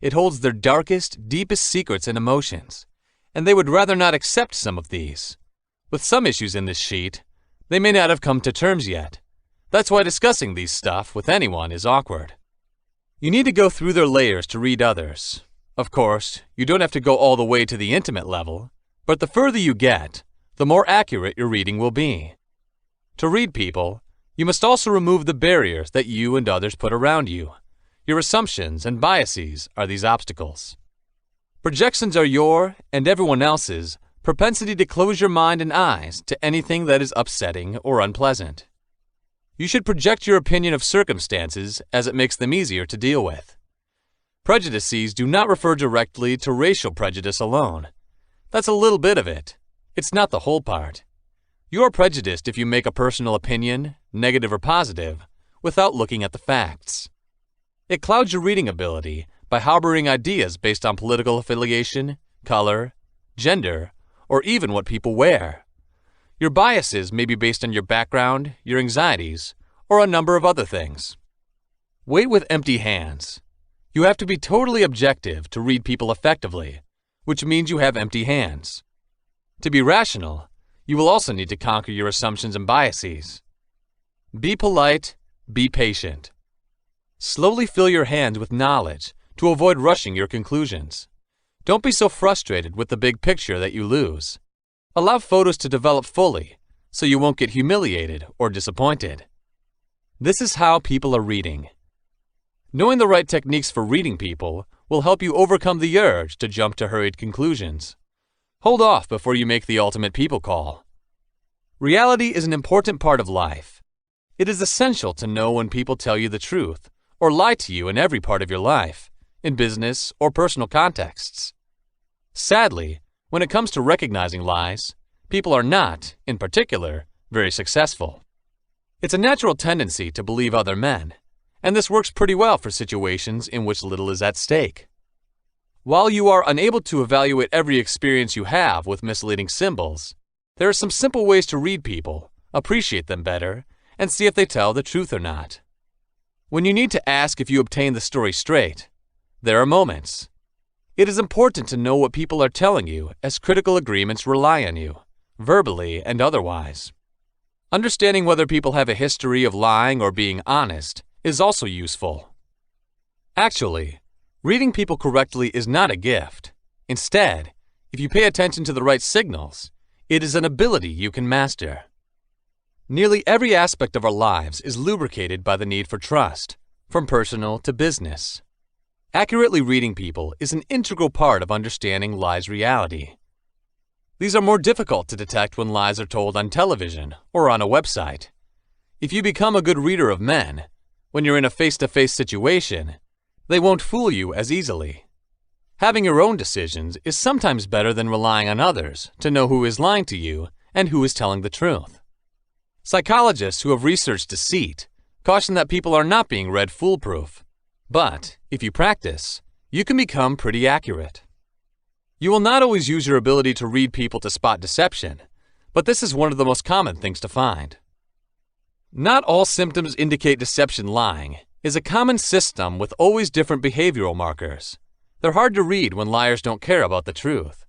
It holds their darkest, deepest secrets and emotions, and they would rather not accept some of these. With some issues in this sheet, they may not have come to terms yet. That's why discussing these stuff with anyone is awkward. You need to go through their layers to read others. Of course, you don't have to go all the way to the intimate level, but the further you get, the more accurate your reading will be. To read people, you must also remove the barriers that you and others put around you. Your assumptions and biases are these obstacles. Projections are your, and everyone else's, propensity to close your mind and eyes to anything that is upsetting or unpleasant. You should project your opinion of circumstances as it makes them easier to deal with. Prejudices do not refer directly to racial prejudice alone. That's a little bit of it. It's not the whole part. You are prejudiced if you make a personal opinion, negative or positive, without looking at the facts. It clouds your reading ability by harboring ideas based on political affiliation, color, gender, or even what people wear. Your biases may be based on your background, your anxieties, or a number of other things. Wait with empty hands. You have to be totally objective to read people effectively, which means you have empty hands. To be rational, you will also need to conquer your assumptions and biases. Be polite, be patient. Slowly fill your hands with knowledge to avoid rushing your conclusions. Don't be so frustrated with the big picture that you lose. Allow photos to develop fully so you won't get humiliated or disappointed. This is how people are reading. Knowing the right techniques for reading people will help you overcome the urge to jump to hurried conclusions. Hold off before you make the ultimate people call. Reality is an important part of life. It is essential to know when people tell you the truth or lie to you in every part of your life, in business or personal contexts. Sadly, when it comes to recognizing lies, people are not, in particular, very successful. It's a natural tendency to believe other men, and this works pretty well for situations in which little is at stake. While you are unable to evaluate every experience you have with misleading symbols, there are some simple ways to read people, appreciate them better, and see if they tell the truth or not. When you need to ask if you obtain the story straight, there are moments. It is important to know what people are telling you, as critical agreements rely on you, verbally and otherwise. Understanding whether people have a history of lying or being honest is also useful. Actually, reading people correctly is not a gift. Instead, if you pay attention to the right signals, it is an ability you can master. Nearly every aspect of our lives is lubricated by the need for trust, from personal to business. Accurately reading people is an integral part of understanding lies' reality. These are more difficult to detect when lies are told on television or on a website. If you become a good reader of men, when you're in a face-to-face situation, they won't fool you as easily. Having your own decisions is sometimes better than relying on others to know who is lying to you and who is telling the truth. Psychologists who have researched deceit caution that people are not being read foolproof, but if you practice, you can become pretty accurate. You will not always use your ability to read people to spot deception, but this is one of the most common things to find. Not all symptoms indicate deception. Lying is a common system with always different behavioral markers. They're hard to read when liars don't care about the truth.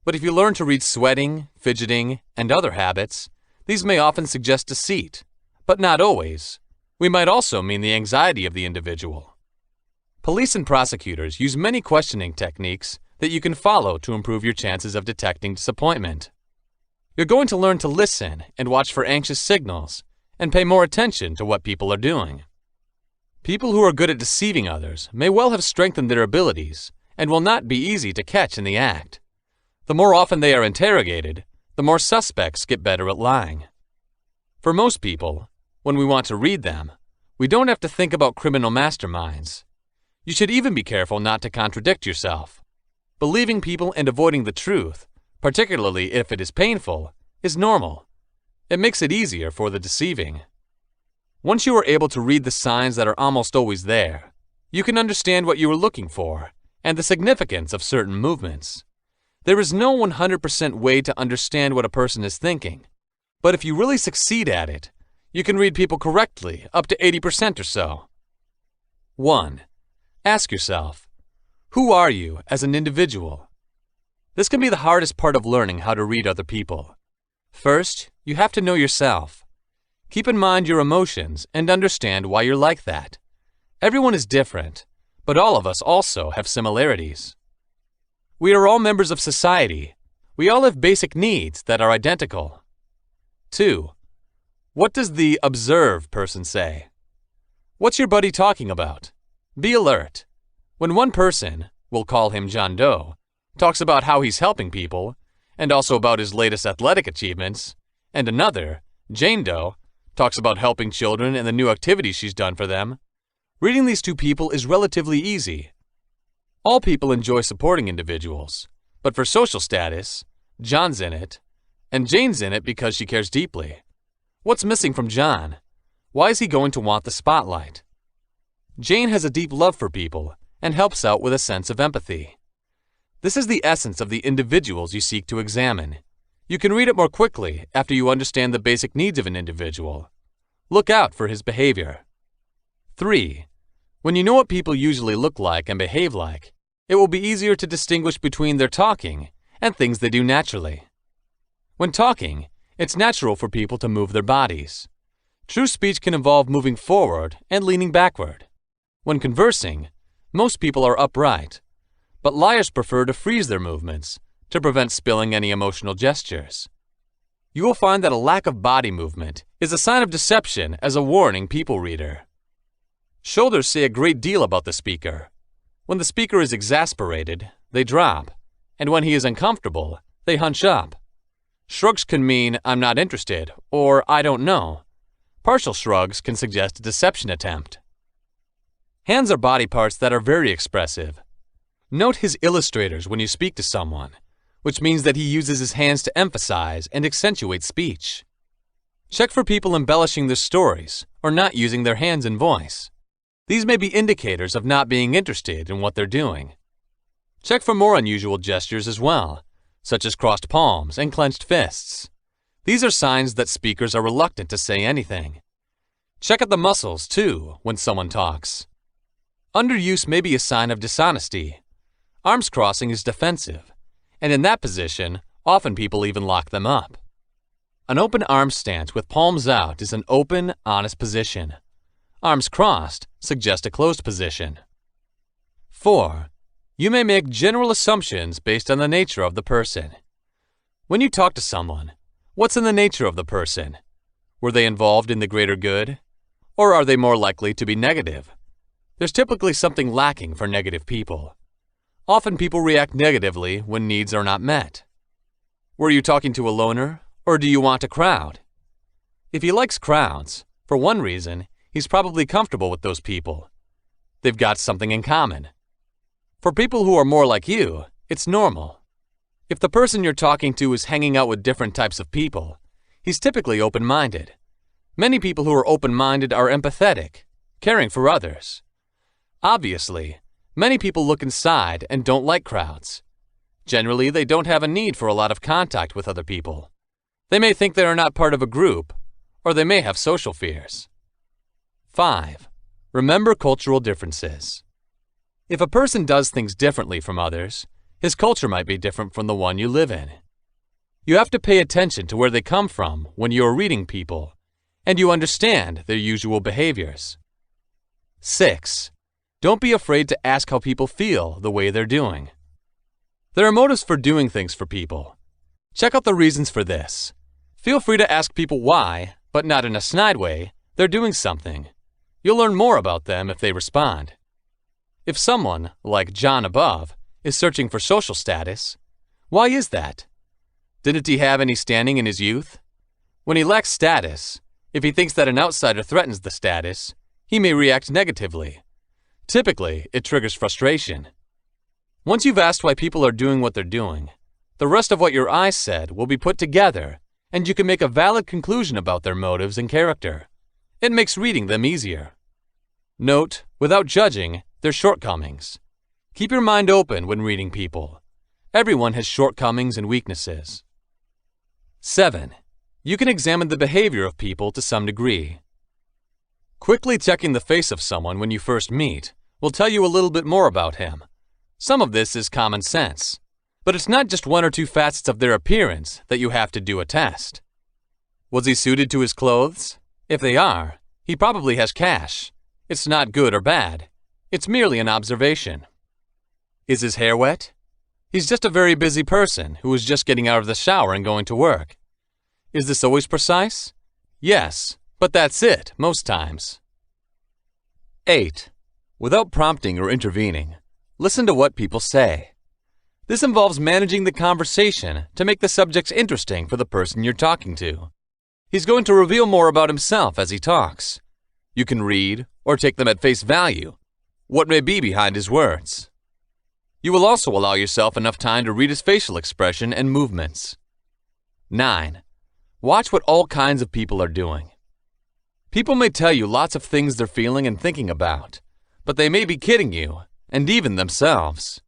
But if you learn to read sweating, fidgeting, and other habits, these may often suggest deceit, but not always. We might also mean the anxiety of the individual. Police and prosecutors use many questioning techniques that you can follow to improve your chances of detecting disappointment. You're going to learn to listen and watch for anxious signals and pay more attention to what people are doing. People who are good at deceiving others may well have strengthened their abilities and will not be easy to catch in the act. The more often they are interrogated, the more suspects get better at lying. For most people, when we want to read them, we don't have to think about criminal masterminds. You should even be careful not to contradict yourself. Believing people and avoiding the truth, particularly if it is painful, is normal. It makes it easier for the deceiving. Once you are able to read the signs that are almost always there, you can understand what you are looking for and the significance of certain movements. There is no 100% way to understand what a person is thinking, but if you really succeed at it, you can read people correctly up to 80% or so. 1. Ask yourself, who are you as an individual? This can be the hardest part of learning how to read other people. First, you have to know yourself. Keep in mind your emotions and understand why you're like that. Everyone is different, but all of us also have similarities. We are all members of society. We all have basic needs that are identical. 2. What does the observe person say? What's your buddy talking about? Be alert. When one person, we'll call him John Doe, talks about how he's helping people, and also about his latest athletic achievements, and another, Jane Doe, talks about helping children and the new activities she's done for them, reading these two people is relatively easy. All people enjoy supporting individuals, but for social status, John's in it, and Jane's in it because she cares deeply. What's missing from John? Why is he going to want the spotlight? Jane has a deep love for people and helps out with a sense of empathy. This is the essence of the individuals you seek to examine. You can read it more quickly after you understand the basic needs of an individual. Look out for his behavior. 3. When you know what people usually look like and behave like, it will be easier to distinguish between their talking and things they do naturally. When talking, it's natural for people to move their bodies. True speech can involve moving forward and leaning backward. When conversing, most people are upright, but liars prefer to freeze their movements to prevent spilling any emotional gestures. You will find that a lack of body movement is a sign of deception as a warning people reader. Shoulders say a great deal about the speaker. When the speaker is exasperated, they drop, and when he is uncomfortable, they hunch up. Shrugs can mean "I'm not interested" or "I don't know." Partial shrugs can suggest a deception attempt. Hands are body parts that are very expressive. Note his illustrators when you speak to someone, which means that he uses his hands to emphasize and accentuate speech. Check for people embellishing their stories or not using their hands and voice. These may be indicators of not being interested in what they're doing. Check for more unusual gestures as well, such as crossed palms and clenched fists. These are signs that speakers are reluctant to say anything. Check out the muscles, too, when someone talks. Underuse may be a sign of dishonesty. Arms crossing is defensive, and in that position, often people even lock them up. An open arm stance with palms out is an open, honest position. Arms crossed suggest a closed position. 4. You may make general assumptions based on the nature of the person. When you talk to someone, what's in the nature of the person? Were they involved in the greater good? Or are they more likely to be negative? There's typically something lacking for negative people. Often people react negatively when needs are not met. Were you talking to a loner, or do you want a crowd? If he likes crowds, for one reason, he's probably comfortable with those people. They've got something in common. For people who are more like you, it's normal. If the person you're talking to is hanging out with different types of people, he's typically open-minded. Many people who are open-minded are empathetic, caring for others. Obviously, many people look inside and don't like crowds. Generally, they don't have a need for a lot of contact with other people. They may think they are not part of a group, or they may have social fears. 5. Remember cultural differences. If a person does things differently from others, his culture might be different from the one you live in. You have to pay attention to where they come from when you are reading people, and you understand their usual behaviors. 6. Don't be afraid to ask how people feel the way they're doing. There are motives for doing things for people. Check out the reasons for this. Feel free to ask people why, but not in a snide way, they're doing something. You'll learn more about them if they respond. If someone, like John above, is searching for social status, why is that? Didn't he have any standing in his youth? When he lacks status, if he thinks that an outsider threatens the status, he may react negatively. Typically, it triggers frustration. Once you've asked why people are doing what they're doing, the rest of what your eyes said will be put together, and you can make a valid conclusion about their motives and character. It makes reading them easier. Note, without judging, their shortcomings. Keep your mind open when reading people. Everyone has shortcomings and weaknesses. 7. You can examine the behavior of people to some degree. Quickly checking the face of someone when you first meet will tell you a little bit more about him. Some of this is common sense, but it's not just one or two facets of their appearance that you have to do a test. Was he suited to his clothes? If they are, he probably has cash. It's not good or bad. It's merely an observation. Is his hair wet? He's just a very busy person who is just getting out of the shower and going to work. Is this always precise? Yes, but that's it most times. 8. Without prompting or intervening, listen to what people say. This involves managing the conversation to make the subjects interesting for the person you're talking to. He's going to reveal more about himself as he talks. You can read, or take them at face value, what may be behind his words. You will also allow yourself enough time to read his facial expression and movements. 9. Watch what all kinds of people are doing. People may tell you lots of things they're feeling and thinking about, but they may be kidding you, and even themselves.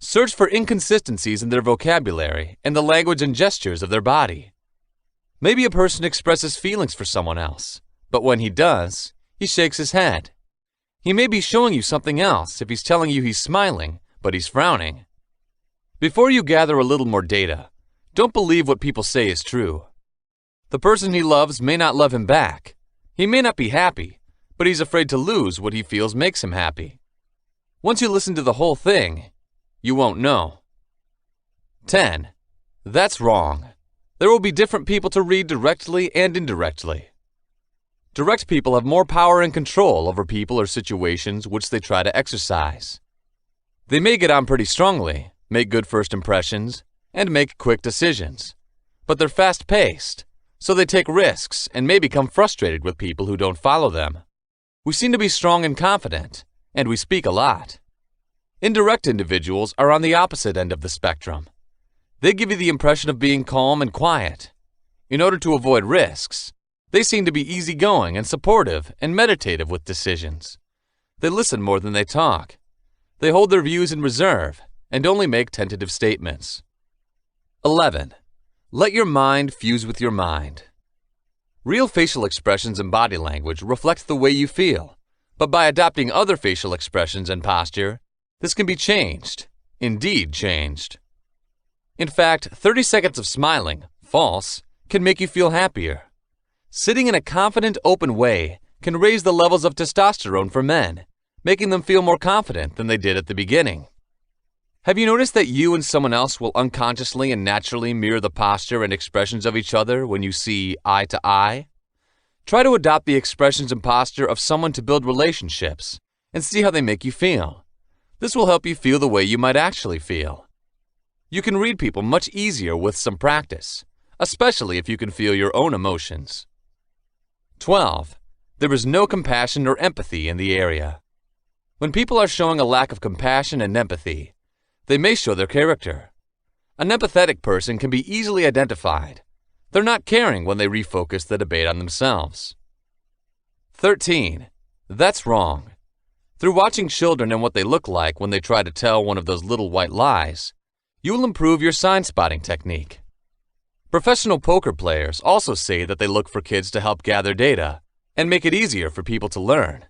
Search for inconsistencies in their vocabulary and the language and gestures of their body. Maybe a person expresses feelings for someone else, but when he does, he shakes his head. He may be showing you something else if he's telling you he's smiling, but he's frowning. Before you gather a little more data, don't believe what people say is true. The person he loves may not love him back. He may not be happy, but he's afraid to lose what he feels makes him happy. Once you listen to the whole thing, you won't know. 10. That's wrong. There will be different people to read directly and indirectly. Direct people have more power and control over people or situations which they try to exercise. They may get on pretty strongly, make good first impressions, and make quick decisions. But they're fast-paced, so they take risks and may become frustrated with people who don't follow them. We seem to be strong and confident, and we speak a lot. Indirect individuals are on the opposite end of the spectrum. They give you the impression of being calm and quiet. In order to avoid risks, they seem to be easygoing and supportive and meditative with decisions. They listen more than they talk. They hold their views in reserve and only make tentative statements. 11. Let your mind fuse with your mind. Real facial expressions and body language reflect the way you feel, but by adopting other facial expressions and posture, this can be changed, indeed changed. In fact, 30 seconds of smiling, false, can make you feel happier. Sitting in a confident, open way can raise the levels of testosterone for men, making them feel more confident than they did at the beginning. Have you noticed that you and someone else will unconsciously and naturally mirror the posture and expressions of each other when you see eye to eye? Try to adopt the expressions and posture of someone to build relationships and see how they make you feel. This will help you feel the way you might actually feel. You can read people much easier with some practice, especially if you can feel your own emotions. 12. There is no compassion or empathy in the area. When people are showing a lack of compassion and empathy, they may show their character. An empathetic person can be easily identified. They're not caring when they refocus the debate on themselves. 13. That's wrong. Through watching children and what they look like when they try to tell one of those little white lies, you will improve your sign spotting technique. Professional poker players also say that they look for kids to help gather data and make it easier for people to learn.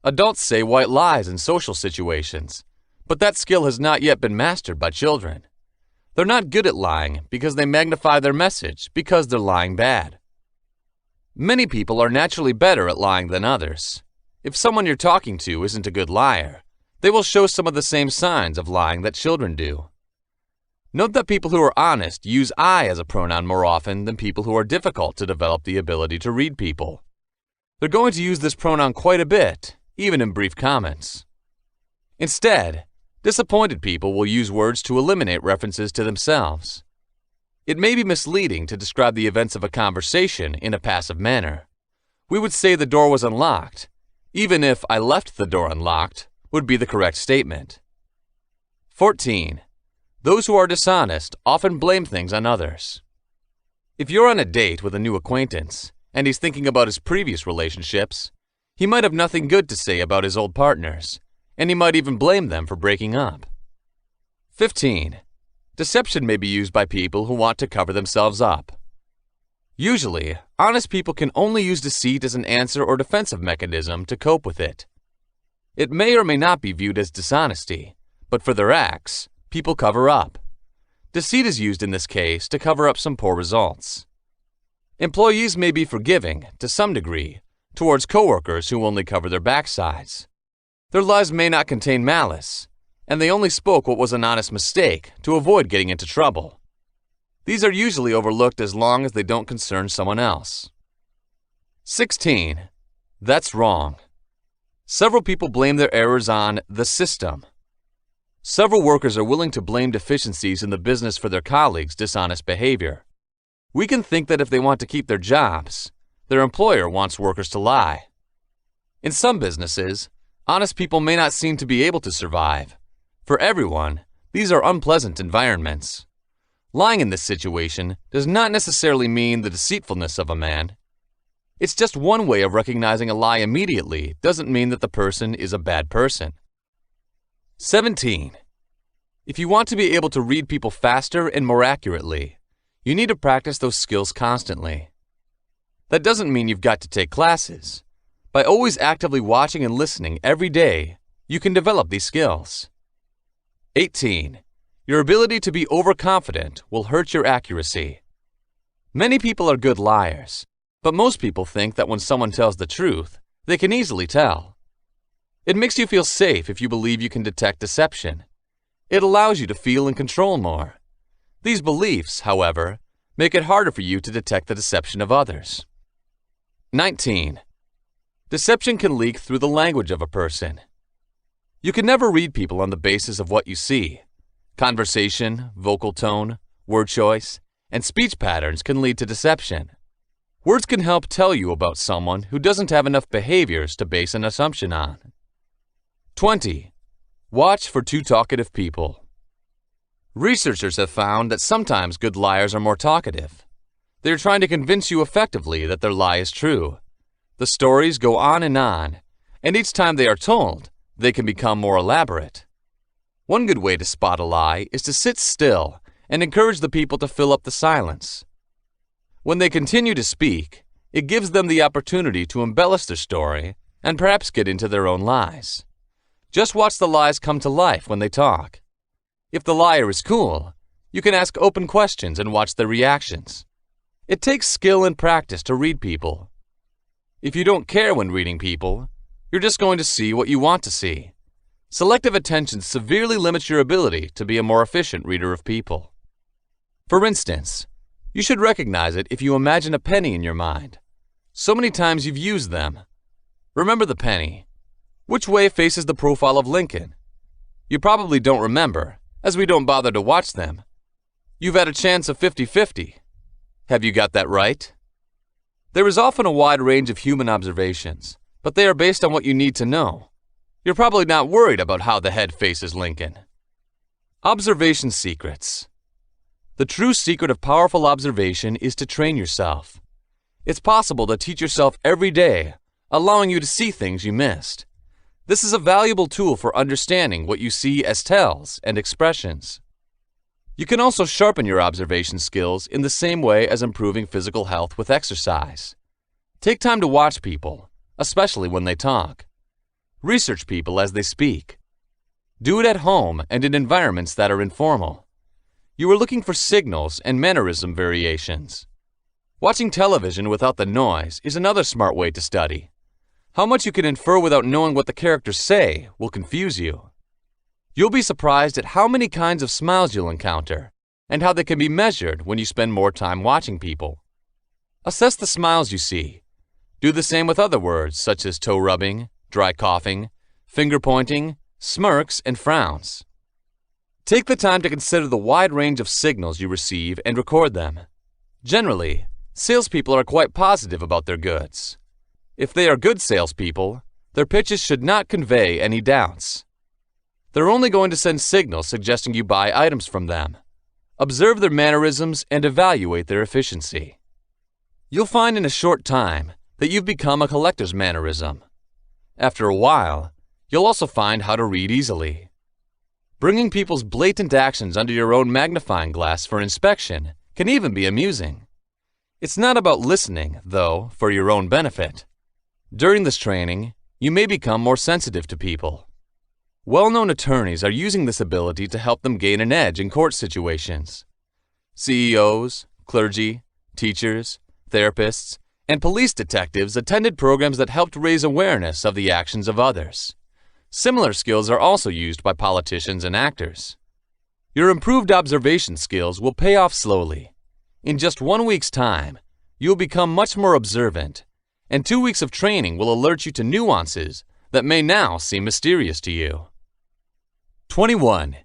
Adults say white lies in social situations, but that skill has not yet been mastered by children. They're not good at lying because they magnify their message because they're lying bad. Many people are naturally better at lying than others. If someone you're talking to isn't a good liar, they will show some of the same signs of lying that children do. Note that people who are honest use I as a pronoun more often than people who are difficult to develop the ability to read people. They're going to use this pronoun quite a bit, even in brief comments. Instead, disappointed people will use words to eliminate references to themselves. It may be misleading to describe the events of a conversation in a passive manner. We would say the door was unlocked, even if I left the door unlocked would be the correct statement. 14. Those who are dishonest often blame things on others. If you're on a date with a new acquaintance and he's thinking about his previous relationships, he might have nothing good to say about his old partners, and he might even blame them for breaking up. 15. Deception may be used by people who want to cover themselves up. Usually, honest people can only use deceit as an answer or defensive mechanism to cope with it. It may or may not be viewed as dishonesty, but for their acts, people cover up. Deceit is used in this case to cover up some poor results. Employees may be forgiving, to some degree, towards coworkers who only cover their backsides. Their lies may not contain malice, and they only spoke what was an honest mistake to avoid getting into trouble. These are usually overlooked as long as they don't concern someone else. 16. That's wrong. Several people blame their errors on the system. Several workers are willing to blame deficiencies in the business for their colleagues' dishonest behavior. We can think that if they want to keep their jobs, their employer wants workers to lie. In some businesses, honest people may not seem to be able to survive. For everyone, these are unpleasant environments. Lying in this situation does not necessarily mean the deceitfulness of a man. It's just one way of recognizing a lie immediately doesn't mean that the person is a bad person. 17. If you want to be able to read people faster and more accurately, you need to practice those skills constantly. That doesn't mean you've got to take classes. By always actively watching and listening every day, you can develop these skills. 18. Your ability to be overconfident will hurt your accuracy. Many people are good liars, but most people think that when someone tells the truth, they can easily tell. It makes you feel safe if you believe you can detect deception. It allows you to feel in control more. These beliefs, however, make it harder for you to detect the deception of others. 19. Deception can leak through the language of a person. You can never read people on the basis of what you see. Conversation, vocal tone, word choice, and speech patterns can lead to deception. Words can help tell you about someone who doesn't have enough behaviors to base an assumption on. 20. Watch for too talkative people. Researchers have found that sometimes good liars are more talkative. They are trying to convince you effectively that their lie is true. The stories go on, and each time they are told, they can become more elaborate. One good way to spot a lie is to sit still and encourage the people to fill up the silence. When they continue to speak, it gives them the opportunity to embellish their story and perhaps get into their own lies. Just watch the lies come to life when they talk. If the liar is cool, you can ask open questions and watch their reactions. It takes skill and practice to read people. If you don't care when reading people, you're just going to see what you want to see. Selective attention severely limits your ability to be a more efficient reader of people. For instance, you should recognize it if you imagine a penny in your mind. So many times you've used them. Remember the penny. Which way faces the profile of Lincoln? You probably don't remember, as we don't bother to watch them. You've had a chance of 50-50. Have you got that right? There is often a wide range of human observations, but they are based on what you need to know. You're probably not worried about how the head faces Lincoln. Observation secrets. The true secret of powerful observation is to train yourself. It's possible to teach yourself every day, allowing you to see things you missed. This is a valuable tool for understanding what you see as tells and expressions. You can also sharpen your observation skills in the same way as improving physical health with exercise. Take time to watch people, especially when they talk. Research people as they speak. Do it at home and in environments that are informal. You are looking for signals and mannerism variations. Watching television without the noise is another smart way to study. How much you can infer without knowing what the characters say will confuse you. You'll be surprised at how many kinds of smiles you'll encounter and how they can be measured when you spend more time watching people. Assess the smiles you see. Do the same with other words such as toe rubbing, dry coughing, finger pointing, smirks, and frowns. Take the time to consider the wide range of signals you receive and record them. Generally, salespeople are quite positive about their goods. If they are good salespeople, their pitches should not convey any doubts. They're only going to send signals suggesting you buy items from them. Observe their mannerisms and evaluate their efficiency. You'll find in a short time that you've become a collector's mannerism. After a while, you'll also find how to read easily. Bringing people's blatant actions under your own magnifying glass for inspection can even be amusing. It's not about listening, though, for your own benefit. During this training, you may become more sensitive to people. Well-known attorneys are using this ability to help them gain an edge in court situations. CEOs, clergy, teachers, therapists, and police detectives attended programs that helped raise awareness of the actions of others. Similar skills are also used by politicians and actors. Your improved observation skills will pay off slowly. In just 1 week's time, you'll become much more observant, and 2 weeks of training will alert you to nuances that may now seem mysterious to you. 21.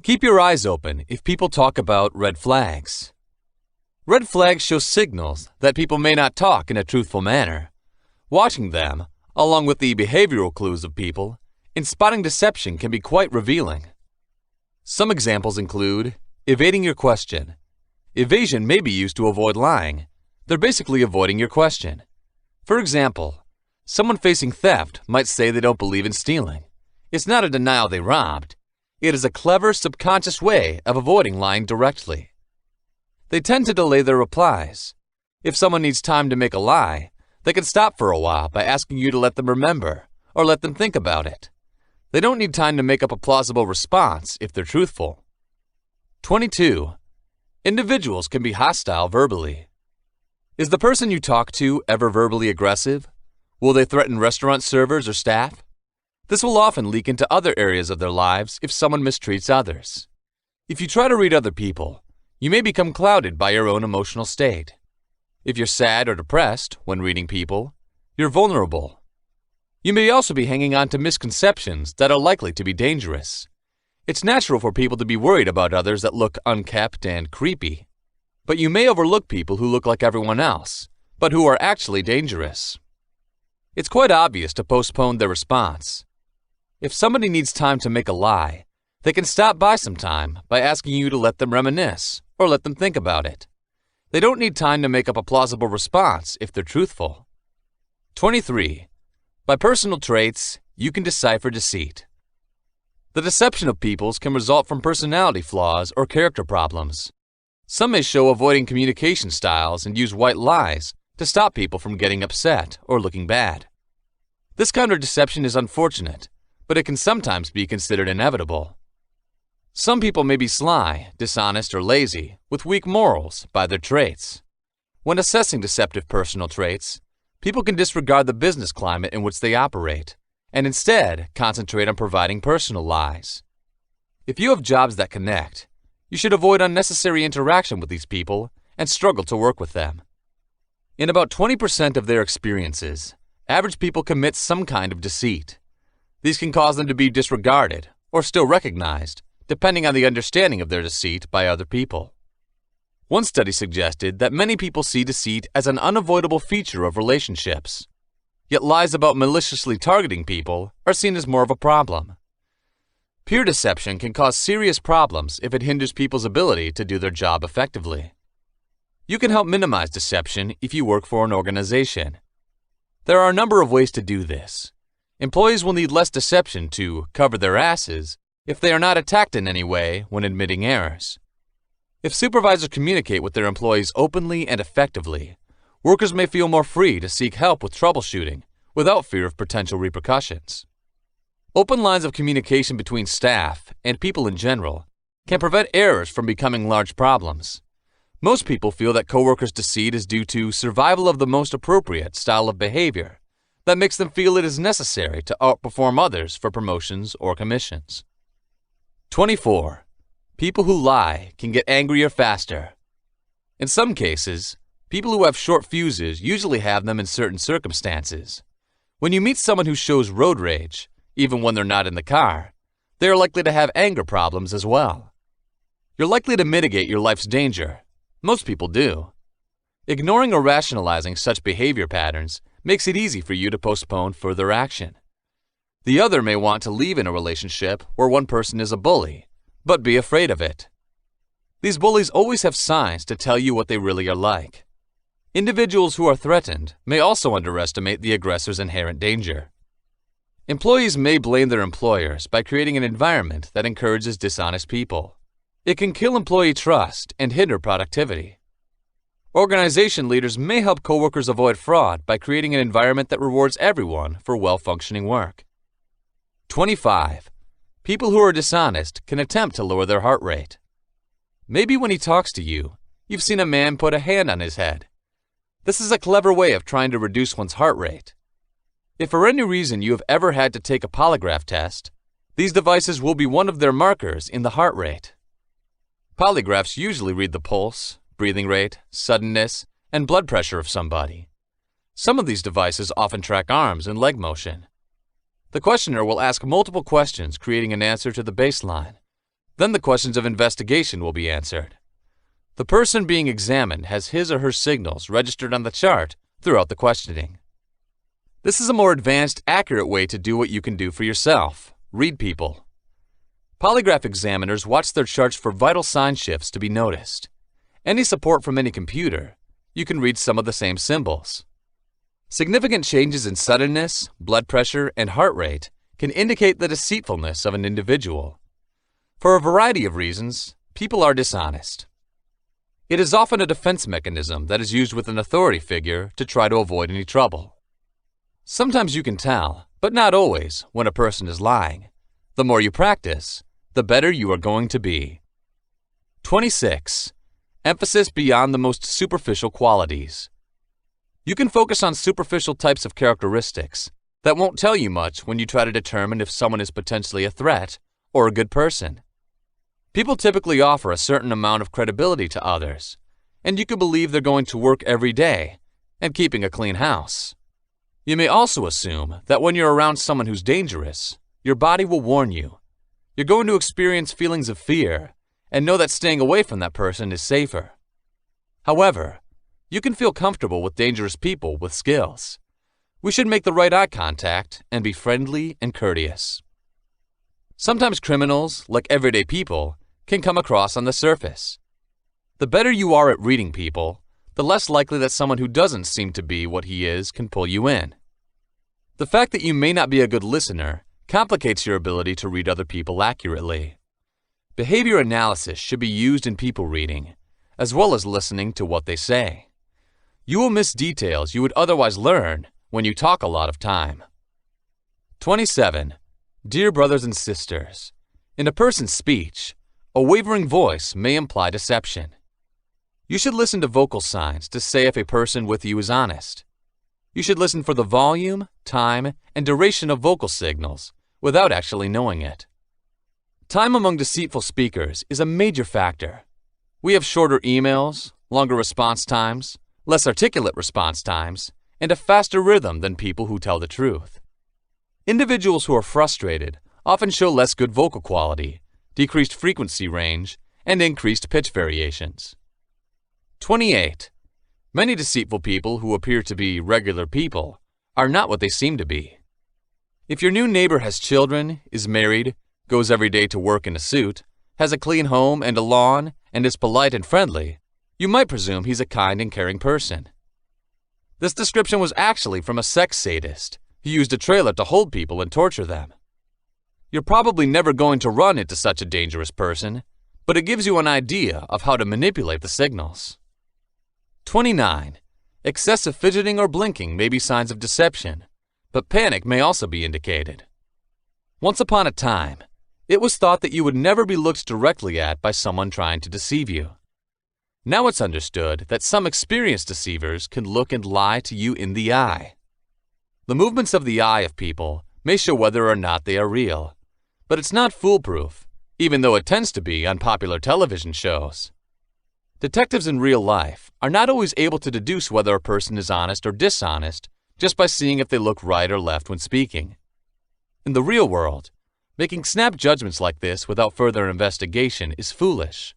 Keep your eyes open if people talk about red flags. Red flags show signals that people may not talk in a truthful manner. Watching them, along with the behavioral clues of people, in spotting deception can be quite revealing. Some examples include evading your question. Evasion may be used to avoid lying. They're basically avoiding your question. For example, someone facing theft might say they don't believe in stealing. It's not a denial they robbed. It is a clever subconscious way of avoiding lying directly. They tend to delay their replies. If someone needs time to make a lie, they can stop for a while by asking you to let them remember or let them think about it. They don't need time to make up a plausible response if they're truthful. 22. Individuals can be hostile verbally. Is the person you talk to ever verbally aggressive? Will they threaten restaurant servers or staff? This will often leak into other areas of their lives if someone mistreats others. If you try to read other people, you may become clouded by your own emotional state. If you're sad or depressed when reading people, you're vulnerable. You may also be hanging on to misconceptions that are likely to be dangerous. It's natural for people to be worried about others that look unkempt and creepy. But you may overlook people who look like everyone else, but who are actually dangerous. It's quite obvious to postpone their response. If somebody needs time to make a lie, they can stop by some time by asking you to let them reminisce or let them think about it. They don't need time to make up a plausible response if they're truthful. 23. By personal traits, you can decipher deceit. The deception of peoples can result from personality flaws or character problems. Some may show avoiding communication styles and use white lies to stop people from getting upset or looking bad. This kind of deception is unfortunate, but it can sometimes be considered inevitable. Some people may be sly, dishonest, or lazy, with weak morals by their traits. When assessing deceptive personal traits, people can disregard the business climate in which they operate, and instead concentrate on providing personal lies. If you have jobs that connect, you should avoid unnecessary interaction with these people and struggle to work with them. In about 20% of their experiences, average people commit some kind of deceit. These can cause them to be disregarded or still recognized, depending on the understanding of their deceit by other people. One study suggested that many people see deceit as an unavoidable feature of relationships. Yet lies about maliciously targeting people are seen as more of a problem. Peer deception can cause serious problems if it hinders people's ability to do their job effectively. You can help minimize deception if you work for an organization. There are a number of ways to do this. Employees will need less deception to cover their asses if they are not attacked in any way when admitting errors. If supervisors communicate with their employees openly and effectively, workers may feel more free to seek help with troubleshooting without fear of potential repercussions. Open lines of communication between staff and people in general can prevent errors from becoming large problems. Most people feel that coworkers' deceit is due to survival of the most appropriate style of behavior that makes them feel it is necessary to outperform others for promotions or commissions. 24. People who lie can get angrier faster. In some cases, people who have short fuses usually have them in certain circumstances. When you meet someone who shows road rage, even when they're not in the car, they are likely to have anger problems as well. You're likely to mitigate your life's danger. Most people do. Ignoring or rationalizing such behavior patterns makes it easy for you to postpone further action. The other may want to leave in a relationship where one person is a bully, but be afraid of it. These bullies always have signs to tell you what they really are like. Individuals who are threatened may also underestimate the aggressor's inherent danger. Employees may blame their employers by creating an environment that encourages dishonest people. It can kill employee trust and hinder productivity. Organization leaders may help coworkers avoid fraud by creating an environment that rewards everyone for well-functioning work. 25. People who are dishonest can attempt to lower their heart rate. Maybe when he talks to you, you've seen a man put a hand on his head. This is a clever way of trying to reduce one's heart rate. If for any reason you have ever had to take a polygraph test, these devices will be one of their markers in the heart rate. Polygraphs usually read the pulse, breathing rate, suddenness, and blood pressure of somebody. Some of these devices often track arms and leg motion. The questioner will ask multiple questions, creating an answer to the baseline. Then the questions of investigation will be answered. The person being examined has his or her signals registered on the chart throughout the questioning. This is a more advanced, accurate way to do what you can do for yourself: read people. Polygraph examiners watch their charts for vital sign shifts to be noticed. Any support from any computer, you can read some of the same symbols. Significant changes in suddenness, blood pressure, and heart rate can indicate the deceitfulness of an individual. For a variety of reasons, people are dishonest. It is often a defense mechanism that is used with an authority figure to try to avoid any trouble. Sometimes you can tell, but not always, when a person is lying. The more you practice, the better you are going to be. 26. Emphasis beyond the most superficial qualities. You can focus on superficial types of characteristics that won't tell you much when you try to determine if someone is potentially a threat or a good person. People typically offer a certain amount of credibility to others, and you can believe they're going to work every day and keeping a clean house. You may also assume that when you're around someone who's dangerous, your body will warn you. You're going to experience feelings of fear and know that staying away from that person is safer. However, you can feel comfortable with dangerous people with skills. We should make the right eye contact and be friendly and courteous. Sometimes criminals, like everyday people, can come across on the surface. The better you are at reading people, the less likely that someone who doesn't seem to be what he is can pull you in. The fact that you may not be a good listener complicates your ability to read other people accurately. Behavior analysis should be used in people reading, as well as listening to what they say. You will miss details you would otherwise learn when you talk a lot of time. 27. Dear brothers and sisters, in a person's speech, a wavering voice may imply deception. You should listen to vocal signs to say if a person with you is honest. You should listen for the volume, time, and duration of vocal signals without actually knowing it. Time among deceitful speakers is a major factor. We have shorter emails, longer response times, less articulate response times, and a faster rhythm than people who tell the truth. Individuals who are frustrated often show less good vocal quality, decreased frequency range, and increased pitch variations. 28. Many deceitful people who appear to be regular people are not what they seem to be. If your new neighbor has children, is married, goes every day to work in a suit, has a clean home and a lawn, and is polite and friendly, you might presume he's a kind and caring person. This description was actually from a sex sadist who used a trailer to hold people and torture them. You're probably never going to run into such a dangerous person, but it gives you an idea of how to manipulate the signals. 29. Excessive fidgeting or blinking may be signs of deception, but panic may also be indicated. Once upon a time, it was thought that you would never be looked directly at by someone trying to deceive you. Now it's understood that some experienced deceivers can look and lie to you in the eye. The movements of the eye of people may show whether or not they are real, but it's not foolproof, even though it tends to be on popular television shows. Detectives in real life are not always able to deduce whether a person is honest or dishonest just by seeing if they look right or left when speaking. In the real world, making snap judgments like this without further investigation is foolish,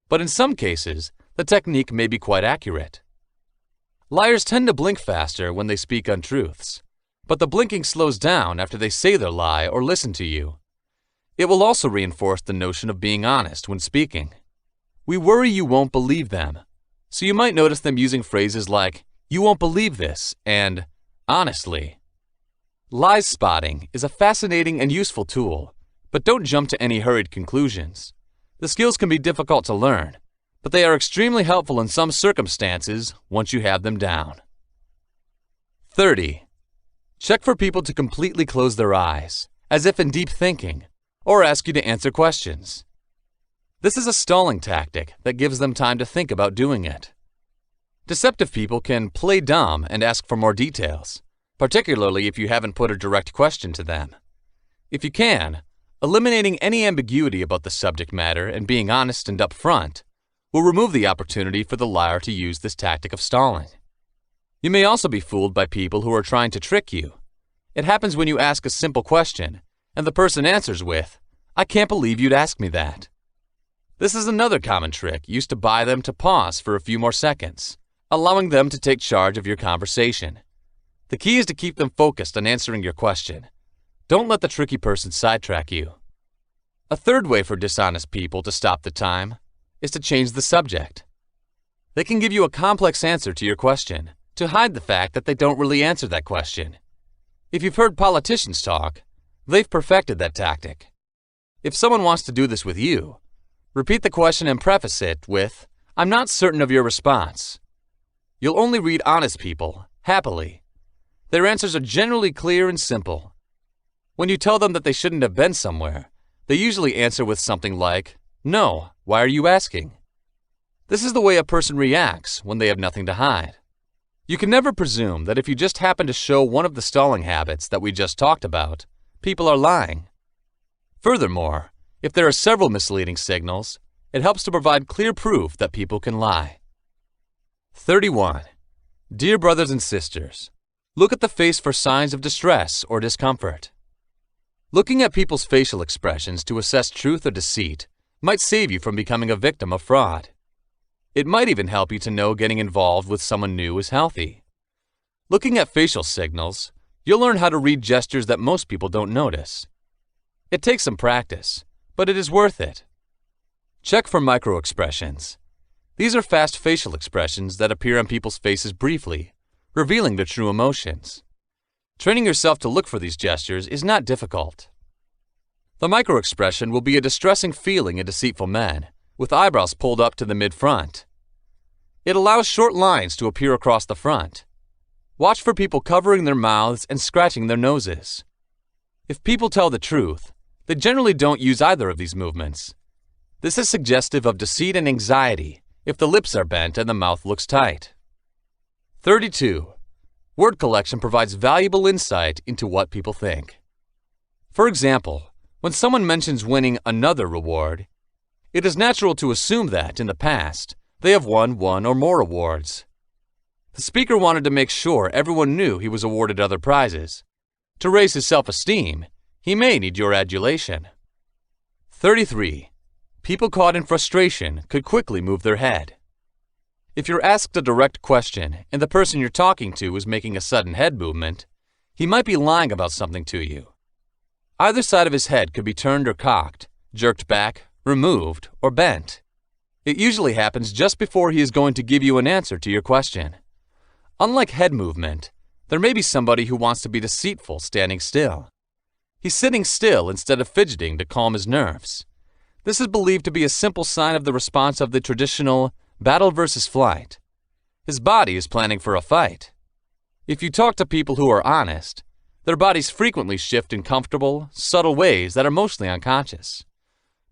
but in some cases, the technique may be quite accurate. Liars tend to blink faster when they speak untruths, but the blinking slows down after they say their lie or listen to you. It will also reinforce the notion of being honest when speaking. We worry you won't believe them, so you might notice them using phrases like, "You won't believe this," and "honestly." Lies spotting is a fascinating and useful tool, but don't jump to any hurried conclusions. The skills can be difficult to learn, but they are extremely helpful in some circumstances once you have them down. 30. Check for people to completely close their eyes, as if in deep thinking, or ask you to answer questions. This is a stalling tactic that gives them time to think about doing it. Deceptive people can play dumb and ask for more details, particularly if you haven't put a direct question to them. If you can, eliminating any ambiguity about the subject matter and being honest and upfront will remove the opportunity for the liar to use this tactic of stalling. You may also be fooled by people who are trying to trick you. It happens when you ask a simple question and the person answers with, "I can't believe you'd ask me that." This is another common trick used to buy them to pause for a few more seconds, allowing them to take charge of your conversation. The key is to keep them focused on answering your question. Don't let the tricky person sidetrack you. A third way for dishonest people to stop the time is to change the subject. They can give you a complex answer to your question to hide the fact that they don't really answer that question. If you've heard politicians talk, they've perfected that tactic. If someone wants to do this with you, repeat the question and preface it with, "I'm not certain of your response." You'll only read honest people, happily. Their answers are generally clear and simple. When you tell them that they shouldn't have been somewhere, they usually answer with something like, "No, why are you asking?" This is the way a person reacts when they have nothing to hide. You can never presume that if you just happen to show one of the stalling habits that we just talked about, people are lying. Furthermore, if there are several misleading signals, it helps to provide clear proof that people can lie. 31. Dear brothers and sisters, look at the face for signs of distress or discomfort. Looking at people's facial expressions to assess truth or deceit might save you from becoming a victim of fraud. It might even help you to know getting involved with someone new is healthy. Looking at facial signals, you'll learn how to read gestures that most people don't notice. It takes some practice, but it is worth it. Check for microexpressions. These are fast facial expressions that appear on people's faces briefly, revealing their true emotions. Training yourself to look for these gestures is not difficult. The microexpression will be a distressing feeling in deceitful men, with eyebrows pulled up to the mid-front. It allows short lines to appear across the front. Watch for people covering their mouths and scratching their noses. If people tell the truth, they generally don't use either of these movements. This is suggestive of deceit and anxiety if the lips are bent and the mouth looks tight. 32. Word collection provides valuable insight into what people think. For example, when someone mentions winning another reward, it is natural to assume that, in the past, they have won one or more awards. The speaker wanted to make sure everyone knew he was awarded other prizes. To raise his self-esteem, he may need your adulation. 33. People caught in frustration could quickly move their head. If you're asked a direct question and the person you're talking to is making a sudden head movement, he might be lying about something to you. Either side of his head could be turned or cocked, jerked back, removed, or bent. It usually happens just before he is going to give you an answer to your question. Unlike head movement, there may be somebody who wants to be deceitful standing still. He's sitting still instead of fidgeting to calm his nerves. This is believed to be a simple sign of the response of the traditional battle versus flight. His body is planning for a fight. If you talk to people who are honest, their bodies frequently shift in comfortable, subtle ways that are mostly unconscious.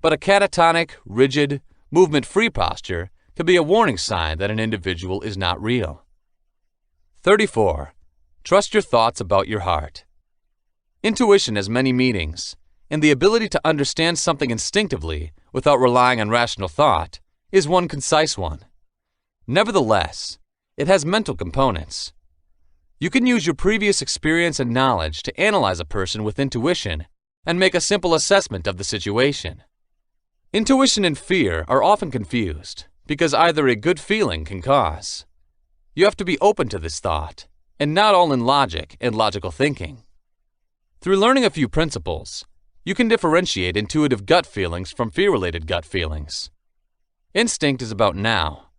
But a catatonic, rigid, movement-free posture could be a warning sign that an individual is not real. 34. Trust your thoughts about your heart. Intuition has many meanings, and the ability to understand something instinctively without relying on rational thought is one concise one. Nevertheless, it has mental components. You can use your previous experience and knowledge to analyze a person with intuition and make a simple assessment of the situation. Intuition and fear are often confused because either a good feeling can cause. You have to be open to this thought, and not all in logic and logical thinking. Through learning a few principles, you can differentiate intuitive gut feelings from fear-related gut feelings. Instinct is about now.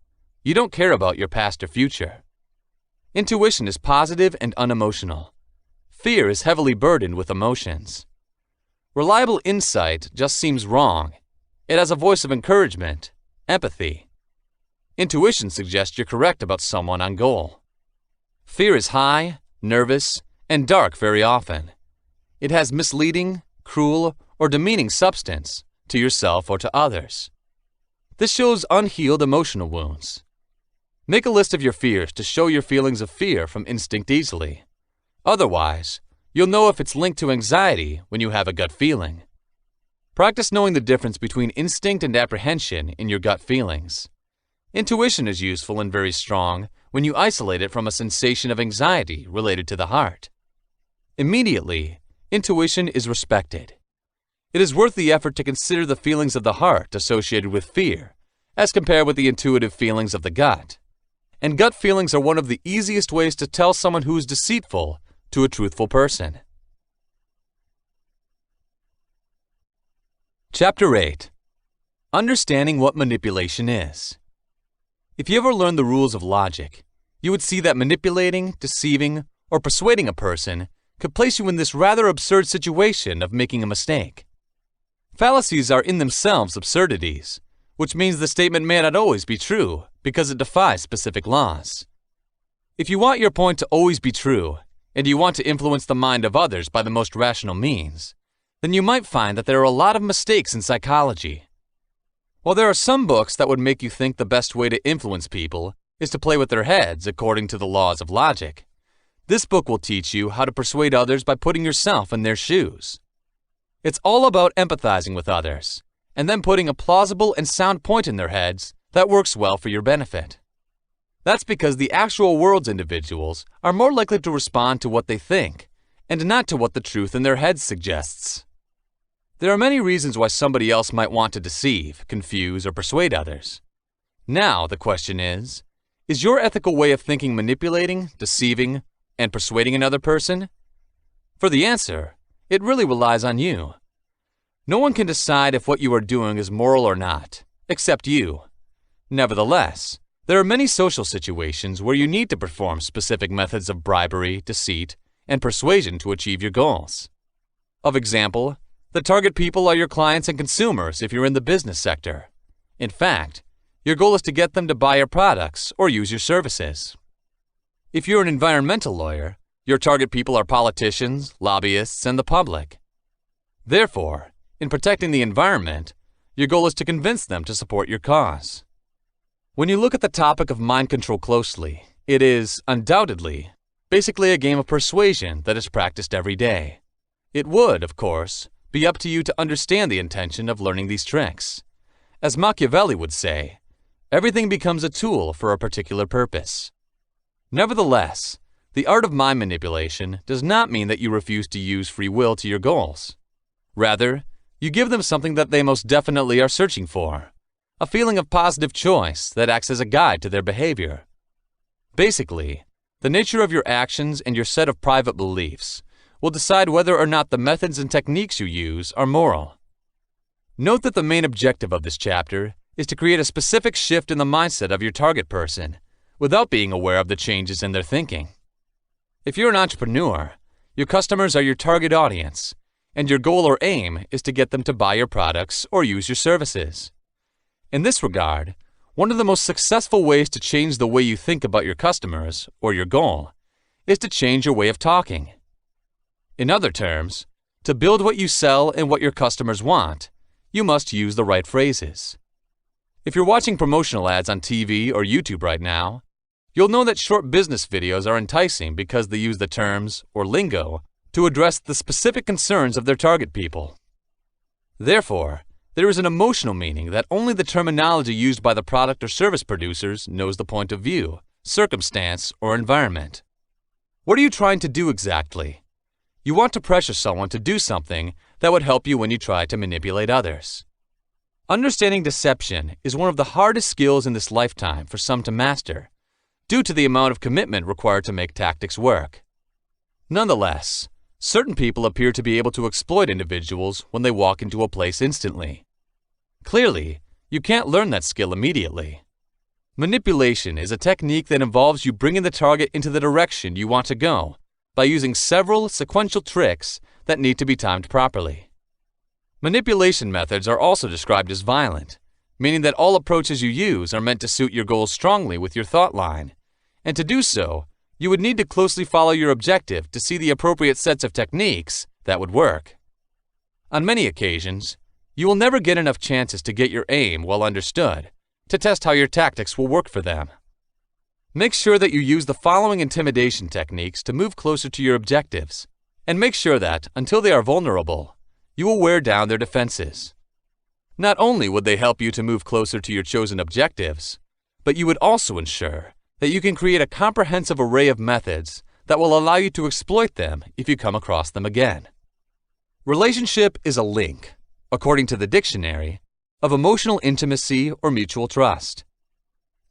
You don't care about your past or future. Intuition is positive and unemotional. Fear is heavily burdened with emotions. Reliable insight just seems wrong. It has a voice of encouragement, empathy. Intuition suggests you're correct about someone on goal. Fear is high, nervous, and dark very often. It has misleading, cruel, or demeaning substance to yourself or to others. This shows unhealed emotional wounds. Make a list of your fears to show your feelings of fear from instinct easily. Otherwise, you'll know if it's linked to anxiety when you have a gut feeling. Practice knowing the difference between instinct and apprehension in your gut feelings. Intuition is useful and very strong when you isolate it from a sensation of anxiety related to the heart. Immediately, intuition is respected. It is worth the effort to consider the feelings of the heart associated with fear, as compared with the intuitive feelings of the gut. And gut feelings are one of the easiest ways to tell someone who is deceitful to a truthful person. Chapter 8. Understanding what manipulation is. If you ever learned the rules of logic, you would see that manipulating, deceiving, or persuading a person could place you in this rather absurd situation of making a mistake. Fallacies are in themselves absurdities, which means the statement may not always be true because it defies specific laws. If you want your point to always be true, and you want to influence the mind of others by the most rational means, then you might find that there are a lot of mistakes in psychology. While there are some books that would make you think the best way to influence people is to play with their heads according to the laws of logic, this book will teach you how to persuade others by putting yourself in their shoes. It's all about empathizing with others, and then putting a plausible and sound point in their heads that works well for your benefit. That's because the actual world's individuals are more likely to respond to what they think, and not to what the truth in their heads suggests. There are many reasons why somebody else might want to deceive, confuse, or persuade others. Now, the question is your ethical way of thinking manipulating, deceiving, and persuading another person? For the answer, it really relies on you. No one can decide if what you are doing is moral or not, except you. Nevertheless, there are many social situations where you need to perform specific methods of bribery, deceit, and persuasion to achieve your goals. Of example, the target people are your clients and consumers if you're in the business sector. In fact, your goal is to get them to buy your products or use your services. If you're an environmental lawyer, your target people are politicians, lobbyists, and the public. Therefore, in protecting the environment, your goal is to convince them to support your cause. When you look at the topic of mind control closely, it is, undoubtedly, basically a game of persuasion that is practiced every day. It would, of course, be up to you to understand the intention of learning these tricks. As Machiavelli would say, everything becomes a tool for a particular purpose. Nevertheless, the art of mind manipulation does not mean that you refuse to use free will to your goals. Rather, you give them something that they most definitely are searching for, a feeling of positive choice that acts as a guide to their behavior. Basically, the nature of your actions and your set of private beliefs will decide whether or not the methods and techniques you use are moral. Note that the main objective of this chapter is to create a specific shift in the mindset of your target person without being aware of the changes in their thinking. If you're an entrepreneur, your customers are your target audience, and your goal or aim is to get them to buy your products or use your services. In this regard, one of the most successful ways to change the way you think about your customers or your goal is to change your way of talking. In other terms, to build what you sell and what your customers want, you must use the right phrases. If you're watching promotional ads on TV or YouTube right now, you'll know that short business videos are enticing because they use the terms or lingo to address the specific concerns of their target people. Therefore, there is an emotional meaning that only the terminology used by the product or service producers knows the point of view, circumstance, or environment. What are you trying to do exactly? You want to pressure someone to do something that would help you when you try to manipulate others. Understanding deception is one of the hardest skills in this lifetime for some to master, due to the amount of commitment required to make tactics work. Nonetheless, certain people appear to be able to exploit individuals when they walk into a place instantly. Clearly, you can't learn that skill immediately. Manipulation is a technique that involves you bringing the target into the direction you want to go by using several sequential tricks that need to be timed properly. Manipulation methods are also described as violent, meaning that all approaches you use are meant to suit your goals strongly with your thought line, and to do so, you would need to closely follow your objective to see the appropriate sets of techniques that would work. On many occasions, you will never get enough chances to get your aim well understood to test how your tactics will work for them. Make sure that you use the following intimidation techniques to move closer to your objectives, and make sure that, until they are vulnerable, you will wear down their defenses. Not only would they help you to move closer to your chosen objectives, but you would also ensure that you can create a comprehensive array of methods that will allow you to exploit them if you come across them again. Relationship is a link, according to the dictionary, of emotional intimacy or mutual trust.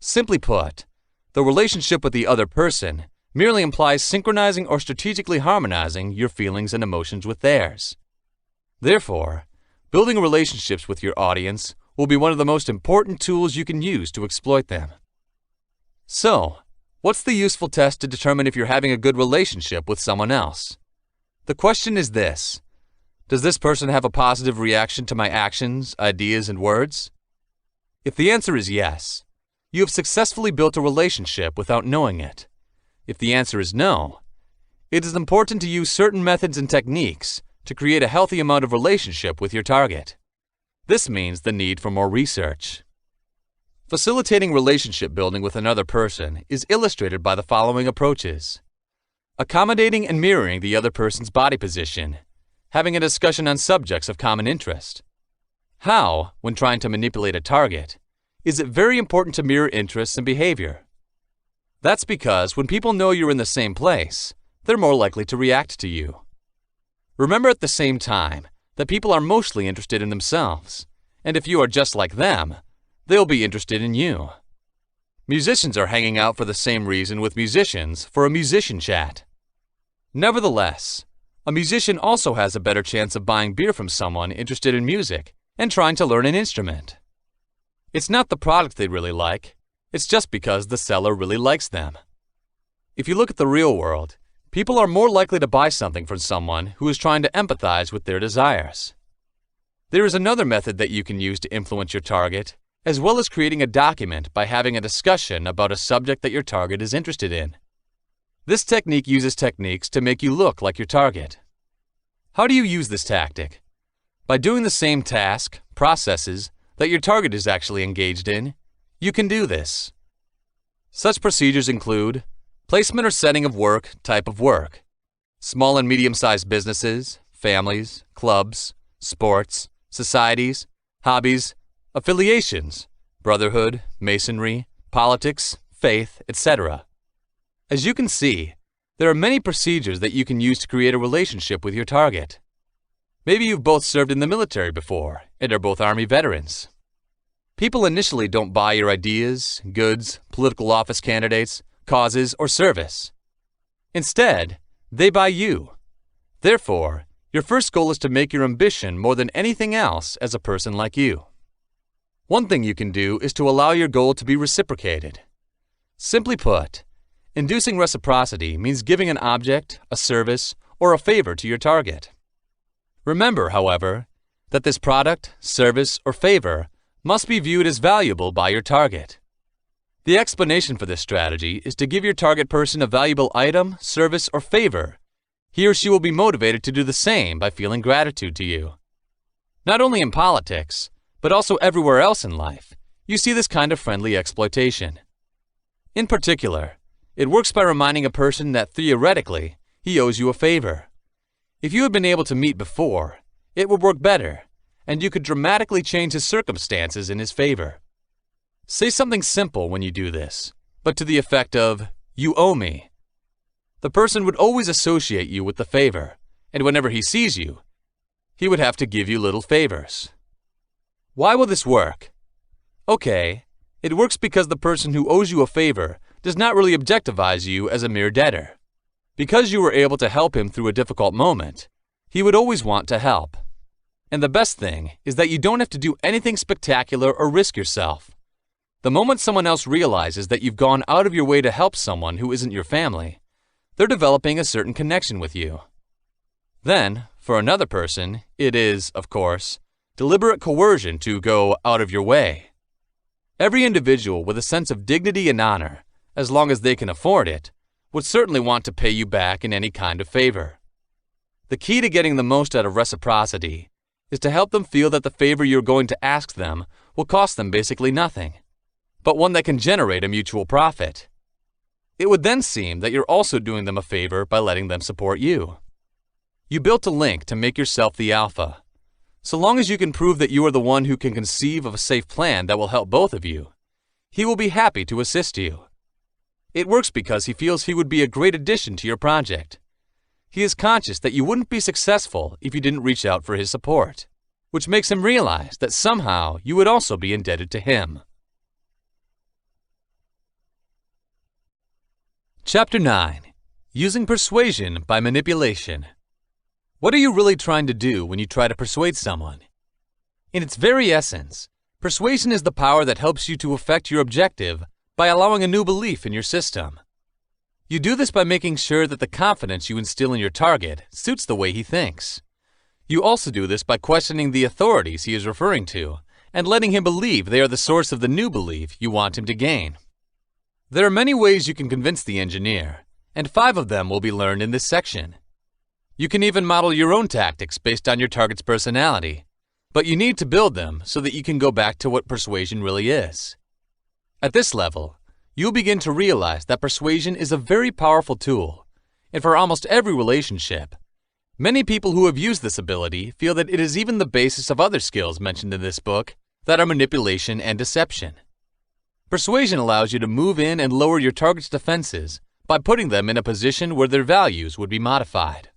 Simply put, the relationship with the other person merely implies synchronizing or strategically harmonizing your feelings and emotions with theirs. Therefore, building relationships with your audience will be one of the most important tools you can use to exploit them. So, what's the useful test to determine if you're having a good relationship with someone else? The question is this: Does this person have a positive reaction to my actions, ideas, and words? If the answer is yes, you have successfully built a relationship without knowing it. If the answer is no, it is important to use certain methods and techniques to create a healthy amount of relationship with your target. This means the need for more research. Facilitating relationship building with another person is illustrated by the following approaches: accommodating and mirroring the other person's body position, having a discussion on subjects of common interest. How, when trying to manipulate a target, is it very important to mirror interests and behavior? That's because when people know you're in the same place, they're more likely to react to you. Remember at the same time that people are mostly interested in themselves, and if you are just like them, they'll be interested in you. Musicians are hanging out for the same reason with musicians for a musician chat. Nevertheless, a musician also has a better chance of buying beer from someone interested in music and trying to learn an instrument. It's not the product they really like, it's just because the seller really likes them. If you look at the real world, people are more likely to buy something from someone who is trying to empathize with their desires. There is another method that you can use to influence your target, as well as creating a document by having a discussion about a subject that your target is interested in. This technique uses techniques to make you look like your target. How do you use this tactic? By doing the same task, processes, that your target is actually engaged in, you can do this. Such procedures include placement or setting of work, type of work, small and medium-sized businesses, families, clubs, sports, societies, hobbies, affiliations, brotherhood, masonry, politics, faith, etc. As you can see, there are many procedures that you can use to create a relationship with your target. Maybe you've both served in the military before and are both Army veterans. People initially don't buy your ideas, goods, political office candidates, causes, or service. Instead, they buy you. Therefore, your first goal is to make your ambition more than anything else as a person like you. One thing you can do is to allow your goal to be reciprocated. Simply put, inducing reciprocity means giving an object, a service, or a favor to your target. Remember, however, that this product, service, or favor must be viewed as valuable by your target. The explanation for this strategy is to give your target person a valuable item, service, or favor. He or she will be motivated to do the same by feeling gratitude to you. Not only in politics, but also everywhere else in life, you see this kind of friendly exploitation. In particular, it works by reminding a person that theoretically, he owes you a favor. If you had been able to meet before, it would work better, and you could dramatically change his circumstances in his favor. Say something simple when you do this, but to the effect of, "You owe me." The person would always associate you with the favor, and whenever he sees you, he would have to give you little favors. Why will this work? Okay, it works because the person who owes you a favor does not really objectivize you as a mere debtor. Because you were able to help him through a difficult moment, he would always want to help. And the best thing is that you don't have to do anything spectacular or risk yourself. The moment someone else realizes that you've gone out of your way to help someone who isn't your family, they're developing a certain connection with you. Then, for another person, it is, of course, deliberate coercion to go out of your way. Every individual with a sense of dignity and honor, as long as they can afford it, would certainly want to pay you back in any kind of favor. The key to getting the most out of reciprocity is to help them feel that the favor you're going to ask them will cost them basically nothing, but one that can generate a mutual profit. It would then seem that you're also doing them a favor by letting them support you. You built a link to make yourself the alpha. So long as you can prove that you are the one who can conceive of a safe plan that will help both of you, he will be happy to assist you. It works because he feels he would be a great addition to your project. He is conscious that you wouldn't be successful if you didn't reach out for his support, which makes him realize that somehow you would also be indebted to him. Chapter 9. Using Persuasion by Manipulation. What are you really trying to do when you try to persuade someone? In its very essence, persuasion is the power that helps you to affect your objective by allowing a new belief in your system. You do this by making sure that the confidence you instill in your target suits the way he thinks. You also do this by questioning the authorities he is referring to and letting him believe they are the source of the new belief you want him to gain. There are many ways you can convince the engineer, and 5 of them will be learned in this section. You can even model your own tactics based on your target's personality, but you need to build them so that you can go back to what persuasion really is. At this level, you'll begin to realize that persuasion is a very powerful tool, and for almost every relationship, many people who have used this ability feel that it is even the basis of other skills mentioned in this book that are manipulation and deception. Persuasion allows you to move in and lower your target's defenses by putting them in a position where their values would be modified.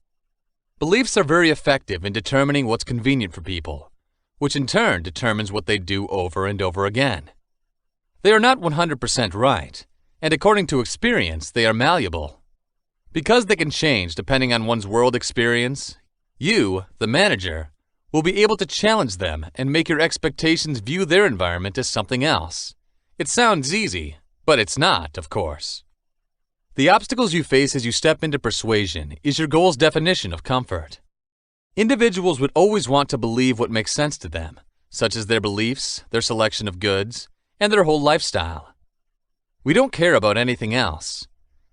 Beliefs are very effective in determining what's convenient for people, which in turn determines what they do over and over again. They are not 100% right, and according to experience, they are malleable. Because they can change depending on one's world experience, you, the manager, will be able to challenge them and make your expectations view their environment as something else. It sounds easy, but it's not, of course. The obstacles you face as you step into persuasion is your goal's definition of comfort. Individuals would always want to believe what makes sense to them, such as their beliefs, their selection of goods, and their whole lifestyle. We don't care about anything else.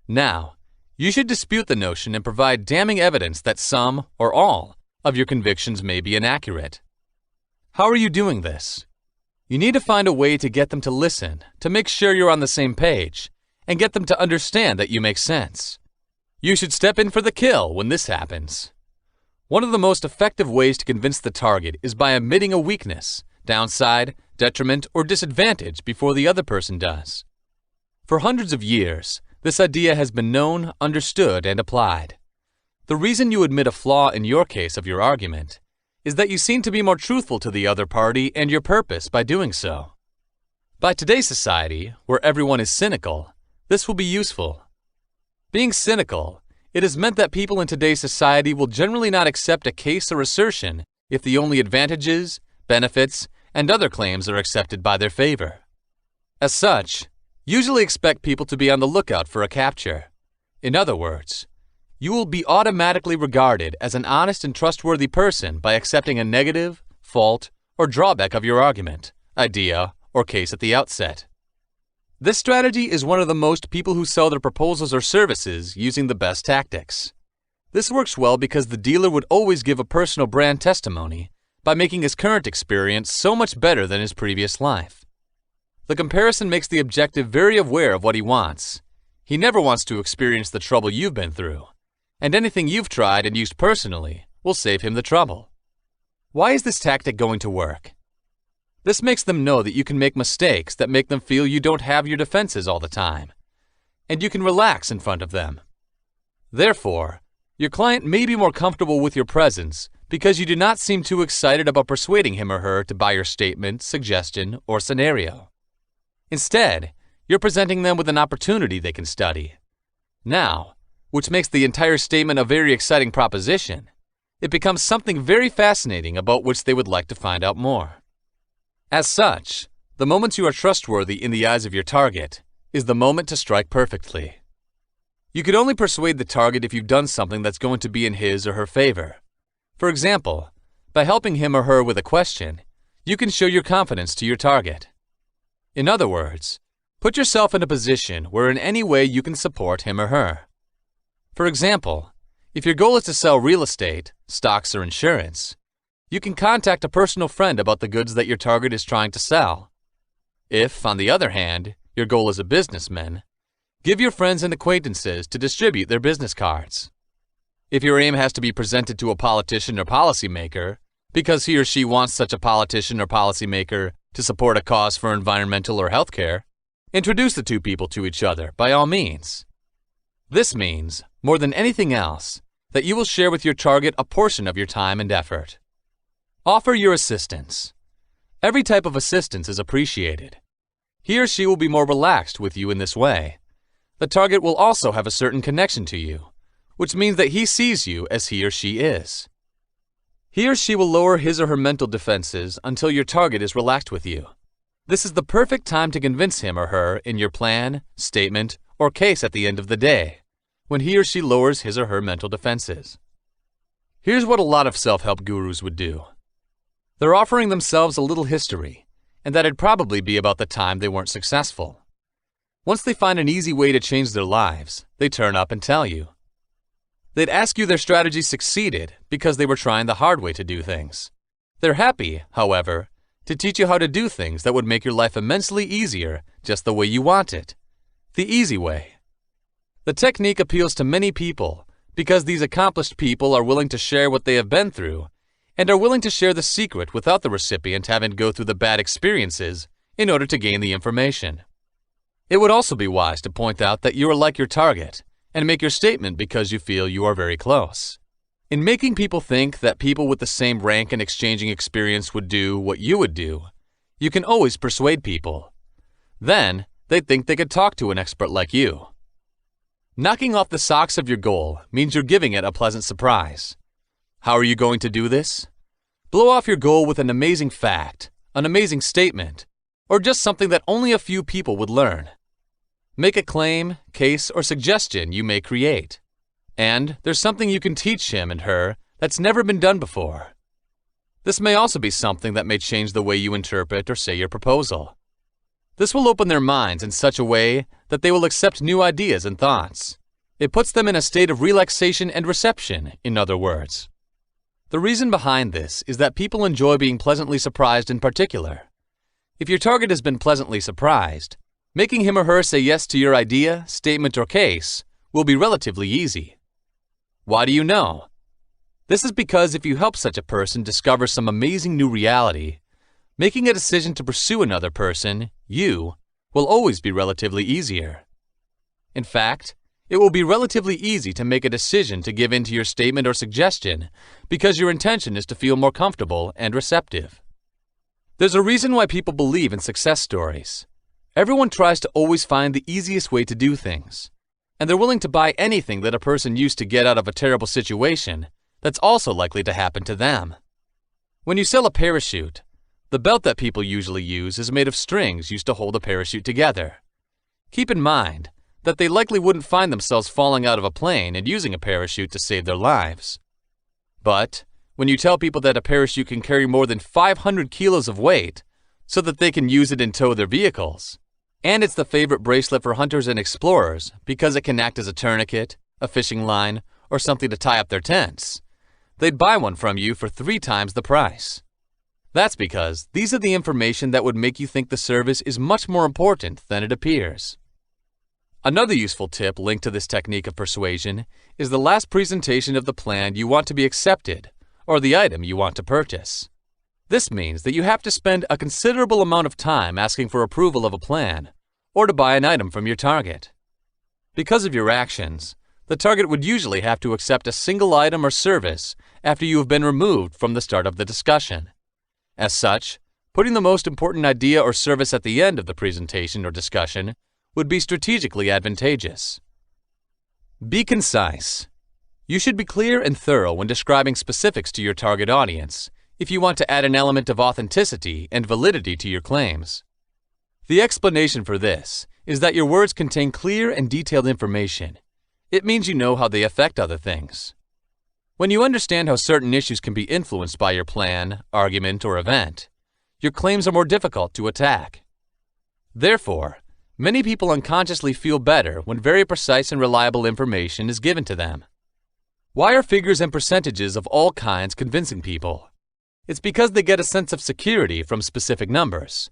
Now, you should dispute the notion and provide damning evidence that some, or all, of your convictions may be inaccurate. How are you doing this? You need to find a way to get them to listen, to make sure you're on the same page, and get them to understand that you make sense. You should step in for the kill when this happens. One of the most effective ways to convince the target is by admitting a weakness, downside, detriment, or disadvantage before the other person does. For hundreds of years, this idea has been known, understood, and applied. The reason you admit a flaw in your case of your argument is that you seem to be more truthful to the other party and your purpose by doing so. By today's society, where everyone is cynical, this will be useful. Being cynical, it has meant that people in today's society will generally not accept a case or assertion if the only advantages, benefits, and other claims are accepted by their favor. As such, usually expect people to be on the lookout for a capture. In other words, you will be automatically regarded as an honest and trustworthy person by accepting a negative, fault, or drawback of your argument, idea, or case at the outset. This strategy is one of the most people who sell their proposals or services using the best tactics. This works well because the dealer would always give a personal brand testimony by making his current experience so much better than his previous life. The comparison makes the objective very aware of what he wants. He never wants to experience the trouble you've been through, and anything you've tried and used personally will save him the trouble. Why is this tactic going to work? This makes them know that you can make mistakes that make them feel you don't have your defenses all the time, and you can relax in front of them. Therefore, your client may be more comfortable with your presence because you do not seem too excited about persuading him or her to buy your statement, suggestion, or scenario. Instead, you're presenting them with an opportunity they can study. Now, which makes the entire statement a very exciting proposition, it becomes something very fascinating about which they would like to find out more. As such, the moment you are trustworthy in the eyes of your target is the moment to strike perfectly. You can only persuade the target if you've done something that's going to be in his or her favor. For example, by helping him or her with a question, you can show your confidence to your target. In other words, put yourself in a position where in any way you can support him or her. For example, if your goal is to sell real estate, stocks, or insurance, you can contact a personal friend about the goods that your target is trying to sell. If, on the other hand, your goal is a businessman, give your friends and acquaintances to distribute their business cards. If your aim has to be presented to a politician or policymaker, because he or she wants such a politician or policymaker to support a cause for environmental or healthcare, introduce the two people to each other by all means. This means, more than anything else, that you will share with your target a portion of your time and effort. Offer your assistance. Every type of assistance is appreciated. He or she will be more relaxed with you in this way. The target will also have a certain connection to you, which means that he sees you as he or she is. He or she will lower his or her mental defenses until your target is relaxed with you. This is the perfect time to convince him or her in your plan, statement, or case at the end of the day, when he or she lowers his or her mental defenses. Here's what a lot of self-help gurus would do. They're offering themselves a little history, and that'd probably be about the time they weren't successful. Once they find an easy way to change their lives, they turn up and tell you. They'd ask you their strategy succeeded because they were trying the hard way to do things. They're happy, however, to teach you how to do things that would make your life immensely easier just the way you want it. The easy way. The technique appeals to many people because these accomplished people are willing to share what they have been through and are willing to share the secret without the recipient having to go through the bad experiences in order to gain the information. It would also be wise to point out that you are like your target and make your statement because you feel you are very close. In making people think that people with the same rank and exchanging experience would do what you would do, you can always persuade people. Then, they'd think they could talk to an expert like you. Knocking off the socks of your goal means you're giving it a pleasant surprise. How are you going to do this? Blow off your goal with an amazing fact, an amazing statement, or just something that only a few people would learn. Make a claim, case, or suggestion you may create. And there's something you can teach him and her that's never been done before. This may also be something that may change the way you interpret or say your proposal. This will open their minds in such a way that they will accept new ideas and thoughts. It puts them in a state of relaxation and reception, in other words. The reason behind this is that people enjoy being pleasantly surprised in particular. If your target has been pleasantly surprised, making him or her say yes to your idea, statement, or case will be relatively easy. Why do you know? This is because if you help such a person discover some amazing new reality, making a decision to pursue another person, you, will always be relatively easier. In fact, it will be relatively easy to make a decision to give in to your statement or suggestion because your intention is to feel more comfortable and receptive. There's a reason why people believe in success stories. Everyone tries to always find the easiest way to do things, and they're willing to buy anything that a person used to get out of a terrible situation that's also likely to happen to them. When you sell a parachute, the belt that people usually use is made of strings used to hold a parachute together. Keep in mind that they likely wouldn't find themselves falling out of a plane and using a parachute to save their lives. But when you tell people that a parachute can carry more than 500 kilos of weight so that they can use it and tow their vehicles, and it's the favorite bracelet for hunters and explorers because it can act as a tourniquet, a fishing line, or something to tie up their tents, they'd buy one from you for 3 times the price. That's because these are the information that would make you think the service is much more important than it appears. Another useful tip linked to this technique of persuasion is the last presentation of the plan you want to be accepted or the item you want to purchase. This means that you have to spend a considerable amount of time asking for approval of a plan or to buy an item from your target. Because of your actions, the target would usually have to accept a single item or service after you have been removed from the start of the discussion. As such, putting the most important idea or service at the end of the presentation or discussion would be strategically advantageous. Be concise. You should be clear and thorough when describing specifics to your target audience if you want to add an element of authenticity and validity to your claims. The explanation for this is that your words contain clear and detailed information. It means you know how they affect other things. When you understand how certain issues can be influenced by your plan, argument, or event, your claims are more difficult to attack. Therefore, many people unconsciously feel better when very precise and reliable information is given to them. Why are figures and percentages of all kinds convincing people? It's because they get a sense of security from specific numbers.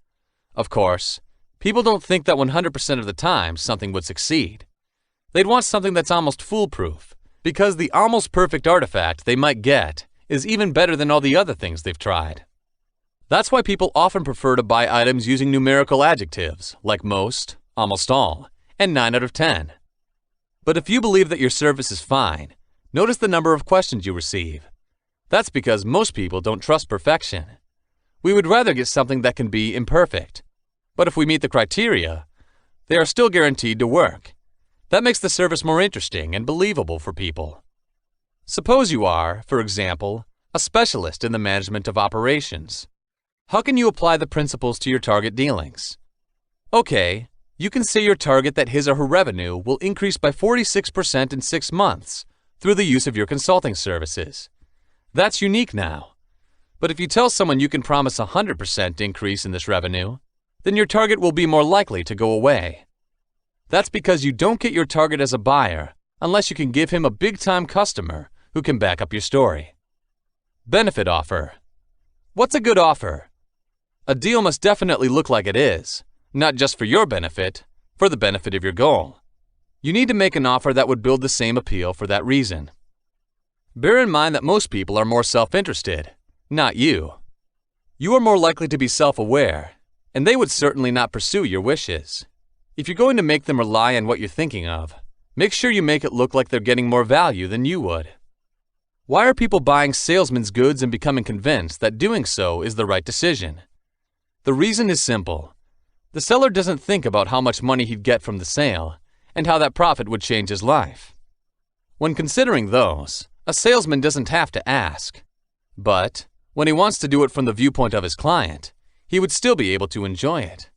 Of course, people don't think that 100% of the time something would succeed. They'd want something that's almost foolproof, because the almost perfect artifact they might get is even better than all the other things they've tried. That's why people often prefer to buy items using numerical adjectives like most, almost all, and 9 out of 10. But if you believe that your service is fine, notice the number of questions you receive. That's because most people don't trust perfection. We would rather get something that can be imperfect. But if we meet the criteria, they are still guaranteed to work. That makes the service more interesting and believable for people. Suppose you are, for example, a specialist in the management of operations. How can you apply the principles to your target dealings? Okay, you can say your target that his or her revenue will increase by 46% in 6 months through the use of your consulting services. That's unique now. But if you tell someone you can promise a 100% increase in this revenue, then your target will be more likely to go away. That's because you don't get your target as a buyer unless you can give him a big-time customer who can back up your story. Benefit offer. What's a good offer? A deal must definitely look like it is, not just for your benefit, for the benefit of your goal. You need to make an offer that would build the same appeal for that reason. Bear in mind that most people are more self-interested, not you. You are more likely to be self-aware, and they would certainly not pursue your wishes. If you're going to make them rely on what you're thinking of, make sure you make it look like they're getting more value than you would. Why are people buying salesmen's goods and becoming convinced that doing so is the right decision? The reason is simple. The seller doesn't think about how much money he'd get from the sale and how that profit would change his life. When considering those, a salesman doesn't have to ask. But when he wants to do it from the viewpoint of his client, he would still be able to enjoy it.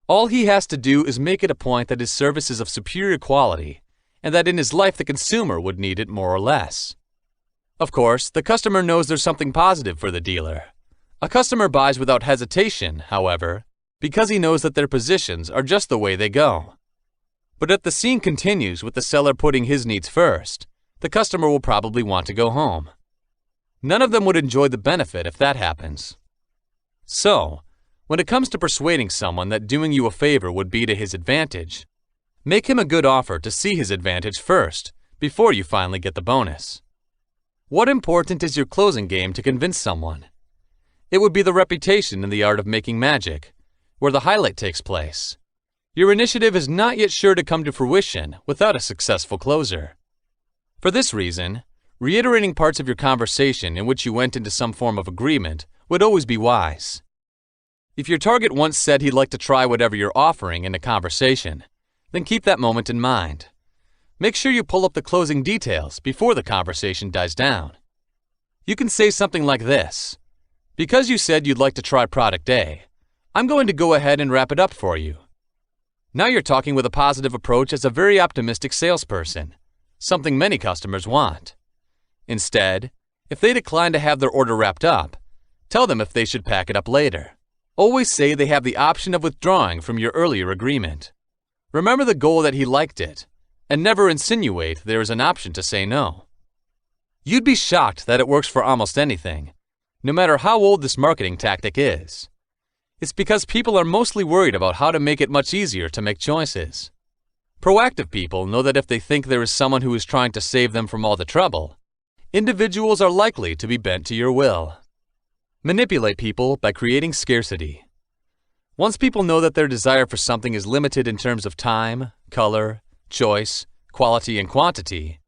All he has to do is make it a point that his service is of superior quality and that in his life the consumer would need it more or less. Of course, the customer knows there's something positive for the dealer. A customer buys without hesitation, however, because he knows that their positions are just the way they go. But if the scene continues with the seller putting his needs first, the customer will probably want to go home. None of them would enjoy the benefit if that happens. So, when it comes to persuading someone that doing you a favor would be to his advantage, make him a good offer to see his advantage first, before you finally get the bonus. What important is your closing game to convince someone? It would be the reputation in the art of making magic, where the highlight takes place. Your initiative is not yet sure to come to fruition without a successful closer. For this reason, reiterating parts of your conversation in which you went into some form of agreement would always be wise. If your target once said he'd like to try whatever you're offering in a conversation, then keep that moment in mind. Make sure you pull up the closing details before the conversation dies down. You can say something like this: "Because you said you'd like to try product A, I'm going to go ahead and wrap it up for you." Now you're talking with a positive approach as a very optimistic salesperson, something many customers want. Instead, if they decline to have their order wrapped up, tell them if they should pack it up later. Always say they have the option of withdrawing from your earlier agreement. Remember the goal that he liked it, and never insinuate there is an option to say no. You'd be shocked that it works for almost anything, no matter how old this marketing tactic is. It's because people are mostly worried about how to make it much easier to make choices. Proactive people know that if they think there is someone who is trying to save them from all the trouble, individuals are likely to be bent to your will. Manipulate people by creating scarcity. Once people know that their desire for something is limited in terms of time, color, choice, quality, and quantity,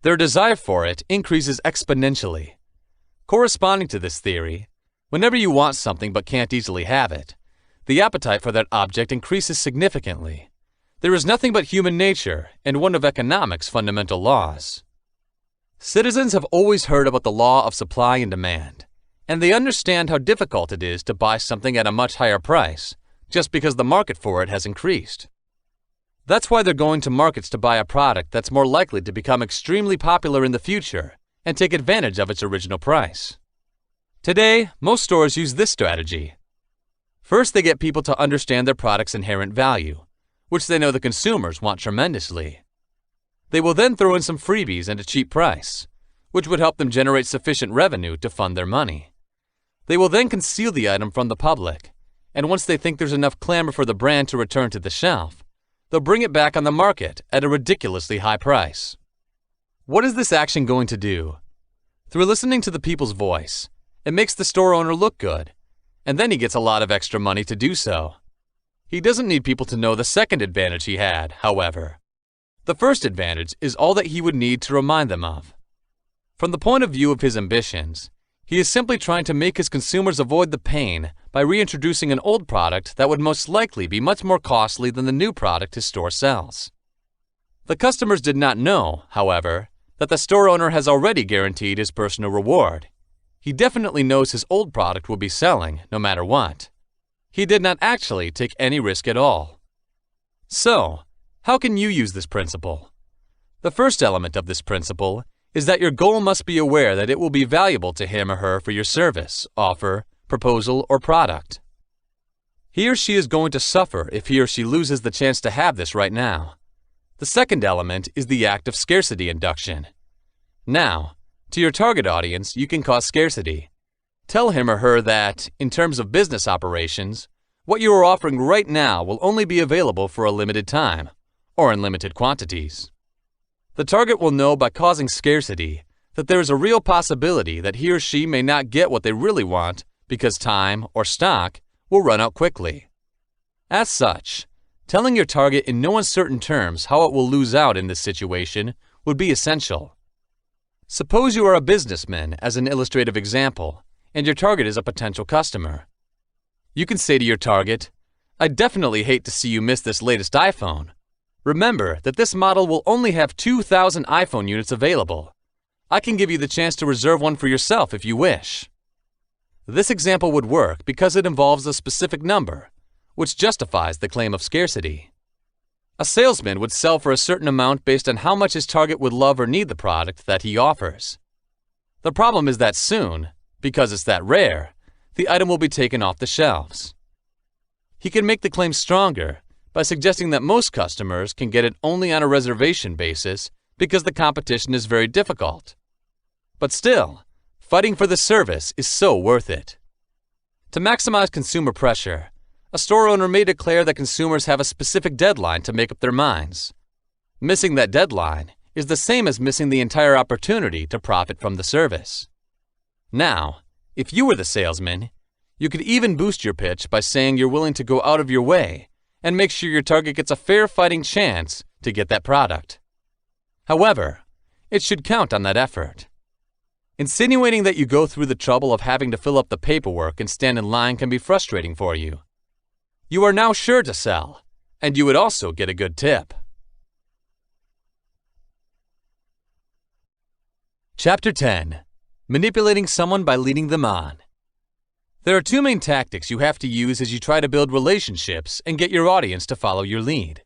their desire for it increases exponentially. Corresponding to this theory, whenever you want something but can't easily have it, the appetite for that object increases significantly. There is nothing but human nature and one of economics' fundamental laws. Citizens have always heard about the law of supply and demand, and they understand how difficult it is to buy something at a much higher price just because the market for it has increased. That's why they're going to markets to buy a product that's more likely to become extremely popular in the future and take advantage of its original price. Today, most stores use this strategy. First, they get people to understand their product's inherent value, which they know the consumers want tremendously. They will then throw in some freebies and a cheap price, which would help them generate sufficient revenue to fund their money. They will then conceal the item from the public, and once they think there's enough clamor for the brand to return to the shelf, they'll bring it back on the market at a ridiculously high price. What is this action going to do? Through listening to the people's voice, it makes the store owner look good, and then he gets a lot of extra money to do so. He doesn't need people to know the second advantage he had, however. The first advantage is all that he would need to remind them of. From the point of view of his ambitions, he is simply trying to make his consumers avoid the pain by reintroducing an old product that would most likely be much more costly than the new product his store sells. The customers did not know, however, that the store owner has already guaranteed his personal reward. He definitely knows his old product will be selling no matter what. He did not actually take any risk at all. So, how can you use this principle? The first element of this principle is that your goal must be aware that it will be valuable to him or her for your service, offer, proposal, or product. He or she is going to suffer if he or she loses the chance to have this right now. The second element is the act of scarcity induction. Now, to your target audience, you can cause scarcity. Tell him or her that, in terms of business operations, what you are offering right now will only be available for a limited time, or in limited quantities. The target will know by causing scarcity that there is a real possibility that he or she may not get what they really want because time or stock will run out quickly. As such, telling your target in no uncertain terms how it will lose out in this situation would be essential. Suppose you are a businessman as an illustrative example, and your target is a potential customer. You can say to your target, "I definitely hate to see you miss this latest iPhone. Remember that this model will only have 2,000 iPhone units available. I can give you the chance to reserve one for yourself if you wish." This example would work because it involves a specific number, which justifies the claim of scarcity. A salesman would sell for a certain amount based on how much his target would love or need the product that he offers. The problem is that soon, because it's that rare, the item will be taken off the shelves. He can make the claim stronger by suggesting that most customers can get it only on a reservation basis because the competition is very difficult. But still, fighting for the service is so worth it. To maximize consumer pressure, a store owner may declare that consumers have a specific deadline to make up their minds. Missing that deadline is the same as missing the entire opportunity to profit from the service. Now, if you were the salesman, you could even boost your pitch by saying you're willing to go out of your way and make sure your target gets a fair fighting chance to get that product. However, it should count on that effort. Insinuating that you go through the trouble of having to fill up the paperwork and stand in line can be frustrating for you. You are now sure to sell, and you would also get a good tip. Chapter 10. Manipulating someone by leading them on. There are two main tactics you have to use as you try to build relationships and get your audience to follow your lead.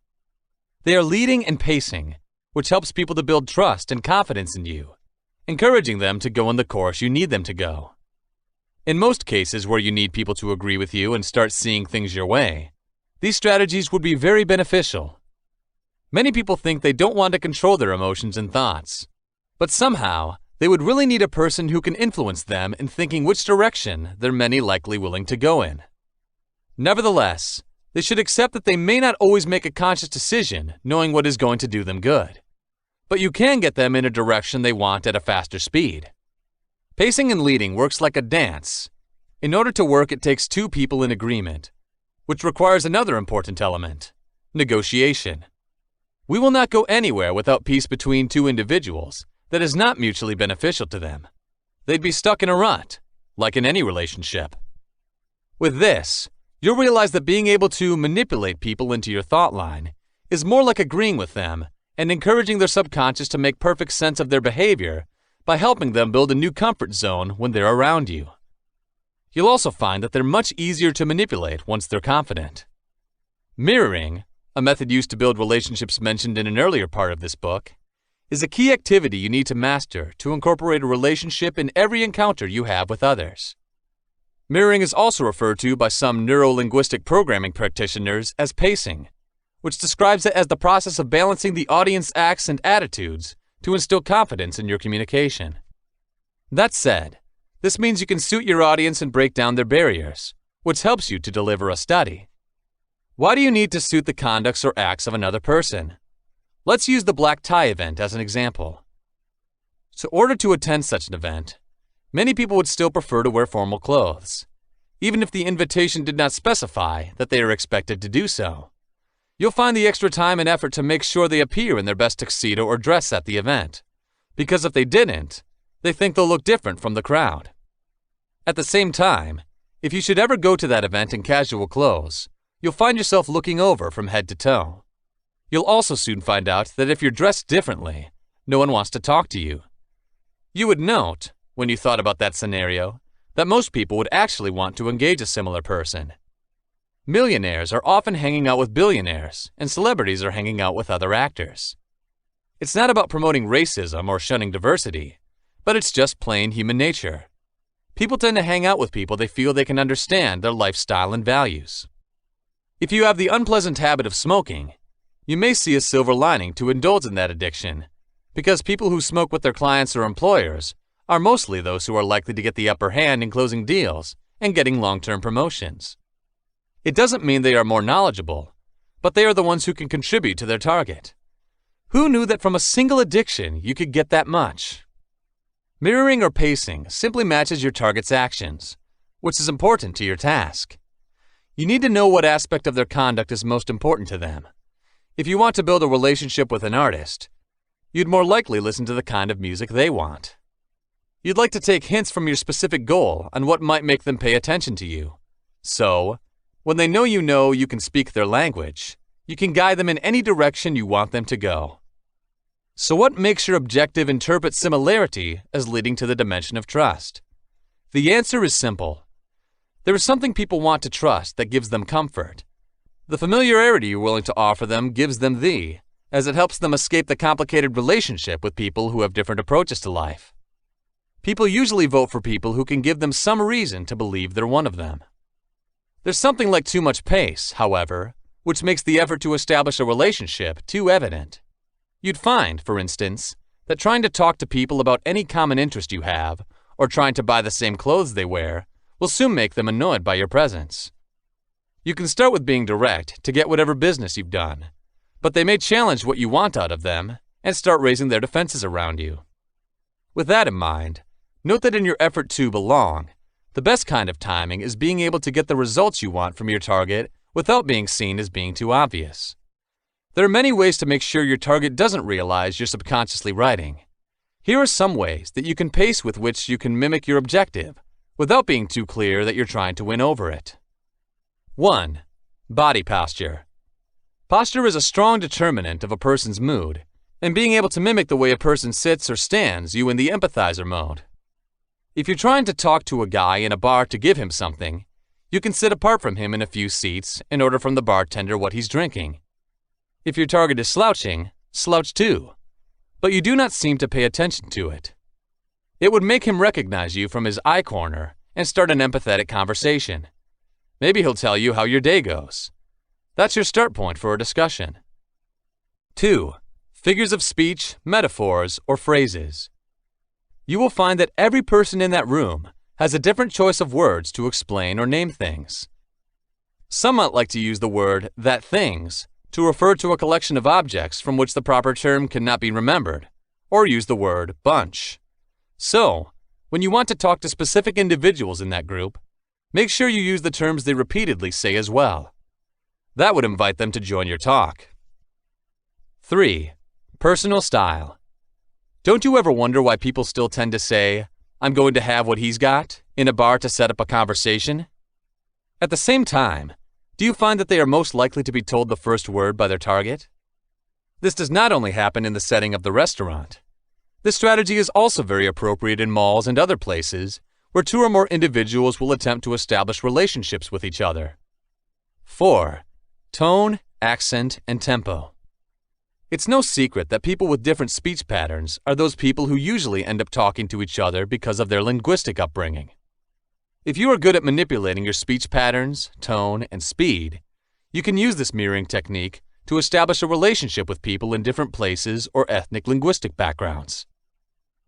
They are leading and pacing, which helps people to build trust and confidence in you, encouraging them to go on the course you need them to go. In most cases where you need people to agree with you and start seeing things your way, these strategies would be very beneficial. Many people think they don't want to control their emotions and thoughts, but somehow, they would really need a person who can influence them in thinking which direction they're many likely willing to go in. Nevertheless, they should accept that they may not always make a conscious decision knowing what is going to do them good. But you can get them in a direction they want at a faster speed. Pacing and leading works like a dance. In order to work, it takes two people in agreement, which requires another important element: negotiation. We will not go anywhere without peace between two individuals that is not mutually beneficial to them. They'd be stuck in a rut, like in any relationship. With this, you'll realize that being able to manipulate people into your thought line is more like agreeing with them and encouraging their subconscious to make perfect sense of their behavior by helping them build a new comfort zone when they're around you. You'll also find that they're much easier to manipulate once they're confident. Mirroring, a method used to build relationships mentioned in an earlier part of this book, is a key activity you need to master to incorporate a relationship in every encounter you have with others. Mirroring is also referred to by some neuro-linguistic programming practitioners as pacing, which describes it as the process of balancing the audience acts and attitudes to instill confidence in your communication. That said, this means you can suit your audience and break down their barriers, which helps you to deliver a study. Why do you need to suit the conducts or acts of another person? Let's use the black tie event as an example. In order to attend such an event, many people would still prefer to wear formal clothes, even if the invitation did not specify that they are expected to do so. You'll find the extra time and effort to make sure they appear in their best tuxedo or dress at the event, because if they didn't, they think they'll look different from the crowd. At the same time, if you should ever go to that event in casual clothes, you'll find yourself looking over from head to toe. You'll also soon find out that if you're dressed differently, no one wants to talk to you. You would note, when you thought about that scenario, that most people would actually want to engage a similar person. Millionaires are often hanging out with billionaires, and celebrities are hanging out with other actors. It's not about promoting racism or shunning diversity, but it's just plain human nature. People tend to hang out with people they feel they can understand their lifestyle and values. If you have the unpleasant habit of smoking, you may see a silver lining to indulge in that addiction, because people who smoke with their clients or employers are mostly those who are likely to get the upper hand in closing deals and getting long-term promotions. It doesn't mean they are more knowledgeable, but they are the ones who can contribute to their target. Who knew that from a single addiction you could get that much? Mirroring or pacing simply matches your target's actions, which is important to your task. You need to know what aspect of their conduct is most important to them. If you want to build a relationship with an artist, you'd more likely listen to the kind of music they want. You'd like to take hints from your specific goal on what might make them pay attention to you. So, when they know you can speak their language, you can guide them in any direction you want them to go. So what makes your objective interpret similarity as leading to the dimension of trust? The answer is simple. There is something people want to trust that gives them comfort. The familiarity you're willing to offer them gives them as it helps them escape the complicated relationship with people who have different approaches to life. People usually vote for people who can give them some reason to believe they're one of them. There's something like too much pace, however, which makes the effort to establish a relationship too evident. You'd find, for instance, that trying to talk to people about any common interest you have, or trying to buy the same clothes they wear, will soon make them annoyed by your presence. You can start with being direct to get whatever business you've done, but they may challenge what you want out of them and start raising their defenses around you. With that in mind, note that in your effort to belong, the best kind of timing is being able to get the results you want from your target without being seen as being too obvious. There are many ways to make sure your target doesn't realize you're subconsciously writing. Here are some ways that you can pace with which you can mimic your objective without being too clear that you're trying to win over it. 1. Body posture. Posture is a strong determinant of a person's mood, and being able to mimic the way a person sits or stands you in the empathizer mode. If you're trying to talk to a guy in a bar to give him something, you can sit apart from him in a few seats and order from the bartender what he's drinking. If your target is slouching, slouch too, but you do not seem to pay attention to it. It would make him recognize you from his eye corner and start an empathetic conversation. Maybe he'll tell you how your day goes. That's your start point for a discussion. 2. Figures of speech, metaphors, or phrases. You will find that every person in that room has a different choice of words to explain or name things. Some might like to use the word "that things" to refer to a collection of objects from which the proper term cannot be remembered, or use the word bunch. So, when you want to talk to specific individuals in that group, make sure you use the terms they repeatedly say as well. That would invite them to join your talk. 3. Personal style. Don't you ever wonder why people still tend to say, "I'm going to have what he's got," in a bar to set up a conversation? At the same time, do you find that they are most likely to be told the first word by their target? This does not only happen in the setting of the restaurant. This strategy is also very appropriate in malls and other places where two or more individuals will attempt to establish relationships with each other. 4. Tone, accent, and tempo. It's no secret that people with different speech patterns are those people who usually end up talking to each other because of their linguistic upbringing. If you are good at manipulating your speech patterns, tone, and speed, you can use this mirroring technique to establish a relationship with people in different places or ethnic linguistic backgrounds.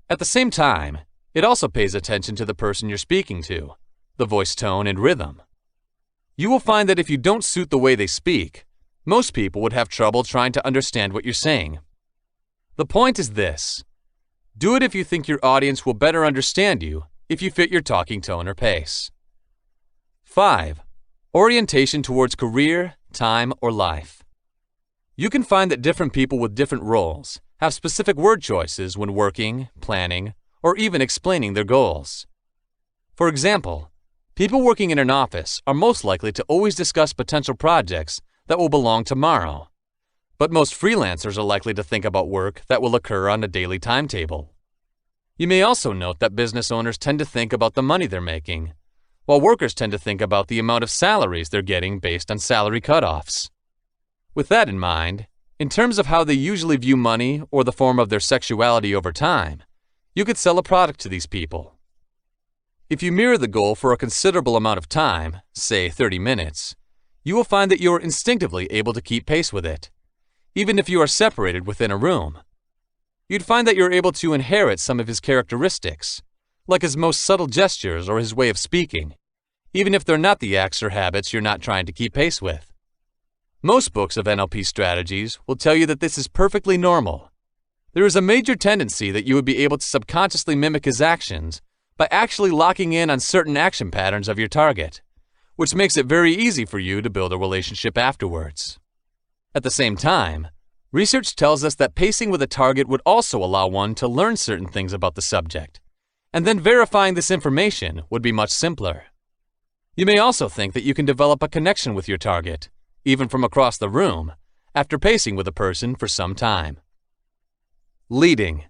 At the same time, it also pays attention to the person you're speaking to, the voice tone and rhythm. You will find that if you don't suit the way they speak, most people would have trouble trying to understand what you're saying. The point is this: do it if you think your audience will better understand you if you fit your talking tone or pace. 5. Orientation towards career, time, or life. You can find that different people with different roles have specific word choices when working, planning, or even explaining their goals. For example, people working in an office are most likely to always discuss potential projects that will belong tomorrow, but most freelancers are likely to think about work that will occur on a daily timetable. You may also note that business owners tend to think about the money they're making, while workers tend to think about the amount of salaries they're getting based on salary cutoffs. With that in mind, In terms of how they usually view money or the form of their sexuality over time, you could sell a product to these people. If you mirror the goal for a considerable amount of time, say 30 minutes, you will find that you are instinctively able to keep pace with it, even if you are separated within a room. You'd find that you're able to inherit some of his characteristics, like his most subtle gestures or his way of speaking, even if they're not the acts or habits you're not trying to keep pace with. Most books of NLP strategies will tell you that this is perfectly normal. There is a major tendency that you would be able to subconsciously mimic his actions by actually locking in on certain action patterns of your target, which makes it very easy for you to build a relationship afterwards. At the same time, research tells us that pacing with a target would also allow one to learn certain things about the subject, and then verifying this information would be much simpler. You may also think that you can develop a connection with your target, even from across the room, after pacing with a person for some time. Leading.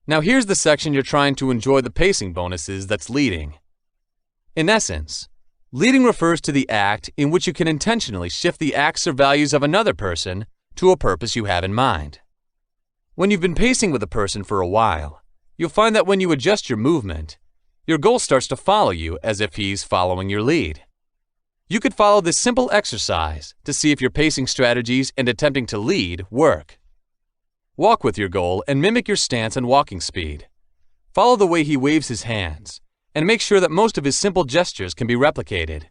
Now here's the section you're trying to enjoy the pacing bonuses that's leading. In essence, leading refers to the act in which you can intentionally shift the acts or values of another person to a purpose you have in mind. When you've been pacing with a person for a while, you'll find that when you adjust your movement, your goal starts to follow you as if he's following your lead. You could follow this simple exercise to see if your pacing strategies and attempting to lead work. Walk with your goal and mimic your stance and walking speed. Follow the way he waves his hands, and make sure that most of his simple gestures can be replicated.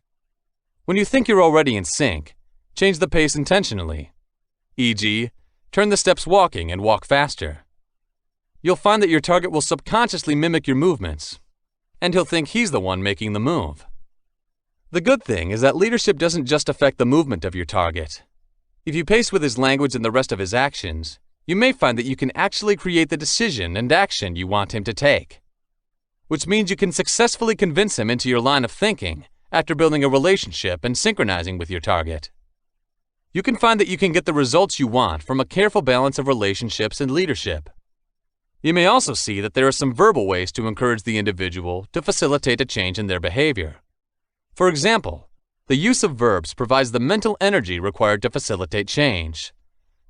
When you think you're already in sync, change the pace intentionally. E.g., turn the steps walking and walk faster. You'll find that your target will subconsciously mimic your movements, and he'll think he's the one making the move. The good thing is that leadership doesn't just affect the movement of your target. If you pace with his language and the rest of his actions, you may find that you can actually create the decision and action you want him to take, which means you can successfully convince him into your line of thinking after building a relationship and synchronizing with your target. You can find that you can get the results you want from a careful balance of relationships and leadership. You may also see that there are some verbal ways to encourage the individual to facilitate a change in their behavior. For example, the use of verbs provides the mental energy required to facilitate change.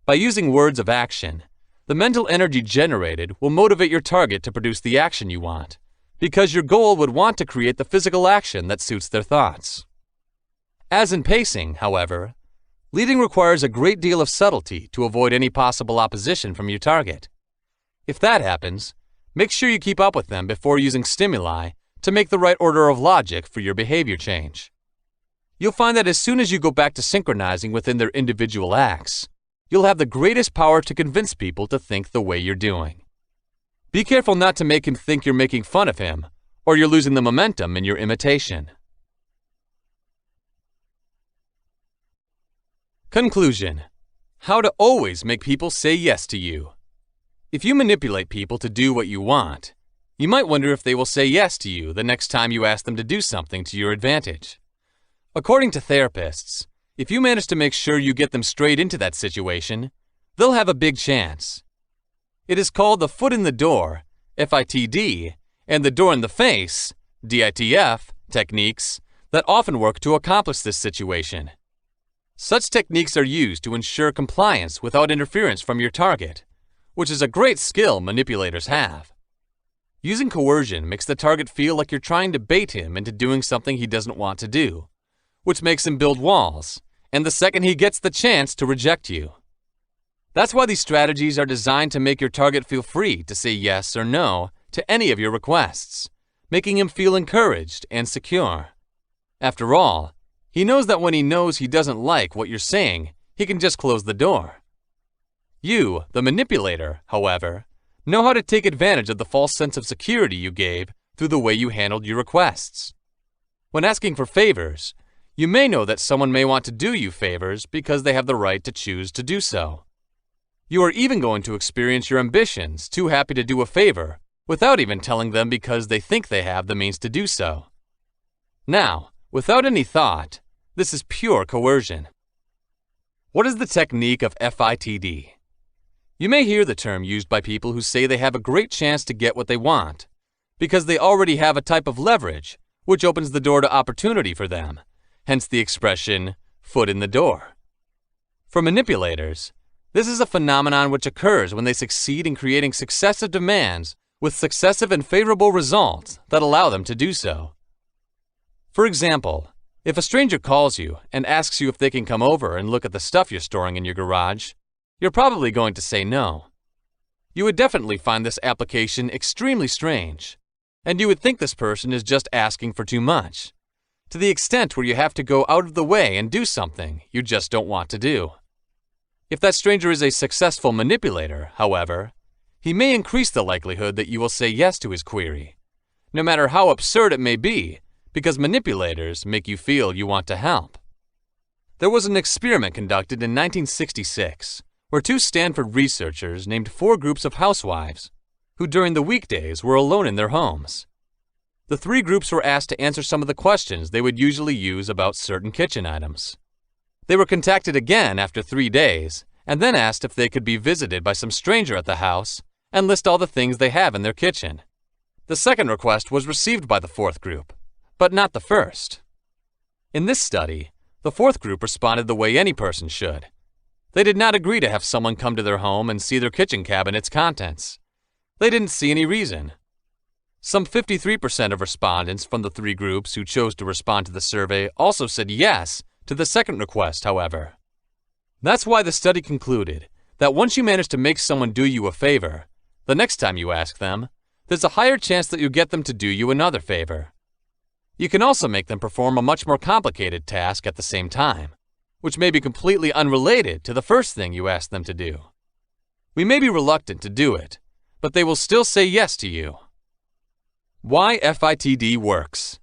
By using words of action, the mental energy generated will motivate your target to produce the action you want, because your goal would want to create the physical action that suits their thoughts. As in pacing, however, leading requires a great deal of subtlety to avoid any possible opposition from your target. If that happens, make sure you keep up with them before using stimuli to make the right order of logic for your behavior change. You'll find that as soon as you go back to synchronizing within their individual acts, you'll have the greatest power to convince people to think the way you're doing. Be careful not to make him think you're making fun of him, or you're losing the momentum in your imitation. Conclusion: how to always make people say yes to you. If you manipulate people to do what you want, you might wonder if they will say yes to you the next time you ask them to do something to your advantage. According to therapists, if you manage to make sure you get them straight into that situation, they'll have a big chance. It is called the foot in the door, FITD, and the door in the face, DITF, techniques that often work to accomplish this situation. Such techniques are used to ensure compliance without interference from your target, which is a great skill manipulators have. Using coercion makes the target feel like you're trying to bait him into doing something he doesn't want to do, which makes him build walls, and the second he gets the chance to reject you. That's why these strategies are designed to make your target feel free to say yes or no to any of your requests, making him feel encouraged and secure. After all, he knows that when he knows he doesn't like what you're saying, he can just close the door. You, the manipulator, however, know how to take advantage of the false sense of security you gave through the way you handled your requests. When asking for favors, you may know that someone may want to do you favors because they have the right to choose to do so. You are even going to experience your ambitions too happy to do a favor without even telling them because they think they have the means to do so. Now, without any thought, this is pure coercion. What is the technique of FITD? You may hear the term used by people who say they have a great chance to get what they want because they already have a type of leverage which opens the door to opportunity for them, hence the expression, foot in the door. For manipulators, This is a phenomenon which occurs when they succeed in creating successive demands with successive and favorable results that allow them to do so. For example, if a stranger calls you and asks you if they can come over and look at the stuff you're storing in your garage, you're probably going to say no. You would definitely find this application extremely strange, and you would think this person is just asking for too much, to the extent where you have to go out of the way and do something you just don't want to do. If that stranger is a successful manipulator, however, he may increase the likelihood that you will say yes to his query, no matter how absurd it may be, because manipulators make you feel you want to help. There was an experiment conducted in 1966 where two Stanford researchers named 4 groups of housewives who during the weekdays were alone in their homes. The 3 groups were asked to answer some of the questions they would usually use about certain kitchen items. They were contacted again after 3 days and then asked if they could be visited by some stranger at the house and list all the things they have in their kitchen. The second request was received by the 4th group, but not the first. In this study, the 4th group responded the way any person should. They did not agree to have someone come to their home and see their kitchen cabinet's contents. They didn't see any reason. Some 53% of respondents from the 3 groups who chose to respond to the survey also said yes to the second request, however. That's why the study concluded that once you manage to make someone do you a favor, the next time you ask them, there's a higher chance that you get them to do you another favor. You can also make them perform a much more complicated task at the same time, which may be completely unrelated to the first thing you ask them to do. We may be reluctant to do it, but they will still say yes to you. Why FITD works.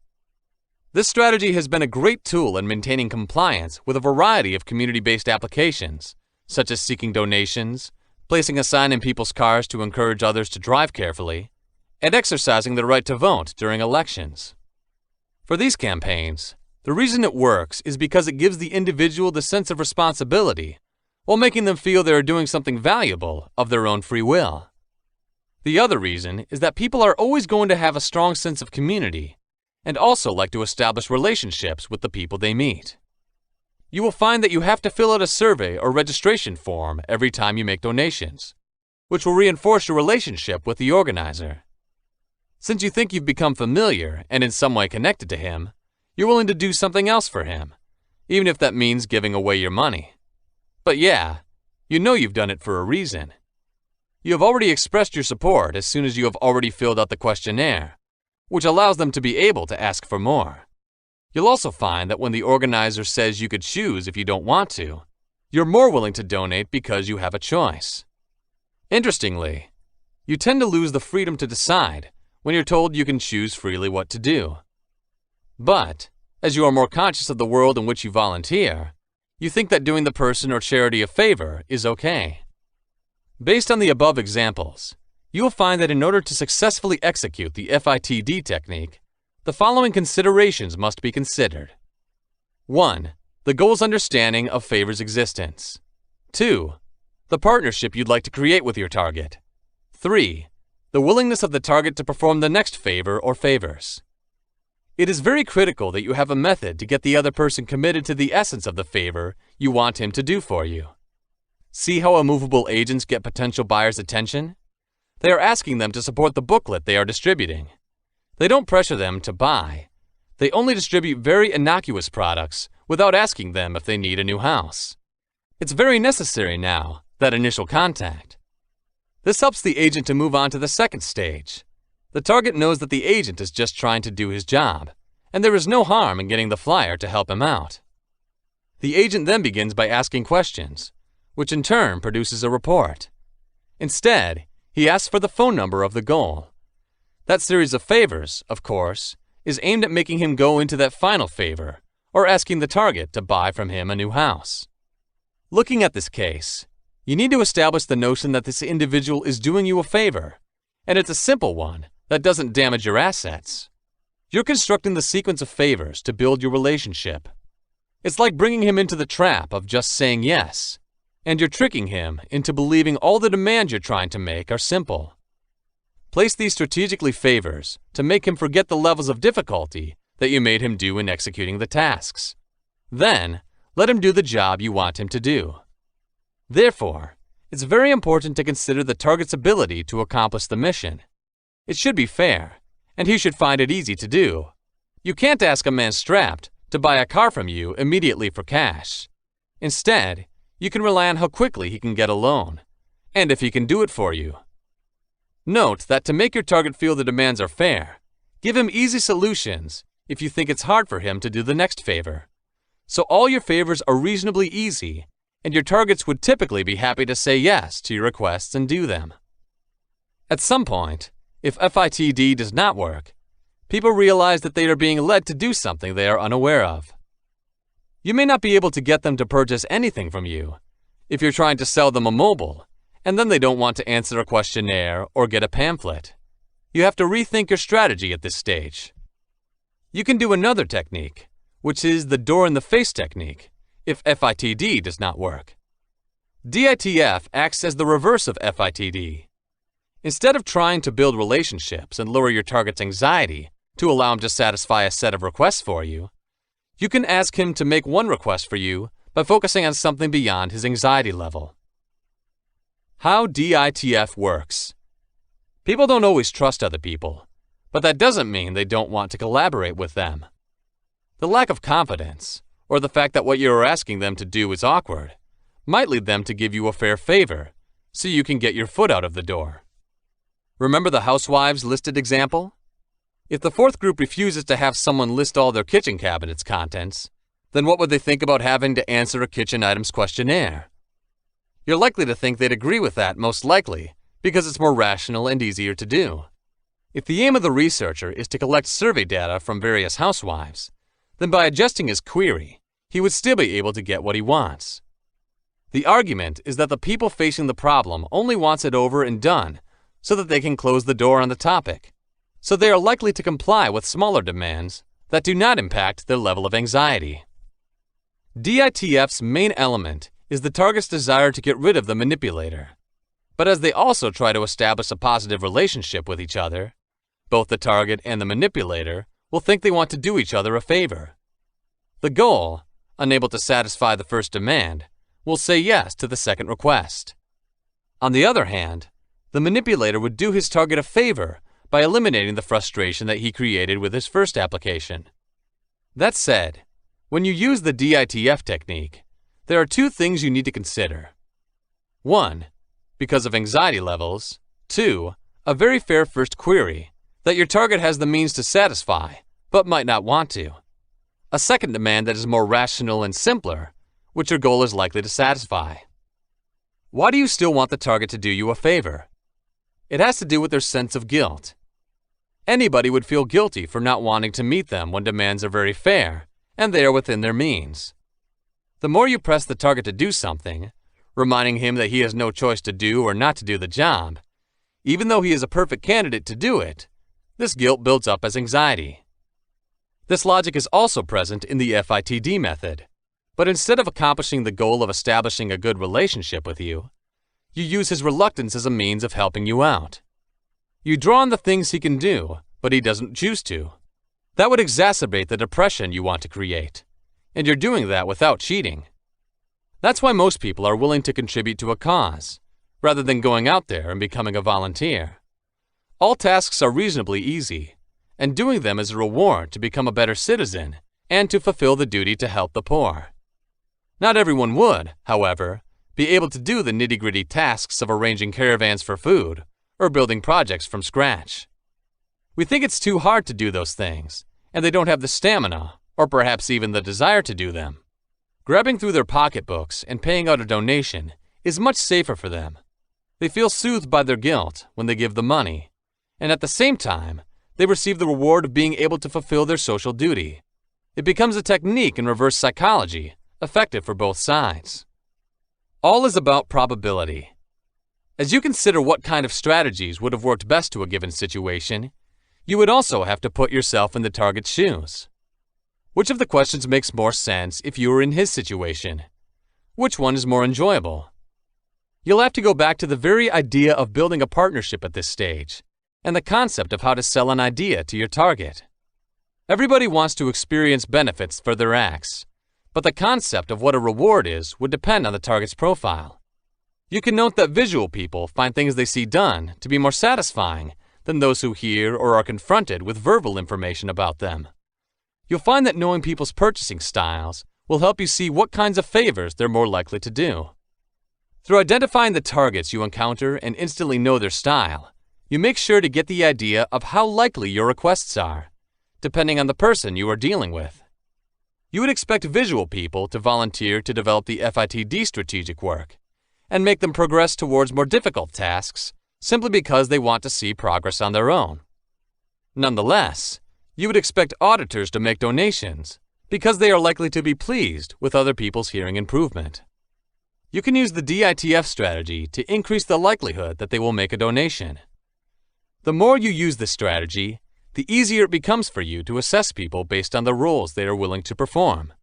This strategy has been a great tool in maintaining compliance with a variety of community-based applications, such as seeking donations, placing a sign in people's cars to encourage others to drive carefully, and exercising the right to vote during elections. For these campaigns, the reason it works is because it gives the individual the sense of responsibility while making them feel they are doing something valuable of their own free will. The other reason is that people are always going to have a strong sense of community and also like to establish relationships with the people they meet. You will find that you have to fill out a survey or registration form every time you make donations, which will reinforce your relationship with the organizer. Since you think you've become familiar and in some way connected to him, you're willing to do something else for him, even if that means giving away your money. But yeah, you know you've done it for a reason. You have already expressed your support as soon as you have already filled out the questionnaire, which allows them to be able to ask for more. You'll also find that when the organizer says you could choose if you don't want to, you're more willing to donate because you have a choice. Interestingly, you tend to lose the freedom to decide when you're told you can choose freely what to do. But, as you are more conscious of the world in which you volunteer, you think that doing the person or charity a favor is okay. Based on the above examples, you will find that in order to successfully execute the FITD technique, the following considerations must be considered. 1. The goal's understanding of favor's existence. 2. The partnership you'd like to create with your target. 3. The willingness of the target to perform the next favor or favors. It is very critical that you have a method to get the other person committed to the essence of the favor you want him to do for you. See how immovable agents get potential buyers' attention? They are asking them to support the booklet they are distributing. They don't pressure them to buy. They only distribute very innocuous products without asking them if they need a new house. It's very necessary now, that initial contact. This helps the agent to move on to the second stage. The target knows that the agent is just trying to do his job, and there is no harm in getting the flyer to help him out. The agent then begins by asking questions, which in turn produces a report. Instead, he asks for the phone number of the goal. That series of favors, of course, is aimed at making him go into that final favor, or asking the target to buy from him a new house. Looking at this case, you need to establish the notion that this individual is doing you a favor, and it's a simple one that doesn't damage your assets. You're constructing the sequence of favors to build your relationship. It's like bringing him into the trap of just saying yes, and you're tricking him into believing all the demands you're trying to make are simple. Place these strategically favors to make him forget the levels of difficulty that you made him do in executing the tasks. Then, let him do the job you want him to do. Therefore, It's very important to consider the target's ability to accomplish the mission. It should be fair, and he should find it easy to do. You can't ask a man strapped to buy a car from you immediately for cash. Instead, you can rely on how quickly he can get a loan, and if he can do it for you. Note that to make your target feel the demands are fair, give him easy solutions if you think it's hard for him to do the next favor. So all your favors are reasonably easy, and your targets would typically be happy to say yes to your requests and do them. At some point, if FITD does not work, people realize that they are being led to do something they are unaware of. You may not be able to get them to purchase anything from you if you're trying to sell them a mobile, and then they don't want to answer a questionnaire or get a pamphlet. You have to rethink your strategy at this stage. You can do another technique, which is the door-in-the-face technique, if FITD does not work. DITF acts as the reverse of FITD. Instead of trying to build relationships and lower your target's anxiety to allow him to satisfy a set of requests for you, you can ask him to make one request for you by focusing on something beyond his anxiety level. How DITF works. People don't always trust other people, but that doesn't mean they don't want to collaborate with them. The lack of confidence, or the fact that what you are asking them to do is awkward, might lead them to give you a fair favor, so you can get your foot out of the door. Remember the housewives listed example? If the fourth group refuses to have someone list all their kitchen cabinet's contents, then what would they think about having to answer a kitchen items questionnaire? You're likely to think they'd agree with that, most likely, because it's more rational and easier to do. If the aim of the researcher is to collect survey data from various housewives, then by adjusting his query, he would still be able to get what he wants. The argument is that the people facing the problem only wants it over and done so that they can close the door on the topic, so they are likely to comply with smaller demands that do not impact their level of anxiety. DITF's main element is the target's desire to get rid of the manipulator. But as they also try to establish a positive relationship with each other, both the target and the manipulator will think they want to do each other a favor. The goal, unable to satisfy the first demand, will say yes to the second request. On the other hand, the manipulator would do his target a favor by eliminating the frustration that he created with his first application. That said, when you use the DITF technique, there are two things you need to consider. 1. Because of anxiety levels. 2. A very fair first query that your target has the means to satisfy, but might not want to. A second demand that is more rational and simpler, which your goal is likely to satisfy. Why do you still want the target to do you a favor? It has to do with their sense of guilt. Anybody would feel guilty for not wanting to meet them when demands are very fair and they are within their means. The more you press the target to do something, reminding him that he has no choice to do or not to do the job, even though he is a perfect candidate to do it, this guilt builds up as anxiety. This logic is also present in the FITD method, but instead of accomplishing the goal of establishing a good relationship with you, you use his reluctance as a means of helping you out. You draw on the things he can do, but he doesn't choose to. That would exacerbate the depression you want to create, and you're doing that without cheating. That's why most people are willing to contribute to a cause, rather than going out there and becoming a volunteer. All tasks are reasonably easy, and doing them is a reward to become a better citizen and to fulfill the duty to help the poor. Not everyone would, however, be able to do the nitty-gritty tasks of arranging caravans for food or building projects from scratch. We think it's too hard to do those things, and they don't have the stamina or perhaps even the desire to do them. Grabbing through their pocketbooks and paying out a donation is much safer for them. They feel soothed by their guilt when they give the money, and at the same time, they receive the reward of being able to fulfill their social duty. It becomes a technique in reverse psychology, effective for both sides. All is about probability. As you consider what kind of strategies would have worked best to a given situation, you would also have to put yourself in the target's shoes. Which of the questions makes more sense if you were in his situation? Which one is more enjoyable? You'll have to go back to the very idea of building a partnership at this stage, and the concept of how to sell an idea to your target. Everybody wants to experience benefits for their acts, but the concept of what a reward is would depend on the target's profile. You can note that visual people find things they see done to be more satisfying than those who hear or are confronted with verbal information about them. You'll find that knowing people's purchasing styles will help you see what kinds of favors they're more likely to do. Through identifying the targets you encounter and instantly know their style, you make sure to get the idea of how likely your requests are, depending on the person you are dealing with. You would expect visual people to volunteer to develop the FITD strategic work and make them progress towards more difficult tasks simply because they want to see progress on their own. Nonetheless, you would expect auditors to make donations because they are likely to be pleased with other people's hearing improvement. You can use the DITF strategy to increase the likelihood that they will make a donation. The more you use this strategy, the easier it becomes for you to assess people based on the roles they are willing to perform.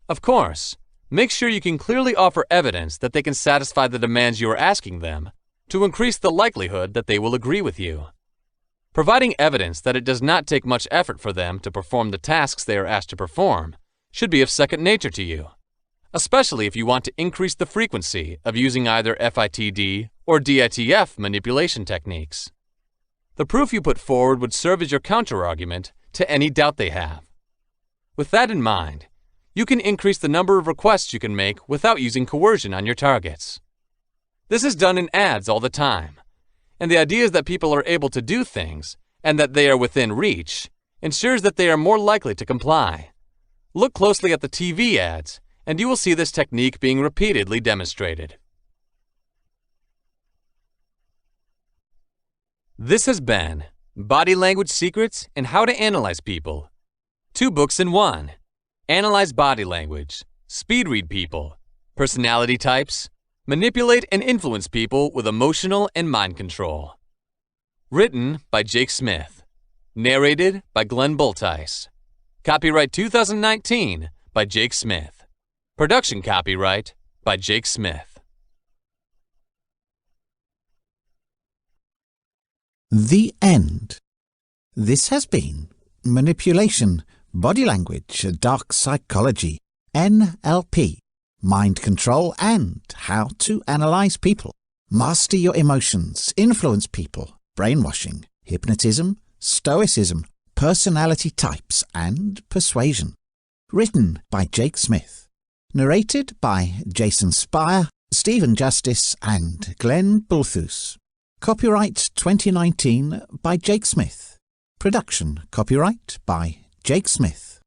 Of course, make sure you can clearly offer evidence that they can satisfy the demands you are asking them to increase the likelihood that they will agree with you. Providing evidence that it does not take much effort for them to perform the tasks they are asked to perform should be of second nature to you, especially if you want to increase the frequency of using either FITD or DITF manipulation techniques. The proof you put forward would serve as your counterargument to any doubt they have. With that in mind, you can increase the number of requests you can make without using coercion on your targets. This is done in ads all the time, and the idea is that people are able to do things and that they are within reach ensures that they are more likely to comply. Look closely at the TV ads, and you will see this technique being repeatedly demonstrated. This has been Body Language Secrets and How to Analyze People. 2 books in 1. Analyze body language, speed read people, personality types, manipulate and influence people with emotional and mind control. Written by Jake Smith. Narrated by Glenn Bultice. Copyright 2019 by Jake Smith. Production copyright by Jake Smith. The end. This has been Manipulation, Body Language, Dark Psychology, NLP, Mind Control and How to Analyze People. Master your emotions, influence people, brainwashing, hypnotism, stoicism, personality types and persuasion. Written by Jake Smith. Narrated by Jason Spire, Stephen Justice and Glenn Bultice. Copyright 2019 by Jake Smith. Production copyright by Jake Smith.